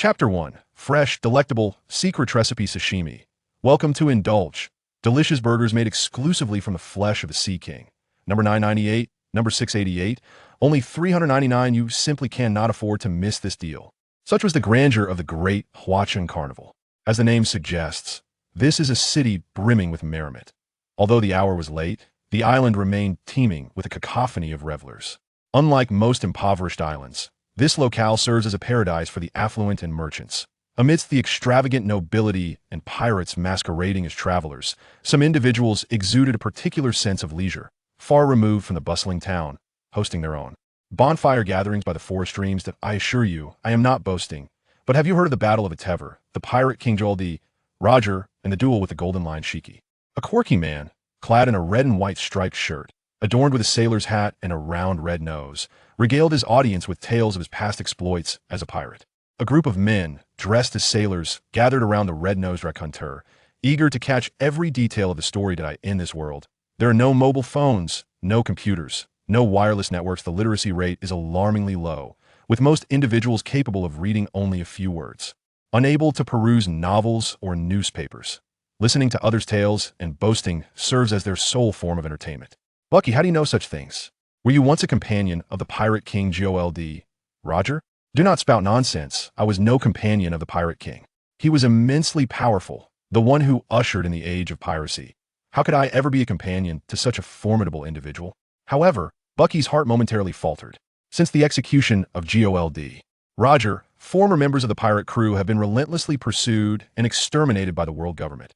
Chapter 1. Fresh, delectable, secret recipe sashimi. Welcome to Indulge. Delicious burgers made exclusively from the flesh of a sea king. Number 998, number 688, only $399. You simply cannot afford to miss this deal. Such was the grandeur of the great Huachin Carnival. As the name suggests, this is a city brimming with merriment. Although the hour was late, the island remained teeming with a cacophony of revelers. Unlike most impoverished islands, this locale serves as a paradise for the affluent and merchants. Amidst the extravagant nobility and pirates masquerading as travelers, some individuals exuded a particular sense of leisure, far removed from the bustling town, hosting their own bonfire gatherings by the forest streams that I assure you, I am not boasting. But have you heard of the Battle of Etever, the pirate King Joel D. Roger, and the duel with the Golden Lion Shiki? A quirky man, clad in a red and white striped shirt, adorned with a sailor's hat and a round red nose, regaled his audience with tales of his past exploits as a pirate. A group of men, dressed as sailors, gathered around the red-nosed raconteur, eager to catch every detail of the story that I in this world. There are no mobile phones, no computers, no wireless networks. The literacy rate is alarmingly low, with most individuals capable of reading only a few words. Unable to peruse novels or newspapers, listening to others' tales and boasting serves as their sole form of entertainment. Bucky, how do you know such things? Were you once a companion of the pirate king Joel D. Roger? Do not spout nonsense. I was no companion of the pirate king. He was immensely powerful, the one who ushered in the age of piracy. How could I ever be a companion to such a formidable individual? However, Bucky's heart momentarily faltered. Since the execution of Joel D. Roger, former members of the pirate crew have been relentlessly pursued and exterminated by the world government.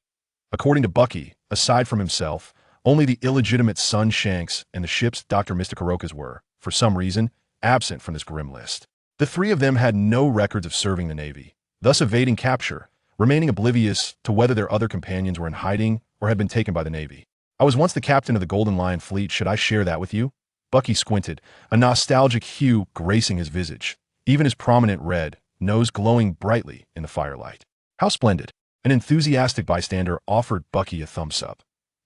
According to Bucky, aside from himself, only the illegitimate son Shanks and the ship's Dr. Mystikarokas were, for some reason, absent from this grim list. The three of them had no records of serving the Navy, thus evading capture, remaining oblivious to whether their other companions were in hiding or had been taken by the Navy. I was once the captain of the Golden Lion fleet. Should I share that with you? Bucky squinted, a nostalgic hue gracing his visage, even his prominent red nose glowing brightly in the firelight. How splendid! An enthusiastic bystander offered Bucky a thumbs up.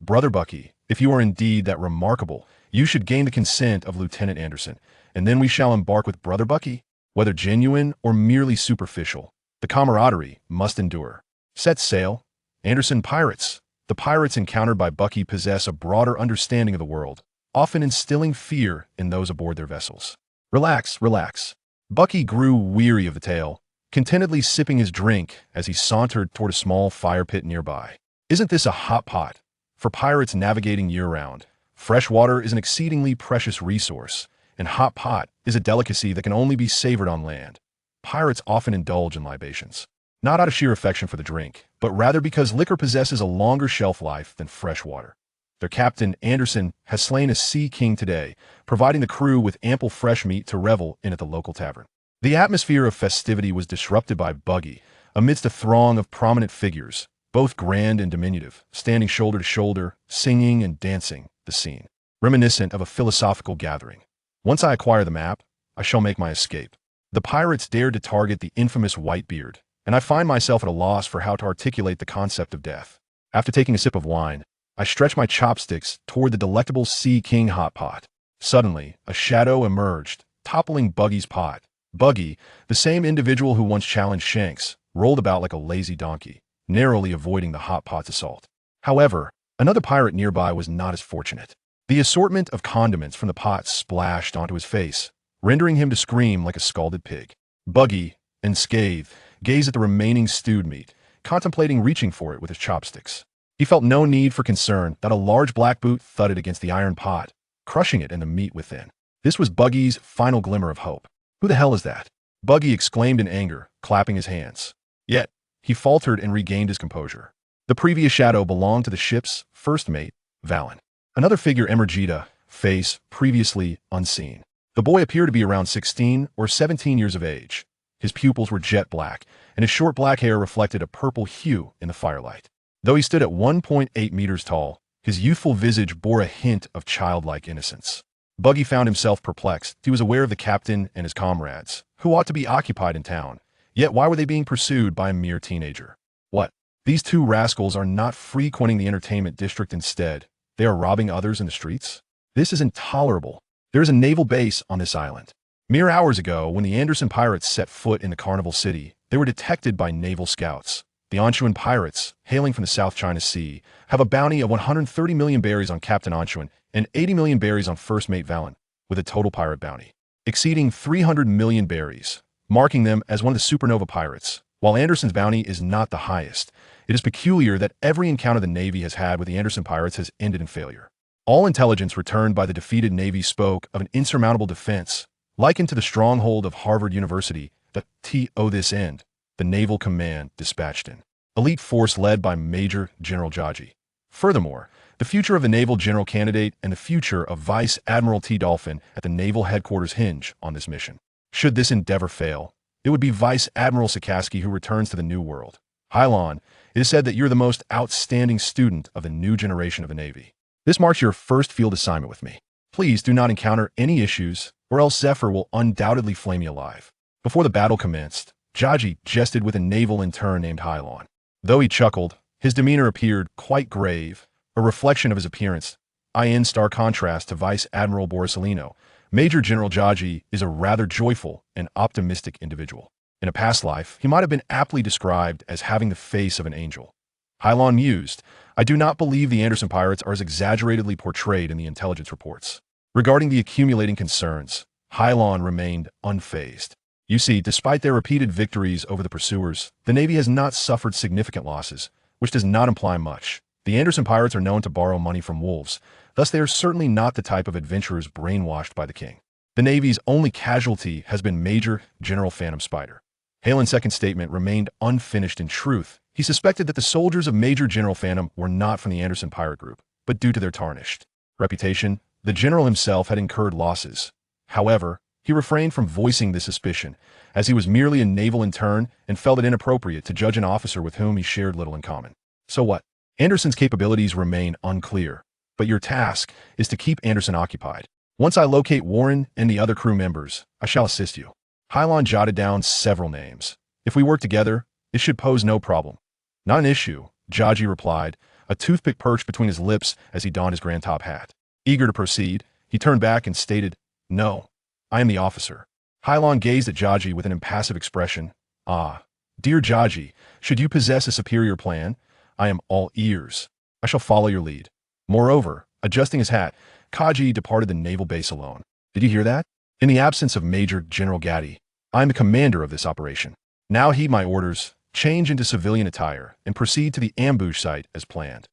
Brother Bucky, if you are indeed that remarkable, you should gain the consent of Lieutenant Anderson, and then we shall embark with Brother Bucky. Whether genuine or merely superficial, the camaraderie must endure. Set sail. Anderson pirates. The pirates encountered by Bucky possess a broader understanding of the world, often instilling fear in those aboard their vessels. Relax, relax. Bucky grew weary of the tale, contentedly sipping his drink as he sauntered toward a small fire pit nearby. Isn't this a hot pot? For pirates navigating year-round, fresh water is an exceedingly precious resource, and hot pot is a delicacy that can only be savored on land. Pirates often indulge in libations, not out of sheer affection for the drink, but rather because liquor possesses a longer shelf life than fresh water. Their captain, Anderson, has slain a sea king today, providing the crew with ample fresh meat to revel in at the local tavern. The atmosphere of festivity was disrupted by Bucky, amidst a throng of prominent figures, both grand and diminutive, standing shoulder to shoulder, singing and dancing the scene, reminiscent of a philosophical gathering. Once I acquire the map, I shall make my escape. The pirates dared to target the infamous Whitebeard, and I find myself at a loss for how to articulate the concept of death. After taking a sip of wine, I stretch my chopsticks toward the delectable Sea King hot pot. Suddenly, a shadow emerged, toppling Buggy's pot. Buggy, the same individual who once challenged Shanks, rolled about like a lazy donkey, narrowly avoiding the hot pot's assault. However, another pirate nearby was not as fortunate. The assortment of condiments from the pot splashed onto his face, rendering him to scream like a scalded pig. Buggy, unscathed, gazed at the remaining stewed meat, contemplating reaching for it with his chopsticks. He felt no need for concern that a large black boot thudded against the iron pot, crushing it and the meat within. This was Buggy's final glimmer of hope. Who the hell is that? Buggy exclaimed in anger, clapping his hands. Yet, he faltered and regained his composure. The previous shadow belonged to the ship's first mate, Valen. Another figure emerged, face previously unseen. The boy appeared to be around 16 or 17 years of age. His pupils were jet black, and his short black hair reflected a purple hue in the firelight. Though he stood at 1.8 meters tall, his youthful visage bore a hint of childlike innocence. Buggy found himself perplexed. He was aware of the captain and his comrades, who ought to be occupied in town. Yet why were they being pursued by a mere teenager? What? These two rascals are not frequenting the entertainment district instead. They are robbing others in the streets? This is intolerable. There is a naval base on this island. Mere hours ago, when the Anderson pirates set foot in the Carnival City, They were detected by naval scouts. The Anchuan pirates, hailing from the South China Sea, have a bounty of 130 million berries on Captain Anchuan and 80 million berries on First Mate Valen, with a total pirate bounty exceeding 300 million berries, marking them as one of the supernova pirates. While Anderson's bounty is not the highest, it is peculiar that every encounter the Navy has had with the Anderson pirates has ended in failure. All intelligence returned by the defeated Navy spoke of an insurmountable defense, likened to the stronghold of Harvard University, that to this end, the Naval Command dispatched an elite force led by Major General Jaji. Furthermore, the future of the naval general candidate and the future of Vice Admiral T. Dolphin at the naval headquarters hinge on this mission. Should this endeavor fail, it would be Vice Admiral Sikorsky who returns to the New World. Hylon, it is said that you're the most outstanding student of the new generation of the Navy. This marks your first field assignment with me. Please do not encounter any issues, or else Zephyr will undoubtedly flame you alive. Before the battle commenced, Jaji jested with a naval intern named Hylon. Though he chuckled, his demeanor appeared quite grave, a reflection of his appearance. In stark contrast to Vice Admiral Borisellino, Major General Jaji is a rather joyful and optimistic individual. In a past life, he might have been aptly described as having the face of an angel. Hylon mused, I do not believe the Anderson pirates are as exaggeratedly portrayed in the intelligence reports. Regarding the accumulating concerns, Hylon remained unfazed. You see, despite their repeated victories over the pursuers, the Navy has not suffered significant losses, which does not imply much. The Anderson pirates are known to borrow money from wolves, thus they are certainly not the type of adventurers brainwashed by the king. The Navy's only casualty has been Major General Phantom Spider. Halen's second statement remained unfinished in truth. He suspected that the soldiers of Major General Phantom were not from the Anderson pirate group, but due to their tarnished reputation, the general himself had incurred losses. However, he refrained from voicing this suspicion, as he was merely a naval intern and felt it inappropriate to judge an officer with whom he shared little in common. So what? Anderson's capabilities remain unclear, but your task is to keep Anderson occupied. Once I locate Warren and the other crew members, I shall assist you. Hylon jotted down several names. If we work together, it should pose no problem. Not an issue, Jaji replied, a toothpick perched between his lips as he donned his grand top hat. Eager to proceed, he turned back and stated, No, I am the officer. Hylon gazed at Jaji with an impassive expression. Ah, dear Jaji, should you possess a superior plan, I am all ears. I shall follow your lead. Moreover, adjusting his hat, Kaji departed the naval base alone. Did you hear that? In the absence of Major General Gaddy, I am the commander of this operation. Now heed my orders, change into civilian attire, and proceed to the ambush site as planned.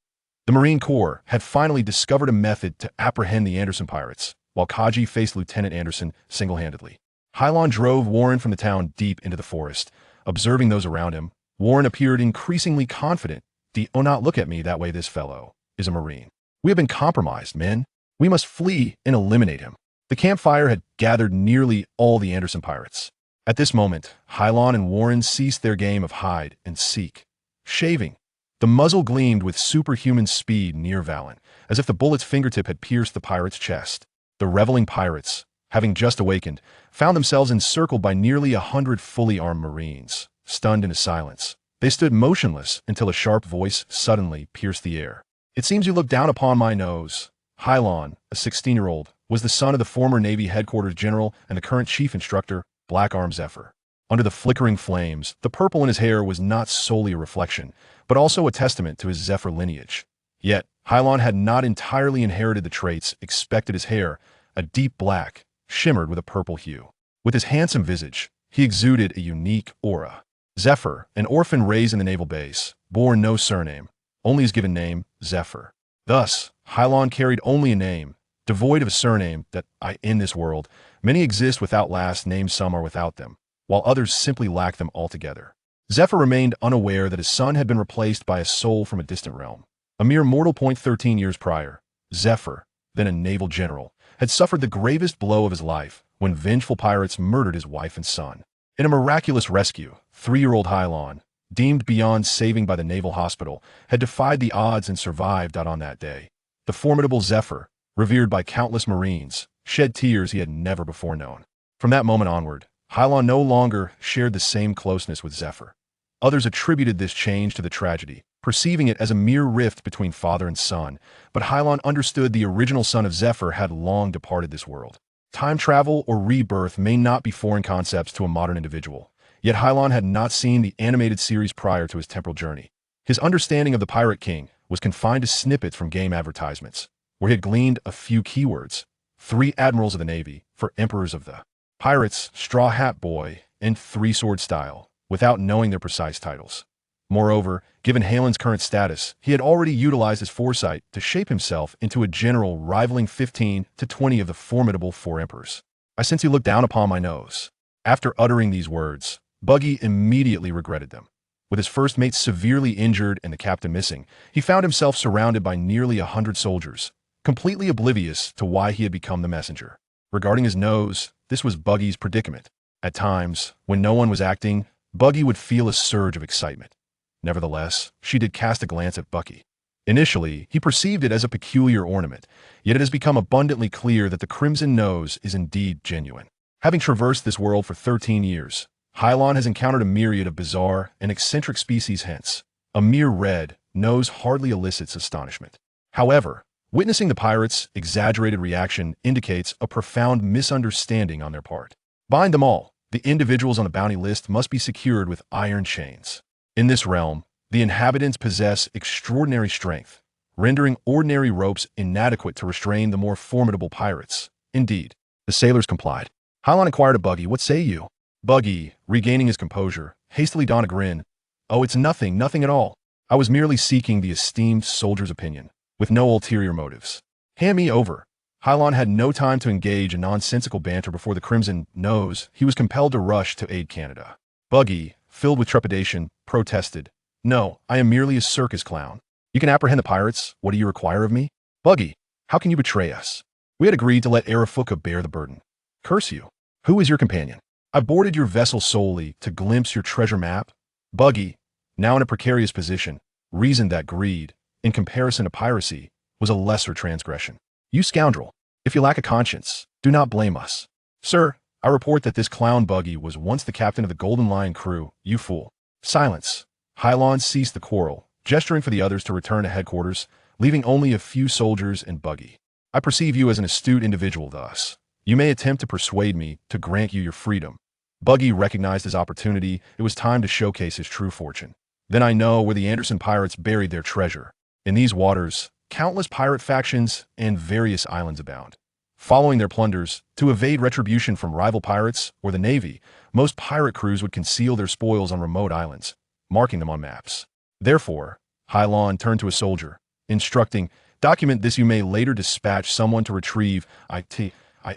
The Marine Corps had finally discovered a method to apprehend the Anderson pirates, while Kaji faced Lieutenant Anderson single-handedly. Hylon drove Warren from the town deep into the forest. Observing those around him, Warren appeared increasingly confident. Do not look at me that way, this fellow is a Marine. We have been compromised, men. We must flee and eliminate him. The campfire had gathered nearly all the Anderson pirates. At this moment, Hylon and Warren ceased their game of hide and seek. Shaving. The muzzle gleamed with superhuman speed near Valen, as if the bullet's fingertip had pierced the pirate's chest. The reveling pirates, having just awakened, found themselves encircled by nearly 100 fully armed Marines. Stunned into silence, they stood motionless until a sharp voice suddenly pierced the air. It seems you look down upon my nose. Hylon, a 16-year-old, was the son of the former Navy headquarters general and the current chief instructor, Black Arm Zephyr. Under the flickering flames, the purple in his hair was not solely a reflection, but also a testament to his Zephyr lineage. Yet, Hylon had not entirely inherited the traits expected. His hair, a deep black, shimmered with a purple hue. With his handsome visage, he exuded a unique aura. Zephyr, an orphan raised in the naval base, bore no surname, only his given name, Zephyr. Thus, Hylon carried only a name, devoid of a surname that, in this world, many exist without last names, some are without them, while others simply lack them altogether. Zephyr remained unaware that his son had been replaced by a soul from a distant realm. A mere mortal. 13 years prior, Zephyr, then a naval general, had suffered the gravest blow of his life when vengeful pirates murdered his wife and son. In a miraculous rescue, 3-year-old Hylon, deemed beyond saving by the naval hospital, had defied the odds and survived out on that day. The formidable Zephyr, revered by countless Marines, shed tears he had never before known. From that moment onward, Hylon no longer shared the same closeness with Zephyr. Others attributed this change to the tragedy, perceiving it as a mere rift between father and son, but Hylon understood the original son of Zephyr had long departed this world. Time travel or rebirth may not be foreign concepts to a modern individual. Yet Hylon had not seen the animated series prior to his temporal journey. His understanding of the Pirate King was confined to snippets from game advertisements, where he had gleaned a few keywords: 3 admirals of the Navy for emperors of the pirates, Straw Hat Boy, and 3 Sword Style, without knowing their precise titles. Moreover, given Halen's current status, he had already utilized his foresight to shape himself into a general rivaling 15 to 20 of the formidable 4 emperors. I sense you look down upon my nose. After uttering these words, Buggy immediately regretted them. With his first mate severely injured and the captain missing, he found himself surrounded by nearly 100 soldiers, completely oblivious to why he had become the messenger. Regarding his nose, this was Buggy's predicament. At times, when no one was acting, Buggy would feel a surge of excitement. Nevertheless, she did cast a glance at Bucky. Initially, he perceived it as a peculiar ornament, yet it has become abundantly clear that the crimson nose is indeed genuine. Having traversed this world for 13 years, Hylon has encountered a myriad of bizarre and eccentric species, hence, a mere red nose hardly elicits astonishment. However, witnessing the pirates' exaggerated reaction indicates a profound misunderstanding on their part. Bind them all. The individuals on the bounty list must be secured with iron chains. In this realm, the inhabitants possess extraordinary strength, rendering ordinary ropes inadequate to restrain the more formidable pirates. Indeed, the sailors complied. Hylon inquired of Buggy, "What say you?" Buggy, regaining his composure, hastily donned a grin. "Oh, it's nothing, nothing at all. I was merely seeking the esteemed soldier's opinion, with no ulterior motives. Hand me over." Hylon had no time to engage in nonsensical banter before the crimson nose. He was compelled to rush to aid Canada. Buggy, filled with trepidation, protested, "No, I am merely a circus clown. You can apprehend the pirates. What do you require of me?" "Buggy, how can you betray us? We had agreed to let Arafuka bear the burden." "Curse you. Who is your companion?" "I boarded your vessel solely to glimpse your treasure map." Buggy, now in a precarious position, reasoned that greed, in comparison to piracy, was a lesser transgression. "You scoundrel, if you lack a conscience, do not blame us." "Sir, I report that this clown Buggy was once the captain of the Golden Lion crew, you fool." "Silence." Hylon ceased the quarrel, gesturing for the others to return to headquarters, leaving only a few soldiers and Buggy. "I perceive you as an astute individual thus. You may attempt to persuade me to grant you your freedom." Buggy recognized his opportunity. It was time to showcase his true fortune. "Then I know where the Anderson pirates buried their treasure. In these waters, countless pirate factions and various islands abound. Following their plunders, to evade retribution from rival pirates or the Navy, most pirate crews would conceal their spoils on remote islands, marking them on maps. Therefore, Hylon turned to a soldier, instructing, "Document this, you may later dispatch someone to retrieve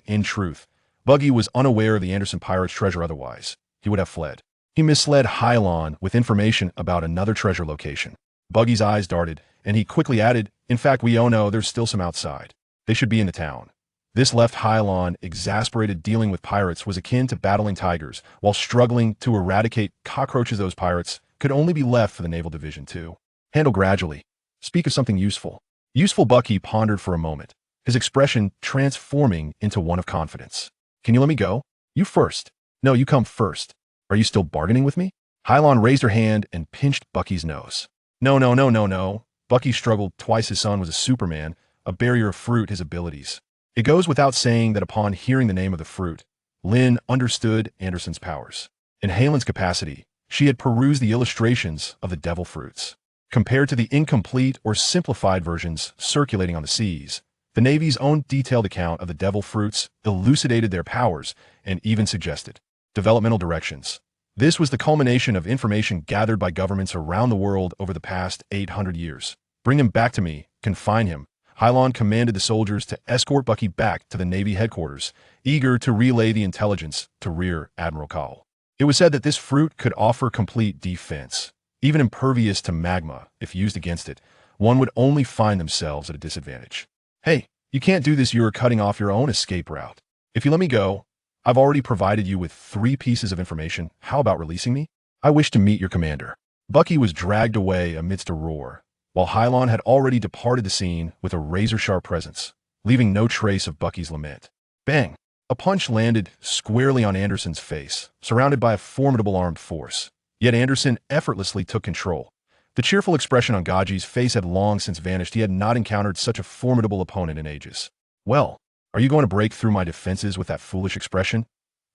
In truth, Buggy was unaware of the Anderson pirates' treasure, otherwise he would have fled. He misled Hylon with information about another treasure location. Buggy's eyes darted, and he quickly added, "In fact, we all know there's still some outside. They should be in the town." This left Hylon exasperated. Dealing with pirates was akin to battling tigers, while struggling to eradicate cockroaches. Those pirates could only be left for the Naval Division to handle gradually. "Speak of something useful." Useful Buggy pondered for a moment, his expression transforming into one of confidence. "Can you let me go?" "You first." "No, you come first." "Are you still bargaining with me?" Hylon raised her hand and pinched Bucky's nose. "No, no, no, no, no." Bucky struggled. Twice his son was a Superman, a barrier of fruit his abilities. It goes without saying that upon hearing the name of the fruit, Lynn understood Anderson's powers. In Halen's capacity, she had perused the illustrations of the devil fruits. Compared to the incomplete or simplified versions circulating on the seas, the Navy's own detailed account of the devil fruits elucidated their powers and even suggested developmental directions. This was the culmination of information gathered by governments around the world over the past 800 years. "Bring him back to me. Confine him." Hylon commanded the soldiers to escort Bucky back to the Navy headquarters, eager to relay the intelligence to Rear Admiral Cowell. It was said that this fruit could offer complete defense, even impervious to magma. If used against it, one would only find themselves at a disadvantage. "Hey, you can't do this. You're cutting off your own escape route. If you let me go, I've already provided you with 3 pieces of information. How about releasing me? I wish to meet your commander." Bucky was dragged away amidst a roar, while Hylon had already departed the scene with a razor-sharp presence, leaving no trace of Bucky's lament. Bang! A punch landed squarely on Anderson's face, surrounded by a formidable armed force. Yet Anderson effortlessly took control. The cheerful expression on Gaji's face had long since vanished. He had not encountered such a formidable opponent in ages. "Well, are you going to break through my defenses with that foolish expression?"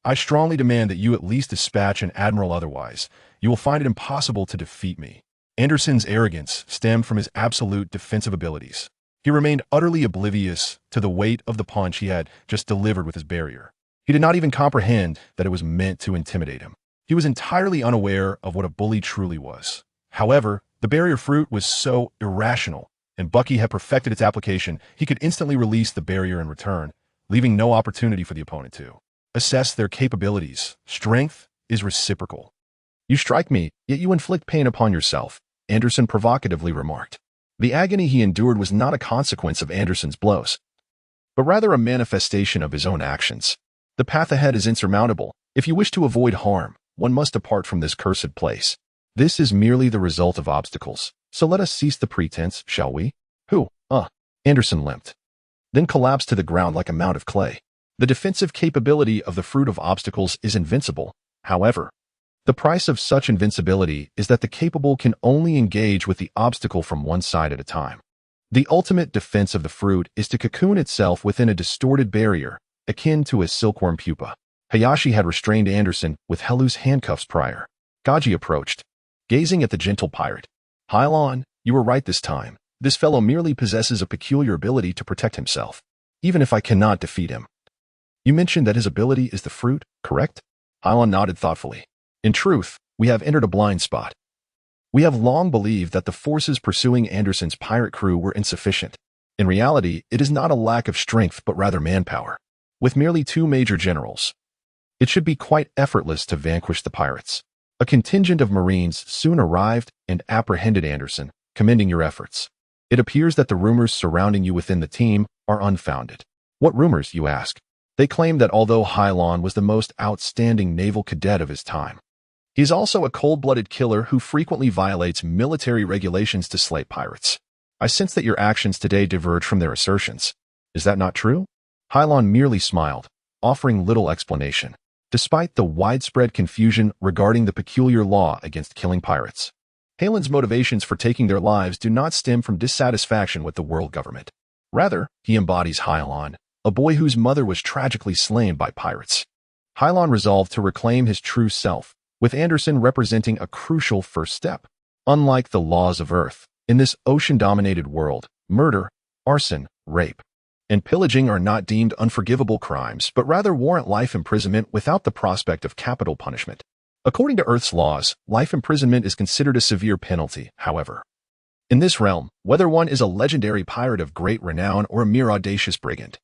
I strongly demand that you at least dispatch an admiral, otherwise you will find it impossible to defeat me. Anderson's arrogance stemmed from his absolute defensive abilities. He remained utterly oblivious to the weight of the punch he had just delivered with his barrier. He did not even comprehend that it was meant to intimidate him. He was entirely unaware of what a bully truly was. However, the barrier fruit was so irrational, and Bucky had perfected its application, he could instantly release the barrier in return, leaving no opportunity for the opponent to assess their capabilities. Strength is reciprocal. You strike me, yet you inflict pain upon yourself, Anderson provocatively remarked. The agony he endured was not a consequence of Anderson's blows, but rather a manifestation of his own actions. The path ahead is insurmountable. If you wish to avoid harm, one must depart from this cursed place. This is merely the result of obstacles. So let us cease the pretense, shall we? Anderson limped, then collapsed to the ground like a mound of clay. The defensive capability of the fruit of obstacles is invincible. However, the price of such invincibility is that the capable can only engage with the obstacle from one side at a time. The ultimate defense of the fruit is to cocoon itself within a distorted barrier, akin to a silkworm pupa. Hayashi had restrained Anderson with Hellu's handcuffs prior. Gaji approached, gazing at the gentle pirate. Hylon, you were right this time. This fellow merely possesses a peculiar ability to protect himself, even if I cannot defeat him. You mentioned that his ability is the fruit, correct? Hylon nodded thoughtfully. In truth, we have entered a blind spot. We have long believed that the forces pursuing Anderson's pirate crew were insufficient. In reality, it is not a lack of strength but rather manpower. With merely 2 major generals, it should be quite effortless to vanquish the pirates. A contingent of Marines soon arrived and apprehended Anderson, commending your efforts. It appears that the rumors surrounding you within the team are unfounded. What rumors, you ask? They claim that although Hylon was the most outstanding naval cadet of his time, he is also a cold-blooded killer who frequently violates military regulations to slay pirates. I sense that your actions today diverge from their assertions. Is that not true? Hylon merely smiled, offering little explanation, despite the widespread confusion regarding the peculiar law against killing pirates. Halen's motivations for taking their lives do not stem from dissatisfaction with the world government. Rather, he embodies Hylon, a boy whose mother was tragically slain by pirates. Hylon resolved to reclaim his true self, with Anderson representing a crucial first step. Unlike the laws of Earth, in this ocean-dominated world, murder, arson, rape, and pillaging are not deemed unforgivable crimes, but rather warrant life imprisonment without the prospect of capital punishment. According to Earth's laws, life imprisonment is considered a severe penalty, however. In this realm, whether one is a legendary pirate of great renown or a mere audacious brigand,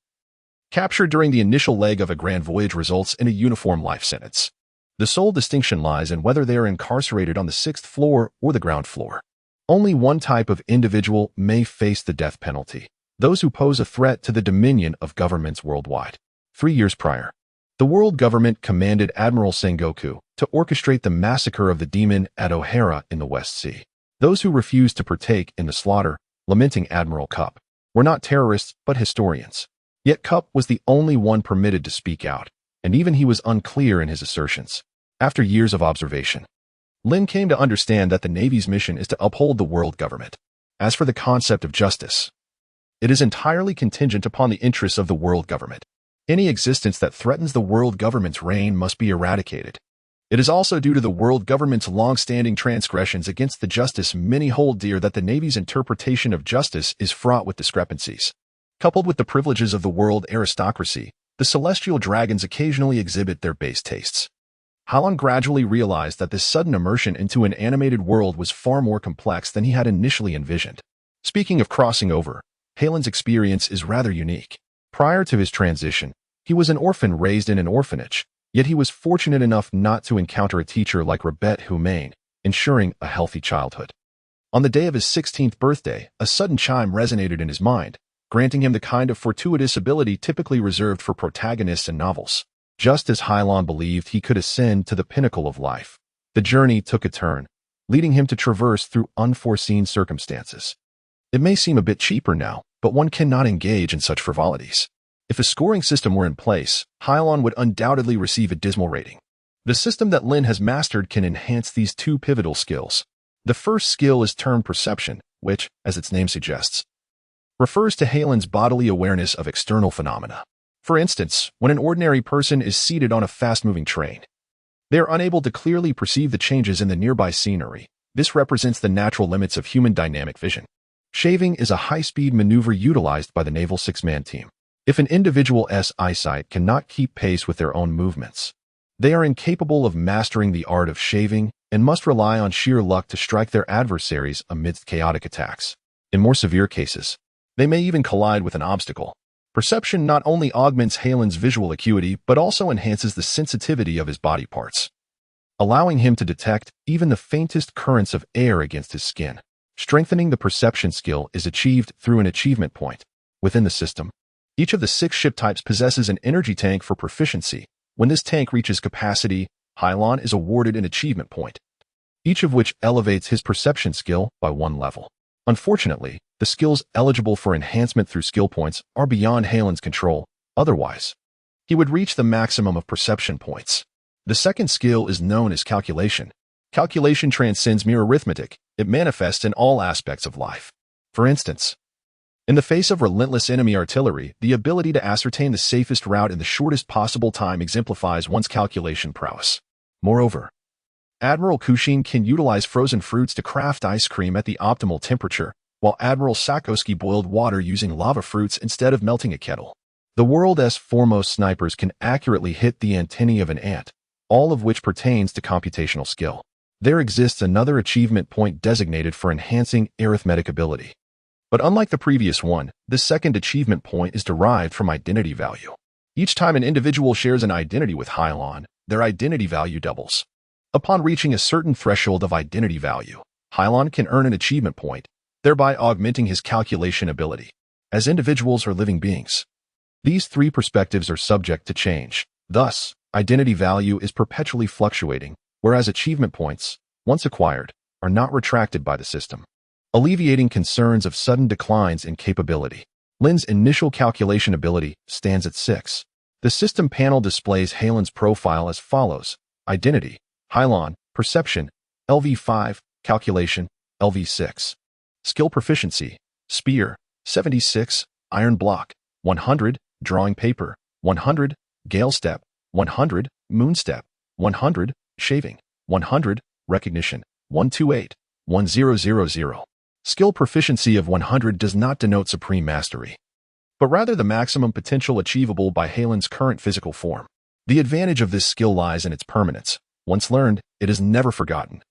capture during the initial leg of a grand voyage results in a uniform life sentence. The sole distinction lies in whether they are incarcerated on the 6th floor or the ground floor. Only one type of individual may face the death penalty: those who pose a threat to the dominion of governments worldwide. 3 years prior, the world government commanded Admiral Sengoku to orchestrate the massacre of the demon at O'Hara in the West Sea. Those who refused to partake in the slaughter, lamenting Admiral Cup, were not terrorists but historians. Yet Cup was the only one permitted to speak out, and even he was unclear in his assertions. After years of observation, Lin came to understand that the Navy's mission is to uphold the world government. As for the concept of justice, it is entirely contingent upon the interests of the world government. Any existence that threatens the world government's reign must be eradicated. It is also due to the world government's long-standing transgressions against the justice many hold dear that the Navy's interpretation of justice is fraught with discrepancies. Coupled with the privileges of the world aristocracy, the celestial dragons occasionally exhibit their base tastes. Hylon gradually realized that this sudden immersion into an animated world was far more complex than he had initially envisioned. Speaking of crossing over, Halen's experience is rather unique. Prior to his transition, he was an orphan raised in an orphanage, yet he was fortunate enough not to encounter a teacher like Robe Humane, ensuring a healthy childhood. On the day of his 16th birthday, a sudden chime resonated in his mind, granting him the kind of fortuitous ability typically reserved for protagonists in novels. Just as Hylon believed he could ascend to the pinnacle of life, the journey took a turn, leading him to traverse through unforeseen circumstances. It may seem a bit cheaper now, but one cannot engage in such frivolities. If a scoring system were in place, Hylon would undoubtedly receive a dismal rating. The system that Lin has mastered can enhance these 2 pivotal skills. The first skill is termed perception, which, as its name suggests, refers to Halen's bodily awareness of external phenomena. For instance, when an ordinary person is seated on a fast-moving train, they are unable to clearly perceive the changes in the nearby scenery. This represents the natural limits of human dynamic vision. Shaving is a high-speed maneuver utilized by the naval six-man team. If an individual's eyesight cannot keep pace with their own movements, they are incapable of mastering the art of shaving and must rely on sheer luck to strike their adversaries amidst chaotic attacks. In more severe cases, they may even collide with an obstacle. Perception not only augments Halen's visual acuity but also enhances the sensitivity of his body parts, allowing him to detect even the faintest currents of air against his skin. Strengthening the perception skill is achieved through an achievement point. Within the system, each of the 6 ship types possesses an energy tank for proficiency. When this tank reaches capacity, Hylon is awarded an achievement point, each of which elevates his perception skill by 1 level. Unfortunately, the skills eligible for enhancement through skill points are beyond Halen's control. Otherwise, he would reach the maximum of perception points. The second skill is known as calculation. Calculation transcends mere arithmetic. It manifests in all aspects of life. For instance, in the face of relentless enemy artillery, the ability to ascertain the safest route in the shortest possible time exemplifies one's calculation prowess. Moreover, Admiral Kushin can utilize frozen fruits to craft ice cream at the optimal temperature, while Admiral Sakoski boiled water using lava fruits instead of melting a kettle. The world's foremost snipers can accurately hit the antennae of an ant, all of which pertains to computational skill. There exists another achievement point designated for enhancing arithmetic ability. But unlike the previous one, the second achievement point is derived from identity value. Each time an individual shares an identity with Hylon, their identity value doubles. Upon reaching a certain threshold of identity value, Hylon can earn an achievement point, thereby augmenting his calculation ability. As individuals are living beings, these 3 perspectives are subject to change. Thus, identity value is perpetually fluctuating, whereas achievement points, once acquired, are not retracted by the system, alleviating concerns of sudden declines in capability. Lin's initial calculation ability stands at 6. The system panel displays Halen's profile as follows: identity, Hylon, perception, LV5, calculation, LV6. Skill proficiency, spear, 76, iron block, 100, drawing paper, 100, gale step, 100, moon step, 100, shaving, 100, recognition, 128, 1000. Skill proficiency of 100 does not denote supreme mastery, but rather the maximum potential achievable by Halen's current physical form. The advantage of this skill lies in its permanence. Once learned, it is never forgotten,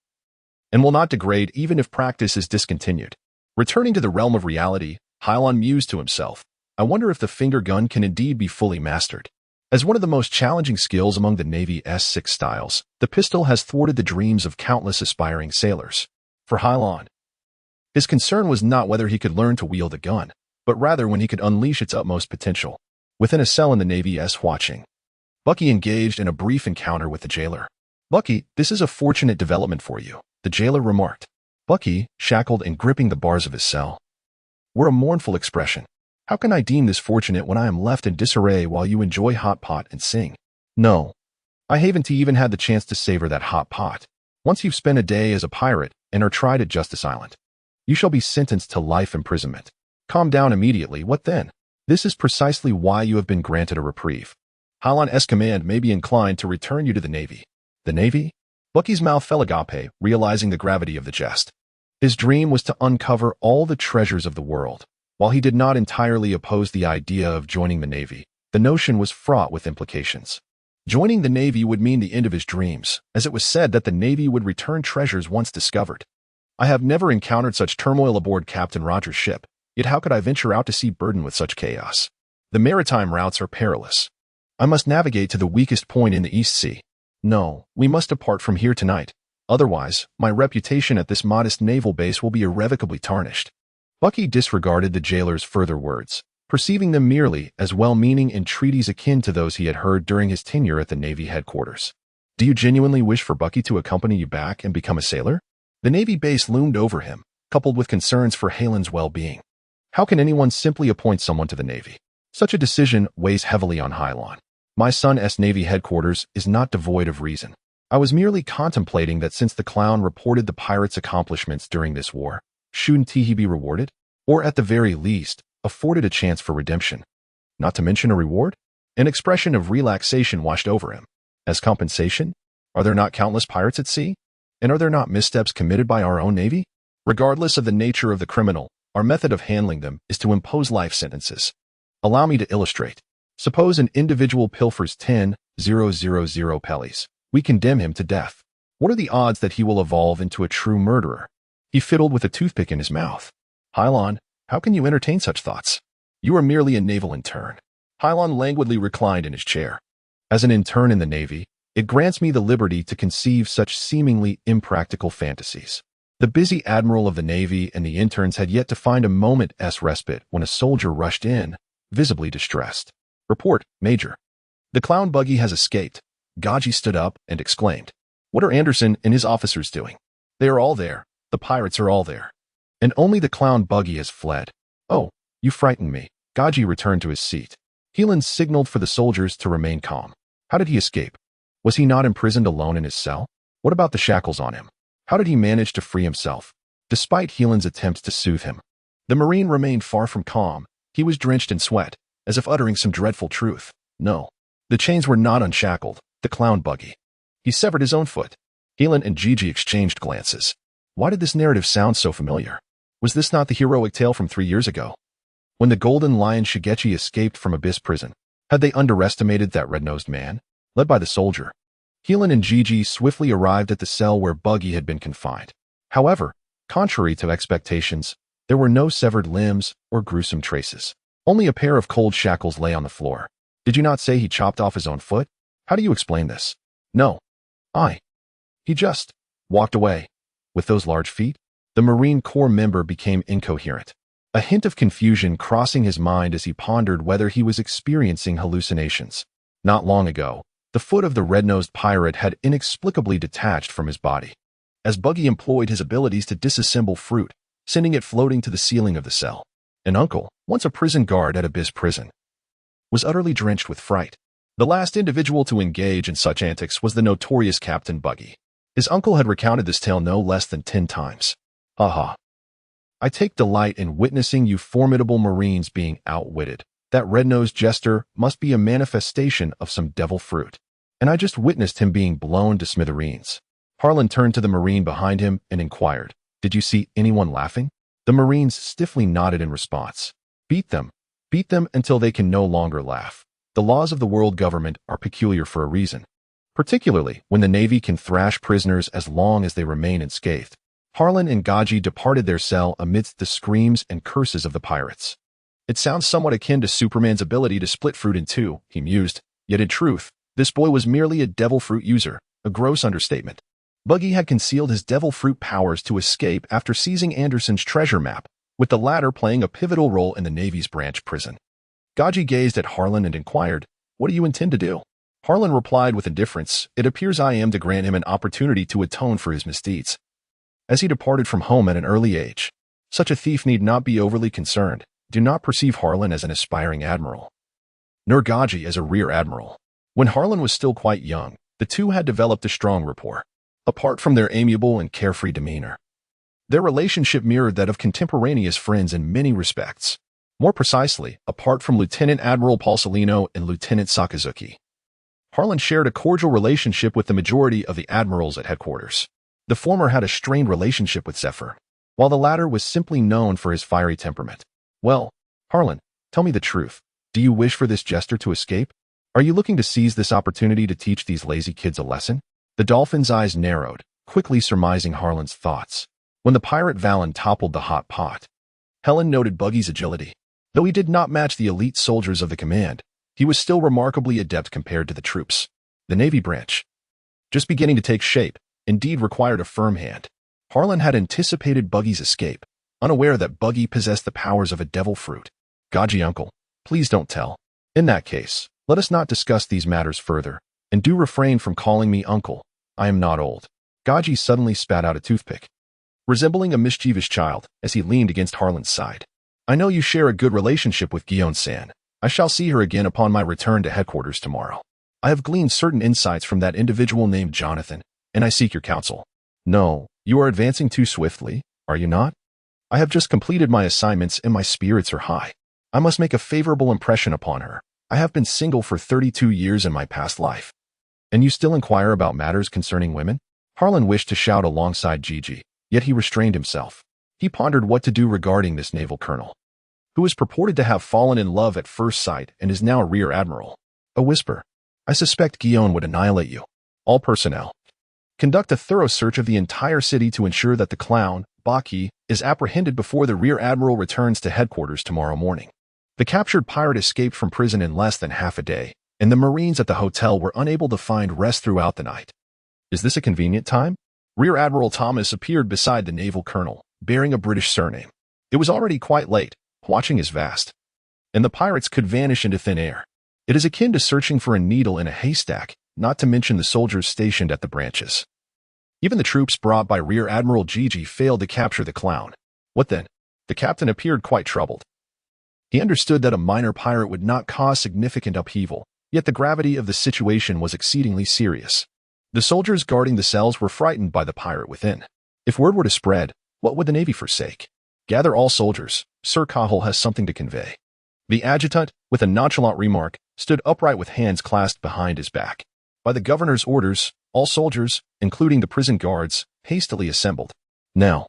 and will not degrade even if practice is discontinued. Returning to the realm of reality, Hylon mused to himself, I wonder if the finger gun can indeed be fully mastered. As one of the most challenging skills among the Navy's 6 styles, the pistol has thwarted the dreams of countless aspiring sailors. For Hylon, his concern was not whether he could learn to wield a gun, but rather when he could unleash its utmost potential. Within a cell in the Navy's watching, Bucky engaged in a brief encounter with the jailer. Bucky, this is a fortunate development for you, the jailer remarked. Bucky, shackled and gripping the bars of his cell, wore a mournful expression. How can I deem this fortunate when I am left in disarray while you enjoy hot pot and sing? No, I haven't even had the chance to savor that hot pot. Once you've spent a day as a pirate and are tried at Justice Island, you shall be sentenced to life imprisonment. Calm down immediately, what then? This is precisely why you have been granted a reprieve. Hylon's command may be inclined to return you to the Navy. The Navy? Bucky's mouth fell agape, realizing the gravity of the jest. His dream was to uncover all the treasures of the world. While he did not entirely oppose the idea of joining the Navy, the notion was fraught with implications. Joining the Navy would mean the end of his dreams, as it was said that the Navy would return treasures once discovered. I have never encountered such turmoil aboard Captain Rogers' ship, yet how could I venture out to sea burdened with such chaos? The maritime routes are perilous. I must navigate to the weakest point in the East Sea. No, we must depart from here tonight. Otherwise, my reputation at this modest naval base will be irrevocably tarnished. Bucky disregarded the jailer's further words, perceiving them merely as well-meaning entreaties akin to those he had heard during his tenure at the Navy headquarters. Do you genuinely wish for Bucky to accompany you back and become a sailor? The Navy base loomed over him, coupled with concerns for Halen's well-being. How can anyone simply appoint someone to the Navy? Such a decision weighs heavily on Hylon. My son's Navy headquarters is not devoid of reason. I was merely contemplating that since the clown reported the pirates' accomplishments during this war, shouldn't he be rewarded? Or at the very least, afforded a chance for redemption? Not to mention a reward? An expression of relaxation washed over him. As compensation? Are there not countless pirates at sea? And are there not missteps committed by our own navy? Regardless of the nature of the criminal, our method of handling them is to impose life sentences. Allow me to illustrate. Suppose an individual pilfers 10,000 pellies. We condemn him to death. What are the odds that he will evolve into a true murderer? He fiddled with a toothpick in his mouth. Hylon, how can you entertain such thoughts? You are merely a naval intern. Hylon languidly reclined in his chair. As an intern in the Navy, it grants me the liberty to conceive such seemingly impractical fantasies. The busy admiral of the Navy and the interns had yet to find a moment's respite when a soldier rushed in, visibly distressed. Report, Major. The clown buggy has escaped. Gaji stood up and exclaimed. What are Anderson and his officers doing? They are all there. The pirates are all there. And only the clown buggy has fled. Oh, you frightened me. Gaji returned to his seat. Heelan signaled for the soldiers to remain calm. How did he escape? Was he not imprisoned alone in his cell? What about the shackles on him? How did he manage to free himself? Despite Heelan's attempts to soothe him, the Marine remained far from calm. He was drenched in sweat, as if uttering some dreadful truth. No, the chains were not unshackled. The clown buggy. He severed his own foot. Heelan and Gigi exchanged glances. Why did this narrative sound so familiar? Was this not the heroic tale from 3 years ago? When the Golden Lion Shigechi escaped from Abyss Prison, had they underestimated that red-nosed man? Led by the soldier, Heelan and Gigi swiftly arrived at the cell where Buggy had been confined. However, contrary to expectations, there were no severed limbs or gruesome traces. Only a pair of cold shackles lay on the floor. Did you not say he chopped off his own foot? How do you explain this? No. He just walked away. With those large feet? The Marine Corps member became incoherent. A hint of confusion crossing his mind as he pondered whether he was experiencing hallucinations. Not long ago, the foot of the red-nosed pirate had inexplicably detached from his body. As Buggy employed his abilities to disassemble fruit, sending it floating to the ceiling of the cell. An uncle, once a prison guard at Abyss Prison, was utterly drenched with fright. The last individual to engage in such antics was the notorious Captain Buggy. His uncle had recounted this tale no less than 10 times. Ha. I take delight in witnessing you formidable Marines being outwitted. That red-nosed jester must be a manifestation of some devil fruit. And I just witnessed him being blown to smithereens. Harlan turned to the Marine behind him and inquired, Did you see anyone laughing? The Marines stiffly nodded in response. Beat them until they can no longer laugh. The laws of the world government are peculiar for a reason, particularly when the Navy can thrash prisoners as long as they remain unscathed. Harlan and Gaji departed their cell amidst the screams and curses of the pirates. It sounds somewhat akin to Superman's ability to split fruit in two, he mused, yet in truth, this boy was merely a devil fruit user, a gross understatement. Buggy had concealed his devil fruit powers to escape after seizing Anderson's treasure map, with the latter playing a pivotal role in the Navy's branch prison. Gaji gazed at Harlan and inquired, What do you intend to do? Harlan replied with indifference, It appears I am to grant him an opportunity to atone for his misdeeds. As he departed from home at an early age, such a thief need not be overly concerned. Do not perceive Harlan as an aspiring admiral, nor Gaji as a rear admiral. When Harlan was still quite young, the two had developed a strong rapport. Apart from their amiable and carefree demeanor, their relationship mirrored that of contemporaneous friends in many respects. More precisely, apart from Lieutenant Admiral Paulsolino and Lieutenant Sakazuki, Harlan shared a cordial relationship with the majority of the admirals at headquarters. The former had a strained relationship with Zephyr, while the latter was simply known for his fiery temperament. Well, Harlan, tell me the truth. Do you wish for this jester to escape? Are you looking to seize this opportunity to teach these lazy kids a lesson? The dolphin's eyes narrowed, quickly surmising Harlan's thoughts. When the pirate Valen toppled the hot pot, Helen noted Buggy's agility. Though he did not match the elite soldiers of the command, he was still remarkably adept compared to the troops. The Navy branch, just beginning to take shape, indeed required a firm hand. Harlan had anticipated Buggy's escape, unaware that Buggy possessed the powers of a devil fruit. Gaji uncle, please don't tell. In that case, let us not discuss these matters further, and do refrain from calling me uncle. I am not old. Gaji suddenly spat out a toothpick, resembling a mischievous child, as he leaned against Harlan's side. I know you share a good relationship with Gion-san. I shall see her again upon my return to headquarters tomorrow. I have gleaned certain insights from that individual named Jonathan, and I seek your counsel. No, you are advancing too swiftly, are you not? I have just completed my assignments and my spirits are high. I must make a favorable impression upon her. I have been single for 32 years in my past life. And you still inquire about matters concerning women? Harlan wished to shout alongside Gigi, yet he restrained himself. He pondered what to do regarding this naval colonel, who is purported to have fallen in love at first sight and is now rear admiral. A whisper. I suspect Guillaume would annihilate you. All personnel. Conduct a thorough search of the entire city to ensure that the clown, Baki, is apprehended before the rear admiral returns to headquarters tomorrow morning. The captured pirate escaped from prison in less than half a day, and the Marines at the hotel were unable to find rest throughout the night. Is this a convenient time? Rear Admiral Thomas appeared beside the naval colonel, bearing a British surname. It was already quite late. Watching is vast, and the pirates could vanish into thin air. It is akin to searching for a needle in a haystack, not to mention the soldiers stationed at the branches. Even the troops brought by Rear Admiral Gigi failed to capture the clown. What then? The captain appeared quite troubled. He understood that a minor pirate would not cause significant upheaval, yet the gravity of the situation was exceedingly serious. The soldiers guarding the cells were frightened by the pirate within. If word were to spread, what would the Navy forsake? Gather all soldiers. Sir Cahill has something to convey. The adjutant, with a nonchalant remark, stood upright with hands clasped behind his back. By the governor's orders, all soldiers, including the prison guards, hastily assembled. Now,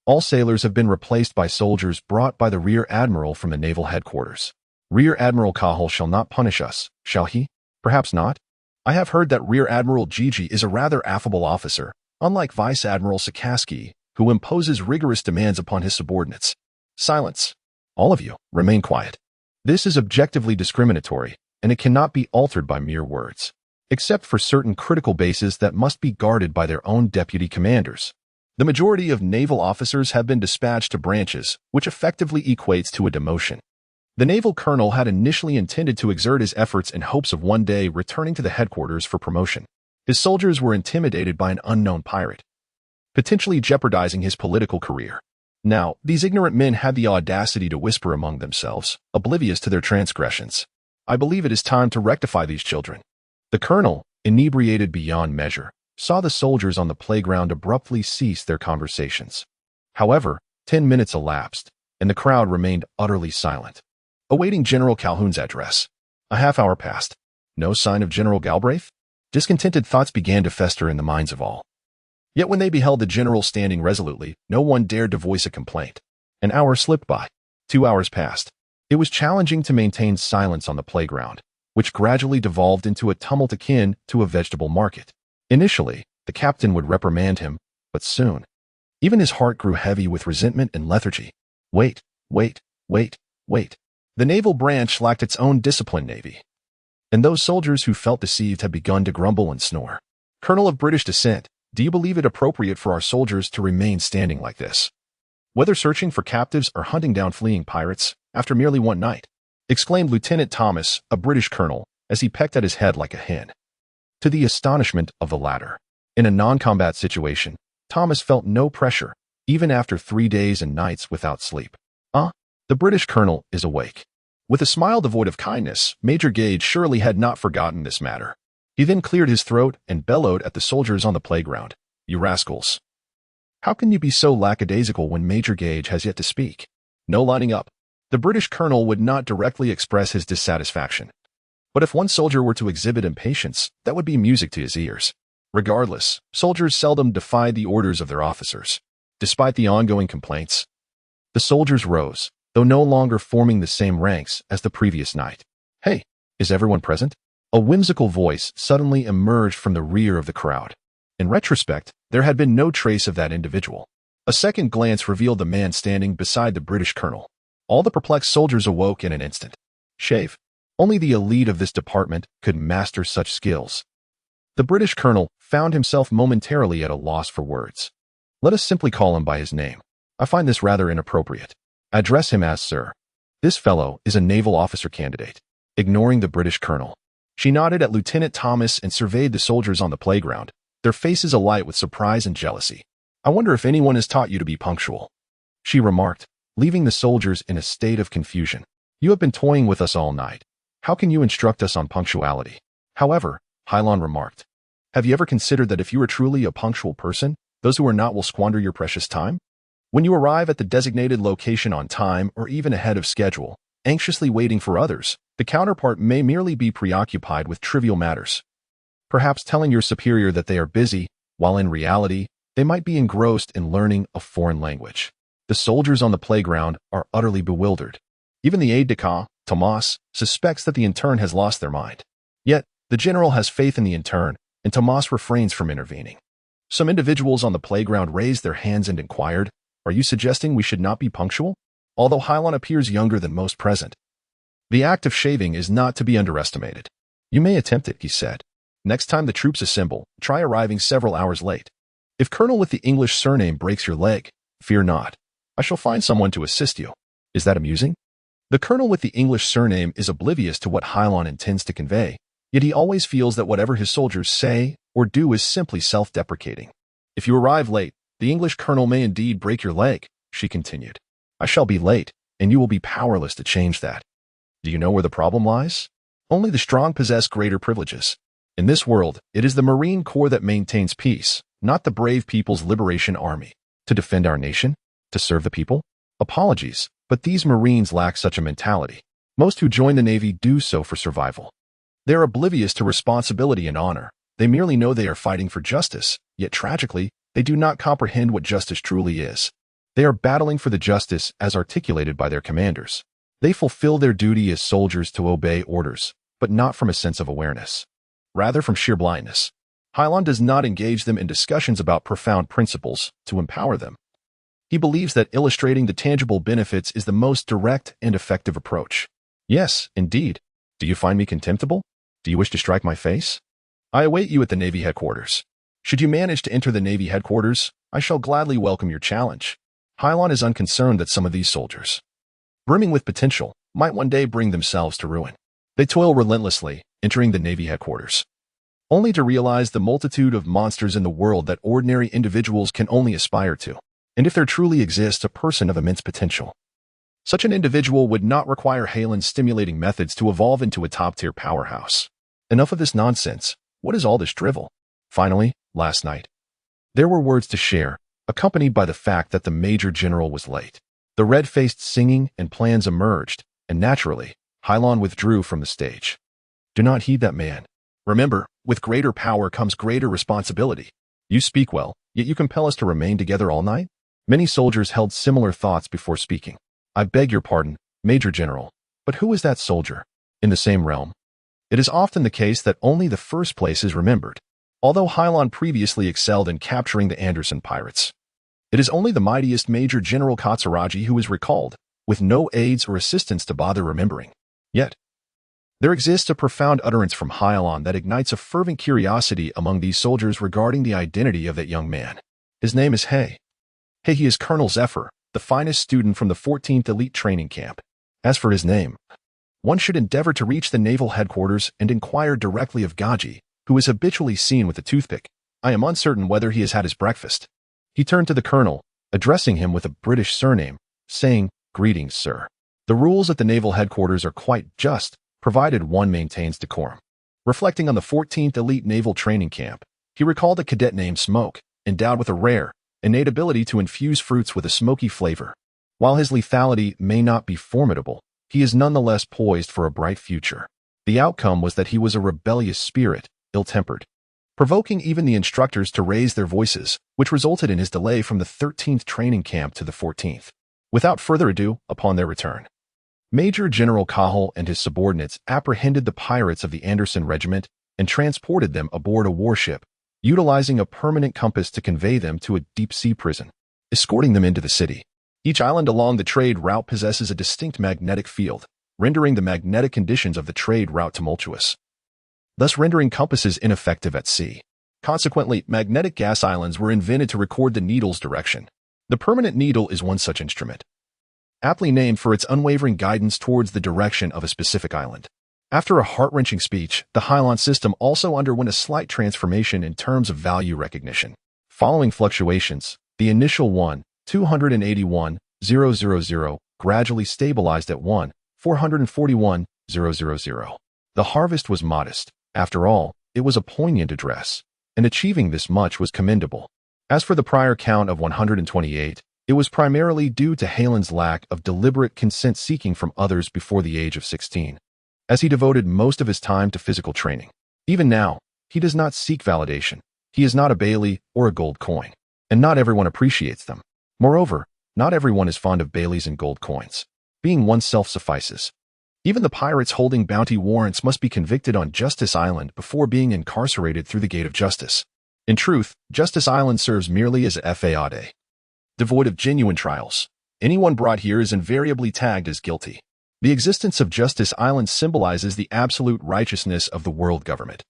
all sailors have been replaced by soldiers brought by the Rear Admiral from the naval headquarters. Rear Admiral Cahill shall not punish us, shall he? Perhaps not. I have heard that Rear Admiral Gigi is a rather affable officer, unlike Vice Admiral Sakaski, who imposes rigorous demands upon his subordinates. Silence. All of you, remain quiet. This is objectively discriminatory, and it cannot be altered by mere words, except for certain critical bases that must be guarded by their own deputy commanders. The majority of naval officers have been dispatched to branches, which effectively equates to a demotion. The naval colonel had initially intended to exert his efforts in hopes of one day returning to the headquarters for promotion. His soldiers were intimidated by an unknown pirate, potentially jeopardizing his political career. Now, these ignorant men had the audacity to whisper among themselves, oblivious to their transgressions. I believe it is time to rectify these children. The colonel, inebriated beyond measure, saw the soldiers on the playground abruptly cease their conversations. However, 10 minutes elapsed, and the crowd remained utterly silent, awaiting General Calhoun's address. A half hour passed. No sign of General Galbraith? Discontented thoughts began to fester in the minds of all. Yet when they beheld the general standing resolutely, no one dared to voice a complaint. An hour slipped by. 2 hours passed. It was challenging to maintain silence on the playground, which gradually devolved into a tumult akin to a vegetable market. Initially, the captain would reprimand him, but soon, even his heart grew heavy with resentment and lethargy. Wait. The naval branch lacked its own disciplined navy, and those soldiers who felt deceived had begun to grumble and snore. Colonel of British descent, do you believe it appropriate for our soldiers to remain standing like this, whether searching for captives or hunting down fleeing pirates, after merely one night? Exclaimed Lieutenant Thomas, a British colonel, as he pecked at his head like a hen. To the astonishment of the latter, in a non-combat situation, Thomas felt no pressure, even after 3 days and nights without sleep. The British colonel is awake. With a smile devoid of kindness, Major Gage surely had not forgotten this matter. He then cleared his throat and bellowed at the soldiers on the playground. You rascals. How can you be so lackadaisical when Major Gage has yet to speak? No lining up. The British colonel would not directly express his dissatisfaction. But if one soldier were to exhibit impatience, that would be music to his ears. Regardless, soldiers seldom defied the orders of their officers. Despite the ongoing complaints, the soldiers rose, though no longer forming the same ranks as the previous night. Hey, is everyone present? A whimsical voice suddenly emerged from the rear of the crowd. In retrospect, there had been no trace of that individual. A second glance revealed the man standing beside the British colonel. All the perplexed soldiers awoke in an instant. Shave. Only the elite of this department could master such skills. The British colonel found himself momentarily at a loss for words. Let us simply call him by his name. I find this rather inappropriate. Address him as Sir. This fellow is a naval officer candidate. Ignoring the British colonel, she nodded at Lieutenant Thomas and surveyed the soldiers on the playground, their faces alight with surprise and jealousy. I wonder if anyone has taught you to be punctual, she remarked, leaving the soldiers in a state of confusion. You have been toying with us all night. How can you instruct us on punctuality? However, Hylon remarked, have you ever considered that if you are truly a punctual person, those who are not will squander your precious time? When you arrive at the designated location on time or even ahead of schedule, anxiously waiting for others, The counterpart may merely be preoccupied with trivial matters, perhaps telling your superior that they are busy, while in reality, they might be engrossed in learning a foreign language. The soldiers on the playground are utterly bewildered. Even the aide-de-camp, Tomas, suspects that the intern has lost their mind. Yet, the general has faith in the intern, and Tomas refrains from intervening. Some individuals on the playground raised their hands and inquired, "Are you suggesting we should not be punctual?" Although Hylon appears younger than most present, the act of shaving is not to be underestimated. "You may attempt it," he said. "Next time the troops assemble, try arriving several hours late. If Colonel with the English surname breaks your leg, fear not. I shall find someone to assist you." Is that amusing? The Colonel with the English surname is oblivious to what Hylon intends to convey, yet he always feels that whatever his soldiers say or do is simply self-deprecating. "If you arrive late, the English colonel may indeed break your leg," she continued. "I shall be late, and you will be powerless to change that. Do you know where the problem lies? Only the strong possess greater privileges. In this world, it is the Marine Corps that maintains peace, not the brave People's Liberation Army. To defend our nation? To serve the people? Apologies, but these Marines lack such a mentality. Most who join the Navy do so for survival. They are oblivious to responsibility and honor. They merely know they are fighting for justice, yet tragically, they do not comprehend what justice truly is. They are battling for the justice as articulated by their commanders. They fulfill their duty as soldiers to obey orders, but not from a sense of awareness. Rather from sheer blindness. Hylon does not engage them in discussions about profound principles to empower them. He believes that illustrating the tangible benefits is the most direct and effective approach. "Yes, indeed. Do you find me contemptible? Do you wish to strike my face? I await you at the Navy headquarters. Should you manage to enter the Navy headquarters, I shall gladly welcome your challenge." Hylon is unconcerned that some of these soldiers, brimming with potential, might one day bring themselves to ruin. They toil relentlessly, entering the Navy headquarters, only to realize the multitude of monsters in the world that ordinary individuals can only aspire to. And if there truly exists a person of immense potential, such an individual would not require Halen's stimulating methods to evolve into a top-tier powerhouse. Enough of this nonsense. What is all this drivel? Finally, last night, there were words to share, accompanied by the fact that the Major General was late. The red-faced singing and plans emerged, and naturally, Hylon withdrew from the stage. "Do not heed that man. Remember, with greater power comes greater responsibility. You speak well, yet you compel us to remain together all night?" Many soldiers held similar thoughts before speaking. "I beg your pardon, Major General, but who is that soldier?" In the same realm, it is often the case that only the first place is remembered. Although Hylon previously excelled in capturing the Anderson pirates, it is only the mightiest Major General Katsuragi who is recalled, with no aides or assistants to bother remembering. Yet, there exists a profound utterance from Hylon that ignites a fervent curiosity among these soldiers regarding the identity of that young man. His name is Hay. He is Colonel Zephyr, the finest student from the 14th Elite Training Camp. As for his name, one should endeavor to reach the naval headquarters and inquire directly of Gaji, who is habitually seen with a toothpick. "I am uncertain whether he has had his breakfast." He turned to the colonel, addressing him with a British surname, saying, "Greetings, sir. The rules at the naval headquarters are quite just, provided one maintains decorum." Reflecting on the 14th Elite Naval Training Camp, he recalled a cadet named Smoke, endowed with a rare, innate ability to infuse fruits with a smoky flavor. While his lethality may not be formidable, he is nonetheless poised for a bright future. The outcome was that he was a rebellious spirit, ill-tempered, provoking even the instructors to raise their voices, which resulted in his delay from the 13th training camp to the 14th. Without further ado, upon their return, Major General Cahill and his subordinates apprehended the pirates of the Anderson Regiment and transported them aboard a warship, utilizing a permanent compass to convey them to a deep-sea prison, escorting them into the city. Each island along the trade route possesses a distinct magnetic field, rendering the magnetic conditions of the trade route tumultuous, thus rendering compasses ineffective at sea. Consequently, magnetic gas islands were invented to record the needle's direction. The permanent needle is one such instrument, aptly named for its unwavering guidance towards the direction of a specific island. After a heart-wrenching speech, the Hylon system also underwent a slight transformation in terms of value recognition. Following fluctuations, the initial 1,281,000 gradually stabilized at 1,441,000. The harvest was modest. After all, it was a poignant address, and achieving this much was commendable. As for the prior count of 128, it was primarily due to Halen's lack of deliberate consent seeking from others before the age of 16. as he devoted most of his time to physical training. Even now, he does not seek validation. He is not a Bailey or a gold coin, and not everyone appreciates them. Moreover, not everyone is fond of Baileys and gold coins. Being oneself suffices. Even the pirates holding bounty warrants must be convicted on Justice Island before being incarcerated through the Gate of Justice. In truth, Justice Island serves merely as a faade. Devoid of genuine trials, anyone brought here is invariably tagged as guilty. The existence of Justice Island symbolizes the absolute righteousness of the world government,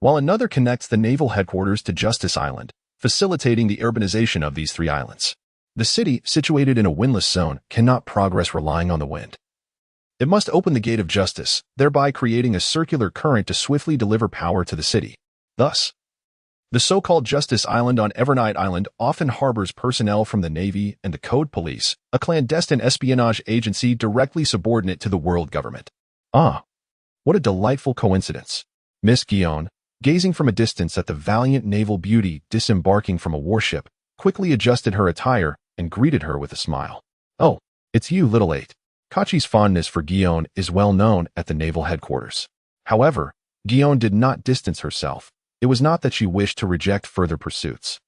while another connects the naval headquarters to Justice Island, facilitating the urbanization of these three islands. The city, situated in a windless zone, cannot progress relying on the wind. It must open the Gate of Justice, thereby creating a circular current to swiftly deliver power to the city. Thus, the so-called Justice Island on Evernight Island often harbors personnel from the Navy and the Code Police, a clandestine espionage agency directly subordinate to the world government. Ah, what a delightful coincidence. Miss Guion, gazing from a distance at the valiant naval beauty disembarking from a warship, quickly adjusted her attire and greeted her with a smile. Oh, it's you, little eight. Kachi's fondness for Guion is well known at the naval headquarters. However, Guion did not distance herself. It was not that she wished to reject further pursuits.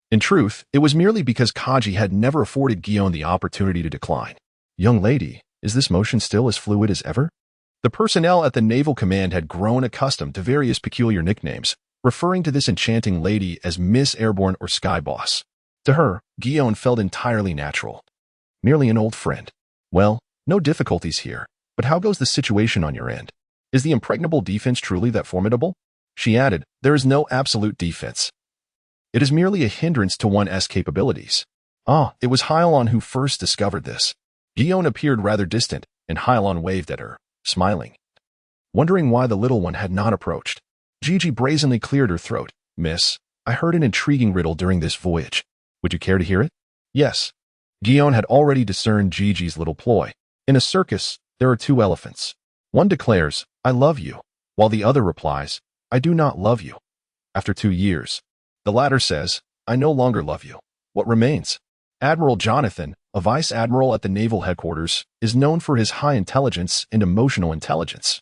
In truth, it was merely because Kaji had never afforded Guion the opportunity to decline. Young lady, is this motion still as fluid as ever? The personnel at the Naval Command had grown accustomed to various peculiar nicknames, referring to this enchanting lady as Miss Airborne or Sky Boss. To her, Guion felt entirely natural. Merely an old friend. Well, no difficulties here, but how goes the situation on your end? Is the impregnable defense truly that formidable? She added, there is no absolute defense. It is merely a hindrance to one's capabilities. Ah, it was Hyalon who first discovered this. Guion appeared rather distant, and Hyalon waved at her, smiling. Wondering why the little one had not approached, Gigi brazenly cleared her throat. Miss, I heard an intriguing riddle during this voyage. Would you care to hear it? Yes. Guion had already discerned Gigi's little ploy. In a circus, there are two elephants. One declares, I love you, while the other replies, I do not love you. After 2 years, the latter says, I no longer love you. What remains? Admiral Jonathan, a vice admiral at the naval headquarters, is known for his high intelligence and emotional intelligence.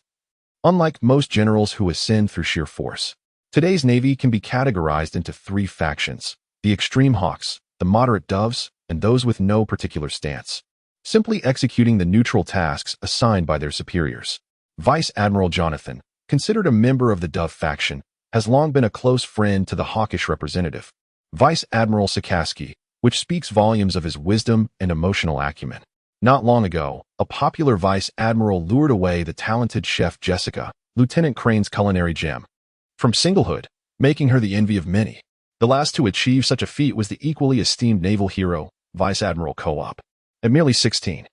Unlike most generals who ascend through sheer force, today's Navy can be categorized into 3 factions: the extreme hawks, the moderate doves, and those with no particular stance, simply executing the neutral tasks assigned by their superiors. Vice Admiral Jonathan, considered a member of the Dove faction, has long been a close friend to the hawkish representative, Vice Admiral Sakaski, which speaks volumes of his wisdom and emotional acumen. Not long ago, a popular Vice Admiral lured away the talented chef Jessica, Lieutenant Crane's culinary gem, from singlehood, making her the envy of many. The last to achieve such a feat was the equally esteemed naval hero, Vice Admiral Co-op. At merely 16,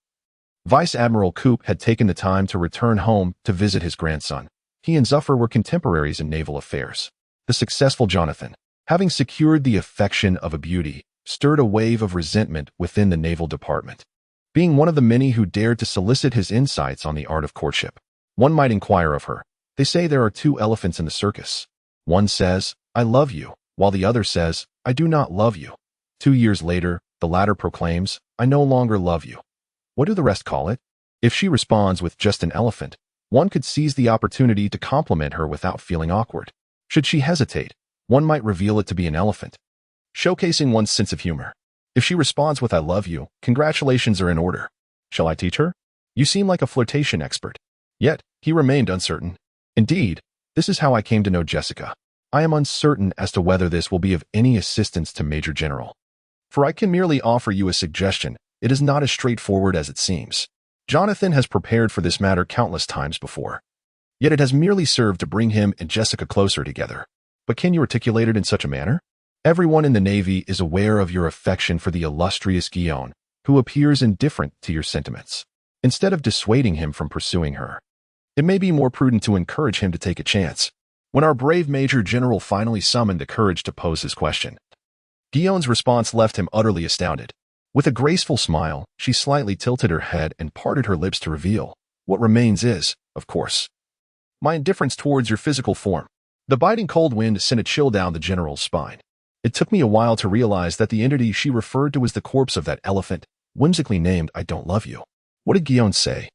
Vice Admiral Coop had taken the time to return home to visit his grandson. He and Zuffer were contemporaries in naval affairs. The successful Jonathan, having secured the affection of a beauty, stirred a wave of resentment within the naval department. Being one of the many who dared to solicit his insights on the art of courtship, one might inquire of her, they say there are 2 elephants in the circus. One says, I love you, while the other says, I do not love you. 2 years later, the latter proclaims, I no longer love you. What do the rest call it? If she responds with just an elephant, one could seize the opportunity to compliment her without feeling awkward. Should she hesitate, one might reveal it to be an elephant, showcasing one's sense of humor. If she responds with I love you, congratulations are in order. Shall I teach her? You seem like a flirtation expert. Yet, he remained uncertain. Indeed, this is how I came to know Jessica. I am uncertain as to whether this will be of any assistance to Major General. For I can merely offer you a suggestion. It is not as straightforward as it seems. Jonathan has prepared for this matter countless times before. Yet it has merely served to bring him and Jessica closer together. But can you articulate it in such a manner? Everyone in the Navy is aware of your affection for the illustrious Guion, who appears indifferent to your sentiments. Instead of dissuading him from pursuing her, it may be more prudent to encourage him to take a chance. When our brave Major General finally summoned the courage to pose his question, Guion's response left him utterly astounded. With a graceful smile, she slightly tilted her head and parted her lips to reveal, what remains is, of course, my indifference towards your physical form. The biting cold wind sent a chill down the general's spine. It took me a while to realize that the entity she referred to was the corpse of that elephant, whimsically named I Don't Love You. What did Guion say?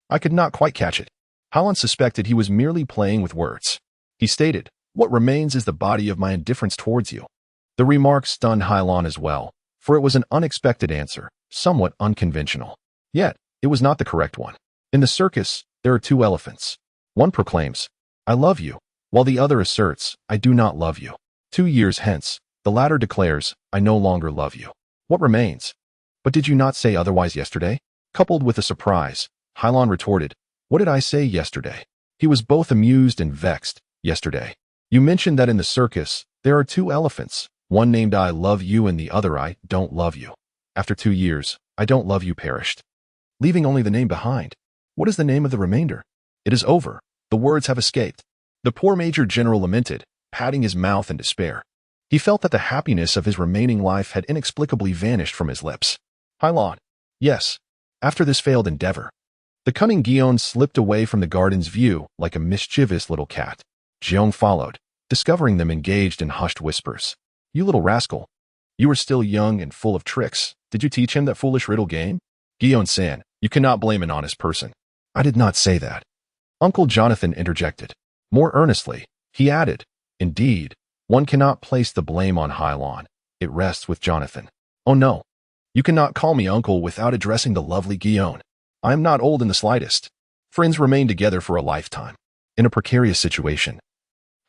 I could not quite catch it. Haaland suspected he was merely playing with words. He stated, "What remains is the body of my indifference towards you." The remark stunned Haaland as well, for it was an unexpected answer, somewhat unconventional. Yet, it was not the correct one. In the circus, there are two elephants. One proclaims, "I love you," while the other asserts, "I do not love you." 2 years hence, the latter declares, "I no longer love you." What remains? "But did you not say otherwise yesterday?" Coupled with a surprise, Haaland retorted, "What did I say yesterday?" He was both amused and vexed. "Yesterday, you mentioned that in the circus, there are two elephants, one named I love you and the other I don't love you. After 2 years, I don't love you perished, leaving only the name behind. What is the name of the remainder? It is over. The words have escaped." The poor Major General lamented, patting his mouth in despair. He felt that the happiness of his remaining life had inexplicably vanished from his lips. Haaland. Yes. After this failed endeavor, the cunning Guillaume slipped away from the garden's view like a mischievous little cat. Jeong followed, discovering them engaged in hushed whispers. "You little rascal. You are still young and full of tricks. Did you teach him that foolish riddle game?" Guillaume-san, you cannot blame an honest person. "I did not say that." Uncle Jonathan interjected. More earnestly, he added, "Indeed, one cannot place the blame on Haaland. It rests with Jonathan." "Oh no. You cannot call me uncle without addressing the lovely Guillaume. I am not old in the slightest. Friends remain together for a lifetime." In a precarious situation,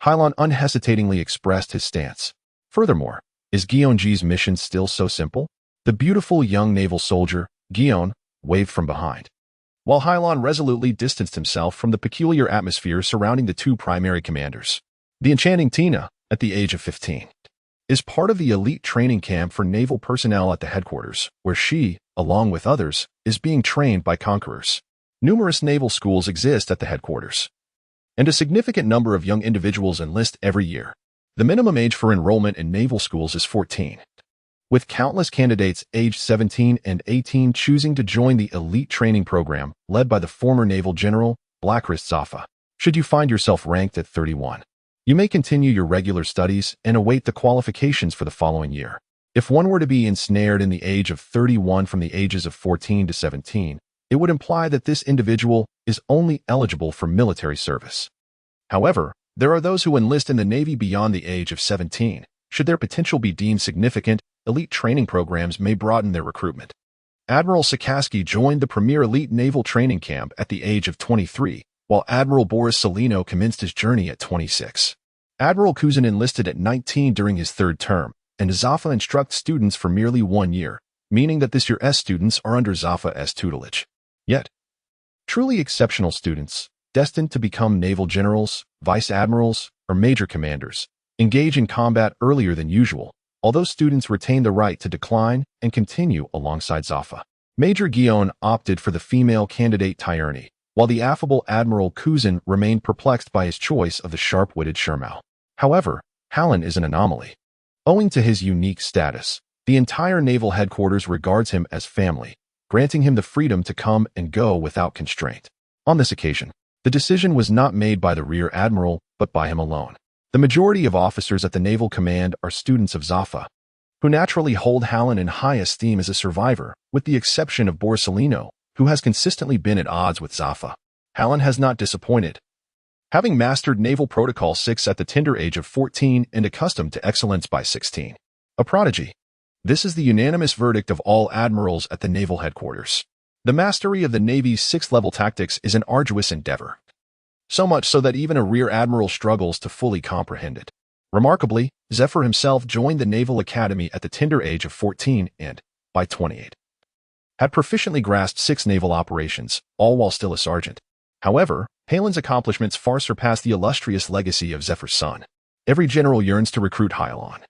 Haaland unhesitatingly expressed his stance. Furthermore, is Guillaume's mission still so simple? The beautiful young naval soldier, Guillaume, waved from behind, while Haaland resolutely distanced himself from the peculiar atmosphere surrounding the two primary commanders. The enchanting Tina, at the age of 15, is part of the elite training camp for naval personnel at the headquarters, where she, along with others, is being trained by conquerors. Numerous naval schools exist at the headquarters, and a significant number of young individuals enlist every year. The minimum age for enrollment in naval schools is 14, with countless candidates aged 17 and 18 choosing to join the elite training program led by the former naval general, Blackrist Zafa. Should you find yourself ranked at 31, you may continue your regular studies and await the qualifications for the following year. If one were to be ensnared in the age of 31 from the ages of 14 to 17, it would imply that this individual is only eligible for military service. However, there are those who enlist in the Navy beyond the age of 17. Should their potential be deemed significant, elite training programs may broaden their recruitment. Admiral Sikorsky joined the premier elite naval training camp at the age of 23, while Admiral Boris Salino commenced his journey at 26. Admiral Kuzin enlisted at 19 during his third term, and Zafa instructs students for merely 1 year, meaning that this year's students are under Zafa's tutelage. Yet, truly exceptional students, destined to become naval generals, vice admirals, or major commanders, engage in combat earlier than usual, although students retain the right to decline and continue alongside Zafa. Major Guillaume opted for the female candidate Tyranny, while the affable Admiral Kuzin remained perplexed by his choice of the sharp-witted Shermau. However, Haaland is an anomaly. Owing to his unique status, the entire naval headquarters regards him as family, granting him the freedom to come and go without constraint. On this occasion, the decision was not made by the Rear Admiral, but by him alone. The majority of officers at the Naval Command are students of Zafa, who naturally hold Haaland in high esteem as a survivor, with the exception of Borsellino, who has consistently been at odds with Zafa. Haaland has not disappointed. Having mastered Naval Protocol 6 at the tender age of 14 and accustomed to excellence by 16. A prodigy. This is the unanimous verdict of all admirals at the naval headquarters. The mastery of the Navy's 6th-level tactics is an arduous endeavor, so much so that even a rear admiral struggles to fully comprehend it. Remarkably, Zephyr himself joined the Naval Academy at the tender age of 14 and, by 28, had proficiently grasped 6 naval operations, all while still a sergeant. However, Haaland's accomplishments far surpass the illustrious legacy of Zephyr's son. Every general yearns to recruit Haaland,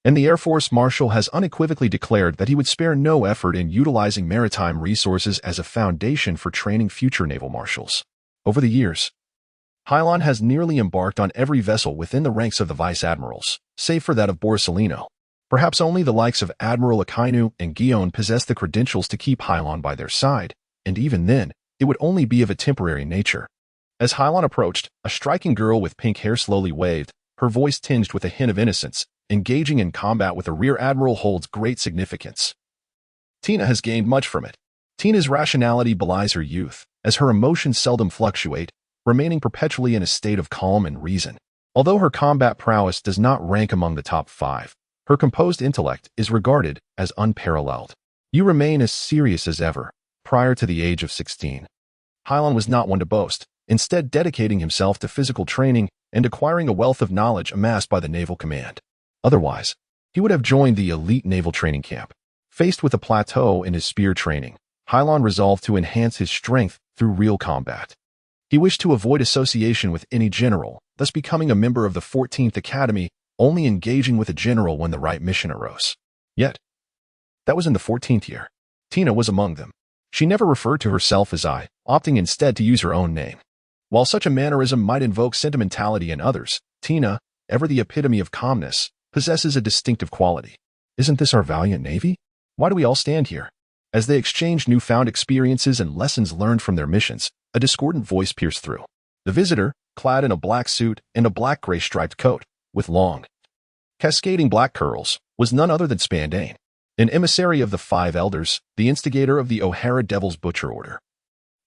and the Air Force Marshal has unequivocally declared that he would spare no effort in utilizing maritime resources as a foundation for training future naval marshals. Over the years, Haaland has nearly embarked on every vessel within the ranks of the vice admirals, save for that of Borsellino. Perhaps only the likes of Admiral Akainu and Guillaume possess the credentials to keep Haaland by their side, and even then, it would only be of a temporary nature. As Haaland approached, a striking girl with pink hair slowly waved, her voice tinged with a hint of innocence. Engaging in combat with a rear admiral holds great significance. Tina has gained much from it. Tina's rationality belies her youth, as her emotions seldom fluctuate, remaining perpetually in a state of calm and reason. Although her combat prowess does not rank among the top 5, her composed intellect is regarded as unparalleled. You remain as serious as ever, prior to the age of 16. Hylon was not one to boast, instead dedicating himself to physical training and acquiring a wealth of knowledge amassed by the Naval Command. Otherwise, he would have joined the elite naval training camp. Faced with a plateau in his spear training, Hylon resolved to enhance his strength through real combat. He wished to avoid association with any general, thus becoming a member of the 14th Academy, only engaging with a general when the right mission arose. Yet, that was in the 14th year. Tina was among them. She never referred to herself as I, opting instead to use her own name. While such a mannerism might invoke sentimentality in others, Tina, ever the epitome of calmness, possesses a distinctive quality. Isn't this our valiant Navy? Why do we all stand here? As they exchanged newfound experiences and lessons learned from their missions, a discordant voice pierced through. The visitor, clad in a black suit and a black-gray striped coat, with long, cascading black curls, was none other than Spandane, an emissary of the 5 Elders, the instigator of the O'Hara Devil's Butcher Order,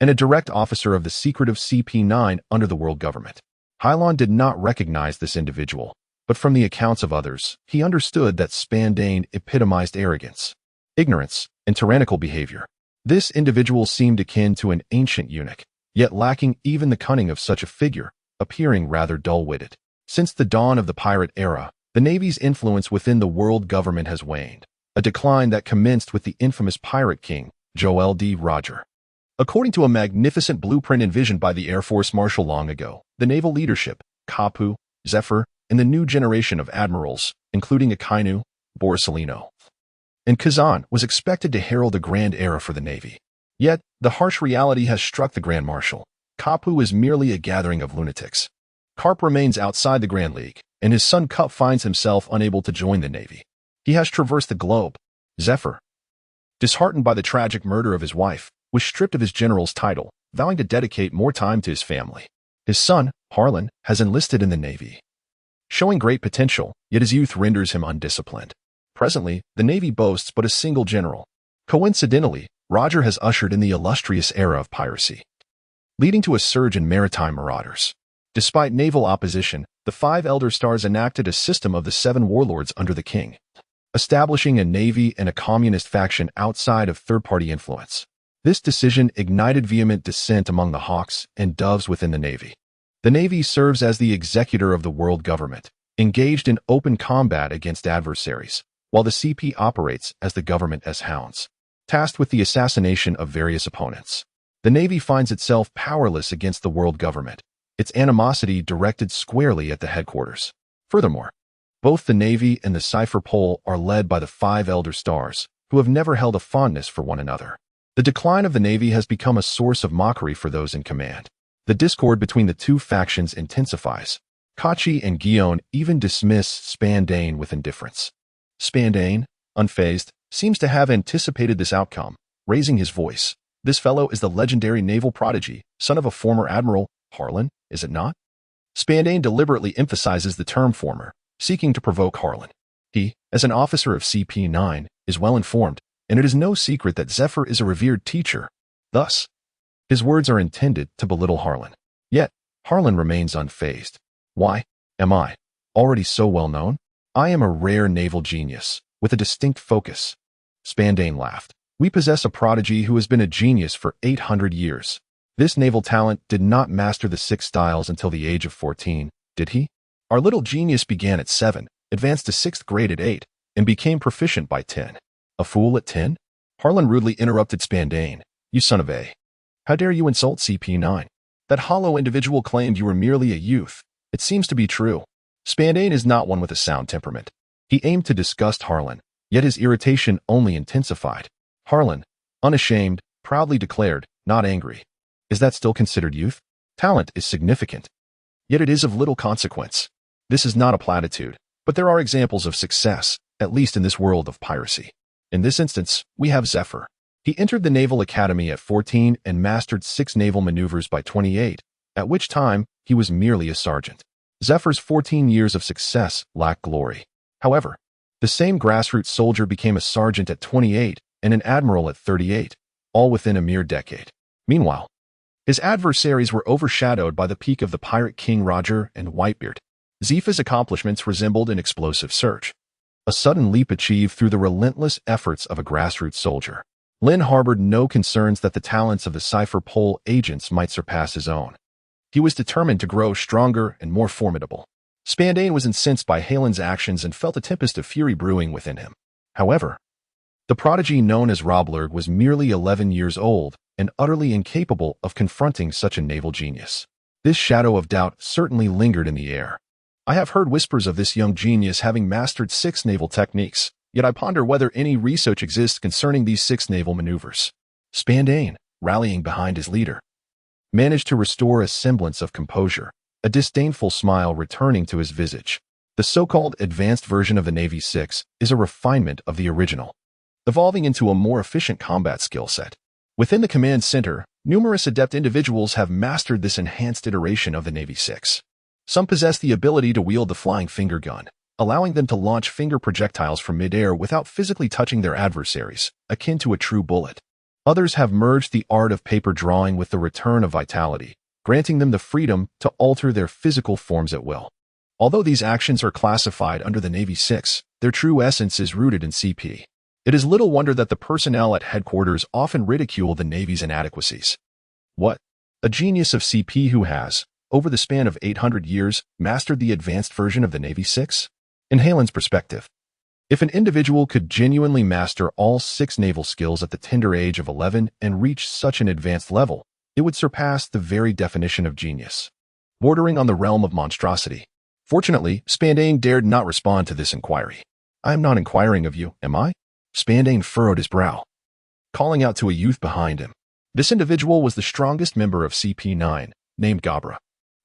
and a direct officer of the secretive CP9 under the world government. Hylon did not recognize this individual, but from the accounts of others, he understood that Spandane epitomized arrogance, ignorance, and tyrannical behavior. This individual seemed akin to an ancient eunuch, yet lacking even the cunning of such a figure, appearing rather dull-witted. Since the dawn of the pirate era, the Navy's influence within the world government has waned, a decline that commenced with the infamous pirate king, Joel D. Roger. According to a magnificent blueprint envisioned by the Air Force Marshal long ago, the naval leadership, Kapu, Zephyr, and the new generation of admirals, including Akainu, Borsalino, and Kazan, was expected to herald a grand era for the Navy. Yet, the harsh reality has struck the Grand Marshal. Kapu is merely a gathering of lunatics. Karp remains outside the Grand League, and his son Kup finds himself unable to join the Navy. He has traversed the globe. Zephyr, disheartened by the tragic murder of his wife, was stripped of his general's title, vowing to dedicate more time to his family. His son, Harlan, has enlisted in the Navy, showing great potential, yet his youth renders him undisciplined. Presently, the Navy boasts but a single general. Coincidentally, Roger has ushered in the illustrious era of piracy, leading to a surge in maritime marauders. Despite naval opposition, the 5 Elder Stars enacted a system of the 7 warlords under the king, establishing a navy and a communist faction outside of third-party influence. This decision ignited vehement dissent among the Hawks and Doves within the Navy. The Navy serves as the executor of the world government, engaged in open combat against adversaries, while the CP operates as the government as hounds, tasked with the assassination of various opponents. The Navy finds itself powerless against the world government, its animosity directed squarely at the headquarters. Furthermore, both the Navy and the Cipher Pole are led by the 5 Elder Stars, who have never held a fondness for one another. The decline of the Navy has become a source of mockery for those in command. The discord between the two factions intensifies. Kachi and Guion even dismiss Spandane with indifference. Spandane, unfazed, seems to have anticipated this outcome, raising his voice. This fellow is the legendary naval prodigy, son of a former admiral, Harlan, is it not? Spandane deliberately emphasizes the term former, seeking to provoke Harlan. He, as an officer of CP9, is well informed, and it is no secret that Zephyr is a revered teacher. Thus, his words are intended to belittle Harlan. Yet, Harlan remains unfazed. Why? Am I already so well known? I am a rare naval genius, with a distinct focus. Spandane laughed. We possess a prodigy who has been a genius for 800 years. This naval talent did not master the 6 styles until the age of 14, did he? Our little genius began at 7, advanced to 6th grade at 8, and became proficient by 10. A fool at 10? Harlan rudely interrupted Spandane. You son of a. How dare you insult CP9? That hollow individual claimed you were merely a youth. It seems to be true. Spandane is not one with a sound temperament. He aimed to disgust Harlan, yet his irritation only intensified. Harlan, unashamed, proudly declared, not angry. Is that still considered youth? Talent is significant, yet it is of little consequence. This is not a platitude, but there are examples of success, at least in this world of piracy. In this instance, we have Zephyr. He entered the Naval Academy at 14 and mastered 6 naval maneuvers by 28, at which time he was merely a sergeant. Zephyr's 14 years of success lacked glory. However, the same grassroots soldier became a sergeant at 28 and an admiral at 38, all within a mere decade. Meanwhile, His adversaries were overshadowed by the peak of the Pirate King Roger and Whitebeard. Zifa's accomplishments resembled an explosive surge, a sudden leap achieved through the relentless efforts of a grassroots soldier. Lin harbored no concerns that the talents of the Cipher Pol agents might surpass his own. He was determined to grow stronger and more formidable. Spandane was incensed by Halen's actions and felt a tempest of fury brewing within him. However, the prodigy known as Roblurg was merely 11 years old and utterly incapable of confronting such a naval genius. This shadow of doubt certainly lingered in the air. I have heard whispers of this young genius having mastered 6 naval techniques, yet I ponder whether any research exists concerning these 6 naval maneuvers. Spandane, rallying behind his leader, managed to restore a semblance of composure, a disdainful smile returning to his visage. The so-called advanced version of the Navy 6 is a refinement of the original, evolving into a more efficient combat skill set. Within the command center, numerous adept individuals have mastered this enhanced iteration of the Navy 6. Some possess the ability to wield the flying finger gun, allowing them to launch finger projectiles from midair without physically touching their adversaries, akin to a true bullet. Others have merged the art of paper drawing with the return of vitality, granting them the freedom to alter their physical forms at will. Although these actions are classified under the Navy 6, their true essence is rooted in CP. It is little wonder that the personnel at headquarters often ridicule the Navy's inadequacies. What? A genius of CP who has, over the span of 800 years, mastered the advanced version of the Navy 6? In Halen's perspective, if an individual could genuinely master all 6 naval skills at the tender age of 11 and reach such an advanced level, it would surpass the very definition of genius, bordering on the realm of monstrosity. Fortunately, Spandane dared not respond to this inquiry. I am not inquiring of you, am I? Spandane furrowed his brow, calling out to a youth behind him. This individual was the strongest member of CP9, named Gabra,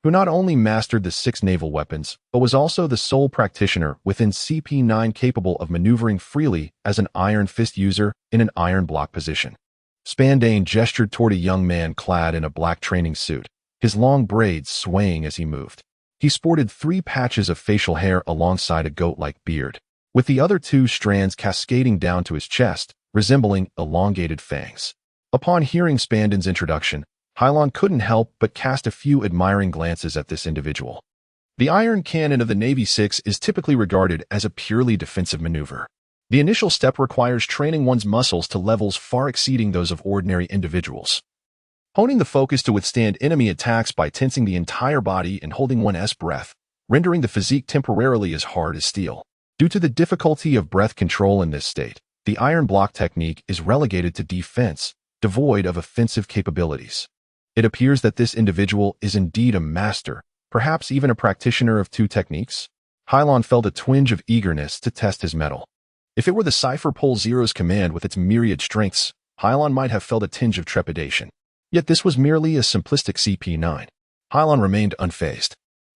who not only mastered the 6 naval weapons, but was also the sole practitioner within CP9 capable of maneuvering freely as an iron fist user in an iron block position. Spandane gestured toward a young man clad in a black training suit, his long braids swaying as he moved. He sported 3 patches of facial hair alongside a goat-like beard, with the other 2 strands cascading down to his chest, resembling elongated fangs. Upon hearing Spandane's introduction, Hylon couldn't help but cast a few admiring glances at this individual. The iron cannon of the Navy 6 is typically regarded as a purely defensive maneuver. The initial step requires training one's muscles to levels far exceeding those of ordinary individuals, honing the focus to withstand enemy attacks by tensing the entire body and holding one's breath, rendering the physique temporarily as hard as steel. Due to the difficulty of breath control in this state, the iron block technique is relegated to defense, devoid of offensive capabilities. It appears that this individual is indeed a master, perhaps even a practitioner of 2 techniques. Hylon felt a twinge of eagerness to test his mettle. If it were the Cipher Pol Zero's command with its myriad strengths, Hylon might have felt a tinge of trepidation. Yet this was merely a simplistic CP9. Hylon remained unfazed.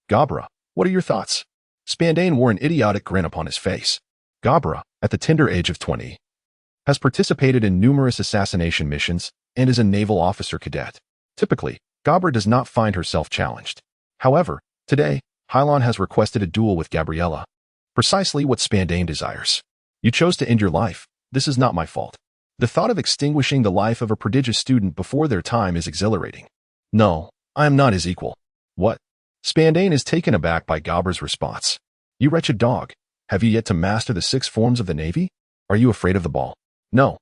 Gabra, what are your thoughts? Spandane wore an idiotic grin upon his face. Gabra, at the tender age of 20, has participated in numerous assassination missions and is a naval officer cadet. Typically, Gabra does not find herself challenged. However, today, Hylon has requested a duel with Gabriella. Precisely what Spandane desires. You chose to end your life. This is not my fault. The thought of extinguishing the life of a prodigious student before their time is exhilarating. No, I am not his equal. What? Spandane is taken aback by Gabra's response. You wretched dog. Have you yet to master the 6 forms of the Navy? Are you afraid of the ball? No.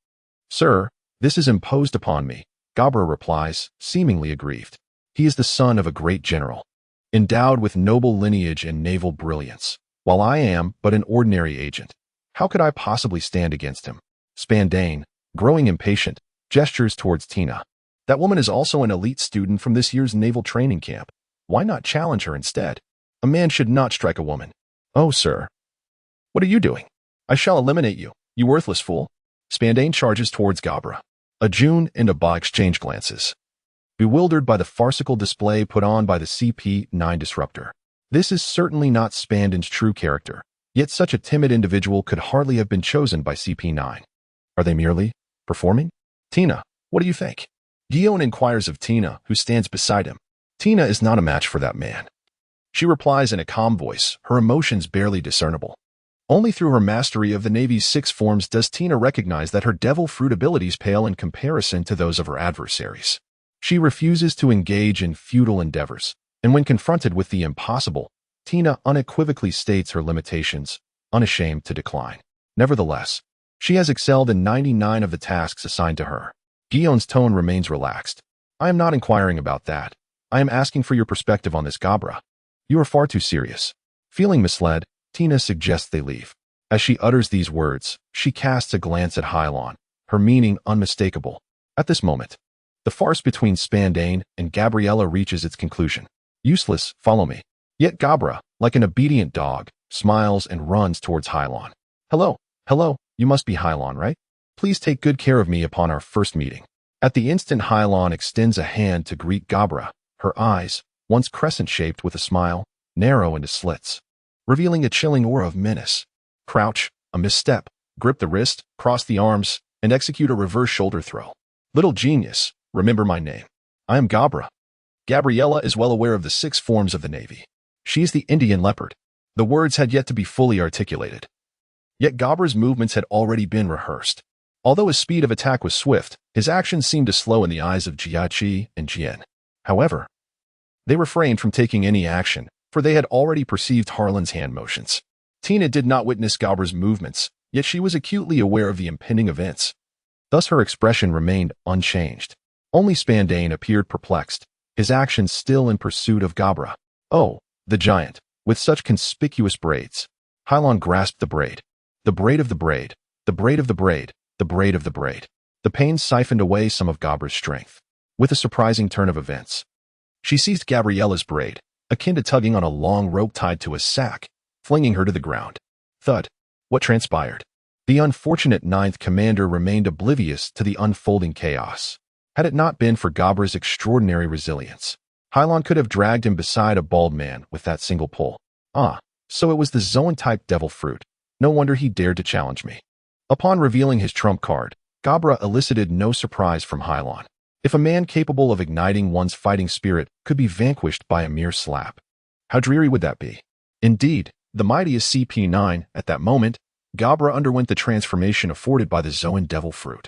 Sir, this is imposed upon me, Gabra replies, seemingly aggrieved. He is the son of a great general, endowed with noble lineage and naval brilliance, while I am but an ordinary agent. How could I possibly stand against him? Spandane, growing impatient, gestures towards Tina. That woman is also an elite student from this year's naval training camp. Why not challenge her instead? A man should not strike a woman. Oh, sir. What are you doing? I shall eliminate you, you worthless fool. Spandane charges towards Gabra. Ajun and Abba exchange glances, bewildered by the farcical display put on by the CP9 disruptor. This is certainly not Spandane's true character, yet such a timid individual could hardly have been chosen by CP9. Are they merely performing? Tina, what do you think? Guillaume inquires of Tina, who stands beside him. Tina is not a match for that man. She replies in a calm voice, her emotions barely discernible. Only through her mastery of the Navy's 6 forms does Tina recognize that her devil fruit abilities pale in comparison to those of her adversaries. She refuses to engage in futile endeavors, and when confronted with the impossible, Tina unequivocally states her limitations, unashamed to decline. Nevertheless, she has excelled in 99 of the tasks assigned to her. Guillaume's tone remains relaxed. I am not inquiring about that. I am asking for your perspective on this, Gabra. You are far too serious. Feeling misled, Tina suggests they leave. As she utters these words, she casts a glance at Hylon, her meaning unmistakable. At this moment, the farce between Spandane and Gabriella reaches its conclusion. Useless, follow me. Yet Gabra, like an obedient dog, smiles and runs towards Hylon. Hello, you must be Hylon, right? Please take good care of me upon our first meeting. At the instant Hylon extends a hand to greet Gabra, her eyes, once crescent-shaped with a smile, narrow into slits, revealing a chilling aura of menace. Crouch, a misstep, grip the wrist, cross the arms, and execute a reverse shoulder throw. Little genius, remember my name. I am Gabra. Gabriella is well aware of the 6 forms of the Navy. She is the Indian leopard. The words had yet to be fully articulated. Yet Gabra's movements had already been rehearsed. Although his speed of attack was swift, his actions seemed to slow in the eyes of Jiaqi and Jian. However, they refrained from taking any action, for they had already perceived Harlan's hand motions. Tina did not witness Gabra's movements, yet she was acutely aware of the impending events. Thus her expression remained unchanged. Only Spandane appeared perplexed, his actions still in pursuit of Gabra. Oh, the giant, with such conspicuous braids. Hylon grasped the braid. The braid of the braid, the braid of the braid, the braid of the braid. The pain siphoned away some of Gabra's strength. With a surprising turn of events, she seized Gabriella's braid, akin to tugging on a long rope tied to a sack, flinging her to the ground. Thud. What transpired? The unfortunate 9th Commander remained oblivious to the unfolding chaos. Had it not been for Gabra's extraordinary resilience, Hylon could have dragged him beside a bald man with that single pull. Ah, so it was the Zoan-type devil fruit. No wonder he dared to challenge me. Upon revealing his trump card, Gabra elicited no surprise from Hylon. If a man capable of igniting one's fighting spirit could be vanquished by a mere slap, how dreary would that be? Indeed, the mightiest CP9, at that moment, Gabra underwent the transformation afforded by the Zoan devil fruit,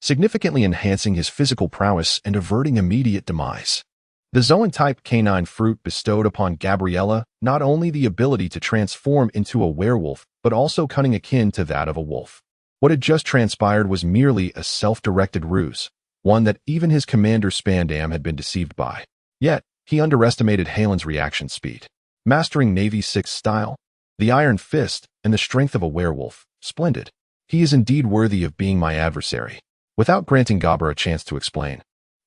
significantly enhancing his physical prowess and averting immediate demise. The Zoan-type canine fruit bestowed upon Gabriella not only the ability to transform into a werewolf, but also cunning akin to that of a wolf. What had just transpired was merely a self-directed ruse, one that even his commander Spandam had been deceived by. Yet, he underestimated Halen's reaction speed. Mastering Navy 6 style, the iron fist, and the strength of a werewolf, splendid. He is indeed worthy of being my adversary. Without granting Gabra a chance to explain,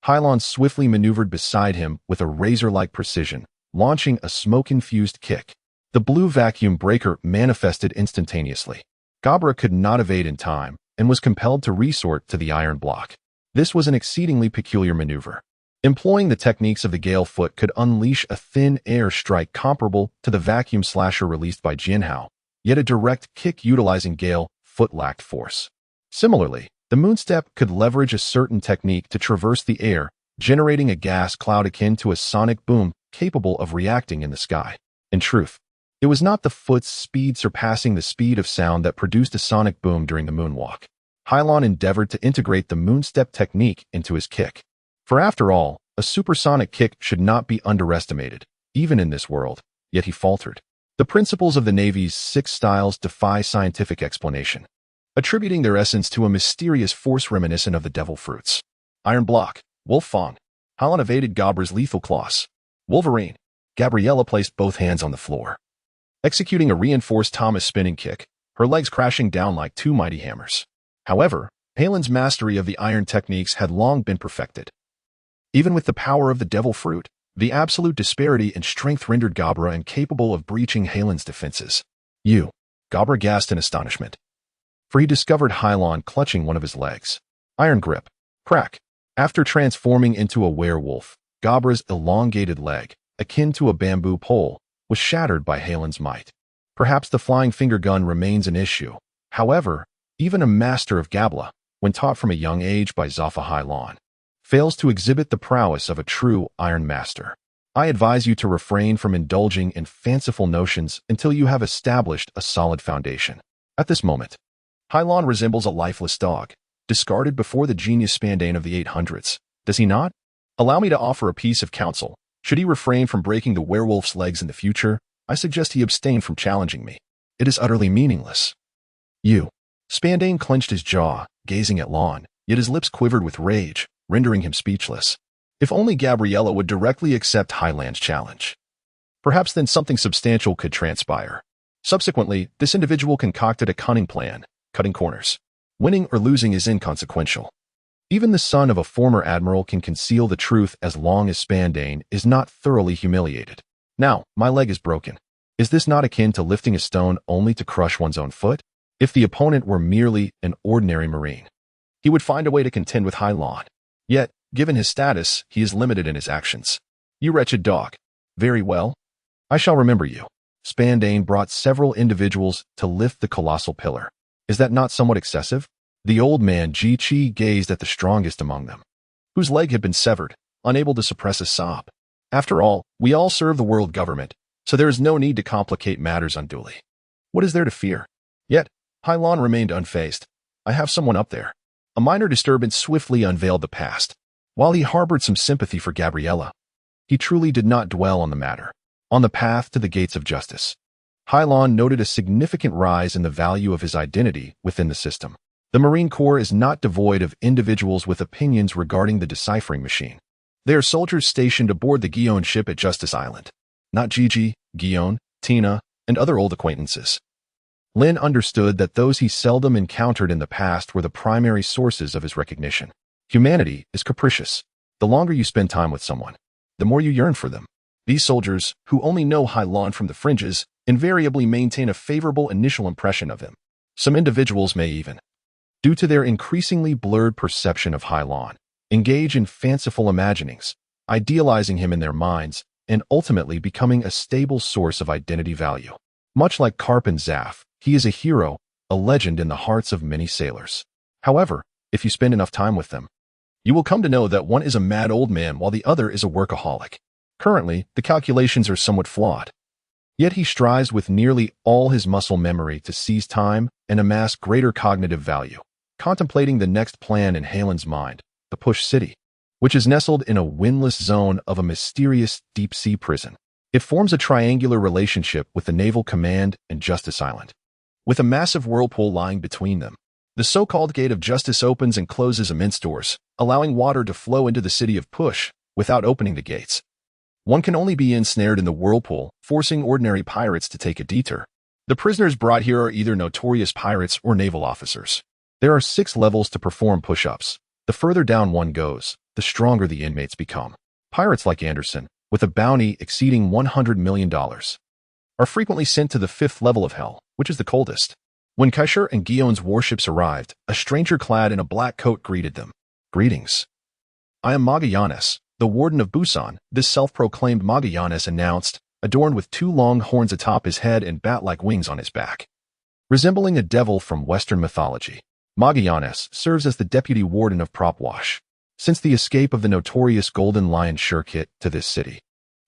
Hylon swiftly maneuvered beside him with a razor-like precision, launching a smoke-infused kick. The blue vacuum breaker manifested instantaneously. Gabra could not evade in time and was compelled to resort to the iron block. This was an exceedingly peculiar maneuver. Employing the techniques of the Gale Foot could unleash a thin air strike comparable to the vacuum slasher released by Jinhao, yet a direct kick utilizing Gale Foot lacked force. Similarly, the Moonstep could leverage a certain technique to traverse the air, generating a gas cloud akin to a sonic boom capable of reacting in the sky. In truth, it was not the foot's speed surpassing the speed of sound that produced a sonic boom during the moonwalk. Hylon endeavored to integrate the Moonstep technique into his kick. For after all, a supersonic kick should not be underestimated, even in this world, yet he faltered. The principles of the Navy's 6 styles defy scientific explanation, attributing their essence to a mysterious force reminiscent of the devil fruits. Iron block, wolf fang. Hylon evaded Gabra's lethal claws. Wolverine. Gabriella placed both hands on the floor, executing a reinforced Thomas spinning kick, her legs crashing down like 2 mighty hammers. However, Halen's mastery of the iron techniques had long been perfected. Even with the power of the devil fruit, the absolute disparity in strength rendered Gabra incapable of breaching Halen's defenses. Gabra gasped in astonishment, for he discovered Hylon clutching one of his legs. Iron grip. Crack. After transforming into a werewolf, Gabra's elongated leg, akin to a bamboo pole, was shattered by Halen's might. Perhaps the flying finger gun remains an issue. However, even a master of Gabla, when taught from a young age by Zafa Hylon, fails to exhibit the prowess of a true iron master. I advise you to refrain from indulging in fanciful notions until you have established a solid foundation. At this moment, Hylon resembles a lifeless dog, discarded before the genius Spandane of the 800s, does he not? Allow me to offer a piece of counsel. Should he refrain from breaking the werewolf's legs in the future, I suggest he abstain from challenging me. It is utterly meaningless. You. Spandane clenched his jaw, gazing at Lon, yet his lips quivered with rage, rendering him speechless. If only Gabriella would directly accept Highland's challenge. Perhaps then something substantial could transpire. Subsequently, this individual concocted a cunning plan, cutting corners. Winning or losing is inconsequential. Even the son of a former admiral can conceal the truth as long as Spandane is not thoroughly humiliated. Now, my leg is broken. Is this not akin to lifting a stone only to crush one's own foot? If the opponent were merely an ordinary marine, he would find a way to contend with Hylon. Yet, given his status, he is limited in his actions. You wretched dog. Very well. I shall remember you. Spandane brought several individuals to lift the colossal pillar. Is that not somewhat excessive? The old man Ji-Chi gazed at the strongest among them, whose leg had been severed, unable to suppress a sob. After all, we all serve the world government, so there is no need to complicate matters unduly. What is there to fear? Yet, Hylon remained unfazed. I have someone up there. A minor disturbance swiftly unveiled the past. While he harbored some sympathy for Gabriella, he truly did not dwell on the matter. On the path to the gates of justice, Hylon noted a significant rise in the value of his identity within the system. The Marine Corps is not devoid of individuals with opinions regarding the deciphering machine. They are soldiers stationed aboard the Guion ship at Justice Island. Not Gigi, Guion, Tina, and other old acquaintances. Lin understood that those he seldom encountered in the past were the primary sources of his recognition. Humanity is capricious. The longer you spend time with someone, the more you yearn for them. These soldiers, who only know Hylon from the fringes, invariably maintain a favorable initial impression of him. Some individuals may even, due to their increasingly blurred perception of Hylon, engage in fanciful imaginings, idealizing him in their minds, and ultimately becoming a stable source of identity value. Much like Karp and Zaf, he is a hero, a legend in the hearts of many sailors. However, if you spend enough time with them, you will come to know that one is a mad old man while the other is a workaholic. Currently, the calculations are somewhat flawed. Yet he strives with nearly all his muscle memory to seize time and amass greater cognitive value, contemplating the next plan in Halen's mind, the Push City, which is nestled in a windless zone of a mysterious deep-sea prison. It forms a triangular relationship with the Naval Command and Justice Island, with a massive whirlpool lying between them. The so-called Gate of Justice opens and closes immense doors, allowing water to flow into the city of Push without opening the gates. One can only be ensnared in the whirlpool, forcing ordinary pirates to take a detour. The prisoners brought here are either notorious pirates or naval officers. There are 6 levels to perform push-ups. The further down one goes, the stronger the inmates become. Pirates like Anderson, with a bounty exceeding $100 million, are frequently sent to the 5th level of hell, which is the coldest. When Kaishur and Guion's warships arrived, a stranger clad in a black coat greeted them. Greetings. I am Magallanes, the warden of Busan, this self-proclaimed Magallanes announced, adorned with 2 long horns atop his head and bat-like wings on his back. Resembling a devil from Western mythology, Magallanes serves as the deputy warden of Propwash, since the escape of the notorious Golden Lion Shirkit to this city.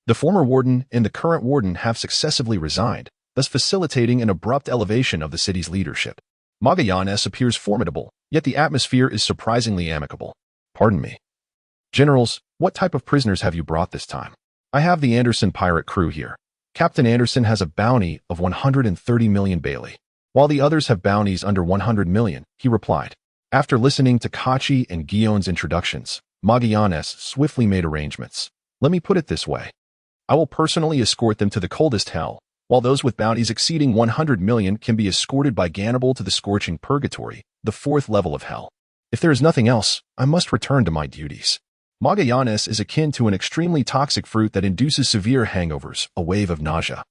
The former warden and the current warden have successively resigned, thus facilitating an abrupt elevation of the city's leadership. Magallanes appears formidable, yet the atmosphere is surprisingly amicable. Pardon me. Generals, what type of prisoners have you brought this time? I have the Anderson pirate crew here. Captain Anderson has a bounty of 130 million Bailey, while the others have bounties under 100 million, he replied. After listening to Kachi and Guion's introductions, Magallanes swiftly made arrangements. Let me put it this way. I will personally escort them to the coldest hell, while those with bounties exceeding 100 million can be escorted by Gannibal to the scorching purgatory, the 4th level of hell. If there is nothing else, I must return to my duties. Magallanes is akin to an extremely toxic fruit that induces severe hangovers, a wave of nausea.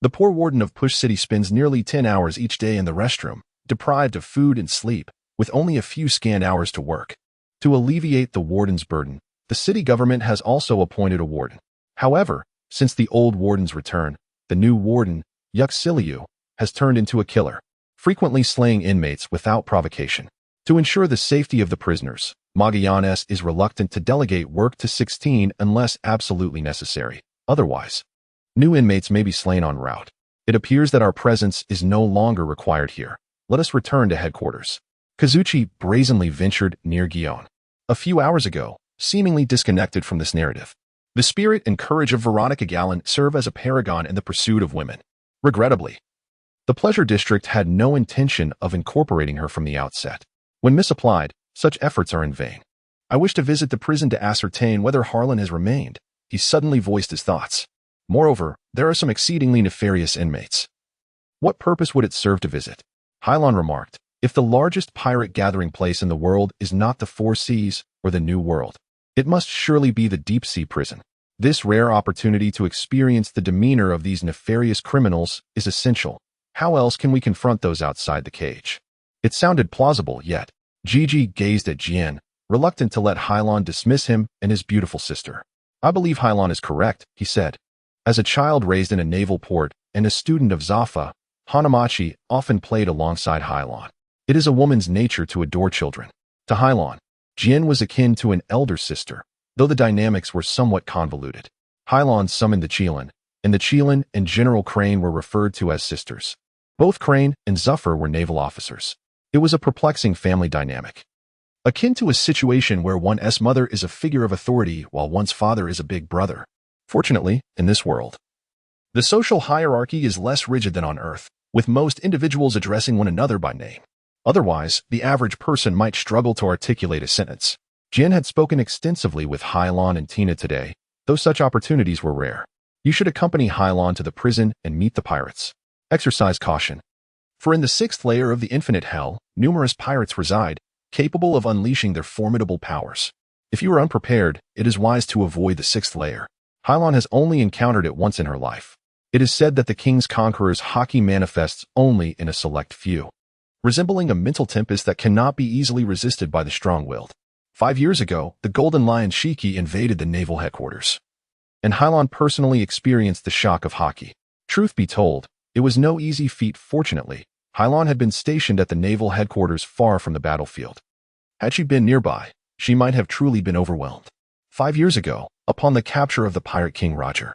The poor warden of Push City spends nearly 10 hours each day in the restroom, deprived of food and sleep, with only a few scant hours to work. To alleviate the warden's burden, the city government has also appointed a warden. However, since the old warden's return, the new warden, Yuxiliu, has turned into a killer, frequently slaying inmates without provocation. To ensure the safety of the prisoners, Magallanes is reluctant to delegate work to 16 unless absolutely necessary. Otherwise, new inmates may be slain en route. It appears that our presence is no longer required here. Let us return to headquarters. Kazuchi brazenly ventured near Guion. A few hours ago, seemingly disconnected from this narrative. The spirit and courage of Veronica Gallant serve as a paragon in the pursuit of women. Regrettably, the Pleasure District had no intention of incorporating her from the outset. When misapplied, such efforts are in vain. I wish to visit the prison to ascertain whether Harlan has remained. He suddenly voiced his thoughts. Moreover, there are some exceedingly nefarious inmates. What purpose would it serve to visit? Hylon remarked, if the largest pirate gathering place in the world is not the Four Seas or the New World, it must surely be the deep-sea prison. This rare opportunity to experience the demeanor of these nefarious criminals is essential. How else can we confront those outside the cage? It sounded plausible, yet Gigi gazed at Jian, reluctant to let Hylon dismiss him and his beautiful sister. I believe Hylon is correct, he said. As a child raised in a naval port and a student of Zafa, Hanamachi often played alongside Hylon. It is a woman's nature to adore children. To Hylon, Jian was akin to an elder sister, though the dynamics were somewhat convoluted. Hylon summoned the Qilin, and the Qilin and General Crane were referred to as sisters. Both Crane and Zuffer were naval officers. It was a perplexing family dynamic, akin to a situation where one's mother is a figure of authority while one's father is a big brother. Fortunately, in this world, the social hierarchy is less rigid than on Earth, with most individuals addressing one another by name. Otherwise, the average person might struggle to articulate a sentence. Jian had spoken extensively with Hylon and Tina today, though such opportunities were rare. You should accompany Hylon to the prison and meet the pirates. Exercise caution. For in the sixth layer of the infinite hell, numerous pirates reside, capable of unleashing their formidable powers. If you are unprepared, it is wise to avoid the sixth layer. Hylon has only encountered it once in her life. It is said that the King's Conqueror's haki manifests only in a select few, resembling a mental tempest that cannot be easily resisted by the strong-willed. 5 years ago, the Golden Lion Shiki invaded the naval headquarters, and Hylon personally experienced the shock of haki. Truth be told, it was no easy feat. Fortunately, Hylon had been stationed at the naval headquarters far from the battlefield. Had she been nearby, she might have truly been overwhelmed. 5 years ago, upon the capture of the pirate king Roger,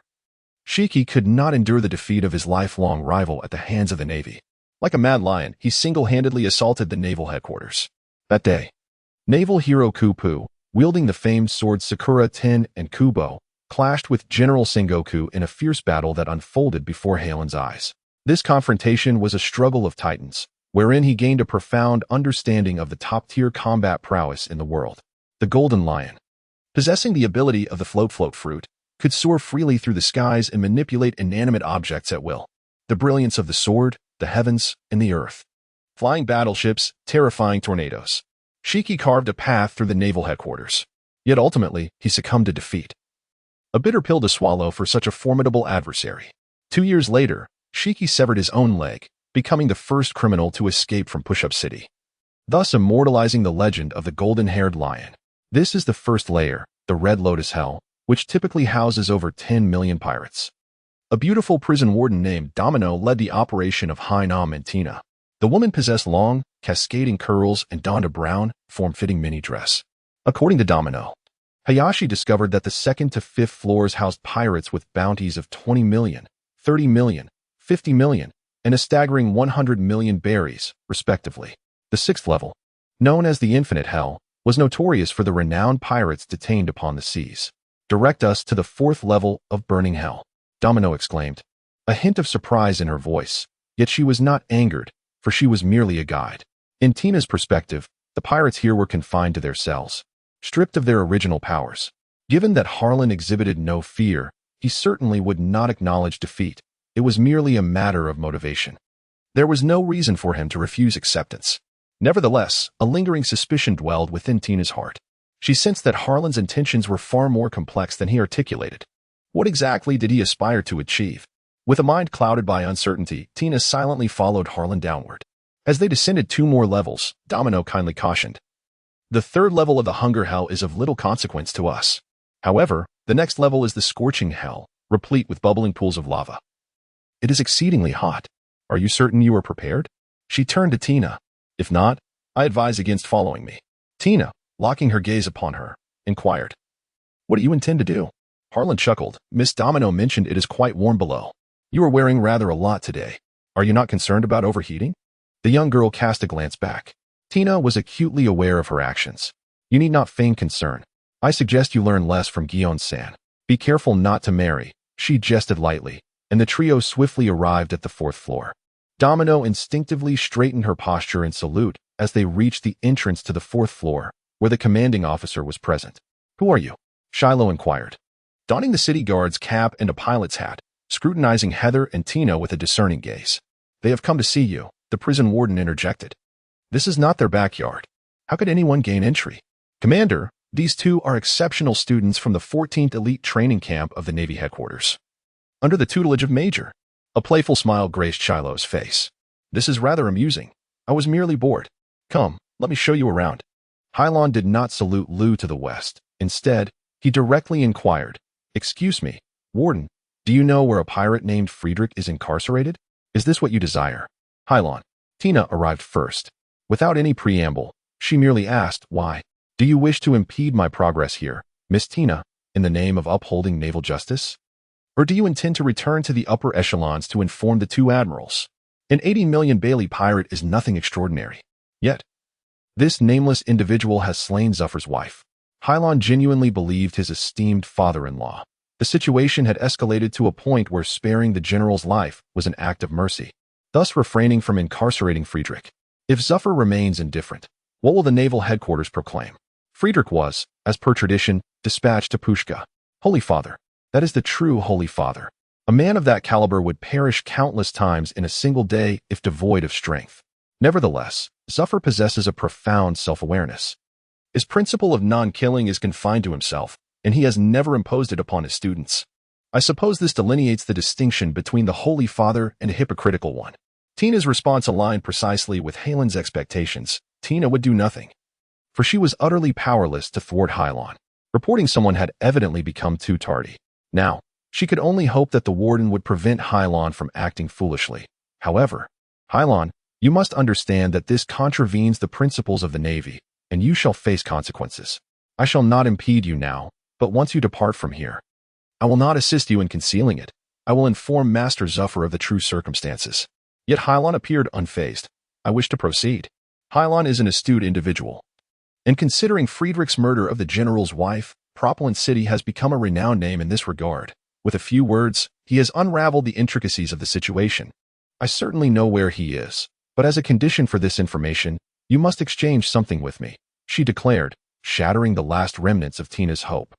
Shiki could not endure the defeat of his lifelong rival at the hands of the Navy. Like a mad lion, he single-handedly assaulted the naval headquarters. That day, naval hero Kupu, wielding the famed swords Sakura Ten and Kubo, clashed with General Sengoku in a fierce battle that unfolded before Halen's eyes. This confrontation was a struggle of titans, wherein he gained a profound understanding of the top-tier combat prowess in the world. The Golden Lion, possessing the ability of the float fruit, could soar freely through the skies and manipulate inanimate objects at will. The brilliance of the sword, the heavens, and the earth. Flying battleships, terrifying tornadoes. Shiki carved a path through the naval headquarters. Yet ultimately, he succumbed to defeat. A bitter pill to swallow for such a formidable adversary. 2 years later, Shiki severed his own leg, becoming the first criminal to escape from Push-Up City, thus immortalizing the legend of the golden-haired lion. This is the first layer, the Red Lotus Hell, which typically houses over 10 million pirates. A beautiful prison warden named Domino led the operation of Hainam and Tina. The woman possessed long, cascading curls and donned a brown, form-fitting mini dress. According to Domino, Hayashi discovered that the 2nd to 5th floors housed pirates with bounties of 20 million, 30 million, 50 million, and a staggering 100 million berries, respectively. The 6th level, known as the Infinite Hell, was notorious for the renowned pirates detained upon the seas. Direct us to the 4th level of Burning Hell, Domino exclaimed, a hint of surprise in her voice, yet she was not angered, for she was merely a guide. In Tina's perspective, the pirates here were confined to their cells, stripped of their original powers. Given that Harlan exhibited no fear, he certainly would not acknowledge defeat. It was merely a matter of motivation. There was no reason for him to refuse acceptance. Nevertheless, a lingering suspicion dwelled within Tina's heart. She sensed that Harlan's intentions were far more complex than he articulated. What exactly did he aspire to achieve? With a mind clouded by uncertainty, Tina silently followed Harlan downward. As they descended 2 more levels, Domino kindly cautioned, "The 3rd level of the Hunger Hell is of little consequence to us. However, the next level is the Scorching Hell, replete with bubbling pools of lava. It is exceedingly hot. Are you certain you are prepared?" She turned to Tina. "If not, I advise against following me." Tina, locking her gaze upon her, inquired, "What do you intend to do?" Harlan chuckled. "Miss Domino mentioned it is quite warm below. You are wearing rather a lot today. Are you not concerned about overheating?" The young girl cast a glance back. Tina was acutely aware of her actions. "You need not feign concern. I suggest you learn less from Gion-san. Be careful not to marry, she jested lightly, and the trio swiftly arrived at the fourth floor. Domino instinctively straightened her posture in salute as they reached the entrance to the fourth floor, where the commanding officer was present. Who are you? Shiloh inquired. Donning the city guard's cap and a pilot's hat, scrutinizing Heather and Tina with a discerning gaze. They have come to see you, the prison warden interjected. This is not their backyard. How could anyone gain entry? Commander, these two are exceptional students from the 14th Elite Training Camp of the Navy headquarters. Under the tutelage of Major. A playful smile graced Shiloh's face. This is rather amusing. I was merely bored. Come, let me show you around. Hylon did not salute Liu to the west. Instead, he directly inquired, Excuse me, Warden, do you know where a pirate named Friedrich is incarcerated? Is this what you desire? Hylon. Tina arrived first. Without any preamble, she merely asked, Why? Do you wish to impede my progress here, Miss Tina, in the name of upholding naval justice? Or do you intend to return to the upper echelons to inform the two admirals? An 80 million Bailey pirate is nothing extraordinary. Yet, this nameless individual has slain Zuffer's wife. Hylon genuinely believed his esteemed father-in-law. The situation had escalated to a point where sparing the general's life was an act of mercy, thus refraining from incarcerating Friedrich. If Zuffer remains indifferent, what will the naval headquarters proclaim? Friedrich was, as per tradition, dispatched to Pushka. Holy Father. That is the true Holy Father. A man of that caliber would perish countless times in a single day if devoid of strength. Nevertheless, Zuffer possesses a profound self-awareness. His principle of non-killing is confined to himself, and he has never imposed it upon his students. I suppose this delineates the distinction between the Holy Father and a hypocritical one. Tina's response aligned precisely with Halen's expectations. Tina would do nothing, for she was utterly powerless to thwart Hylon. Reporting someone had evidently become too tardy. Now, she could only hope that the warden would prevent Hylon from acting foolishly. However, Hylon, you must understand that this contravenes the principles of the Navy, and you shall face consequences. I shall not impede you now, but once you depart from here, I will not assist you in concealing it. I will inform Master Zuffer of the true circumstances. Yet Hylon appeared unfazed. I wish to proceed. Hylon is an astute individual. And considering Friedrich's murder of the general's wife, Propellant City has become a renowned name in this regard. With a few words, he has unraveled the intricacies of the situation. I certainly know where he is, but as a condition for this information, you must exchange something with me, she declared, shattering the last remnants of Tina's hope.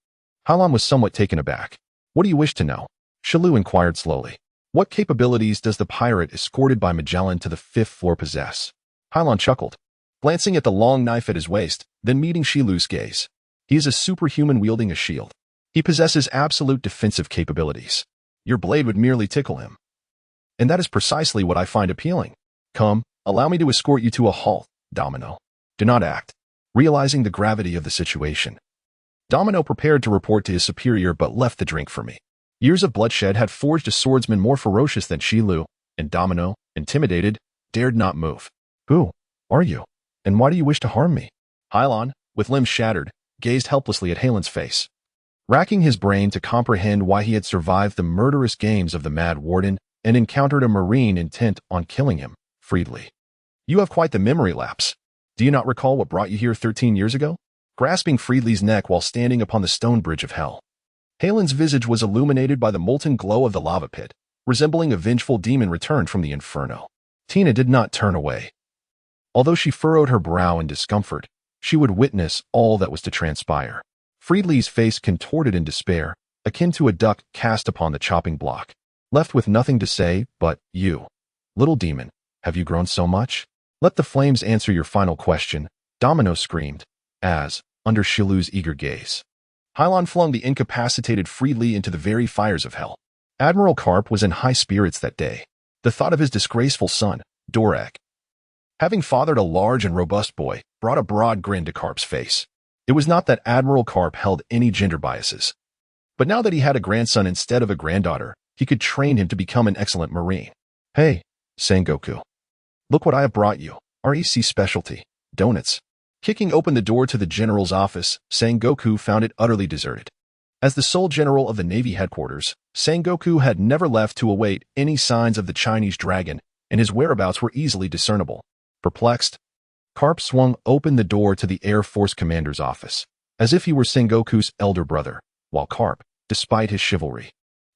Hylon was somewhat taken aback. What do you wish to know? Shalou inquired slowly. What capabilities does the pirate escorted by Magellan to the 5th floor possess? Hylon chuckled, glancing at the long knife at his waist, then meeting Shilou's gaze. He is a superhuman wielding a shield. He possesses absolute defensive capabilities. Your blade would merely tickle him. And that is precisely what I find appealing. Come, allow me to escort you to a halt, Domino. Do not act. Realizing the gravity of the situation, Domino prepared to report to his superior but left the drink for me. Years of bloodshed had forged a swordsman more ferocious than Shilou, and Domino, intimidated, dared not move. Who are you? And why do you wish to harm me? Hylon, with limbs shattered, gazed helplessly at Halen's face. Racking his brain to comprehend why he had survived the murderous games of the Mad Warden and encountered a Marine intent on killing him, Friedley. You have quite the memory lapse. Do you not recall what brought you here 13 years ago? Grasping Friedley's neck while standing upon the stone bridge of hell. Halen's visage was illuminated by the molten glow of the lava pit, resembling a vengeful demon returned from the inferno. Tina did not turn away. Although she furrowed her brow in discomfort, she would witness all that was to transpire. Friedley's face contorted in despair, akin to a duck cast upon the chopping block, left with nothing to say but, You, little demon, have you grown so much? Let the flames answer your final question, Domino screamed, as, under Shilou's eager gaze, Hylon flung the incapacitated Friedley into the very fires of hell. Admiral Karp was in high spirits that day. The thought of his disgraceful son, Dorak, having fathered a large and robust boy, brought a broad grin to Karp's face. It was not that Admiral Karp held any gender biases, but now that he had a grandson instead of a granddaughter, he could train him to become an excellent Marine. Hey, Sengoku. Look what I have brought you, REC specialty, donuts. Kicking open the door to the general's office, Sengoku found it utterly deserted. As the sole general of the Navy headquarters, Sengoku had never left to await any signs of the Chinese dragon, and his whereabouts were easily discernible. Perplexed, Karp swung open the door to the Air Force commander's office. as if he were Sengoku's elder brother, while Carp, despite his chivalry,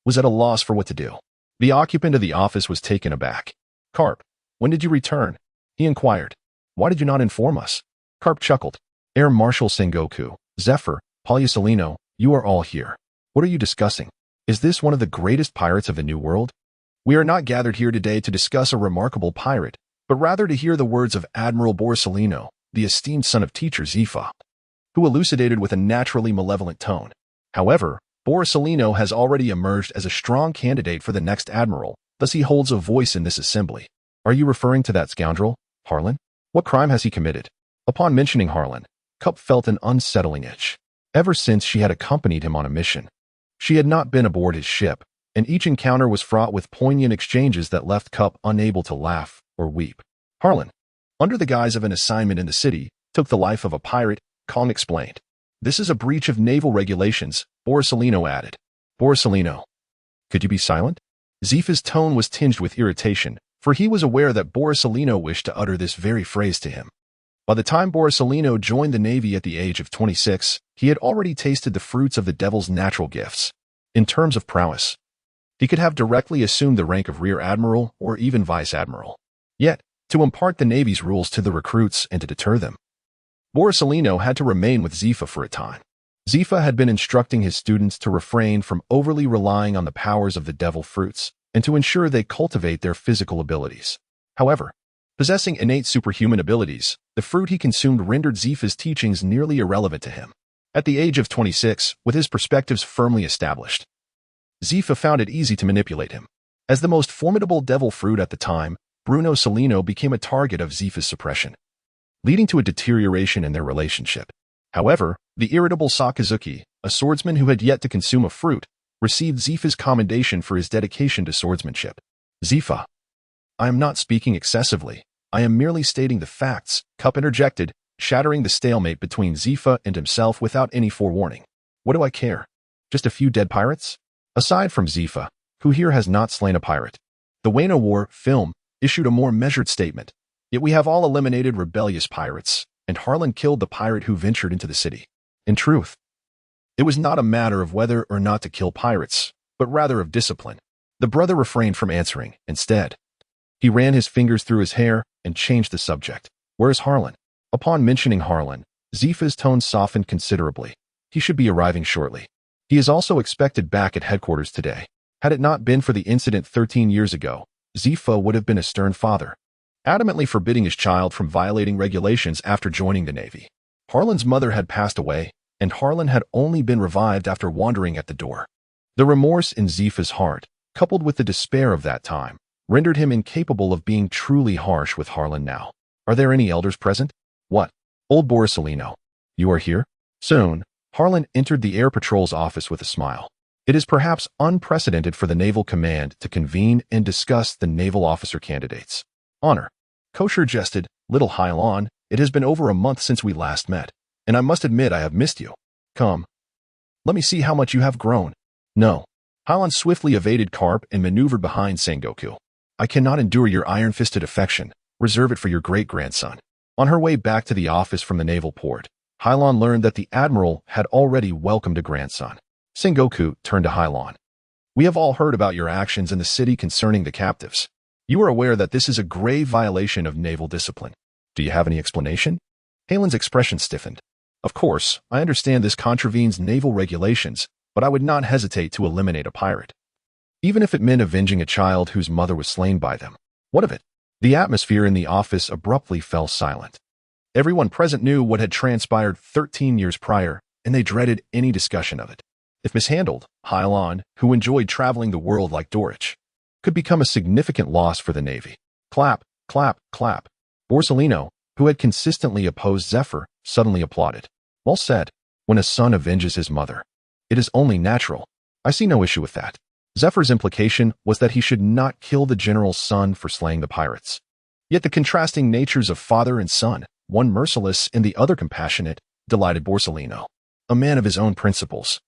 was at a loss for what to do. The occupant of the office was taken aback. "Carp, when did you return?" he inquired. "Why did you not inform us?" Carp chuckled. "Air Marshal Sengoku, Zephyr, Polysolino, you are all here. What are you discussing? Is this one of the greatest pirates of the New World? We are not gathered here today to discuss a remarkable pirate, but rather to hear the words of Admiral Borsalino, the esteemed son of teacher Zifa, who elucidated with a naturally malevolent tone. However, Borsalino has already emerged as a strong candidate for the next admiral, thus he holds a voice in this assembly. Are you referring to that scoundrel, Harlan? What crime has he committed?" Upon mentioning Harlan, Cup felt an unsettling itch. Ever since she had accompanied him on a mission, she had not been aboard his ship, and each encounter was fraught with poignant exchanges that left Cup unable to laugh or weep. Harlan, under the guise of an assignment in the city, took the life of a pirate, Kong explained. "This is a breach of naval regulations," Borsalino added. "Borsalino, could you be silent?" Zifa's tone was tinged with irritation, for he was aware that Borsalino wished to utter this very phrase to him. By the time Borsalino joined the Navy at the age of 26, he had already tasted the fruits of the devil's natural gifts. In terms of prowess, he could have directly assumed the rank of Rear Admiral or even Vice Admiral. Yet, to impart the Navy's rules to the recruits and to deter them, Borsalino had to remain with Zifa for a time. Zifa had been instructing his students to refrain from overly relying on the powers of the devil fruits and to ensure they cultivate their physical abilities. However, possessing innate superhuman abilities, the fruit he consumed rendered Zifa's teachings nearly irrelevant to him. At the age of 26, with his perspectives firmly established, Zifa found it easy to manipulate him. As the most formidable devil fruit at the time, Bruno Salino became a target of Zifa's suppression, leading to a deterioration in their relationship. However, the irritable Sakazuki, a swordsman who had yet to consume a fruit, received Zifa's commendation for his dedication to swordsmanship. "Zifa, I am not speaking excessively. I am merely stating the facts," Cup interjected, shattering the stalemate between Zifa and himself without any forewarning. "What do I care? Just a few dead pirates?" Aside from Zifa, who here has not slain a pirate, the Wano War film issued a more measured statement. "Yet we have all eliminated rebellious pirates, and Harlan killed the pirate who ventured into the city." In truth, it was not a matter of whether or not to kill pirates, but rather of discipline. The brother refrained from answering. Instead, he ran his fingers through his hair and changed the subject. "Where is Harlan?" Upon mentioning Harlan, Zifa's tone softened considerably. "He should be arriving shortly. He is also expected back at headquarters today." Had it not been for the incident 13 years ago, Zifa would have been a stern father, adamantly forbidding his child from violating regulations after joining the Navy. Harlan's mother had passed away, and Harlan had only been revived after wandering at the door. The remorse in Zifa's heart, coupled with the despair of that time, rendered him incapable of being truly harsh with Harlan now. "Are there any elders present?" "What? Old Borsalino, you are here?" Soon, Harlan entered the Air Patrol's office with a smile. It is perhaps unprecedented for the Naval Command to convene and discuss the naval officer candidates. "Honor." Kosher jested, "Little Hylon, it has been over a month since we last met, and I must admit I have missed you. Come, let me see how much you have grown." "No." Hylon swiftly evaded Carp and maneuvered behind Sengoku. "I cannot endure your iron-fisted affection. Reserve it for your great-grandson." On her way back to the office from the naval port, Hylon learned that the admiral had already welcomed a grandson. Sengoku turned to Hylon. "We have all heard about your actions in the city concerning the captives. You are aware that this is a grave violation of naval discipline. Do you have any explanation?" Hylon's expression stiffened. "Of course, I understand this contravenes naval regulations, but I would not hesitate to eliminate a pirate, even if it meant avenging a child whose mother was slain by them." "What of it?" The atmosphere in the office abruptly fell silent. Everyone present knew what had transpired 13 years prior, and they dreaded any discussion of it. If mishandled, Hylon, who enjoyed traveling the world like Dorich, could become a significant loss for the Navy. Clap, clap, clap. Borsalino, who had consistently opposed Zephyr, suddenly applauded. "Well said. When a son avenges his mother, it is only natural. I see no issue with that." Zephyr's implication was that he should not kill the general's son for slaying the pirates. Yet the contrasting natures of father and son, one merciless and the other compassionate, delighted Borsalino, a man of his own principles.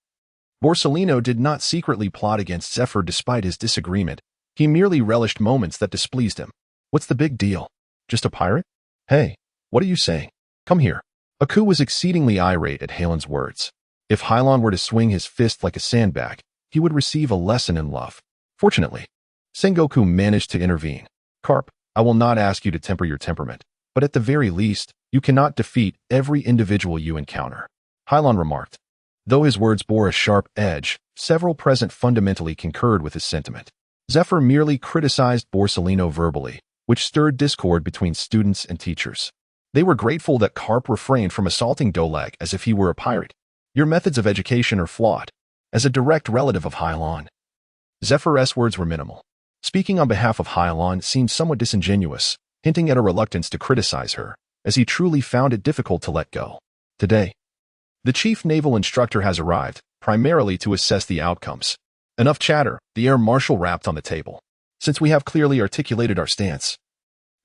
Borsalino did not secretly plot against Zephyr despite his disagreement. He merely relished moments that displeased him. "What's the big deal? Just a pirate? Hey, what are you saying? Come here." Aku was exceedingly irate at Halen's words. If Hylon were to swing his fist like a sandbag, he would receive a lesson in love. Fortunately, Sengoku managed to intervene. Carp, I will not ask you to temper your temperament, but at the very least, you cannot defeat every individual you encounter. Hylon remarked. Though his words bore a sharp edge, several present fundamentally concurred with his sentiment. Zephyr merely criticized Borsalino verbally, which stirred discord between students and teachers. They were grateful that Carp refrained from assaulting Doleg as if he were a pirate. Your methods of education are flawed. As a direct relative of Hylon, Zephyr's words were minimal. Speaking on behalf of Hylon seemed somewhat disingenuous, hinting at a reluctance to criticize her, as he truly found it difficult to let go. Today, the chief naval instructor has arrived, primarily to assess the outcomes. Enough chatter, the air marshal rapped on the table. Since we have clearly articulated our stance,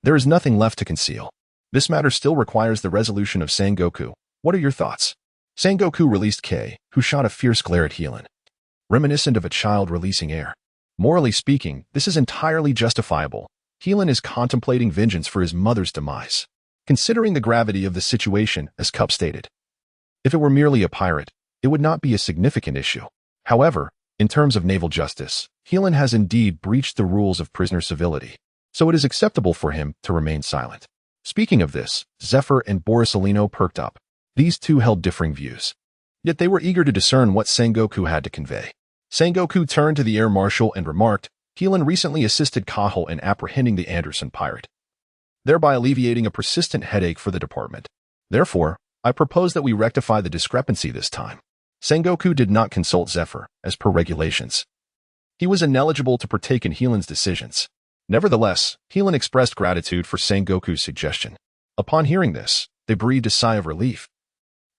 there is nothing left to conceal. This matter still requires the resolution of Sengoku. What are your thoughts? Sengoku released Kei, who shot a fierce glare at Helan, reminiscent of a child releasing air. Morally speaking, this is entirely justifiable. Helan is contemplating vengeance for his mother's demise. Considering the gravity of the situation, as Cup stated, if it were merely a pirate, it would not be a significant issue. However, in terms of naval justice, Helan has indeed breached the rules of prisoner civility, so it is acceptable for him to remain silent. Speaking of this, Zephyr and Borsalino perked up. These two held differing views. Yet they were eager to discern what Sengoku had to convey. Sengoku turned to the air marshal and remarked, Helan recently assisted Kahal in apprehending the Anderson pirate, thereby alleviating a persistent headache for the department. Therefore, I propose that we rectify the discrepancy this time. Sengoku did not consult Zephyr, as per regulations. He was ineligible to partake in Helan's decisions. Nevertheless, Helan expressed gratitude for Sengoku's suggestion. Upon hearing this, they breathed a sigh of relief,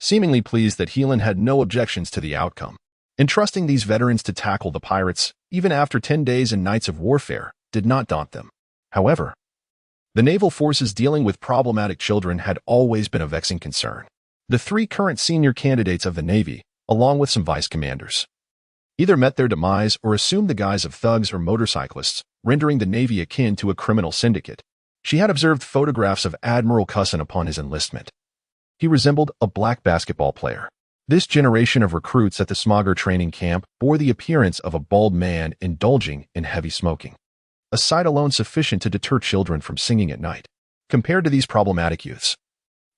seemingly pleased that Helan had no objections to the outcome. Entrusting these veterans to tackle the pirates, even after 10 days and nights of warfare, did not daunt them. However, the naval forces dealing with problematic children had always been a vexing concern. The three current senior candidates of the Navy, along with some vice commanders, either met their demise or assumed the guise of thugs or motorcyclists, rendering the Navy akin to a criminal syndicate. She had observed photographs of Admiral Cusson upon his enlistment. He resembled a black basketball player. This generation of recruits at the Smager training camp bore the appearance of a bald man indulging in heavy smoking, a sight alone sufficient to deter children from singing at night. Compared to these problematic youths,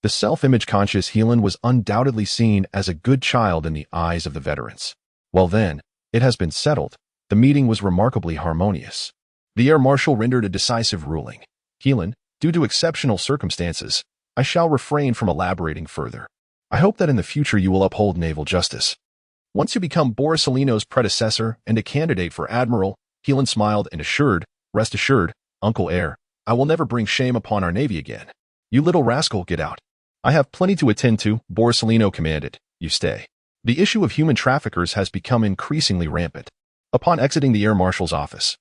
the self-image conscious Helan was undoubtedly seen as a good child in the eyes of the veterans. Well then, it has been settled. The meeting was remarkably harmonious. The air marshal rendered a decisive ruling. Helan, due to exceptional circumstances, I shall refrain from elaborating further. I hope that in the future you will uphold naval justice. Once you become Borsalino's predecessor and a candidate for admiral, Helan smiled and assured, rest assured, Uncle Air, I will never bring shame upon our Navy again. You little rascal, get out. I have plenty to attend to, Borsalino commanded. You stay. The issue of human traffickers has become increasingly rampant. Upon exiting the air marshal's office,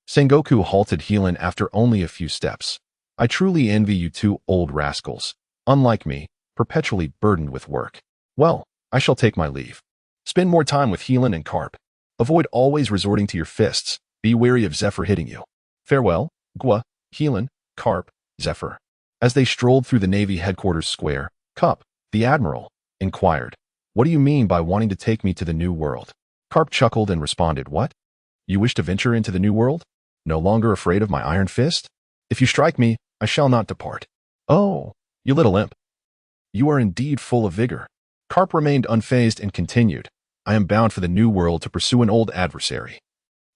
Sengoku halted Helan after only a few steps. I truly envy you two old rascals. Unlike me, perpetually burdened with work. Well, I shall take my leave. Spend more time with Helan and Carp. Avoid always resorting to your fists. Be wary of Zephyr hitting you. Farewell, Gwa, Helan, Carp, Zephyr. As they strolled through the Navy headquarters square, Cup, the admiral, inquired, What do you mean by wanting to take me to the New World? Carp chuckled and responded, What? You wish to venture into the New World? No longer afraid of my iron fist? If you strike me, I shall not depart. Oh, you little imp. You are indeed full of vigor. Carp remained unfazed and continued, I am bound for the New World to pursue an old adversary,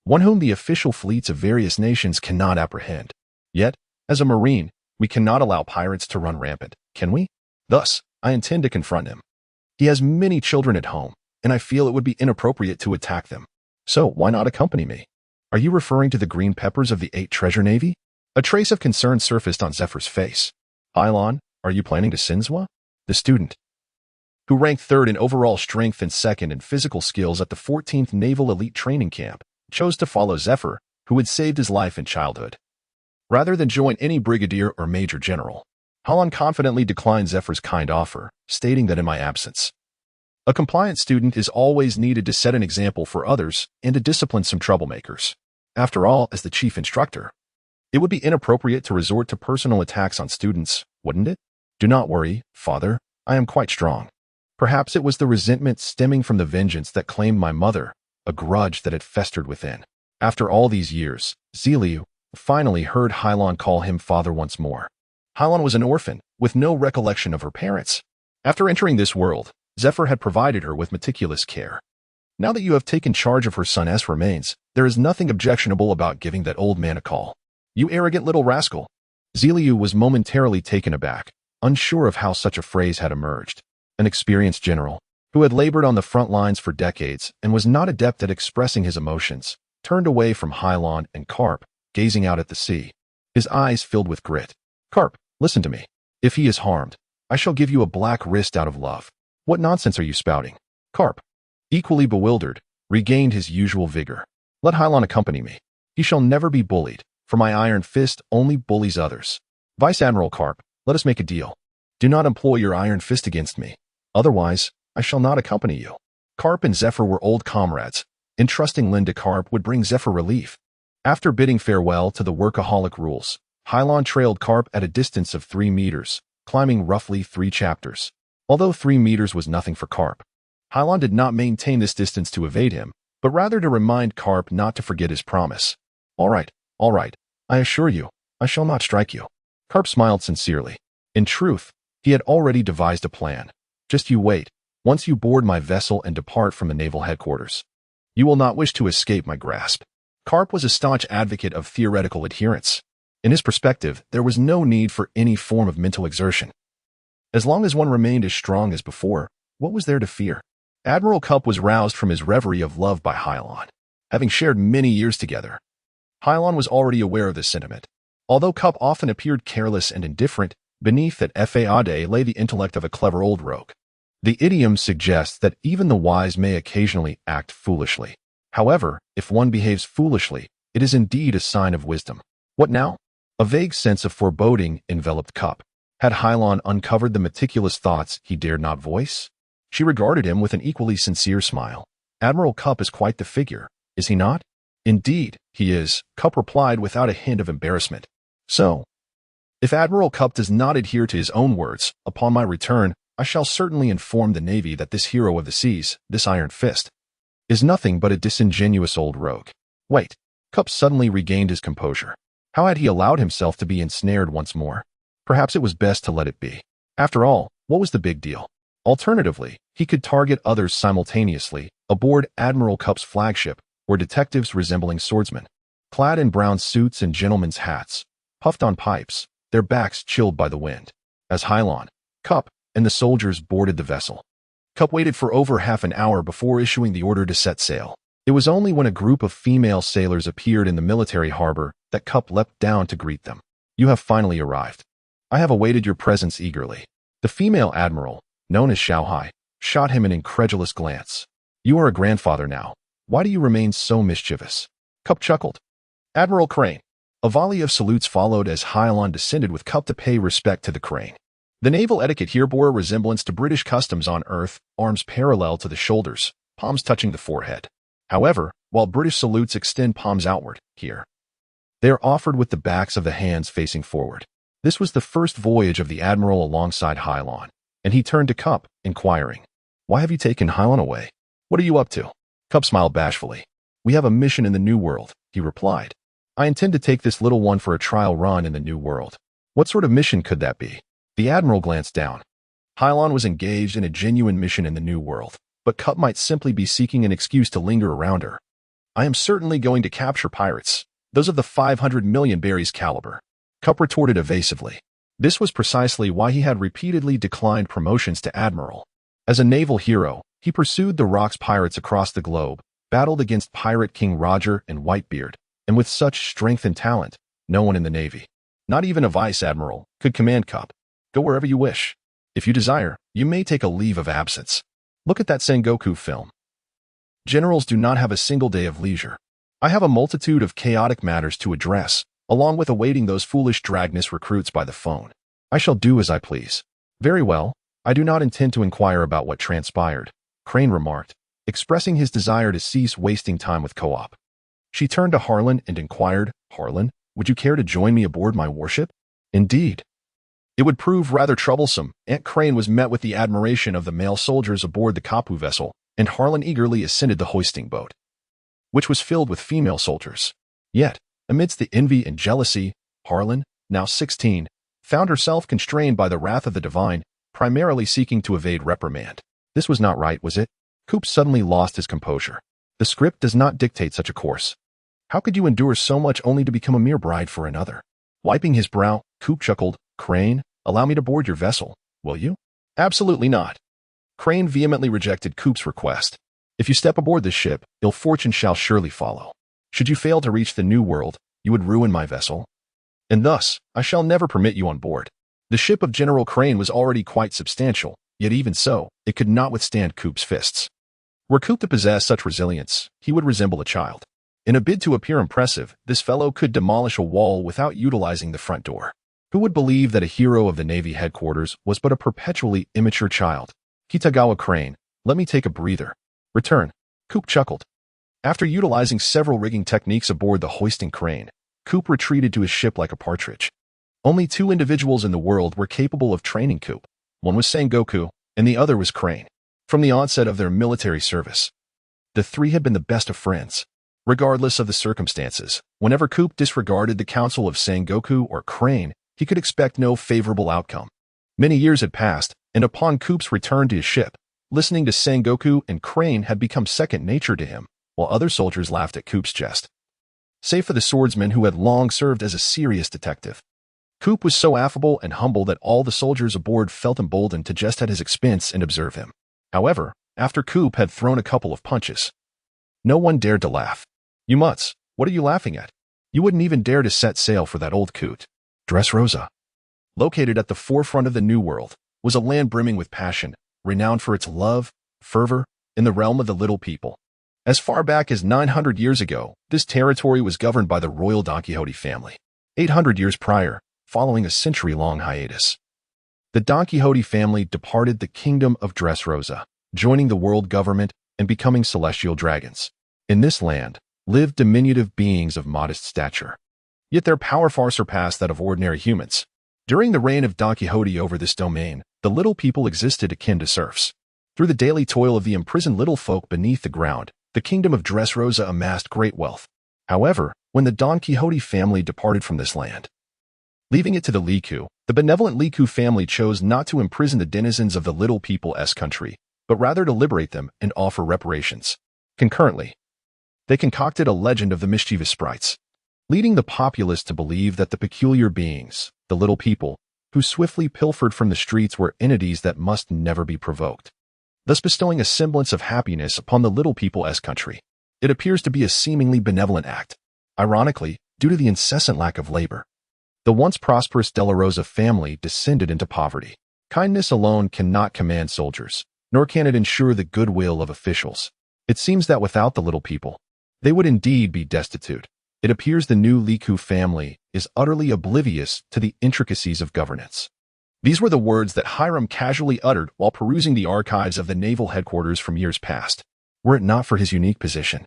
one whom the official fleets of various nations cannot apprehend. Yet, as a Marine, we cannot allow pirates to run rampant, can we? Thus, I intend to confront him. He has many children at home, and I feel it would be inappropriate to attack them. So why not accompany me? Are you referring to the green peppers of the 8 Treasure Navy? A trace of concern surfaced on Zephyr's face. Hylon, are you planning to Sinzwa? The student, who ranked 3rd in overall strength and 2nd in physical skills at the 14th Naval Elite Training Camp, chose to follow Zephyr, who had saved his life in childhood, rather than join any brigadier or major general. Hylon confidently declined Zephyr's kind offer, stating that in my absence, a compliant student is always needed to set an example for others and to discipline some troublemakers. After all, as the chief instructor, it would be inappropriate to resort to personal attacks on students, wouldn't it? Do not worry, Father. I am quite strong. Perhaps it was the resentment stemming from the vengeance that claimed my mother, a grudge that had festered within. After all these years, Zeliu finally heard Hylon call him father once more. Hylon was an orphan, with no recollection of her parents. After entering this world, Zephyr had provided her with meticulous care. Now that you have taken charge of her son's remains, there is nothing objectionable about giving that old man a call. You arrogant little rascal. Zeliu was momentarily taken aback, unsure of how such a phrase had emerged. An experienced general, who had labored on the front lines for decades and was not adept at expressing his emotions, turned away from Hylon and Carp, gazing out at the sea. His eyes filled with grit. Carp, listen to me. If he is harmed, I shall give you a black wrist out of love. What nonsense are you spouting? Carp, equally bewildered, regained his usual vigor. Let Hylon accompany me. He shall never be bullied, for my iron fist only bullies others. Vice Admiral Carp, let us make a deal. Do not employ your iron fist against me. Otherwise, I shall not accompany you. Carp and Zephyr were old comrades. Entrusting Lynn to Carp would bring Zephyr relief. After bidding farewell to the workaholic rules, Hylon trailed Carp at a distance of 3 meters, climbing roughly 3 chapters. Although 3 meters was nothing for Carp, Hylon did not maintain this distance to evade him, but rather to remind Carp not to forget his promise. All right, I assure you, I shall not strike you. Carp smiled sincerely. In truth, he had already devised a plan. Just you wait, once you board my vessel and depart from the naval headquarters. You will not wish to escape my grasp. Carp was a staunch advocate of theoretical adherence. In his perspective, there was no need for any form of mental exertion. As long as one remained as strong as before, what was there to fear? Admiral Cup was roused from his reverie of love by Hylon. Having shared many years together, Hylon was already aware of this sentiment. Although Cup often appeared careless and indifferent, beneath that fade lay the intellect of a clever old rogue. The idiom suggests that even the wise may occasionally act foolishly. However, if one behaves foolishly, it is indeed a sign of wisdom. What now? A vague sense of foreboding enveloped Cup. Had Hylon uncovered the meticulous thoughts he dared not voice? She regarded him with an equally sincere smile. Admiral Cup is quite the figure, is he not? Indeed, he is, Cup replied without a hint of embarrassment. So, if Admiral Cup does not adhere to his own words, upon my return, I shall certainly inform the Navy that this hero of the seas, this Iron Fist, is nothing but a disingenuous old rogue. Wait, Cup suddenly regained his composure. How had he allowed himself to be ensnared once more? Perhaps it was best to let it be. After all, what was the big deal? Alternatively, he could target others simultaneously. Aboard Admiral Cup's flagship were detectives resembling swordsmen, clad in brown suits and gentlemen's hats, puffed on pipes, their backs chilled by the wind. As Hylon, Cup, and the soldiers boarded the vessel, Cup waited for over half an hour before issuing the order to set sail. It was only when a group of female sailors appeared in the military harbor that Cup leapt down to greet them. You have finally arrived. I have awaited your presence eagerly. The female admiral, known as Xiaohai, shot him an incredulous glance. You are a grandfather now. Why do you remain so mischievous? Cup chuckled. Admiral Crane. A volley of salutes followed as Hylon descended with Cup to pay respect to the crane. The naval etiquette here bore a resemblance to British customs on Earth, arms parallel to the shoulders, palms touching the forehead. However, while British salutes extend palms outward, here, they are offered with the backs of the hands facing forward. This was the first voyage of the Admiral alongside Hylon, and he turned to Cup, inquiring, Why have you taken Hylon away? What are you up to? Cup smiled bashfully. We have a mission in the New World, he replied. I intend to take this little one for a trial run in the New World. What sort of mission could that be? The Admiral glanced down. Hylon was engaged in a genuine mission in the New World, but Cup might simply be seeking an excuse to linger around her. I am certainly going to capture pirates, those of the 500 million berries caliber. Cup retorted evasively. This was precisely why he had repeatedly declined promotions to Admiral. As a naval hero, he pursued the Rocks pirates across the globe, battled against Pirate King Roger and Whitebeard, and with such strength and talent, no one in the Navy, not even a vice admiral, could command Cup. Go wherever you wish. If you desire, you may take a leave of absence. Look at that Sengoku film. Generals do not have a single day of leisure. I have a multitude of chaotic matters to address, along with awaiting those foolish Dragness recruits by the phone. I shall do as I please. Very well, I do not intend to inquire about what transpired, Crane remarked, expressing his desire to cease wasting time with Co-op. She turned to Harlan and inquired, Harlan, would you care to join me aboard my warship? Indeed. It would prove rather troublesome. Aunt Crane was met with the admiration of the male soldiers aboard the Kapu vessel, and Harlan eagerly ascended the hoisting boat, which was filled with female soldiers. Yet, amidst the envy and jealousy, Harlan, now 16, found herself constrained by the wrath of the divine, primarily seeking to evade reprimand. This was not right, was it? Coop suddenly lost his composure. The script does not dictate such a course. How could you endure so much only to become a mere bride for another? Wiping his brow, Coop chuckled. Crane, allow me to board your vessel, will you? Absolutely not. Crane vehemently rejected Coop's request. If you step aboard this ship, ill fortune shall surely follow. Should you fail to reach the New World, you would ruin my vessel, and thus I shall never permit you on board. The ship of General Crane was already quite substantial, yet even so, it could not withstand Coop's fists. Were Coop to possess such resilience, he would resemble a child. In a bid to appear impressive, this fellow could demolish a wall without utilizing the front door. Who would believe that a hero of the Navy headquarters was but a perpetually immature child? Kitagawa Crane, let me take a breather. Return. Coop chuckled. After utilizing several rigging techniques aboard the hoisting crane, Coop retreated to his ship like a partridge. Only two individuals in the world were capable of training Coop. One was Sengoku, and the other was Crane. From the onset of their military service, the three had been the best of friends. Regardless of the circumstances, whenever Coop disregarded the counsel of Sengoku or Crane, he could expect no favorable outcome. Many years had passed, and upon Coop's return to his ship, listening to Sengoku and Crane had become second nature to him, while other soldiers laughed at Coop's jest. Save for the swordsman who had long served as a serious detective. Coop was so affable and humble that all the soldiers aboard felt emboldened to jest at his expense and observe him. However, after Coop had thrown a couple of punches, no one dared to laugh. You mutts, what are you laughing at? You wouldn't even dare to set sail for that old coot. Dressrosa, located at the forefront of the New World, was a land brimming with passion, renowned for its love, fervor, in the realm of the little people. As far back as 900 years ago, this territory was governed by the royal Don Quixote family. 800 years prior, following a century-long hiatus, the Don Quixote family departed the kingdom of Dressrosa, joining the world government and becoming celestial dragons. In this land lived diminutive beings of modest stature. Yet their power far surpassed that of ordinary humans. During the reign of Don Quixote over this domain, the little people existed akin to serfs. Through the daily toil of the imprisoned little folk beneath the ground, the kingdom of Dressrosa amassed great wealth. However, when the Don Quixote family departed from this land, leaving it to the Liku, the benevolent Liku family chose not to imprison the denizens of the little people's country, but rather to liberate them and offer reparations. Concurrently, they concocted a legend of the mischievous sprites, leading the populace to believe that the peculiar beings, the little people, who swiftly pilfered from the streets were entities that must never be provoked, thus bestowing a semblance of happiness upon the little people's country. It appears to be a seemingly benevolent act. Ironically, due to the incessant lack of labor, the once prosperous De La Rosa family descended into poverty. Kindness alone cannot command soldiers, nor can it ensure the goodwill of officials. It seems that without the little people, they would indeed be destitute. It appears the new Liku family is utterly oblivious to the intricacies of governance. These were the words that Hiram casually uttered while perusing the archives of the naval headquarters from years past. Were it not for his unique position,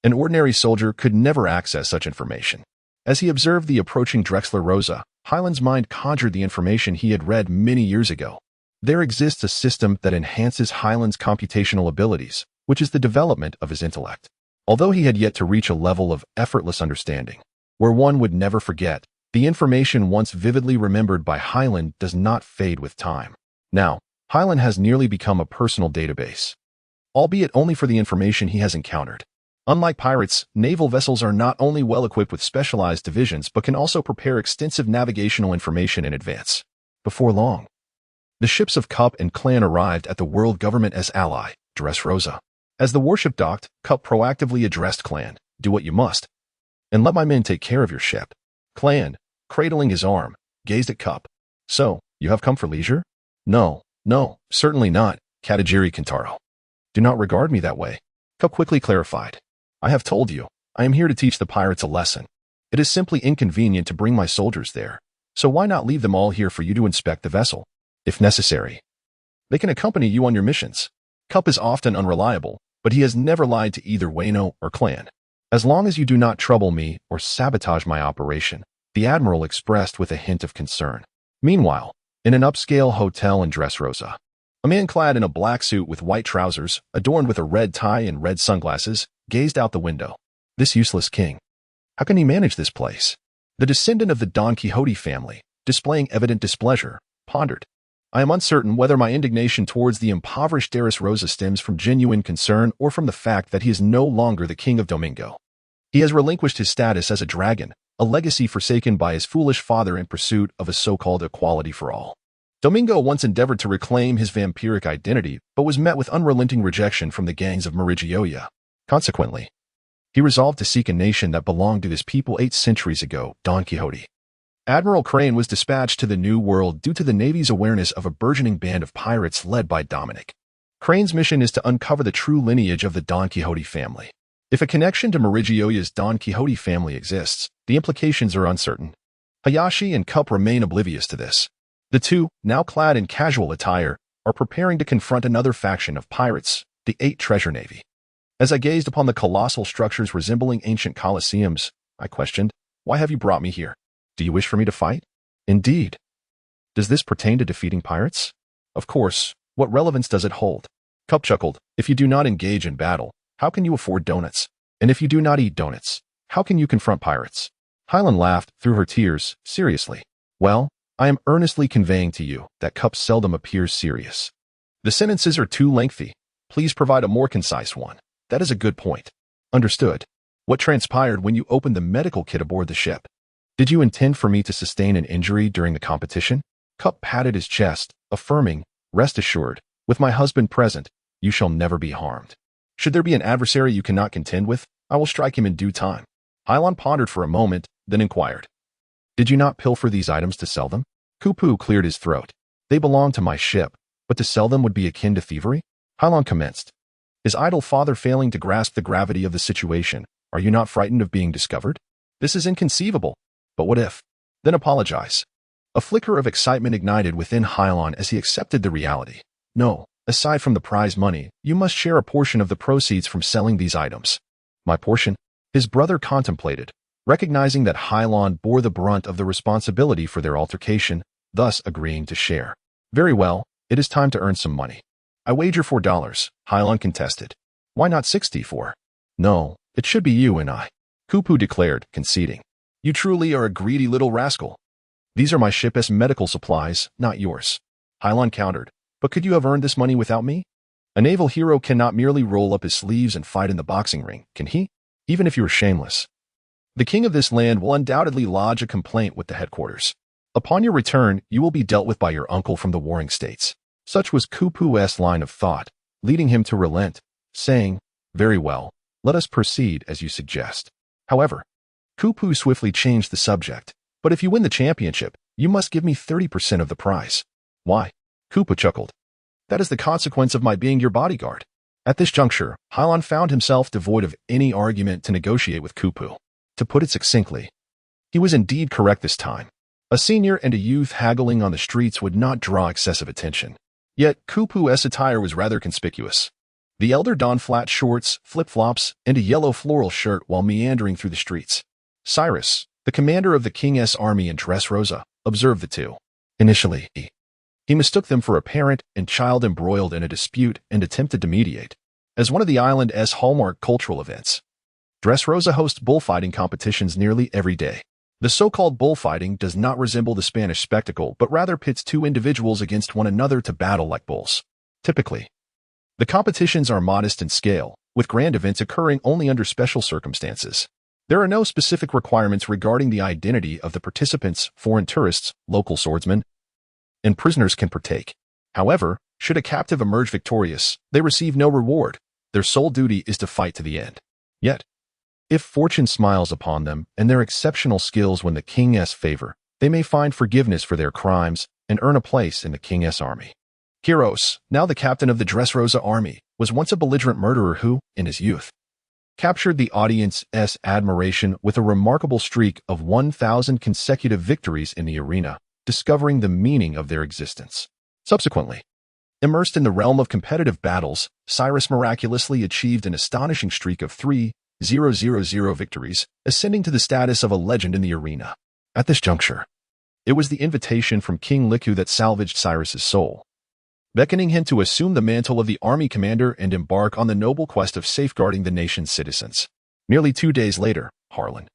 an ordinary soldier could never access such information. As he observed the approaching Drexler Rosa, Highland's mind conjured the information he had read many years ago. There exists a system that enhances Highland's computational abilities, which is the development of his intellect. Although he had yet to reach a level of effortless understanding, where one would never forget, the information once vividly remembered by Highland does not fade with time. Now, Highland has nearly become a personal database, albeit only for the information he has encountered. Unlike pirates, naval vessels are not only well-equipped with specialized divisions but can also prepare extensive navigational information in advance. Before long, the ships of Cup and Clan arrived at the world government as ally, Dressrosa. As the warship docked, Cup proactively addressed Clan, "Do what you must, and let my men take care of your ship." Clan, cradling his arm, gazed at Cup. "So, you have come for leisure?" No, certainly not, Katajiri Kintaro. "Do not regard me that way." Cup quickly clarified. "I have told you, I am here to teach the pirates a lesson. It is simply inconvenient to bring my soldiers there, so why not leave them all here for you to inspect the vessel? If necessary, they can accompany you on your missions." Cup is often unreliable, but he has never lied to either Wano or Clan. "As long as you do not trouble me or sabotage my operation," the Admiral expressed with a hint of concern. Meanwhile, in an upscale hotel in Dressrosa, a man clad in a black suit with white trousers, adorned with a red tie and red sunglasses, gazed out the window. This useless king. How can he manage this place? The descendant of the Don Quixote family, displaying evident displeasure, pondered. I am uncertain whether my indignation towards the impoverished Dressrosa stems from genuine concern or from the fact that he is no longer the king of Domingo. He has relinquished his status as a dragon, a legacy forsaken by his foolish father in pursuit of a so-called equality for all. Domingo once endeavored to reclaim his vampiric identity, but was met with unrelenting rejection from the gangs of Marigioia. Consequently, he resolved to seek a nation that belonged to his people 8 centuries ago, Don Quixote. Admiral Crane was dispatched to the New World due to the Navy's awareness of a burgeoning band of pirates led by Dominic. Crane's mission is to uncover the true lineage of the Don Quixote family. If a connection to Marigioia's Don Quixote family exists, the implications are uncertain. Hayashi and Cup remain oblivious to this. The two, now clad in casual attire, are preparing to confront another faction of pirates, the 8 Treasure Navy. As I gazed upon the colossal structures resembling ancient colosseums, I questioned, "Why have you brought me here? Do you wish for me to fight?" "Indeed." "Does this pertain to defeating pirates?" "Of course. What relevance does it hold?" Cup chuckled. "If you do not engage in battle, how can you afford donuts? And if you do not eat donuts, how can you confront pirates?" Hylan laughed through her tears, seriously. "Well, I am earnestly conveying to you that Cup seldom appears serious. The sentences are too lengthy. Please provide a more concise one." "That is a good point." "Understood. What transpired when you opened the medical kit aboard the ship? Did you intend for me to sustain an injury during the competition?" Cup patted his chest, affirming, "Rest assured, with my husband present, you shall never be harmed. Should there be an adversary you cannot contend with, I will strike him in due time." Hylan pondered for a moment, then inquired, "Did you not pilfer these items to sell them?" Kupu cleared his throat. "They belong to my ship, but to sell them would be akin to thievery?" Hylan commenced, his idle father failing to grasp the gravity of the situation. "Are you not frightened of being discovered? This is inconceivable. But what if? Then apologize." A flicker of excitement ignited within Hylan as he accepted the reality. "No, aside from the prize money, you must share a portion of the proceeds from selling these items." "My portion?" His brother contemplated, recognizing that Hylan bore the brunt of the responsibility for their altercation, thus agreeing to share. "Very well, it is time to earn some money." "I wager $4, Hylan contested. "Why not 64? "No, it should be you and I," Kupu declared, conceding. "You truly are a greedy little rascal." "These are my ship's medical supplies, not yours," Hylan countered. "But could you have earned this money without me? A naval hero cannot merely roll up his sleeves and fight in the boxing ring, can he? Even if you are shameless. The king of this land will undoubtedly lodge a complaint with the headquarters. Upon your return, you will be dealt with by your uncle from the warring states." Such was Kupu's line of thought, leading him to relent, saying, "Very well, let us proceed as you suggest." However, Kupu swiftly changed the subject. "But if you win the championship, you must give me 30% of the prize." "Why?" Kupu chuckled. "That is the consequence of my being your bodyguard." At this juncture, Hylan found himself devoid of any argument to negotiate with Kupu. To put it succinctly, he was indeed correct this time. A senior and a youth haggling on the streets would not draw excessive attention. Yet Kupu's attire was rather conspicuous. The elder donned flat shorts, flip-flops, and a yellow floral shirt while meandering through the streets. Cyrus, the commander of the king's army in Dressrosa, observed the two. Initially, he mistook them for a parent and child embroiled in a dispute and attempted to mediate. As one of the island's hallmark cultural events, Dressrosa hosts bullfighting competitions nearly every day. The so-called bullfighting does not resemble the Spanish spectacle, but rather pits two individuals against one another to battle like bulls. Typically, the competitions are modest in scale, with grand events occurring only under special circumstances. There are no specific requirements regarding the identity of the participants. Foreign tourists, local swordsmen, and prisoners can partake. However, should a captive emerge victorious, they receive no reward. Their sole duty is to fight to the end. Yet, if fortune smiles upon them and their exceptional skills win the king's favor, they may find forgiveness for their crimes and earn a place in the king's army. Kiros, now the captain of the Dressrosa army, was once a belligerent murderer who, in his youth, captured the audience's admiration with a remarkable streak of 1,000 consecutive victories in the arena, discovering the meaning of their existence. Subsequently, immersed in the realm of competitive battles, Cyrus miraculously achieved an astonishing streak of 3,000 victories, ascending to the status of a legend in the arena. At this juncture, It was the invitation from King Liku that salvaged Cyrus's soul, beckoning him to assume the mantle of the army commander and embark on the noble quest of safeguarding the nation's citizens. Nearly 2 days later, Harlan,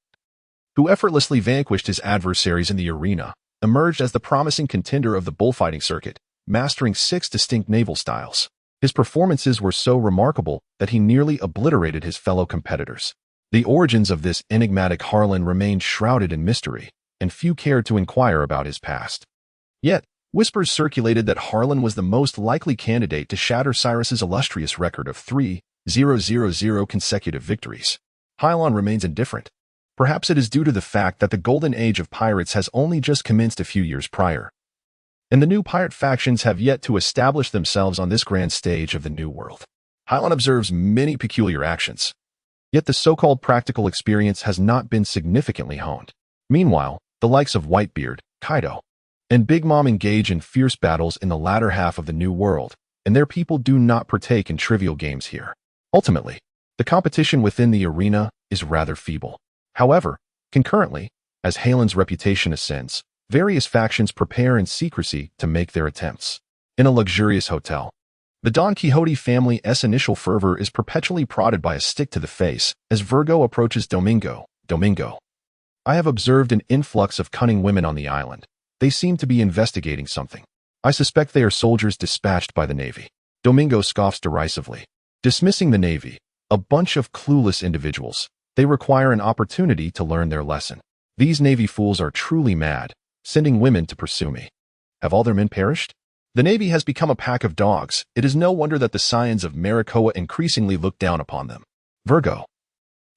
who effortlessly vanquished his adversaries in the arena, emerged as the promising contender of the bullfighting circuit, mastering 6 distinct naval styles. His performances were so remarkable that he nearly obliterated his fellow competitors. The origins of this enigmatic Harlan remained shrouded in mystery, and few cared to inquire about his past. Yet, whispers circulated that Harlan was the most likely candidate to shatter Cyrus's illustrious record of 3,000 consecutive victories. Harlan remains indifferent. Perhaps it is due to the fact that the golden age of pirates has only just commenced a few years prior, and the new pirate factions have yet to establish themselves on this grand stage of the New World. Harlan observes many peculiar actions, yet the so-called practical experience has not been significantly honed. Meanwhile, the likes of Whitebeard, Kaido, and Big Mom engage in fierce battles in the latter half of the New World, and their people do not partake in trivial games here. Ultimately, the competition within the arena is rather feeble. However, concurrently, as Harlan's reputation ascends, various factions prepare in secrecy to make their attempts. In a luxurious hotel, the Don Quixote family's initial fervor is perpetually prodded by a stick to the face as Virgo approaches Domingo. Domingo, I have observed an influx of cunning women on the island. They seem to be investigating something. I suspect they are soldiers dispatched by the Navy. Domingo scoffs derisively. Dismissing the Navy, a bunch of clueless individuals. They require an opportunity to learn their lesson. These Navy fools are truly mad, sending women to pursue me. Have all their men perished? The Navy has become a pack of dogs. It is no wonder that the scions of Maricoa increasingly look down upon them. Virgo,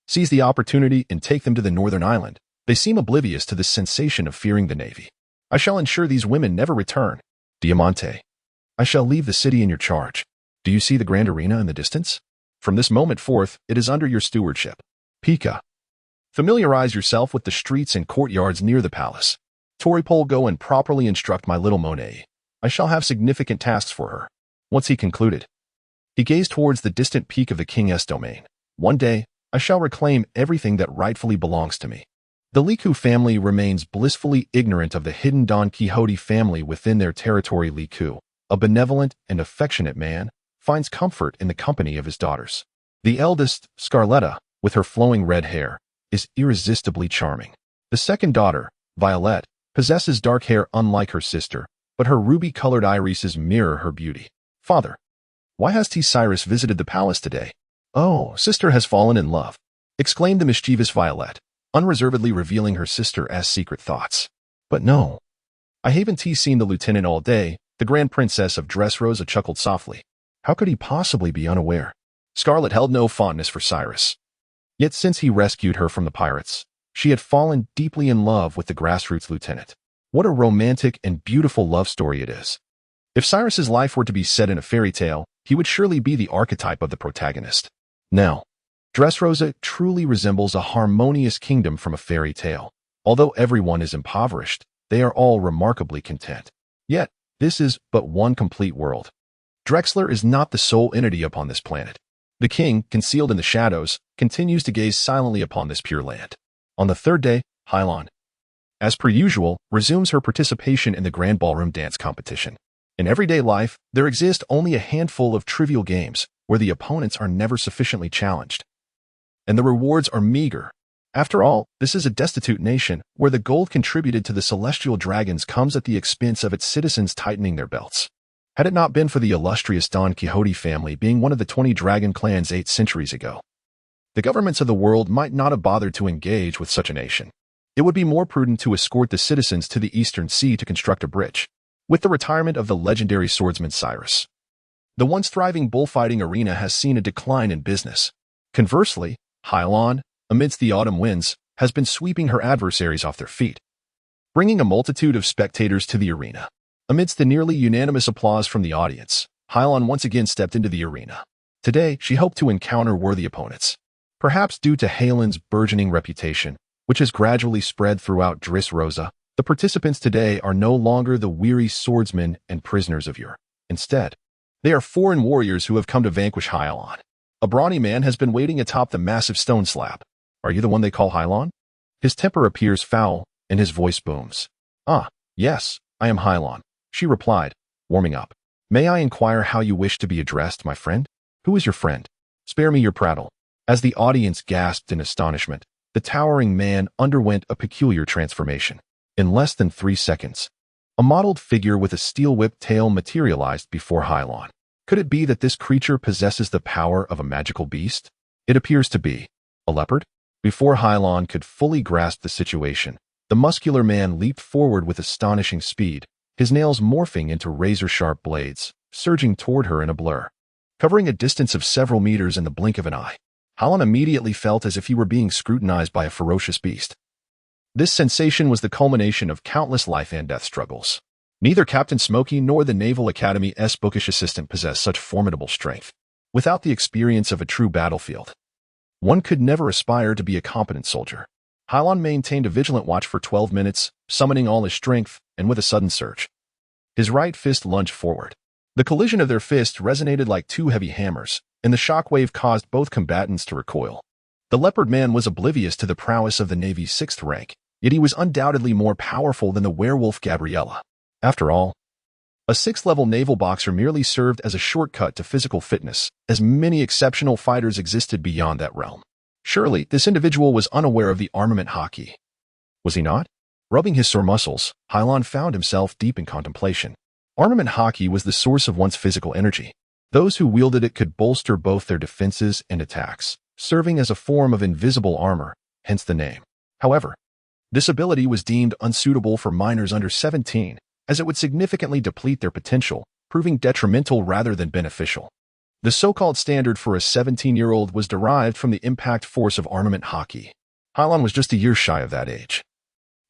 seize the opportunity and take them to the northern island. They seem oblivious to the sensation of fearing the Navy. I shall ensure these women never return. Diamante, I shall leave the city in your charge. Do you see the grand arena in the distance? From this moment forth, it is under your stewardship. Pika, familiarize yourself with the streets and courtyards near the palace. Toripole, go and properly instruct my little Monet. I shall have significant tasks for her. Once he concluded, he gazed towards the distant peak of the king's domain. One day, I shall reclaim everything that rightfully belongs to me. The Liku family remains blissfully ignorant of the hidden Don Quixote family within their territory. Liku, a benevolent and affectionate man, finds comfort in the company of his daughters. The eldest, Scarletta, with her flowing red hair, is irresistibly charming. The second daughter, Violet, possesses dark hair unlike her sister, but her ruby-colored irises mirror her beauty. Father, why has T. Cyrus visited the palace today? Oh, sister has fallen in love, exclaimed the mischievous Violet, unreservedly revealing her sister's secret thoughts. But no, I haven't seen the lieutenant all day. The Grand Princess of Dressrosa chuckled softly. How could he possibly be unaware? Scarlet held no fondness for Cyrus. Yet since he rescued her from the pirates, she had fallen deeply in love with the grassroots lieutenant. What a romantic and beautiful love story it is. If Cyrus's life were to be set in a fairy tale, he would surely be the archetype of the protagonist. Now, Dressrosa truly resembles a harmonious kingdom from a fairy tale. Although everyone is impoverished, they are all remarkably content. Yet, this is but one complete world. Drexler is not the sole entity upon this planet. The king, concealed in the shadows, continues to gaze silently upon this pure land. On the third day, Harlan, as per usual, resumes her participation in the grand ballroom dance competition. In everyday life, there exist only a handful of trivial games where the opponents are never sufficiently challenged, and the rewards are meager. After all, this is a destitute nation where the gold contributed to the celestial dragons comes at the expense of its citizens tightening their belts. Had it not been for the illustrious Don Quixote family being one of the 20 dragon clans 8 centuries ago, the governments of the world might not have bothered to engage with such a nation. It would be more prudent to escort the citizens to the Eastern Sea to construct a bridge. With the retirement of the legendary swordsman Cyrus, the once thriving bullfighting arena has seen a decline in business. Conversely, Harlan, amidst the autumn winds, has been sweeping her adversaries off their feet, bringing a multitude of spectators to the arena. Amidst the nearly unanimous applause from the audience, Harlan once again stepped into the arena. Today, she hoped to encounter worthy opponents. Perhaps due to Harlan's burgeoning reputation, which has gradually spread throughout Dressrosa, the participants today are no longer the weary swordsmen and prisoners of yore. Instead, they are foreign warriors who have come to vanquish Harlan. A brawny man has been waiting atop the massive stone slab. Are you the one they call Harlan? His temper appears foul, and his voice booms. Ah, Yes, I am Hylon, she replied, warming up. May I inquire how you wish to be addressed, my friend? Who is your friend? Spare me your prattle. As the audience gasped in astonishment, the towering man underwent a peculiar transformation. In less than 3 seconds, a mottled figure with a steel-whipped tail materialized before Hylon. Could it be that this creature possesses the power of a magical beast? It appears to be. A leopard? Before Hylon could fully grasp the situation, the muscular man leaped forward with astonishing speed, his nails morphing into razor-sharp blades, surging toward her in a blur. Covering a distance of several meters in the blink of an eye, Hylon immediately felt as if he were being scrutinized by a ferocious beast. This sensation was the culmination of countless life and death struggles. Neither Captain Smokey nor the Naval Academy's bookish assistant possessed such formidable strength. Without the experience of a true battlefield, one could never aspire to be a competent soldier. Hylon maintained a vigilant watch for 12 minutes, summoning all his strength, and with a sudden surge, his right fist lunged forward. The collision of their fists resonated like two heavy hammers, and the shockwave caused both combatants to recoil. The leopard man was oblivious to the prowess of the Navy's 6th rank, yet he was undoubtedly more powerful than the werewolf Gabriella. After all, a 6th-level naval boxer merely served as a shortcut to physical fitness, as many exceptional fighters existed beyond that realm. Surely, this individual was unaware of the armament hockey. Was he not? Rubbing his sore muscles, Hylon found himself deep in contemplation. Armament hockey was the source of one's physical energy. Those who wielded it could bolster both their defenses and attacks, serving as a form of invisible armor, hence the name. However, this ability was deemed unsuitable for minors under 17, as it would significantly deplete their potential, proving detrimental rather than beneficial. The so-called standard for a 17-year-old was derived from the impact force of armament hockey. Hylon was just a year shy of that age.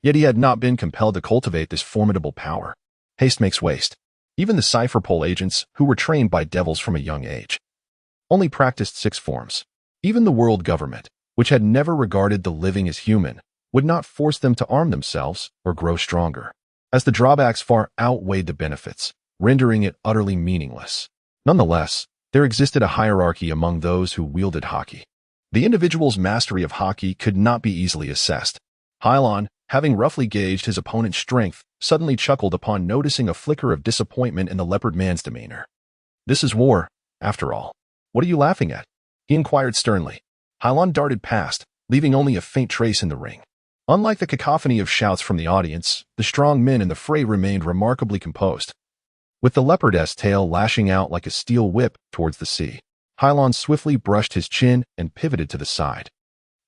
Yet he had not been compelled to cultivate this formidable power. Haste makes waste. Even the Cypherpole agents, who were trained by devils from a young age, only practiced 6 forms. Even the world government, which had never regarded the living as human, would not force them to arm themselves or grow stronger, as the drawbacks far outweighed the benefits, rendering it utterly meaningless. Nonetheless, there existed a hierarchy among those who wielded hockey. The individual's mastery of hockey could not be easily assessed. Hylon, having roughly gauged his opponent's strength, suddenly chuckled upon noticing a flicker of disappointment in the leopard man's demeanor. This is war, after all. What are you laughing at? He inquired sternly. Hylon darted past, leaving only a faint trace in the ring. Unlike the cacophony of shouts from the audience, the strong men in the fray remained remarkably composed. With the leopardess tail lashing out like a steel whip towards the sea, Hylon swiftly brushed his chin and pivoted to the side.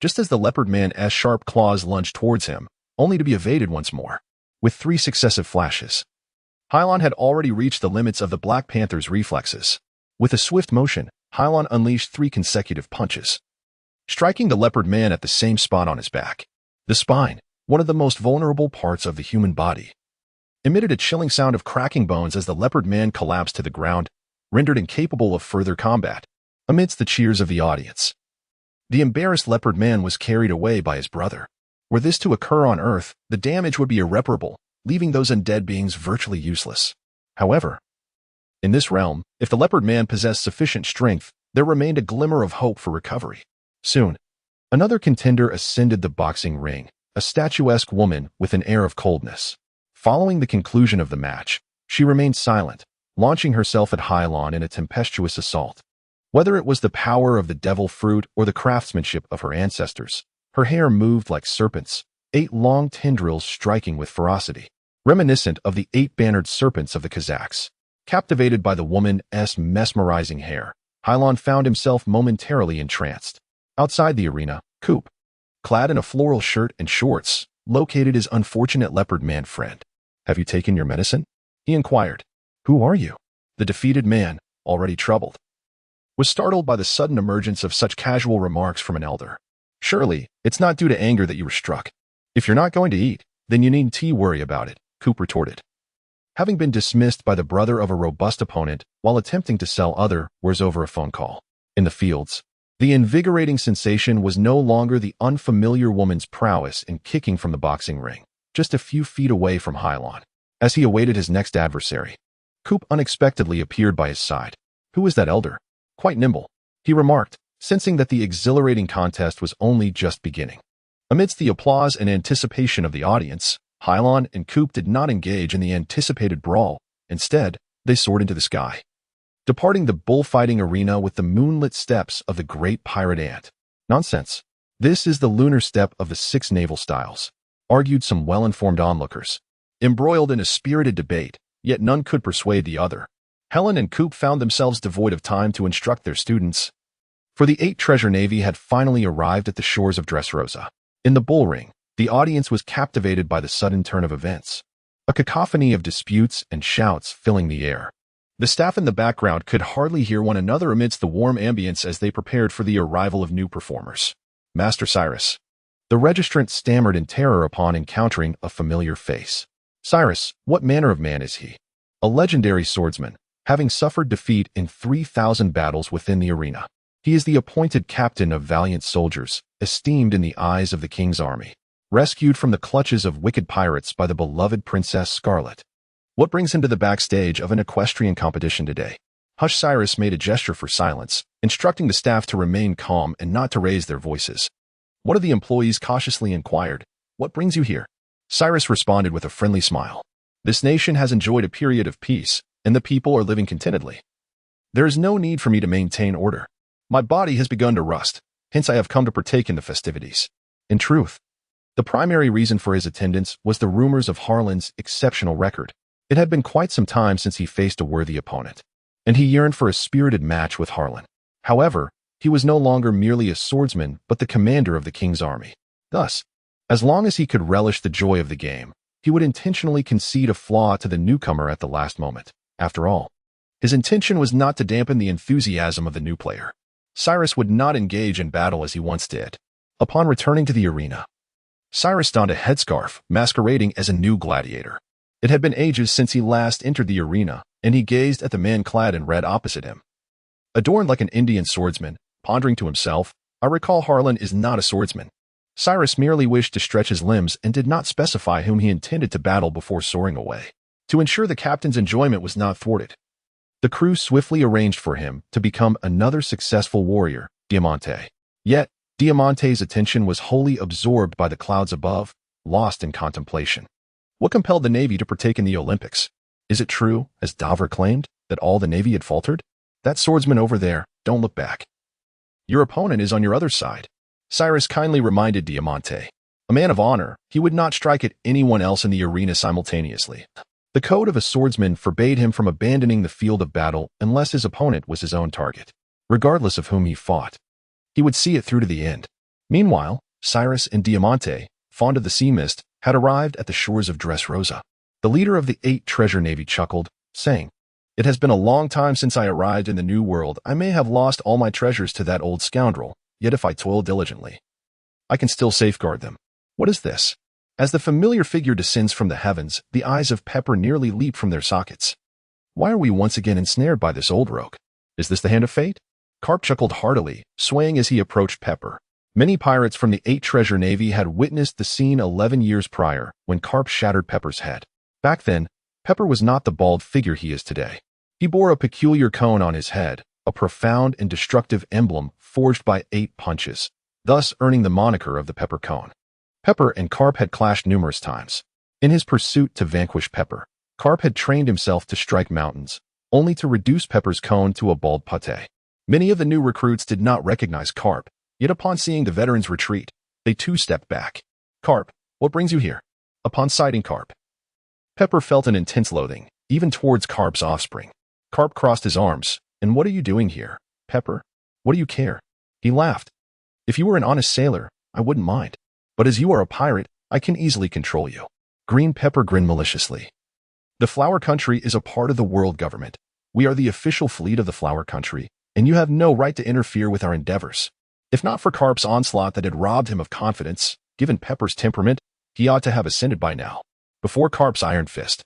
Just as the leopard man's sharp claws lunged towards him, only to be evaded once more, with 3 successive flashes. Hylon had already reached the limits of the Black Panther's reflexes. With a swift motion, Hylon unleashed 3 consecutive punches, striking the leopard man at the same spot on his back. The spine, one of the most vulnerable parts of the human body, emitted a chilling sound of cracking bones as the leopard man collapsed to the ground, rendered incapable of further combat. Amidst the cheers of the audience, the embarrassed leopard man was carried away by his brother. Were this to occur on Earth, the damage would be irreparable, leaving those undead beings virtually useless. However, in this realm, if the leopard man possessed sufficient strength, there remained a glimmer of hope for recovery. Soon, another contender ascended the boxing ring, a statuesque woman with an air of coldness. Following the conclusion of the match, she remained silent, launching herself at Hylon in a tempestuous assault. Whether it was the power of the devil fruit or the craftsmanship of her ancestors, her hair moved like serpents, 8 long tendrils striking with ferocity, reminiscent of the 8-bannered serpents of the Kazakhs. Captivated by the woman's mesmerizing hair, Hylon found himself momentarily entranced. Outside the arena, Coop, clad in a floral shirt and shorts, located his unfortunate leopard man friend. Have you taken your medicine? He inquired. Who are you? The defeated man, already troubled, was startled by the sudden emergence of such casual remarks from an elder. Surely, it's not due to anger that you were struck. If you're not going to eat, then you needn't worry about it, Coop retorted. Having been dismissed by the brother of a robust opponent while attempting to sell other wares over a phone call. In the fields, the invigorating sensation was no longer the unfamiliar woman's prowess in kicking from the boxing ring, just a few feet away from Hylon. As he awaited his next adversary, Coop unexpectedly appeared by his side. Who is that elder? Quite nimble, he remarked, sensing that the exhilarating contest was only just beginning. Amidst the applause and anticipation of the audience, Hylon and Coop did not engage in the anticipated brawl. Instead, they soared into the sky, departing the bullfighting arena with the moonlit steps of the great pirate ant. Nonsense. This is the lunar step of the 6 naval styles, argued some well-informed onlookers, embroiled in a spirited debate, yet none could persuade the other. Helen and Coop found themselves devoid of time to instruct their students, for the 8 treasure navy had finally arrived at the shores of Dressrosa. In the bullring, the audience was captivated by the sudden turn of events, a cacophony of disputes and shouts filling the air. The staff in the background could hardly hear one another amidst the warm ambience as they prepared for the arrival of new performers. Master Cyrus. The registrant stammered in terror upon encountering a familiar face. Cyrus, what manner of man is he? A legendary swordsman, having suffered defeat in 3,000 battles within the arena. He is the appointed captain of valiant soldiers, esteemed in the eyes of the king's army, rescued from the clutches of wicked pirates by the beloved Princess Scarlet. What brings him to the backstage of an equestrian competition today? Hush. Cyrus made a gesture for silence, instructing the staff to remain calm and not to raise their voices. One of the employees cautiously inquired, "What brings you here?" Cyrus responded with a friendly smile. "This nation has enjoyed a period of peace, and the people are living contentedly. There is no need for me to maintain order. My body has begun to rust, hence I have come to partake in the festivities." In truth, the primary reason for his attendance was the rumors of Harlan's exceptional record. It had been quite some time since he faced a worthy opponent, and he yearned for a spirited match with Harlan. However, he was no longer merely a swordsman but the commander of the king's army. Thus, as long as he could relish the joy of the game, he would intentionally concede a flaw to the newcomer at the last moment. After all, his intention was not to dampen the enthusiasm of the new player. Cyrus would not engage in battle as he once did. Upon returning to the arena, Cyrus donned a headscarf, masquerading as a new gladiator. It had been ages since he last entered the arena, and he gazed at the man clad in red opposite him. Adorned like an Indian swordsman, pondering to himself, "I recall Harlan is not a swordsman." Cyrus merely wished to stretch his limbs and did not specify whom he intended to battle before soaring away, to ensure the captain's enjoyment was not thwarted. The crew swiftly arranged for him to become another successful warrior, Diamante. Yet, Diamante's attention was wholly absorbed by the clouds above, lost in contemplation. What compelled the Navy to partake in the Olympics? Is it true, as Davr claimed, that all the Navy had faltered? That swordsman over there, don't look back. Your opponent is on your other side. Cyrus kindly reminded Diamante. A man of honor, he would not strike at anyone else in the arena simultaneously. The code of a swordsman forbade him from abandoning the field of battle unless his opponent was his own target. Regardless of whom he fought, he would see it through to the end. Meanwhile, Cyrus and Diamante, fond of the sea mist, had arrived at the shores of Dressrosa. The leader of the 8 treasure navy chuckled, saying, "It has been a long time since I arrived in the new world. I may have lost all my treasures to that old scoundrel, yet if I toil diligently, I can still safeguard them. What is this?" As the familiar figure descends from the heavens, the eyes of Pepper nearly leap from their sockets. Why are we once again ensnared by this old rogue? Is this the hand of fate? Carp chuckled heartily, swaying as he approached Pepper. Many pirates from the 8 treasure navy had witnessed the scene 11 years prior, when Carp shattered Pepper's head. Back then, Pepper was not the bald figure he is today. He bore a peculiar cone on his head, a profound and destructive emblem forged by 8 punches, thus earning the moniker of the Pepper Cone. Pepper and Carp had clashed numerous times. In his pursuit to vanquish Pepper, Carp had trained himself to strike mountains, only to reduce Pepper's cone to a bald pate. Many of the new recruits did not recognize Carp, yet upon seeing the veterans retreat, they too stepped back. "Carp, what brings you here?" Upon sighting Carp, Pepper felt an intense loathing, even towards Carp's offspring. Carp crossed his arms. "And what are you doing here, Pepper? What do you care?" He laughed. "If you were an honest sailor, I wouldn't mind. But as you are a pirate, I can easily control you." Green Pepper grinned maliciously. "The Flower Country is a part of the world government. We are the official fleet of the Flower Country, and you have no right to interfere with our endeavors." If not for Carp's onslaught that had robbed him of confidence, given Pepper's temperament, he ought to have ascended by now. Before Carp's iron fist,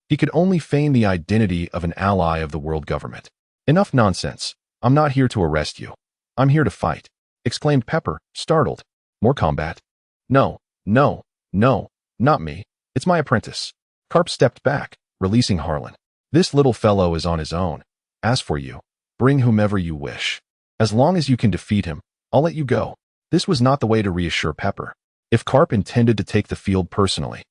he could only feign the identity of an ally of the world government. "Enough nonsense. I'm not here to arrest you. I'm here to fight," exclaimed Pepper, startled. "More combat?" No, not me. It's my apprentice." Carp stepped back, releasing Harlan. "This little fellow is on his own. As for you, bring whomever you wish. As long as you can defeat him, I'll let you go." This was not the way to reassure Pepper. If Carp intended to take the field personally,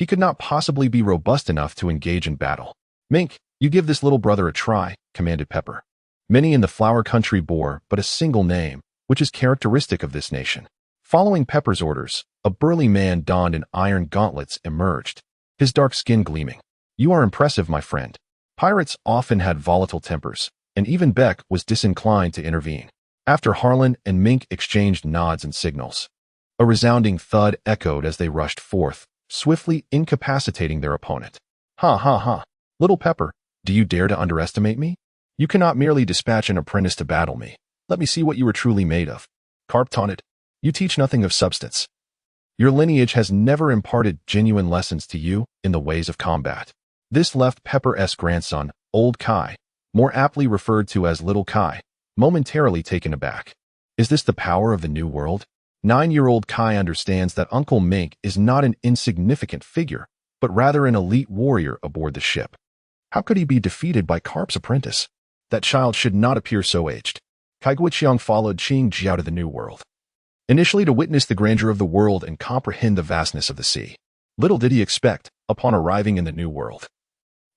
He could not possibly be robust enough to engage in battle. Mink, you give this little brother a try, commanded Pepper. Many in the flower country bore but a single name, which is characteristic of this nation. Following Pepper's orders, a burly man donned in iron gauntlets emerged, his dark skin gleaming. You are impressive, my friend. Pirates often had volatile tempers, and even Beck was disinclined to intervene. After Harlan and Mink exchanged nods and signals, a resounding thud echoed as they rushed forth, swiftly incapacitating their opponent. Ha ha ha. Little Pepper, do you dare to underestimate me? You cannot merely dispatch an apprentice to battle me. Let me see what you are truly made of. Carp taunted. You teach nothing of substance. Your lineage has never imparted genuine lessons to you in the ways of combat. This left Pepper's grandson, Old Kai, more aptly referred to as Little Kai, momentarily taken aback. Is this the power of the new world? 9-year-old Kai understands that Uncle Mink is not an insignificant figure, but rather an elite warrior aboard the ship. How could he be defeated by Carp's apprentice? That child should not appear so aged. Kai Guiqiang followed Qing Jiao to the new world, initially to witness the grandeur of the world and comprehend the vastness of the sea. Little did he expect, upon arriving in the new world,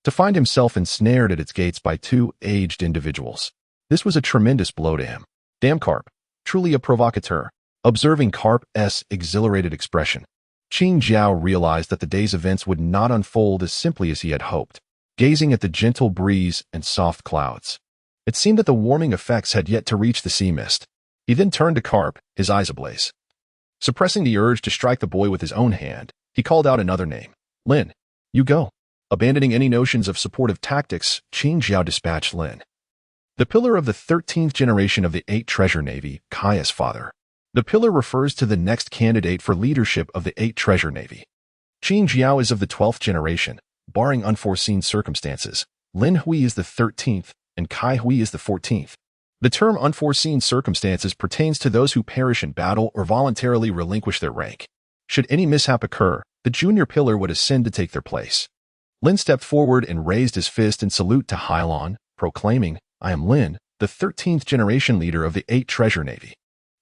to find himself ensnared at its gates by two aged individuals. This was a tremendous blow to him. Damn Carp, truly a provocateur. Observing Carp's exhilarated expression, Qing Jiao realized that the day's events would not unfold as simply as he had hoped. Gazing at the gentle breeze and soft clouds, it seemed that the warming effects had yet to reach the sea mist. He then turned to Carp, his eyes ablaze. Suppressing the urge to strike the boy with his own hand, he called out another name. Lin, you go. Abandoning any notions of supportive tactics, Qing Jiao dispatched Lin, the pillar of the 13th generation of the 8 Treasure Navy, Kai's father. The pillar refers to the next candidate for leadership of the 8 Treasure Navy. Qing Jiao is of the 12th generation, barring unforeseen circumstances. Lin Hui is the 13th, and Kai Hui is the 14th. The term unforeseen circumstances pertains to those who perish in battle or voluntarily relinquish their rank. Should any mishap occur, the junior pillar would ascend to take their place. Lin stepped forward and raised his fist in salute to Hylon, proclaiming, I am Lin, the 13th generation leader of the 8 Treasure Navy.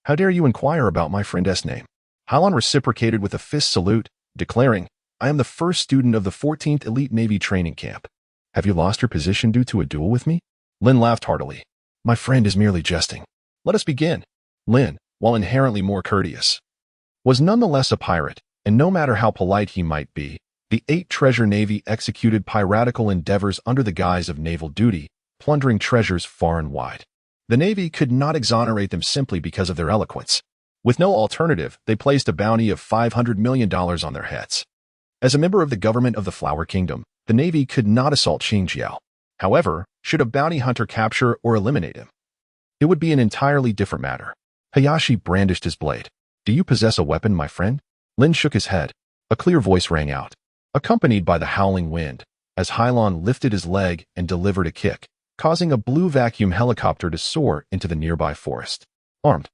How dare you inquire about my friend's name? Hylon reciprocated with a fist salute, declaring, I am the first student of the 14th Elite Navy training camp. Have you lost your position due to a duel with me? Lin laughed heartily. My friend is merely jesting. Let us begin. Lin, while inherently more courteous, was nonetheless a pirate, and no matter how polite he might be, the 8 Treasure Navy executed piratical endeavors under the guise of naval duty, plundering treasures far and wide. The Navy could not exonerate them simply because of their eloquence. With no alternative, they placed a bounty of $500 million on their heads. As a member of the government of the Flower Kingdom, the Navy could not assault Qing Jiao. However, should a bounty hunter capture or eliminate him, it would be an entirely different matter. Hayashi brandished his blade. Do you possess a weapon, my friend? Lin shook his head. A clear voice rang out, accompanied by the howling wind, as Hylon lifted his leg and delivered a kick, causing a blue vacuum helicopter to soar into the nearby forest. Armed.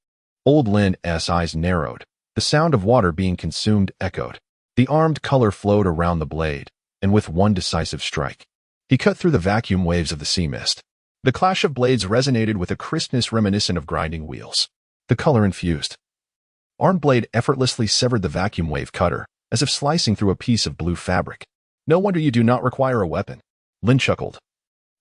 Old Lin's eyes narrowed. The sound of water being consumed echoed. The armed color flowed around the blade, and with one decisive strike, he cut through the vacuum waves of the sea mist. The clash of blades resonated with a crispness reminiscent of grinding wheels. The color infused. Armed blade effortlessly severed the vacuum wave cutter, as if slicing through a piece of blue fabric. No wonder you do not require a weapon. Lin chuckled,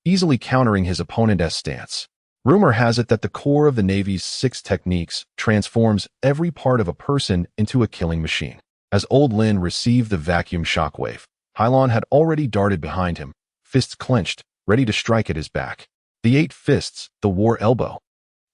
easily countering his opponent's stance. Rumor has it that the core of the Navy's 6 techniques transforms every part of a person into a killing machine. As Old Lin received the vacuum shockwave, Hylon had already darted behind him, fists clenched, ready to strike at his back. The 8 fists, the war elbow.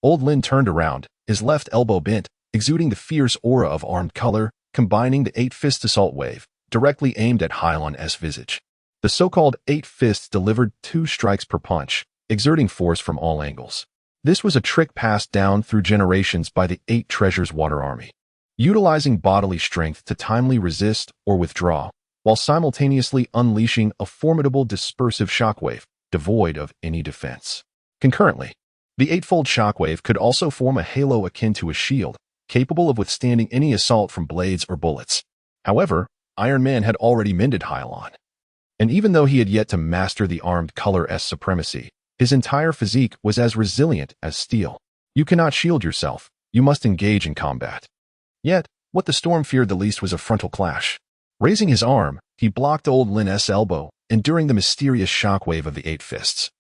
Old Lin turned around, his left elbow bent, exuding the fierce aura of armed color, combining the 8-fist assault wave, directly aimed at Hylon's visage. The so-called 8 fists delivered 2 strikes per punch, exerting force from all angles. This was a trick passed down through generations by the 8 Treasures Water Army, utilizing bodily strength to timely resist or withdraw, while simultaneously unleashing a formidable dispersive shockwave, devoid of any defense. Concurrently, the 8-fold shockwave could also form a halo akin to a shield, capable of withstanding any assault from blades or bullets. However, Iron Man had already mended Hylon, and even though he had yet to master the armed color's supremacy, his entire physique was as resilient as steel. You cannot shield yourself, you must engage in combat. Yet, what the storm feared the least was a frontal clash. Raising his arm, he blocked old Lin's elbow, enduring the mysterious shockwave of the 8 fists,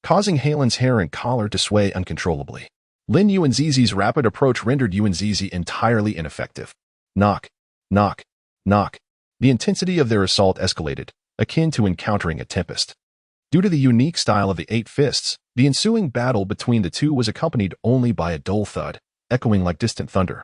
causing Halen's hair and collar to sway uncontrollably. Lin Yuanzizi's rapid approach rendered Yuanzizi entirely ineffective. Knock, knock, knock. The intensity of their assault escalated, akin to encountering a tempest. Due to the unique style of the 8 fists, the ensuing battle between the two was accompanied only by a dull thud, echoing like distant thunder.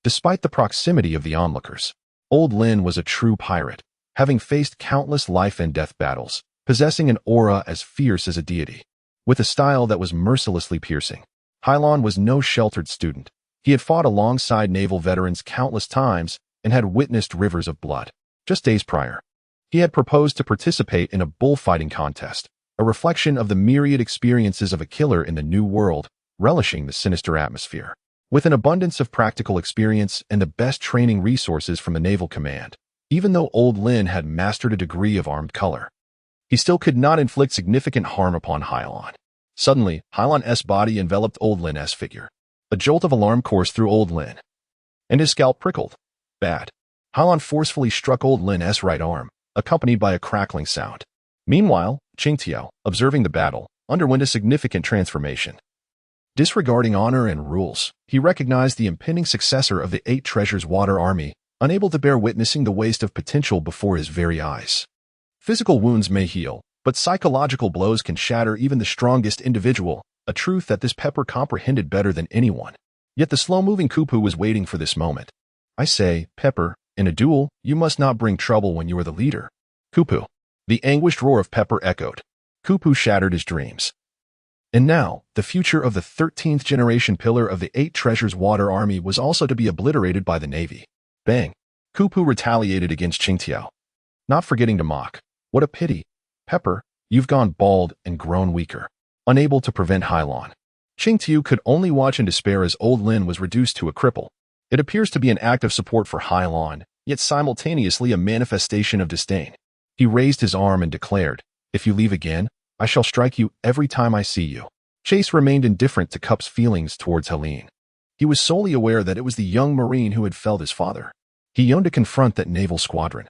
Despite the proximity of the onlookers, old Lin was a true pirate, having faced countless life-and-death battles, possessing an aura as fierce as a deity. With a style that was mercilessly piercing, Hailon was no sheltered student. He had fought alongside naval veterans countless times and had witnessed rivers of blood. Just days prior, he had proposed to participate in a bullfighting contest, a reflection of the myriad experiences of a killer in the New World, relishing the sinister atmosphere. With an abundance of practical experience and the best training resources from the Naval Command, even though old Lin had mastered a degree of armed color, he still could not inflict significant harm upon Hailon. Suddenly, Hailon's body enveloped old Lin's figure. A jolt of alarm coursed through old Lin, and his scalp prickled. Bad. Hailon forcefully struck old Lin's right arm, accompanied by a crackling sound. Meanwhile, Qingtiao, observing the battle, underwent a significant transformation. Disregarding honor and rules, he recognized the impending successor of the 8 Treasures Water Army, unable to bear witnessing the waste of potential before his very eyes. Physical wounds may heal, but psychological blows can shatter even the strongest individual, a truth that this Pepper comprehended better than anyone. Yet the slow-moving Kupu was waiting for this moment. I say, Pepper, in a duel, you must not bring trouble when you are the leader. Kupu. The anguished roar of Pepper echoed. Kupu shattered his dreams. And now, the future of the 13th generation pillar of the 8 Treasures Water Army was also to be obliterated by the Navy. Bang. Kupu retaliated against Qingtiao, not forgetting to mock. What a pity. Pepper, you've gone bald and grown weaker. Unable to prevent Hailon, Qingtiao could only watch in despair as old Lin was reduced to a cripple. It appears to be an act of support for Hailon, yet simultaneously a manifestation of disdain. He raised his arm and declared, "If you leave again, I shall strike you every time I see you." Chase remained indifferent to Cup's feelings towards Helene. He was solely aware that it was the young Marine who had felled his father. He yearned to confront that naval squadron.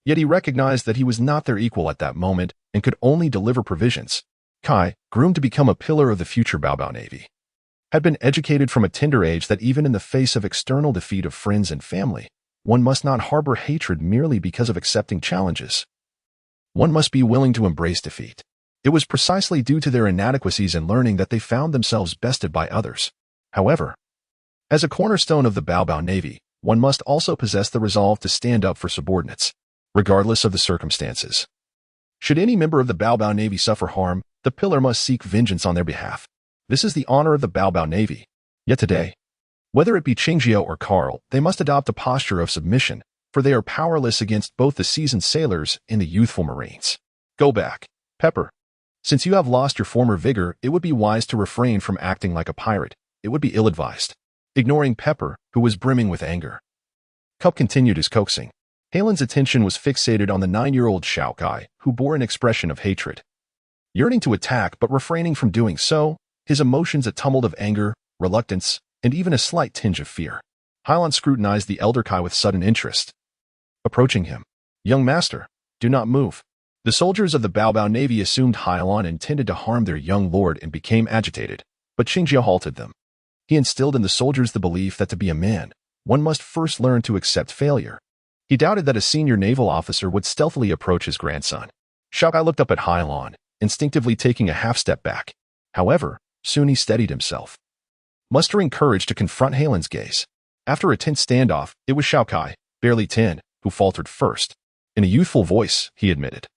Yet he recognized that he was not their equal at that moment and could only deliver provisions. Kai, groomed to become a pillar of the future Baobao Navy, had been educated from a tender age that even in the face of external defeat of friends and family, one must not harbor hatred merely because of accepting challenges. One must be willing to embrace defeat. It was precisely due to their inadequacies in learning that they found themselves bested by others. However, as a cornerstone of the Baobao Navy, one must also possess the resolve to stand up for subordinates, regardless of the circumstances. Should any member of the Baobao Navy suffer harm, the pillar must seek vengeance on their behalf. This is the honor of the Baobao Navy. Yet today, whether it be Qingjiao or Carl, they must adopt a posture of submission, for they are powerless against both the seasoned sailors and the youthful Marines. Go back, Pepper. Since you have lost your former vigor, it would be wise to refrain from acting like a pirate. It would be ill-advised. Ignoring Pepper, who was brimming with anger, Cup continued his coaxing. Halen's attention was fixated on the 9-year-old Xiaokai, who bore an expression of hatred. Yearning to attack but refraining from doing so, his emotions a tumult of anger, reluctance, and even a slight tinge of fear. Hailon scrutinized the elder Kai with sudden interest. Approaching him. "Young master, do not move." The soldiers of the Baobao Navy assumed Hailon intended to harm their young lord and became agitated, but Qingjiao halted them. He instilled in the soldiers the belief that to be a man, one must first learn to accept failure. He doubted that a senior naval officer would stealthily approach his grandson. Xiaokai looked up at Hailon, instinctively taking a half-step back. However, soon he steadied himself, mustering courage to confront Halen's gaze. After a tense standoff, it was Xiaokai, barely 10, who faltered first. In a youthful voice, he admitted,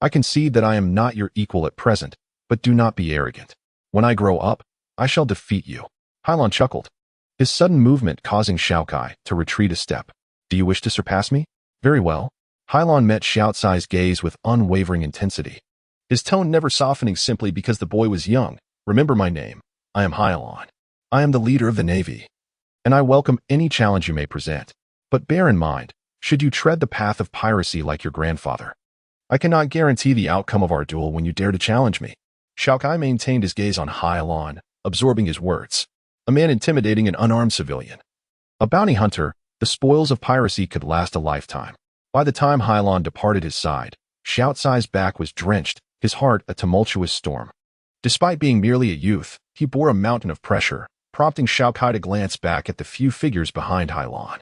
"I concede that I am not your equal at present, but do not be arrogant. When I grow up, I shall defeat you." Hailon chuckled, his sudden movement causing Xiaokai to retreat a step. "Do you wish to surpass me? Very well." Hailon met Xiaocai's gaze with unwavering intensity, his tone never softening simply because the boy was young. "Remember my name. I am Hailon. I am the leader of the Navy, and I welcome any challenge you may present. But bear in mind, should you tread the path of piracy like your grandfather, I cannot guarantee the outcome of our duel when you dare to challenge me." Xiaokai maintained his gaze on Hailon, absorbing his words. A man intimidating an unarmed civilian. A bounty hunter, the spoils of piracy could last a lifetime. By the time Hylon departed his side, Shout-Sai's back was drenched, his heart a tumultuous storm. Despite being merely a youth, he bore a mountain of pressure, prompting Shao-Kai to glance back at the few figures behind Hylon.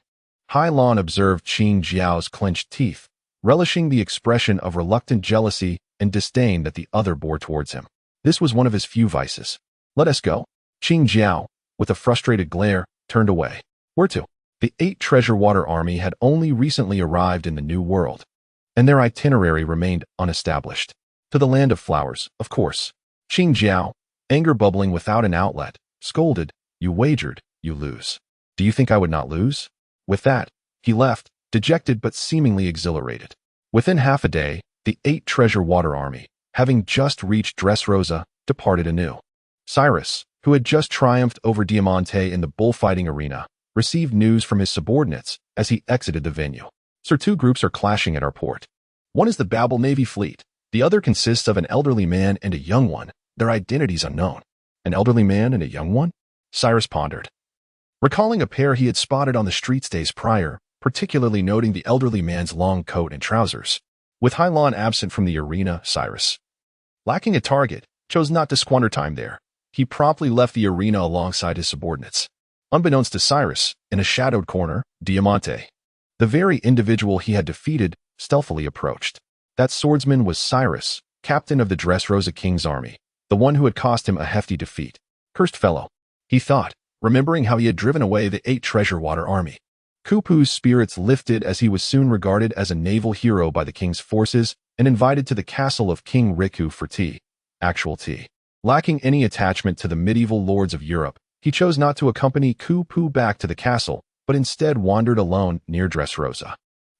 Hylon observed Qing Jiao's clenched teeth, relishing the expression of reluctant jealousy and disdain that the other bore towards him. This was one of his few vices. "Let us go." Qing Jiao, with a frustrated glare, turned away. Where to? The 8 Treasure Water Army had only recently arrived in the New World, and their itinerary remained unestablished. To the Land of Flowers, of course. Qing Jiao, anger bubbling without an outlet, scolded, "You wagered, you lose. Do you think I would not lose?" With that, he left, dejected but seemingly exhilarated. Within half a day, the 8 Treasure Water Army, having just reached Dressrosa, departed anew. Cyrus, who had just triumphed over Diamante in the bullfighting arena, received news from his subordinates as he exited the venue. "Sir, 2 groups are clashing at our port. One is the Babel Navy fleet. The other consists of an elderly man and a young one, their identities unknown." "An elderly man and a young one?" Cyrus pondered, recalling a pair he had spotted on the streets days prior, particularly noting the elderly man's long coat and trousers. With Hylon absent from the arena, Cyrus, lacking a target, chose not to squander time there. He promptly left the arena alongside his subordinates. Unbeknownst to Cyrus, in a shadowed corner, Diamante, the very individual he had defeated, stealthily approached. That swordsman was Cyrus, captain of the Dressrosa King's army, the one who had cost him a hefty defeat. Cursed fellow, he thought, remembering how he had driven away the 8 Treasure Water Army. Kupu's spirits lifted as he was soon regarded as a naval hero by the king's forces and invited to the castle of King Riku for tea. Actual tea. Lacking any attachment to the medieval lords of Europe, he chose not to accompany Kupu back to the castle, but instead wandered alone near Dressrosa.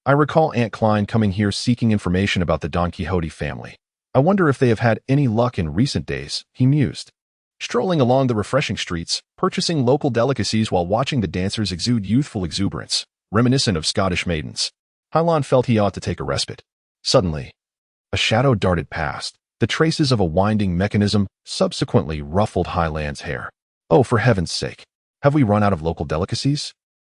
"I recall Aunt Klein coming here seeking information about the Don Quixote family. I wonder if they have had any luck in recent days," he mused. Strolling along the refreshing streets, purchasing local delicacies while watching the dancers exude youthful exuberance, reminiscent of Scottish maidens, Hylon felt he ought to take a respite. Suddenly, a shadow darted past. The traces of a winding mechanism subsequently ruffled Hylon's hair. "Oh, for heaven's sake, have we run out of local delicacies?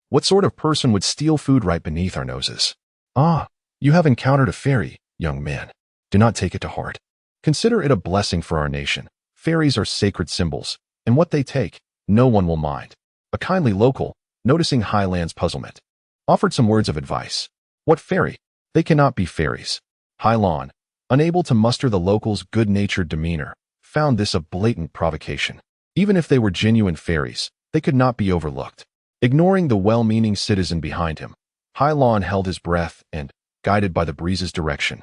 What sort of person would steal food right beneath our noses?" "Ah, you have encountered a fairy, young man. Do not take it to heart. Consider it a blessing for our nation. Fairies are sacred symbols, and what they take, no one will mind." A kindly local, noticing Hylon's puzzlement, offered some words of advice. "What fairy? They cannot be fairies." Hylon, unable to muster the locals' good-natured demeanor, found this a blatant provocation. Even if they were genuine fairies, they could not be overlooked. Ignoring the well-meaning citizen behind him, Hylon held his breath and, guided by the breeze's direction,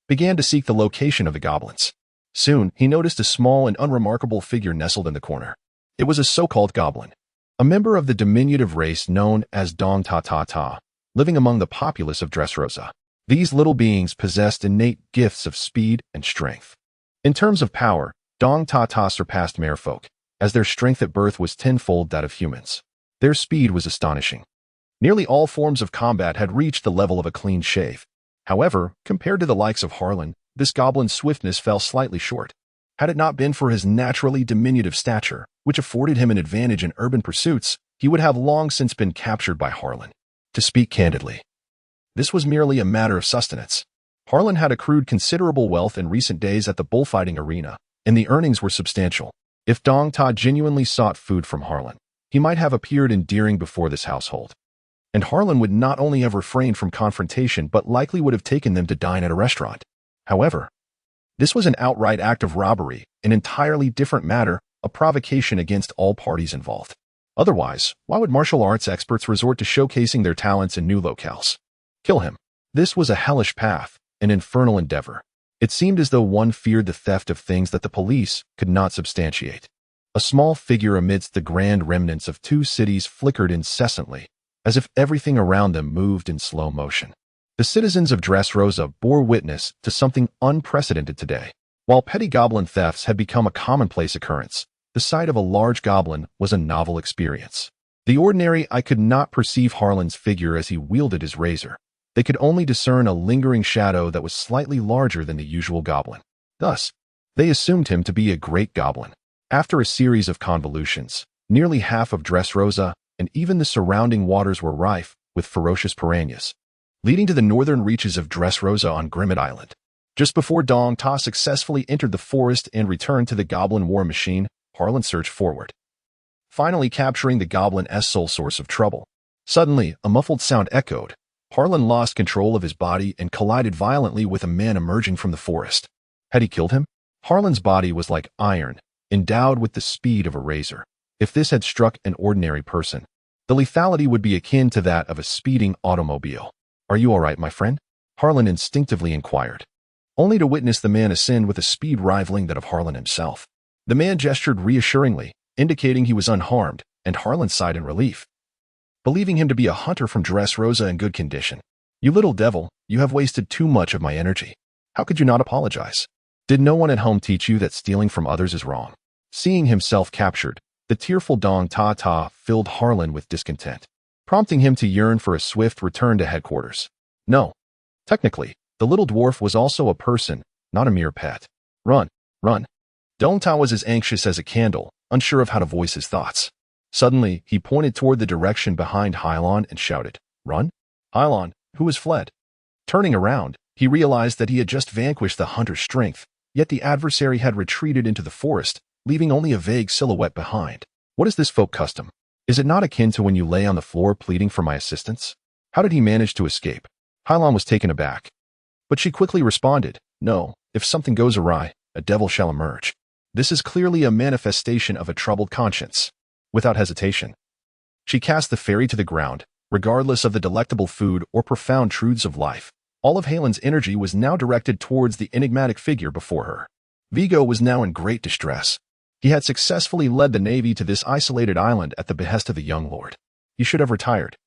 began to seek the location of the goblins. Soon, he noticed a small and unremarkable figure nestled in the corner. It was a so-called goblin, a member of the diminutive race known as Dong Ta Ta Ta, living among the populace of Dressrosa. These little beings possessed innate gifts of speed and strength. In terms of power, Dong Ta Ta surpassed merfolk, as their strength at birth was tenfold that of humans. Their speed was astonishing. Nearly all forms of combat had reached the level of a clean shave. However, compared to the likes of Harlan, this goblin's swiftness fell slightly short. Had it not been for his naturally diminutive stature, which afforded him an advantage in urban pursuits, he would have long since been captured by Harlan. To speak candidly, this was merely a matter of sustenance. Harlan had accrued considerable wealth in recent days at the bullfighting arena, and the earnings were substantial. If Dong Ta genuinely sought food from Harlan, he might have appeared endearing before this household. And Harlan would not only have refrained from confrontation but likely would have taken them to dine at a restaurant. However, this was an outright act of robbery, an entirely different matter, a provocation against all parties involved. Otherwise, why would martial arts experts resort to showcasing their talents in new locales? Kill him. This was a hellish path, an infernal endeavor. It seemed as though one feared the theft of things that the police could not substantiate. A small figure amidst the grand remnants of 2 cities flickered incessantly, as if everything around them moved in slow motion. The citizens of Dressrosa bore witness to something unprecedented today. While petty goblin thefts had become a commonplace occurrence, the sight of a large goblin was a novel experience. The ordinary eye could not perceive Harlan's figure as he wielded his razor. They could only discern a lingering shadow that was slightly larger than the usual goblin. Thus, they assumed him to be a great goblin. After a series of convolutions, nearly half of Dressrosa and even the surrounding waters were rife with ferocious piranhas. leading to the northern reaches of Dressrosa on Grimmet Island. Just before dawn, Ta successfully entered the forest and returned to the goblin war machine. Harlan surged forward, finally capturing the goblin's sole source of trouble. Suddenly, a muffled sound echoed. Harlan lost control of his body and collided violently with a man emerging from the forest. Had he killed him? Harlan's body was like iron, endowed with the speed of a razor. If this had struck an ordinary person, the lethality would be akin to that of a speeding automobile. "Are you all right, my friend?" Harlan instinctively inquired, only to witness the man ascend with a speed rivaling that of Harlan himself. The man gestured reassuringly, indicating he was unharmed, and Harlan sighed in relief, believing him to be a hunter from Dressrosa in good condition. "You little devil, you have wasted too much of my energy. How could you not apologize? Did no one at home teach you that stealing from others is wrong?" Seeing himself captured, the tearful Dong Ta filled Harlan with discontent, prompting him to yearn for a swift return to headquarters. No. Technically, the little dwarf was also a person, not a mere pet. Run, run. Dong Ta was as anxious as a candle, unsure of how to voice his thoughts. Suddenly, he pointed toward the direction behind Hylon and shouted, "Run?" Hylon, who was fled. Turning around, he realized that he had just vanquished the hunter's strength, yet the adversary had retreated into the forest, leaving only a vague silhouette behind. What is this folk custom? Is it not akin to when you lay on the floor pleading for my assistance? How did he manage to escape? Hylon was taken aback. But she quickly responded, "No, if something goes awry, a devil shall emerge. This is clearly a manifestation of a troubled conscience." Without hesitation, she cast the fairy to the ground, regardless of the delectable food or profound truths of life. All of Halen's energy was now directed towards the enigmatic figure before her. Vigo was now in great distress. He had successfully led the navy to this isolated island at the behest of the young lord. He should have retired,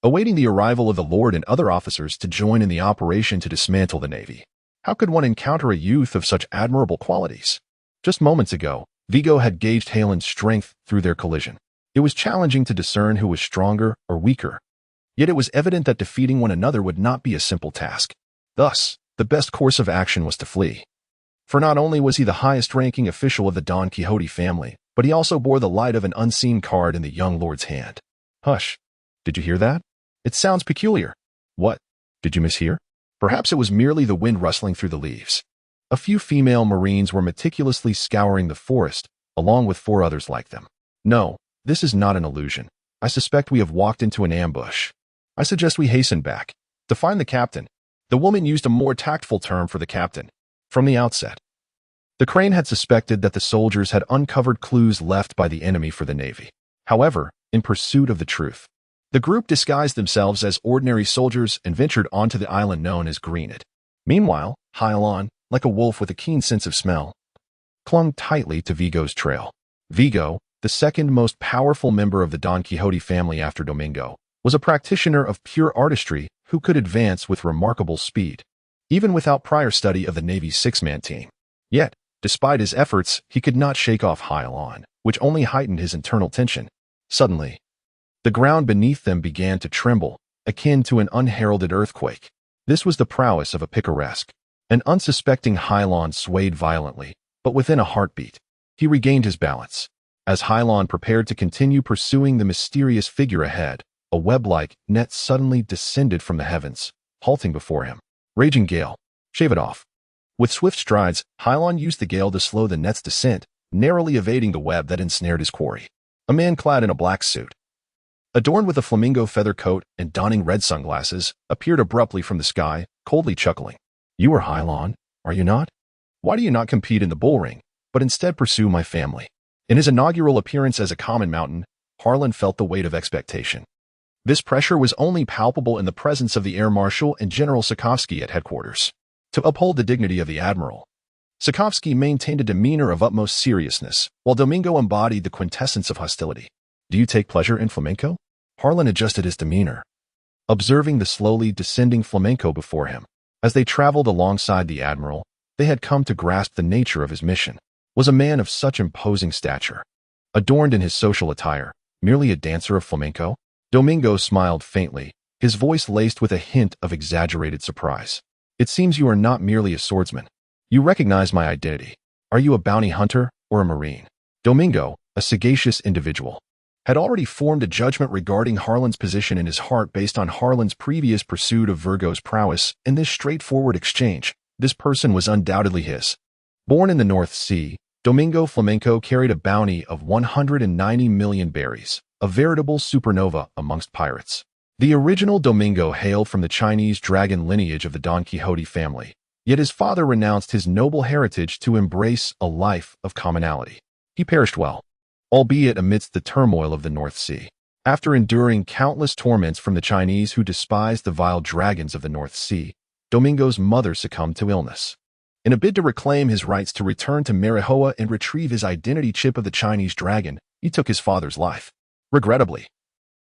awaiting the arrival of the lord and other officers to join in the operation to dismantle the navy. How could one encounter a youth of such admirable qualities? Just moments ago, Vigo had gauged Halen's strength through their collision. It was challenging to discern who was stronger or weaker, yet it was evident that defeating one another would not be a simple task. Thus, the best course of action was to flee. For not only was he the highest-ranking official of the Don Quixote family, but he also bore the light of an unseen card in the young lord's hand. "Hush. Did you hear that? It sounds peculiar." "What? Did you mishear?" Perhaps it was merely the wind rustling through the leaves. A few female marines were meticulously scouring the forest, along with 4 others like them. "No, this is not an illusion. I suspect we have walked into an ambush. I suggest we hasten back to find the captain." The woman used a more tactful term for the captain. From the outset, the Crane had suspected that the soldiers had uncovered clues left by the enemy for the navy. However, in pursuit of the truth, the group disguised themselves as ordinary soldiers and ventured onto the island known as Greenit. Meanwhile, Hylon, like a wolf with a keen sense of smell, clung tightly to Vigo's trail. Vigo, the second most powerful member of the Don Quixote family after Domingo, was a practitioner of pure artistry who could advance with remarkable speed, even without prior study of the Navy's 6-man team. Yet, despite his efforts, he could not shake off Hylon, which only heightened his internal tension. Suddenly, the ground beneath them began to tremble, akin to an unheralded earthquake. This was the prowess of a picaresque. An unsuspecting Hylon swayed violently, but within a heartbeat, he regained his balance. As Hylon prepared to continue pursuing the mysterious figure ahead, a web-like net suddenly descended from the heavens, halting before him. "Raging gale. Shave it off." With swift strides, Hylon used the gale to slow the net's descent, narrowly evading the web that ensnared his quarry. A man clad in a black suit, adorned with a flamingo feather coat and donning red sunglasses, appeared abruptly from the sky, coldly chuckling. "You are Hylon, are you not? Why do you not compete in the bull ring, but instead pursue my family?" In his inaugural appearance as a common mountain, Harlan felt the weight of expectation. This pressure was only palpable in the presence of the Air Marshal and General Sokovsky at headquarters. To uphold the dignity of the admiral, Sokovsky maintained a demeanor of utmost seriousness, while Domingo embodied the quintessence of hostility. "Do you take pleasure in flamenco?" Harlan adjusted his demeanor, observing the slowly descending flamenco before him. As they traveled alongside the admiral, they had come to grasp the nature of his mission. Was a man of such imposing stature, adorned in his social attire, merely a dancer of flamenco? Domingo smiled faintly, his voice laced with a hint of exaggerated surprise. "It seems you are not merely a swordsman. You recognize my identity. Are you a bounty hunter or a marine?" Domingo, a sagacious individual, had already formed a judgment regarding Harlan's position in his heart based on Harlan's previous pursuit of Virgo's prowess. In this straightforward exchange, this person was undoubtedly his. Born in the North Sea, Domingo Flamenco carried a bounty of 190 million berries, a veritable supernova amongst pirates. The original Domingo hailed from the Chinese dragon lineage of the Don Quixote family, yet his father renounced his noble heritage to embrace a life of commonality. He perished well, albeit amidst the turmoil of the North Sea. After enduring countless torments from the Chinese who despised the vile dragons of the North Sea, Domingo's mother succumbed to illness. In a bid to reclaim his rights to return to Marijoa and retrieve his identity chip of the Chinese dragon, he took his father's life. Regrettably,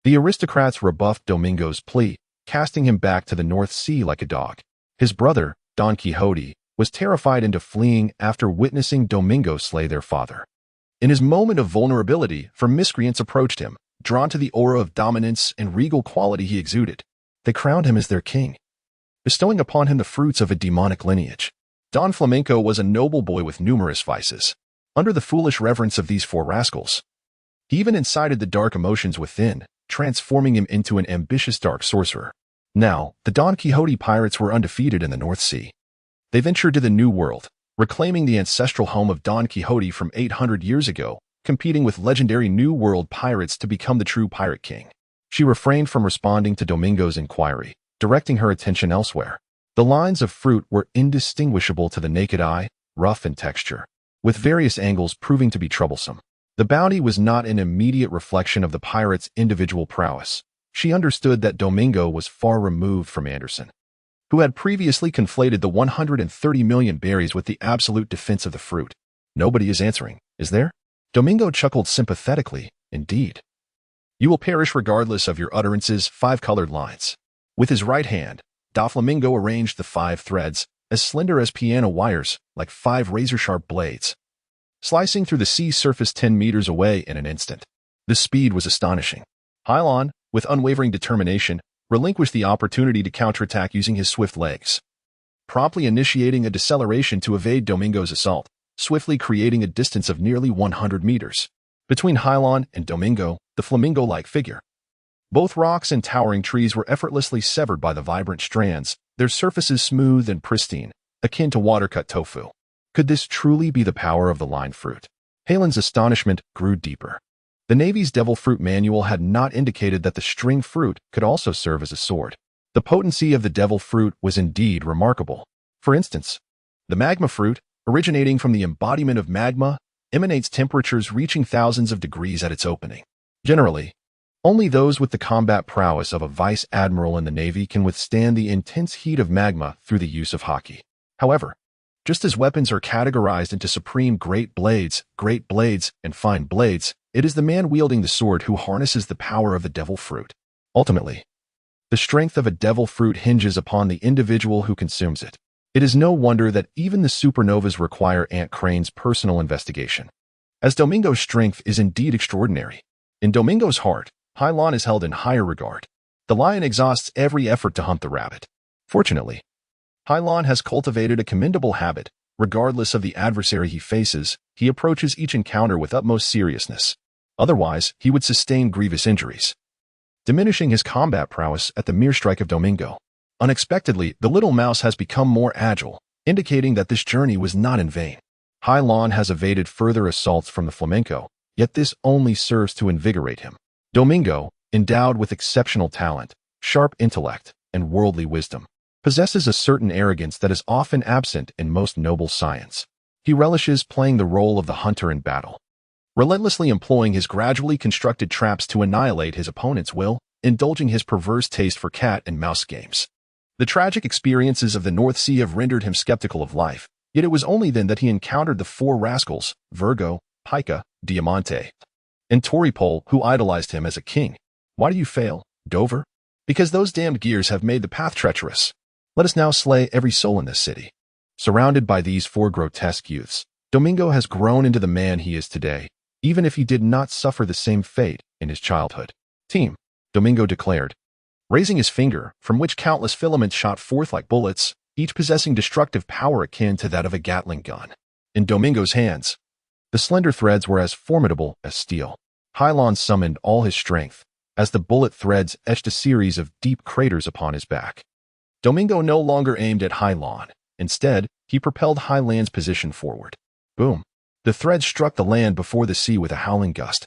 the aristocrats rebuffed Domingo's plea, casting him back to the North Sea like a dog. His brother, Don Quixote, was terrified into fleeing after witnessing Domingo slay their father. In his moment of vulnerability, miscreants approached him, drawn to the aura of dominance and regal quality he exuded. They crowned him as their king, bestowing upon him the fruits of a demonic lineage. Don Flamenco was a noble boy with numerous vices. Under the foolish reverence of these four rascals, he even incited the dark emotions within, transforming him into an ambitious dark sorcerer. Now, the Don Quixote pirates were undefeated in the North Sea. They ventured to the New World, reclaiming the ancestral home of Don Quixote from 800 years ago, competing with legendary New World pirates to become the true pirate king. She refrained from responding to Domingo's inquiry, directing her attention elsewhere. The lines of fruit were indistinguishable to the naked eye, rough in texture, with various angles proving to be troublesome. The bounty was not an immediate reflection of the pirate's individual prowess. She understood that Domingo was far removed from Anderson, who had previously conflated the 130 million berries with the absolute defense of the fruit. Nobody is answering, is there? Domingo chuckled sympathetically. Indeed. You will perish regardless of your utterances. 5 colored lines. With his right hand, Doflamingo arranged the 5 threads, as slender as piano wires, like 5 razor-sharp blades, slicing through the sea surface 10 meters away in an instant. The speed was astonishing. Hylon, with unwavering determination, relinquished the opportunity to counterattack using his swift legs, promptly initiating a deceleration to evade Domingo's assault, swiftly creating a distance of nearly 100 meters. Between Hylon and Domingo, the flamingo-like figure. Both rocks and towering trees were effortlessly severed by the vibrant strands, their surfaces smooth and pristine, akin to water-cut tofu. Could this truly be the power of the line fruit? Halen's astonishment grew deeper. The Navy's devil fruit manual had not indicated that the string fruit could also serve as a sword. The potency of the devil fruit was indeed remarkable. For instance, the magma fruit, originating from the embodiment of magma, emanates temperatures reaching thousands of degrees at its opening. Generally, only those with the combat prowess of a vice admiral in the Navy can withstand the intense heat of magma through the use of haki. However, just as weapons are categorized into supreme great blades, and fine blades, it is the man wielding the sword who harnesses the power of the devil fruit. Ultimately, the strength of a devil fruit hinges upon the individual who consumes it. It is no wonder that even the supernovas require Aunt Crane's personal investigation, as Domingo's strength is indeed extraordinary. In Domingo's heart, Hylon is held in higher regard. The lion exhausts every effort to hunt the rabbit. Fortunately, Hylon has cultivated a commendable habit. Regardless of the adversary he faces, he approaches each encounter with utmost seriousness. Otherwise, he would sustain grievous injuries, diminishing his combat prowess at the mere strike of Domingo. Unexpectedly, the little mouse has become more agile, indicating that this journey was not in vain. Hylon has evaded further assaults from the flamenco, yet this only serves to invigorate him. Domingo, endowed with exceptional talent, sharp intellect, and worldly wisdom, possesses a certain arrogance that is often absent in most noble science. He relishes playing the role of the hunter in battle, relentlessly employing his gradually constructed traps to annihilate his opponent's will, indulging his perverse taste for cat and mouse games. The tragic experiences of the North Sea have rendered him skeptical of life, yet it was only then that he encountered the 4 rascals, Virgo, Pica, Diamante, and Toripole, who idolized him as a king. Why do you fail, Dover? Because those damned gears have made the path treacherous. Let us now slay every soul in this city. Surrounded by these 4 grotesque youths, Domingo has grown into the man he is today, even if he did not suffer the same fate in his childhood. Team, Domingo declared, raising his finger, from which countless filaments shot forth like bullets, each possessing destructive power akin to that of a Gatling gun. In Domingo's hands, the slender threads were as formidable as steel. Hylon summoned all his strength as the bullet threads etched a series of deep craters upon his back. Domingo no longer aimed at Hylon. Instead, he propelled Hyland's position forward. Boom! The threads struck the land before the sea with a howling gust.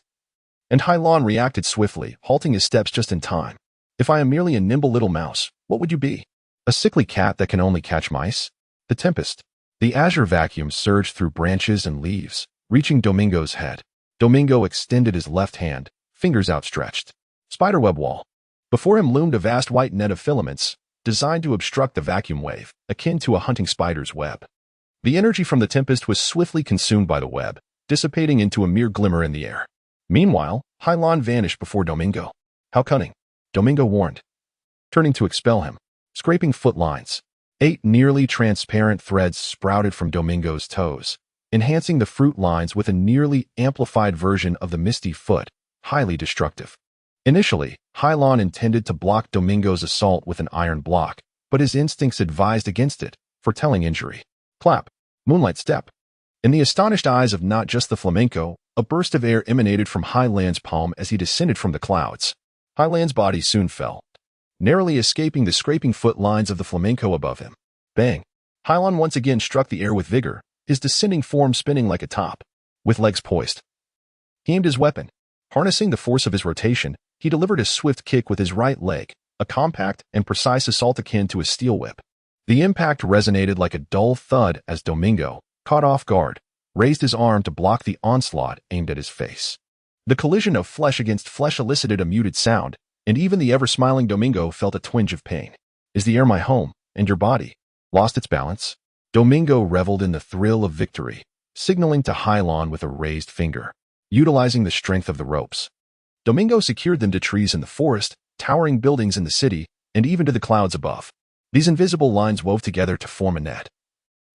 And Hylon reacted swiftly, halting his steps just in time. If I am merely a nimble little mouse, what would you be? A sickly cat that can only catch mice? The tempest. The azure vacuum surged through branches and leaves, reaching Domingo's head. Domingo extended his left hand, fingers outstretched. Spiderweb wall. Before him loomed a vast white net of filaments, designed to obstruct the vacuum wave, akin to a hunting spider's web. The energy from the tempest was swiftly consumed by the web, dissipating into a mere glimmer in the air. Meanwhile, Hylon vanished before Domingo. How cunning, Domingo warned, turning to expel him. Scraping foot lines. 8 nearly transparent threads sprouted from Domingo's toes, enhancing the fruit lines with a nearly amplified version of the misty foot, highly destructive. Initially, Hylon intended to block Domingo's assault with an iron block, but his instincts advised against it, foretelling injury. Clap. Moonlight step. In the astonished eyes of not just the flamenco, a burst of air emanated from Hyland's palm as he descended from the clouds. Hyland's body soon fell, narrowly escaping the scraping foot lines of the flamenco above him. Bang! Hylon once again struck the air with vigor, his descending form spinning like a top. With legs poised, he aimed his weapon. Harnessing the force of his rotation, he delivered a swift kick with his right leg, a compact and precise assault akin to a steel whip. The impact resonated like a dull thud as Domingo, caught off guard, raised his arm to block the onslaught aimed at his face. The collision of flesh against flesh elicited a muted sound, and even the ever-smiling Domingo felt a twinge of pain. Is the air my home, and your body lost its balance? Domingo reveled in the thrill of victory, signaling to Hylon with a raised finger, utilizing the strength of the ropes. Domingo secured them to trees in the forest, towering buildings in the city, and even to the clouds above. These invisible lines wove together to form a net.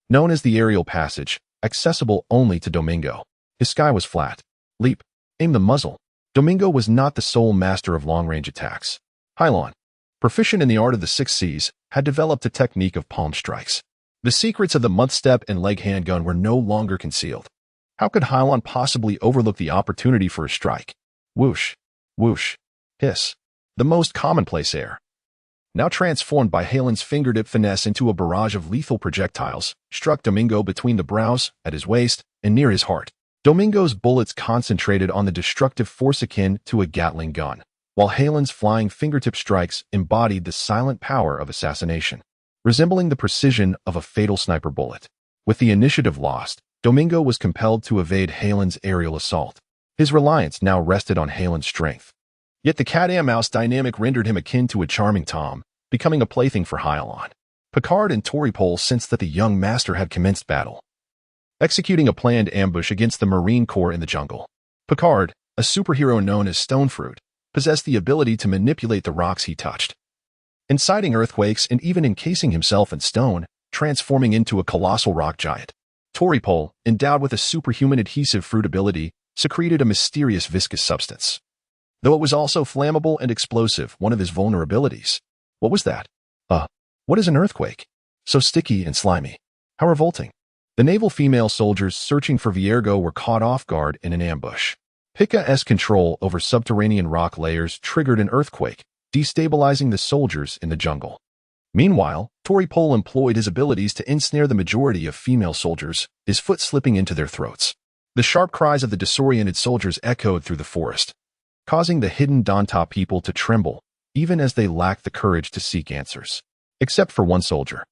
Known as the aerial passage, accessible only to Domingo. His sky was flat. Leap. Aim the muzzle. Domingo was not the sole master of long-range attacks. Hylon, proficient in the art of the 6 Cs, had developed a technique of palm strikes. The secrets of the month step and leg handgun were no longer concealed. How could Hylon possibly overlook the opportunity for a strike? Whoosh. Whoosh. Hiss. The most commonplace air, now transformed by Hyland's fingertip finesse into a barrage of lethal projectiles, struck Domingo between the brows, at his waist, and near his heart. Domingo's bullets concentrated on the destructive force akin to a Gatling gun, while Hyland's flying fingertip strikes embodied the silent power of assassination, resembling the precision of a fatal sniper bullet. With the initiative lost, Domingo was compelled to evade Hyland's aerial assault. His reliance now rested on Hyland's strength. Yet the cat-and-mouse dynamic rendered him akin to a charming Tom, becoming a plaything for Hylon. Picard and Toripole sensed that the young master had commenced battle, executing a planned ambush against the Marine Corps in the jungle. Picard, a superhero known as Stonefruit, possessed the ability to manipulate the rocks he touched, inciting earthquakes and even encasing himself in stone, transforming into a colossal rock giant. Toripole, endowed with a superhuman adhesive fruit ability, secreted a mysterious viscous substance. Though it was also flammable and explosive, one of his vulnerabilities. What was that? What is an earthquake? So sticky and slimy. How revolting. The naval female soldiers searching for Viergo were caught off guard in an ambush. Pika's control over subterranean rock layers triggered an earthquake, destabilizing the soldiers in the jungle. Meanwhile, Toripole employed his abilities to ensnare the majority of female soldiers, his foot slipping into their throats. The sharp cries of the disoriented soldiers echoed through the forest, causing the hidden Danta people to tremble, even as they lacked the courage to seek answers. Except for one soldier.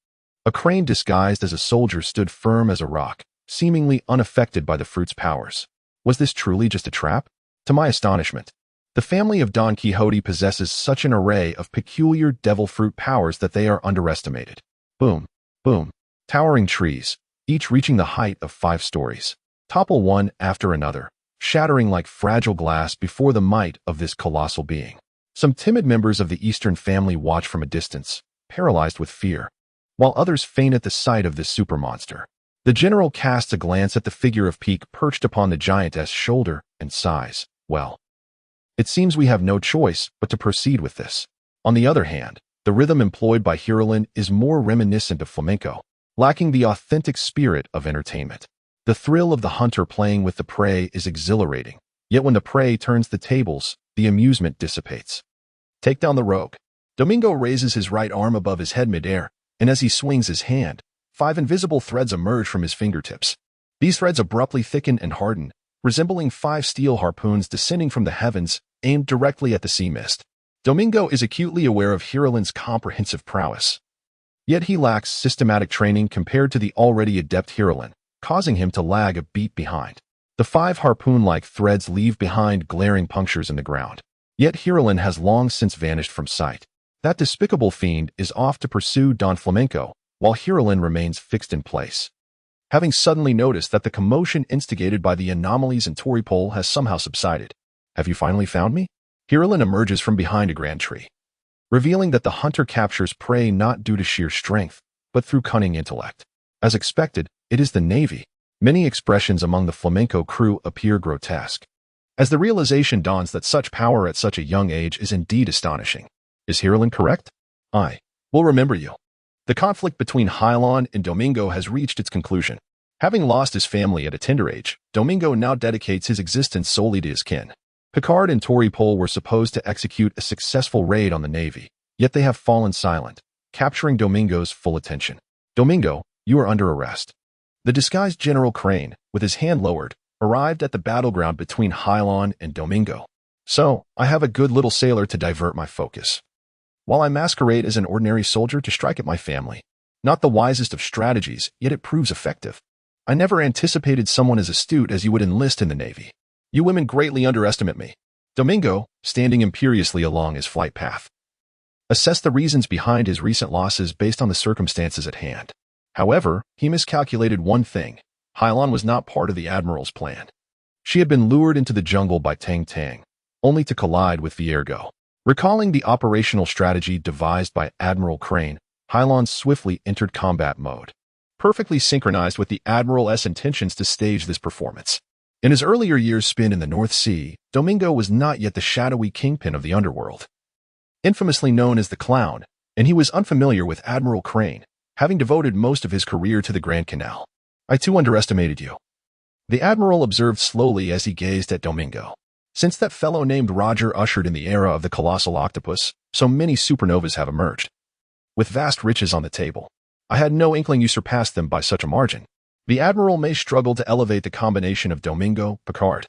A crane disguised as a soldier stood firm as a rock, seemingly unaffected by the fruit's powers. Was this truly just a trap? To my astonishment, the family of Don Quixote possesses such an array of peculiar devil fruit powers that they are underestimated. Boom, boom, towering trees, each reaching the height of 5 stories, topple one after another, shattering like fragile glass before the might of this colossal being. Some timid members of the Eastern family watch from a distance, paralyzed with fear, while others faint at the sight of this super monster. The general casts a glance at the figure of Peak perched upon the giantess' shoulder and sighs. Well, it seems we have no choice but to proceed with this. On the other hand, the rhythm employed by Hurlin is more reminiscent of flamenco, lacking the authentic spirit of entertainment. The thrill of the hunter playing with the prey is exhilarating, Yet when the prey turns the tables, the amusement dissipates. Take down the rogue. Domingo raises his right arm above his head midair, and as he swings his hand, 5 invisible threads emerge from his fingertips. These threads abruptly thicken and harden, resembling 5 steel harpoons descending from the heavens, aimed directly at the sea mist. Domingo is acutely aware of Hiralin's comprehensive prowess. Yet he lacks systematic training compared to the already adept Hirilin, causing him to lag a beat behind. The 5 harpoon-like threads leave behind glaring punctures in the ground. Yet Hirilin has long since vanished from sight. That despicable fiend is off to pursue Don Flamenco, while Hirilin remains fixed in place. Having suddenly noticed that the commotion instigated by the anomalies in Toripol has somehow subsided. Have you finally found me? Hirilin emerges from behind a grand tree, revealing that the hunter captures prey not due to sheer strength, but through cunning intellect. As expected, it is the Navy. Many expressions among the flamenco crew appear grotesque, as the realization dawns that such power at such a young age is indeed astonishing. Is Hirilin correct? I will remember you. The conflict between Hylon and Domingo has reached its conclusion. Having lost his family at a tender age, Domingo now dedicates his existence solely to his kin. Picard and Toripol were supposed to execute a successful raid on the Navy, yet they have fallen silent, capturing Domingo's full attention. Domingo, you are under arrest. The disguised General Crane, with his hand lowered, arrived at the battleground between Hylon and Domingo. So, I have a good little sailor to divert my focus, while I masquerade as an ordinary soldier to strike at my family. Not the wisest of strategies, yet it proves effective. I never anticipated someone as astute as you would enlist in the Navy. You women greatly underestimate me. Domingo, standing imperiously along his flight path, assessed the reasons behind his recent losses based on the circumstances at hand. However, he miscalculated one thing. Hylon was not part of the Admiral's plan. She had been lured into the jungle by Tang Tang, only to collide with Viergo. Recalling the operational strategy devised by Admiral Crane, Hylon swiftly entered combat mode, perfectly synchronized with the Admiral's intentions to stage this performance. In his earlier years spent in the North Sea, Domingo was not yet the shadowy kingpin of the underworld, infamously known as the Clown, and he was unfamiliar with Admiral Crane, having devoted most of his career to the Grand Canal. I too underestimated you. The Admiral observed slowly as he gazed at Domingo. Since that fellow named Roger ushered in the era of the colossal octopus, so many supernovas have emerged, with vast riches on the table. I had no inkling you surpassed them by such a margin. The Admiral may struggle to elevate the combination of Domingo, Picard,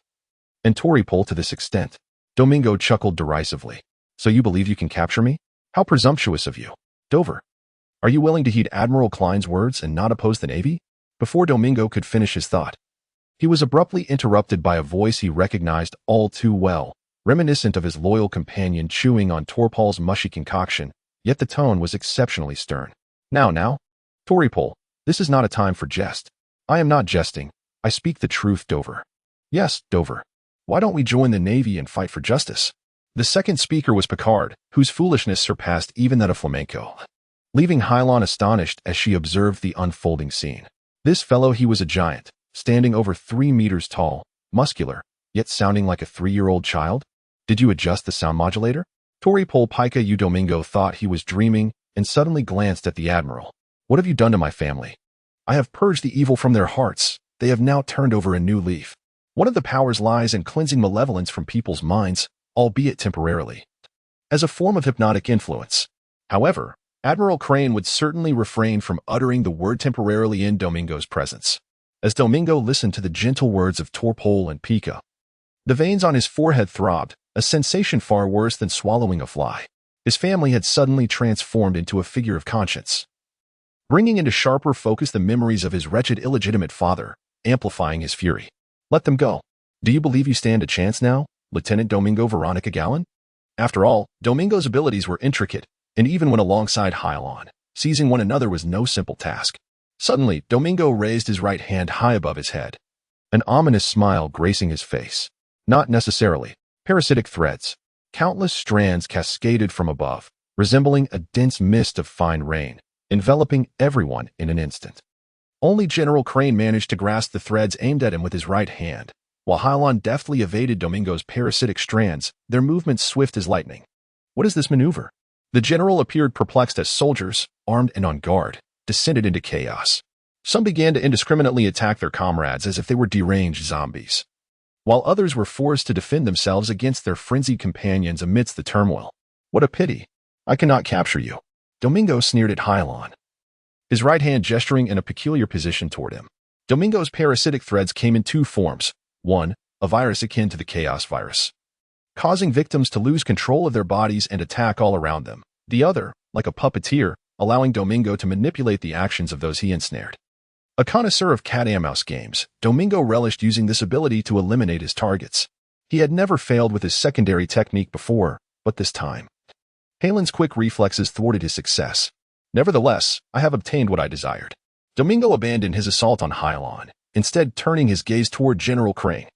and Toripol to this extent. Domingo chuckled derisively. So you believe you can capture me? How presumptuous of you. Dover, are you willing to heed Admiral Klein's words and not oppose the Navy? Before Domingo could finish his thought, he was abruptly interrupted by a voice he recognized all too well, reminiscent of his loyal companion chewing on Torpol's mushy concoction, yet the tone was exceptionally stern. Now, Toripol, this is not a time for jest. I am not jesting. I speak the truth, Dover. Yes, Dover. Why don't we join the Navy and fight for justice? The second speaker was Picard, whose foolishness surpassed even that of Flamenco, leaving Hylon astonished as she observed the unfolding scene. This fellow, he was a giant, standing over 3 meters tall, muscular, yet sounding like a 3-year-old child. Did you adjust the sound modulator? Toripol Pika U Domingo thought he was dreaming and suddenly glanced at the Admiral. What have you done to my family? I have purged the evil from their hearts. They have now turned over a new leaf. One of the powers lies in cleansing malevolence from people's minds, albeit temporarily, as a form of hypnotic influence. However, Admiral Crane would certainly refrain from uttering the word temporarily in Domingo's presence. As Domingo listened to the gentle words of Torpol and Pika, the veins on his forehead throbbed, a sensation far worse than swallowing a fly. His family had suddenly transformed into a figure of conscience, bringing into sharper focus the memories of his wretched illegitimate father, amplifying his fury. Let them go. Do you believe you stand a chance now, Lieutenant Domingo Veronica Gallon? After all, Domingo's abilities were intricate, and even when alongside Hylon, seizing one another was no simple task. Suddenly, Domingo raised his right hand high above his head, an ominous smile gracing his face. Not necessarily. Parasitic threads, countless strands cascaded from above, resembling a dense mist of fine rain, enveloping everyone in an instant. Only General Crane managed to grasp the threads aimed at him with his right hand, while Hylon deftly evaded Domingo's parasitic strands, their movements swift as lightning. What is this maneuver? The general appeared perplexed as soldiers, armed and on guard, descended into chaos. Some began to indiscriminately attack their comrades as if they were deranged zombies. while others were forced to defend themselves against their frenzied companions amidst the turmoil. What a pity. I cannot capture you. Domingo sneered at Hylon, his right hand gesturing in a peculiar position toward him. Domingo's parasitic threads came in two forms. One, a virus akin to the chaos virus, causing victims to lose control of their bodies and attack all around them. The other, like a puppeteer, allowing Domingo to manipulate the actions of those he ensnared. A connoisseur of cat-and-mouse games, Domingo relished using this ability to eliminate his targets. He had never failed with his secondary technique before, but this time, Halen's quick reflexes thwarted his success. Nevertheless, I have obtained what I desired. Domingo abandoned his assault on Hylon, instead turning his gaze toward General Crane.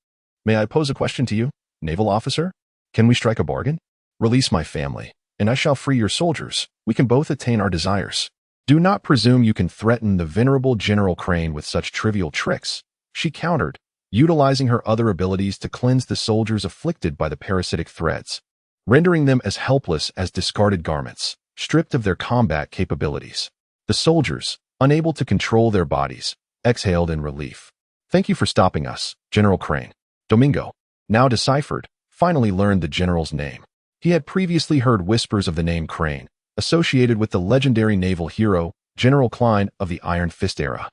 May I pose a question to you, naval officer? Can we strike a bargain? Release my family, and I shall free your soldiers. We can both attain our desires. Do not presume you can threaten the venerable General Crane with such trivial tricks, she countered, utilizing her other abilities to cleanse the soldiers afflicted by the parasitic threads, rendering them as helpless as discarded garments, stripped of their combat capabilities. The soldiers, unable to control their bodies, exhaled in relief. Thank you for stopping us, General Crane. Domingo, now deciphered, finally learned the general's name. He had previously heard whispers of the name Crane, associated with the legendary naval hero, General Klein of the Iron Fist era.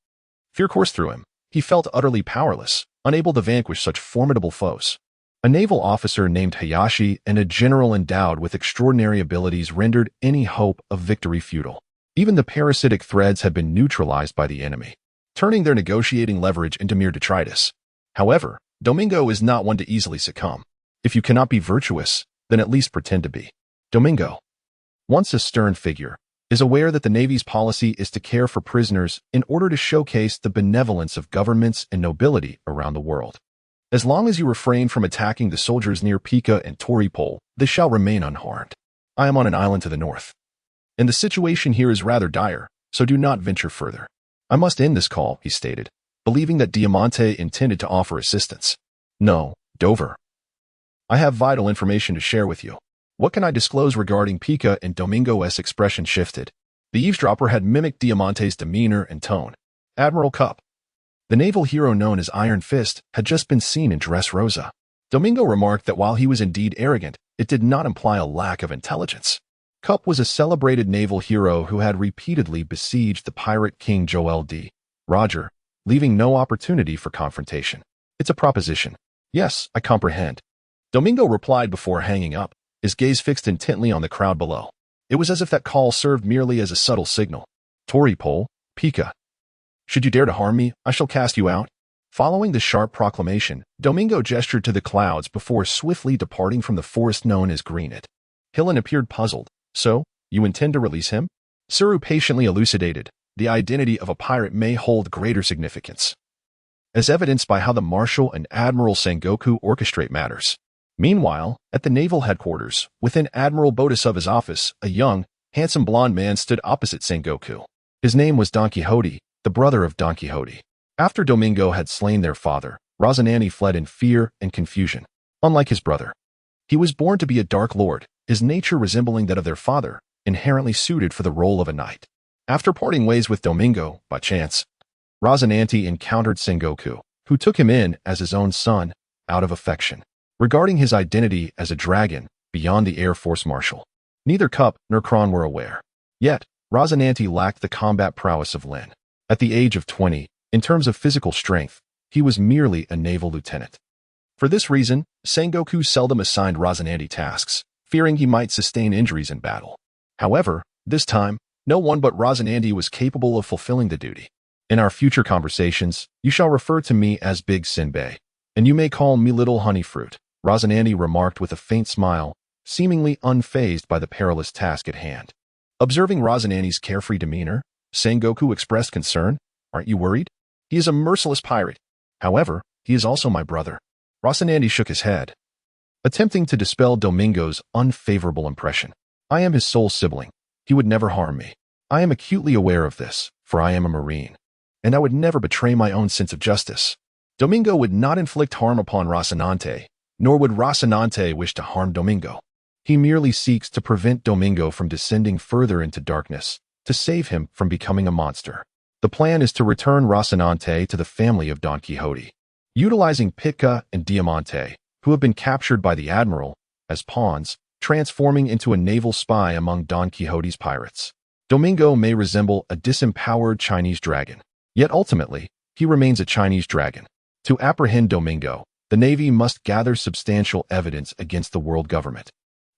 Fear coursed through him. He felt utterly powerless, unable to vanquish such formidable foes. A naval officer named Hayashi and a general endowed with extraordinary abilities rendered any hope of victory futile. Even the parasitic threads had been neutralized by the enemy, turning their negotiating leverage into mere detritus. However, Domingo is not one to easily succumb. If you cannot be virtuous, then at least pretend to be. Domingo, once a stern figure, is aware that the Navy's policy is to care for prisoners in order to showcase the benevolence of governments and nobility around the world. As long as you refrain from attacking the soldiers near Pika and Toripol, they shall remain unharmed. I am on an island to the north, and the situation here is rather dire, so do not venture further. I must end this call, he stated, believing that Diamante intended to offer assistance. No, Dover. I have vital information to share with you. What can I disclose regarding Pika? And Domingo's expression shifted. The eavesdropper had mimicked Diamante's demeanor and tone. Admiral Cup, the naval hero known as Iron Fist, had just been seen in Dressrosa. Domingo remarked that while he was indeed arrogant, it did not imply a lack of intelligence. Cup was a celebrated naval hero who had repeatedly besieged the pirate king Joel D. Roger, leaving no opportunity for confrontation. It's a proposition. Yes, I comprehend. Domingo replied before hanging up, his gaze fixed intently on the crowd below. It was as if that call served merely as a subtle signal. Toripol, Pika. Should you dare to harm me, I shall cast you out. Following the sharp proclamation, Domingo gestured to the clouds before swiftly departing from the forest known as Greenit. Hillen appeared puzzled. So, you intend to release him? Suru patiently elucidated. The identity of a pirate may hold greater significance, as evidenced by how the Marshal and Admiral Sengoku orchestrate matters. Meanwhile, at the naval headquarters, within Admiral Bodhisattva's office, a young, handsome blonde man stood opposite Sengoku. His name was Don Quixote, the brother of Don Quixote. After Domingo had slain their father, Rosanani fled in fear and confusion. Unlike his brother, he was born to be a Dark Lord, his nature resembling that of their father, inherently suited for the role of a knight. After parting ways with Domingo, by chance, Rosananti encountered Sengoku, who took him in as his own son, out of affection. Regarding his identity as a dragon beyond the Air Force Marshal, neither Cup nor Kron were aware. Yet, Rosananti lacked the combat prowess of Lin. At the age of 20, in terms of physical strength, he was merely a naval lieutenant. For this reason, Sengoku seldom assigned Rosananti tasks, fearing he might sustain injuries in battle. However, this time, no one but Rosananti was capable of fulfilling the duty. In our future conversations, you shall refer to me as Big Senbei, and you may call me Little Honeyfruit, Rosananti remarked with a faint smile, seemingly unfazed by the perilous task at hand. Observing Rosananti's carefree demeanor, Sengoku expressed concern. Aren't you worried? He is a merciless pirate. However, he is also my brother. Rosananti shook his head, attempting to dispel Domingo's unfavorable impression. I am his sole sibling. He would never harm me. I am acutely aware of this, for I am a Marine, and I would never betray my own sense of justice. Domingo would not inflict harm upon Rocinante, nor would Rocinante wish to harm Domingo. He merely seeks to prevent Domingo from descending further into darkness, to save him from becoming a monster. The plan is to return Rocinante to the family of Don Quixote. utilizing Pitka and Diamante, who have been captured by the Admiral, as pawns, transforming into a naval spy among Don Quixote's pirates. Domingo may resemble a disempowered Chinese dragon, yet ultimately, he remains a Chinese dragon. To apprehend Domingo, the Navy must gather substantial evidence against the world government,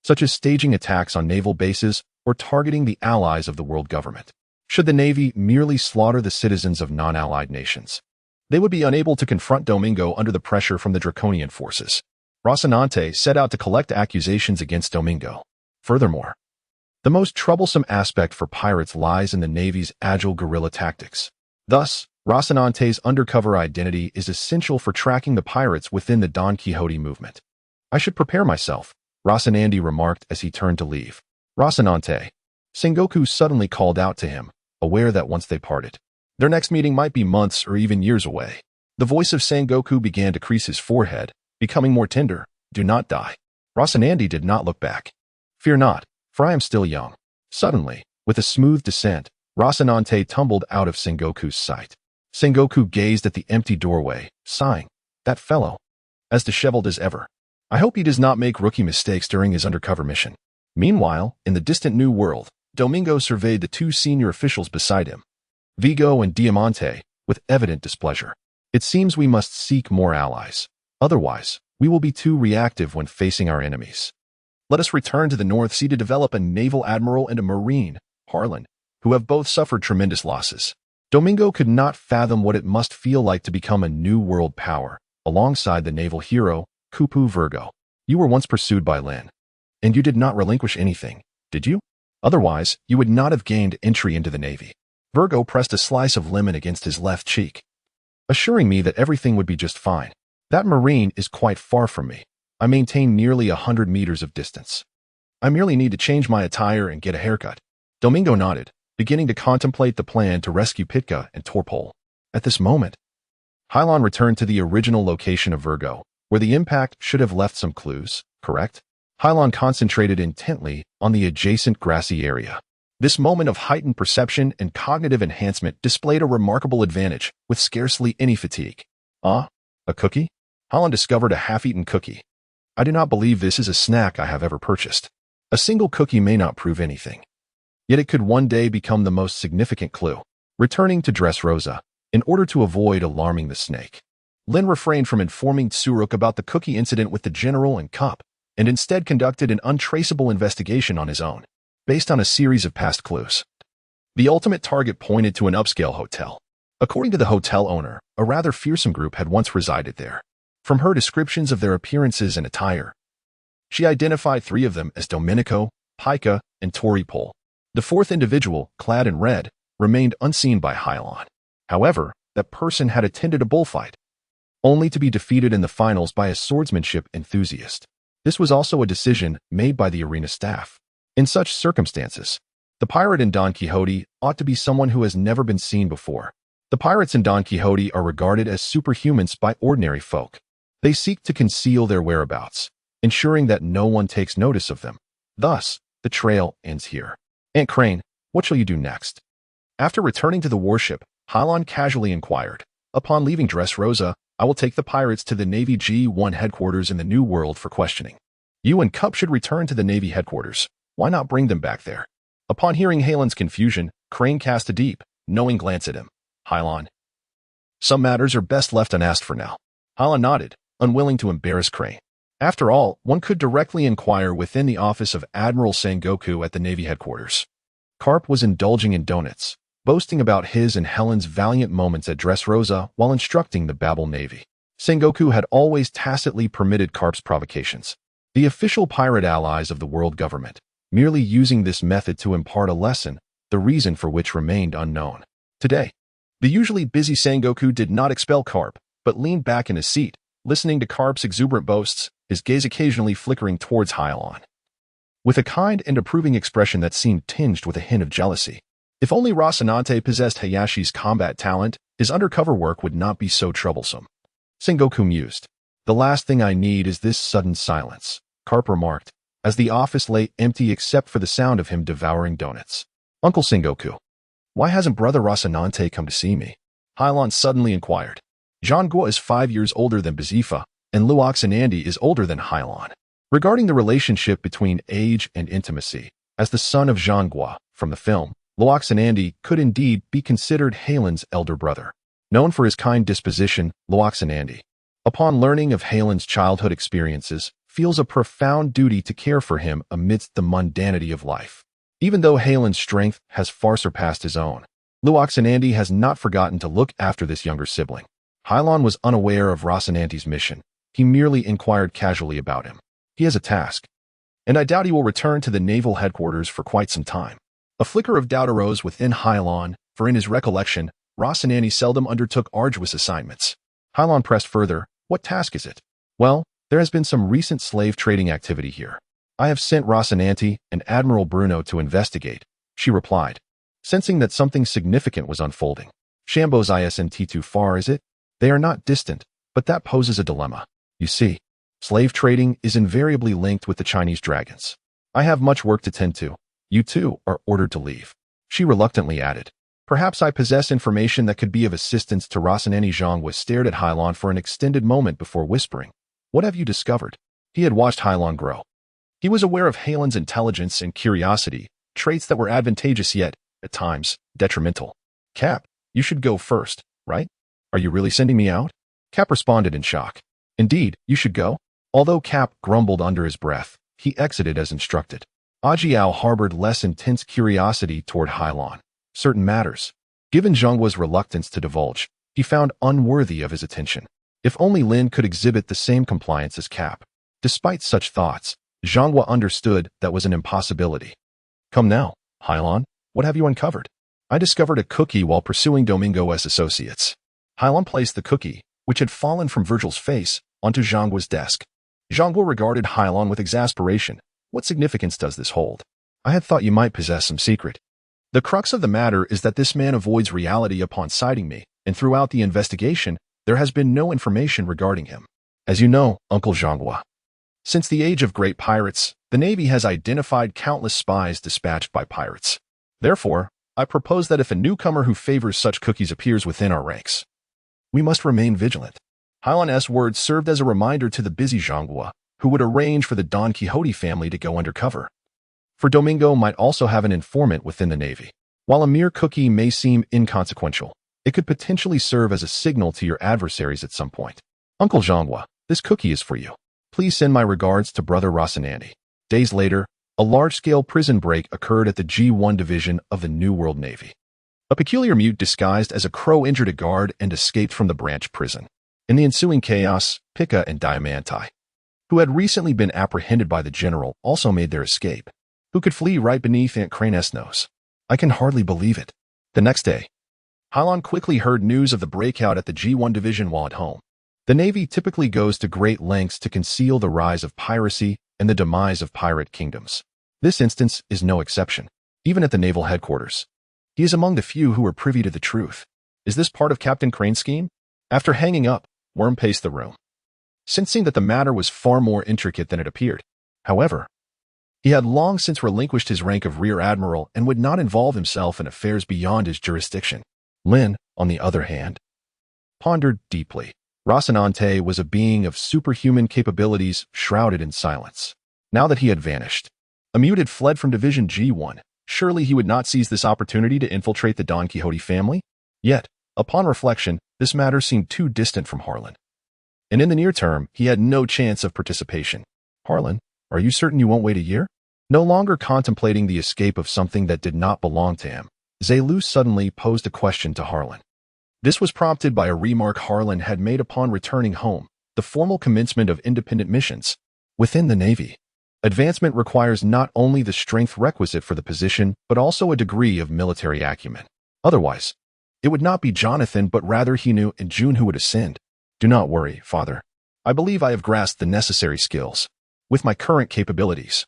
such as staging attacks on naval bases or targeting the allies of the world government. Should the Navy merely slaughter the citizens of non-allied nations, they would be unable to confront Domingo under the pressure from the draconian forces. Rocinante set out to collect accusations against Domingo. Furthermore, the most troublesome aspect for pirates lies in the Navy's agile guerrilla tactics. Thus, Rocinante's undercover identity is essential for tracking the pirates within the Don Quixote movement. "I should prepare myself," Rocinante remarked as he turned to leave. "Rocinante," Sengoku suddenly called out to him, aware that once they parted, their next meeting might be months or even years away. The voice of Sengoku began to crease his forehead, becoming more tender. "Do not die." Rocinante did not look back. "Fear not, for I am still young." Suddenly, with a smooth descent, Rocinante tumbled out of Sengoku's sight. Sengoku gazed at the empty doorway, sighing. "That fellow, as disheveled as ever. I hope he does not make rookie mistakes during his undercover mission." Meanwhile, in the distant New World, Domingo surveyed the two senior officials beside him, Vigo and Diamante, with evident displeasure. "It seems we must seek more allies. Otherwise, we will be too reactive when facing our enemies. Let us return to the North Sea to develop a naval admiral and a marine, Harlan, who have both suffered tremendous losses." Domingo could not fathom what it must feel like to become a new world power, alongside the naval hero, Kupu Virgo. "You were once pursued by Lin, and you did not relinquish anything, did you? Otherwise, you would not have gained entry into the Navy." Virgo pressed a slice of lemon against his left cheek, assuring me that everything would be just fine. "That marine is quite far from me. I maintain nearly 100 meters of distance. I merely need to change my attire and get a haircut." Domingo nodded, beginning to contemplate the plan to rescue Pitka and Torpole. At this moment, Hylon returned to the original location of Virgo, where the impact should have left some clues, correct? Hylon concentrated intently on the adjacent grassy area. This moment of heightened perception and cognitive enhancement displayed a remarkable advantage, with scarcely any fatigue. "Ah, a cookie?" Hylon discovered a half-eaten cookie. "I do not believe this is a snack I have ever purchased." A single cookie may not prove anything, yet it could one day become the most significant clue. Returning to Dressrosa, in order to avoid alarming the snake, Lin refrained from informing Tsuruk about the cookie incident with the general and Cup, and instead conducted an untraceable investigation on his own, based on a series of past clues. The ultimate target pointed to an upscale hotel. According to the hotel owner, a rather fearsome group had once resided there. From her descriptions of their appearances and attire, she identified 3 of them as Domenico, Pica, and Toripole. The 4th individual, clad in red, remained unseen by Hylon. However, that person had attended a bullfight, only to be defeated in the finals by a swordsmanship enthusiast. This was also a decision made by the arena staff. In such circumstances, the pirate in Don Quixote ought to be someone who has never been seen before. The pirates in Don Quixote are regarded as superhumans by ordinary folk. They seek to conceal their whereabouts, ensuring that no one takes notice of them. Thus, the trail ends here. "Aunt Crane, what shall you do next?" After returning to the warship, Hylon casually inquired. "Upon leaving Dressrosa, I will take the pirates to the Navy G1 headquarters in the New World for questioning. You and Cup should return to the Navy headquarters. Why not bring them back there?" Upon hearing Halen's confusion, Crane cast a deep, knowing glance at him. "Hylon, some matters are best left unasked for now." Hylon nodded, unwilling to embarrass Crane. After all, one could directly inquire within the office of Admiral Sengoku at the Navy headquarters. Carp was indulging in donuts, boasting about his and Helen's valiant moments at Dressrosa while instructing the Babel Navy. Sengoku had always tacitly permitted Carp's provocations, the official pirate allies of the world government, merely using this method to impart a lesson, the reason for which remained unknown. Today, the usually busy Sengoku did not expel Carp, but leaned back in his seat, listening to Carp's exuberant boasts, his gaze occasionally flickering towards Hylon, with a kind and approving expression that seemed tinged with a hint of jealousy. If only Rocinante possessed Hayashi's combat talent, his undercover work would not be so troublesome. Sengoku mused. "The last thing I need is this sudden silence," Carp remarked, as the office lay empty except for the sound of him devouring donuts. "Uncle Sengoku, why hasn't Brother Rocinante come to see me?" Hylon suddenly inquired. Zhang is 5 years older than Bazifa, and Luoxanandi is older than Hailan. Regarding the relationship between age and intimacy, as the son of Zhang from the film, Luoxanandi could indeed be considered Hailan's elder brother. Known for his kind disposition, Luoxanandi, upon learning of Hailan's childhood experiences, feels a profound duty to care for him amidst the mundanity of life. Even though Hailan's strength has far surpassed his own, Luoxanandi has not forgotten to look after this younger sibling. Hailan was unaware of Rocinante's mission. He merely inquired casually about him. He has a task, and I doubt he will return to the naval headquarters for quite some time. A flicker of doubt arose within Hailan, for in his recollection, Rocinante seldom undertook arduous assignments. Hailan pressed further, "What task is it?" "Well, there has been some recent slave trading activity here. I have sent Rocinante and Admiral Bruno to investigate," she replied, sensing that something significant was unfolding. "Shambo's isn't too far, is it?" "They are not distant, but that poses a dilemma. You see, slave trading is invariably linked with the Chinese dragons. I have much work to tend to. You too are ordered to leave." She reluctantly added, "Perhaps I possess information that could be of assistance to Rocinante." Zhang stared at Hailan for an extended moment before whispering, "What have you discovered?" He had watched Hailan grow. He was aware of Hailan's intelligence and curiosity, traits that were advantageous yet, at times, detrimental. "Cap, you should go first, right? Are you really sending me out?" Cap responded in shock. "Indeed, you should go." Although Cap grumbled under his breath, he exited as instructed. Ajiao harbored less intense curiosity toward Hailan. Certain matters, given Zhanghua's reluctance to divulge, he found unworthy of his attention. If only Lin could exhibit the same compliance as Cap. Despite such thoughts, Zhanghua understood that was an impossibility. "Come now, Hailan, what have you uncovered?" "I discovered a cookie while pursuing Domingo's associates." Hailan placed the cookie, which had fallen from Virgil's face, onto Zhanghua's desk. Zhanghua regarded Hailan with exasperation. "What significance does this hold? I had thought you might possess some secret." "The crux of the matter is that this man avoids reality upon sighting me, and throughout the investigation, there has been no information regarding him. As you know, Uncle Zhanghua, since the age of great pirates, the Navy has identified countless spies dispatched by pirates. Therefore, I propose that if a newcomer who favors such cookies appears within our ranks, we must remain vigilant." Hailan's words served as a reminder to the busy Zhanghua, who would arrange for the Don Quixote family to go undercover. For Domingo might also have an informant within the Navy. While a mere cookie may seem inconsequential, it could potentially serve as a signal to your adversaries at some point. "Uncle Zhanghua, this cookie is for you. Please send my regards to Brother Rocinante." Days later, a large-scale prison break occurred at the G1 division of the New World Navy. A peculiar mute disguised as a crow injured a guard and escaped from the branch prison. In the ensuing chaos, Pica and Diamanti, who had recently been apprehended by the general, also made their escape. Who could flee right beneath Aunt Crane's nose? I can hardly believe it. The next day, Hailan quickly heard news of the breakout at the G1 division while at home. The Navy typically goes to great lengths to conceal the rise of piracy and the demise of pirate kingdoms. This instance is no exception, even at the naval headquarters. He is among the few who are privy to the truth. Is this part of Captain Crane's scheme? After hanging up, Worm paced the room, sensing that the matter was far more intricate than it appeared. However, he had long since relinquished his rank of Rear Admiral and would not involve himself in affairs beyond his jurisdiction. Lin, on the other hand, pondered deeply. Rocinante was a being of superhuman capabilities shrouded in silence. Now that he had vanished, Amute had fled from Division G1. Surely he would not seize this opportunity to infiltrate the Don Quixote family? Yet, upon reflection, this matter seemed too distant from Harlan. And in the near term, he had no chance of participation. "Harlan, are you certain you won't wait a year?" No longer contemplating the escape of something that did not belong to him, Zelu suddenly posed a question to Harlan. This was prompted by a remark Harlan had made upon returning home: the formal commencement of independent missions. Within the Navy, advancement requires not only the strength requisite for the position, but also a degree of military acumen. Otherwise, it would not be Jonathan but rather Hinu and June who would ascend. "Do not worry, Father. I believe I have grasped the necessary skills. With my current capabilities,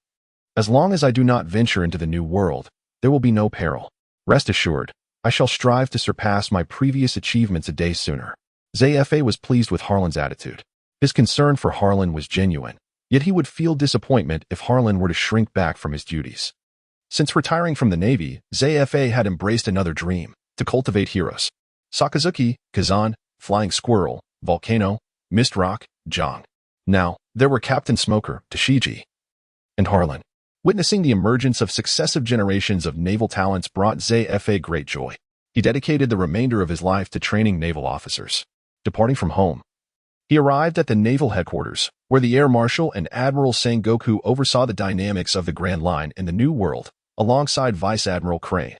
as long as I do not venture into the new world, there will be no peril. Rest assured, I shall strive to surpass my previous achievements a day sooner." Zafa was pleased with Harlan's attitude. His concern for Harlan was genuine, yet he would feel disappointment if Harlan were to shrink back from his duties. Since retiring from the Navy, Zafa had embraced another dream: to cultivate heroes. Sakazuki, Kazan, Flying Squirrel, Volcano, Mist Rock, Zhang. Now, there were Captain Smoker, Tashiji, and Harlan. Witnessing the emergence of successive generations of naval talents brought ZFA great joy. He dedicated the remainder of his life to training naval officers. Departing from home, he arrived at the naval headquarters, where the Air Marshal and Admiral Sengoku oversaw the dynamics of the Grand Line in the New World, alongside Vice Admiral Crane,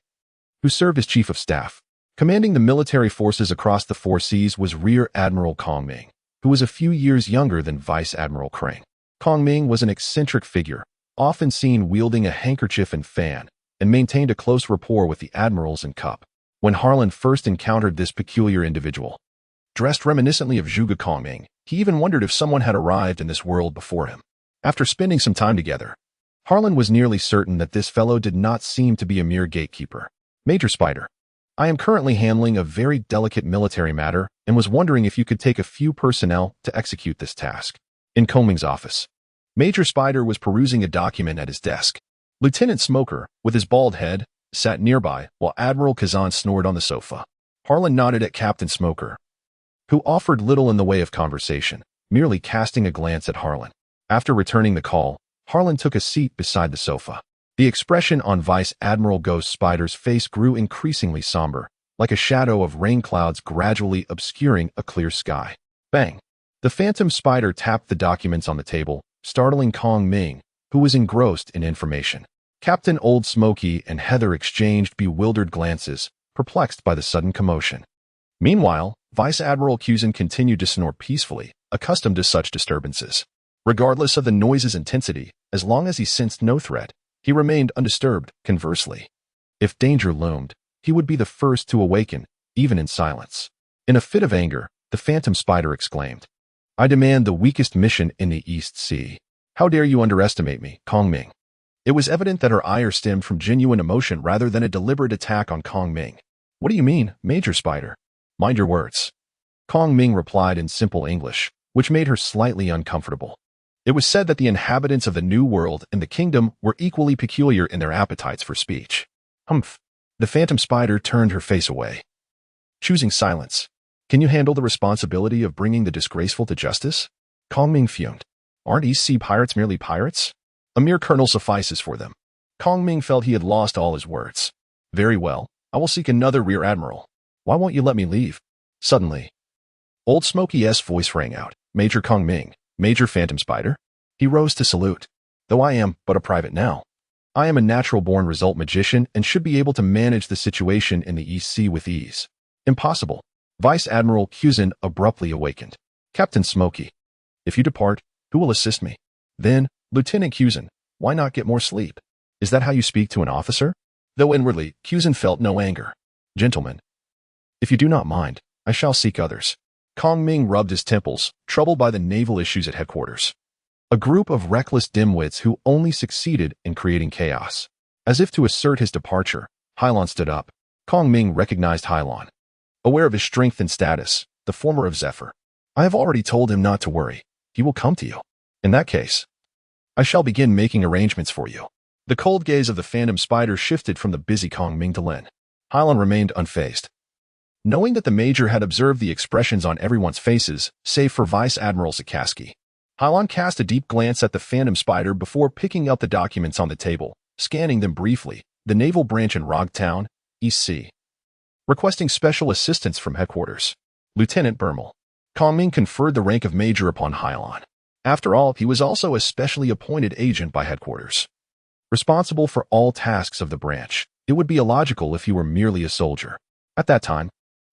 who served as Chief of Staff. Commanding the military forces across the four seas was Rear Admiral Kong Ming, who was a few years younger than Vice Admiral Crane. Kong Ming was an eccentric figure, often seen wielding a handkerchief and fan, and maintained a close rapport with the admirals and Cup. When Harlan first encountered this peculiar individual, dressed reminiscently of Zhuge Kongming, he even wondered if someone had arrived in this world before him. After spending some time together, Harlan was nearly certain that this fellow did not seem to be a mere gatekeeper. Major Spider, I am currently handling a very delicate military matter and was wondering if you could take a few personnel to execute this task. In Kongming's office, Major Spider was perusing a document at his desk. Lieutenant Smoker, with his bald head, sat nearby while Admiral Kazan snored on the sofa. Harlan nodded at Captain Smoker, who offered little in the way of conversation, merely casting a glance at Harlan. After returning the call, Harlan took a seat beside the sofa. The expression on Vice Admiral Ghost Spider's face grew increasingly somber, like a shadow of rain clouds gradually obscuring a clear sky. Bang! The Phantom Spider tapped the documents on the table, startling Kong Ming, who was engrossed in information. Captain Old Smoky and Heather exchanged bewildered glances, perplexed by the sudden commotion. Meanwhile, Vice Admiral Kuzan continued to snore peacefully, accustomed to such disturbances. Regardless of the noise's intensity, as long as he sensed no threat, he remained undisturbed. Conversely, if danger loomed, he would be the first to awaken, even in silence. In a fit of anger, the Phantom Spider exclaimed, "I demand the weakest mission in the East Sea. How dare you underestimate me, Kong Ming?" It was evident that her ire stemmed from genuine emotion rather than a deliberate attack on Kong Ming. "What do you mean, Major Spider? Mind your words." Kong Ming replied in simple English, which made her slightly uncomfortable. It was said that the inhabitants of the New World and the Kingdom were equally peculiar in their appetites for speech. Humph. The Phantom Spider turned her face away, choosing silence. "Can you handle the responsibility of bringing the disgraceful to justice?" Kong Ming fumed. "Aren't East Sea pirates merely pirates? A mere colonel suffices for them." Kong Ming felt he had lost all his words. "Very well, I will seek another Rear Admiral. Why won't you let me leave?" Suddenly, Old Smoky's voice rang out. "Major Kong Ming, Major Phantom Spider?" He rose to salute. "Though I am but a private now, I am a natural-born result magician and should be able to manage the situation in the East Sea with ease." "Impossible." Vice Admiral Kuzan abruptly awakened. "Captain Smoky, if you depart, who will assist me?" Then, "Lieutenant Kuzan, why not get more sleep? Is that how you speak to an officer?" Though inwardly, Kuzan felt no anger. "Gentlemen, if you do not mind, I shall seek others." Kong Ming rubbed his temples, troubled by the naval issues at headquarters. A group of reckless dimwits who only succeeded in creating chaos. As if to assert his departure, Hylon stood up. Kong Ming recognized Hylon. Aware of his strength and status, the former of Zephyr. "I have already told him not to worry. He will come to you. In that case, I shall begin making arrangements for you." The cold gaze of the Phantom Spider shifted from the busy Kong Ming to Lin. Hylon remained unfazed. Knowing that the Major had observed the expressions on everyone's faces, save for Vice Admiral Sakaski, Hylon cast a deep glance at the Phantom Spider before picking up the documents on the table, scanning them briefly. The naval branch in Rogtown, East Sea. Requesting special assistance from headquarters. Lieutenant Bermel. Kong Ming conferred the rank of Major upon Hylon. After all, he was also a specially appointed agent by headquarters, responsible for all tasks of the branch. It would be illogical if he were merely a soldier. At that time,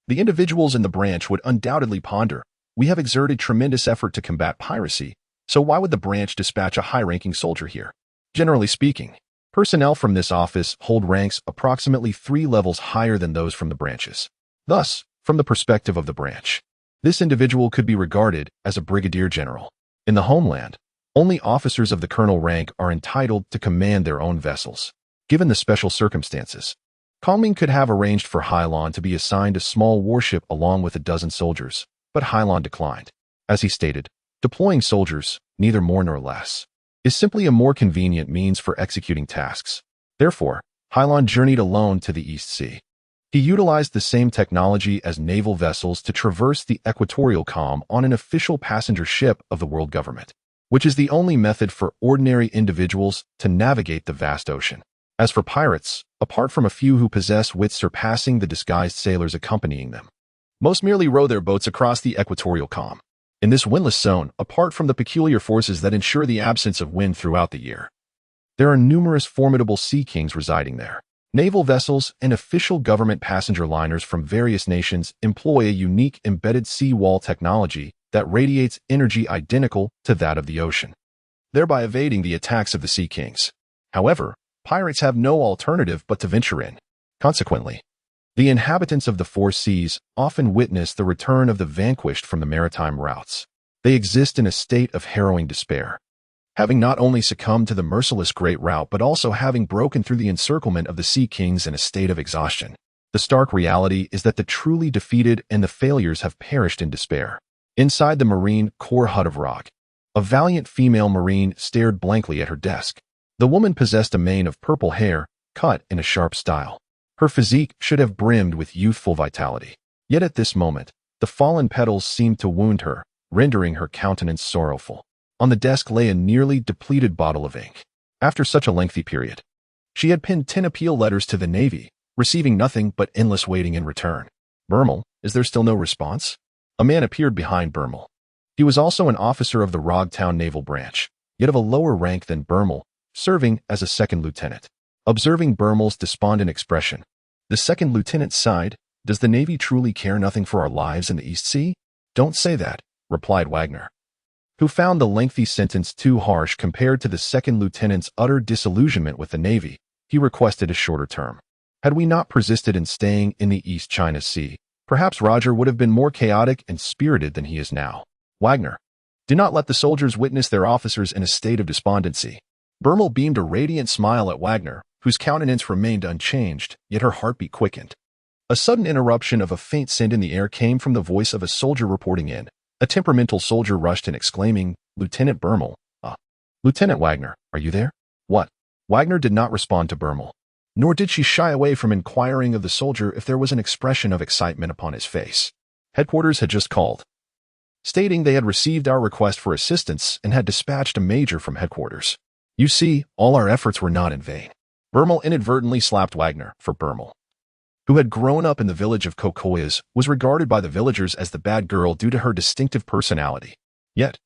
the individuals in the branch would undoubtedly ponder, "We have exerted tremendous effort to combat piracy, so why would the branch dispatch a high-ranking soldier here?" Generally speaking, personnel from this office hold ranks approximately 3 levels higher than those from the branches. Thus, from the perspective of the branch, this individual could be regarded as a brigadier general. In the homeland, only officers of the colonel rank are entitled to command their own vessels. Given the special circumstances, Kong Ming could have arranged for Hylon to be assigned a small warship along with a dozen soldiers, but Hylon declined. As he stated, deploying soldiers, neither more nor less, is simply a more convenient means for executing tasks. Therefore, Hylon journeyed alone to the East Sea. He utilized the same technology as naval vessels to traverse the equatorial calm on an official passenger ship of the world government, which is the only method for ordinary individuals to navigate the vast ocean. As for pirates, apart from a few who possess wits surpassing the disguised sailors accompanying them, most merely row their boats across the equatorial calm. In this windless zone, apart from the peculiar forces that ensure the absence of wind throughout the year, there are numerous formidable sea kings residing there. Naval vessels and official government passenger liners from various nations employ a unique embedded seawall technology that radiates energy identical to that of the ocean, thereby evading the attacks of the sea kings. However, pirates have no alternative but to venture in. Consequently, the inhabitants of the four seas often witness the return of the vanquished from the maritime routes. They exist in a state of harrowing despair, having not only succumbed to the merciless Great Rout but also having broken through the encirclement of the Sea Kings in a state of exhaustion. The stark reality is that the truly defeated and the failures have perished in despair. Inside the Marine Corps hut of rock, a valiant female Marine stared blankly at her desk. The woman possessed a mane of purple hair, cut in a sharp style. Her physique should have brimmed with youthful vitality. Yet at this moment, the fallen petals seemed to wound her, rendering her countenance sorrowful. On the desk lay a nearly depleted bottle of ink. After such a lengthy period, she had penned 10 appeal letters to the Navy, receiving nothing but endless waiting in return. Bermel, is there still no response? A man appeared behind Bermel. He was also an officer of the Rogtown Naval Branch, yet of a lower rank than Bermel, serving as a second lieutenant. Observing Bermel's despondent expression, the second lieutenant sighed. Does the Navy truly care nothing for our lives in the East Sea? Don't say that, replied Wagner, who found the lengthy sentence too harsh compared to the second lieutenant's utter disillusionment with the Navy. He requested a shorter term. Had we not persisted in staying in the East China Sea, perhaps Roger would have been more chaotic and spirited than he is now. Wagner, do not let the soldiers witness their officers in a state of despondency. Bermel beamed a radiant smile at Wagner, whose countenance remained unchanged, yet her heartbeat quickened. A sudden interruption of a faint scent in the air came from the voice of a soldier reporting in. A temperamental soldier rushed in exclaiming, Lieutenant Bermel. Lieutenant Wagner, are you there? What? Wagner did not respond to Bermel, nor did she shy away from inquiring of the soldier if there was an expression of excitement upon his face. Headquarters had just called, stating they had received our request for assistance and had dispatched a major from headquarters. You see, all our efforts were not in vain. Bermel inadvertently slapped Wagner, for Bermel, who had grown up in the village of Cocoyas, was regarded by the villagers as the bad girl due to her distinctive personality. Yet,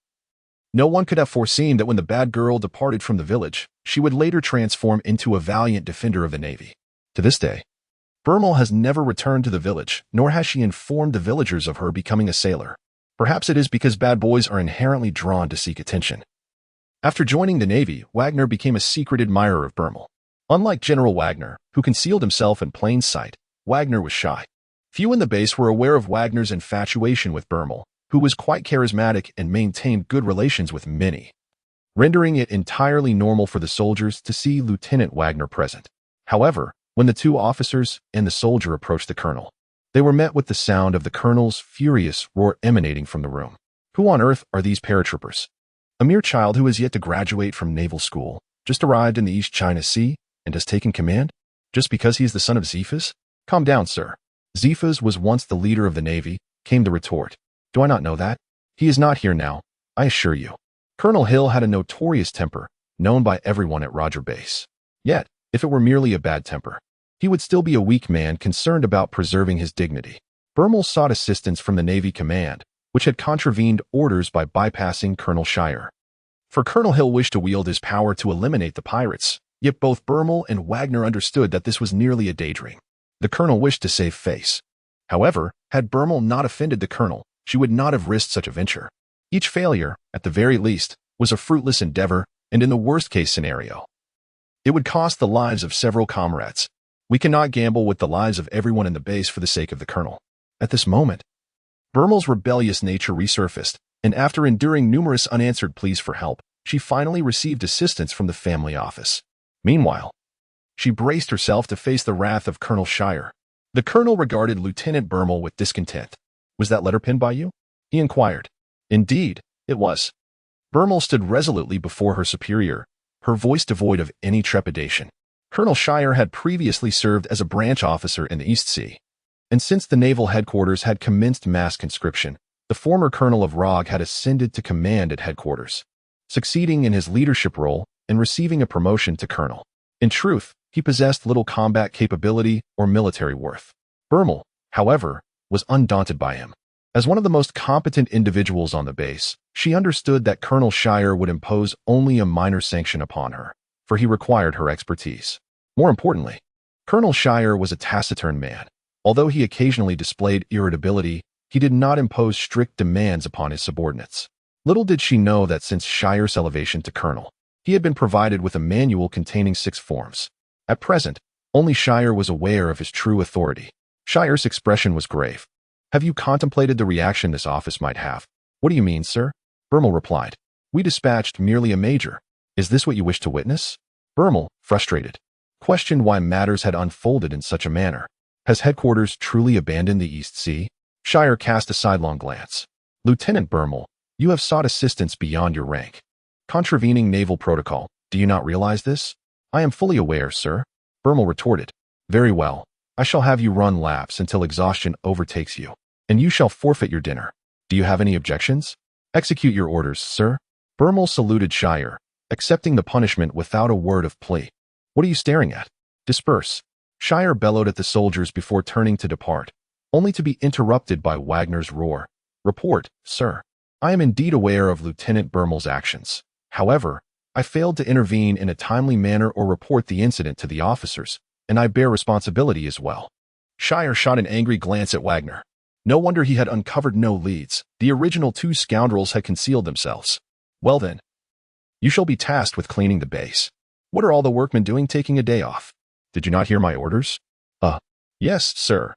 no one could have foreseen that when the bad girl departed from the village, she would later transform into a valiant defender of the Navy. To this day, Bermel has never returned to the village, nor has she informed the villagers of her becoming a sailor. Perhaps it is because bad boys are inherently drawn to seek attention. After joining the Navy, Wagner became a secret admirer of Bermel. Unlike General Wagner, who concealed himself in plain sight, Wagner was shy. Few in the base were aware of Wagner's infatuation with Bermel, who was quite charismatic and maintained good relations with many, rendering it entirely normal for the soldiers to see Lieutenant Wagner present. However, when the two officers and the soldier approached the colonel, they were met with the sound of the colonel's furious roar emanating from the room. Who on earth are these paratroopers? A mere child who has yet to graduate from naval school, just arrived in the East China Sea, and has taken command? Just because he is the son of Zephas? Calm down, sir. Zephas was once the leader of the Navy, came the retort. Do I not know that? He is not here now, I assure you. Colonel Hill had a notorious temper, known by everyone at Roger Base. Yet, if it were merely a bad temper, he would still be a weak man concerned about preserving his dignity. Bermel sought assistance from the Navy command, which had contravened orders by bypassing Colonel Shire. For Colonel Hill wished to wield his power to eliminate the pirates, yet both Bermel and Wagner understood that this was nearly a daydream. The colonel wished to save face. However, had Bermel not offended the colonel, she would not have risked such a venture. Each failure, at the very least, was a fruitless endeavor, and in the worst-case scenario, it would cost the lives of several comrades. We cannot gamble with the lives of everyone in the base for the sake of the colonel. At this moment, Bermel's rebellious nature resurfaced, and after enduring numerous unanswered pleas for help, she finally received assistance from the family office. Meanwhile, she braced herself to face the wrath of Colonel Shire. The colonel regarded Lieutenant Bermel with discontent. Was that letter penned by you? He inquired. Indeed, it was. Bermel stood resolutely before her superior, her voice devoid of any trepidation. Colonel Shire had previously served as a branch officer in the East Sea, and since the naval headquarters had commenced mass conscription, the former colonel of Robe had ascended to command at headquarters, succeeding in his leadership role and receiving a promotion to colonel. In truth, he possessed little combat capability or military worth. Bermel, however, was undaunted by him. As one of the most competent individuals on the base, she understood that Colonel Shire would impose only a minor sanction upon her, for he required her expertise. More importantly, Colonel Shire was a taciturn man. Although he occasionally displayed irritability, he did not impose strict demands upon his subordinates. Little did she know that since Shire's elevation to colonel, he had been provided with a manual containing 6 forms. At present, only Shire was aware of his true authority. Shire's expression was grave. "Have you contemplated the reaction this office might have?" "What do you mean, sir?" Bermel replied. "We dispatched merely a major. Is this what you wish to witness?" Bermel, frustrated, questioned why matters had unfolded in such a manner. Has headquarters truly abandoned the East Sea? Shire cast a sidelong glance. "Lieutenant Bermel, you have sought assistance beyond your rank, contravening naval protocol. Do you not realize this?" "I am fully aware, sir," Bermel retorted. "Very well. I shall have you run laps until exhaustion overtakes you, and you shall forfeit your dinner. Do you have any objections?" "Execute your orders, sir." Bermel saluted Shire, accepting the punishment without a word of plea. "What are you staring at? Disperse." Shire bellowed at the soldiers before turning to depart, only to be interrupted by Wagner's roar. "Report, sir." "I am indeed aware of Lieutenant Bermel's actions. However, I failed to intervene in a timely manner or report the incident to the officers, and I bear responsibility as well." Shire shot an angry glance at Wagner. No wonder he had uncovered no leads. The original 2 scoundrels had concealed themselves. "Well then, you shall be tasked with cleaning the base. What are all the workmen doing taking a day off? Did you not hear my orders?" Yes, sir."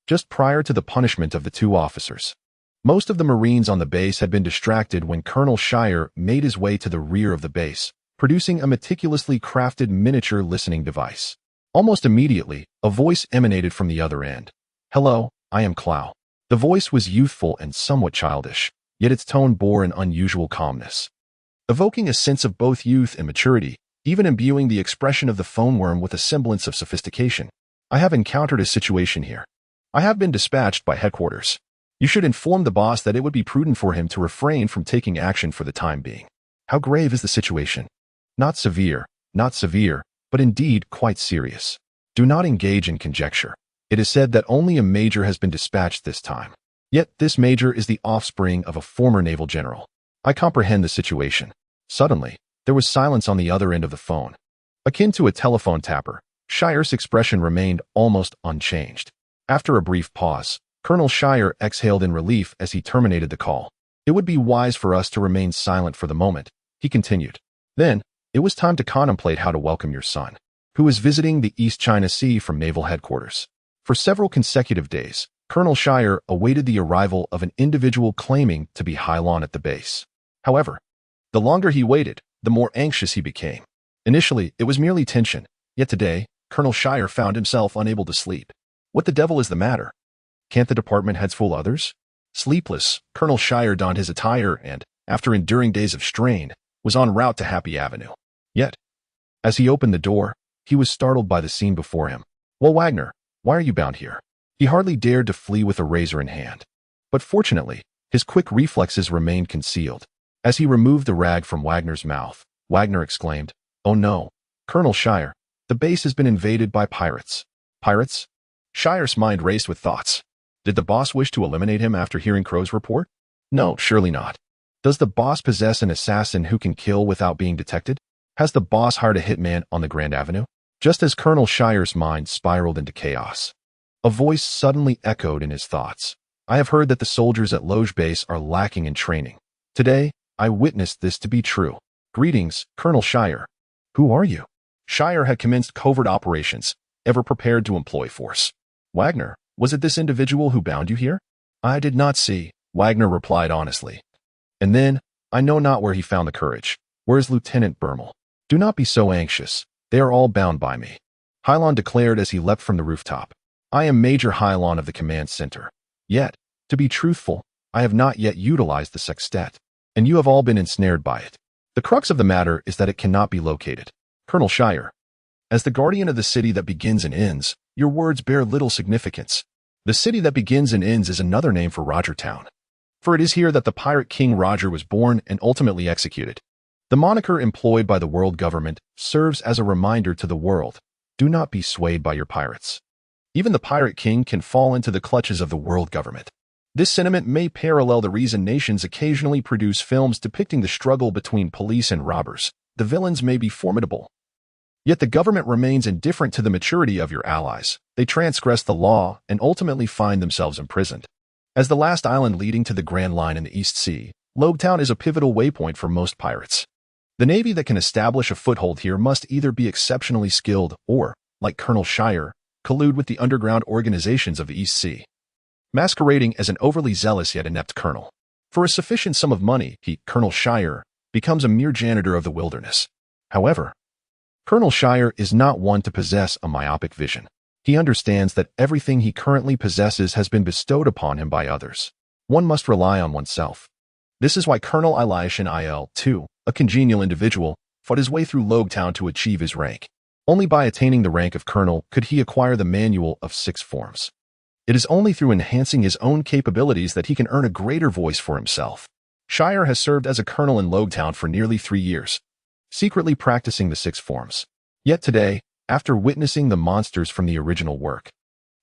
Just prior to the punishment of the 2 officers, most of the Marines on the base had been distracted when Colonel Shire made his way to the rear of the base, producing a meticulously crafted miniature listening device. Almost immediately, a voice emanated from the other end. "Hello, I am Clow." The voice was youthful and somewhat childish, yet its tone bore an unusual calmness, evoking a sense of both youth and maturity, even imbuing the expression of the phone worm with a semblance of sophistication. "I have encountered a situation here. I have been dispatched by headquarters. You should inform the boss that it would be prudent for him to refrain from taking action for the time being." "How grave is the situation?" Not severe, but indeed quite serious. Do not engage in conjecture. It is said that only a major has been dispatched this time. Yet this major is the offspring of a former naval general. I comprehend the situation." Suddenly, there was silence on the other end of the phone. Akin to a telephone tapper, Shire's expression remained almost unchanged. After a brief pause, Colonel Shire exhaled in relief as he terminated the call. "It would be wise for us to remain silent for the moment," he continued. "Then, it was time to contemplate how to welcome your son, who is visiting the East China Sea from naval headquarters." For several consecutive days, Colonel Shire awaited the arrival of an individual claiming to be Hylon at the base. However, the longer he waited, the more anxious he became. Initially, it was merely tension, yet today, Colonel Shire found himself unable to sleep. What the devil is the matter? Can't the department heads fool others? Sleepless, Colonel Shire donned his attire and, after enduring days of strain, was en route to Happy Avenue. Yet, as he opened the door, he was startled by the scene before him. "Well, Wagner, why are you bound here?" He hardly dared to flee with a razor in hand. But fortunately, his quick reflexes remained concealed. As he removed the rag from Wagner's mouth, Wagner exclaimed, "Oh no, Colonel Shire, the base has been invaded by pirates." "Pirates?" Shire's mind raced with thoughts. Did the boss wish to eliminate him after hearing Crow's report? No, surely not. Does the boss possess an assassin who can kill without being detected? Has the boss hired a hitman on the Grand Avenue? Just as Colonel Shire's mind spiraled into chaos, a voice suddenly echoed in his thoughts. "I have heard that the soldiers at Loge Base are lacking in training. Today, I witnessed this to be true. Greetings, Colonel Shire." "Who are you?" Shire had commenced covert operations, ever prepared to employ force. "Wagner, was it this individual who bound you here?" "I did not see," Wagner replied honestly. "And then, I know not where he found the courage. Where is Lieutenant Bermel?" "Do not be so anxious. They are all bound by me," Hylon declared as he leapt from the rooftop. "I am Major Hylon of the command center. Yet, to be truthful, I have not yet utilized the sextet, and you have all been ensnared by it. The crux of the matter is that it cannot be located. Colonel Shire, As the guardian of the city that begins and ends, your words bear little significance. The city that begins and ends is another name for Rogertown. For it is here that the pirate king Roger was born and ultimately executed. The moniker employed by the world government serves as a reminder to the world, do not be swayed by your pirates. Even the pirate king can fall into the clutches of the world government. This sentiment may parallel the reason nations occasionally produce films depicting the struggle between police and robbers. The villains may be formidable, yet the government remains indifferent to the maturity of your allies. They transgress the law and ultimately find themselves imprisoned. As the last island leading to the Grand Line in the East Sea, Lobetown is a pivotal waypoint for most pirates. The navy that can establish a foothold here must either be exceptionally skilled or, like Colonel Shire, collude with the underground organizations of the East Sea, masquerading as an overly zealous yet inept colonel. For a sufficient sum of money, Colonel Shire, becomes a mere janitor of the wilderness. However, Colonel Shire is not one to possess a myopic vision. He understands that everything he currently possesses has been bestowed upon him by others. One must rely on oneself. This is why Colonel Elishan Il, a congenial individual, fought his way through Lobetown to achieve his rank. Only by attaining the rank of colonel could he acquire the manual of 6 forms. It is only through enhancing his own capabilities that he can earn a greater voice for himself. Shire has served as a colonel in Lobetown for nearly 3 years, secretly practicing the 6 forms. Yet today, after witnessing the monsters from the original work,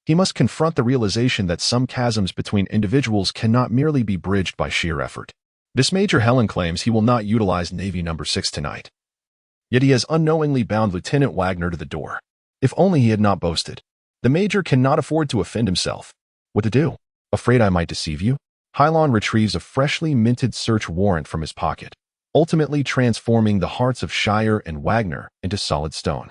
he must confront the realization that some chasms between individuals cannot merely be bridged by sheer effort. This Major Helen claims he will not utilize Navy Number 6 tonight. Yet he has unknowingly bound Lieutenant Wagner to the door. If only he had not boasted. The Major cannot afford to offend himself. What to do? Afraid I might deceive you? Hylon retrieves a freshly minted search warrant from his pocket, ultimately transforming the hearts of Shire and Wagner into solid stone.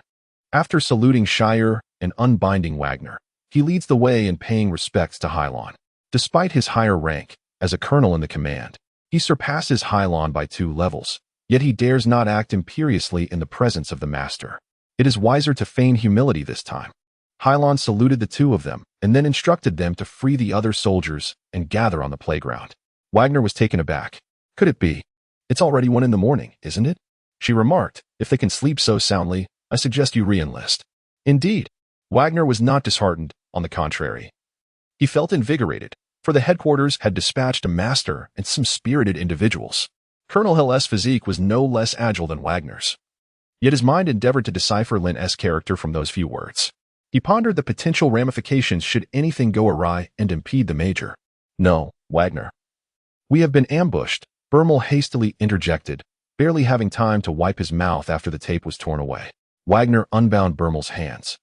After saluting Shire and unbinding Wagner, he leads the way in paying respects to Hylon. Despite his higher rank, as a colonel in the command, he surpasses Hylon by 2 levels, yet he dares not act imperiously in the presence of the master. It is wiser to feign humility this time. Hylon saluted the 2 of them, and then instructed them to free the other soldiers and gather on the playground. Wagner was taken aback. Could it be? It's already 1 in the morning, isn't it? She remarked, if they can sleep so soundly, I suggest you re-enlist. Indeed, Wagner was not disheartened, on the contrary. He felt invigorated, for the headquarters had dispatched a master and some spirited individuals. Colonel Hill's physique was no less agile than Wagner's. Yet his mind endeavored to decipher Lin's character from those few words. He pondered the potential ramifications should anything go awry and impede the Major. No, Wagner. We have been ambushed, Bermel hastily interjected, barely having time to wipe his mouth after the tape was torn away. Wagner unbound Bermel's hands,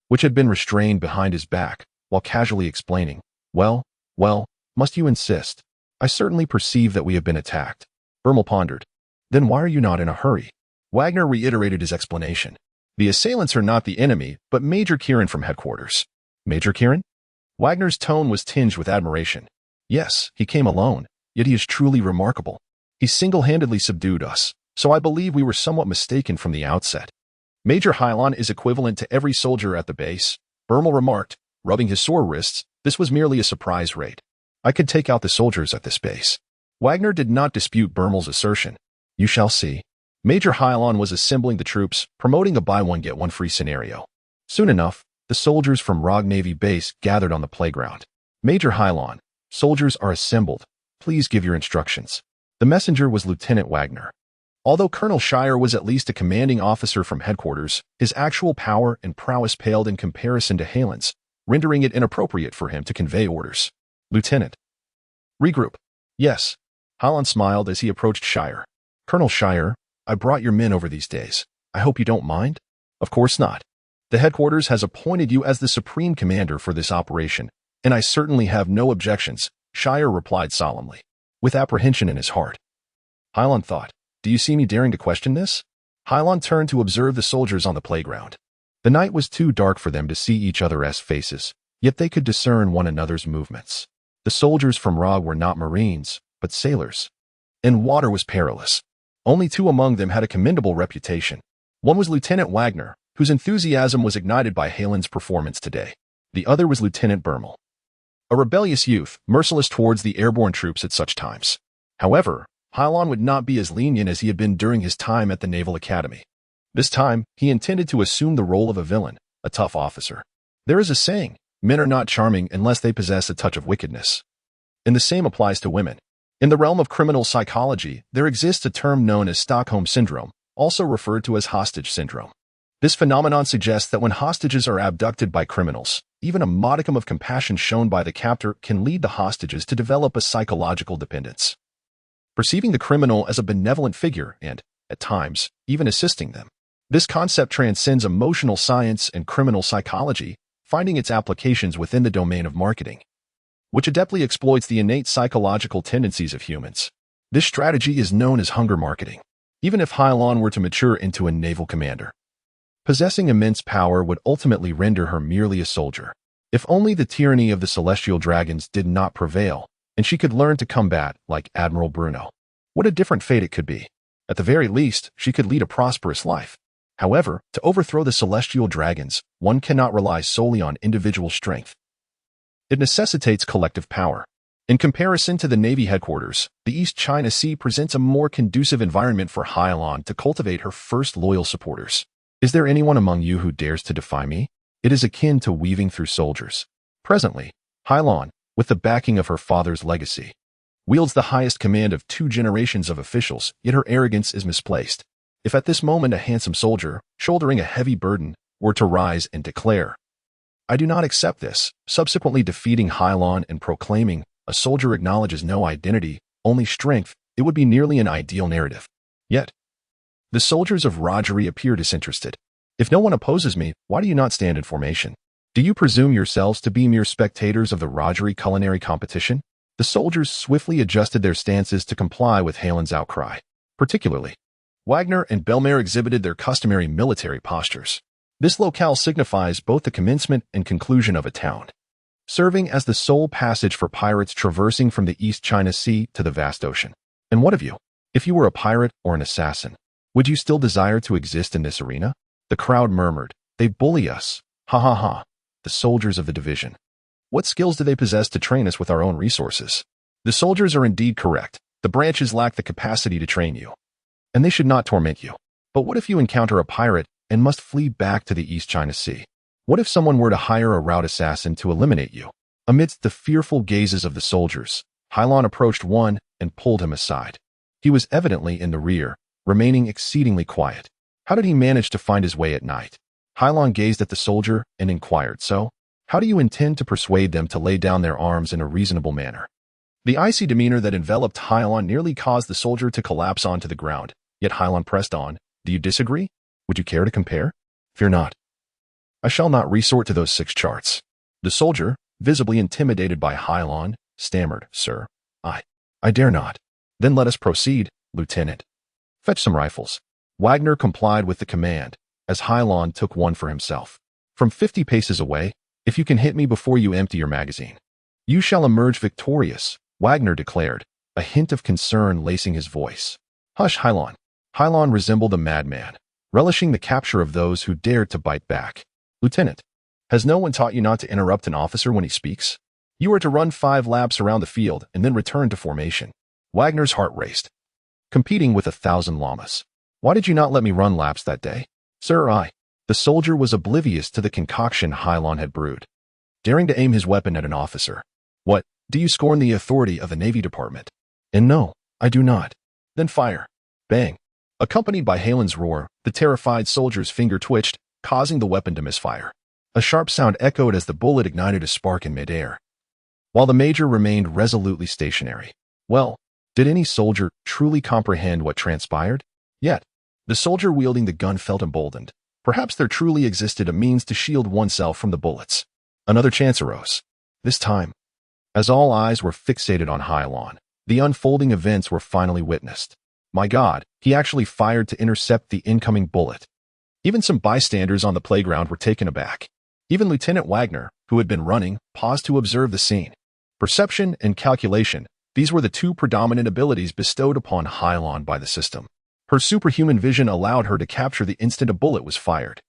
which had been restrained behind his back, while casually explaining, Well, must you insist? I certainly perceive that we have been attacked. Bermel pondered. Then why are you not in a hurry? Wagner reiterated his explanation. The assailants are not the enemy, but Major Kieran from headquarters. Major Kieran? Wagner's tone was tinged with admiration. Yes, he came alone, yet he is truly remarkable. He single-handedly subdued us, so I believe we were somewhat mistaken from the outset. Major Hylon is equivalent to every soldier at the base, Bermel remarked, rubbing his sore wrists. This was merely a surprise raid. I could take out the soldiers at this base. Wagner did not dispute Bermel's assertion. You shall see. Major Hylon was assembling the troops, promoting a buy-one-get-one-free scenario. Soon enough, the soldiers from Rogue Navy Base gathered on the playground. Major Hylon, soldiers are assembled. Please give your instructions. The messenger was Lieutenant Wagner. Although Colonel Shire was at least a commanding officer from headquarters, his actual power and prowess paled in comparison to Halen's, rendering it inappropriate for him to convey orders. Lieutenant. Regroup. Yes. Hylon smiled as he approached Shire. Colonel Shire, I brought your men over these days. I hope you don't mind? Of course not. The headquarters has appointed you as the supreme commander for this operation, and I certainly have no objections, Shire replied solemnly, with apprehension in his heart. Hylon thought, do you see me daring to question this? Hylon turned to observe the soldiers on the playground. The night was too dark for them to see each other's faces, yet they could discern one another's movements. The soldiers from Rogue were not Marines, but sailors. And water was perilous. Only 2 among them had a commendable reputation. One was Lieutenant Wagner, whose enthusiasm was ignited by Halen's performance today. The other was Lieutenant Bermel, a rebellious youth, merciless towards the airborne troops at such times. However, Hylon would not be as lenient as he had been during his time at the Naval Academy. This time, he intended to assume the role of a villain, a tough officer. There is a saying, men are not charming unless they possess a touch of wickedness. And the same applies to women. In the realm of criminal psychology, there exists a term known as Stockholm Syndrome, also referred to as hostage syndrome. This phenomenon suggests that when hostages are abducted by criminals, even a modicum of compassion shown by the captor can lead the hostages to develop a psychological dependence, perceiving the criminal as a benevolent figure and, at times, even assisting them. This concept transcends emotional science and criminal psychology, finding its applications within the domain of marketing, which adeptly exploits the innate psychological tendencies of humans. This strategy is known as hunger marketing. Even if Hylon were to mature into a naval commander, possessing immense power would ultimately render her merely a soldier. If only the tyranny of the celestial dragons did not prevail, and she could learn to combat like Admiral Bruno. What a different fate it could be. At the very least, she could lead a prosperous life. However, to overthrow the celestial dragons, one cannot rely solely on individual strength. It necessitates collective power. In comparison to the Navy headquarters, the East China Sea presents a more conducive environment for Hylon to cultivate her first loyal supporters. Is there anyone among you who dares to defy me? It is akin to weaving through soldiers. Presently, Hylon, with the backing of her father's legacy, wields the highest command of 2 generations of officials, yet her arrogance is misplaced. If at this moment a handsome soldier, shouldering a heavy burden, were to rise and declare, "I do not accept this," subsequently defeating Hylon and proclaiming, "A soldier acknowledges no identity, only strength," it would be nearly an ideal narrative. Yet, the soldiers of Rogery appear disinterested. If no one opposes me, why do you not stand in formation? Do you presume yourselves to be mere spectators of the Rogery culinary competition? The soldiers swiftly adjusted their stances to comply with Halen's outcry. Particularly, Wagner and Belmare exhibited their customary military postures. This locale signifies both the commencement and conclusion of a town, serving as the sole passage for pirates traversing from the East China Sea to the vast ocean. And what of you? If you were a pirate or an assassin, would you still desire to exist in this arena? The crowd murmured, "They bully us. Ha ha ha." The soldiers of the division. What skills do they possess to train us with our own resources? The soldiers are indeed correct. The branches lack the capacity to train you, and they should not torment you. But what if you encounter a pirate and must flee back to the East China Sea? What if someone were to hire a rout assassin to eliminate you? Amidst the fearful gazes of the soldiers, Hylon approached one and pulled him aside. He was evidently in the rear, remaining exceedingly quiet. How did he manage to find his way at night? Hylon gazed at the soldier and inquired, "So, how do you intend to persuade them to lay down their arms in a reasonable manner?" The icy demeanor that enveloped Hylon nearly caused the soldier to collapse onto the ground, yet Hylon pressed on. "Do you disagree? Would you care to compare?" "Fear not. I shall not resort to those 6 charts." The soldier, visibly intimidated by Hylon, stammered, "Sir, I dare not." "Then let us proceed, Lieutenant. Fetch some rifles." Wagner complied with the command, as Hylon took one for himself. "From 50 paces away, if you can hit me before you empty your magazine, you shall emerge victorious," Wagner declared, a hint of concern lacing his voice. "Hush, Hylon." Hylon resembled a madman, relishing the capture of those who dared to bite back. "Lieutenant, has no one taught you not to interrupt an officer when he speaks? You are to run 5 laps around the field and then return to formation." Wagner's heart raced. Competing with 1,000 llamas. "Why did you not let me run laps that day?" "Sir, The soldier was oblivious to the concoction Hylon had brewed, daring to aim his weapon at an officer. "What, do you scorn the authority of the Navy Department?" "And no, I do not." "Then fire." Bang. Accompanied by Halen's roar, the terrified soldier's finger twitched, causing the weapon to misfire. A sharp sound echoed as the bullet ignited a spark in midair, while the major remained resolutely stationary. Well, did any soldier truly comprehend what transpired? Yet, the soldier wielding the gun felt emboldened. Perhaps there truly existed a means to shield oneself from the bullets. Another chance arose. This time, as all eyes were fixated on Hylon, the unfolding events were finally witnessed. My God, he actually fired to intercept the incoming bullet. Even some bystanders on the playground were taken aback. Even Lieutenant Wagner, who had been running, paused to observe the scene. Perception and calculation, these were the 2 predominant abilities bestowed upon Hylon by the system. Her superhuman vision allowed her to capture the instant a bullet was fired,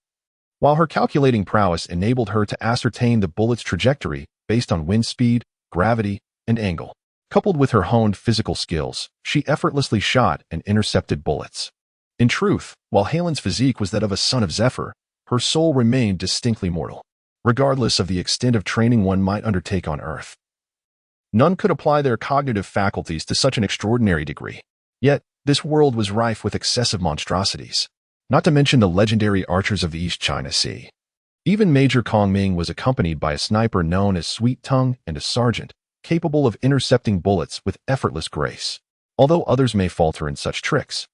while her calculating prowess enabled her to ascertain the bullet's trajectory based on wind speed, gravity, and angle. Coupled with her honed physical skills, she effortlessly shot and intercepted bullets. In truth, while Helen's physique was that of a son of Zephyr, her soul remained distinctly mortal, regardless of the extent of training one might undertake on Earth. None could apply their cognitive faculties to such an extraordinary degree. Yet, this world was rife with excessive monstrosities, not to mention the legendary archers of the East China Sea. Even Major Kong Ming was accompanied by a sniper known as Sweet Tongue and a sergeant, capable of intercepting bullets with effortless grace, although others may falter in such tricks.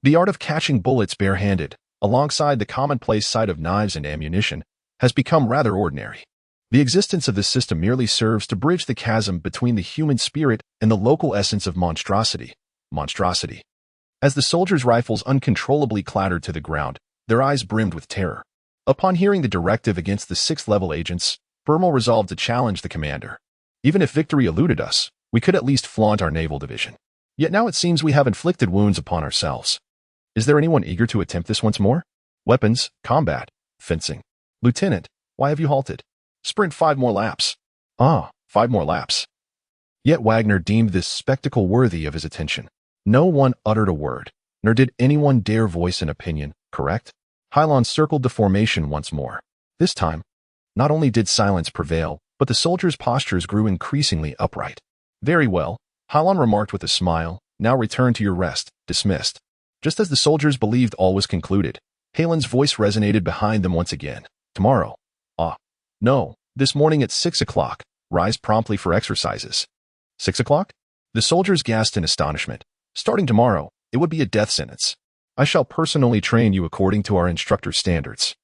The art of catching bullets barehanded, alongside the commonplace sight of knives and ammunition, has become rather ordinary. The existence of this system merely serves to bridge the chasm between the human spirit and the local essence of monstrosity. As the soldiers' rifles uncontrollably clattered to the ground, their eyes brimmed with terror. Upon hearing the directive against the sixth-level agents, Burmel resolved to challenge the commander. Even if victory eluded us, we could at least flaunt our naval division. Yet now it seems we have inflicted wounds upon ourselves. Is there anyone eager to attempt this once more? Weapons, combat, fencing. Lieutenant, why have you halted? Sprint 5 more laps. 5 more laps. Yet Wagner deemed this spectacle worthy of his attention. No one uttered a word, nor did anyone dare voice an opinion, correct? Hylon circled the formation once more. This time, not only did silence prevail, but the soldiers' postures grew increasingly upright. Very well, Hylon remarked with a smile. Now return to your rest, dismissed. Just as the soldiers believed all was concluded, Helen's voice resonated behind them once again. Tomorrow. No, this morning at 6 o'clock. Rise promptly for exercises. 6 o'clock? The soldiers gasped in astonishment. Starting tomorrow, it would be a death sentence. I shall personally train you according to our instructor's standards.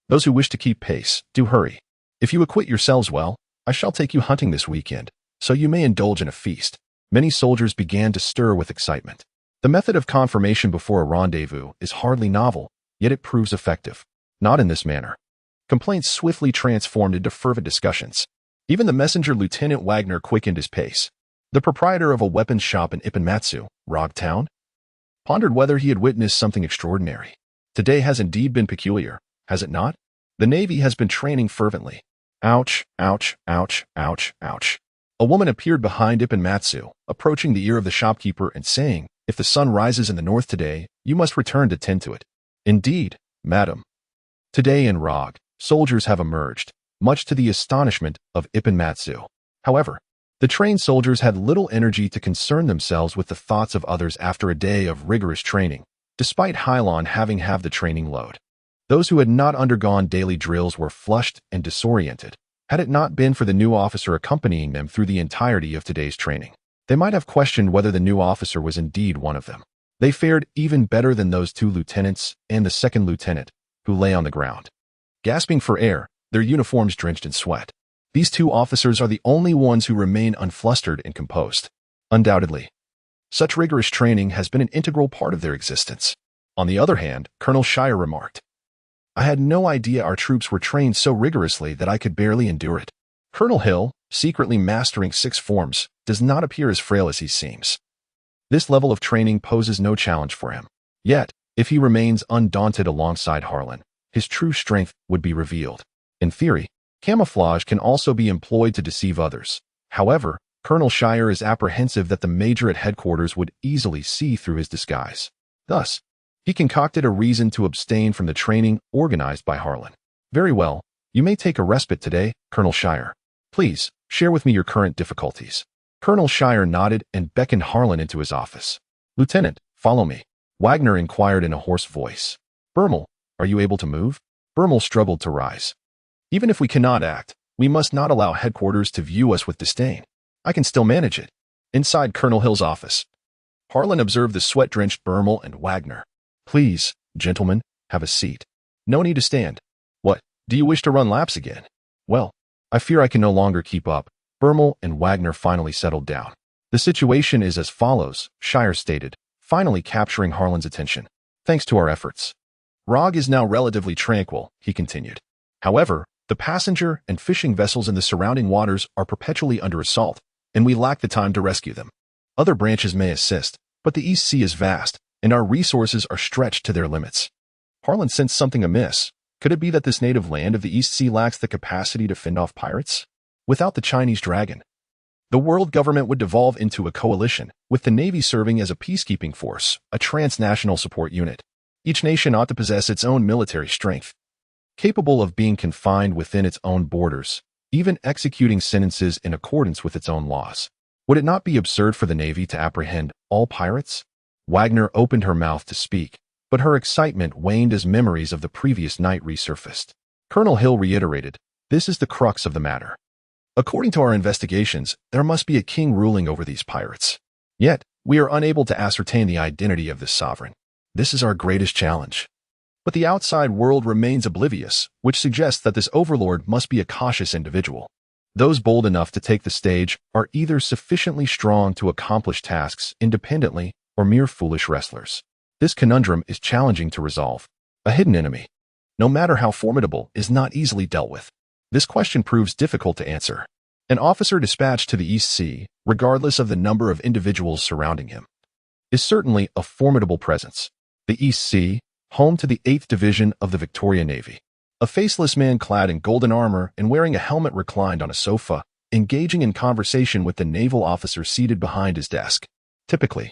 Those who wish to keep pace, do hurry. If you acquit yourselves well, I shall take you hunting this weekend, so you may indulge in a feast. Many soldiers began to stir with excitement. The method of confirmation before a rendezvous is hardly novel, yet it proves effective. Not in this manner. Complaints swiftly transformed into fervent discussions. Even the messenger Lieutenant Wagner quickened his pace. The proprietor of a weapons shop in Ippenmatsu, Rogue Town, pondered whether he had witnessed something extraordinary. Today has indeed been peculiar, has it not? The Navy has been training fervently. Ouch, ouch, ouch, ouch, ouch. A woman appeared behind Ippenmatsu, approaching the ear of the shopkeeper and saying, if the sun rises in the north today, you must return to tend to it. Indeed, madam. Today in Rogue, soldiers have emerged, much to the astonishment of Ippenmatsu. However, the trained soldiers had little energy to concern themselves with the thoughts of others after a day of rigorous training, despite Hylon having the training load. Those who had not undergone daily drills were flushed and disoriented. Had it not been for the new officer accompanying them through the entirety of today's training, they might have questioned whether the new officer was indeed one of them. They fared even better than those 2 lieutenants and the second lieutenant, who lay on the ground, gasping for air, their uniforms drenched in sweat. These 2 officers are the only ones who remain unflustered and composed. Undoubtedly, such rigorous training has been an integral part of their existence. On the other hand, Colonel Shire remarked, I had no idea our troops were trained so rigorously that I could barely endure it. Colonel Hill, secretly mastering 6 forms, does not appear as frail as he seems. This level of training poses no challenge for him. Yet, if he remains undaunted alongside Harlan, his true strength would be revealed. In theory, camouflage can also be employed to deceive others. However, Colonel Shire is apprehensive that the major at headquarters would easily see through his disguise. Thus, he concocted a reason to abstain from the training organized by Harlan. Very well, you may take a respite today, Colonel Shire. Please, share with me your current difficulties. Colonel Shire nodded and beckoned Harlan into his office. Lieutenant, follow me. Wagner inquired in a hoarse voice. Burmel, are you able to move? Burmel struggled to rise. Even if we cannot act, we must not allow headquarters to view us with disdain. I can still manage it. Inside Colonel Hill's office, Harlan observed the sweat-drenched Burmel and Wagner. Please, gentlemen, have a seat. No need to stand. What, do you wish to run laps again? Well, I fear I can no longer keep up. Burmel and Wagner finally settled down. The situation is as follows, Shire stated, finally capturing Harlan's attention. Thanks to our efforts, Rogue is now relatively tranquil, he continued. However, the passenger and fishing vessels in the surrounding waters are perpetually under assault, and we lack the time to rescue them. Other branches may assist, but the East Sea is vast, and our resources are stretched to their limits. Harlan sensed something amiss. Could it be that this native land of the East Sea lacks the capacity to fend off pirates? Without the Chinese dragon, the world government would devolve into a coalition, with the Navy serving as a peacekeeping force, a transnational support unit. Each nation ought to possess its own military strength, capable of being confined within its own borders, even executing sentences in accordance with its own laws. Would it not be absurd for the Navy to apprehend all pirates? Wagner opened her mouth to speak, but her excitement waned as memories of the previous night resurfaced. Colonel Hill reiterated, "This is the crux of the matter. According to our investigations, there must be a king ruling over these pirates. Yet, we are unable to ascertain the identity of this sovereign. This is our greatest challenge. But the outside world remains oblivious, which suggests that this overlord must be a cautious individual. Those bold enough to take the stage are either sufficiently strong to accomplish tasks independently or mere foolish wrestlers. This conundrum is challenging to resolve. A hidden enemy, no matter how formidable, is not easily dealt with. This question proves difficult to answer. An officer dispatched to the East Sea, regardless of the number of individuals surrounding him, is certainly a formidable presence. The East Sea, home to the 8th Division of the Victoria Navy. A faceless man clad in golden armor and wearing a helmet reclined on a sofa, engaging in conversation with the naval officer seated behind his desk. Typically,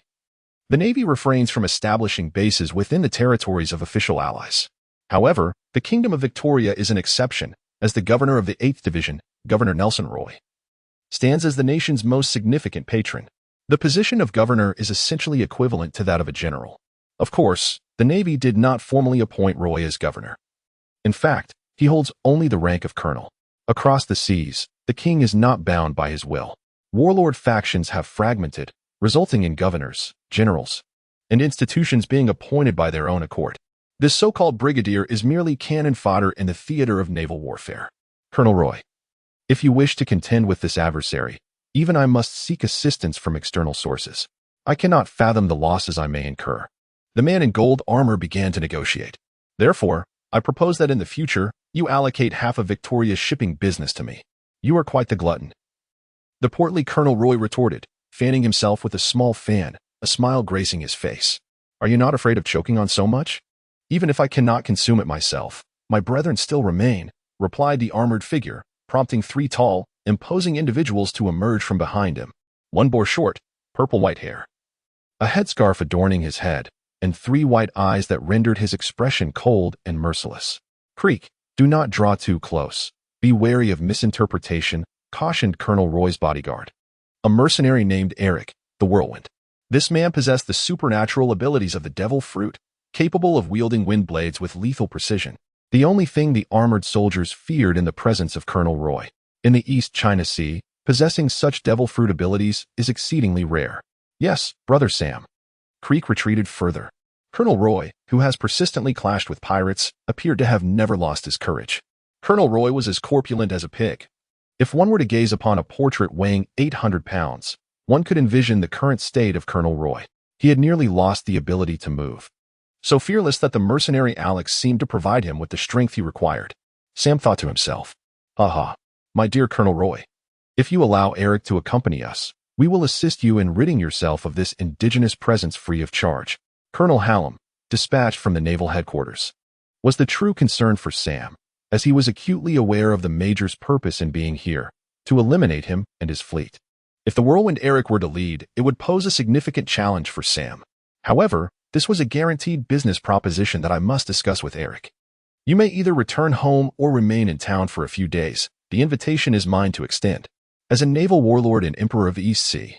the Navy refrains from establishing bases within the territories of official allies. However, the Kingdom of Victoria is an exception, as the governor of the 8th Division, Governor Nelson Roy, stands as the nation's most significant patron. The position of governor is essentially equivalent to that of a general. Of course, the Navy did not formally appoint Roy as governor. In fact, he holds only the rank of colonel. Across the seas, the king is not bound by his will. Warlord factions have fragmented, resulting in governors, generals, and institutions being appointed by their own accord. This so-called brigadier is merely cannon fodder in the theater of naval warfare. Colonel Roy, if you wish to contend with this adversary, even I must seek assistance from external sources. I cannot fathom the losses I may incur. The man in gold armor began to negotiate. Therefore, I propose that in the future, you allocate half of Victoria's shipping business to me. You are quite the glutton." The portly Colonel Roy retorted, fanning himself with a small fan, a smile gracing his face. "Are you not afraid of choking on so much? Even if I cannot consume it myself, my brethren still remain," replied the armored figure, prompting 3 tall, imposing individuals to emerge from behind him. One bore short, purple-white hair, a headscarf adorning his head, and 3 white eyes that rendered his expression cold and merciless. "Creek, do not draw too close. Be wary of misinterpretation," cautioned Colonel Roy's bodyguard, a mercenary named Eric, the Whirlwind. This man possessed the supernatural abilities of the devil fruit, capable of wielding wind blades with lethal precision. The only thing the armored soldiers feared in the presence of Colonel Roy, in the East China Sea, possessing such devil fruit abilities is exceedingly rare. "Yes, Brother Sam." Creek retreated further. Colonel Roy, who has persistently clashed with pirates, appeared to have never lost his courage. Colonel Roy was as corpulent as a pig. If one were to gaze upon a portrait weighing 800 pounds, one could envision the current state of Colonel Roy. He had nearly lost the ability to move. So fearless that the mercenary Alex seemed to provide him with the strength he required. Sam thought to himself, "Ha, my dear Colonel Roy, if you allow Eric to accompany us, we will assist you in ridding yourself of this indigenous presence free of charge." Colonel Hallam, dispatched from the naval headquarters, was the true concern for Sam, as he was acutely aware of the Major's purpose in being here, to eliminate him and his fleet. If the Whirlwind Eric were to lead, it would pose a significant challenge for Sam. However, this was a guaranteed business proposition that I must discuss with Eric. "You may either return home or remain in town for a few days. The invitation is mine to extend." As a naval warlord and emperor of the East Sea,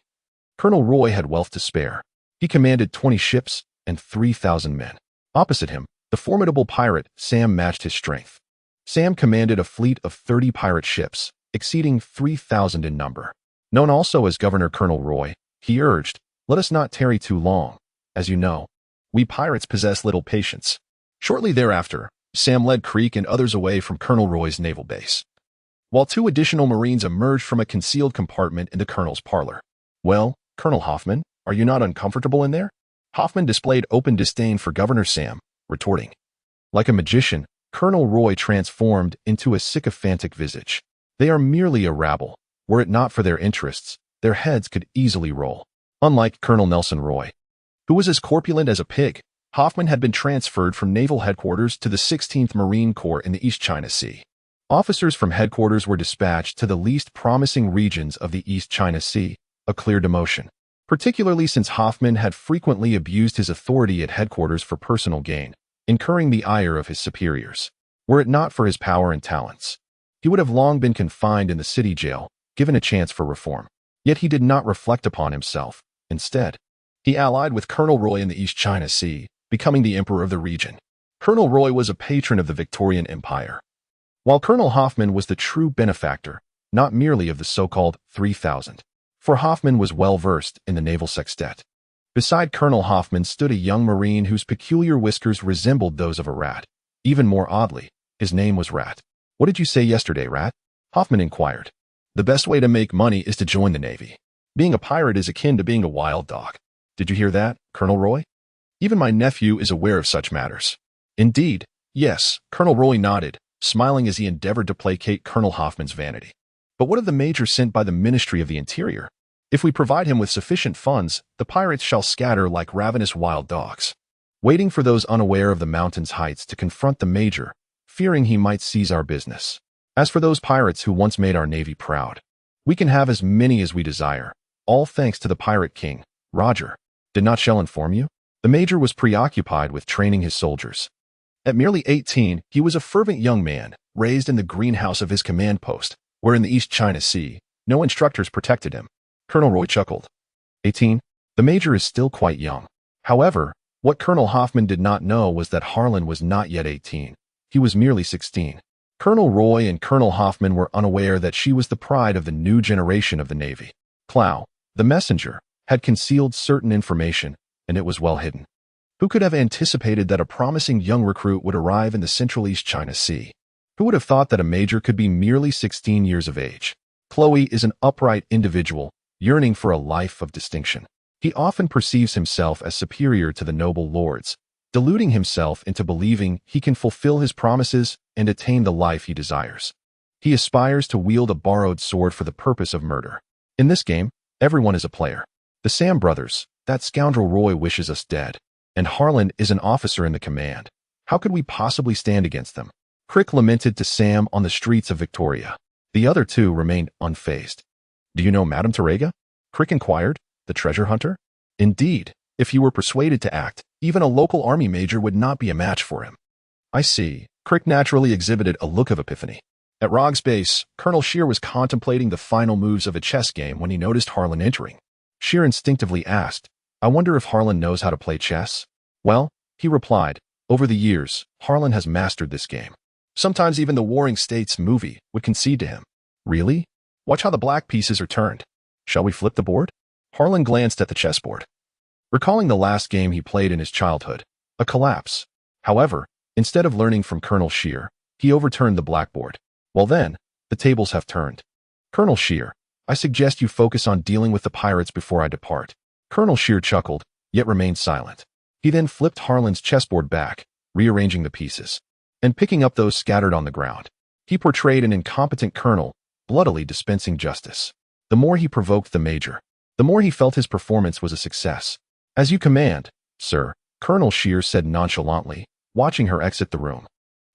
Colonel Roy had wealth to spare. He commanded 20 ships and 3,000 men. Opposite him, the formidable pirate Sam matched his strength. Sam commanded a fleet of 30 pirate ships, exceeding 3,000 in number. Known also as Governor Colonel Roy, he urged, "Let us not tarry too long. As you know, we pirates possess little patience." Shortly thereafter, Sam led Creek and others away from Colonel Roy's naval base, while 2 additional Marines emerged from a concealed compartment in the colonel's parlor. "Well, Colonel Hoffman, are you not uncomfortable in there?" Hoffman displayed open disdain for Governor Sam, retorting. Like a magician, Colonel Roy transformed into a sycophantic visage. "They are merely a rabble. Were it not for their interests, their heads could easily roll." Unlike Colonel Nelson Roy, who was as corpulent as a pig, Hoffman had been transferred from naval headquarters to the 16th Marine Corps in the East China Sea. Officers from headquarters were dispatched to the least promising regions of the East China Sea, a clear demotion, particularly since Hoffman had frequently abused his authority at headquarters for personal gain. incurring the ire of his superiors. Were it not for his power and talents, he would have long been confined in the city jail, given a chance for reform. Yet he did not reflect upon himself. Instead, he allied with Colonel Roy in the East China Sea, becoming the emperor of the region. Colonel Roy was a patron of the Victorian Empire, while Colonel Hoffman was the true benefactor, not merely of the so-called 3,000. For Hoffman was well-versed in the naval sextet. Beside Colonel Hoffman stood a young Marine whose peculiar whiskers resembled those of a rat. Even more oddly, his name was Rat. "What did you say yesterday, Rat?" Hoffman inquired. "The best way to make money is to join the Navy. Being a pirate is akin to being a wild dog. Did you hear that, Colonel Roy? Even my nephew is aware of such matters." "Indeed, yes," Colonel Roy nodded, smiling as he endeavored to placate Colonel Hoffman's vanity. "But what of the major sent by the Ministry of the Interior? If we provide him with sufficient funds, the pirates shall scatter like ravenous wild dogs, waiting for those unaware of the mountain's heights to confront the major, fearing he might seize our business. As for those pirates who once made our Navy proud, we can have as many as we desire, all thanks to the Pirate King, Roger. Did not Shell inform you?" The major was preoccupied with training his soldiers. At merely 18, he was a fervent young man, raised in the greenhouse of his command post, where in the East China Sea, no instructors protected him. Colonel Roy chuckled. 18? The major is still quite young. However, what Colonel Hoffman did not know was that Harlan was not yet 18. He was merely 16. Colonel Roy and Colonel Hoffman were unaware that she was the pride of the new generation of the Navy. Clow, the messenger, had concealed certain information, and it was well hidden. Who could have anticipated that a promising young recruit would arrive in the Central East China Sea? Who would have thought that a major could be merely 16 years of age? Chloe is an upright individual, yearning for a life of distinction. He often perceives himself as superior to the noble lords, deluding himself into believing he can fulfill his promises and attain the life he desires. He aspires to wield a borrowed sword for the purpose of murder. In this game, everyone is a player. The Sam brothers, that scoundrel Roy wishes us dead, and Harlan is an officer in the command. How could we possibly stand against them? Crick lamented to Sam on the streets of Victoria. The other two remained unfazed. "Do you know Madame Terega?" Crick inquired, the treasure hunter. "Indeed, if he were persuaded to act, even a local army major would not be a match for him." "I see." Crick naturally exhibited a look of epiphany. At Rog's base, Colonel Shear was contemplating the final moves of a chess game when he noticed Harlan entering. Shear instinctively asked, "I wonder if Harlan knows how to play chess?" "Well," he replied, "over the years, Harlan has mastered this game. Sometimes even the Warring States movie would concede to him." "Really? Watch how the black pieces are turned. Shall we flip the board?" Harlan glanced at the chessboard, recalling the last game he played in his childhood, a collapse. However, instead of learning from Colonel Shear, he overturned the blackboard. "Well then, the tables have turned. Colonel Shear, I suggest you focus on dealing with the pirates before I depart." Colonel Shear chuckled, yet remained silent. He then flipped Harlan's chessboard back, rearranging the pieces, and picking up those scattered on the ground. He portrayed an incompetent colonel, bloodily dispensing justice. The more he provoked the major, the more he felt his performance was a success. "As you command, sir," Colonel Shear said nonchalantly, watching her exit the room.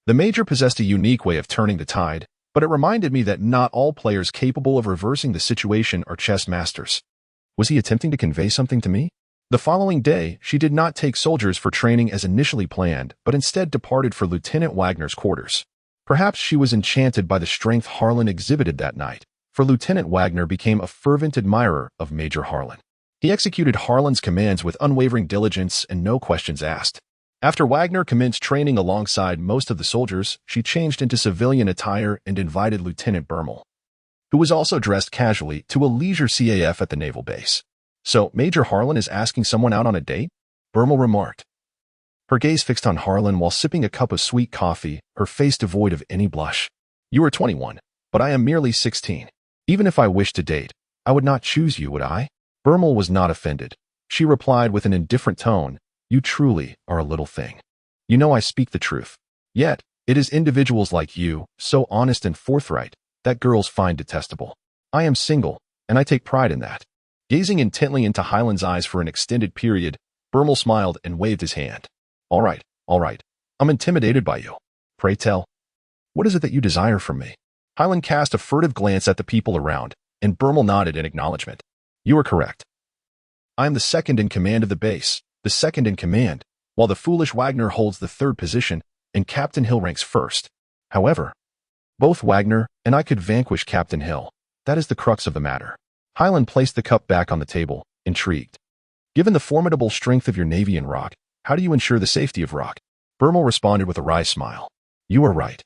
The major possessed a unique way of turning the tide, but it reminded me that not all players capable of reversing the situation are chess masters. Was he attempting to convey something to me? The following day, she did not take soldiers for training as initially planned, but instead departed for Lieutenant Wagner's quarters. Perhaps she was enchanted by the strength Harlan exhibited that night, for Lieutenant Wagner became a fervent admirer of Major Harlan. He executed Harlan's commands with unwavering diligence and no questions asked. After Wagner commenced training alongside most of the soldiers, she changed into civilian attire and invited Lieutenant Bermel, who was also dressed casually, to a leisure CAF at the naval base. "So, Major Harlan is asking someone out on a date?" Bermel remarked, her gaze fixed on Harlan while sipping a cup of sweet coffee, her face devoid of any blush. "You are 21, but I am merely 16. Even if I wished to date, I would not choose you, would I?" Bermel was not offended. She replied with an indifferent tone, "You truly are a little thing. You know I speak the truth. Yet, it is individuals like you, so honest and forthright, that girls find detestable. I am single, and I take pride in that." Gazing intently into Hyland's eyes for an extended period, Bermel smiled and waved his hand. All right. I'm intimidated by you. Pray tell, what is it that you desire from me?" Hyland cast a furtive glance at the people around, and Bermel nodded in acknowledgement. "You are correct. I am the second in command of the base, the second in command, while the foolish Wagner holds the third position and Captain Hill ranks first. However, both Wagner and I could vanquish Captain Hill. That is the crux of the matter. Highland placed the cup back on the table, intrigued. Given the formidable strength of your navy in Rock, how do you ensure the safety of Rock? Bermel responded with a wry smile. You are right.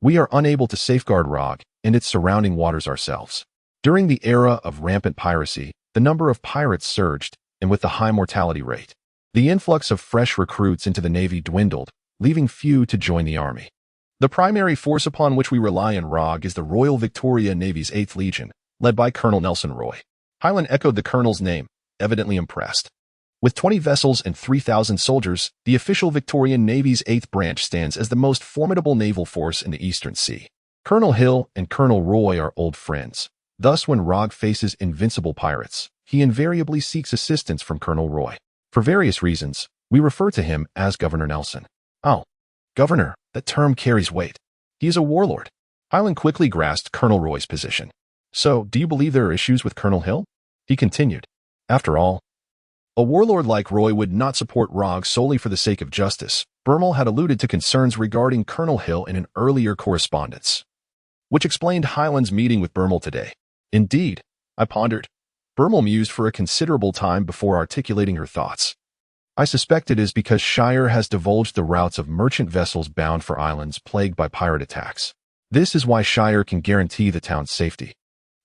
We are unable to safeguard Rock and its surrounding waters ourselves. During the era of rampant piracy, the number of pirates surged, and with the high mortality rate, the influx of fresh recruits into the navy dwindled, leaving few to join the army. The primary force upon which we rely in Rock is the Royal Victoria Navy's 8th Legion, led by Colonel Nelson Roy. Highland echoed the colonel's name, evidently impressed. With 20 vessels and 3,000 soldiers, the official Victorian Navy's 8th branch stands as the most formidable naval force in the Eastern Sea. Colonel Hill and Colonel Roy are old friends. Thus, when Rock faces invincible pirates, he invariably seeks assistance from Colonel Roy. For various reasons, we refer to him as Governor Nelson. Oh, Governor, that term carries weight. He is a warlord. Highland quickly grasped Colonel Roy's position. So, do you believe there are issues with Colonel Hill? He continued. After all, a warlord like Roy would not support Rock solely for the sake of justice. Bermel had alluded to concerns regarding Colonel Hill in an earlier correspondence, which explained Highland's meeting with Bermel today. Indeed, I pondered. Bermel mused for a considerable time before articulating her thoughts. I suspect it is because Shire has divulged the routes of merchant vessels bound for islands plagued by pirate attacks. This is why Shire can guarantee the town's safety,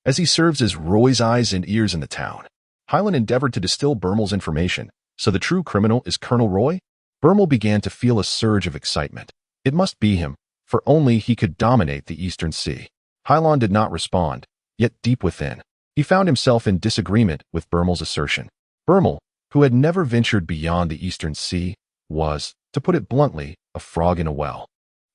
as he serves as Roy's eyes and ears in the town. Highland endeavored to distill Bermel's information. So the true criminal is Colonel Roy? Bermel began to feel a surge of excitement. It must be him, for only he could dominate the Eastern Sea. Highland did not respond, yet deep within, he found himself in disagreement with Bermel's assertion. Bermel, who had never ventured beyond the Eastern Sea, was, to put it bluntly, a frog in a well.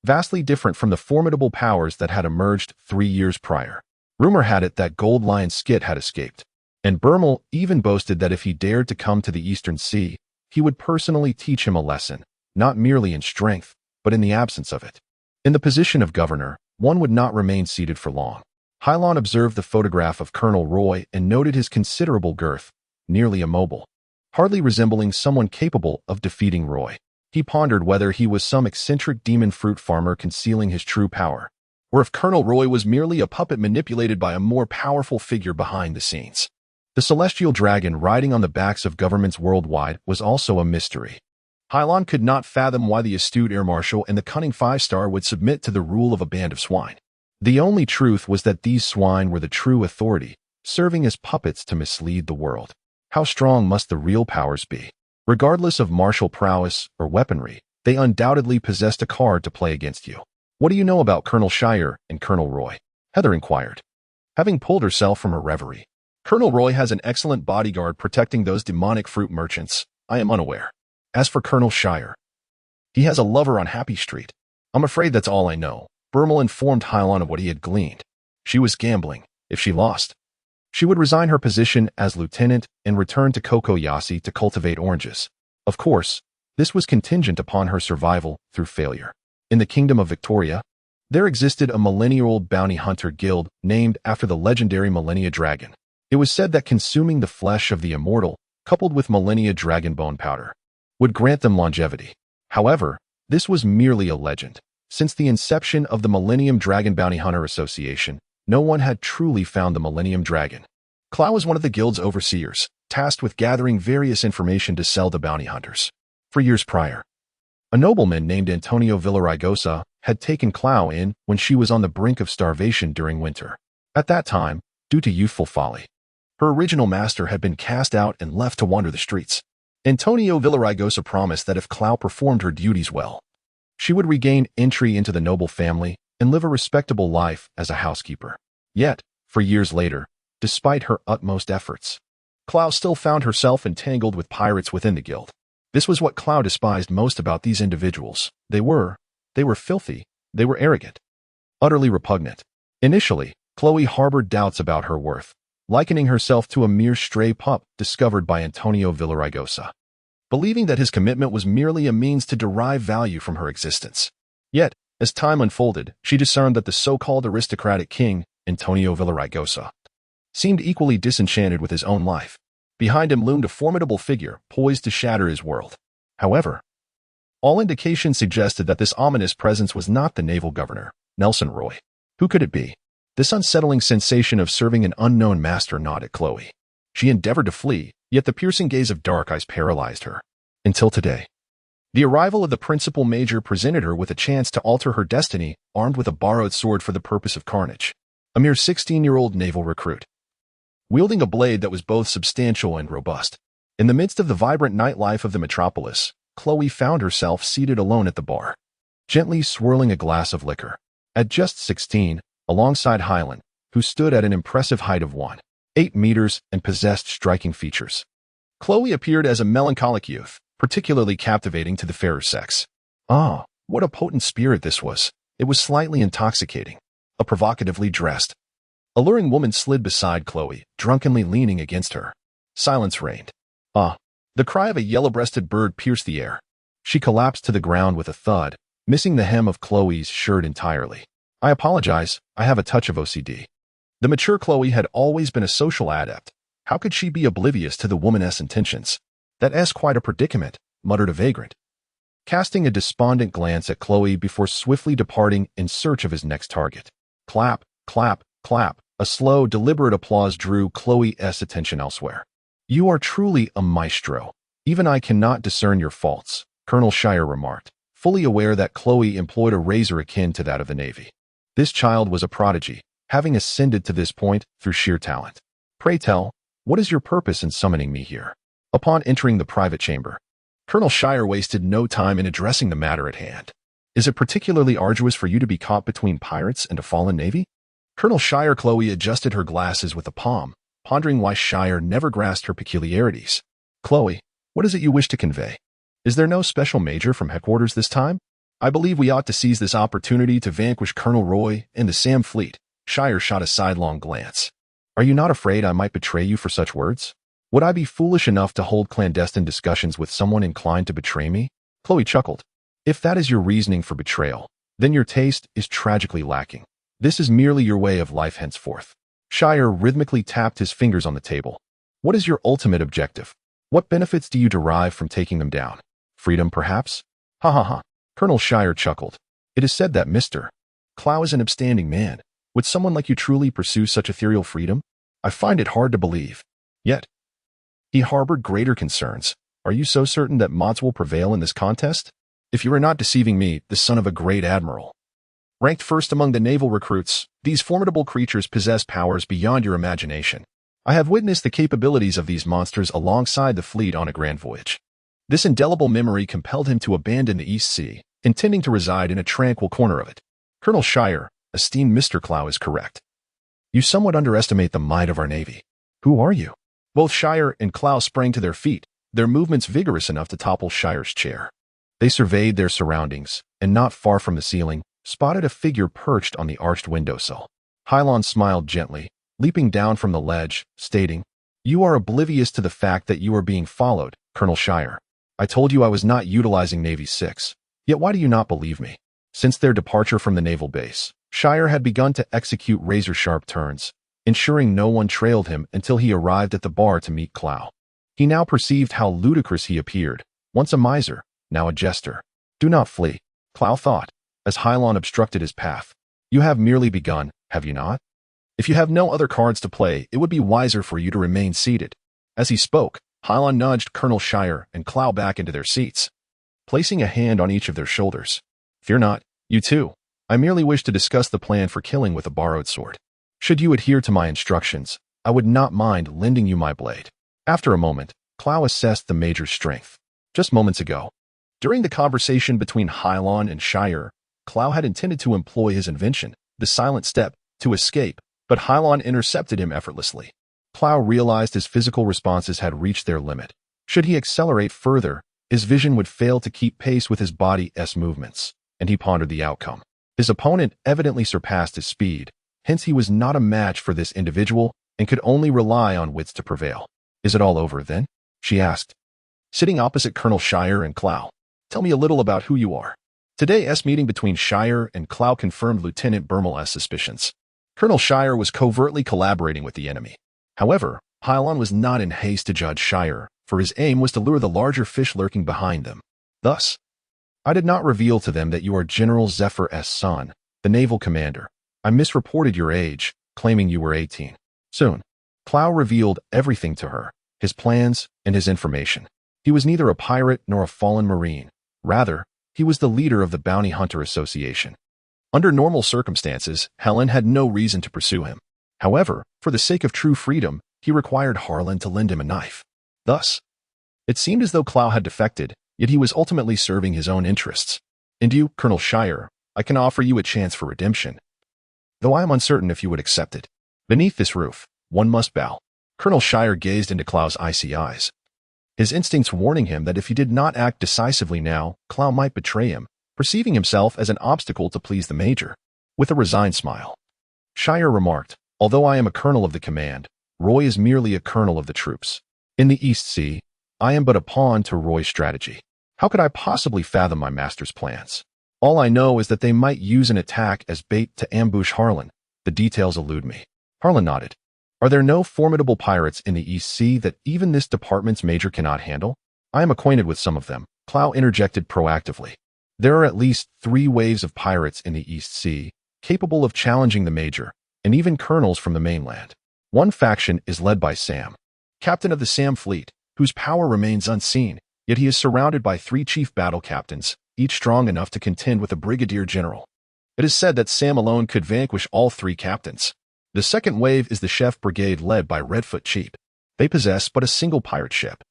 Vastly different from the formidable powers that had emerged 3 years prior. Rumor had it that Gold Lion Skit had escaped, and Bermel even boasted that if he dared to come to the Eastern Sea, he would personally teach him a lesson, not merely in strength, but in the absence of it. In the position of governor, one would not remain seated for long. Highland observed the photograph of Colonel Roy and noted his considerable girth, nearly immobile, hardly resembling someone capable of defeating Roy. He pondered whether he was some eccentric demon fruit farmer concealing his true power, or if Colonel Roy was merely a puppet manipulated by a more powerful figure behind the scenes. The celestial dragon riding on the backs of governments worldwide was also a mystery. Highland could not fathom why the astute air marshal and the cunning five-star would submit to the rule of a band of swine. The only truth was that these swine were the true authority, serving as puppets to mislead the world. How strong must the real powers be? Regardless of martial prowess or weaponry, they undoubtedly possessed a card to play against you. What do you know about Colonel Shire and Colonel Roy? Heather inquired, having pulled herself from her reverie. Colonel Roy has an excellent bodyguard protecting those demonic fruit merchants. I am unaware. As for Colonel Shire, he has a lover on Happy Street. I'm afraid that's all I know. Bermel informed Highland of what he had gleaned. She was gambling. If she lost, she would resign her position as lieutenant and return to Kokoyasi to cultivate oranges. Of course, this was contingent upon her survival through failure. In the Kingdom of Victoria, there existed a millennia-old bounty hunter guild named after the legendary Millennia Dragon. It was said that consuming the flesh of the immortal, coupled with Millennia Dragon bone powder, would grant them longevity. However, this was merely a legend. Since the inception of the Millennium Dragon Bounty Hunter Association, no one had truly found the Millennium Dragon. Clow was one of the guild's overseers, tasked with gathering various information to sell to bounty hunters. For years prior, a nobleman named Antonio Villaraigosa had taken Clow in when she was on the brink of starvation during winter. At that time, due to youthful folly, her original master had been cast out and left to wander the streets. Antonio Villaraigosa promised that if Clow performed her duties well, she would regain entry into the noble family and live a respectable life as a housekeeper. Yet, for years later, despite her utmost efforts, Clow still found herself entangled with pirates within the guild. This was what Clow despised most about these individuals. They were filthy, they were arrogant, utterly repugnant. Initially, Chloe harbored doubts about her worth, likening herself to a mere stray pup discovered by Antonio Villaraigosa, believing that his commitment was merely a means to derive value from her existence. Yet, as time unfolded, she discerned that the so-called aristocratic king, Antonio Villaraigosa, seemed equally disenchanted with his own life. Behind him loomed a formidable figure, poised to shatter his world. However, All indications suggested that this ominous presence was not the naval governor, Nelson Roy. Who could it be? This unsettling sensation of serving an unknown master gnawed at Chloe. She endeavored to flee, yet the piercing gaze of dark eyes paralyzed her. Until today. The arrival of the principal major presented her with a chance to alter her destiny, armed with a borrowed sword for the purpose of carnage. A mere 16-year-old naval recruit, wielding a blade that was both substantial and robust. In the midst of the vibrant nightlife of the metropolis, Chloe found herself seated alone at the bar, gently swirling a glass of liquor. At just 16, alongside Hyland, who stood at an impressive height of 1.8 meters and possessed striking features. Chloe appeared as a melancholic youth, particularly captivating to the fairer sex. Ah, what a potent spirit this was. It was slightly intoxicating. A provocatively dressed, alluring woman slid beside Chloe, drunkenly leaning against her. Silence reigned. Ah, the cry of a yellow-breasted bird pierced the air. She collapsed to the ground with a thud, missing the hem of Chloe's shirt entirely. I apologize, I have a touch of OCD. The mature Chloe had always been a social adept. How could she be oblivious to the woman's intentions? That's quite a predicament, muttered a vagrant, casting a despondent glance at Chloe before swiftly departing in search of his next target. Clap, clap, clap. A slow, deliberate applause drew Chloe's attention elsewhere. You are truly a maestro. Even I cannot discern your faults, Colonel Shire remarked, fully aware that Chloe employed a razor akin to that of the Navy. This child was a prodigy, having ascended to this point through sheer talent. Pray tell, what is your purpose in summoning me here? Upon entering the private chamber, Colonel Shire wasted no time in addressing the matter at hand. Is it particularly arduous for you to be caught between pirates and a fallen navy? Colonel Shire. Chloe adjusted her glasses with a palm, pondering why Shire never grasped her peculiarities. Chloe, what is it you wish to convey? Is there no special major from headquarters this time? I believe we ought to seize this opportunity to vanquish Colonel Roy and the Sam fleet. Shire shot a sidelong glance. Are you not afraid I might betray you for such words? Would I be foolish enough to hold clandestine discussions with someone inclined to betray me? Chloe chuckled. If that is your reasoning for betrayal, then your taste is tragically lacking. This is merely your way of life henceforth. Shire rhythmically tapped his fingers on the table. What is your ultimate objective? What benefits do you derive from taking them down? Freedom, perhaps? Ha ha ha. Colonel Shire chuckled. It is said that Mr. Clow is an upstanding man. Would someone like you truly pursue such ethereal freedom? I find it hard to believe. Yet, he harbored greater concerns. Are you so certain that mods will prevail in this contest? If you are not deceiving me, the son of a great admiral. Ranked first among the naval recruits, these formidable creatures possess powers beyond your imagination. I have witnessed the capabilities of these monsters alongside the fleet on a grand voyage. This indelible memory compelled him to abandon the East Sea, intending to reside in a tranquil corner of it. Colonel Shire, esteemed Mr. Clow, is correct. You somewhat underestimate the might of our navy. Who are you? Both Shire and Clow sprang to their feet, their movements vigorous enough to topple Shire's chair. They surveyed their surroundings, and not far from the ceiling, spotted a figure perched on the arched windowsill. Hyland smiled gently, leaping down from the ledge, stating, You are oblivious to the fact that you are being followed, Colonel Shire. I told you I was not utilizing Navy 6. Yet why do you not believe me? Since their departure from the naval base, Shire had begun to execute razor-sharp turns, ensuring no one trailed him until he arrived at the bar to meet Clow. He now perceived how ludicrous he appeared, once a miser, now a jester. Do not flee, Clow thought, as Hyland obstructed his path. You have merely begun, have you not? If you have no other cards to play, it would be wiser for you to remain seated. As he spoke, Hyland nudged Colonel Shire and Clow back into their seats, placing a hand on each of their shoulders. Fear not, you too. I merely wish to discuss the plan for killing with a borrowed sword. Should you adhere to my instructions, I would not mind lending you my blade. After a moment, Clow assessed the major's strength. Just moments ago, during the conversation between Hyland and Shire, Clow had intended to employ his invention, the silent step, to escape, but Hyland intercepted him effortlessly. Clow realized his physical responses had reached their limit. Should he accelerate further, his vision would fail to keep pace with his body's movements, and he pondered the outcome. His opponent evidently surpassed his speed, hence he was not a match for this individual and could only rely on wits to prevail. Is it all over, then? She asked, sitting opposite Colonel Shire and Clow. Tell me a little about who you are. Today's meeting between Shire and Clow confirmed Lieutenant Bermel's suspicions. Colonel Shire was covertly collaborating with the enemy. However, Hyland was not in haste to judge Shire, for his aim was to lure the larger fish lurking behind them. Thus, I did not reveal to them that you are General Zephyr S. son, the naval commander. I misreported your age, claiming you were 18. Soon, Clow revealed everything to her, his plans and his information. He was neither a pirate nor a fallen marine. Rather, he was the leader of the Bounty Hunter Association. Under normal circumstances, Helen had no reason to pursue him. However, for the sake of true freedom, he required Harlan to lend him a knife. Thus, it seemed as though Clow had defected, yet he was ultimately serving his own interests. And you, Colonel Shire, I can offer you a chance for redemption, though I am uncertain if you would accept it. Beneath this roof, one must bow. Colonel Shire gazed into Clow's icy eyes, his instincts warning him that if he did not act decisively now, Clow might betray him, perceiving himself as an obstacle to please the Major. With a resigned smile, Shire remarked, "Although I am a colonel of the command, Roy is merely a colonel of the troops. In the East Sea, I am but a pawn to Roy's strategy. How could I possibly fathom my master's plans? All I know is that they might use an attack as bait to ambush Harlan. The details elude me." Harlan nodded. "Are there no formidable pirates in the East Sea that even this department's major cannot handle?" "I am acquainted with some of them," Clow interjected proactively. "There are at least 3 waves of pirates in the East Sea, capable of challenging the major, and even colonels from the mainland. One faction is led by Sam, captain of the Sam fleet, whose power remains unseen, yet he is surrounded by 3 chief battle captains, each strong enough to contend with a brigadier general. It is said that Sam alone could vanquish all 3 captains. The second wave is the Chef Brigade led by Redfoot Cheap. They possess but a single pirate ship.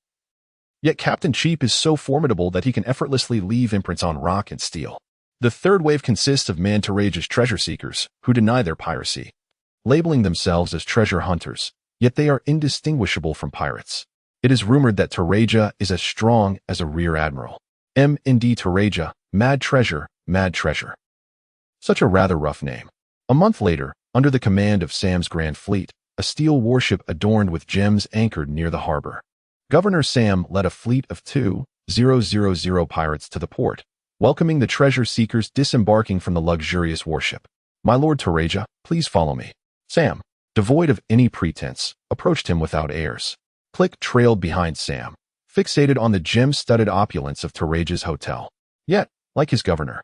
Yet Captain Cheap is so formidable that he can effortlessly leave imprints on rock and steel. The third wave consists of Mantorage's treasure seekers, who deny their piracy, labeling themselves as treasure hunters, yet they are indistinguishable from pirates. It is rumored that Toraja is as strong as a rear admiral. M.N.D. Toraja, mad treasure, mad treasure. Such a rather rough name. A month later, under the command of Sam's Grand Fleet, a steel warship adorned with gems anchored near the harbor. Governor Sam led a fleet of 2,000 pirates to the port, welcoming the treasure seekers disembarking from the luxurious warship. "My Lord Toraja, please follow me." Sam, devoid of any pretense, approached him without airs. Click trailed behind Sam, fixated on the gem-studded opulence of Toraja's hotel. Yet, like his governor,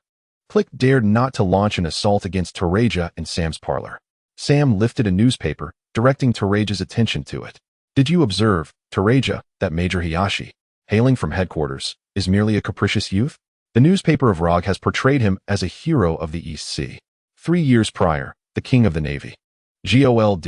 Click dared not to launch an assault against Toraja in Sam's parlor. Sam lifted a newspaper, directing Toraja's attention to it. "Did you observe, Toraja, that Major Hiyashi, hailing from headquarters, is merely a capricious youth? The newspaper of Rog has portrayed him as a hero of the East Sea. 3 years prior, the king of the Navy, Gold,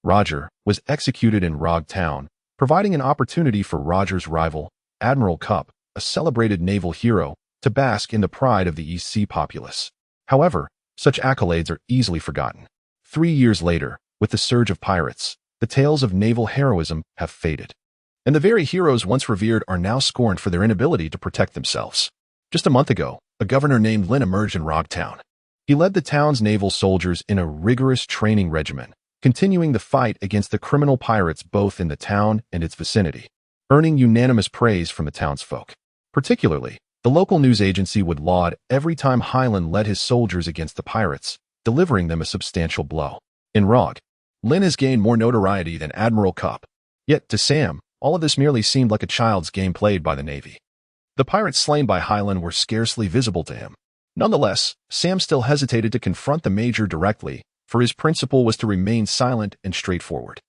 Roger, was executed in Rog Town, providing an opportunity for Roger's rival, Admiral Cup, a celebrated naval hero, to bask in the pride of the East Sea populace. However, such accolades are easily forgotten. 3 years later, with the surge of pirates, the tales of naval heroism have faded. And the very heroes once revered are now scorned for their inability to protect themselves. Just a month ago, a governor named Lynn emerged in Rog Town. He led the town's naval soldiers in a rigorous training regimen, continuing the fight against the criminal pirates both in the town and its vicinity, earning unanimous praise from the townsfolk. Particularly, the local news agency would laud every time Hyland led his soldiers against the pirates, delivering them a substantial blow. In Rog, Lynn has gained more notoriety than Admiral Cup. Yet, to Sam, all of this merely seemed like a child's game played by the Navy. The pirates slain by Hyland were scarcely visible to him. Nonetheless, Sam still hesitated to confront the Major directly, for his principle was to remain silent and straightforward.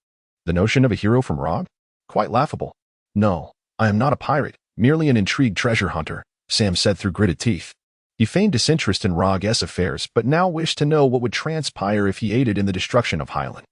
The notion of a hero from Rog? Quite laughable. "No, I am not a pirate, merely an intrigued treasure hunter," Sam said through gritted teeth. He feigned disinterest in Rog's affairs, but now wished to know what would transpire if he aided in the destruction of Hyland.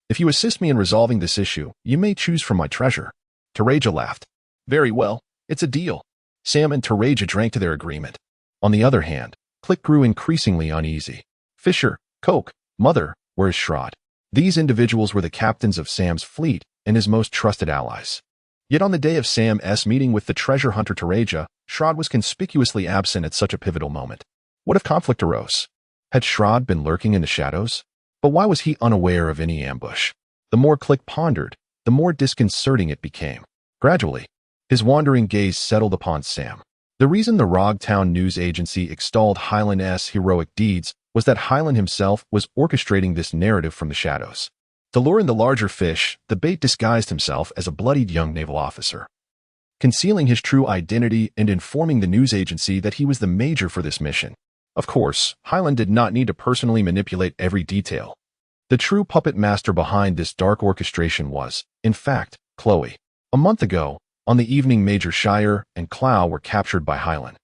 "If you assist me in resolving this issue, you may choose from my treasure." Toraja laughed. "Very well, it's a deal." Sam and Toraja drank to their agreement. On the other hand, Click grew increasingly uneasy. Fisher, Coke, Mother, were his shroud. These individuals were the captains of Sam's fleet and his most trusted allies. Yet on the day of Sam's meeting with the treasure hunter Toraja, Shrod was conspicuously absent at such a pivotal moment. What if conflict arose? Had Shrod been lurking in the shadows? But why was he unaware of any ambush? The more Click pondered, the more disconcerting it became. Gradually, his wandering gaze settled upon Sam. The reason the Rog Town news agency extolled Hyland's heroic deeds was that Hyland himself was orchestrating this narrative from the shadows. To lure in the larger fish, the bait disguised himself as a bloodied young naval officer. concealing his true identity and informing the news agency that he was the major for this mission. Of course, Hyland did not need to personally manipulate every detail. The true puppet master behind this dark orchestration was, in fact, Chloe. A month ago, on the evening Major Shire and Clow were captured by Hyland.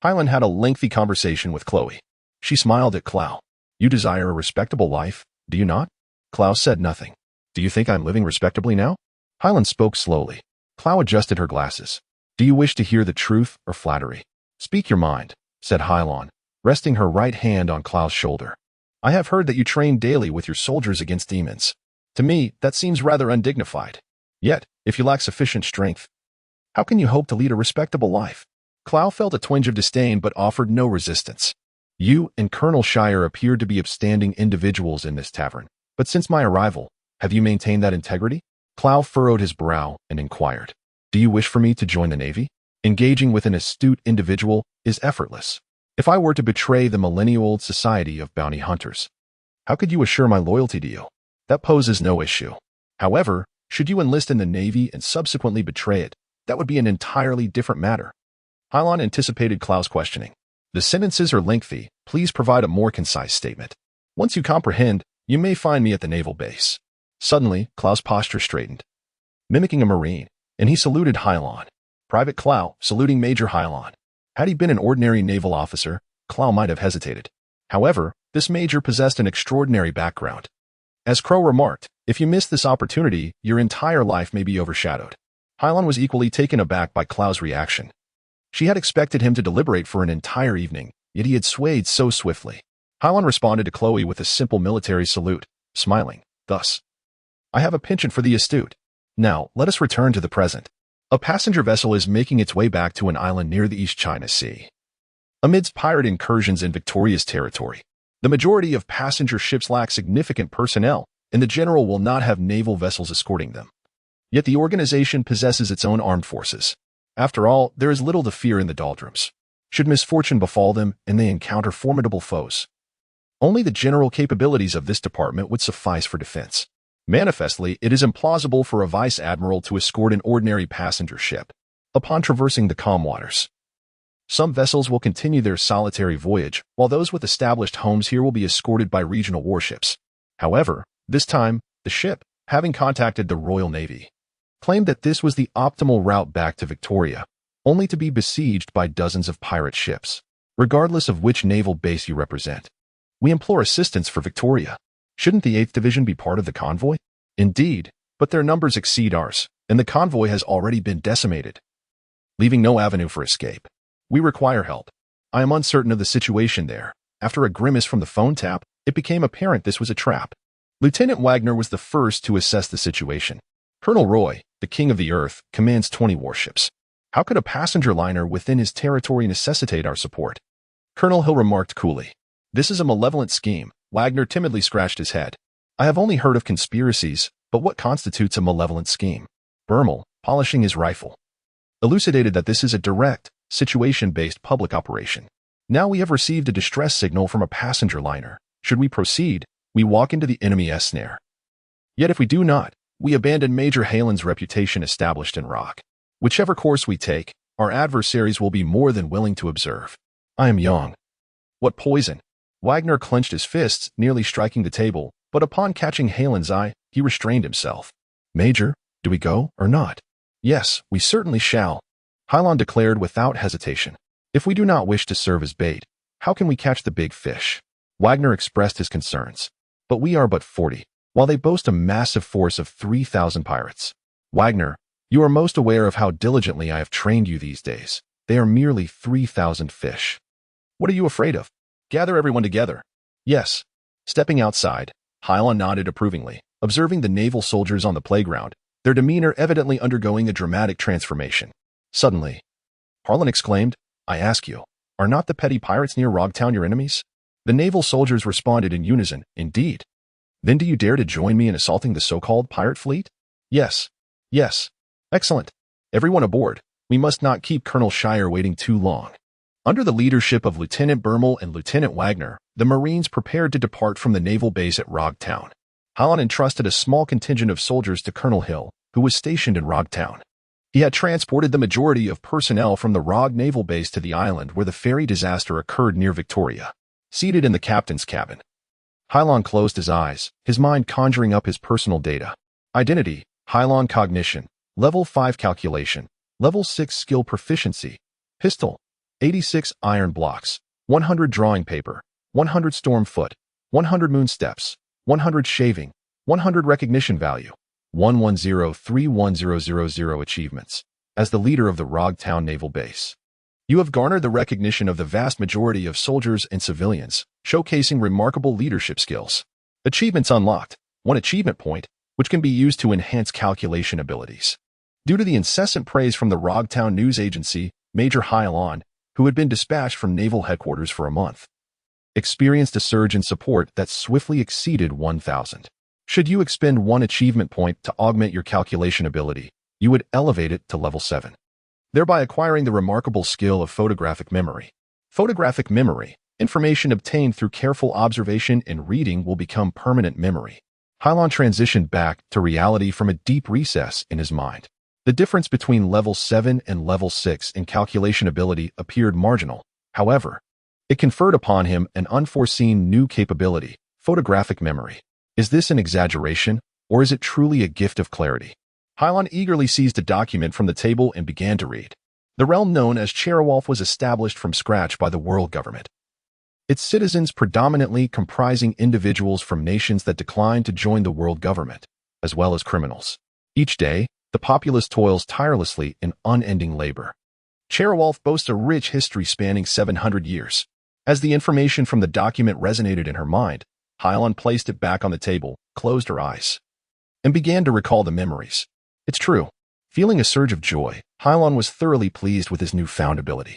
Hyland had a lengthy conversation with Chloe. She smiled at Clow. "You desire a respectable life, do you not?" Clow said nothing. "Do you think I'm living respectably now?" Hyland spoke slowly. Clow adjusted her glasses. "Do you wish to hear the truth or flattery?" "Speak your mind," said Hyland, resting her right hand on Clow's shoulder. "I have heard that you train daily with your soldiers against demons. To me, that seems rather undignified. Yet, if you lack sufficient strength, how can you hope to lead a respectable life?" Clow felt a twinge of disdain but offered no resistance. "You and Colonel Shire appeared to be upstanding individuals in this tavern, but since my arrival, have you maintained that integrity?" Clow furrowed his brow and inquired, "Do you wish for me to join the Navy? Engaging with an astute individual is effortless. If I were to betray the millennial-old society of bounty hunters, how could you assure my loyalty to you? That poses no issue. However, should you enlist in the Navy and subsequently betray it, that would be an entirely different matter." Hyland anticipated Clow's questioning. "The sentences are lengthy. Please provide a more concise statement. Once you comprehend, you may find me at the naval base." Suddenly, Clow's posture straightened, mimicking a Marine, and he saluted Hyland. Private Clow, saluting Major Hyland. Had he been an ordinary naval officer, Clow might have hesitated. However, this major possessed an extraordinary background. As Crow remarked, "If you miss this opportunity, your entire life may be overshadowed." Hyland was equally taken aback by Clow's reaction. She had expected him to deliberate for an entire evening, yet he had swayed so swiftly. Hyland responded to Chloe with a simple military salute, smiling, thus, "I have a penchant for the astute. Now, let us return to the present." A passenger vessel is making its way back to an island near the East China Sea. Amidst pirate incursions in Victoria's territory, the majority of passenger ships lack significant personnel, and the general will not have naval vessels escorting them. Yet the organization possesses its own armed forces. After all, there is little to fear in the doldrums. Should misfortune befall them and they encounter formidable foes, only the general capabilities of this department would suffice for defense. Manifestly, it is implausible for a vice admiral to escort an ordinary passenger ship upon traversing the calm waters. Some vessels will continue their solitary voyage, while those with established homes here will be escorted by regional warships. However, this time, the ship, having contacted the Royal Navy, claimed that this was the optimal route back to Victoria, only to be besieged by dozens of pirate ships. Regardless of which naval base you represent, we implore assistance for Victoria. Shouldn't the 8th Division be part of the convoy? Indeed, but their numbers exceed ours, and the convoy has already been decimated, leaving no avenue for escape. We require help. I am uncertain of the situation there. After a grimace from the phone tap, it became apparent this was a trap. Lieutenant Wagner was the first to assess the situation. Colonel Roy, the King of the Earth, commands 20 warships. How could a passenger liner within his territory necessitate our support? Colonel Hill remarked coolly. "This is a malevolent scheme." Wagner timidly scratched his head. "I have only heard of conspiracies, but what constitutes a malevolent scheme?" Bermel, polishing his rifle, elucidated that this is a direct, situation-based public operation. "Now we have received a distress signal from a passenger liner. Should we proceed, we walk into the enemy's snare. Yet if we do not, we abandon Major Halen's reputation established in Rock. Whichever course we take, our adversaries will be more than willing to observe. I am young. What poison?" Wagner clenched his fists, nearly striking the table, but upon catching Halen's eye, he restrained himself. "Major, do we go or not?" "Yes, we certainly shall," Hyland declared without hesitation. "If we do not wish to serve as bait, how can we catch the big fish?" Wagner expressed his concerns. "But we are but 40, while they boast a massive force of 3,000 pirates. Wagner, you are most aware of how diligently I have trained you these days. They are merely 3,000 fish. What are you afraid of? Gather everyone together." "Yes." Stepping outside, Hyland nodded approvingly, observing the naval soldiers on the playground, their demeanor evidently undergoing a dramatic transformation. Suddenly, Harlan exclaimed, "I ask you, are not the petty pirates near Rogtown your enemies?" The naval soldiers responded in unison, "Indeed." "Then do you dare to join me in assaulting the so-called pirate fleet?" "Yes. Yes." "Excellent. Everyone aboard. We must not keep Colonel Shire waiting too long." Under the leadership of Lieutenant Bermel and Lieutenant Wagner, the Marines prepared to depart from the naval base at Rogtown. Hyland entrusted a small contingent of soldiers to Colonel Hill, who was stationed in Rogtown. He had transported the majority of personnel from the Rogue naval base to the island where the ferry disaster occurred near Victoria. Seated in the captain's cabin, Hylon closed his eyes, his mind conjuring up his personal data. Identity, Hylon cognition, level 5 calculation, level 6 skill proficiency, pistol, 86 iron blocks, 100 drawing paper, 100 storm foot, 100 moon steps, 100 shaving, 100 recognition value, 1103100 achievements. As the leader of the Rogue Town Naval Base, you have garnered the recognition of the vast majority of soldiers and civilians, showcasing remarkable leadership skills. Achievements unlocked. 1 achievement point, which can be used to enhance calculation abilities. Due to the incessant praise from the Rogue Town News Agency, Major Hylon, who had been dispatched from naval headquarters for a month, experienced a surge in support that swiftly exceeded 1,000. Should you expend 1 achievement point to augment your calculation ability, you would elevate it to level 7, thereby acquiring the remarkable skill of photographic memory. Photographic memory, information obtained through careful observation and reading, will become permanent memory. Hylon transitioned back to reality from a deep recess in his mind. The difference between level 7 and level 6 in calculation ability appeared marginal. However, it conferred upon him an unforeseen new capability, photographic memory. Is this an exaggeration, or is it truly a gift of clarity? Hylon eagerly seized a document from the table and began to read. The realm known as Cherowolf was established from scratch by the world government, its citizens predominantly comprising individuals from nations that declined to join the world government, as well as criminals. Each day, the populace toils tirelessly in unending labor. Cherowolf boasts a rich history spanning 700 years. As the information from the document resonated in her mind, Hylon placed it back on the table, closed her eyes, and began to recall the memories. It's true. Feeling a surge of joy, Hylon was thoroughly pleased with his newfound ability.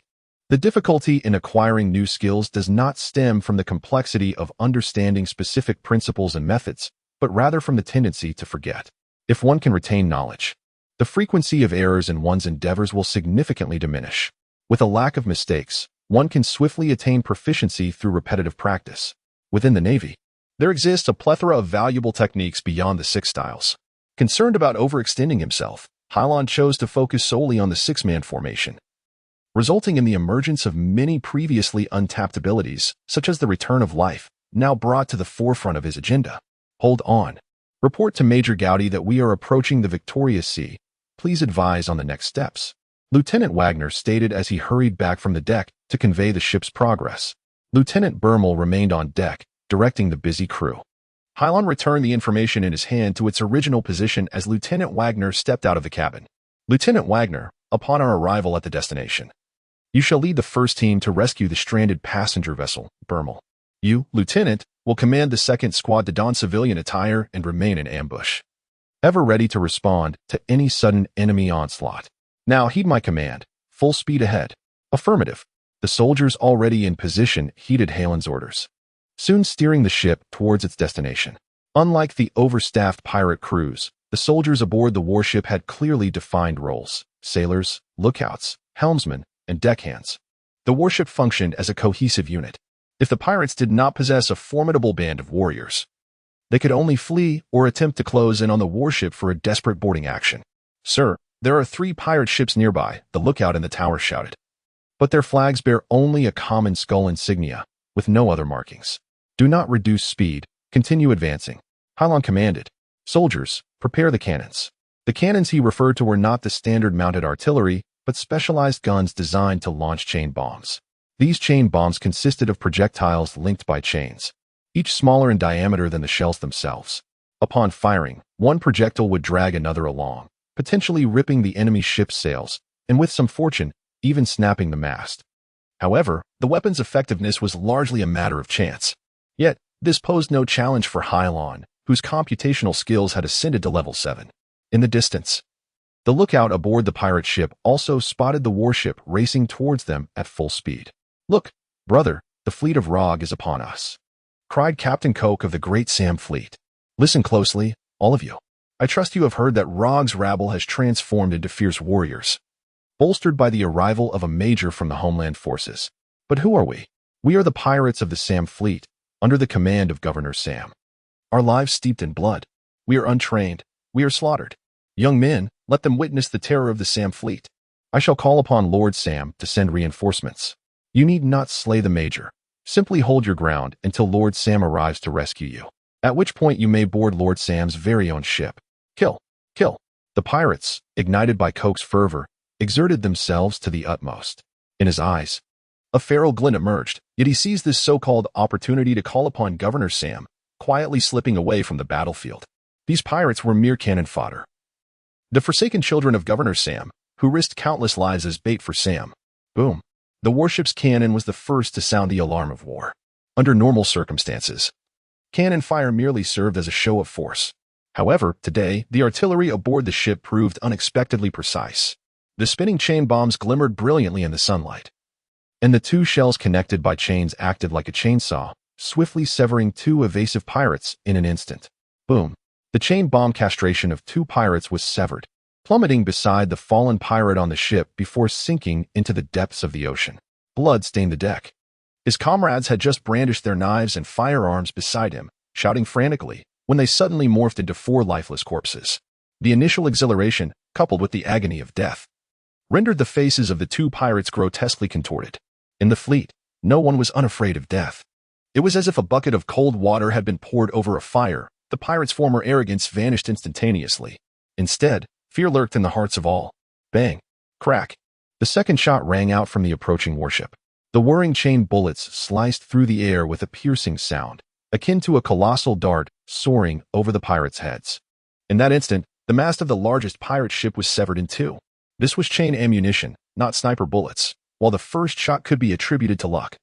The difficulty in acquiring new skills does not stem from the complexity of understanding specific principles and methods, but rather from the tendency to forget. If one can retain knowledge, the frequency of errors in one's endeavors will significantly diminish. With a lack of mistakes, one can swiftly attain proficiency through repetitive practice. Within the Navy, there exists a plethora of valuable techniques beyond the 6 styles. Concerned about overextending himself, Hylon chose to focus solely on the 6-man formation, resulting in the emergence of many previously untapped abilities, such as the return of life, now brought to the forefront of his agenda. Hold on. Report to Major Gowdy that we are approaching the Victoria Sea. Please advise on the next steps. Lieutenant Wagner stated as he hurried back from the deck to convey the ship's progress. Lieutenant Bermel remained on deck, directing the busy crew. Hylon returned the information in his hand to its original position as Lieutenant Wagner stepped out of the cabin. Lieutenant Wagner, upon our arrival at the destination, you shall lead the first team to rescue the stranded passenger vessel, Bermel. You, Lieutenant, will command the 2nd Squad to don civilian attire and remain in ambush, ever ready to respond to any sudden enemy onslaught. Now heed my command. Full speed ahead. Affirmative. The soldiers already in position heeded Halen's orders, soon steering the ship towards its destination. Unlike the overstaffed pirate crews, the soldiers aboard the warship had clearly defined roles: sailors, lookouts, helmsmen, and deckhands. The warship functioned as a cohesive unit. If the pirates did not possess a formidable band of warriors, they could only flee or attempt to close in on the warship for a desperate boarding action. Sir, there are 3 pirate ships nearby, the lookout in the tower shouted. But their flags bear only a common skull insignia, with no other markings. Do not reduce speed, continue advancing. Hylon commanded. Soldiers, prepare the cannons. The cannons he referred to were not the standard mounted artillery, but specialized guns designed to launch chain bombs. These chain bombs consisted of projectiles linked by chains, each smaller in diameter than the shells themselves. Upon firing, one projectile would drag another along, potentially ripping the enemy ship's sails, and with some fortune, even snapping the mast. However, the weapon's effectiveness was largely a matter of chance. Yet, this posed no challenge for Hylon, whose computational skills had ascended to level 7. In the distance, the lookout aboard the pirate ship also spotted the warship racing towards them at full speed. Look, brother, the fleet of Rogue is upon us, cried Captain Coke of the Great Sam Fleet. Listen closely, all of you. I trust you have heard that Rogue's rabble has transformed into fierce warriors, bolstered by the arrival of a major from the Homeland Forces. But who are we? We are the pirates of the Sam Fleet, under the command of Governor Sam. Our lives steeped in blood. We are untrained. We are slaughtered. Young men, Let them witness the terror of the Sam fleet. I shall call upon Lord Sam to send reinforcements. You need not slay the Major. Simply hold your ground until Lord Sam arrives to rescue you, at which point you may board Lord Sam's very own ship. Kill. Kill. The pirates, ignited by Coke's fervor, exerted themselves to the utmost. In his eyes, a feral glint emerged, yet he seized this so-called opportunity to call upon Governor Sam, quietly slipping away from the battlefield. These pirates were mere cannon fodder. The forsaken children of Governor Sam, who risked countless lives as bait for Sam. Boom. The warship's cannon was the first to sound the alarm of war. Under normal circumstances, cannon fire merely served as a show of force. However, today, the artillery aboard the ship proved unexpectedly precise. The spinning chain bombs glimmered brilliantly in the sunlight, and the two shells connected by chains acted like a chainsaw, swiftly severing two evasive pirates in an instant. Boom. The chain bomb castration of two pirates was severed, plummeting beside the fallen pirate on the ship before sinking into the depths of the ocean. Blood stained the deck. His comrades had just brandished their knives and firearms beside him, shouting frantically, when they suddenly morphed into four lifeless corpses. The initial exhilaration, coupled with the agony of death, rendered the faces of the two pirates grotesquely contorted. In the fleet, no one was unafraid of death. It was as if a bucket of cold water had been poured over a fire. The pirates' former arrogance vanished instantaneously. Instead, fear lurked in the hearts of all. Bang! Crack! The second shot rang out from the approaching warship. The whirring chain bullets sliced through the air with a piercing sound, akin to a colossal dart soaring over the pirates' heads. In that instant, the mast of the largest pirate ship was severed in two. This was chain ammunition, not sniper bullets, while the first shot could be attributed to luck.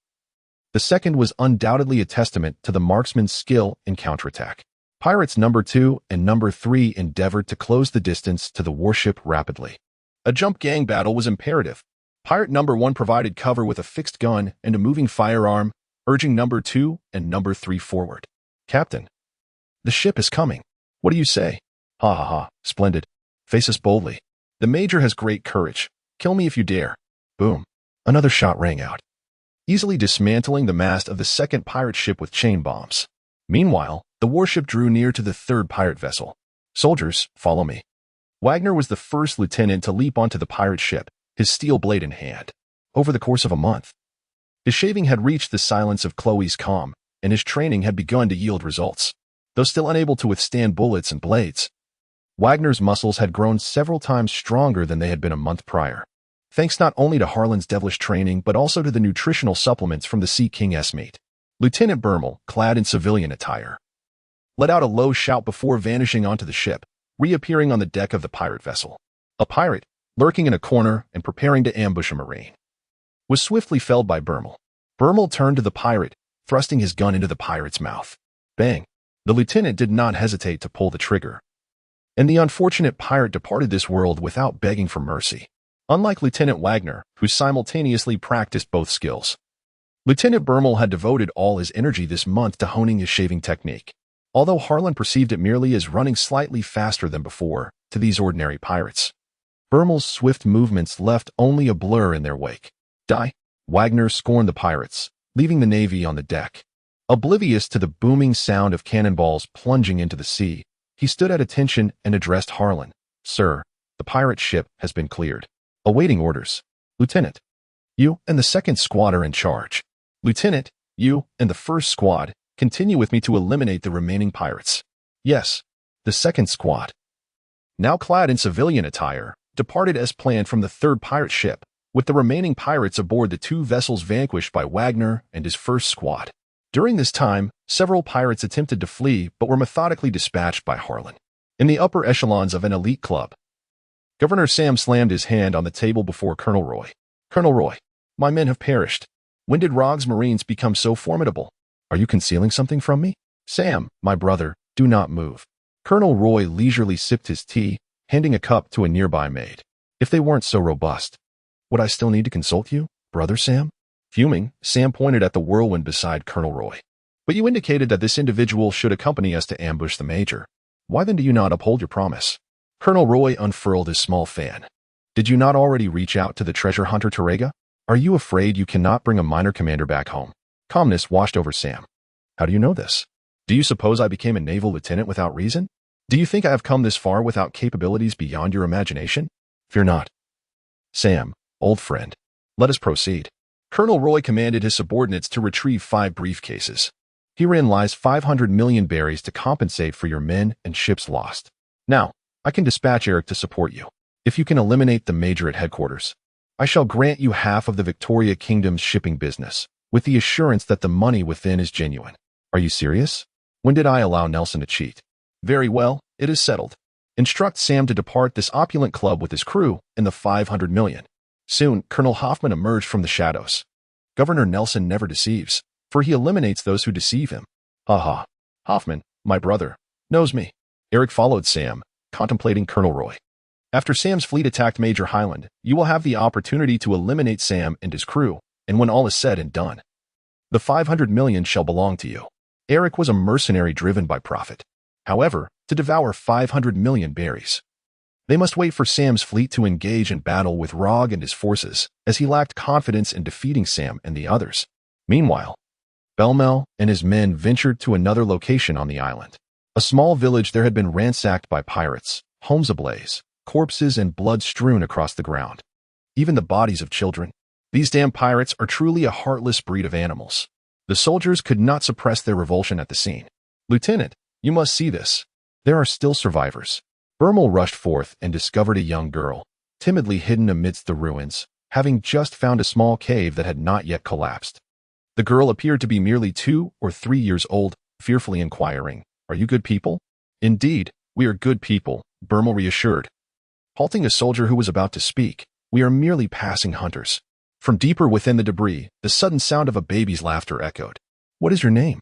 The second was undoubtedly a testament to the marksman's skill in counterattack. Pirates number 2 and number 3 endeavored to close the distance to the warship rapidly. A jump gang battle was imperative. Pirate number 1 provided cover with a fixed gun and a moving firearm, urging number 2 and number 3 forward. Captain, the ship is coming. What do you say? Ha ha ha, splendid. Face us boldly. The Major has great courage. Kill me if you dare. Boom. Another shot rang out, easily dismantling the mast of the second pirate ship with chain bombs. Meanwhile, the warship drew near to the third pirate vessel. Soldiers, follow me. Wagner was the first lieutenant to leap onto the pirate ship, his steel blade in hand. Over the course of a month, his shaving had reached the silence of Chloe's calm, and his training had begun to yield results. Though still unable to withstand bullets and blades, Wagner's muscles had grown several times stronger than they had been a month prior, thanks not only to Harlan's devilish training but also to the nutritional supplements from the Sea King's meat. Lieutenant Bermel, clad in civilian attire, let out a low shout before vanishing onto the ship, reappearing on the deck of the pirate vessel. A pirate, lurking in a corner and preparing to ambush a marine, was swiftly felled by Bermel. Bermel turned to the pirate, thrusting his gun into the pirate's mouth. Bang! The lieutenant did not hesitate to pull the trigger, and the unfortunate pirate departed this world without begging for mercy. Unlike Lieutenant Wagner, who simultaneously practiced both skills, Lieutenant Bermel had devoted all his energy this month to honing his shaving technique. Although Harlan perceived it merely as running slightly faster than before, to these ordinary pirates, Bermel's swift movements left only a blur in their wake. Die! Wagner scorned the pirates, leaving the Navy on the deck. Oblivious to the booming sound of cannonballs plunging into the sea, he stood at attention and addressed Harlan. Sir, the pirate ship has been cleared. Awaiting orders. Lieutenant, you and the second squad are in charge. Lieutenant, you and the first squad continue with me to eliminate the remaining pirates. Yes, the second squad, now clad in civilian attire, departed as planned from the third pirate ship, with the remaining pirates aboard the two vessels vanquished by Wagner and his first squad. During this time, several pirates attempted to flee but were methodically dispatched by Harlan. In the upper echelons of an elite club, Governor Sam slammed his hand on the table before Colonel Roy. Colonel Roy, my men have perished. When did Rog's Marines become so formidable? Are you concealing something from me? Sam, my brother, do not move. Colonel Roy leisurely sipped his tea, handing a cup to a nearby maid. If they weren't so robust, would I still need to consult you, brother Sam? Fuming, Sam pointed at the whirlwind beside Colonel Roy. But you indicated that this individual should accompany us to ambush the Major. Why then do you not uphold your promise? Colonel Roy unfurled his small fan. Did you not already reach out to the treasure hunter Terega? Are you afraid you cannot bring a minor commander back home? Calmness washed over Sam. How do you know this? Do you suppose I became a naval lieutenant without reason? Do you think I have come this far without capabilities beyond your imagination? Fear not. Sam, old friend, let us proceed. Colonel Roy commanded his subordinates to retrieve 5 briefcases. Herein lies 500 million berries to compensate for your men and ships lost. Now, I can dispatch Eric to support you. If you can eliminate the Major at headquarters, I shall grant you half of the Victoria Kingdom's shipping business, with the assurance that the money within is genuine. Are you serious? When did I allow Nelson to cheat? Very well, it is settled. Instruct Sam to depart this opulent club with his crew and the 500 million. Soon, Colonel Hoffman emerged from the shadows. Governor Nelson never deceives, for he eliminates those who deceive him. Ha ha. Hoffman, my brother, knows me. Eric followed Sam, contemplating Colonel Roy. After Sam's fleet attacked Major Highland, you will have the opportunity to eliminate Sam and his crew, and when all is said and done, the 500 million shall belong to you. Eric was a mercenary driven by profit. However, to devour 500 million berries, they must wait for Sam's fleet to engage in battle with Robe and his forces, as he lacked confidence in defeating Sam and the others. Meanwhile, Belmel and his men ventured to another location on the island. A small village there had been ransacked by pirates, homes ablaze, corpses and blood strewn across the ground. Even the bodies of children. These damn pirates are truly a heartless breed of animals. The soldiers could not suppress their revulsion at the scene. Lieutenant, you must see this. There are still survivors. Bermel rushed forth and discovered a young girl, timidly hidden amidst the ruins, having just found a small cave that had not yet collapsed. The girl appeared to be merely 2 or 3 years old, fearfully inquiring, "Are you good people?" "Indeed, we are good people," Bermel reassured. Halting a soldier who was about to speak, "We are merely passing hunters." From deeper within the debris, the sudden sound of a baby's laughter echoed. "What is your name?"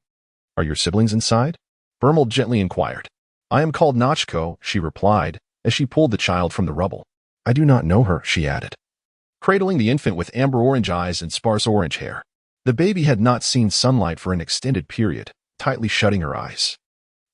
"Are your siblings inside?" Bermel gently inquired. "I am called Nachko," she replied, as she pulled the child from the rubble. "I do not know her," she added, cradling the infant with amber-orange eyes and sparse orange hair. The baby had not seen sunlight for an extended period, tightly shutting her eyes.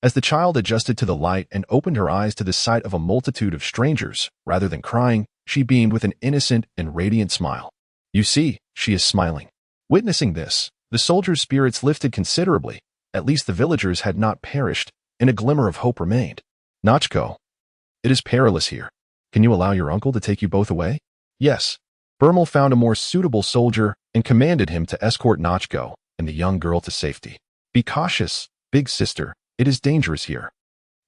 As the child adjusted to the light and opened her eyes to the sight of a multitude of strangers, rather than crying, she beamed with an innocent and radiant smile. "You see, she is smiling." Witnessing this, the soldiers' spirits lifted considerably. At least the villagers had not perished, and a glimmer of hope remained. "Nachko, it is perilous here. Can you allow your uncle to take you both away?" "Yes." Bermel found a more suitable soldier and commanded him to escort Nachko and the young girl to safety. "Be cautious, big sister. It is dangerous here,"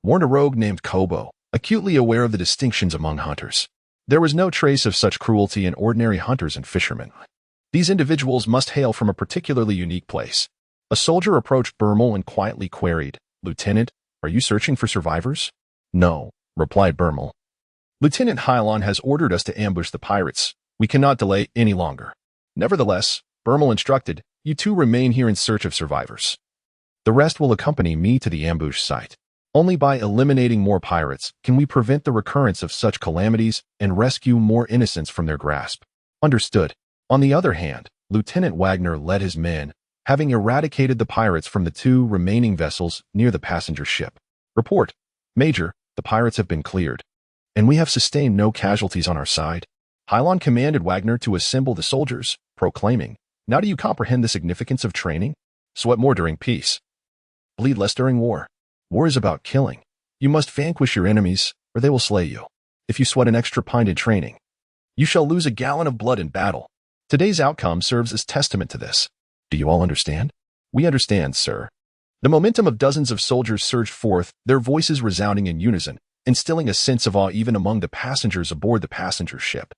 warned a rogue named Kobo, acutely aware of the distinctions among hunters. There was no trace of such cruelty in ordinary hunters and fishermen. These individuals must hail from a particularly unique place. A soldier approached Bermel and quietly queried, "Lieutenant, are you searching for survivors?" "No," replied Bermel. "Lieutenant Hylon has ordered us to ambush the pirates. We cannot delay any longer." Nevertheless, Bermel instructed, "You two remain here in search of survivors. The rest will accompany me to the ambush site. Only by eliminating more pirates can we prevent the recurrence of such calamities and rescue more innocents from their grasp." "Understood." On the other hand, Lieutenant Wagner led his men, having eradicated the pirates from the 2 remaining vessels near the passenger ship. "Report, Major, the pirates have been cleared, and we have sustained no casualties on our side." Hylon commanded Wagner to assemble the soldiers, proclaiming, "Now do you comprehend the significance of training? Sweat more during peace. Bleed less during war. War is about killing. You must vanquish your enemies, or they will slay you. If you sweat an extra pint in training, you shall lose a gallon of blood in battle." Today's outcome serves as testament to this. Do you all understand? "We understand, sir." The momentum of dozens of soldiers surged forth, their voices resounding in unison, instilling a sense of awe even among the passengers aboard the passenger ship.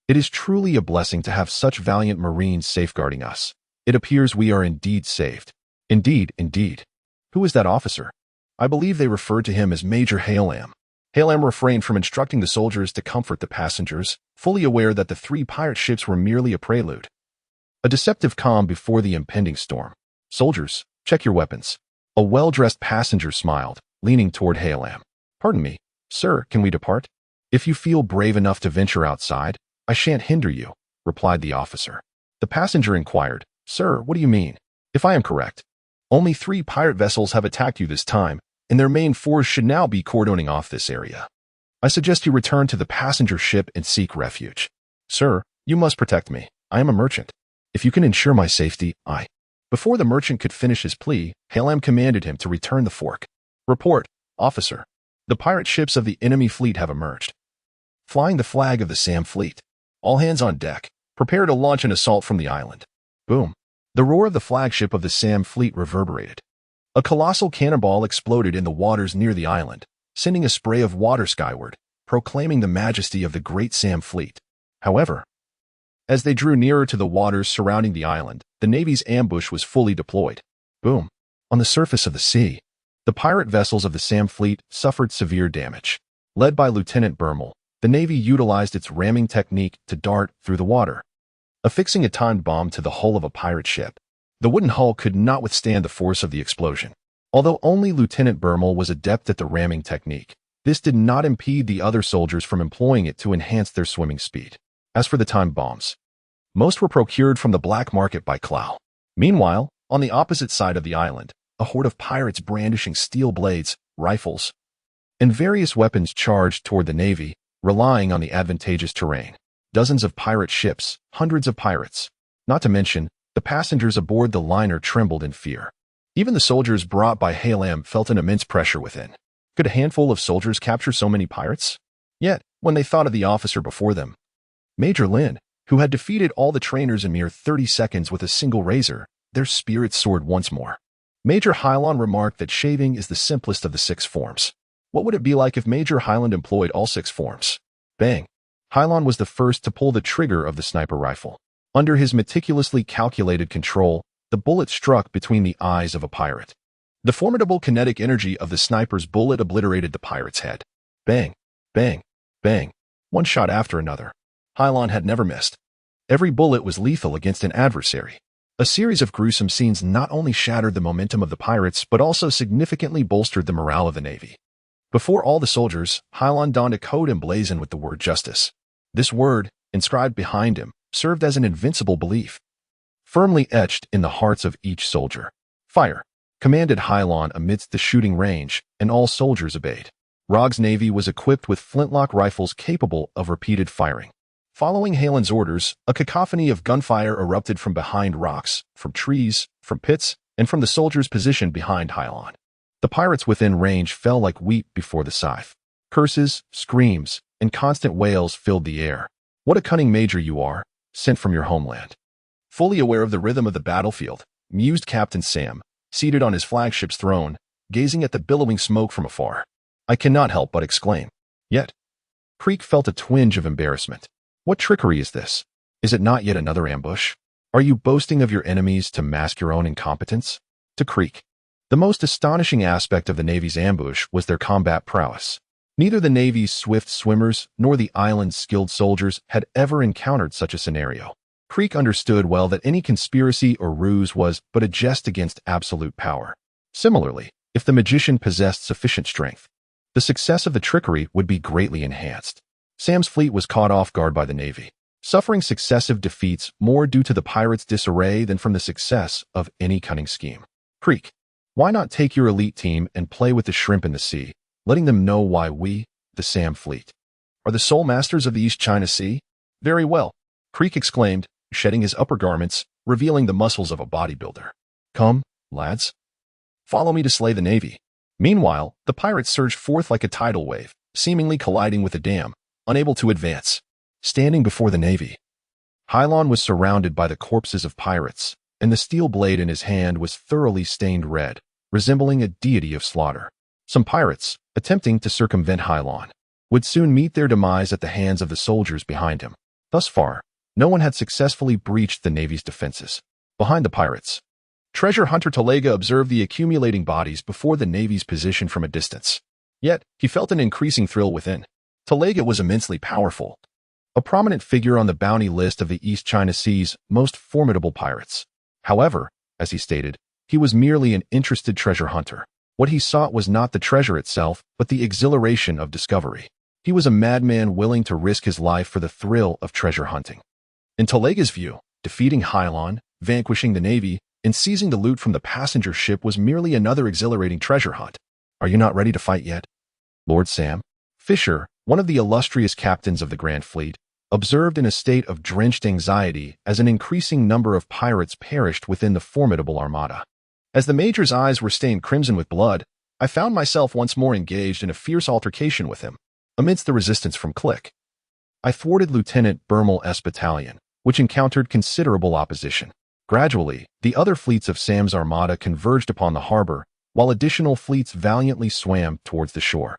It is truly a blessing to have such valiant Marines safeguarding us. It appears we are indeed saved. Indeed, indeed. Who is that officer? I believe they referred to him as Major Halam. Halam refrained from instructing the soldiers to comfort the passengers, fully aware that the 3 pirate ships were merely a prelude. A deceptive calm before the impending storm. "Soldiers, check your weapons." A well-dressed passenger smiled, leaning toward Halam. "Pardon me, sir, can we depart?" "If you feel brave enough to venture outside, I shan't hinder you," replied the officer. The passenger inquired, "Sir, what do you mean?" "If I am correct, only 3 pirate vessels have attacked you this time, and their main force should now be cordoning off this area. I suggest you return to the passenger ship and seek refuge." "Sir, you must protect me. I am a merchant. If you can ensure my safety, I—" Before the merchant could finish his plea, Halam commanded him to return the fork. "Report, officer." The pirate ships of the enemy fleet have emerged, flying the flag of the Sam fleet. All hands on deck. Prepare to launch an assault from the island. Boom. The roar of the flagship of the Sam fleet reverberated. A colossal cannonball exploded in the waters near the island, sending a spray of water skyward, proclaiming the majesty of the great Sam fleet. However, as they drew nearer to the waters surrounding the island, the Navy's ambush was fully deployed. Boom. On the surface of the sea, the pirate vessels of the Sam fleet suffered severe damage. Led by Lieutenant Bermel, the Navy utilized its ramming technique to dart through the water, affixing a timed bomb to the hull of a pirate ship. The wooden hull could not withstand the force of the explosion. Although only Lieutenant Bermel was adept at the ramming technique, this did not impede the other soldiers from employing it to enhance their swimming speed. As for the timed bombs, most were procured from the black market by Clow. Meanwhile, on the opposite side of the island, a horde of pirates brandishing steel blades, rifles, and various weapons charged toward the Navy, relying on the advantageous terrain. Dozens of pirate ships, hundreds of pirates. Not to mention, the passengers aboard the liner trembled in fear. Even the soldiers brought by Halam felt an immense pressure within. Could a handful of soldiers capture so many pirates? Yet, when they thought of the officer before them, Major Lin, who had defeated all the trainers in mere 30 seconds with a single razor, their spirits soared once more. Major Hylon remarked that shaving is the simplest of the 6 forms. What would it be like if Major Hyland employed all 6 forms? Bang! Hylon was the first to pull the trigger of the sniper rifle. Under his meticulously calculated control, the bullet struck between the eyes of a pirate. The formidable kinetic energy of the sniper's bullet obliterated the pirate's head. Bang! Bang! Bang! One shot after another. Hylon had never missed. Every bullet was lethal against an adversary. A series of gruesome scenes not only shattered the momentum of the pirates, but also significantly bolstered the morale of the Navy. Before all the soldiers, Hylon donned a coat emblazoned with the word justice. This word, inscribed behind him, served as an invincible belief, firmly etched in the hearts of each soldier. Fire! Commanded Hylon amidst the shooting range, and all soldiers obeyed. Rog's Navy was equipped with flintlock rifles capable of repeated firing. Following Halen's orders, a cacophony of gunfire erupted from behind rocks, from trees, from pits, and from the soldiers positioned behind Hylon. The pirates within range fell like wheat before the scythe. Curses, screams, and constant wails filled the air. What a cunning major you are, sent from your homeland. Fully aware of the rhythm of the battlefield, mused Captain Sam, seated on his flagship's throne, gazing at the billowing smoke from afar. I cannot help but exclaim. Yet, Creek felt a twinge of embarrassment. What trickery is this? Is it not yet another ambush? Are you boasting of your enemies to mask your own incompetence? To Creek, the most astonishing aspect of the Navy's ambush was their combat prowess. Neither the Navy's swift swimmers nor the island's skilled soldiers had ever encountered such a scenario. Creek understood well that any conspiracy or ruse was but a jest against absolute power. Similarly, if the magician possessed sufficient strength, the success of the trickery would be greatly enhanced. Sam's fleet was caught off guard by the Navy, suffering successive defeats more due to the pirates' disarray than from the success of any cunning scheme. Creek, why not take your elite team and play with the shrimp in the sea, letting them know why we, the Sam fleet, are the sole masters of the East China Sea? Very well, Creek exclaimed, shedding his upper garments, revealing the muscles of a bodybuilder. Come, lads. Follow me to slay the Navy. Meanwhile, the pirates surged forth like a tidal wave, seemingly colliding with a dam, unable to advance. Standing before the Navy, Hylon was surrounded by the corpses of pirates, and the steel blade in his hand was thoroughly stained red, resembling a deity of slaughter. Some pirates, attempting to circumvent Hylon, would soon meet their demise at the hands of the soldiers behind him. Thus far, no one had successfully breached the Navy's defenses. Behind the pirates, treasure hunter Talega observed the accumulating bodies before the Navy's position from a distance. Yet, he felt an increasing thrill within. Talega was immensely powerful, a prominent figure on the bounty list of the East China Sea's most formidable pirates. However, as he stated, he was merely an interested treasure hunter. What he sought was not the treasure itself, but the exhilaration of discovery. He was a madman willing to risk his life for the thrill of treasure hunting. In Talega's view, defeating Hylon, vanquishing the Navy, and seizing the loot from the passenger ship was merely another exhilarating treasure hunt. Are you not ready to fight yet? Lord Sam Fisher, one of the illustrious captains of the Grand Fleet, observed in a state of drenched anxiety as an increasing number of pirates perished within the formidable armada. As the Major's eyes were stained crimson with blood, I found myself once more engaged in a fierce altercation with him, amidst the resistance from Click. I thwarted Lieutenant Bermel's battalion, which encountered considerable opposition. Gradually, the other fleets of Sam's armada converged upon the harbor, while additional fleets valiantly swam towards the shore.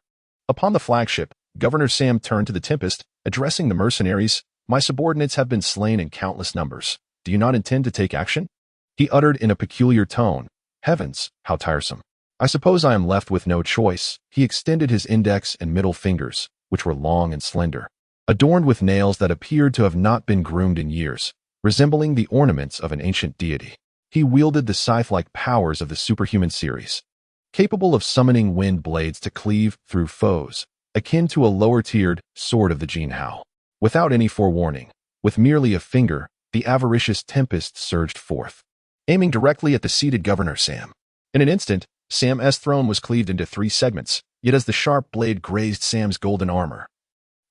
Upon the flagship, Governor Sam turned to the Tempest, addressing the mercenaries. "My subordinates have been slain in countless numbers. Do you not intend to take action?" He uttered in a peculiar tone. "Heavens, how tiresome. I suppose I am left with no choice." He extended his index and middle fingers, which were long and slender, adorned with nails that appeared to have not been groomed in years, resembling the ornaments of an ancient deity. He wielded the scythe-like powers of the superhuman series, capable of summoning wind blades to cleave through foes, akin to a lower-tiered sword of the Jin Hao. Without any forewarning, with merely a finger, the avaricious Tempest surged forth, aiming directly at the seated Governor Sam. In an instant, Sam's throne was cleaved into 3 segments, yet as the sharp blade grazed Sam's golden armor,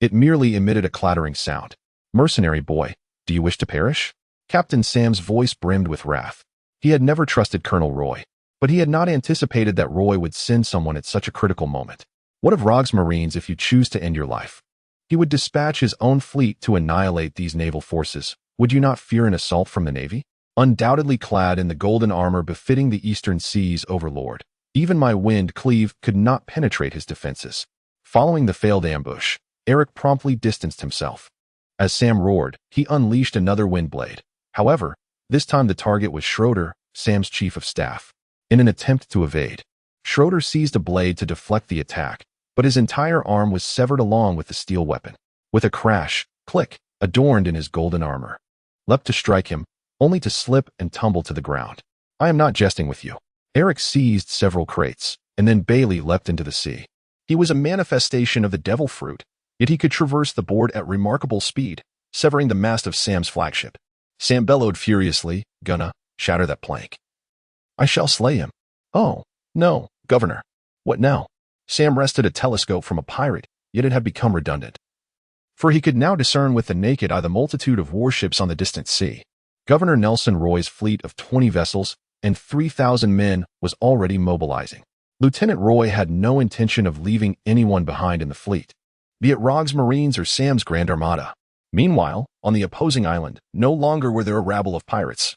it merely emitted a clattering sound. "Mercenary boy, do you wish to perish?" Captain Sam's voice brimmed with wrath. He had never trusted Colonel Roy, but he had not anticipated that Roy would send someone at such a critical moment. "What of Rogue's Marines if you choose to end your life?" He would dispatch his own fleet to annihilate these naval forces. Would you not fear an assault from the Navy? Undoubtedly clad in the golden armor befitting the Eastern Seas overlord, even my wind cleave could not penetrate his defenses. Following the failed ambush, Eric promptly distanced himself. As Sam roared, he unleashed another wind blade. However, this time the target was Schroeder, Sam's chief of staff. In an attempt to evade, Schroeder seized a blade to deflect the attack, but his entire arm was severed along with the steel weapon. With a crash, Click, adorned in his golden armor, leapt to strike him, only to slip and tumble to the ground. "I am not jesting with you." Eric seized several crates, and then Bailey leapt into the sea. He was a manifestation of the devil fruit, yet he could traverse the board at remarkable speed, severing the mast of Sam's flagship. Sam bellowed furiously, "Gonna shatter that plank. I shall slay him." "Oh, no, Governor. What now?" Sam wrested a telescope from a pirate, yet it had become redundant, for he could now discern with the naked eye the multitude of warships on the distant sea. Governor Nelson Roy's fleet of 20 vessels and 3,000 men was already mobilizing. Lieutenant Roy had no intention of leaving anyone behind in the fleet, be it Rogue's Marines or Sam's Grand Armada. Meanwhile, on the opposing island, no longer were there a rabble of pirates,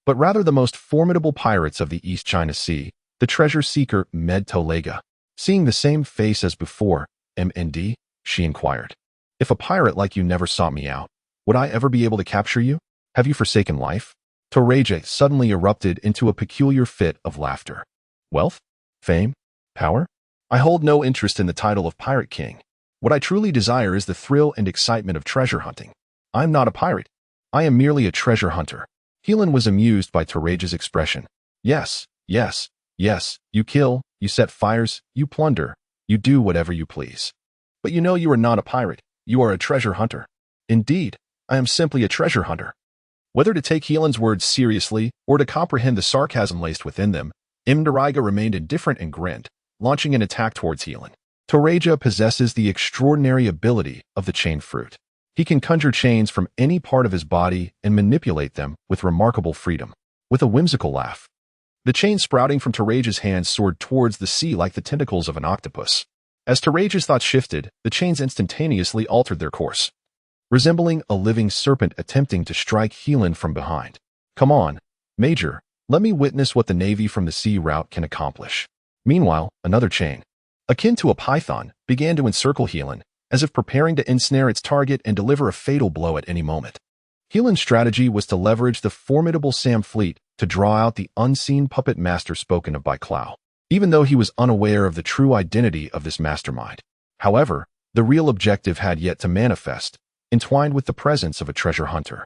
but rather the most formidable pirates of the East China Sea, the treasure seeker Med Tolega. Seeing the same face as before, "MND?" she inquired. "If a pirate like you never sought me out, would I ever be able to capture you? Have you forsaken life?" Toreja suddenly erupted into a peculiar fit of laughter. "Wealth? Fame? Power? I hold no interest in the title of Pirate King. What I truly desire is the thrill and excitement of treasure hunting. I'm not a pirate. I am merely a treasure hunter." Heelan was amused by Toreja's expression. "Yes, yes, yes, you kill, you set fires, you plunder, you do whatever you please. But you know you are not a pirate, you are a treasure hunter." "Indeed, I am simply a treasure hunter." Whether to take Heelan's words seriously or to comprehend the sarcasm laced within them, Imdariga remained indifferent and grinned, launching an attack towards Heelan. Toreja possesses the extraordinary ability of the chain fruit. He can conjure chains from any part of his body and manipulate them with remarkable freedom. With a whimsical laugh, the chain sprouting from Toreja's hands soared towards the sea like the tentacles of an octopus. As Toreja's thoughts shifted, the chains instantaneously altered their course, resembling a living serpent attempting to strike Heelan from behind. "Come on, Major, let me witness what the Navy from the sea route can accomplish." Meanwhile, another chain, akin to a python, began to encircle Heelan, as if preparing to ensnare its target and deliver a fatal blow at any moment. Heelan's strategy was to leverage the formidable Sam fleet to draw out the unseen puppet master spoken of by Clow, even though he was unaware of the true identity of this mastermind. However, the real objective had yet to manifest, entwined with the presence of a treasure hunter.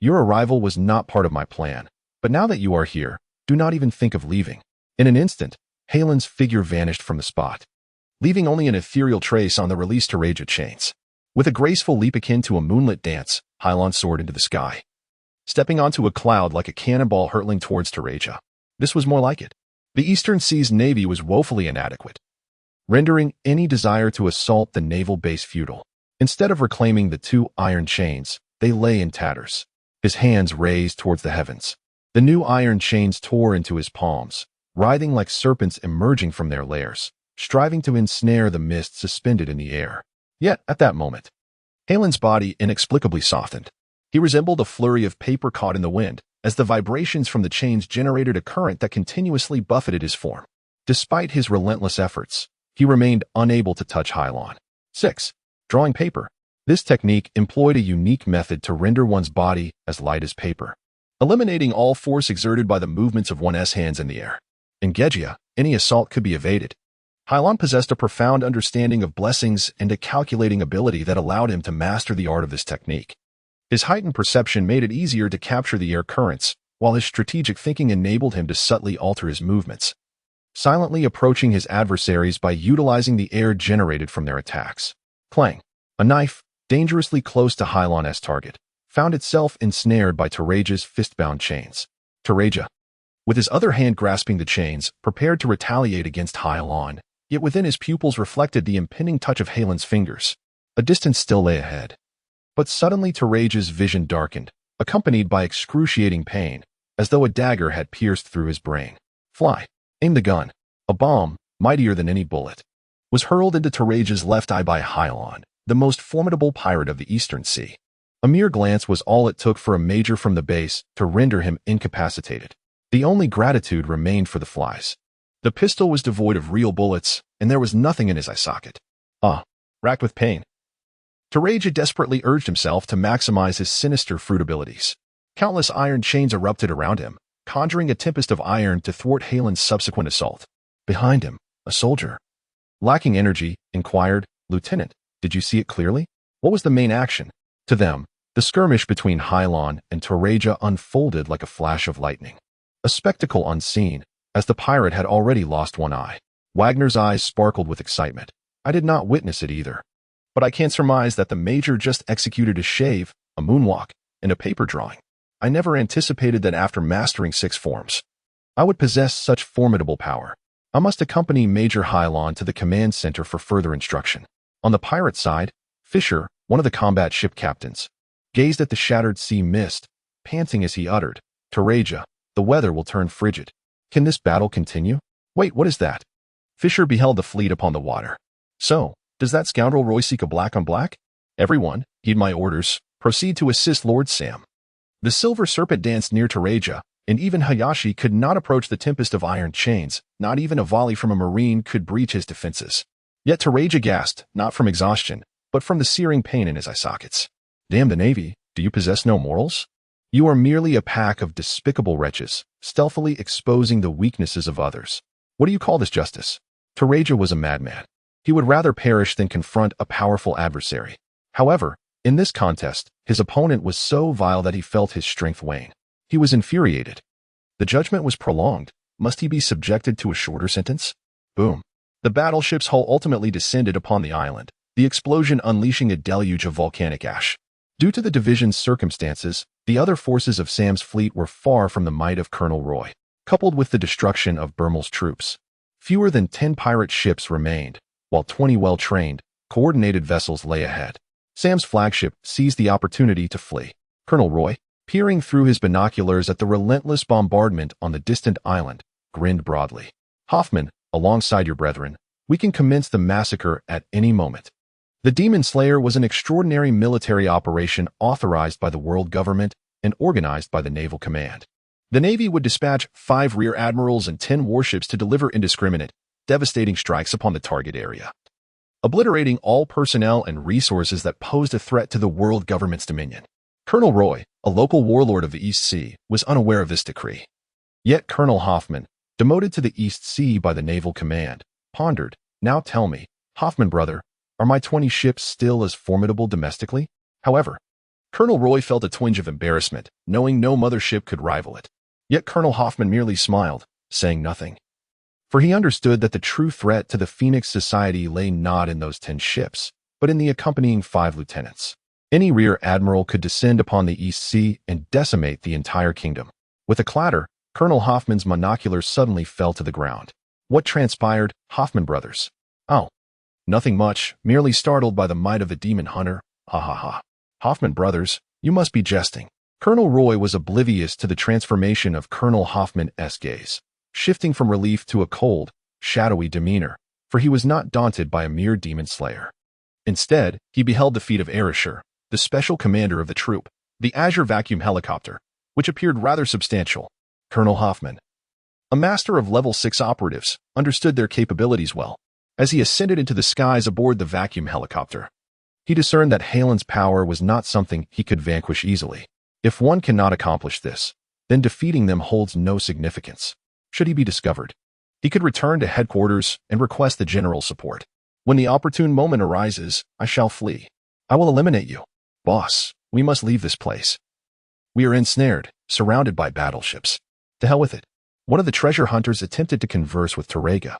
"Your arrival was not part of my plan, but now that you are here, do not even think of leaving." In an instant, Heelan's figure vanished from the spot, leaving only an ethereal trace on the released Toreja chains. With a graceful leap akin to a moonlit dance, Heelan soared into the sky, stepping onto a cloud like a cannonball hurtling towards Toreja. This was more like it. The Eastern Seas Navy was woefully inadequate, rendering any desire to assault the naval base futile. Instead of reclaiming the 2 iron chains, they lay in tatters, his hands raised towards the heavens. The new iron chains tore into his palms, writhing like serpents emerging from their lairs, striving to ensnare the mist suspended in the air. Yet, at that moment, Halen's body inexplicably softened. He resembled a flurry of paper caught in the wind, as the vibrations from the chains generated a current that continuously buffeted his form. Despite his relentless efforts, he remained unable to touch Hylon. 6. Drawing paper. This technique employed a unique method to render one's body as light as paper, eliminating all force exerted by the movements of one's hands in the air. In Gegia, any assault could be evaded. Hylon possessed a profound understanding of blessings and a calculating ability that allowed him to master the art of this technique. His heightened perception made it easier to capture the air currents, while his strategic thinking enabled him to subtly alter his movements, silently approaching his adversaries by utilizing the air generated from their attacks. Clang. A knife, dangerously close to Hylon's target, found itself ensnared by Tereja's fist-bound chains. Tereja, with his other hand grasping the chains, prepared to retaliate against Hylon, yet within his pupils reflected the impending touch of Halen's fingers. A distance still lay ahead. But suddenly Tereja's vision darkened, accompanied by excruciating pain, as though a dagger had pierced through his brain. Fly. Aim the gun. A bomb, mightier than any bullet, was hurled into Tereja's left eye by Hylon, the most formidable pirate of the Eastern Sea. A mere glance was all it took for a major from the base to render him incapacitated. The only gratitude remained for the flies. The pistol was devoid of real bullets, and there was nothing in his eye socket. Racked with pain, Tereja desperately urged himself to maximize his sinister fruit abilities. Countless iron chains erupted around him, conjuring a tempest of iron to thwart Halen's subsequent assault. Behind him, a soldier, lacking energy, inquired, "Lieutenant, did you see it clearly? What was the main action?" To them, the skirmish between Hylon and Tereja unfolded like a flash of lightning. A spectacle unseen, as the pirate had already lost one eye. Wagner's eyes sparkled with excitement. "I did not witness it either, but I can surmise that the Major just executed a shave, a moonwalk, and a paper drawing. I never anticipated that after mastering 6 forms, I would possess such formidable power. I must accompany Major Hylon to the command center for further instruction." On the pirate side, Fisher, one of the combat ship captains, gazed at the shattered sea mist, panting as he uttered, "Tereja, the weather will turn frigid. Can this battle continue? Wait, what is that?" Fisher beheld the fleet upon the water. "So, does that scoundrel Roy seek a black on black? Everyone, heed my orders. Proceed to assist Lord Sam." The silver serpent danced near Tereja, and even Hayashi could not approach the tempest of iron chains. Not even a volley from a marine could breach his defenses. Yet Tereja gasped, not from exhaustion, but from the searing pain in his eye sockets. "Damn the Navy, do you possess no morals? You are merely a pack of despicable wretches, stealthily exposing the weaknesses of others. What do you call this justice?" Tereja was a madman. He would rather perish than confront a powerful adversary. However, in this contest, his opponent was so vile that he felt his strength wane. He was infuriated. The judgment was prolonged. Must he be subjected to a shorter sentence? Boom. The battleship's hull ultimately descended upon the island, the explosion unleashing a deluge of volcanic ash. Due to the division's circumstances, the other forces of Sam's fleet were far from the might of Colonel Roy. Coupled with the destruction of Bermel's troops, fewer than 10 pirate ships remained, while 20 well-trained, coordinated vessels lay ahead. Sam's flagship seized the opportunity to flee. Colonel Roy, peering through his binoculars at the relentless bombardment on the distant island, grinned broadly. "Hoffman, alongside your brethren, we can commence the massacre at any moment." The Demon Slayer was an extraordinary military operation authorized by the world government and organized by the Naval Command. The Navy would dispatch 5 rear admirals and 10 warships to deliver indiscriminate, devastating strikes upon the target area, obliterating all personnel and resources that posed a threat to the world government's dominion. Colonel Roy, a local warlord of the East Sea, was unaware of this decree. Yet Colonel Hoffman, demoted to the East Sea by the Naval Command, pondered, "Now tell me, Hoffman brother, are my 20 ships still as formidable domestically?" However, Colonel Roy felt a twinge of embarrassment, knowing no mothership could rival it. Yet Colonel Hoffman merely smiled, saying nothing. For he understood that the true threat to the Phoenix Society lay not in those 10 ships, but in the accompanying 5 lieutenants. Any rear admiral could descend upon the East Sea and decimate the entire kingdom. With a clatter, Colonel Hoffman's monoculars suddenly fell to the ground. What transpired, Hoffman brothers? "Oh, nothing much, merely startled by the might of the demon hunter. Ha ha ha. Hoffman brothers, you must be jesting." Colonel Roy was oblivious to the transformation of Colonel Hoffman's gaze. shifting from relief to a cold, shadowy demeanor, for he was not daunted by a mere demon slayer. Instead, he beheld the feat of Erishur, the special commander of the troop, the Azure vacuum helicopter, which appeared rather substantial. Colonel Hoffman, a master of level 6 operatives, understood their capabilities well. As he ascended into the skies aboard the vacuum helicopter, he discerned that Halen's power was not something he could vanquish easily. If one cannot accomplish this, then defeating them holds no significance. Should he be discovered, he could return to headquarters and request the general's support. When the opportune moment arises, I shall flee. I will eliminate you. Boss, we must leave this place. We are ensnared, surrounded by battleships. To hell with it. One of the treasure hunters attempted to converse with Terega,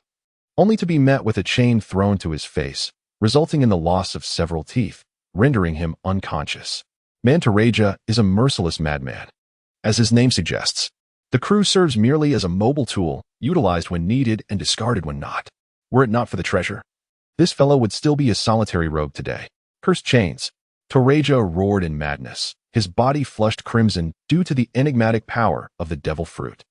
only to be met with a chain thrown to his face, resulting in the loss of several teeth, rendering him unconscious. Terega is a merciless madman. As his name suggests, the crew serves merely as a mobile tool, utilized when needed and discarded when not. Were it not for the treasure, this fellow would still be a solitary rogue today. Cursed chains. Terega roared in madness, his body flushed crimson due to the enigmatic power of the devil fruit.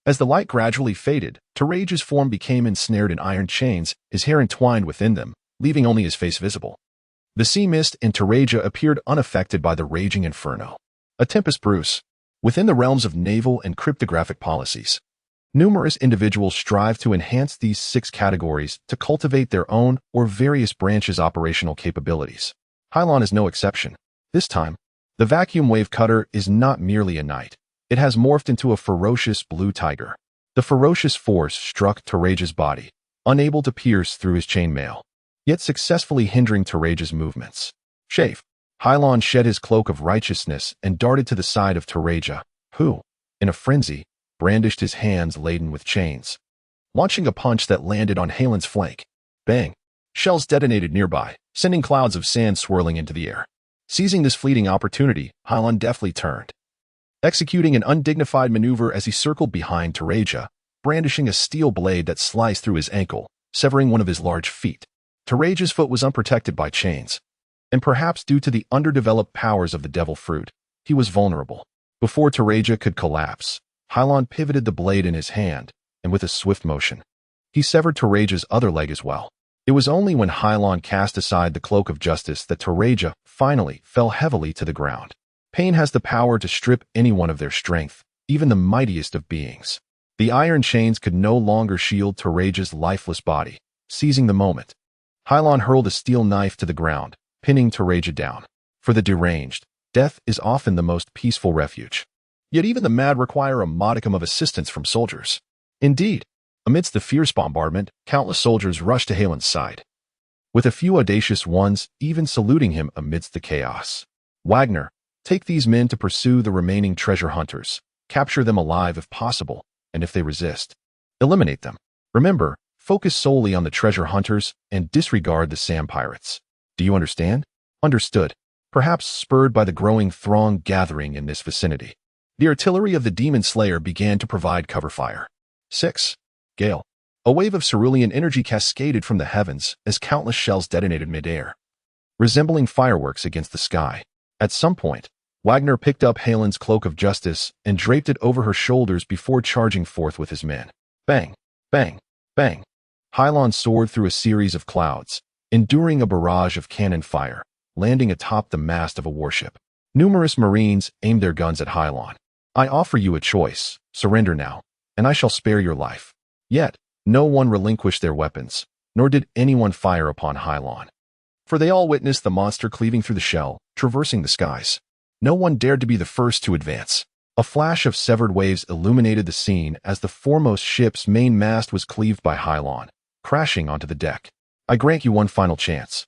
As the light gradually faded, Terega's form became ensnared in iron chains, his hair entwined within them, leaving only his face visible. The sea mist and Terega appeared unaffected by the raging inferno. A tempest brews. Within the realms of naval and cryptographic policies, numerous individuals strive to enhance these 6 categories to cultivate their own or various branches' operational capabilities. Hylon is no exception. This time, the vacuum wave cutter is not merely a knight. It has morphed into a ferocious blue tiger. The ferocious force struck Terega's body, unable to pierce through his chainmail, yet successfully hindering Terega's movements. Chafe. Hylon shed his cloak of righteousness and darted to the side of Terega, who, in a frenzy, brandished his hands laden with chains, launching a punch that landed on Halen's flank. Bang! Shells detonated nearby, sending clouds of sand swirling into the air. Seizing this fleeting opportunity, Hylon deftly turned, executing an undignified maneuver as he circled behind Terega, brandishing a steel blade that sliced through his ankle, severing one of his large feet. Terega's foot was unprotected by chains, and perhaps due to the underdeveloped powers of the devil fruit, he was vulnerable. Before Terega could collapse, Hylon pivoted the blade in his hand, and with a swift motion, he severed Terega's other leg as well. It was only when Hylon cast aside the cloak of justice that Terega finally fell heavily to the ground. Pain has the power to strip anyone of their strength, even the mightiest of beings. The iron chains could no longer shield Terega's lifeless body. Seizing the moment, Hylon hurled a steel knife to the ground, pinning Terega down. For the deranged, death is often the most peaceful refuge. Yet even the mad require a modicum of assistance from soldiers. Indeed, amidst the fierce bombardment, countless soldiers rushed to Halen's side, with a few audacious ones even saluting him amidst the chaos. Wagner, take these men to pursue the remaining treasure hunters. Capture them alive if possible, and if they resist, eliminate them. Remember, focus solely on the treasure hunters and disregard the sand pirates. Do you understand? Understood. Perhaps spurred by the growing throng gathering in this vicinity, the artillery of the demon slayer began to provide cover fire. 6. Gale. A wave of cerulean energy cascaded from the heavens as countless shells detonated midair, resembling fireworks against the sky. At some point, Wagner picked up Halen's cloak of justice and draped it over her shoulders before charging forth with his men. Bang! Bang! Bang! Hylon soared through a series of clouds, enduring a barrage of cannon fire, landing atop the mast of a warship. Numerous Marines aimed their guns at Hylon. I offer you a choice. Surrender now, and I shall spare your life. Yet, no one relinquished their weapons, nor did anyone fire upon Hylon, for they all witnessed the monster cleaving through the shell, traversing the skies. No one dared to be the first to advance. A flash of severed waves illuminated the scene as the foremost ship's main mast was cleaved by Hylon, crashing onto the deck. I grant you one final chance.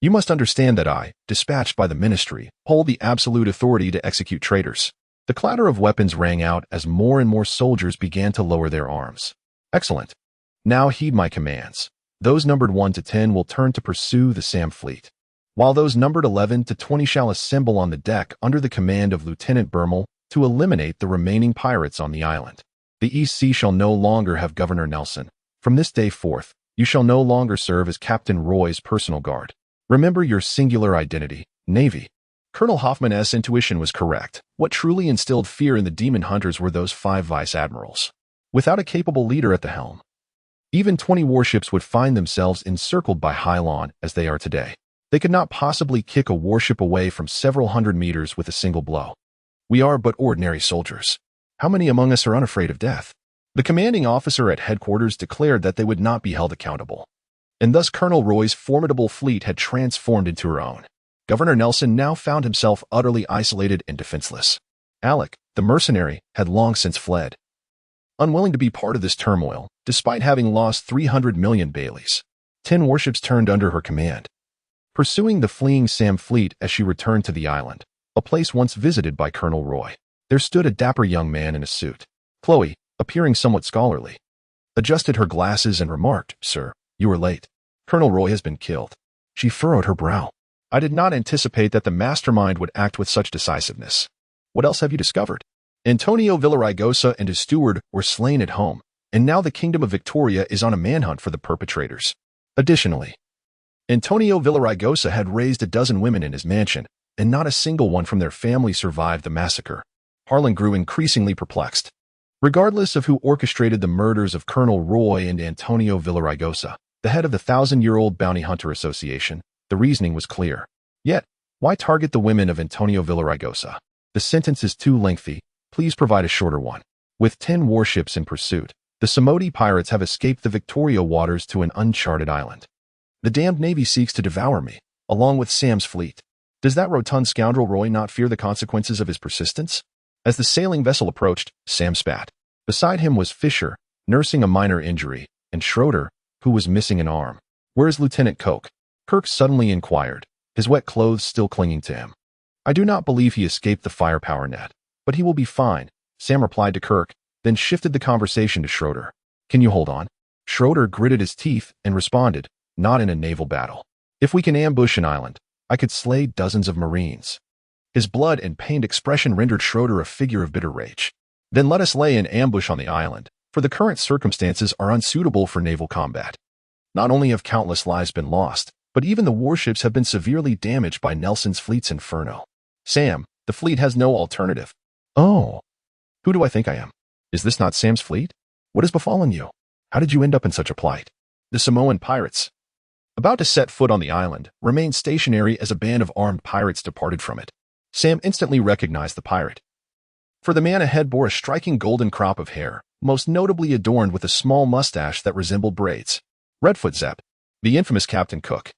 You must understand that I, dispatched by the ministry, hold the absolute authority to execute traitors. The clatter of weapons rang out as more and more soldiers began to lower their arms. Excellent. Now heed my commands. Those numbered 1 to 10 will turn to pursue the SAM fleet, while those numbered 11 to 20 shall assemble on the deck under the command of Lieutenant Bermel to eliminate the remaining pirates on the island. The East Sea shall no longer have Governor Nelson. From this day forth, you shall no longer serve as Captain Roy's personal guard. Remember your singular identity, Navy. Colonel Hoffman's intuition was correct. What truly instilled fear in the demon hunters were those 5 vice admirals. without a capable leader at the helm. Even 20 warships would find themselves encircled by Hylon as they are today. They could not possibly kick a warship away from several hundred meters with a single blow. We are but ordinary soldiers. How many among us are unafraid of death? The commanding officer at headquarters declared that they would not be held accountable. And thus Colonel Roy's formidable fleet had transformed into her own. Governor Nelson now found himself utterly isolated and defenseless. Alec, the mercenary, had long since fled. Unwilling to be part of this turmoil, despite having lost 300 million Baileys, 10 warships turned under her command. Pursuing the fleeing Sam fleet as she returned to the island, a place once visited by Colonel Roy, there stood a dapper young man in a suit. Chloe, appearing somewhat scholarly, adjusted her glasses and remarked, "Sir, you are late. Colonel Roy has been killed." She furrowed her brow. "I did not anticipate that the mastermind would act with such decisiveness. What else have you discovered?" Antonio Villaraigosa and his steward were slain at home, and now the Kingdom of Victoria is on a manhunt for the perpetrators. Additionally, Antonio Villaraigosa had raised a dozen women in his mansion, and not a single one from their family survived the massacre. Harlan grew increasingly perplexed. Regardless of who orchestrated the murders of Colonel Roy and Antonio Villaraigosa, the head of the 1,000-year-old Bounty Hunter Association, the reasoning was clear. Yet, why target the women of Antonio Villaraigosa? The sentence is too lengthy. Please provide a shorter one. With 10 warships in pursuit, the Somodi pirates have escaped the Victoria waters to an uncharted island. The damned navy seeks to devour me, along with Sam's fleet. Does that rotund scoundrel Roy not fear the consequences of his persistence? As the sailing vessel approached, Sam spat. Beside him was Fisher, nursing a minor injury, and Schroeder, who was missing an arm. "Where's Lieutenant Koch?" Kirk suddenly inquired, his wet clothes still clinging to him. "I do not believe he escaped the firepower net, but he will be fine," Sam replied to Kirk, then shifted the conversation to Schroeder. "Can you hold on?" Schroeder gritted his teeth and responded, "Not in a naval battle. If we can ambush an island, I could slay dozens of Marines." His blood and pained expression rendered Schroeder a figure of bitter rage. "Then let us lay an ambush on the island, for the current circumstances are unsuitable for naval combat. Not only have countless lives been lost, but even the warships have been severely damaged by Nelson's fleet's inferno. Sam, the fleet has no alternative." "Oh, who do I think I am? Is this not Sam's fleet? What has befallen you? How did you end up in such a plight?" The Samoan pirates, about to set foot on the island, remained stationary as a band of armed pirates departed from it. Sam instantly recognized the pirate. For the man ahead bore a striking golden crop of hair, most notably adorned with a small mustache that resembled braids. Redfoot Zepp, the infamous Captain Cook.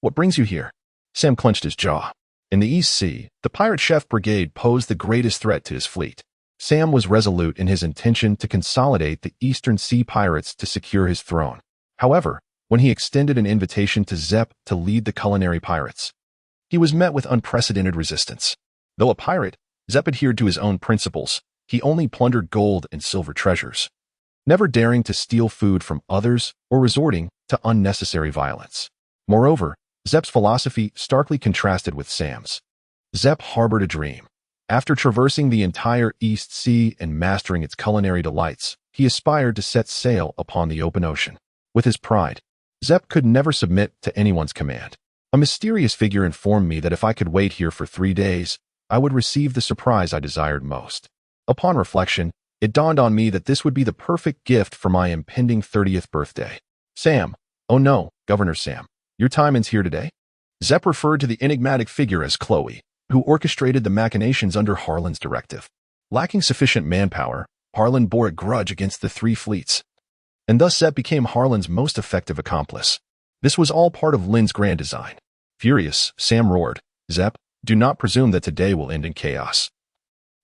"What brings you here?" Sam clenched his jaw. In the East Sea, the pirate chef brigade posed the greatest threat to his fleet. Sam was resolute in his intention to consolidate the Eastern Sea pirates to secure his throne. However, when he extended an invitation to Zepp to lead the culinary pirates, he was met with unprecedented resistance. Though a pirate, Zepp adhered to his own principles. He only plundered gold and silver treasures, never daring to steal food from others or resorting to unnecessary violence. Moreover, Zepp's philosophy starkly contrasted with Sam's. Zepp harbored a dream. After traversing the entire East Sea and mastering its culinary delights, he aspired to set sail upon the open ocean. With his pride, Zepp could never submit to anyone's command. A mysterious figure informed me that if I could wait here for 3 days, I would receive the surprise I desired most. Upon reflection, it dawned on me that this would be the perfect gift for my impending 30th birthday. "Sam, oh no, Governor Sam, your time ends here today?" Zepp referred to the enigmatic figure as Chloe, who orchestrated the machinations under Harlan's directive. Lacking sufficient manpower, Harlan bore a grudge against the 3 fleets, and thus Zepp became Harlan's most effective accomplice. This was all part of Lynn's grand design. Furious, Sam roared, "Zepp, do not presume that today will end in chaos.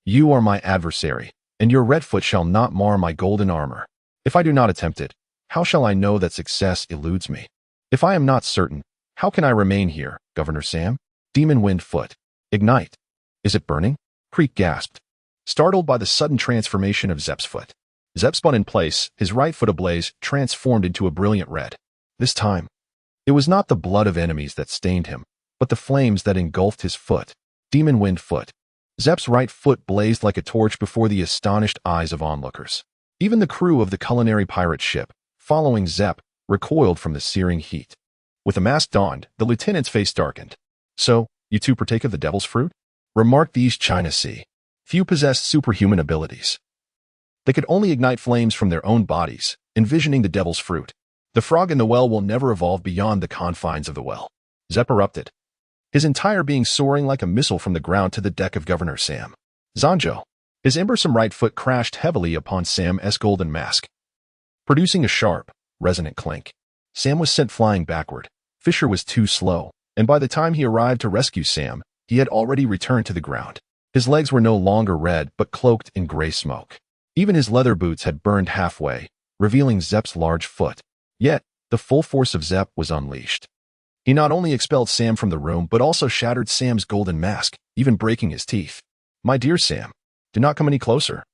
You are my adversary, and your Redfoot shall not mar my golden armor. If I do not attempt it, how shall I know that success eludes me? If I am not certain, how can I remain here, Governor Sam?" Demon Wind Foot. "Ignite." "Is it burning?" Creek gasped, startled by the sudden transformation of Zepp's foot. Zepp spun in place, his right foot ablaze, transformed into a brilliant red. This time, it was not the blood of enemies that stained him, but the flames that engulfed his foot. Demon Wind Foot. Zepp's right foot blazed like a torch before the astonished eyes of onlookers. Even the crew of the culinary pirate ship, following Zepp, recoiled from the searing heat. With a mask donned, the lieutenant's face darkened. "So, you two partake of the devil's fruit?" remarked these China Sea. Few possessed superhuman abilities. They could only ignite flames from their own bodies, envisioning the devil's fruit. The frog in the well will never evolve beyond the confines of the well. Zep erupted, his entire being soaring like a missile from the ground to the deck of Governor Sam. Zanjo. His embersome right foot crashed heavily upon Sam's golden mask, producing a sharp, resonant clink. Sam was sent flying backward. Fisher was too slow, and by the time he arrived to rescue Sam, he had already returned to the ground. His legs were no longer red but cloaked in gray smoke. Even his leather boots had burned halfway, revealing Zep's large foot. Yet, the full force of Zep was unleashed. He not only expelled Sam from the room but also shattered Sam's golden mask, even breaking his teeth. "My dear Sam, do not come any closer."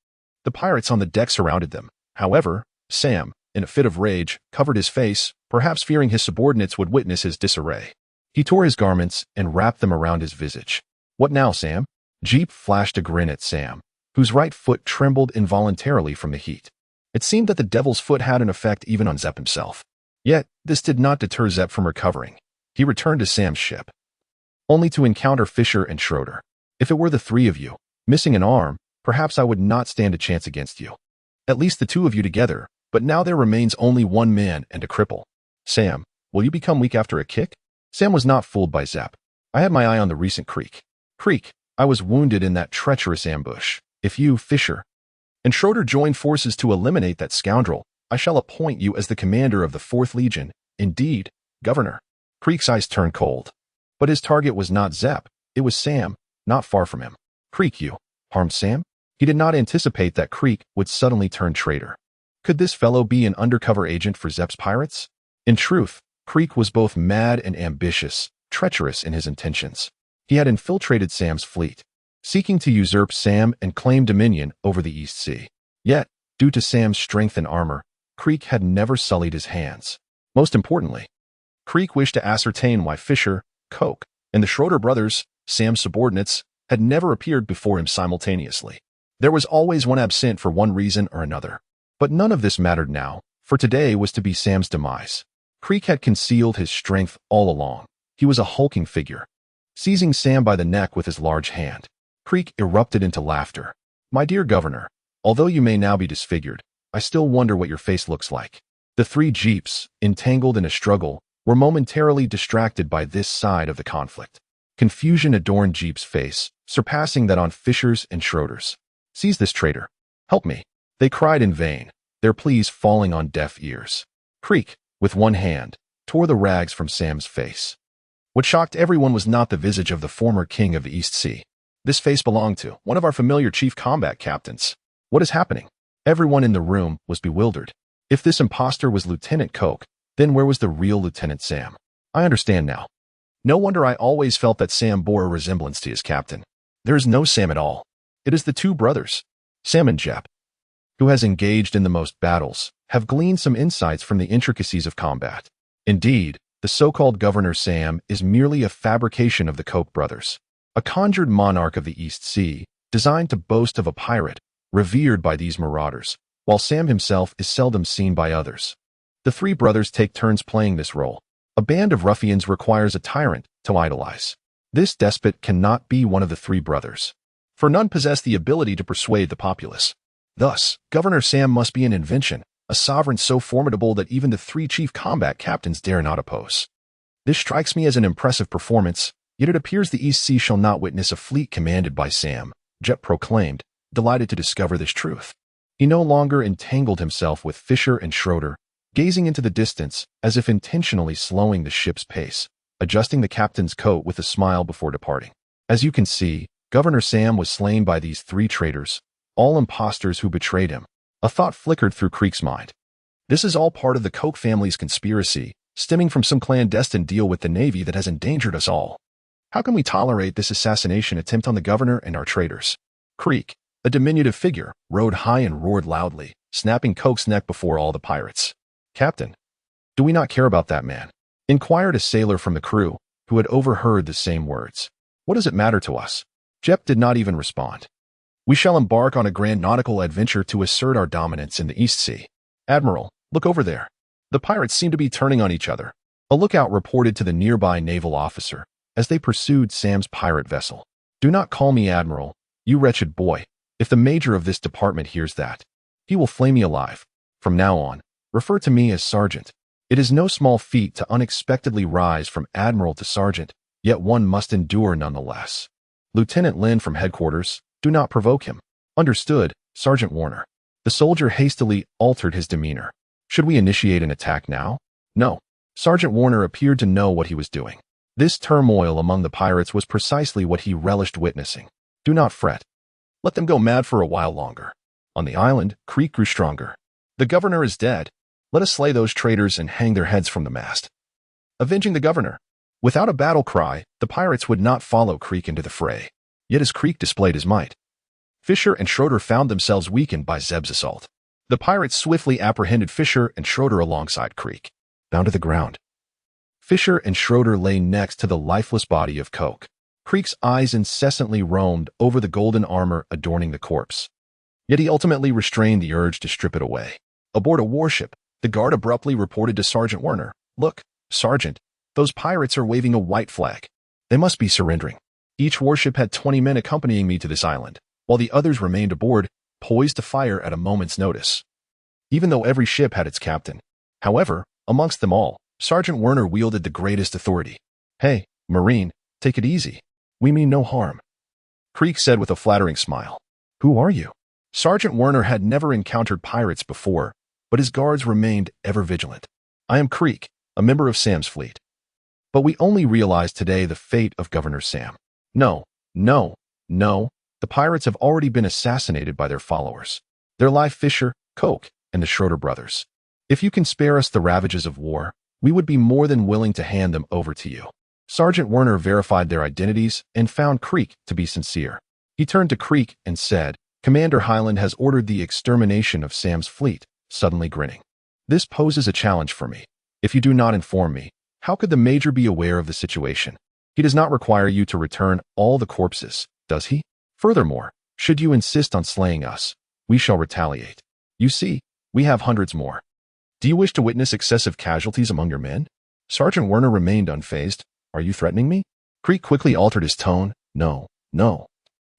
The pirates on the deck surrounded them. However, Sam, in a fit of rage, covered his face, perhaps fearing his subordinates would witness his disarray. He tore his garments and wrapped them around his visage. "What now, Sam?" Jeep flashed a grin at Sam, whose right foot trembled involuntarily from the heat. It seemed that the devil's foot had an effect even on Zep himself. Yet, this did not deter Zep from recovering. He returned to Sam's ship, only to encounter Fisher and Schroeder. "If it were the three of you, missing an arm, perhaps I would not stand a chance against you. At least the two of you together, but now there remains only one man and a cripple. Sam, will you become weak after a kick?" Sam was not fooled by Zep. "I had my eye on the recent creek. I was wounded in that treacherous ambush. If you, Fisher, and Schroeder join forces to eliminate that scoundrel, I shall appoint you as the commander of the 4th Legion. Indeed, Governor." Creek's eyes turned cold. But his target was not Zep. It was Sam, not far from him. "Creek, you harmed Sam?" He did not anticipate that Creek would suddenly turn traitor. Could this fellow be an undercover agent for Zep's pirates? In truth, Creek was both mad and ambitious, treacherous in his intentions. He had infiltrated Sam's fleet, seeking to usurp Sam and claim dominion over the East Sea. Yet, due to Sam's strength and armor, Creek had never sullied his hands. Most importantly, Creek wished to ascertain why Fisher, Coke, and the Schroeder brothers, Sam's subordinates, had never appeared before him simultaneously. There was always one absent for one reason or another. But none of this mattered now, for today was to be Sam's demise. Creek had concealed his strength all along. He was a hulking figure. Seizing Sam by the neck with his large hand, Creek erupted into laughter. "My dear Governor, although you may now be disfigured, I still wonder what your face looks like." The three jeeps, entangled in a struggle, were momentarily distracted by this side of the conflict. Confusion adorned Jeep's face, surpassing that on Fisher's and Schroeder's. "Seize this traitor. Help me." They cried in vain, their pleas falling on deaf ears. Creek, with one hand, tore the rags from Sam's face. What shocked everyone was not the visage of the former king of the East Sea. This face belonged to one of our familiar chief combat captains. "What is happening?" Everyone in the room was bewildered. If this imposter was Lieutenant Coke, then where was the real Lieutenant Sam? "I understand now. No wonder I always felt that Sam bore a resemblance to his captain. There is no Sam at all. It is the two brothers, Sam and Jep, who has engaged in the most battles, have gleaned some insights from the intricacies of combat. Indeed, the so-called Governor Sam is merely a fabrication of the Coke brothers, a conjured monarch of the East Sea, designed to boast of a pirate, revered by these marauders, while Sam himself is seldom seen by others. The three brothers take turns playing this role. A band of ruffians requires a tyrant to idolize. This despot cannot be one of the three brothers, for none possess the ability to persuade the populace. Thus, Governor Sam must be an invention, a sovereign so formidable that even the three chief combat captains dare not oppose. This strikes me as an impressive performance, yet it appears the East Sea shall not witness a fleet commanded by Sam, Jep proclaimed, delighted to discover this truth. He no longer entangled himself with Fisher and Schroeder, gazing into the distance as if intentionally slowing the ship's pace, adjusting the captain's coat with a smile before departing. As you can see, Governor Sam was slain by these three traitors, all impostors who betrayed him. A thought flickered through Creek's mind. This is all part of the Coke family's conspiracy, stemming from some clandestine deal with the Navy that has endangered us all. How can we tolerate this assassination attempt on the governor and our traitors? Creek, a diminutive figure, rode high and roared loudly, snapping Coke's neck before all the pirates. "Captain, do we not care about that man?" inquired a sailor from the crew, who had overheard the same words. "What does it matter to us?" Jep did not even respond. "We shall embark on a grand nautical adventure to assert our dominance in the East Sea. Admiral, look over there." The pirates seemed to be turning on each other. A lookout reported to the nearby naval officer as they pursued Sam's pirate vessel. "Do not call me Admiral, you wretched boy. If the major of this department hears that, He will flay me alive. From now on, refer to me as Sergeant. It is no small feat to unexpectedly rise from Admiral to Sergeant, yet one must endure nonetheless. Lieutenant Lin from headquarters, do not provoke him. Understood, Sergeant Warner. The soldier hastily altered his demeanor. Should we initiate an attack now? No. Sergeant Warner appeared to know what he was doing. This turmoil among the pirates was precisely what he relished witnessing. Do not fret. Let them go mad for a while longer. On the island, Creek grew stronger. The governor is dead. Let us slay those traitors and hang their heads from the mast. Avenging the governor. Without a battle cry, the pirates would not follow Creek into the fray. Yet as Creek displayed his might, Fisher and Schroeder found themselves weakened by Zeb's assault. The pirates swiftly apprehended Fisher and Schroeder alongside Creek, down to the ground. Fisher and Schroeder lay next to the lifeless body of Coke. Creek's eyes incessantly roamed over the golden armor adorning the corpse. Yet he ultimately restrained the urge to strip it away. Aboard a warship, the guard abruptly reported to Sergeant Warner, "Look, Sergeant, those pirates are waving a white flag. They must be surrendering." Each warship had 20 men accompanying me to this island, while the others remained aboard, poised to fire at a moment's notice. Even though every ship had its captain. However, amongst them all, Sergeant Warner wielded the greatest authority. "Hey, Marine, take it easy. We mean no harm," Creek said with a flattering smile. "Who are you?" Sergeant Warner had never encountered pirates before, but his guards remained ever vigilant. "I am Creek, a member of Sam's fleet. But we only realized today the fate of Governor Sam. No. The pirates have already been assassinated by their followers. Their life Fisher, Coke, and the Schroeder brothers. If you can spare us the ravages of war, we would be more than willing to hand them over to you." Sergeant Warner verified their identities and found Creek to be sincere. He turned to Creek and said, "Commander Highland has ordered the extermination of Sam's fleet," suddenly grinning. "This poses a challenge for me. If you do not inform me, how could the Major be aware of the situation? He does not require you to return all the corpses, does he? Furthermore, should you insist on slaying us, we shall retaliate. You see, we have hundreds more. Do you wish to witness excessive casualties among your men?" Sergeant Warner remained unfazed. "Are you threatening me?" Creek quickly altered his tone. No.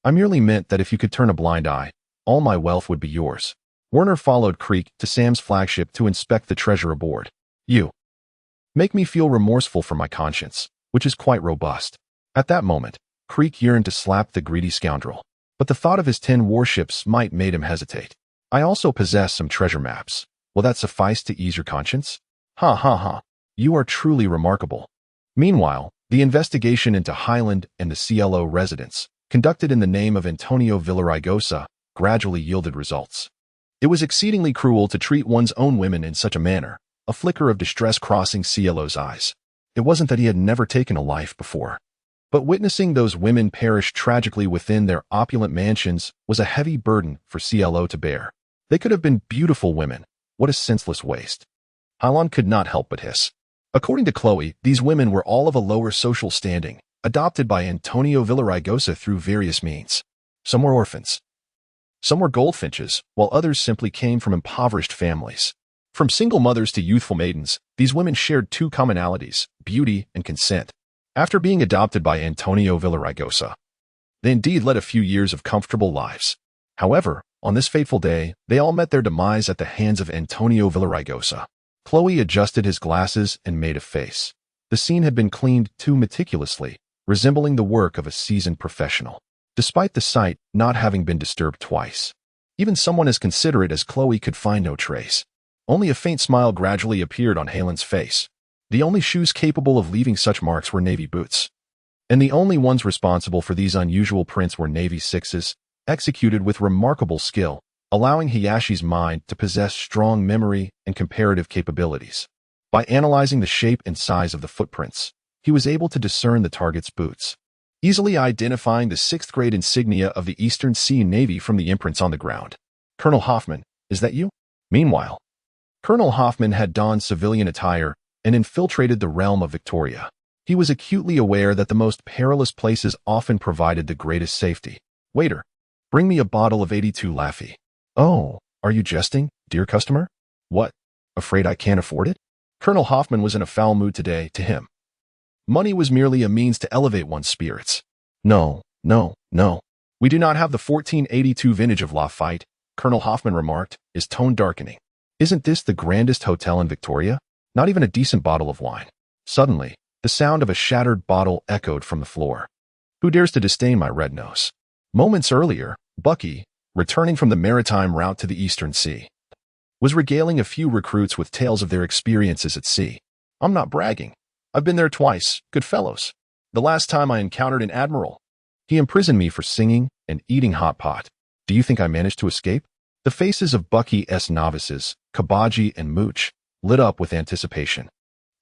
I merely meant that if you could turn a blind eye, all my wealth would be yours." Warner followed Creek to Sam's flagship to inspect the treasure aboard. "You make me feel remorseful for my conscience, which is quite robust." At that moment, Creek yearned to slap the greedy scoundrel, but the thought of his 10 warships might made him hesitate. "I also possess some treasure maps. Will that suffice to ease your conscience?" Ha. You are truly remarkable." Meanwhile, the investigation into Highland and the CLO residence, conducted in the name of Antonio Villaraigosa, gradually yielded results. It was exceedingly cruel to treat one's own women in such a manner, a flicker of distress crossing CLO's eyes. It wasn't that he had never taken a life before. But witnessing those women perish tragically within their opulent mansions was a heavy burden for CLO to bear. They could have been beautiful women. What a senseless waste. Highland could not help but hiss. According to Chloe, these women were all of a lower social standing, adopted by Antonio Villaraigosa through various means. Some were orphans. Some were goldfinches, while others simply came from impoverished families. From single mothers to youthful maidens, these women shared 2 commonalities, beauty and consent. After being adopted by Antonio Villaraigosa, they indeed led a few years of comfortable lives. However, on this fateful day, they all met their demise at the hands of Antonio Villaraigosa. Chloe adjusted his glasses and made a face. The scene had been cleaned too meticulously, resembling the work of a seasoned professional, despite the site not having been disturbed twice. Even someone as considerate as Chloe could find no trace. Only a faint smile gradually appeared on Halen's face. The only shoes capable of leaving such marks were navy boots. And the only ones responsible for these unusual prints were navy 6s, executed with remarkable skill, allowing Hayashi's mind to possess strong memory and comparative capabilities. By analyzing the shape and size of the footprints, he was able to discern the target's boots, easily identifying the 6th grade insignia of the Eastern Sea Navy from the imprints on the ground. "Colonel Hoffman, is that you?" Meanwhile, Colonel Hoffman had donned civilian attire and infiltrated the realm of Victoria. He was acutely aware that the most perilous places often provided the greatest safety. "Waiter, bring me a bottle of 82 Laffy." "Oh, are you jesting, dear customer?" "What? Afraid I can't afford it?" Colonel Hoffman was in a foul mood today. To him, money was merely a means to elevate one's spirits. No. We do not have the 1482 vintage of Lafite, Colonel Hoffman remarked, his tone darkening. Isn't this the grandest hotel in Victoria? Not even a decent bottle of wine. Suddenly, the sound of a shattered bottle echoed from the floor. Who dares to disdain my red nose? Moments earlier, Bucky, returning from the maritime route to the Eastern Sea, was regaling a few recruits with tales of their experiences at sea. I'm not bragging. I've been there twice, good fellows. The last time I encountered an admiral. He imprisoned me for singing and eating hot pot. Do you think I managed to escape? The faces of Bucky's novices, Kabaji and Mooch, lit up with anticipation,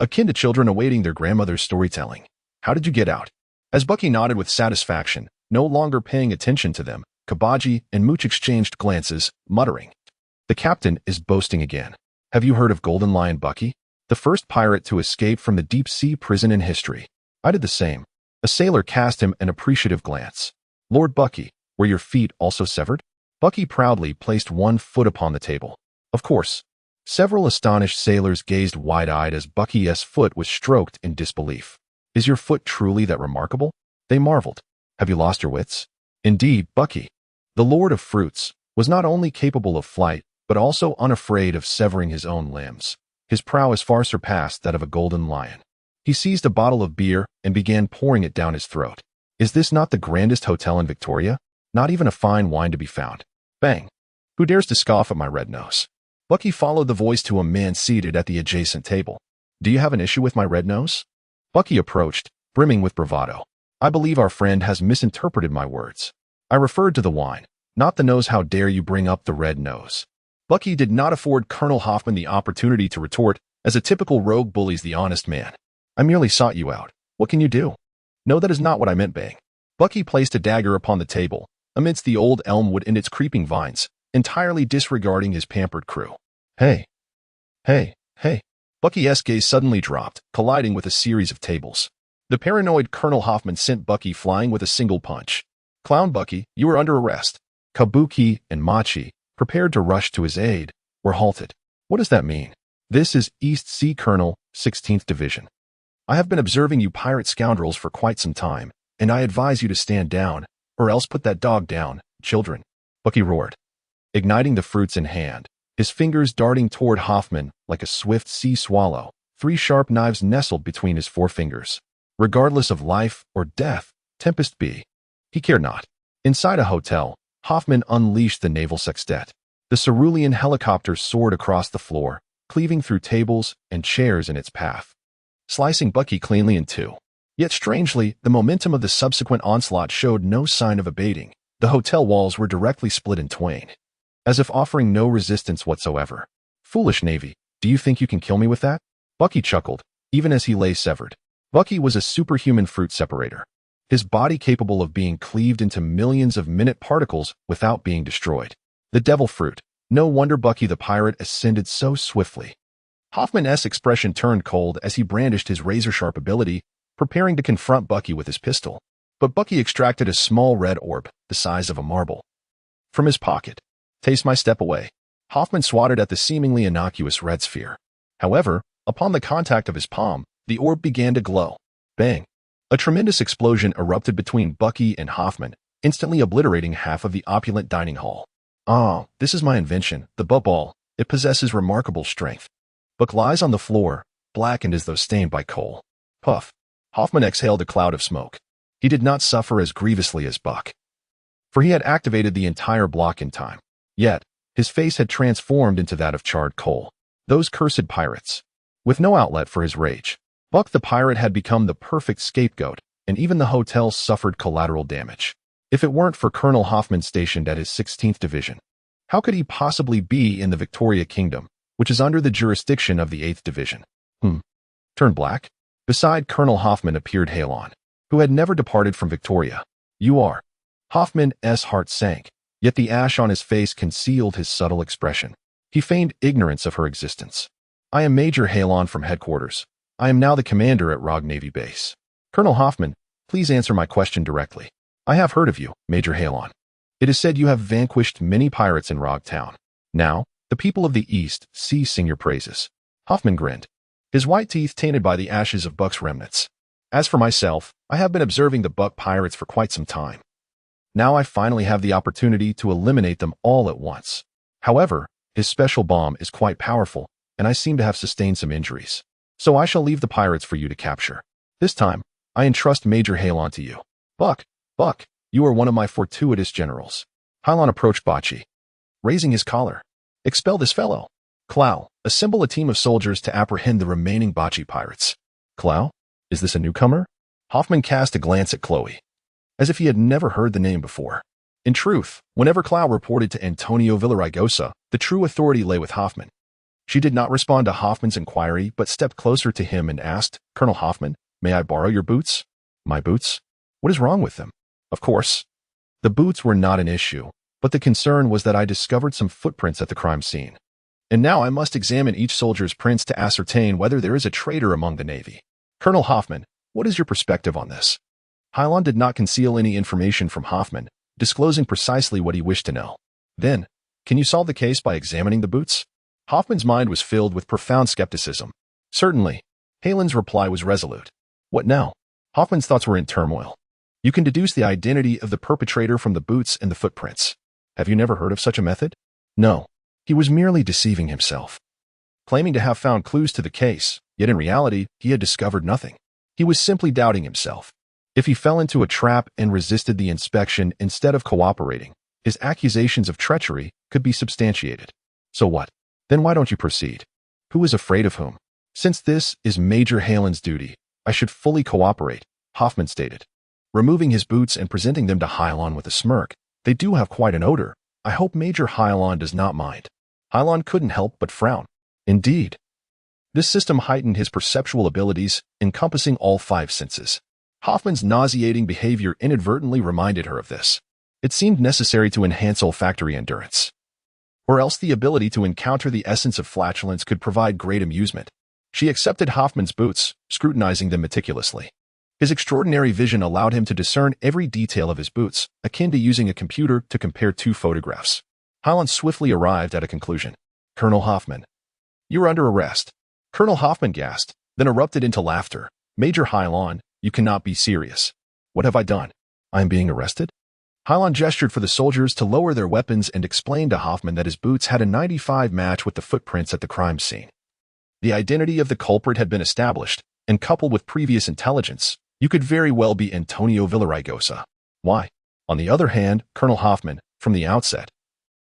akin to children awaiting their grandmother's storytelling. How did you get out? As Bucky nodded with satisfaction, no longer paying attention to them, Kabaji and Mooch exchanged glances, muttering, "The captain is boasting again. Have you heard of Golden Lion Bucky? The first pirate to escape from the deep-sea prison in history." I did the same. A sailor cast him an appreciative glance. "Lord Bucky, were your feet also severed?" Bucky proudly placed one foot upon the table. Of course. Several astonished sailors gazed wide-eyed as Bucky's foot was stroked in disbelief. "Is your foot truly that remarkable?" They marveled. "Have you lost your wits?" Indeed, Bucky, the Lord of Fruits, was not only capable of flight, but also unafraid of severing his own limbs. His prowess far surpassed that of a golden lion. He seized a bottle of beer and began pouring it down his throat. "Is this not the grandest hotel in Victoria? Not even a fine wine to be found." Bang! Who dares to scoff at my red nose? Bucky followed the voice to a man seated at the adjacent table. "Do you have an issue with my red nose?" Bucky approached, brimming with bravado. "I believe our friend has misinterpreted my words. I referred to the wine, not the nose. How dare you bring up the red nose?" Bucky did not afford Colonel Hoffman the opportunity to retort, as a typical rogue bullies the honest man. "I merely sought you out. What can you do?" "No, that is not what I meant, Bang." Bucky placed a dagger upon the table, amidst the old elm wood and its creeping vines, entirely disregarding his pampered crew. Hey. Bucky's gaze suddenly dropped, colliding with a series of tables. The paranoid Colonel Hoffman sent Bucky flying with a single punch. "Clown Bucky, you are under arrest." Kabuki and Machi, prepared to rush to his aid, were halted. "What does that mean?" "This is East Sea Colonel, 16th Division. I have been observing you pirate scoundrels for quite some time, and I advise you to stand down, or else put that dog down, children," Bucky roared, igniting the fruits in hand, his fingers darting toward Hoffman like a swift sea swallow. 3 sharp knives nestled between his forefingers. Regardless of life or death, Tempest be. He cared not. Inside a hotel, Hoffman unleashed the naval sextet. The cerulean helicopter soared across the floor, cleaving through tables and chairs in its path, slicing Bucky cleanly in two. Yet strangely, the momentum of the subsequent onslaught showed no sign of abating. The hotel walls were directly split in twain, as if offering no resistance whatsoever. "Foolish Navy, do you think you can kill me with that?" Bucky chuckled, even as he lay severed. Bucky was a superhuman fruit separator, his body capable of being cleaved into millions of minute particles without being destroyed. The devil fruit. No wonder Bucky the pirate ascended so swiftly. Hoffman's expression turned cold as he brandished his razor-sharp ability, preparing to confront Bucky with his pistol. But Bucky extracted a small red orb, the size of a marble, from his pocket. "Taste my step away." Hoffman swatted at the seemingly innocuous red sphere. However, upon the contact of his palm, the orb began to glow. Bang! A tremendous explosion erupted between Bucky and Hoffman, instantly obliterating half of the opulent dining hall. "Ah, this is my invention, the butt ball. It possesses remarkable strength." Buck lies on the floor, blackened as though stained by coal. Puff. Hoffman exhaled a cloud of smoke. He did not suffer as grievously as Buck, for he had activated the entire block in time. Yet, his face had transformed into that of charred coal. Those cursed pirates. With no outlet for his rage, Buck the pirate had become the perfect scapegoat, and even the hotel suffered collateral damage. If it weren't for Colonel Hoffman stationed at his 16th Division, how could he possibly be in the Victoria Kingdom, which is under the jurisdiction of the 8th Division? Turned black? Beside Colonel Hoffman appeared Halon, who had never departed from Victoria. "You are." Hoffman's heart sank, yet the ash on his face concealed his subtle expression. He feigned ignorance of her existence. "I am Major Halon from headquarters. I am now the commander at Rogue Navy Base." "Colonel Hoffman, please answer my question directly." "I have heard of you, Major Halon. It is said you have vanquished many pirates in Rogue Town. Now, the people of the East sing your praises." Hoffman grinned, his white teeth tainted by the ashes of Buck's remnants. "As for myself, I have been observing the Buck pirates for quite some time. Now I finally have the opportunity to eliminate them all at once. However, his special bomb is quite powerful, and I seem to have sustained some injuries. So I shall leave the pirates for you to capture. This time, I entrust Major Halon to you. Buck, you are one of my fortuitous generals. Halon approached Bocce, raising his collar. Expel this fellow. Clow, assemble a team of soldiers to apprehend the remaining Bocce pirates. Clow? Is this a newcomer? Hoffman cast a glance at Chloe, as if he had never heard the name before. In truth, whenever Clow reported to Antonio Villaraigosa, the true authority lay with Hoffman. She did not respond to Hoffman's inquiry, but stepped closer to him and asked, Colonel Hoffman, may I borrow your boots? My boots? What is wrong with them? Of course. The boots were not an issue, but the concern was that I discovered some footprints at the crime scene. And now I must examine each soldier's prints to ascertain whether there is a traitor among the Navy. Colonel Hoffman, what is your perspective on this? Halon did not conceal any information from Hoffman, disclosing precisely what he wished to know. Then, can you solve the case by examining the boots? Hoffman's mind was filled with profound skepticism. Certainly. Halon's reply was resolute. What now? Hoffman's thoughts were in turmoil. You can deduce the identity of the perpetrator from the boots and the footprints. Have you never heard of such a method? No. He was merely deceiving himself, claiming to have found clues to the case, yet in reality, he had discovered nothing. He was simply doubting himself. If he fell into a trap and resisted the inspection instead of cooperating, his accusations of treachery could be substantiated. So what? Then why don't you proceed? Who is afraid of whom? Since this is Major Halon's duty, I should fully cooperate, Hoffman stated. Removing his boots and presenting them to Halon with a smirk. They do have quite an odor. I hope Major Halon does not mind. Halon couldn't help but frown. Indeed. This system heightened his perceptual abilities, encompassing all 5 senses. Hoffman's nauseating behavior inadvertently reminded her of this. It seemed necessary to enhance olfactory endurance, or else the ability to encounter the essence of flatulence could provide great amusement. She accepted Hoffman's boots, scrutinizing them meticulously. His extraordinary vision allowed him to discern every detail of his boots, akin to using a computer to compare 2 photographs. Halon swiftly arrived at a conclusion. Colonel Hoffman, you are under arrest. Colonel Hoffman gasped, then erupted into laughter. Major Halon, you cannot be serious. What have I done? I am being arrested? Halon gestured for the soldiers to lower their weapons and explained to Hoffman that his boots had a 95 match with the footprints at the crime scene. The identity of the culprit had been established, and coupled with previous intelligence, you could very well be Antonio Villaraigosa. Why? On the other hand, Colonel Hoffman, from the outset,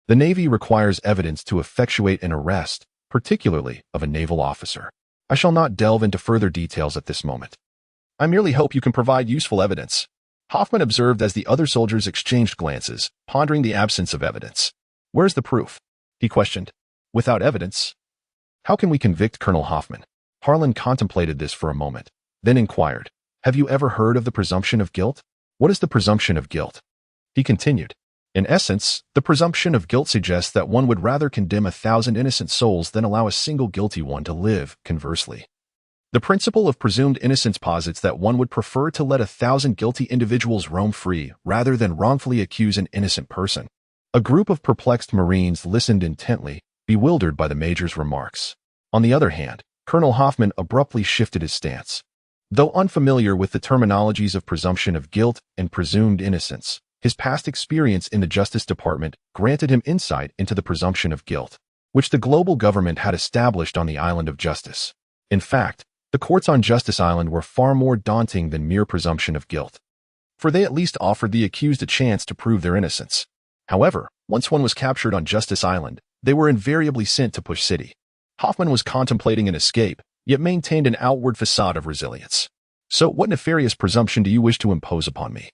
the Navy requires evidence to effectuate an arrest, particularly of a naval officer. I shall not delve into further details at this moment. I merely hope you can provide useful evidence. Hoffman observed as the other soldiers exchanged glances, pondering the absence of evidence. Where's the proof? He questioned. Without evidence? How can we convict Colonel Hoffman? Harlan contemplated this for a moment, then inquired, have you ever heard of the presumption of guilt? What is the presumption of guilt? He continued. In essence, the presumption of guilt suggests that one would rather condemn 1,000 innocent souls than allow a single guilty one to live, conversely. The principle of presumed innocence posits that one would prefer to let 1,000 guilty individuals roam free rather than wrongfully accuse an innocent person. A group of perplexed Marines listened intently, bewildered by the Major's remarks. On the other hand, Colonel Hoffman abruptly shifted his stance. Though unfamiliar with the terminologies of presumption of guilt and presumed innocence, his past experience in the Justice Department granted him insight into the presumption of guilt, which the global government had established on the island of Justice. In fact, the courts on Justice Island were far more daunting than mere presumption of guilt, for they at least offered the accused a chance to prove their innocence. However, once one was captured on Justice Island, they were invariably sent to Push City. Hoffman was contemplating an escape, yet maintained an outward facade of resilience. So what nefarious presumption do you wish to impose upon me?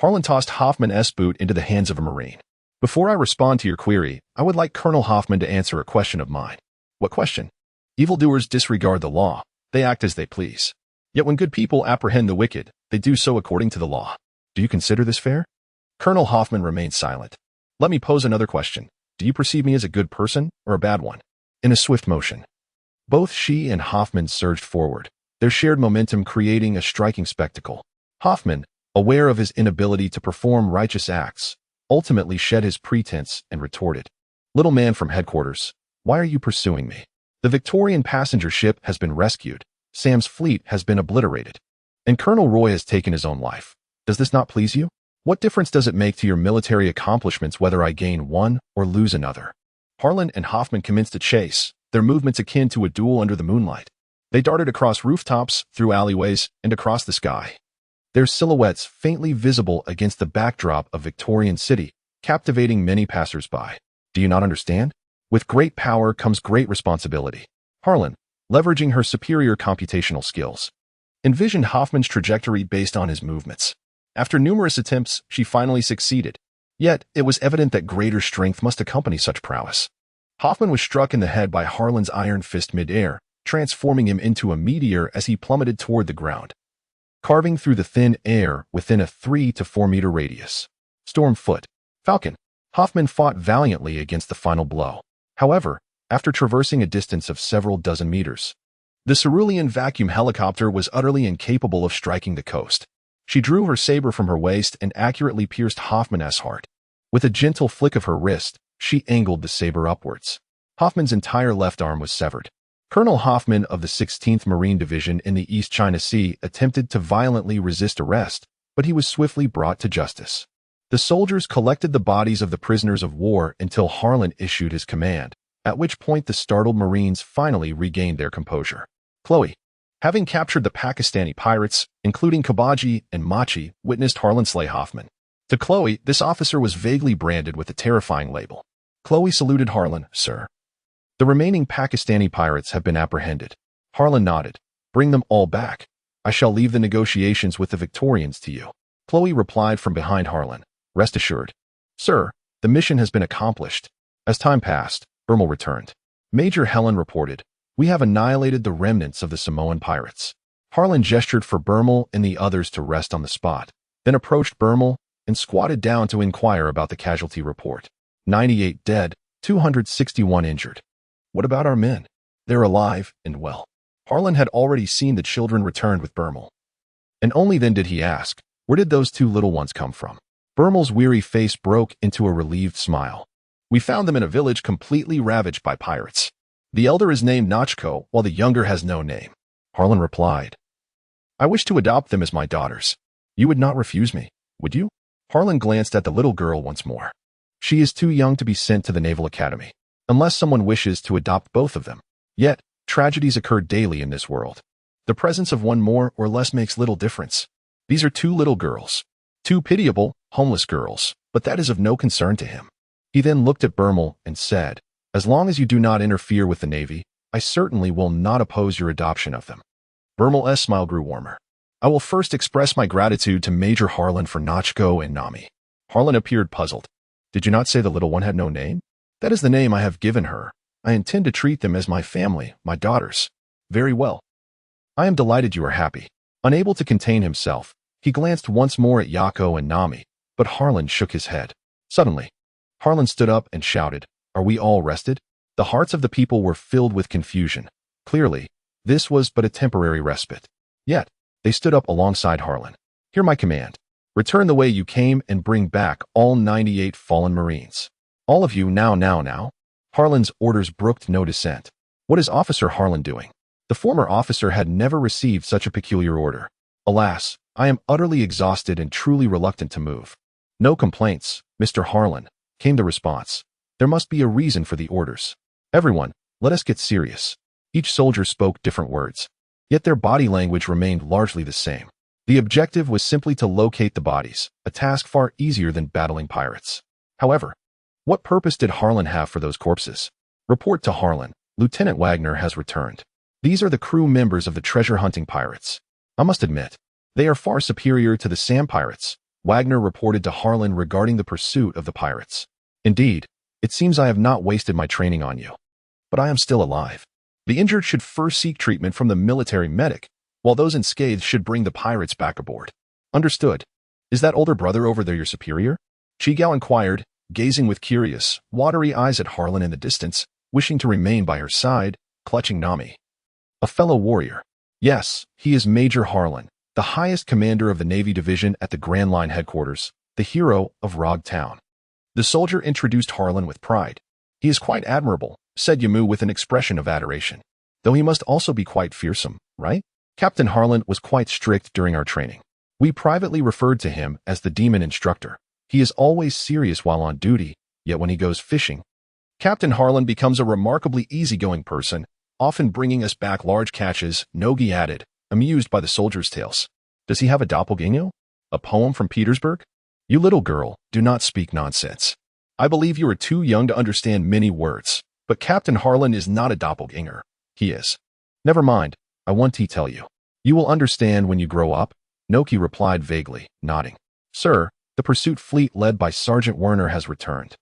Harlan tossed Hoffman's boot into the hands of a Marine. Before I respond to your query, I would like Colonel Hoffman to answer a question of mine. What question? Evildoers disregard the law. They act as they please. Yet when good people apprehend the wicked, they do so according to the law. Do you consider this fair? Colonel Hoffman remained silent. Let me pose another question. Do you perceive me as a good person or a bad one? In a swift motion, both she and Hoffman surged forward, their shared momentum creating a striking spectacle. Hoffman, aware of his inability to perform righteous acts, ultimately shed his pretense and retorted, Little man from headquarters, why are you pursuing me? The Victorian passenger ship has been rescued, Sam's fleet has been obliterated, and Colonel Roy has taken his own life. Does this not please you? What difference does it make to your military accomplishments whether I gain one or lose another? Harlan and Hoffman commenced a chase, their movements akin to a duel under the moonlight. They darted across rooftops, through alleyways, and across the sky. Their silhouettes faintly visible against the backdrop of Victorian City, captivating many passers-by. Do you not understand? With great power comes great responsibility. Harlan, leveraging her superior computational skills, envisioned Hoffman's trajectory based on his movements. After numerous attempts, she finally succeeded. Yet, it was evident that greater strength must accompany such prowess. Hoffman was struck in the head by Harlan's iron fist mid-air, transforming him into a meteor as he plummeted toward the ground, carving through the thin air within a 3 to 4 meter radius. Stormfoot. Falcon. Hoffman fought valiantly against the final blow. However, after traversing a distance of several dozen meters, the cerulean vacuum helicopter was utterly incapable of striking the coast. She drew her saber from her waist and accurately pierced Hoffman's heart. With a gentle flick of her wrist, she angled the saber upwards. Hoffman's entire left arm was severed. Colonel Hoffman of the 16th Marine Division in the East China Sea attempted to violently resist arrest, but he was swiftly brought to justice. The soldiers collected the bodies of the prisoners of war until Harlan issued his command, at which point the startled Marines finally regained their composure. Chloe, having captured the Pakistani pirates, including Kabaji and Machi, witnessed Harlan slay Hoffman. To Chloe, this officer was vaguely branded with a terrifying label. Chloe saluted Harlan, "Sir. The remaining Pakistani pirates have been apprehended." Harlan nodded. "Bring them all back. I shall leave the negotiations with the Victorians to you." Chloe replied from behind Harlan, "Rest assured. Sir, the mission has been accomplished." As time passed, Bermel returned. Major Helen reported, "We have annihilated the remnants of the Samoan pirates." Harlan gestured for Bermel and the others to rest on the spot, then approached Bermel and squatted down to inquire about the casualty report. 98 dead, 261 injured. "What about our men?" "They're alive and well." Harlan had already seen the children returned with Bermel. And only then did he ask, "Where did those 2 little ones come from?" Bermel's weary face broke into a relieved smile. "We found them in a village completely ravaged by pirates. The elder is named Nachko, while the younger has no name." Harlan replied, "I wish to adopt them as my daughters. You would not refuse me, would you?" Harlan glanced at the little girl once more. "She is too young to be sent to the Naval Academy, unless someone wishes to adopt both of them. Yet, tragedies occur daily in this world. The presence of one more or less makes little difference. These are 2 little girls. 2 pitiable, homeless girls, but that is of no concern to him." He then looked at Bermel and said, "As long as you do not interfere with the Navy, I certainly will not oppose your adoption of them." Bermel's smile grew warmer. "I will first express my gratitude to Major Harlan for Nachko and Nami." Harlan appeared puzzled. "Did you not say the little one had no name?" "That is the name I have given her. I intend to treat them as my family, my daughters." "Very well. I am delighted you are happy." Unable to contain himself, he glanced once more at Yako and Nami, but Harlan shook his head. Suddenly, Harlan stood up and shouted, "Are we all rested?" The hearts of the people were filled with confusion. Clearly, this was but a temporary respite. Yet, they stood up alongside Harlan. "Hear my command. Return the way you came and bring back all 98 fallen Marines. All of you now." Harlan's orders brooked no dissent. What is Officer Harlan doing? The former officer had never received such a peculiar order. "Alas, I am utterly exhausted and truly reluctant to move." "No complaints, Mr. Harlan," came the response. "There must be a reason for the orders. Everyone, let us get serious." Each soldier spoke different words, yet their body language remained largely the same. The objective was simply to locate the bodies, a task far easier than battling pirates. However, what purpose did Harlan have for those corpses? Report to Harlan, Lieutenant Wagner has returned. These are the crew members of the treasure-hunting pirates. I must admit, they are far superior to the sand pirates, Wagner reported to Harlan regarding the pursuit of the pirates. Indeed, it seems I have not wasted my training on you. But I am still alive. The injured should first seek treatment from the military medic, while those unscathed should bring the pirates back aboard. Understood. Is that older brother over there your superior? Chigao inquired, gazing with curious, watery eyes at Harlan in the distance, wishing to remain by her side, clutching Nami. A fellow warrior. Yes, he is Major Harlan, the highest commander of the Navy Division at the Grand Line headquarters, the hero of Rogue Town. The soldier introduced Harlan with pride. He is quite admirable, said Yamu with an expression of adoration. Though he must also be quite fearsome, right? Captain Harlan was quite strict during our training. We privately referred to him as the demon instructor. He is always serious while on duty, yet when he goes fishing, Captain Harlan becomes a remarkably easygoing person, often bringing us back large catches, Nogi added, amused by the soldiers' tales. Does he have a doppelganger? A poem from Petersburg? You little girl, do not speak nonsense. I believe you are too young to understand many words, but Captain Harlan is not a doppelganger. He is. Never mind, I want to tell you. You will understand when you grow up, Noki replied vaguely, nodding. Sir, the pursuit fleet led by Sergeant Werner has returned.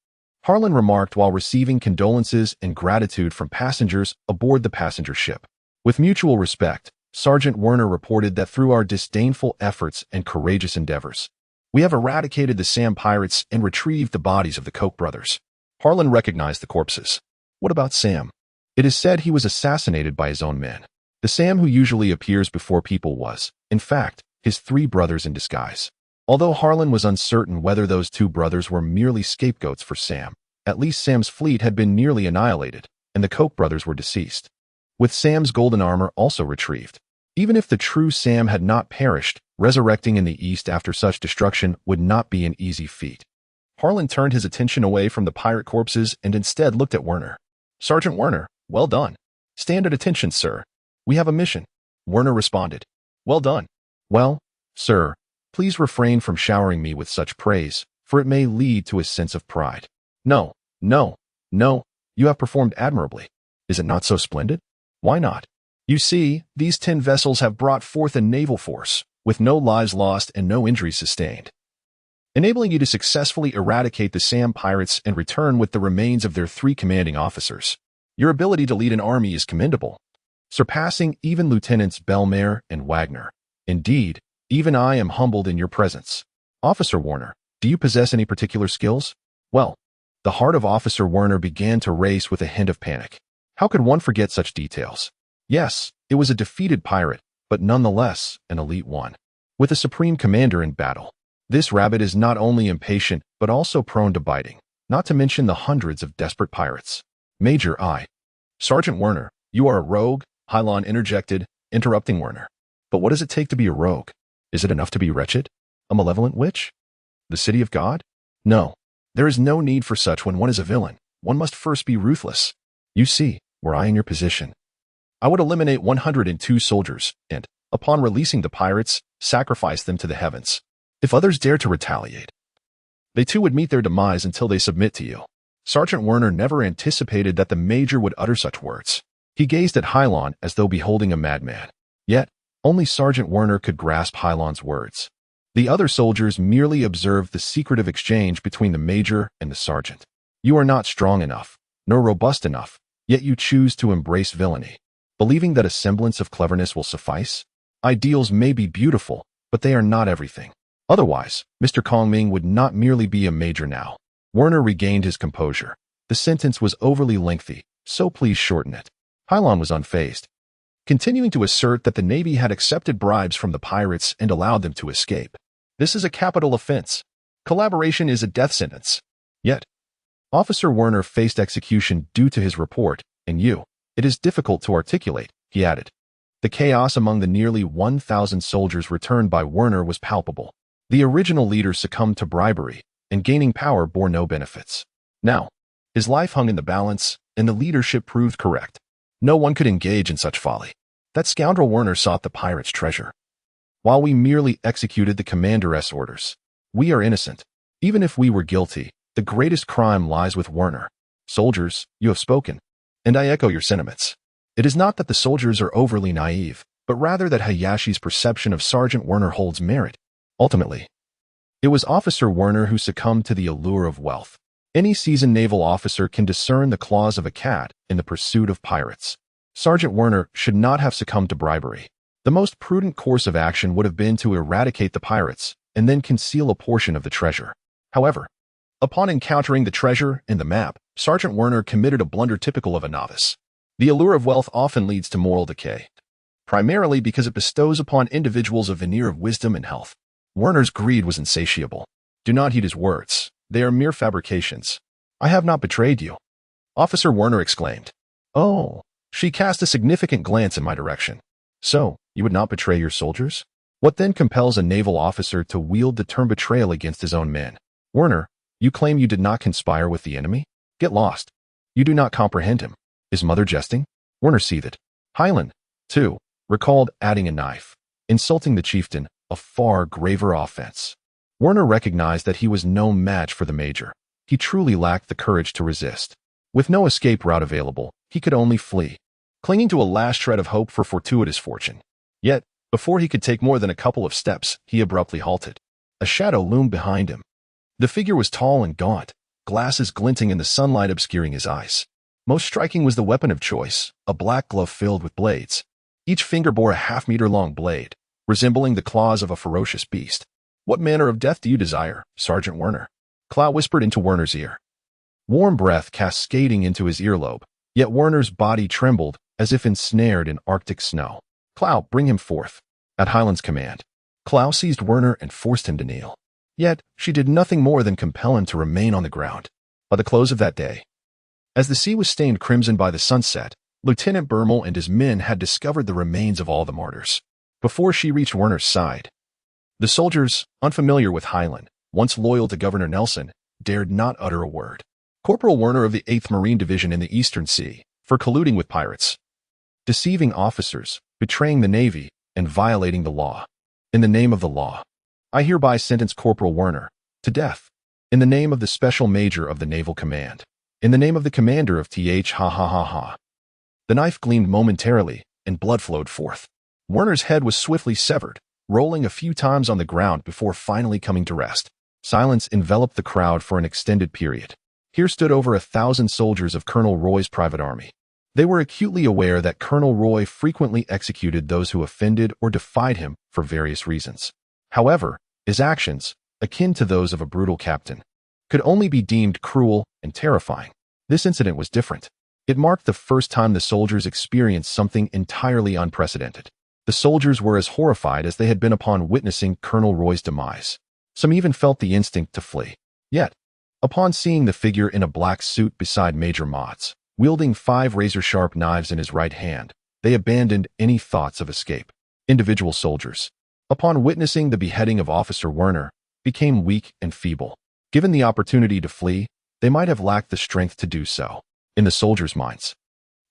Harlan remarked while receiving condolences and gratitude from passengers aboard the passenger ship. With mutual respect, Sergeant Werner reported that through our disdainful efforts and courageous endeavors, we have eradicated the Sam pirates and retrieved the bodies of the Koch brothers. Harlan recognized the corpses. What about Sam? It is said he was assassinated by his own men. The Sam who usually appears before people was, in fact, his 3 brothers in disguise. Although Harlan was uncertain whether those 2 brothers were merely scapegoats for Sam, at least Sam's fleet had been nearly annihilated, and the Koch brothers were deceased, with Sam's golden armor also retrieved. Even if the true Sam had not perished, resurrecting in the East after such destruction would not be an easy feat. Harlan turned his attention away from the pirate corpses and instead looked at Werner. Sergeant Werner, well done. Stand at attention, sir. We have a mission. Werner responded. Well done. Well, sir, please refrain from showering me with such praise, for it may lead to a sense of pride. No, no, no, you have performed admirably. Is it not so splendid? Why not? You see, these 10 vessels have brought forth a naval force, with no lives lost and no injuries sustained, enabling you to successfully eradicate the Sam pirates and return with the remains of their 3 commanding officers. Your ability to lead an army is commendable, surpassing even Lieutenants Belmare and Wagner. Indeed, even I am humbled in your presence. Officer Werner, do you possess any particular skills? Well, the heart of Officer Werner began to race with a hint of panic. How could one forget such details? Yes, it was a defeated pirate, but nonetheless an elite one, with a supreme commander in battle. This rabbit is not only impatient, but also prone to biting, not to mention the hundreds of desperate pirates. Major I. Sergeant Werner, you are a rogue, Hylon interjected, interrupting Werner. But what does it take to be a rogue? Is it enough to be wretched? A malevolent witch? The city of God? No, there is no need for such when one is a villain. One must first be ruthless. You see, were I in your position, I would eliminate 102 soldiers and, upon releasing the pirates, sacrifice them to the heavens. If others dare to retaliate, they too would meet their demise until they submit to you. Sergeant Werner never anticipated that the Major would utter such words. He gazed at Hylon as though beholding a madman. Yet, only Sergeant Werner could grasp Hylon's words. The other soldiers merely observed the secretive exchange between the Major and the Sergeant. You are not strong enough, nor robust enough, yet you choose to embrace villainy, believing that a semblance of cleverness will suffice. Ideals may be beautiful, but they are not everything. Otherwise, Mr. Kongming would not merely be a major now. Werner regained his composure. The sentence was overly lengthy, so please shorten it. Hylon was unfazed, continuing to assert that the Navy had accepted bribes from the pirates and allowed them to escape. This is a capital offense. Collaboration is a death sentence. Yet, Officer Werner faced execution due to his report, and it is difficult to articulate, he added. The chaos among the nearly 1,000 soldiers returned by Werner was palpable. The original leader succumbed to bribery, and gaining power bore no benefits. Now, his life hung in the balance, and the leadership proved correct. No one could engage in such folly. That scoundrel Werner sought the pirates' treasure, while we merely executed the commander's orders. We are innocent. Even if we were guilty, the greatest crime lies with Werner. Soldiers, you have spoken, and I echo your sentiments. It is not that the soldiers are overly naive, but rather that Hayashi's perception of Sergeant Werner holds merit. Ultimately, it was Officer Werner who succumbed to the allure of wealth. Any seasoned naval officer can discern the claws of a cat in the pursuit of pirates. Sergeant Werner should not have succumbed to bribery. The most prudent course of action would have been to eradicate the pirates and then conceal a portion of the treasure. However, upon encountering the treasure and the map, Sergeant Werner committed a blunder typical of a novice. The allure of wealth often leads to moral decay, primarily because it bestows upon individuals a veneer of wisdom and health. Werner's greed was insatiable. Do not heed his words. They are mere fabrications. I have not betrayed you, Officer Werner exclaimed. Oh, she cast a significant glance in my direction. So, you would not betray your soldiers? What then compels a naval officer to wield the term betrayal against his own men? Werner, you claim you did not conspire with the enemy? Get lost. You do not comprehend him. Is mother jesting? Werner seethed. Highland, too, recalled adding a knife. Insulting the chieftain, a far graver offense. Werner recognized that he was no match for the major. He truly lacked the courage to resist. With no escape route available, he could only flee, clinging to a last shred of hope for fortuitous fortune. Yet, before he could take more than a couple of steps, he abruptly halted. A shadow loomed behind him. The figure was tall and gaunt, glasses glinting in the sunlight obscuring his eyes. Most striking was the weapon of choice, a black glove filled with blades. Each finger bore a half-meter-long blade, resembling the claws of a ferocious beast. What manner of death do you desire, Sergeant Werner? Clout whispered into Werner's ear. Warm breath cascading into his earlobe, yet Werner's body trembled as if ensnared in Arctic snow. Clout, bring him forth. At Highland's command, Clout seized Werner and forced him to kneel. Yet, she did nothing more than compel him to remain on the ground. By the close of that day, as the sea was stained crimson by the sunset, Lieutenant Bermel and his men had discovered the remains of all the martyrs. Before she reached Werner's side, the soldiers, unfamiliar with Highland, once loyal to Governor Nelson, dared not utter a word. Corporal Werner of the 8th Marine Division in the Eastern Sea, for colluding with pirates, deceiving officers, betraying the Navy, and violating the law. In the name of the law, I hereby sentence Corporal Werner to death. In the name of the Special Major of the Naval Command. In the name of the Commander of TH ha ha ha ha. The knife gleamed momentarily, and blood flowed forth. Werner's head was swiftly severed, rolling a few times on the ground before finally coming to rest. Silence enveloped the crowd for an extended period. Here stood over 1,000 soldiers of Colonel Roy's private army. They were acutely aware that Colonel Roy frequently executed those who offended or defied him for various reasons. However, his actions, akin to those of a brutal captain, could only be deemed cruel and terrifying. This incident was different. It marked the first time the soldiers experienced something entirely unprecedented. The soldiers were as horrified as they had been upon witnessing Colonel Roy's demise. Some even felt the instinct to flee. Yet, upon seeing the figure in a black suit beside Major Motts, wielding 5 razor-sharp knives in his right hand, they abandoned any thoughts of escape. Individual soldiers, upon witnessing the beheading of Officer Werner, became weak and feeble. Given the opportunity to flee, they might have lacked the strength to do so. In the soldiers' minds,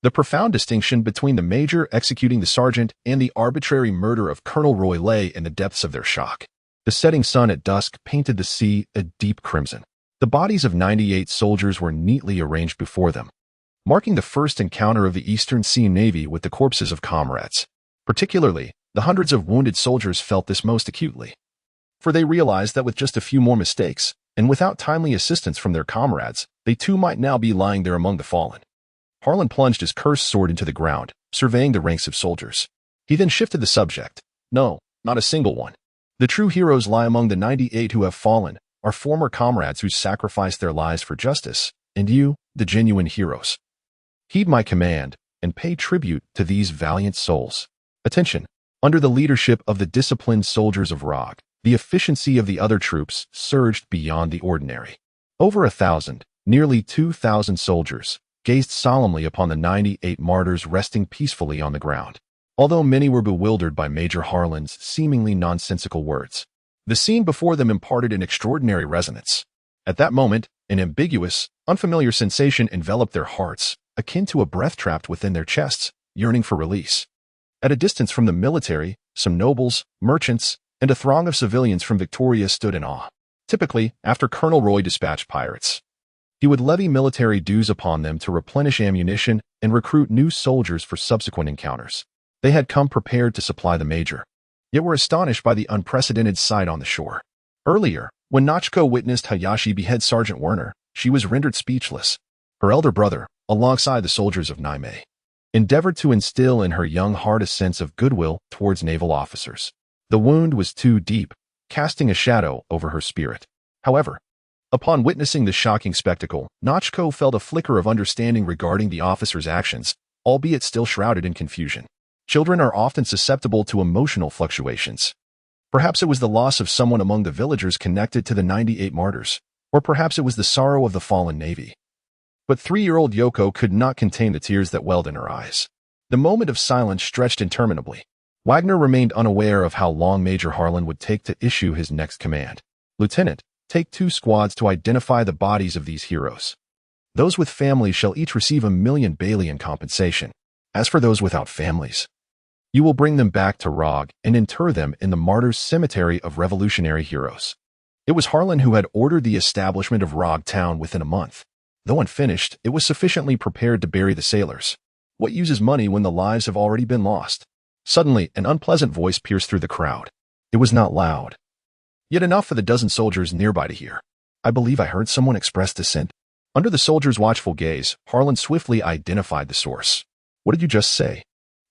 the profound distinction between the major executing the sergeant and the arbitrary murder of Colonel Roy lay in the depths of their shock. The setting sun at dusk painted the sea a deep crimson. The bodies of 98 soldiers were neatly arranged before them, marking the first encounter of the Eastern Sea Navy with the corpses of comrades. Particularly, the hundreds of wounded soldiers felt this most acutely, for they realized that with just a few more mistakes, and without timely assistance from their comrades, they too might now be lying there among the fallen. Harlan plunged his cursed sword into the ground, surveying the ranks of soldiers. He then shifted the subject. No, not a single one. The true heroes lie among the 98 who have fallen, our former comrades who sacrificed their lives for justice, and you, the genuine heroes. Heed my command, and pay tribute to these valiant souls. Attention! Under the leadership of the disciplined soldiers of Robe, the efficiency of the other troops surged beyond the ordinary. Over 1,000, nearly 2,000 soldiers, gazed solemnly upon the 98 martyrs resting peacefully on the ground. Although many were bewildered by Major Harlan's seemingly nonsensical words, the scene before them imparted an extraordinary resonance. At that moment, an ambiguous, unfamiliar sensation enveloped their hearts, akin to a breath trapped within their chests, yearning for release. At a distance from the military, some nobles, merchants, and a throng of civilians from Victoria stood in awe. Typically, after Colonel Roy dispatched pirates, he would levy military dues upon them to replenish ammunition and recruit new soldiers for subsequent encounters. They had come prepared to supply the major, yet were astonished by the unprecedented sight on the shore. Earlier, when Nachiko witnessed Hayashi behead Sergeant Werner, she was rendered speechless. Her elder brother, alongside the soldiers of Naime, endeavored to instill in her young heart a sense of goodwill towards naval officers. The wound was too deep, casting a shadow over her spirit. However, upon witnessing the shocking spectacle, Nachiko felt a flicker of understanding regarding the officer's actions, albeit still shrouded in confusion. Children are often susceptible to emotional fluctuations. Perhaps it was the loss of someone among the villagers connected to the 98 martyrs, or perhaps it was the sorrow of the fallen Navy. But 3-year-old Yoko could not contain the tears that welled in her eyes. The moment of silence stretched interminably. Wagner remained unaware of how long Major Harlan would take to issue his next command. Lieutenant, take 2 squads to identify the bodies of these heroes. Those with families shall each receive 1,000,000 Bailey in compensation. As for those without families, you will bring them back to Robe and inter them in the Martyrs' Cemetery of Revolutionary Heroes. It was Harlan who had ordered the establishment of Robe Town within a month. Though unfinished, it was sufficiently prepared to bury the sailors. What uses money when the lives have already been lost? Suddenly, an unpleasant voice pierced through the crowd. It was not loud, yet enough for the dozen soldiers nearby to hear. I believe I heard someone express dissent. Under the soldiers' watchful gaze, Harlan swiftly identified the source. What did you just say?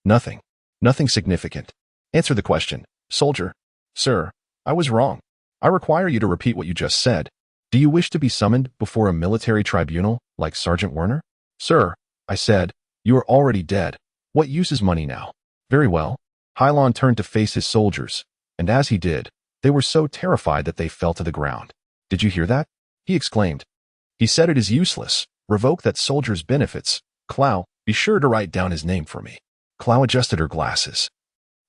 Nothing. Nothing significant. Answer the question, soldier. Sir, I was wrong. I require you to repeat what you just said. Do you wish to be summoned before a military tribunal, like Sergeant Werner? Sir, I said, you are already dead. What use is money now? Very well. Harlan turned to face his soldiers, and as he did, they were so terrified that they fell to the ground. Did you hear that? He exclaimed. He said it is useless. Revoke that soldier's benefits. Clow, be sure to write down his name for me. Clow adjusted her glasses.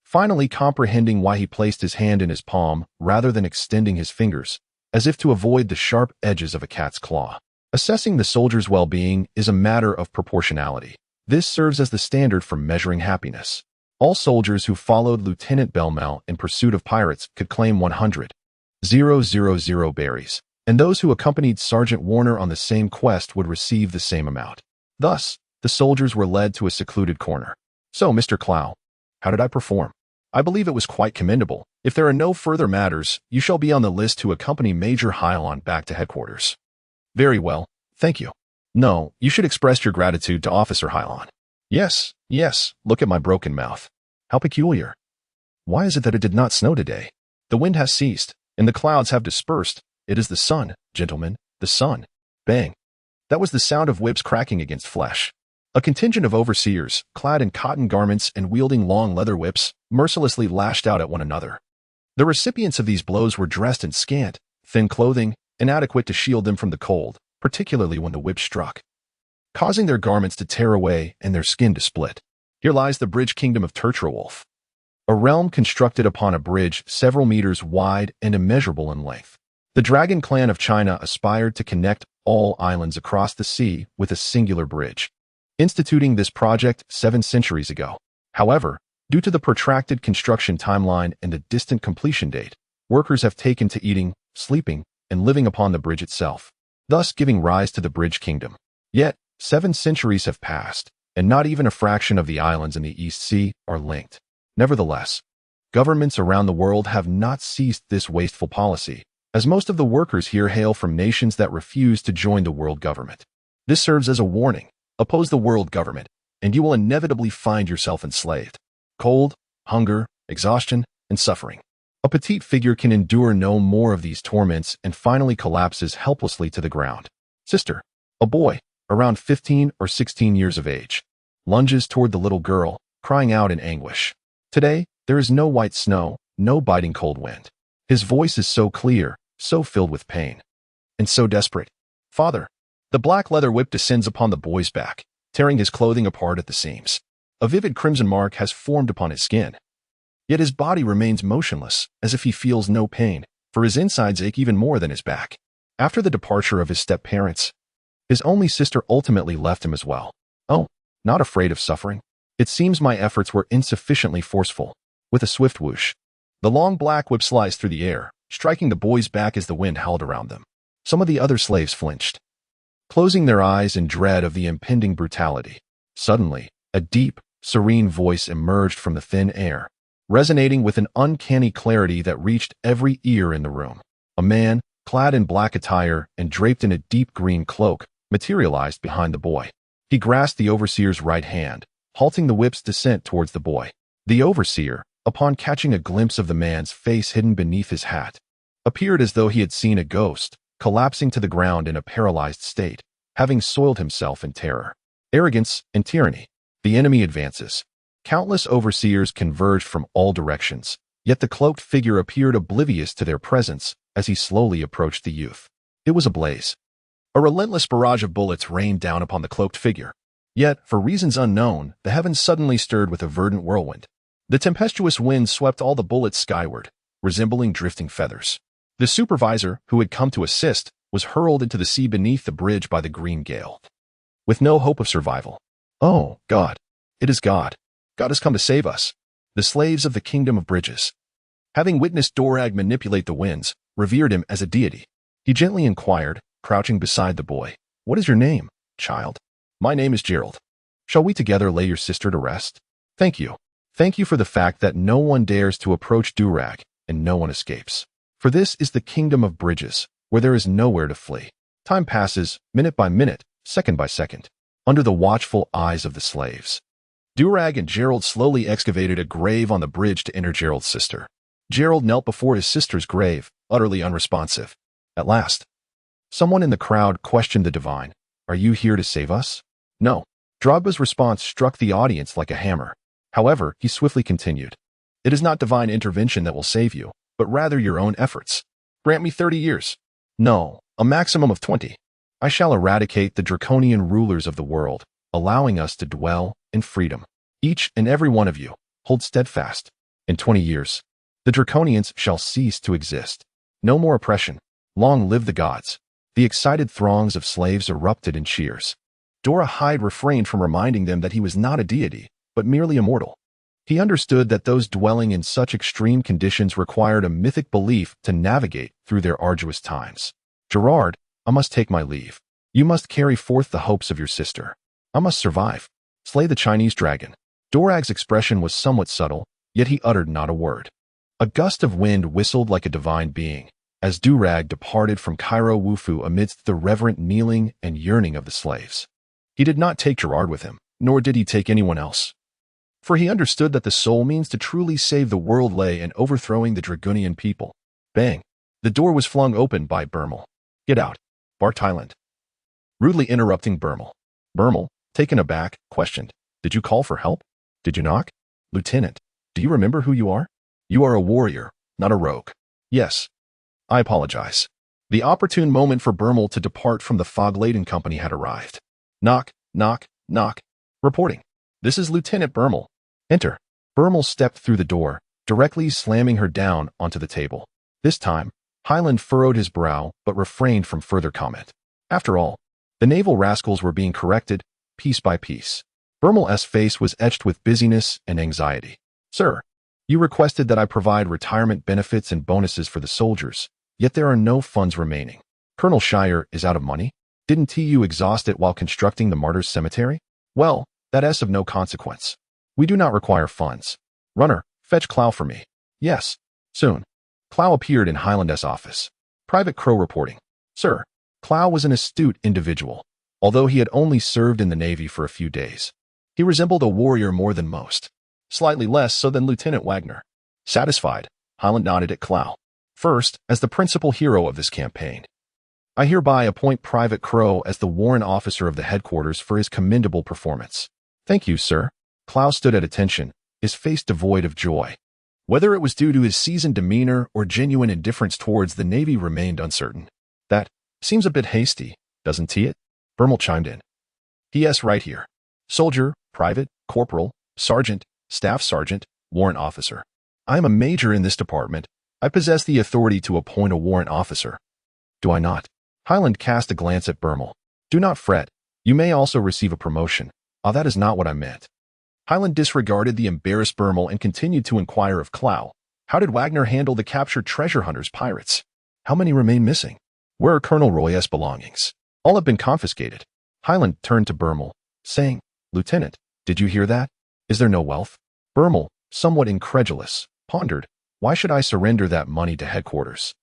Finally comprehending why he placed his hand in his palm rather than extending his fingers, as if to avoid the sharp edges of a cat's claw. Assessing the soldier's well-being is a matter of proportionality. This serves as the standard for measuring happiness. All soldiers who followed Lieutenant Belmel in pursuit of pirates could claim 100,000 berries, and those who accompanied Sergeant Warner on the same quest would receive the same amount. Thus, the soldiers were led to a secluded corner. So, Mr. Clow, how did I perform? I believe it was quite commendable. If there are no further matters, you shall be on the list to accompany Major Harlan back to headquarters. Very well, thank you. No, you should express your gratitude to Officer Harlan. Yes, look at my broken mouth. How peculiar. Why is it that it did not snow today? The wind has ceased, and the clouds have dispersed. It is the sun, gentlemen, the sun. Bang. That was the sound of whips cracking against flesh. A contingent of overseers, clad in cotton garments and wielding long leather whips, mercilessly lashed out at one another. The recipients of these blows were dressed in scant, thin clothing, inadequate to shield them from the cold, particularly when the whip struck, causing their garments to tear away and their skin to split. Here lies the bridge kingdom of Tertrawolf, a realm constructed upon a bridge several meters wide and immeasurable in length. The Dragon Clan of China aspired to connect all islands across the sea with a singular bridge, instituting this project 7 centuries ago. However, due to the protracted construction timeline and the distant completion date, workers have taken to eating, sleeping, and living upon the bridge itself, thus giving rise to the Bridge Kingdom. Yet, 7 centuries have passed, and not even a fraction of the islands in the East Sea are linked. Nevertheless, governments around the world have not ceased this wasteful policy, as most of the workers here hail from nations that refuse to join the world government. This serves as a warning. Oppose the world government, and you will inevitably find yourself enslaved. Cold, hunger, exhaustion, and suffering. A petite figure can endure no more of these torments and finally collapses helplessly to the ground. Sister, a boy, around 15 or 16 years of age, lunges toward the little girl, crying out in anguish. Today, there is no white snow, no biting cold wind. His voice is so clear, so filled with pain, and so desperate. Father. The black leather whip descends upon the boy's back, tearing his clothing apart at the seams. A vivid crimson mark has formed upon his skin. Yet his body remains motionless, as if he feels no pain, for his insides ache even more than his back. After the departure of his step-parents, his only sister ultimately left him as well. Oh, not afraid of suffering. It seems my efforts were insufficiently forceful. With a swift whoosh, the long black whip sliced through the air, striking the boy's back as the wind howled around them. Some of the other slaves flinched, closing their eyes in dread of the impending brutality. Suddenly, a deep, serene voice emerged from the thin air, resonating with an uncanny clarity that reached every ear in the room. A man, clad in black attire and draped in a deep green cloak, materialized behind the boy. He grasped the overseer's right hand, halting the whip's descent towards the boy. The overseer, upon catching a glimpse of the man's face hidden beneath his hat, appeared as though he had seen a ghost, collapsing to the ground in a paralyzed state, having soiled himself in terror, arrogance, and tyranny. The enemy advances. Countless overseers converged from all directions, yet the cloaked figure appeared oblivious to their presence as he slowly approached the youth. It was ablaze. A relentless barrage of bullets rained down upon the cloaked figure. Yet, for reasons unknown, the heavens suddenly stirred with a verdant whirlwind. The tempestuous wind swept all the bullets skyward, resembling drifting feathers. The supervisor, who had come to assist, was hurled into the sea beneath the bridge by the green gale. With no hope of survival. Oh, God. It is God. God has come to save us. The slaves of the kingdom of bridges. Having witnessed Dorag manipulate the winds, revered him as a deity. He gently inquired, crouching beside the boy, "What is your name, child?" "My name is Gerald. Shall we together lay your sister to rest?" "Thank you. Thank you for the fact that no one dares to approach Dorag, and no one escapes. For this is the kingdom of bridges, where there is nowhere to flee." Time passes, minute by minute, second by second, under the watchful eyes of the slaves. Dorag and Gerald slowly excavated a grave on the bridge to enter Gerald's sister. Gerald knelt before his sister's grave, utterly unresponsive. At last, someone in the crowd questioned the divine, "Are you here to save us?" "No." Drogba's response struck the audience like a hammer. However, he swiftly continued, "It is not divine intervention that will save you, but rather your own efforts. Grant me 30 years. No, a maximum of 20. I shall eradicate the draconian rulers of the world, allowing us to dwell in freedom. Each and every one of you, hold steadfast. In 20 years, the draconians shall cease to exist. No more oppression. Long live the gods." The excited throngs of slaves erupted in cheers. Dora Hyde refrained from reminding them that he was not a deity, but merely a mortal. He understood that those dwelling in such extreme conditions required a mythic belief to navigate through their arduous times. "Gerard, I must take my leave. You must carry forth the hopes of your sister. I must survive. Slay the Chinese dragon." Dorag's expression was somewhat subtle, yet he uttered not a word. A gust of wind whistled like a divine being, as Dorag departed from Cairo Wufu amidst the reverent kneeling and yearning of the slaves. He did not take Gerard with him, nor did he take anyone else. For he understood that the sole means to truly save the world lay in overthrowing the Dragonian people. Bang! The door was flung open by Bermel. "Get out," barked Highland, rudely interrupting Bermel. Bermel, taken aback, questioned, "Did you call for help? Did you knock? Lieutenant, do you remember who you are? You are a warrior, not a rogue." "Yes. I apologize." The opportune moment for Bermel to depart from the fog-laden company had arrived. Knock, knock, knock. Reporting. "This is Lieutenant Bermel. Enter." Bermel stepped through the door, directly slamming her down onto the table. This time, Highland furrowed his brow but refrained from further comment. After all, the naval rascals were being corrected, piece by piece. Bermel's face was etched with busyness and anxiety. "Sir, you requested that I provide retirement benefits and bonuses for the soldiers, yet there are no funds remaining. Colonel Shire is out of money. Didn't you exhaust it while constructing the Martyrs' Cemetery? Well, that is of no consequence. We do not require funds. Runner, fetch Clow for me." "Yes, soon." Clow appeared in Highland's office. Private Crow reporting. "Sir, Clow was an astute individual, although he had only served in the Navy for a few days. He resembled a warrior more than most. Slightly less so than Lieutenant Wagner." Satisfied, Highland nodded at Clow. "First, as the principal hero of this campaign, I hereby appoint Private Crow as the warrant officer of the headquarters for his commendable performance." "Thank you, sir." Clow stood at attention, his face devoid of joy. Whether it was due to his seasoned demeanor or genuine indifference towards the Navy remained uncertain. "That seems a bit hasty, doesn't it?" Bermel chimed in. "Yes, right here. Soldier, private, corporal, sergeant, staff sergeant, warrant officer. I am a major in this department. I possess the authority to appoint a warrant officer." "Do I not?" Highland cast a glance at Bermel. "Do not fret. You may also receive a promotion. Ah, that is not what I meant." Highland disregarded the embarrassed Bermel and continued to inquire of Clow. "How did Wagner handle the captured treasure hunters pirates? How many remain missing? Where are Colonel Roy's belongings?" "All have been confiscated." Highland turned to Bermel, saying, "Lieutenant, did you hear that? Is there no wealth?" Bermel, somewhat incredulous, pondered, "Why should I surrender that money to headquarters?"